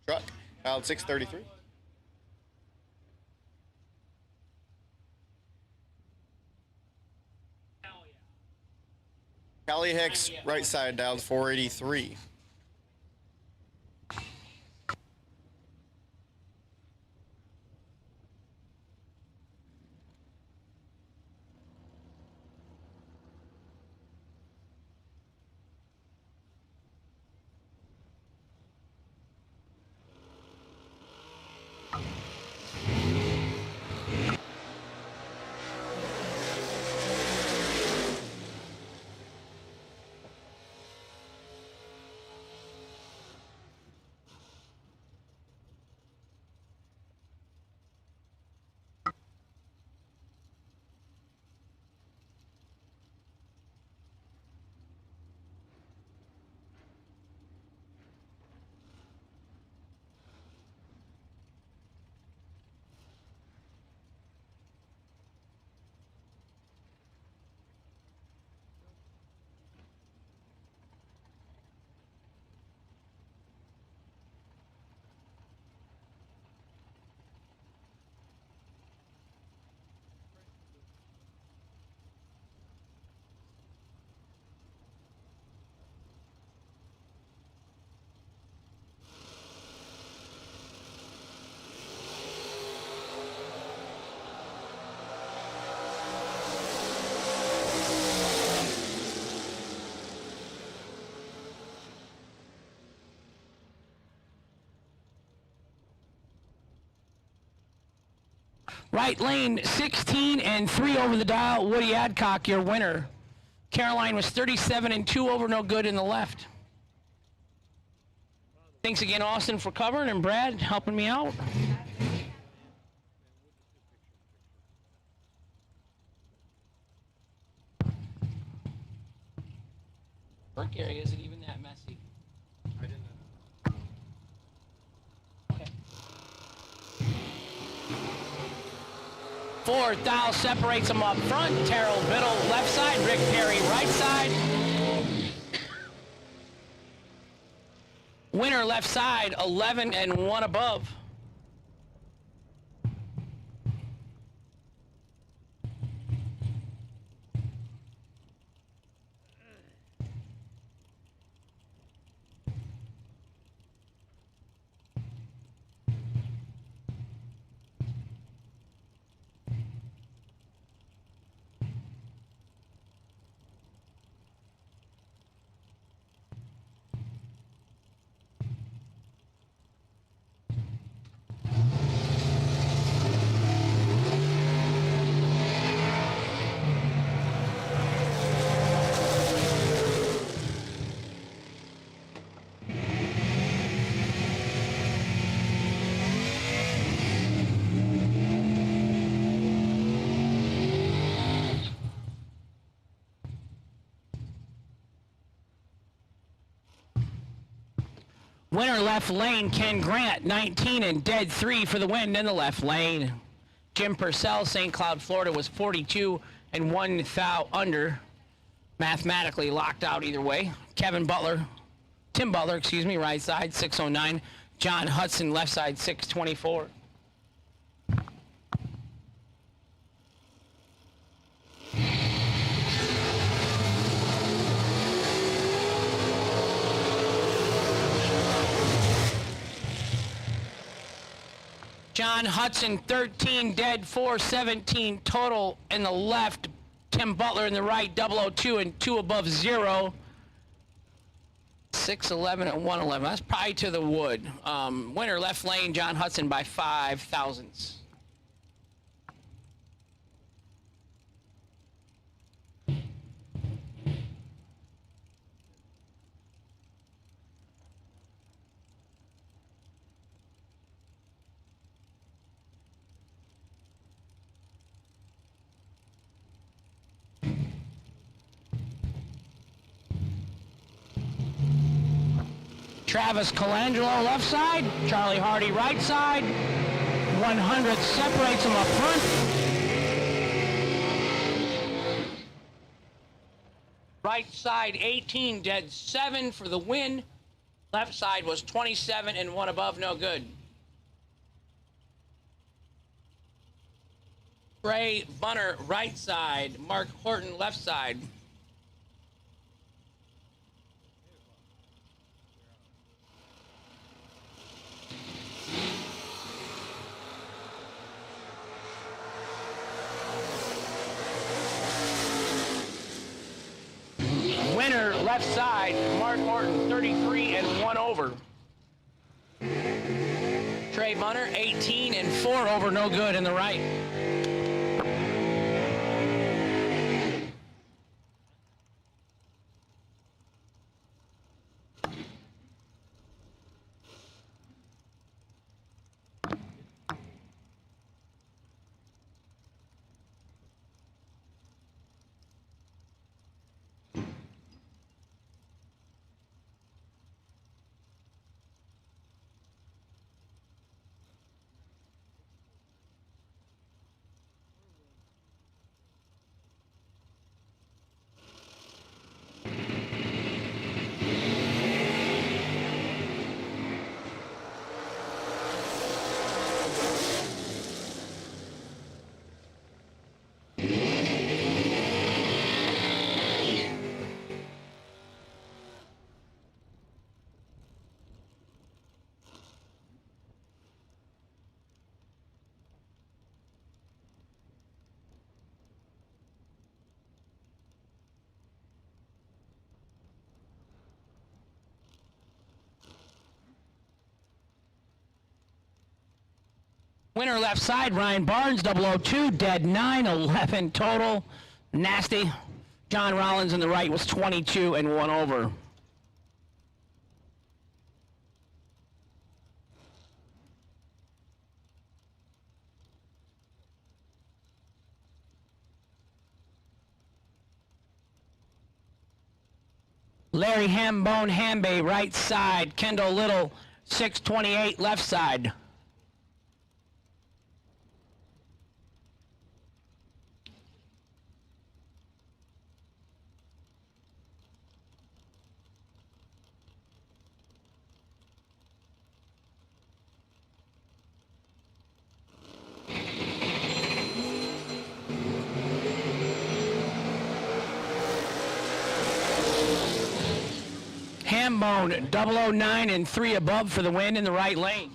Speaker 2: truck, dialed 633. Kelly Hicks, right side, dialed 483.
Speaker 11: Right lane, 16 and 3 over the dial. Woody Adcock, your winner. Caroline was 37 and 2 over, no good in the left. Thanks again, Austin, for covering, and Brad helping me out. Work area isn't even that messy.
Speaker 13: I didn't know.
Speaker 11: Okay. Fourth, Dow separates them up front. Terrell Biddle left side, Rick Perry right side. Winner left side, 11 and 1 above. Winner left lane, Ken Grant, 19 and dead 3 for the win in the left lane. Jim Purcell, St. Cloud, Florida, was 42 and 1 thou under. Mathematically locked out either way. Tim Butler, right side, 609. John Hudson, left side, 624. John Hudson, 13 dead, 417 total in the left. Tim Butler in the right, 002 and 2 above 0. 611 and 111. That's probably to the wood. Winner left lane, John Hudson by 5 thousandths. Travis Colangelo left side, Charlie Hardy right side. 100 separates them up front. Right side 18 dead 7 for the win. Left side was 27 and 1 above, no good. Trey Bunner right side, Mark Horton left side. Winner left side, Mark Horton, 33 and 1 over. Trey Bunner, 18 and 4 over, no good in the right. Winner left side, Ryan Barnes, 002, dead 9, 11 total. Nasty. John Rollins in the right was 22 and 1 over. Larry Hambone Hambe, right side. Kendall Little, 628, left side. Hambone, 009 and 3 above for the win in the right lane.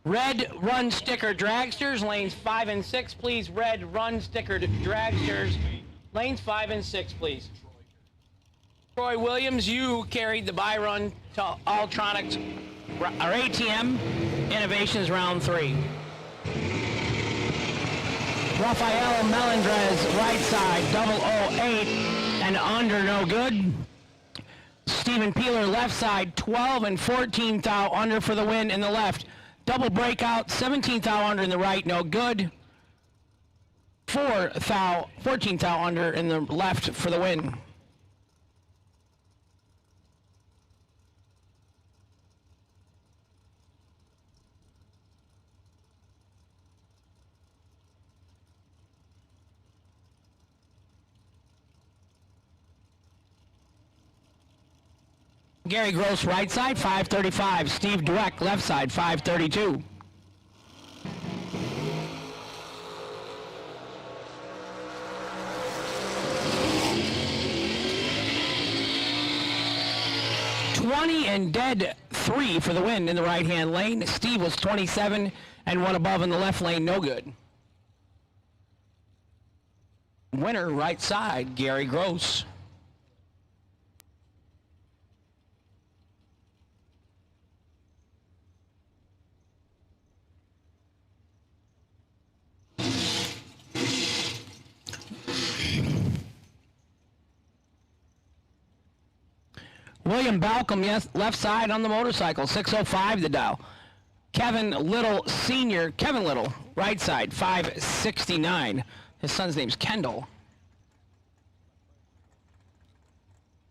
Speaker 11: Red Run Sticker Dragsters, lanes 5 and 6, please. Red Run Sticker Dragsters, lanes 5 and 6, please. Troy Williams, you carried the buy run to Alltronics, or ATM Innovations round 3. Rafael Melendrez, right side, 008 and under, no good. Stephen Peeler, left side, 12 and 14 thou under for the win in the left. Double breakout, 17 thou under in the right, no good. 14 thou under in the left for the win. Gary Gross, right side, 535. Steve Dweck, left side, 532. $20 and dead 3 for the win in the right-hand lane. Steve was 27 and 1 above in the left lane, no good. Winner, right side, Gary Gross. William Balcom, yes, left side on the motorcycle, 605 the dial. Kevin Little Sr., Kevin Little, right side, 569. His son's name's Kendall.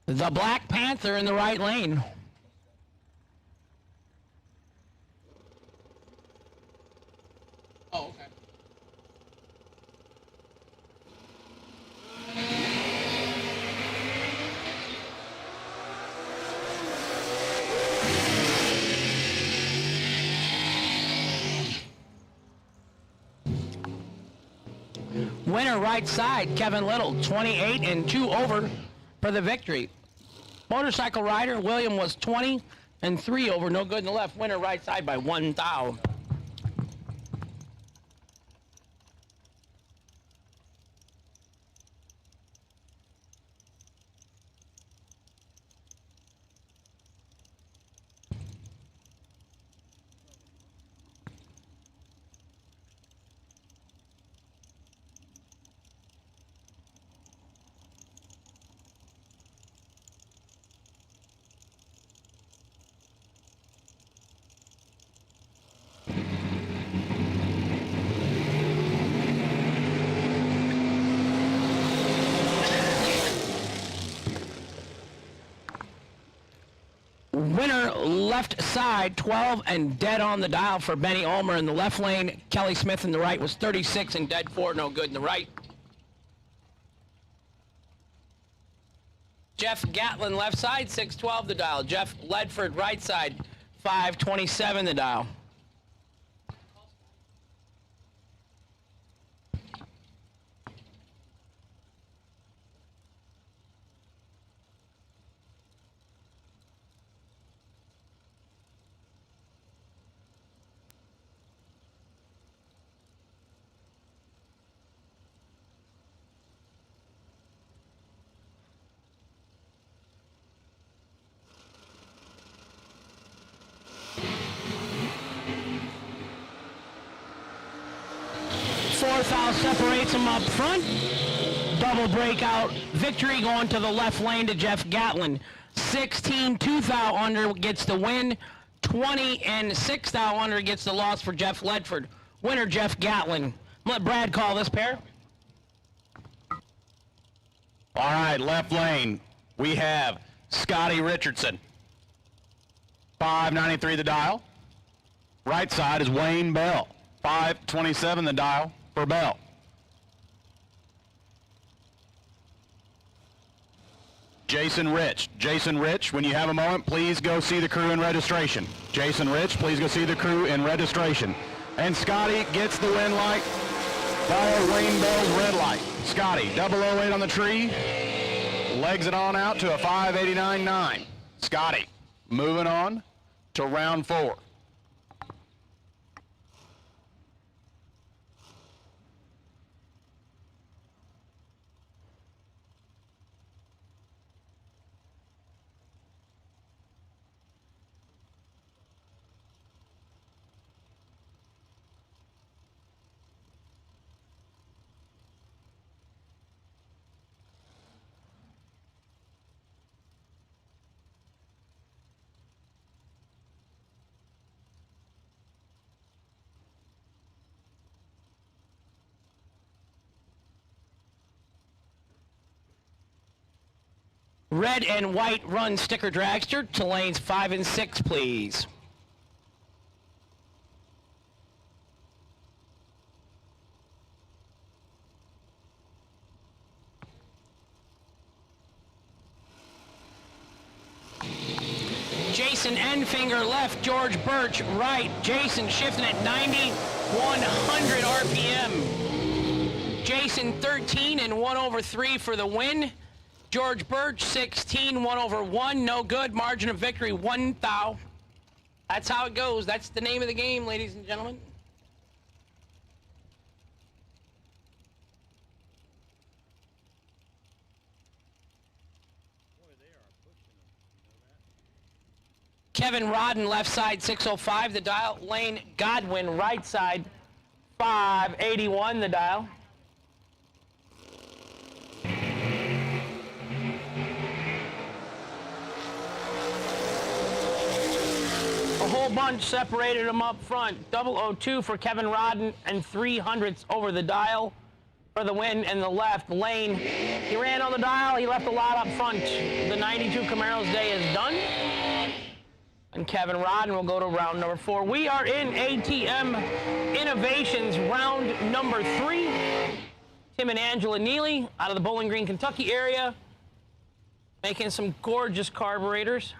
Speaker 11: The Black Panther in the right lane.
Speaker 13: Oh, okay.
Speaker 11: Winner right side, Kevin Little, 28 and 2 over for the victory. Motorcycle rider, William was 20 and 3 over, no good in the left. Winner right side by 1 thou. Winner left side, 12 and dead on the dial for Benny Ulmer in the left lane. Kelly Smith in the right was 36 and dead 4, no good in the right. Jeff Gatlin left side, 612 the dial. Jeff Ledford right side, 527 the dial. Fourth foul separates them up front. Double breakout victory going to the left lane to Jeff Gatlin. 16 2-thou under gets the win. 20 and 6-thou under gets the loss for Jeff Ledford. Winner Jeff Gatlin. I'm gonna let Brad call this pair.
Speaker 5: All right, left lane, we have Scotty Richardson. 593 the dial. Right side is Wayne Bell. 527 the dial for Bell. Jason Rich. Jason Rich, when you have a moment, please go see the crew in registration. Jason Rich, please go see the crew in registration. And Scotty gets the win light via Wayne Bell's red light. Scotty, 008 on the tree, legs it on out to a 589.9. Scotty, moving on to round 4.
Speaker 11: Red and white run sticker dragster to lanes 5 and 6, please. Jason Enfinger left, George Birch right. Jason shifting at 9,100 RPM. Jason 13 and 1/3 for the win. George Birch 16, 1/1, no good. Margin of victory 1 thou. That's how it goes. That's the name of the game, ladies and gentlemen. Kevin Rodden, left side, 605, the dial. Lane Godwin, right side, 581, the dial. A whole bunch separated them up front. 002 for Kevin Rodden and 300ths over the dial for the win in the left lane. He ran on the dial. He left a lot up front. The 92 Camaro's day is done. And Kevin Rodden will go to round number 4. We are in ATM Innovations round number 3. Tim and Angela Neely out of the Bowling Green, Kentucky area, making some gorgeous carburetors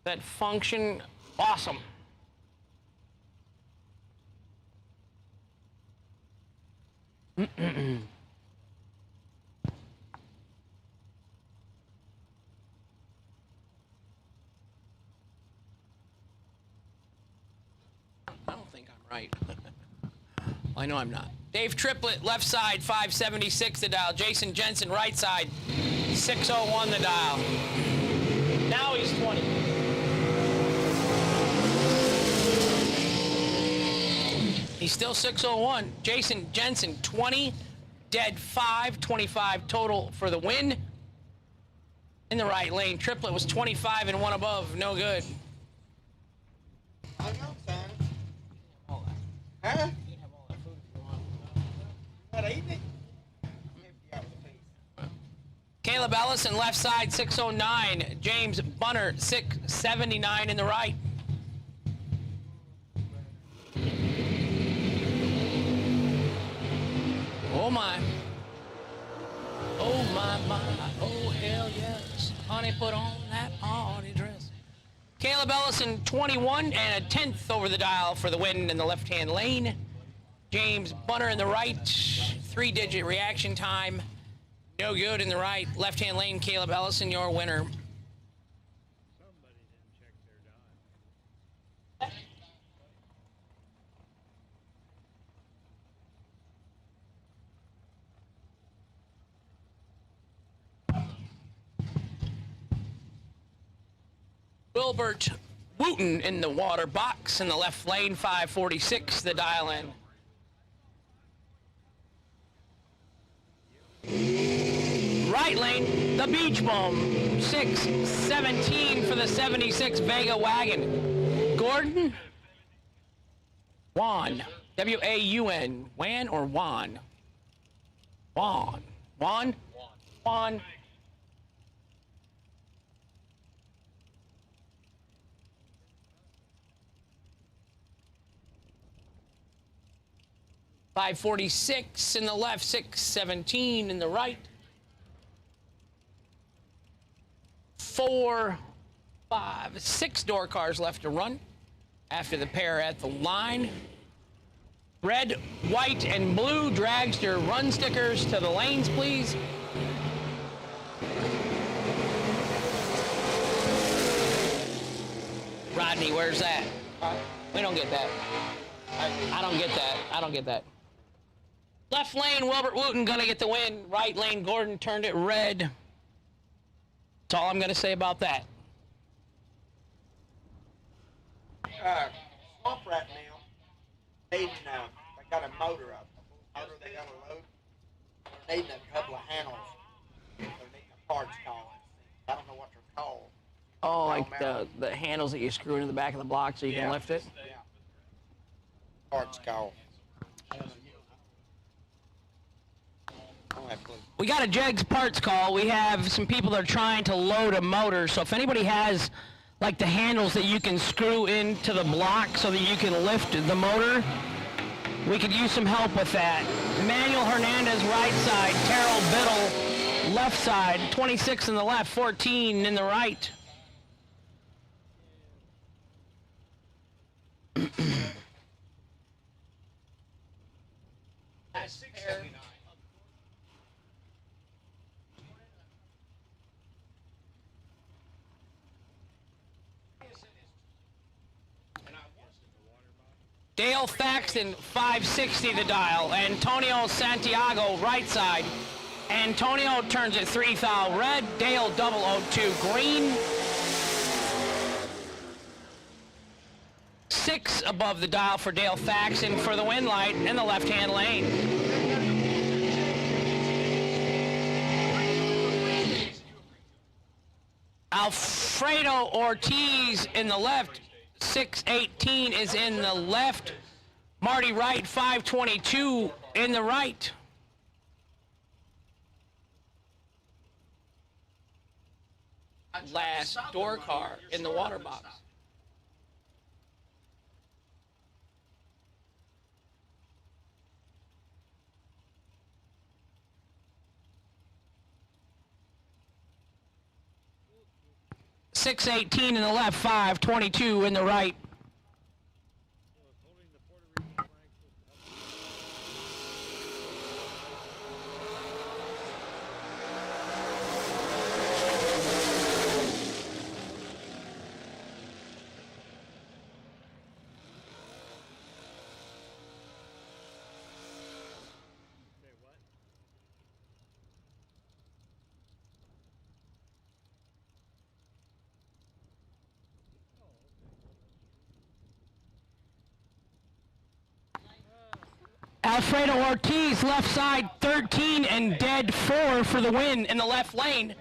Speaker 11: that function awesome. I don't think I'm right. I know I'm not. Dave Triplett, left side, 576 the dial. Jason Jensen, right side, 601 the dial. Now he's 20. He's still 601. Jason Jensen, 20, dead 5, 25 total for the win. In the right lane, Triplett was 25 and 1 above, no good.
Speaker 1: I know, son. Huh?
Speaker 11: You can have all that food if you want.
Speaker 1: What, evening?
Speaker 11: Caleb Ellison, left side, 609. James Bunner, 679 in the right. Oh my. Oh my, oh hell yes. Honey, put on that party dress. Caleb Ellison, 21 and a 10th over the dial for the win in the left-hand lane. James Bunner in the right, 3-digit reaction time. No good in the right. Left-hand lane, Caleb Ellison, your winner. Wilbert Wooten in the water box in the left lane, 546, the dial in. right lane, the Beach Bum. 6:17 for the 76 Vega wagon. Gordon? Juan. W-A-U-N. Wan or Juan? Juan. Juan? Juan. $546 in the left, 617 in the right. 4, 5, 6 door cars left to run after the pair at the line. Red, white, and blue dragster run stickers to the lanes, please. Rodney, where's that? We don't get that. I don't get that. I don't get that. Left lane, Wilbert Wooten gonna get the win. Right lane, Gordon turned it red. That's all I'm gonna say about that.
Speaker 14: Swamp Rat now, needing, they got a motor up. Motor they got a load. They're needing a couple of handles. They're needing a parts call. I don't know what they're called.
Speaker 11: Oh, like the handles that you screw into the back of the block so you can lift it?
Speaker 14: Yeah. Parts call.
Speaker 11: We got a Jegs parts call. We have some people that are trying to load a motor. So if anybody has like the handles that you can screw into the block so that you can lift the motor, we could use some help with that. Manuel Hernandez right side, Terrell Biddle left side, 26 in the left, 14 in the right. Dale Thaxton, 560 the dial. Antonio Santiago, right side. Antonio turns it 3 thou red. Dale 002 green. 6 above the dial for Dale Thaxton for the win light in the left-hand lane. Alfredo Ortiz in the left. 618 is in the left. Marty Wright, 522 in the right. Last door car in the water box. .618 in the left, 522 in the right. Alfredo Ortiz, left side, 13 and dead 4 for the win in the left lane.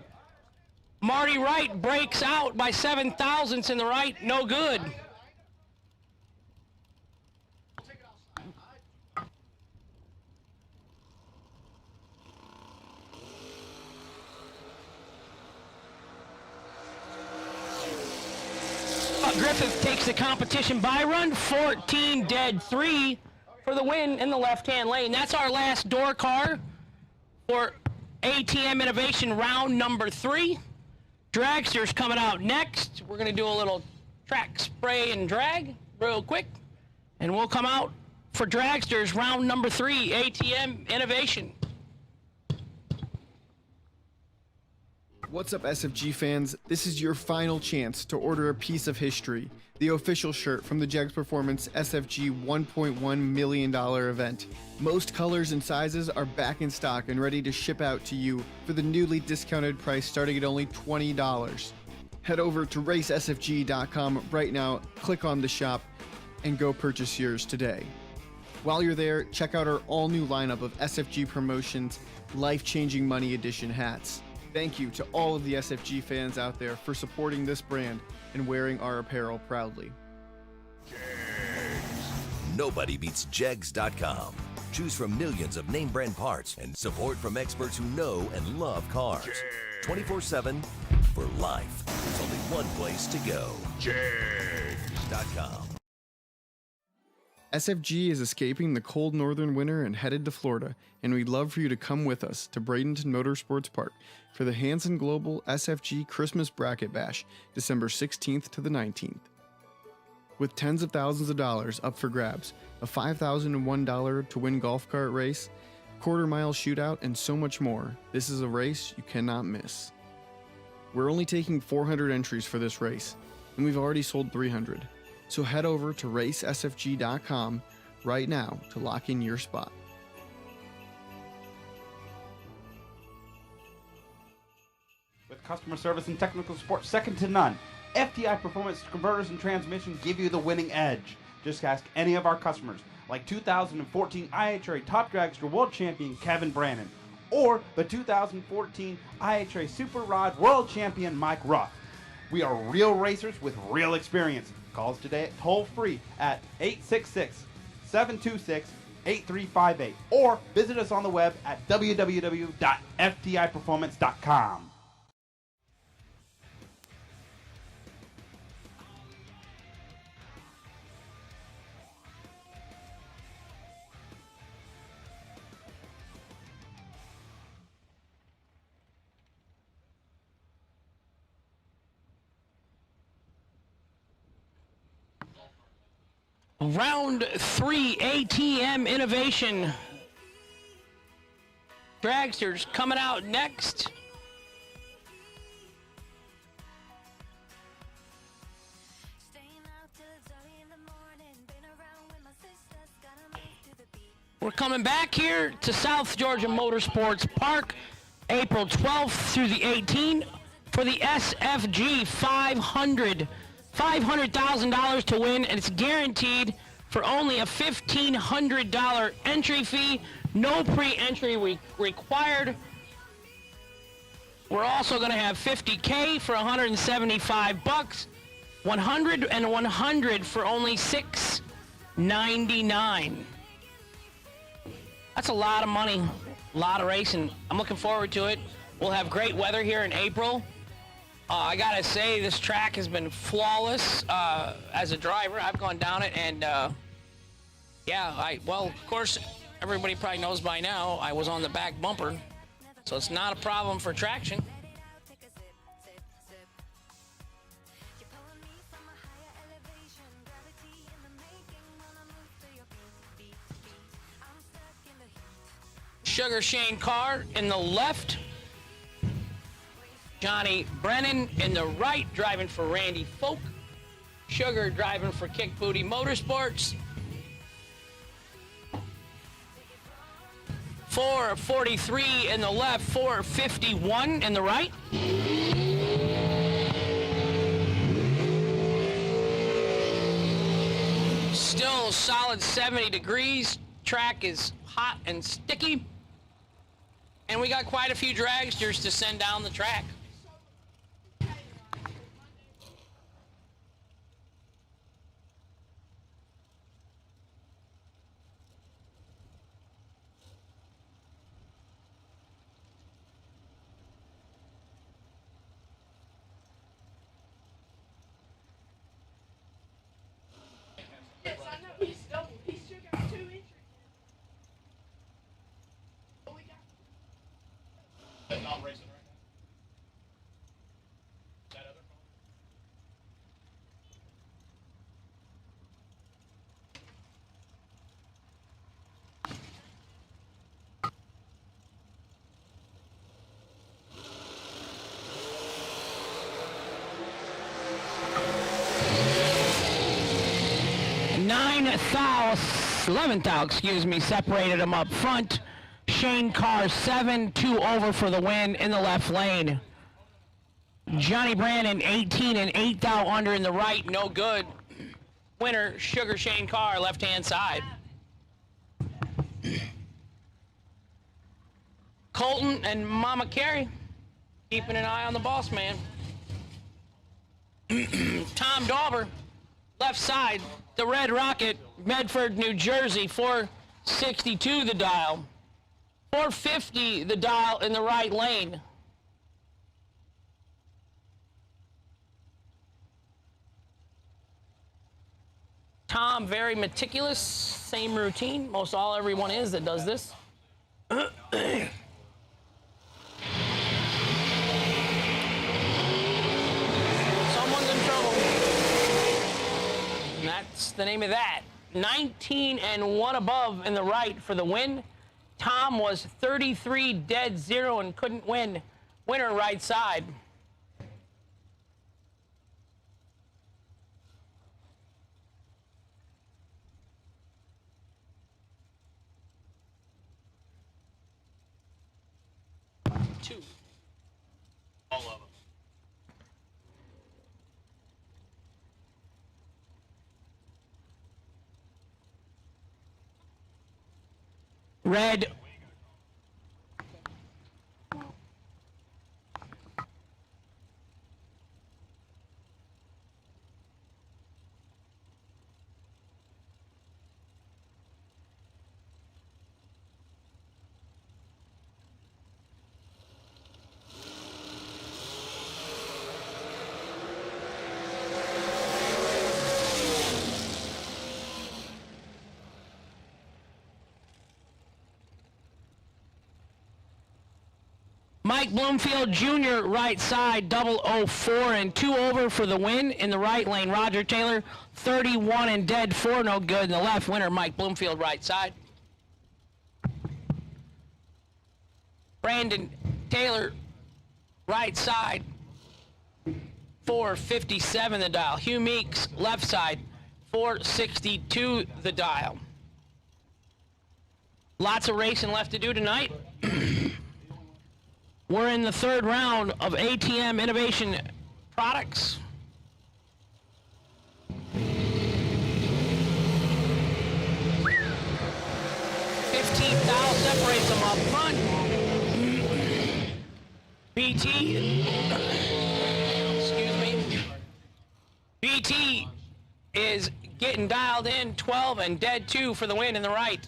Speaker 11: Marty Wright breaks out by 7 thousandths in the right, no good. Griffith takes the competition by run, 14 dead 3. For the win in the left-hand lane. That's our last door car for ATM Innovation round number 3. Dragster's coming out next. We're going to do a little track spray and drag real quick. And we'll come out for Dragster's round number 3, ATM Innovation.
Speaker 2: What's up, SFG fans? This is your final chance to order a piece of history, the official shirt from the Jegs Performance SFG $1.1 million event. Most colors and sizes are back in stock and ready to ship out to you for the newly discounted price starting at only $20. Head over to racesfg.com right now, click on the shop, and go purchase yours today. While you're there, check out our all-new lineup of SFG Promotions Life-Changing Money Edition hats. Thank you to all of the SFG fans out there for supporting this brand and wearing our apparel proudly.
Speaker 9: Nobody beats Jegs.com. Choose from millions of name brand parts and support from experts who know and love cars. 24/7 for life. There's only one place to go. Jegs.com.
Speaker 2: SFG is escaping the cold northern winter and headed to Florida, and we'd love for you to come with us to Bradenton Motorsports Park for the Hanson Global SFG Christmas Bracket Bash, December 16th to the 19th. With tens of thousands of dollars up for grabs, a $5,001 to win golf cart race, quarter-mile shootout, and so much more, this is a race you cannot miss. We're only taking 400 entries for this race, and we've already sold 300. So head over to racesfg.com right now to lock in your spot.
Speaker 12: With customer service and technical support second to none, FTI Performance Converters and Transmission give you the winning edge. Just ask any of our customers, like 2014 IHRA Top Dragster World Champion Kevin Brannon, or the 2014 IHRA Super Rod World Champion Mike Ruff. We are real racers with real experience. Call us today at toll-free at 866-726-8358, or visit us on the web at www.ftiperformance.com.
Speaker 11: Round 3 ATM Innovation. Dragsters coming out next. We're coming back here to South Georgia Motorsports Park, April 12th through the 18th for the SFG $500,000 to win, and it's guaranteed for only a $1,500 entry fee. No pre-entry required. We're also going to have $50K for $175, 100 and 100 for only $699. That's a lot of money, a lot of racing. I'm looking forward to it. We'll have great weather here in April. I gotta say, this track has been flawless. As a driver, I've gone down it, and well, of course, everybody probably knows by now, I was on the back bumper, so it's not a problem for traction. Sugar Shane Carr in the left. Johnny Brennan in the right, driving for Randy Folk. Sugar driving for Kick Booty Motorsports. 443 in the left, 451 in the right. Still solid 70 degrees. Track is hot and sticky. And we got quite a few dragsters to send down the track.
Speaker 13: Not racing right now. That other phone?
Speaker 11: Eleventh out, separated them up front. Shane Carr 7-2 over for the win in the left lane. Johnny Brandon 18 and 8th out under in the right, no good. Winner Sugar Shane Carr, left hand side. Colton and Mama Carrie, keeping an eye on the boss man. Tom Dauber, left side, the Red Rocket, Medford, New Jersey, 462 the dial. 450 the dial in the right lane. Tom, very meticulous, same routine. Most all everyone is that does this. Someone's in trouble. And that's the name of that. 19 and 1 above in the right for the win. Tom was 33 dead 0 and couldn't win. Winner right side. Two.
Speaker 13: All of them.
Speaker 11: Red. Mike Bloomfield Jr. right side, 004 and 2 over for the win in the right lane. Roger Taylor, 31 and dead 4, no good in the left. Winner Mike Bloomfield right side. Brandon Taylor right side, 457 the dial. Hugh Meeks left side, 462 the dial. Lots of racing left to do tonight. We're in the third round of ATM Innovation products. $15,000 separates them up front. BT, excuse me. BT is getting dialed in, 12 and dead 2 for the win in the right.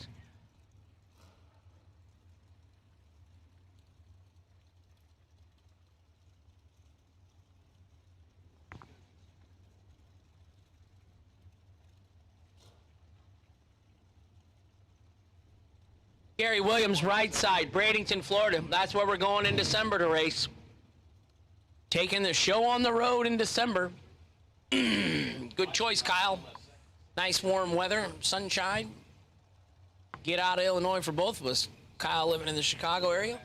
Speaker 11: Gary Williams, right side, Bradenton, Florida. That's where we're going in December to race. Taking the show on the road in December. Good choice, Kyle. Nice warm weather, sunshine. Get out of Illinois for both of us. Kyle living in the Chicago area.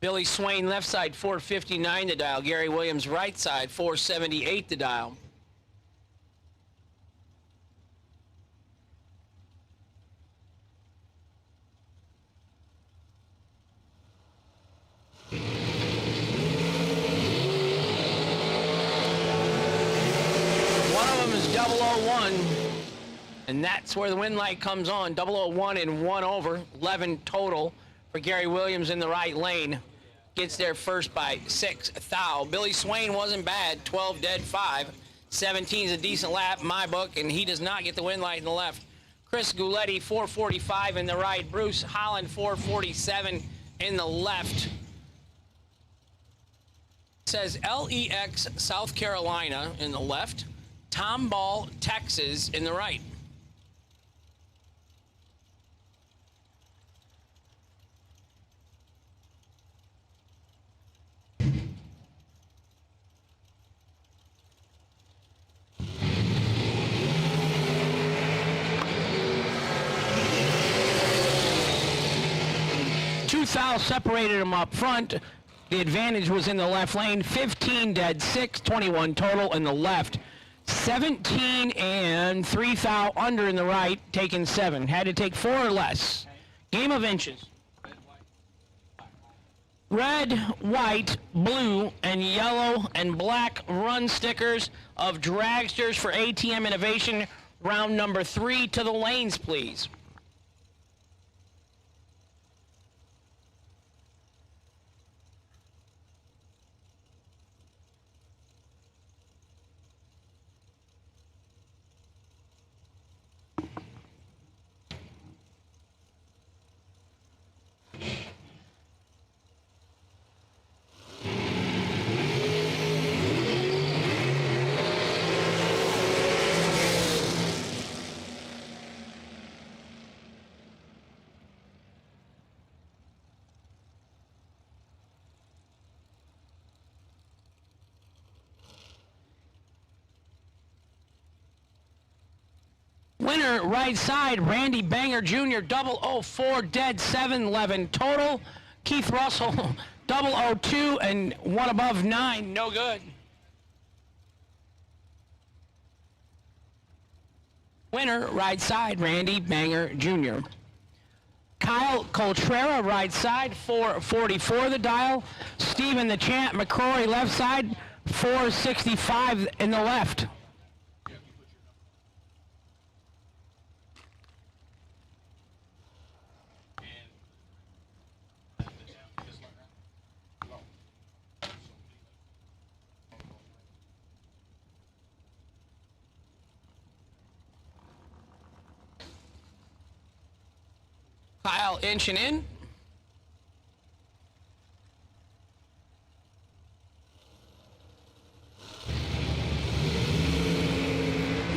Speaker 11: Billy Swain, left side, 459 the dial. Gary Williams, right side, 478 the dial. Is 001, and that's where the win light comes on. 001 and 1 over, 11 total for Gary Williams in the right lane. Gets there first by 6 thou. Billy Swain wasn't bad, 12 dead 5. 17 is a decent lap in my book, and he does not get the win light in the left. Chris Gouletti, 445 in the right. Bruce Holland, 447 in the left. It says LEX South Carolina in the left. Tomball, Texas in the right. Two thou separated them up front. The advantage was in the left lane. 15 dead, 6, 21 total in the left. 17 and 3 thou under in the right, taking 7. Had to take 4 or less. Game of inches. Red, white, blue, and yellow and black run stickers of dragsters for ATM Innovation. Round number 3 to the lanes, please. Winner, right side, Randy Banger Jr., 004, dead 711 total. Keith Russell, 002, and one above 9, no good. Winner, right side, Randy Banger Jr. Kyle Coltrera, right side, 444 the dial. Steven the Champ McCrory, left side, 465 in the left. Kyle inching in.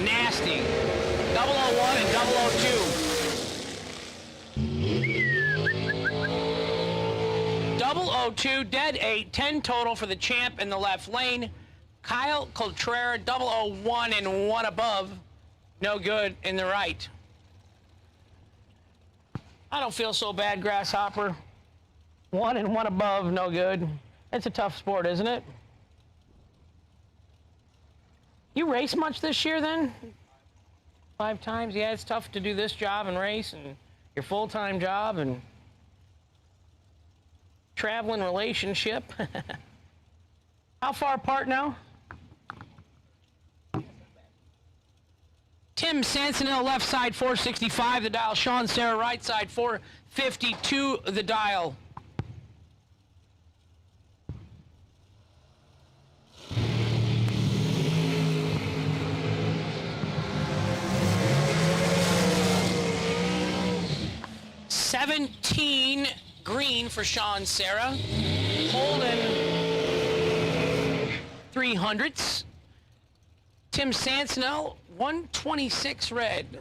Speaker 11: Nasty. 001 and 002. 002, dead 8, 10 total for the champ in the left lane. Kyle Coltrera, 001 and 1 above. No good in the right. I don't feel so bad, Grasshopper. 1 and 1 above, no good. It's a tough sport, isn't it? You race much this year then? 5 times? Yeah, it's tough to do this job and race and your full-time job and traveling relationship. How far apart now? Tim Sansonell, left side, 465 the dial. Sean Sarah, right side, 452 the dial. $17 green for Sean Sarah. Holden 300s. Tim Sansonell, 126 red.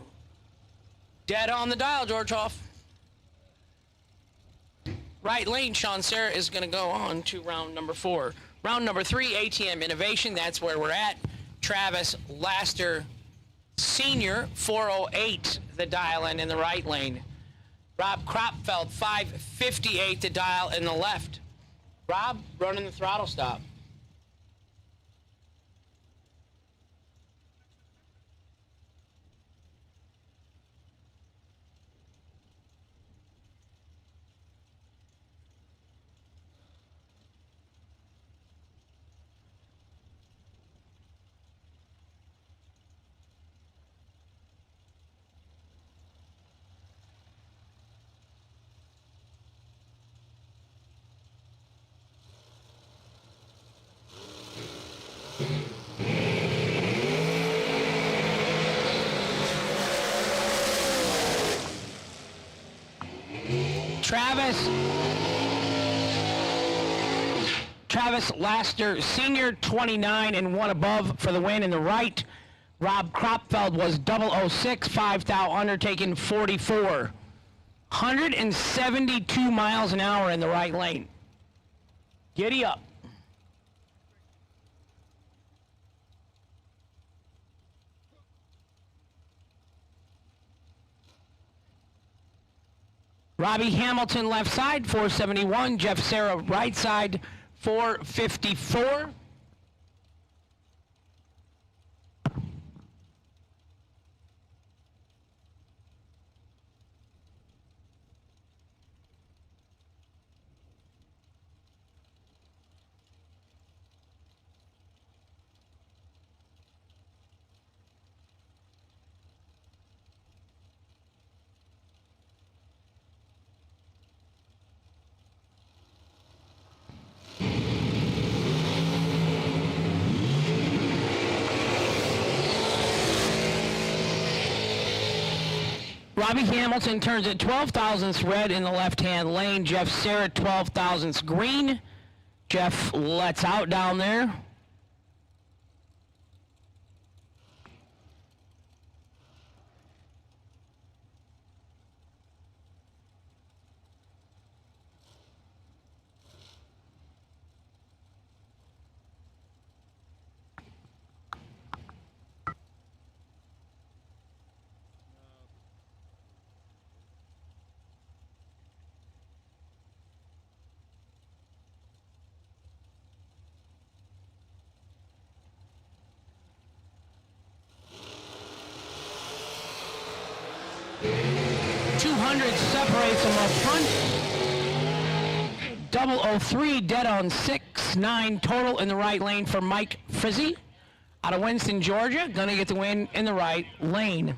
Speaker 11: Dead on the dial, George Hoff. Right lane, Sean Sarah is going to go on to round number 4. Round number 3, ATM Innovation. That's where we're at. Travis Laster Sr., 408 the dial in the right lane. Rob Kropfeld, 558 the dial in the left. Rob running the throttle stop. Travis Laster Sr., 29 and 1 above for the win in the right. Rob Kropfeld was 006, 5 thou undertaking 44. 172 miles an hour in the right lane. Giddy up. Robbie Hamilton, left side, 471. Jeff Sarah, right side, 454. Robbie Hamilton turns at 12 thousandths red in the left-hand lane. Jeff Sarah, 12 thousandths green. Jeff lets out down there. 200 separates them up front. 003 dead on 6. 9 total in the right lane for Mike Frizzy out of Winston, Georgia. Gonna get the win in the right lane.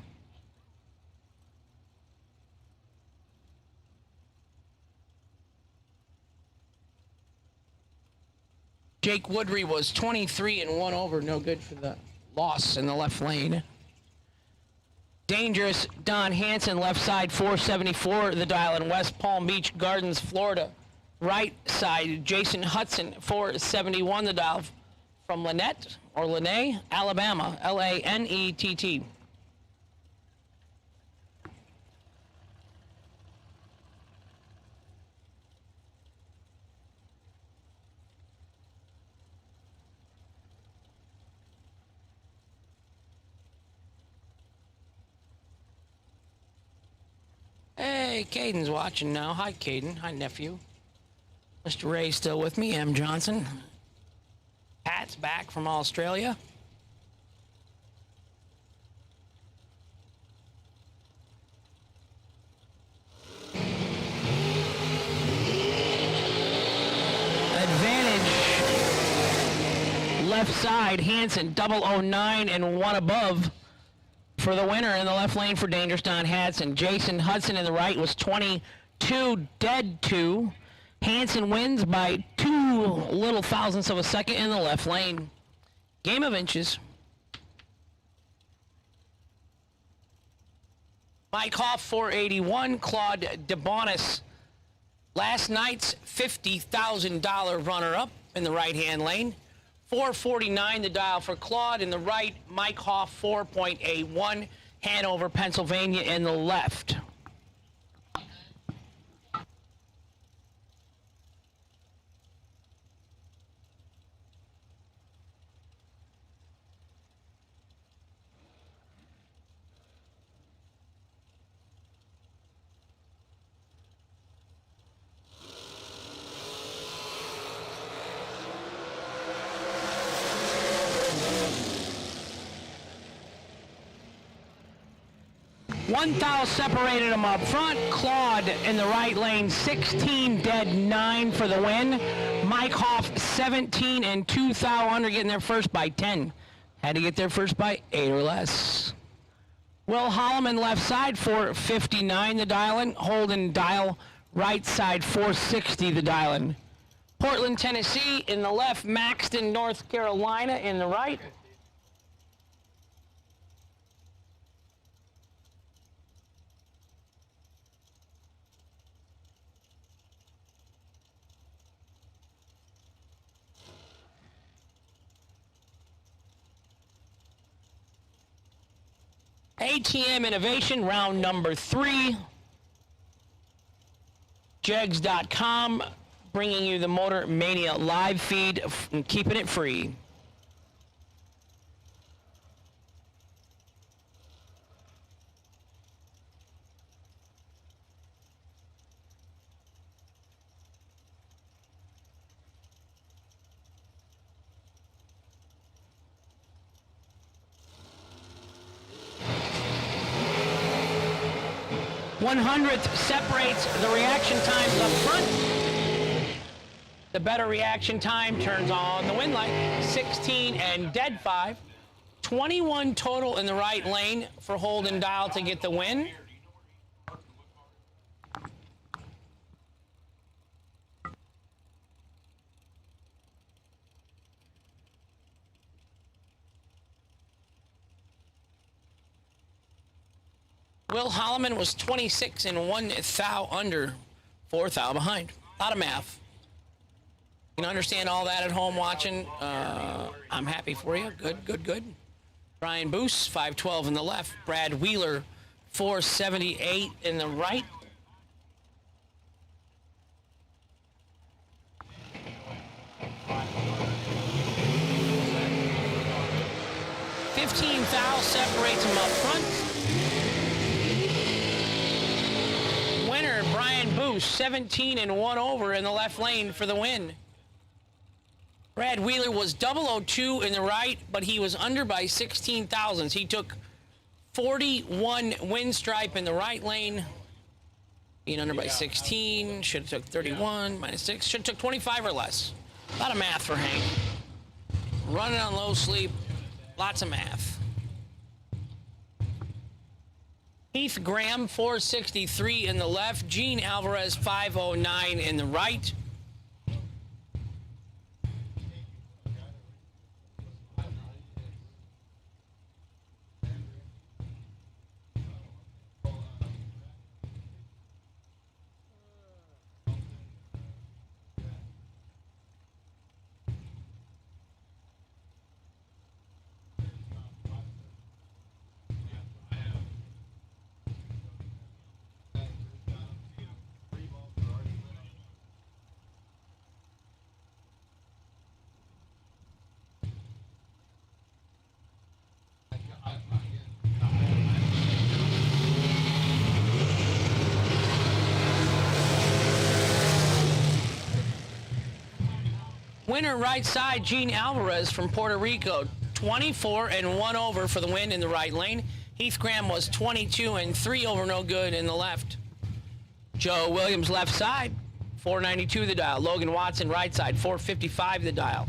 Speaker 11: Jake Woodry was 23 and 1 over. No good for the loss in the left lane. Dangerous Don Hansen, left side 474, the dial in West Palm Beach Gardens, Florida. Right side, Jason Hudson, 471, the dial from Lynette, or Lene, Alabama, Lanett. Hey, Caden's watching now. Hi, Caden. Hi, nephew. Mr. Ray's still with me. M. Johnson. Pat's back from Australia. Advantage. Left side, Hansen, 009 and 1 above. For the winner in the left lane for Dangerous Don Hansen. Jason Hudson in the right was 22, dead 2. Hansen wins by 2 little thousandths of a second in the left lane. Game of inches. Mike Hoff, 481. Claude DeBonis, last night's $50,000 runner-up in the right-hand lane. 449 the dial for Claude in the right. Mike Hoff 4.81. Hanover, Pennsylvania in the left. One thou separated them up front. Claude in the right lane, 16 dead 9 for the win. Mike Hoff 17 and 2 thou under, getting there first by 10. Had to get there first by 8 or less. Will Holloman left side 459 the dial-in. Holden dial right side 460 the dial-in. Portland, Tennessee in the left. Maxton, North Carolina in the right. ATM Innovation, round number 3. Jegs.com, bringing you the Motor Mania live feed and keeping it free. One-hundredth separates the reaction times up front. The better reaction time turns on the win light. 16 and dead 5. 21 total in the right lane for Holden Dial to get the win. Will Holloman was 26 and 1 thou under, 4 thou behind. A lot of math. You can understand all that at home watching. I'm happy for you. Good, good, good. Brian Boos, 512 in the left. Brad Wheeler, 478 in the right. $15,000 separates him up front. Winner, Brian Boos, 17 and 1 over in the left lane for the win. Brad Wheeler was 002 in the right, but he was under by 16 thousandths. He took 41 win stripe in the right lane Being under by 16, should have took 31, minus 6, should have took 25 or less. A lot of math for Hank. Running on low sleep, lots of math. Heath Graham, 463 in the left. Gene Alvarez, 509 in the right. Winner right side, Gene Alvarez from Puerto Rico, 24 and 1 over for the win in the right lane. Heath Graham was 22 and 3 over, no good in the left. Joe Williams left side, 492 the dial. Logan Watson right side, 455 the dial.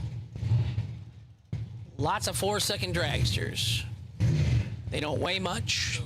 Speaker 11: Lots of 4-second dragsters. They don't weigh much.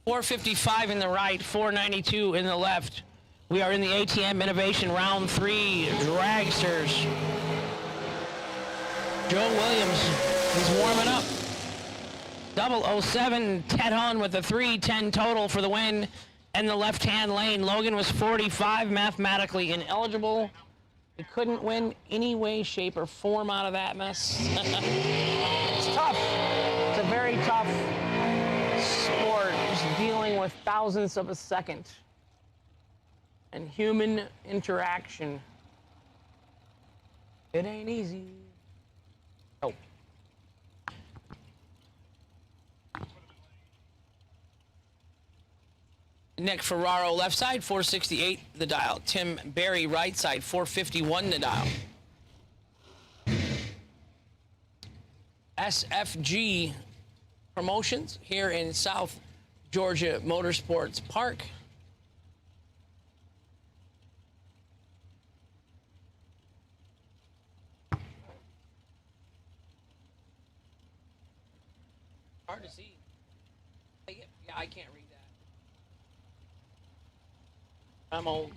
Speaker 11: $455 in the right, $492 in the left. We are in the ATM Innovation Round 3 dragsters. Joe Williams, he's warming up. 007, Ted Hun with a 310 total for the win in the left-hand lane. Logan was 45, mathematically ineligible. He couldn't win any way, shape, or form out of that mess. It's tough. It's a very tough sport, just dealing with thousandths of a second and human interaction. It ain't easy. Oh. Nick Ferraro left side, 468 the dial. Tim Berry right side, 451 the dial. SFG Promotions here in South Georgia Motorsports Park. Hard to see. Yeah, I can't read that. I'm old.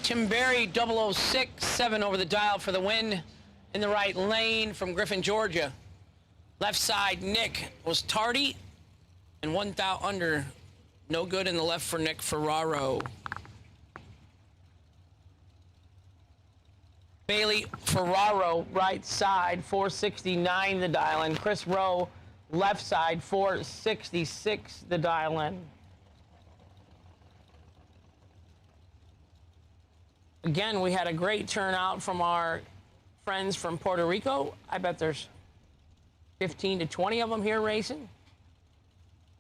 Speaker 11: Tim Berry, 006, 7 over the dial for the win in the right lane from Griffin, Georgia. Left side, Nick was tardy and 1,000 under. No good in the left for Nick Ferraro. Bailey Ferraro, right side, 469 the dial in. Chris Rowe, left side, 466 the dial in. Again, we had a great turnout from our friends from Puerto Rico. I bet there's 15 to 20 of them here racing,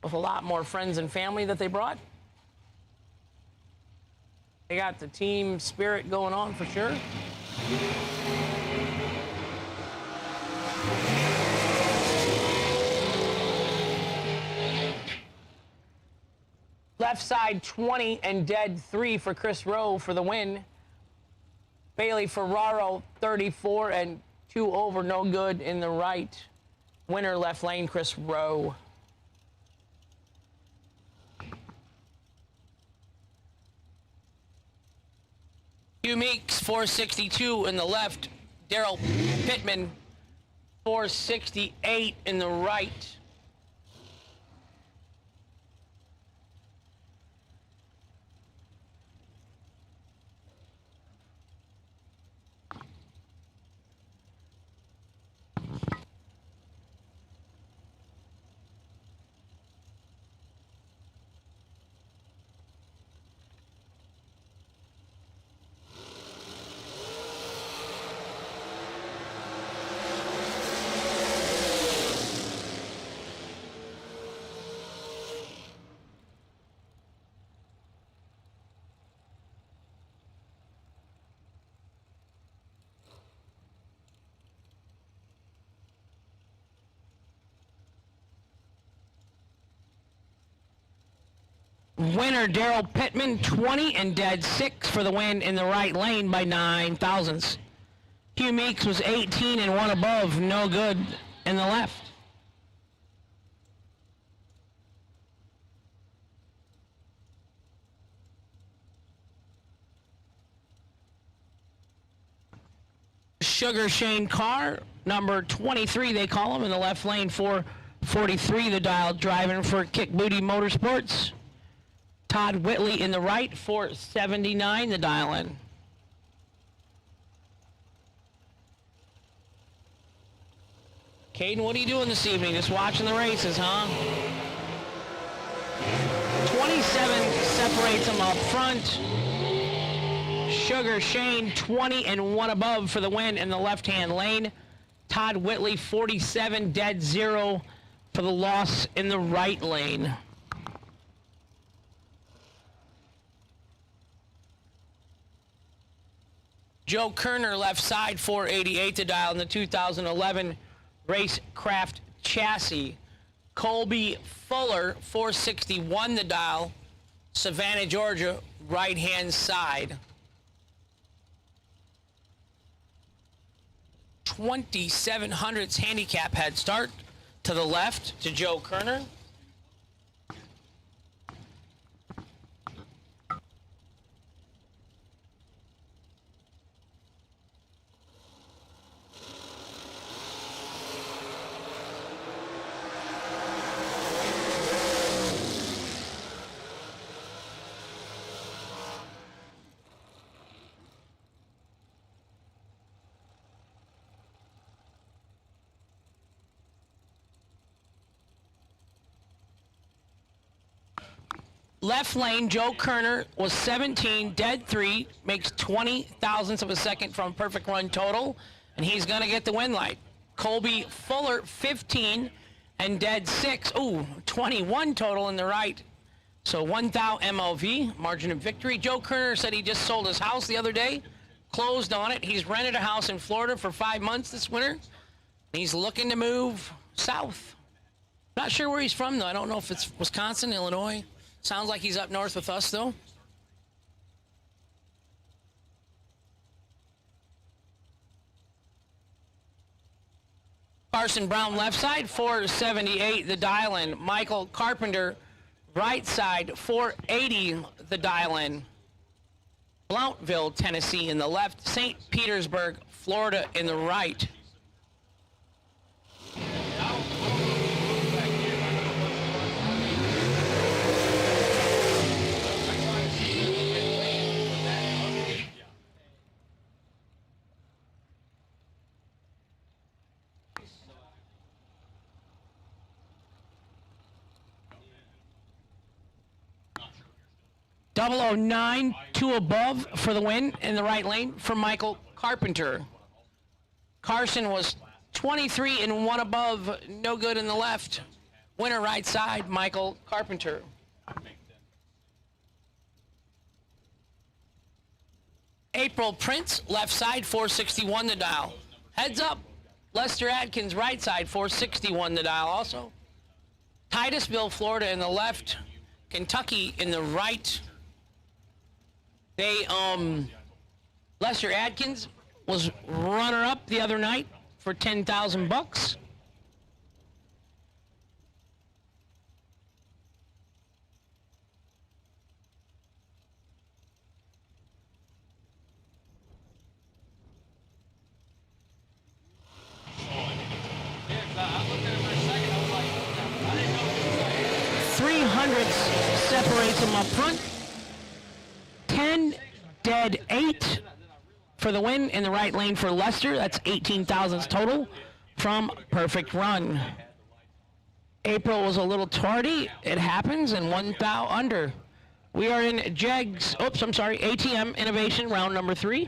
Speaker 11: with a lot more friends and family that they brought. They got the team spirit going on for sure. Left side 20 and dead 3 for Chris Rowe for the win. Bailey Ferraro 34 and 2 over, no good in the right. Winner left lane, Chris Rowe. Hugh Meeks, 462 in the left. Daryl Pittman, 468 in the right. Winner Daryl Pittman, 20 and dead 6 for the win in the right lane by 9 thousandths. Hugh Meeks was 18 and 1 above, no good in the left. Sugar Shane Carr, number 23 they call him, in the left lane for 43 the dial, driving for Kick Booty Motorsports. Todd Whitley in the right for 79 the dial in. Caden, what are you doing this evening? Just watching the races, huh? 27 separates them up front. Sugar Shane, 20 and 1 above for the win in the left-hand lane. Todd Whitley, 47, dead 0 for the loss in the right lane. Joe Kerner, left side, 488 to dial in the 2011 Racecraft chassis. Colby Fuller, 461 the dial, Savannah, Georgia, right-hand side. 2700s handicap head start to the left to Joe Kerner. Left lane, Joe Kerner was 17, dead 3, makes 20 thousandths of a second from perfect run total, and he's going to get the win light. Colby Fuller, 15 and dead 6. Ooh, 21 total in the right. So 1,000 MOV, margin of victory. Joe Kerner said he just sold his house the other day, closed on it. He's rented a house in Florida for 5 months this winter. He's looking to move south. Not sure where he's from, though. I don't know if it's Wisconsin, Illinois. Sounds like he's up north with us, though. Carson Brown, left side, 478, the dial-in. Michael Carpenter, right side, 480, the dial-in. Blountville, Tennessee, in the left. St. Petersburg, Florida, in the right. .009, 2 above for the win in the right lane for Michael Carpenter. Carson was 23 and 1 above, no good in the left. Winner right side, Michael Carpenter. April Prince, left side, 461 the dial. Heads up, Lester Adkins, right side, 461 the dial also. Titusville, Florida in the left. Kentucky in the right. They, Lester Adkins was runner-up the other night for 10,000 bucks. Separates them up front. 10, dead 8 for the win in the right lane for Lester. That's 18 thousandths total from perfect run. April was a little tardy. It happens, and 1 thou under. We are in ATM Innovation round number 3.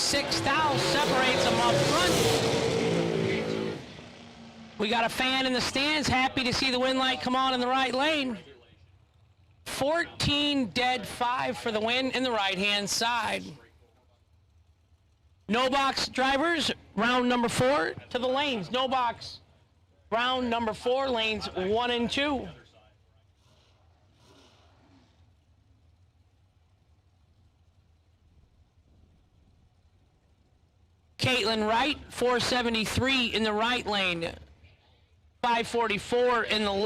Speaker 11: 6 thou separates them up front. We got a fan in the stands, happy to see the win light come on in the right lane. 14 dead, 5 for the win in the right-hand side. No box drivers, round number 4 to the lanes. No box, round number 4, lanes 1 and 2. Caitlin Wright, 473 in the right lane, 544 in the left.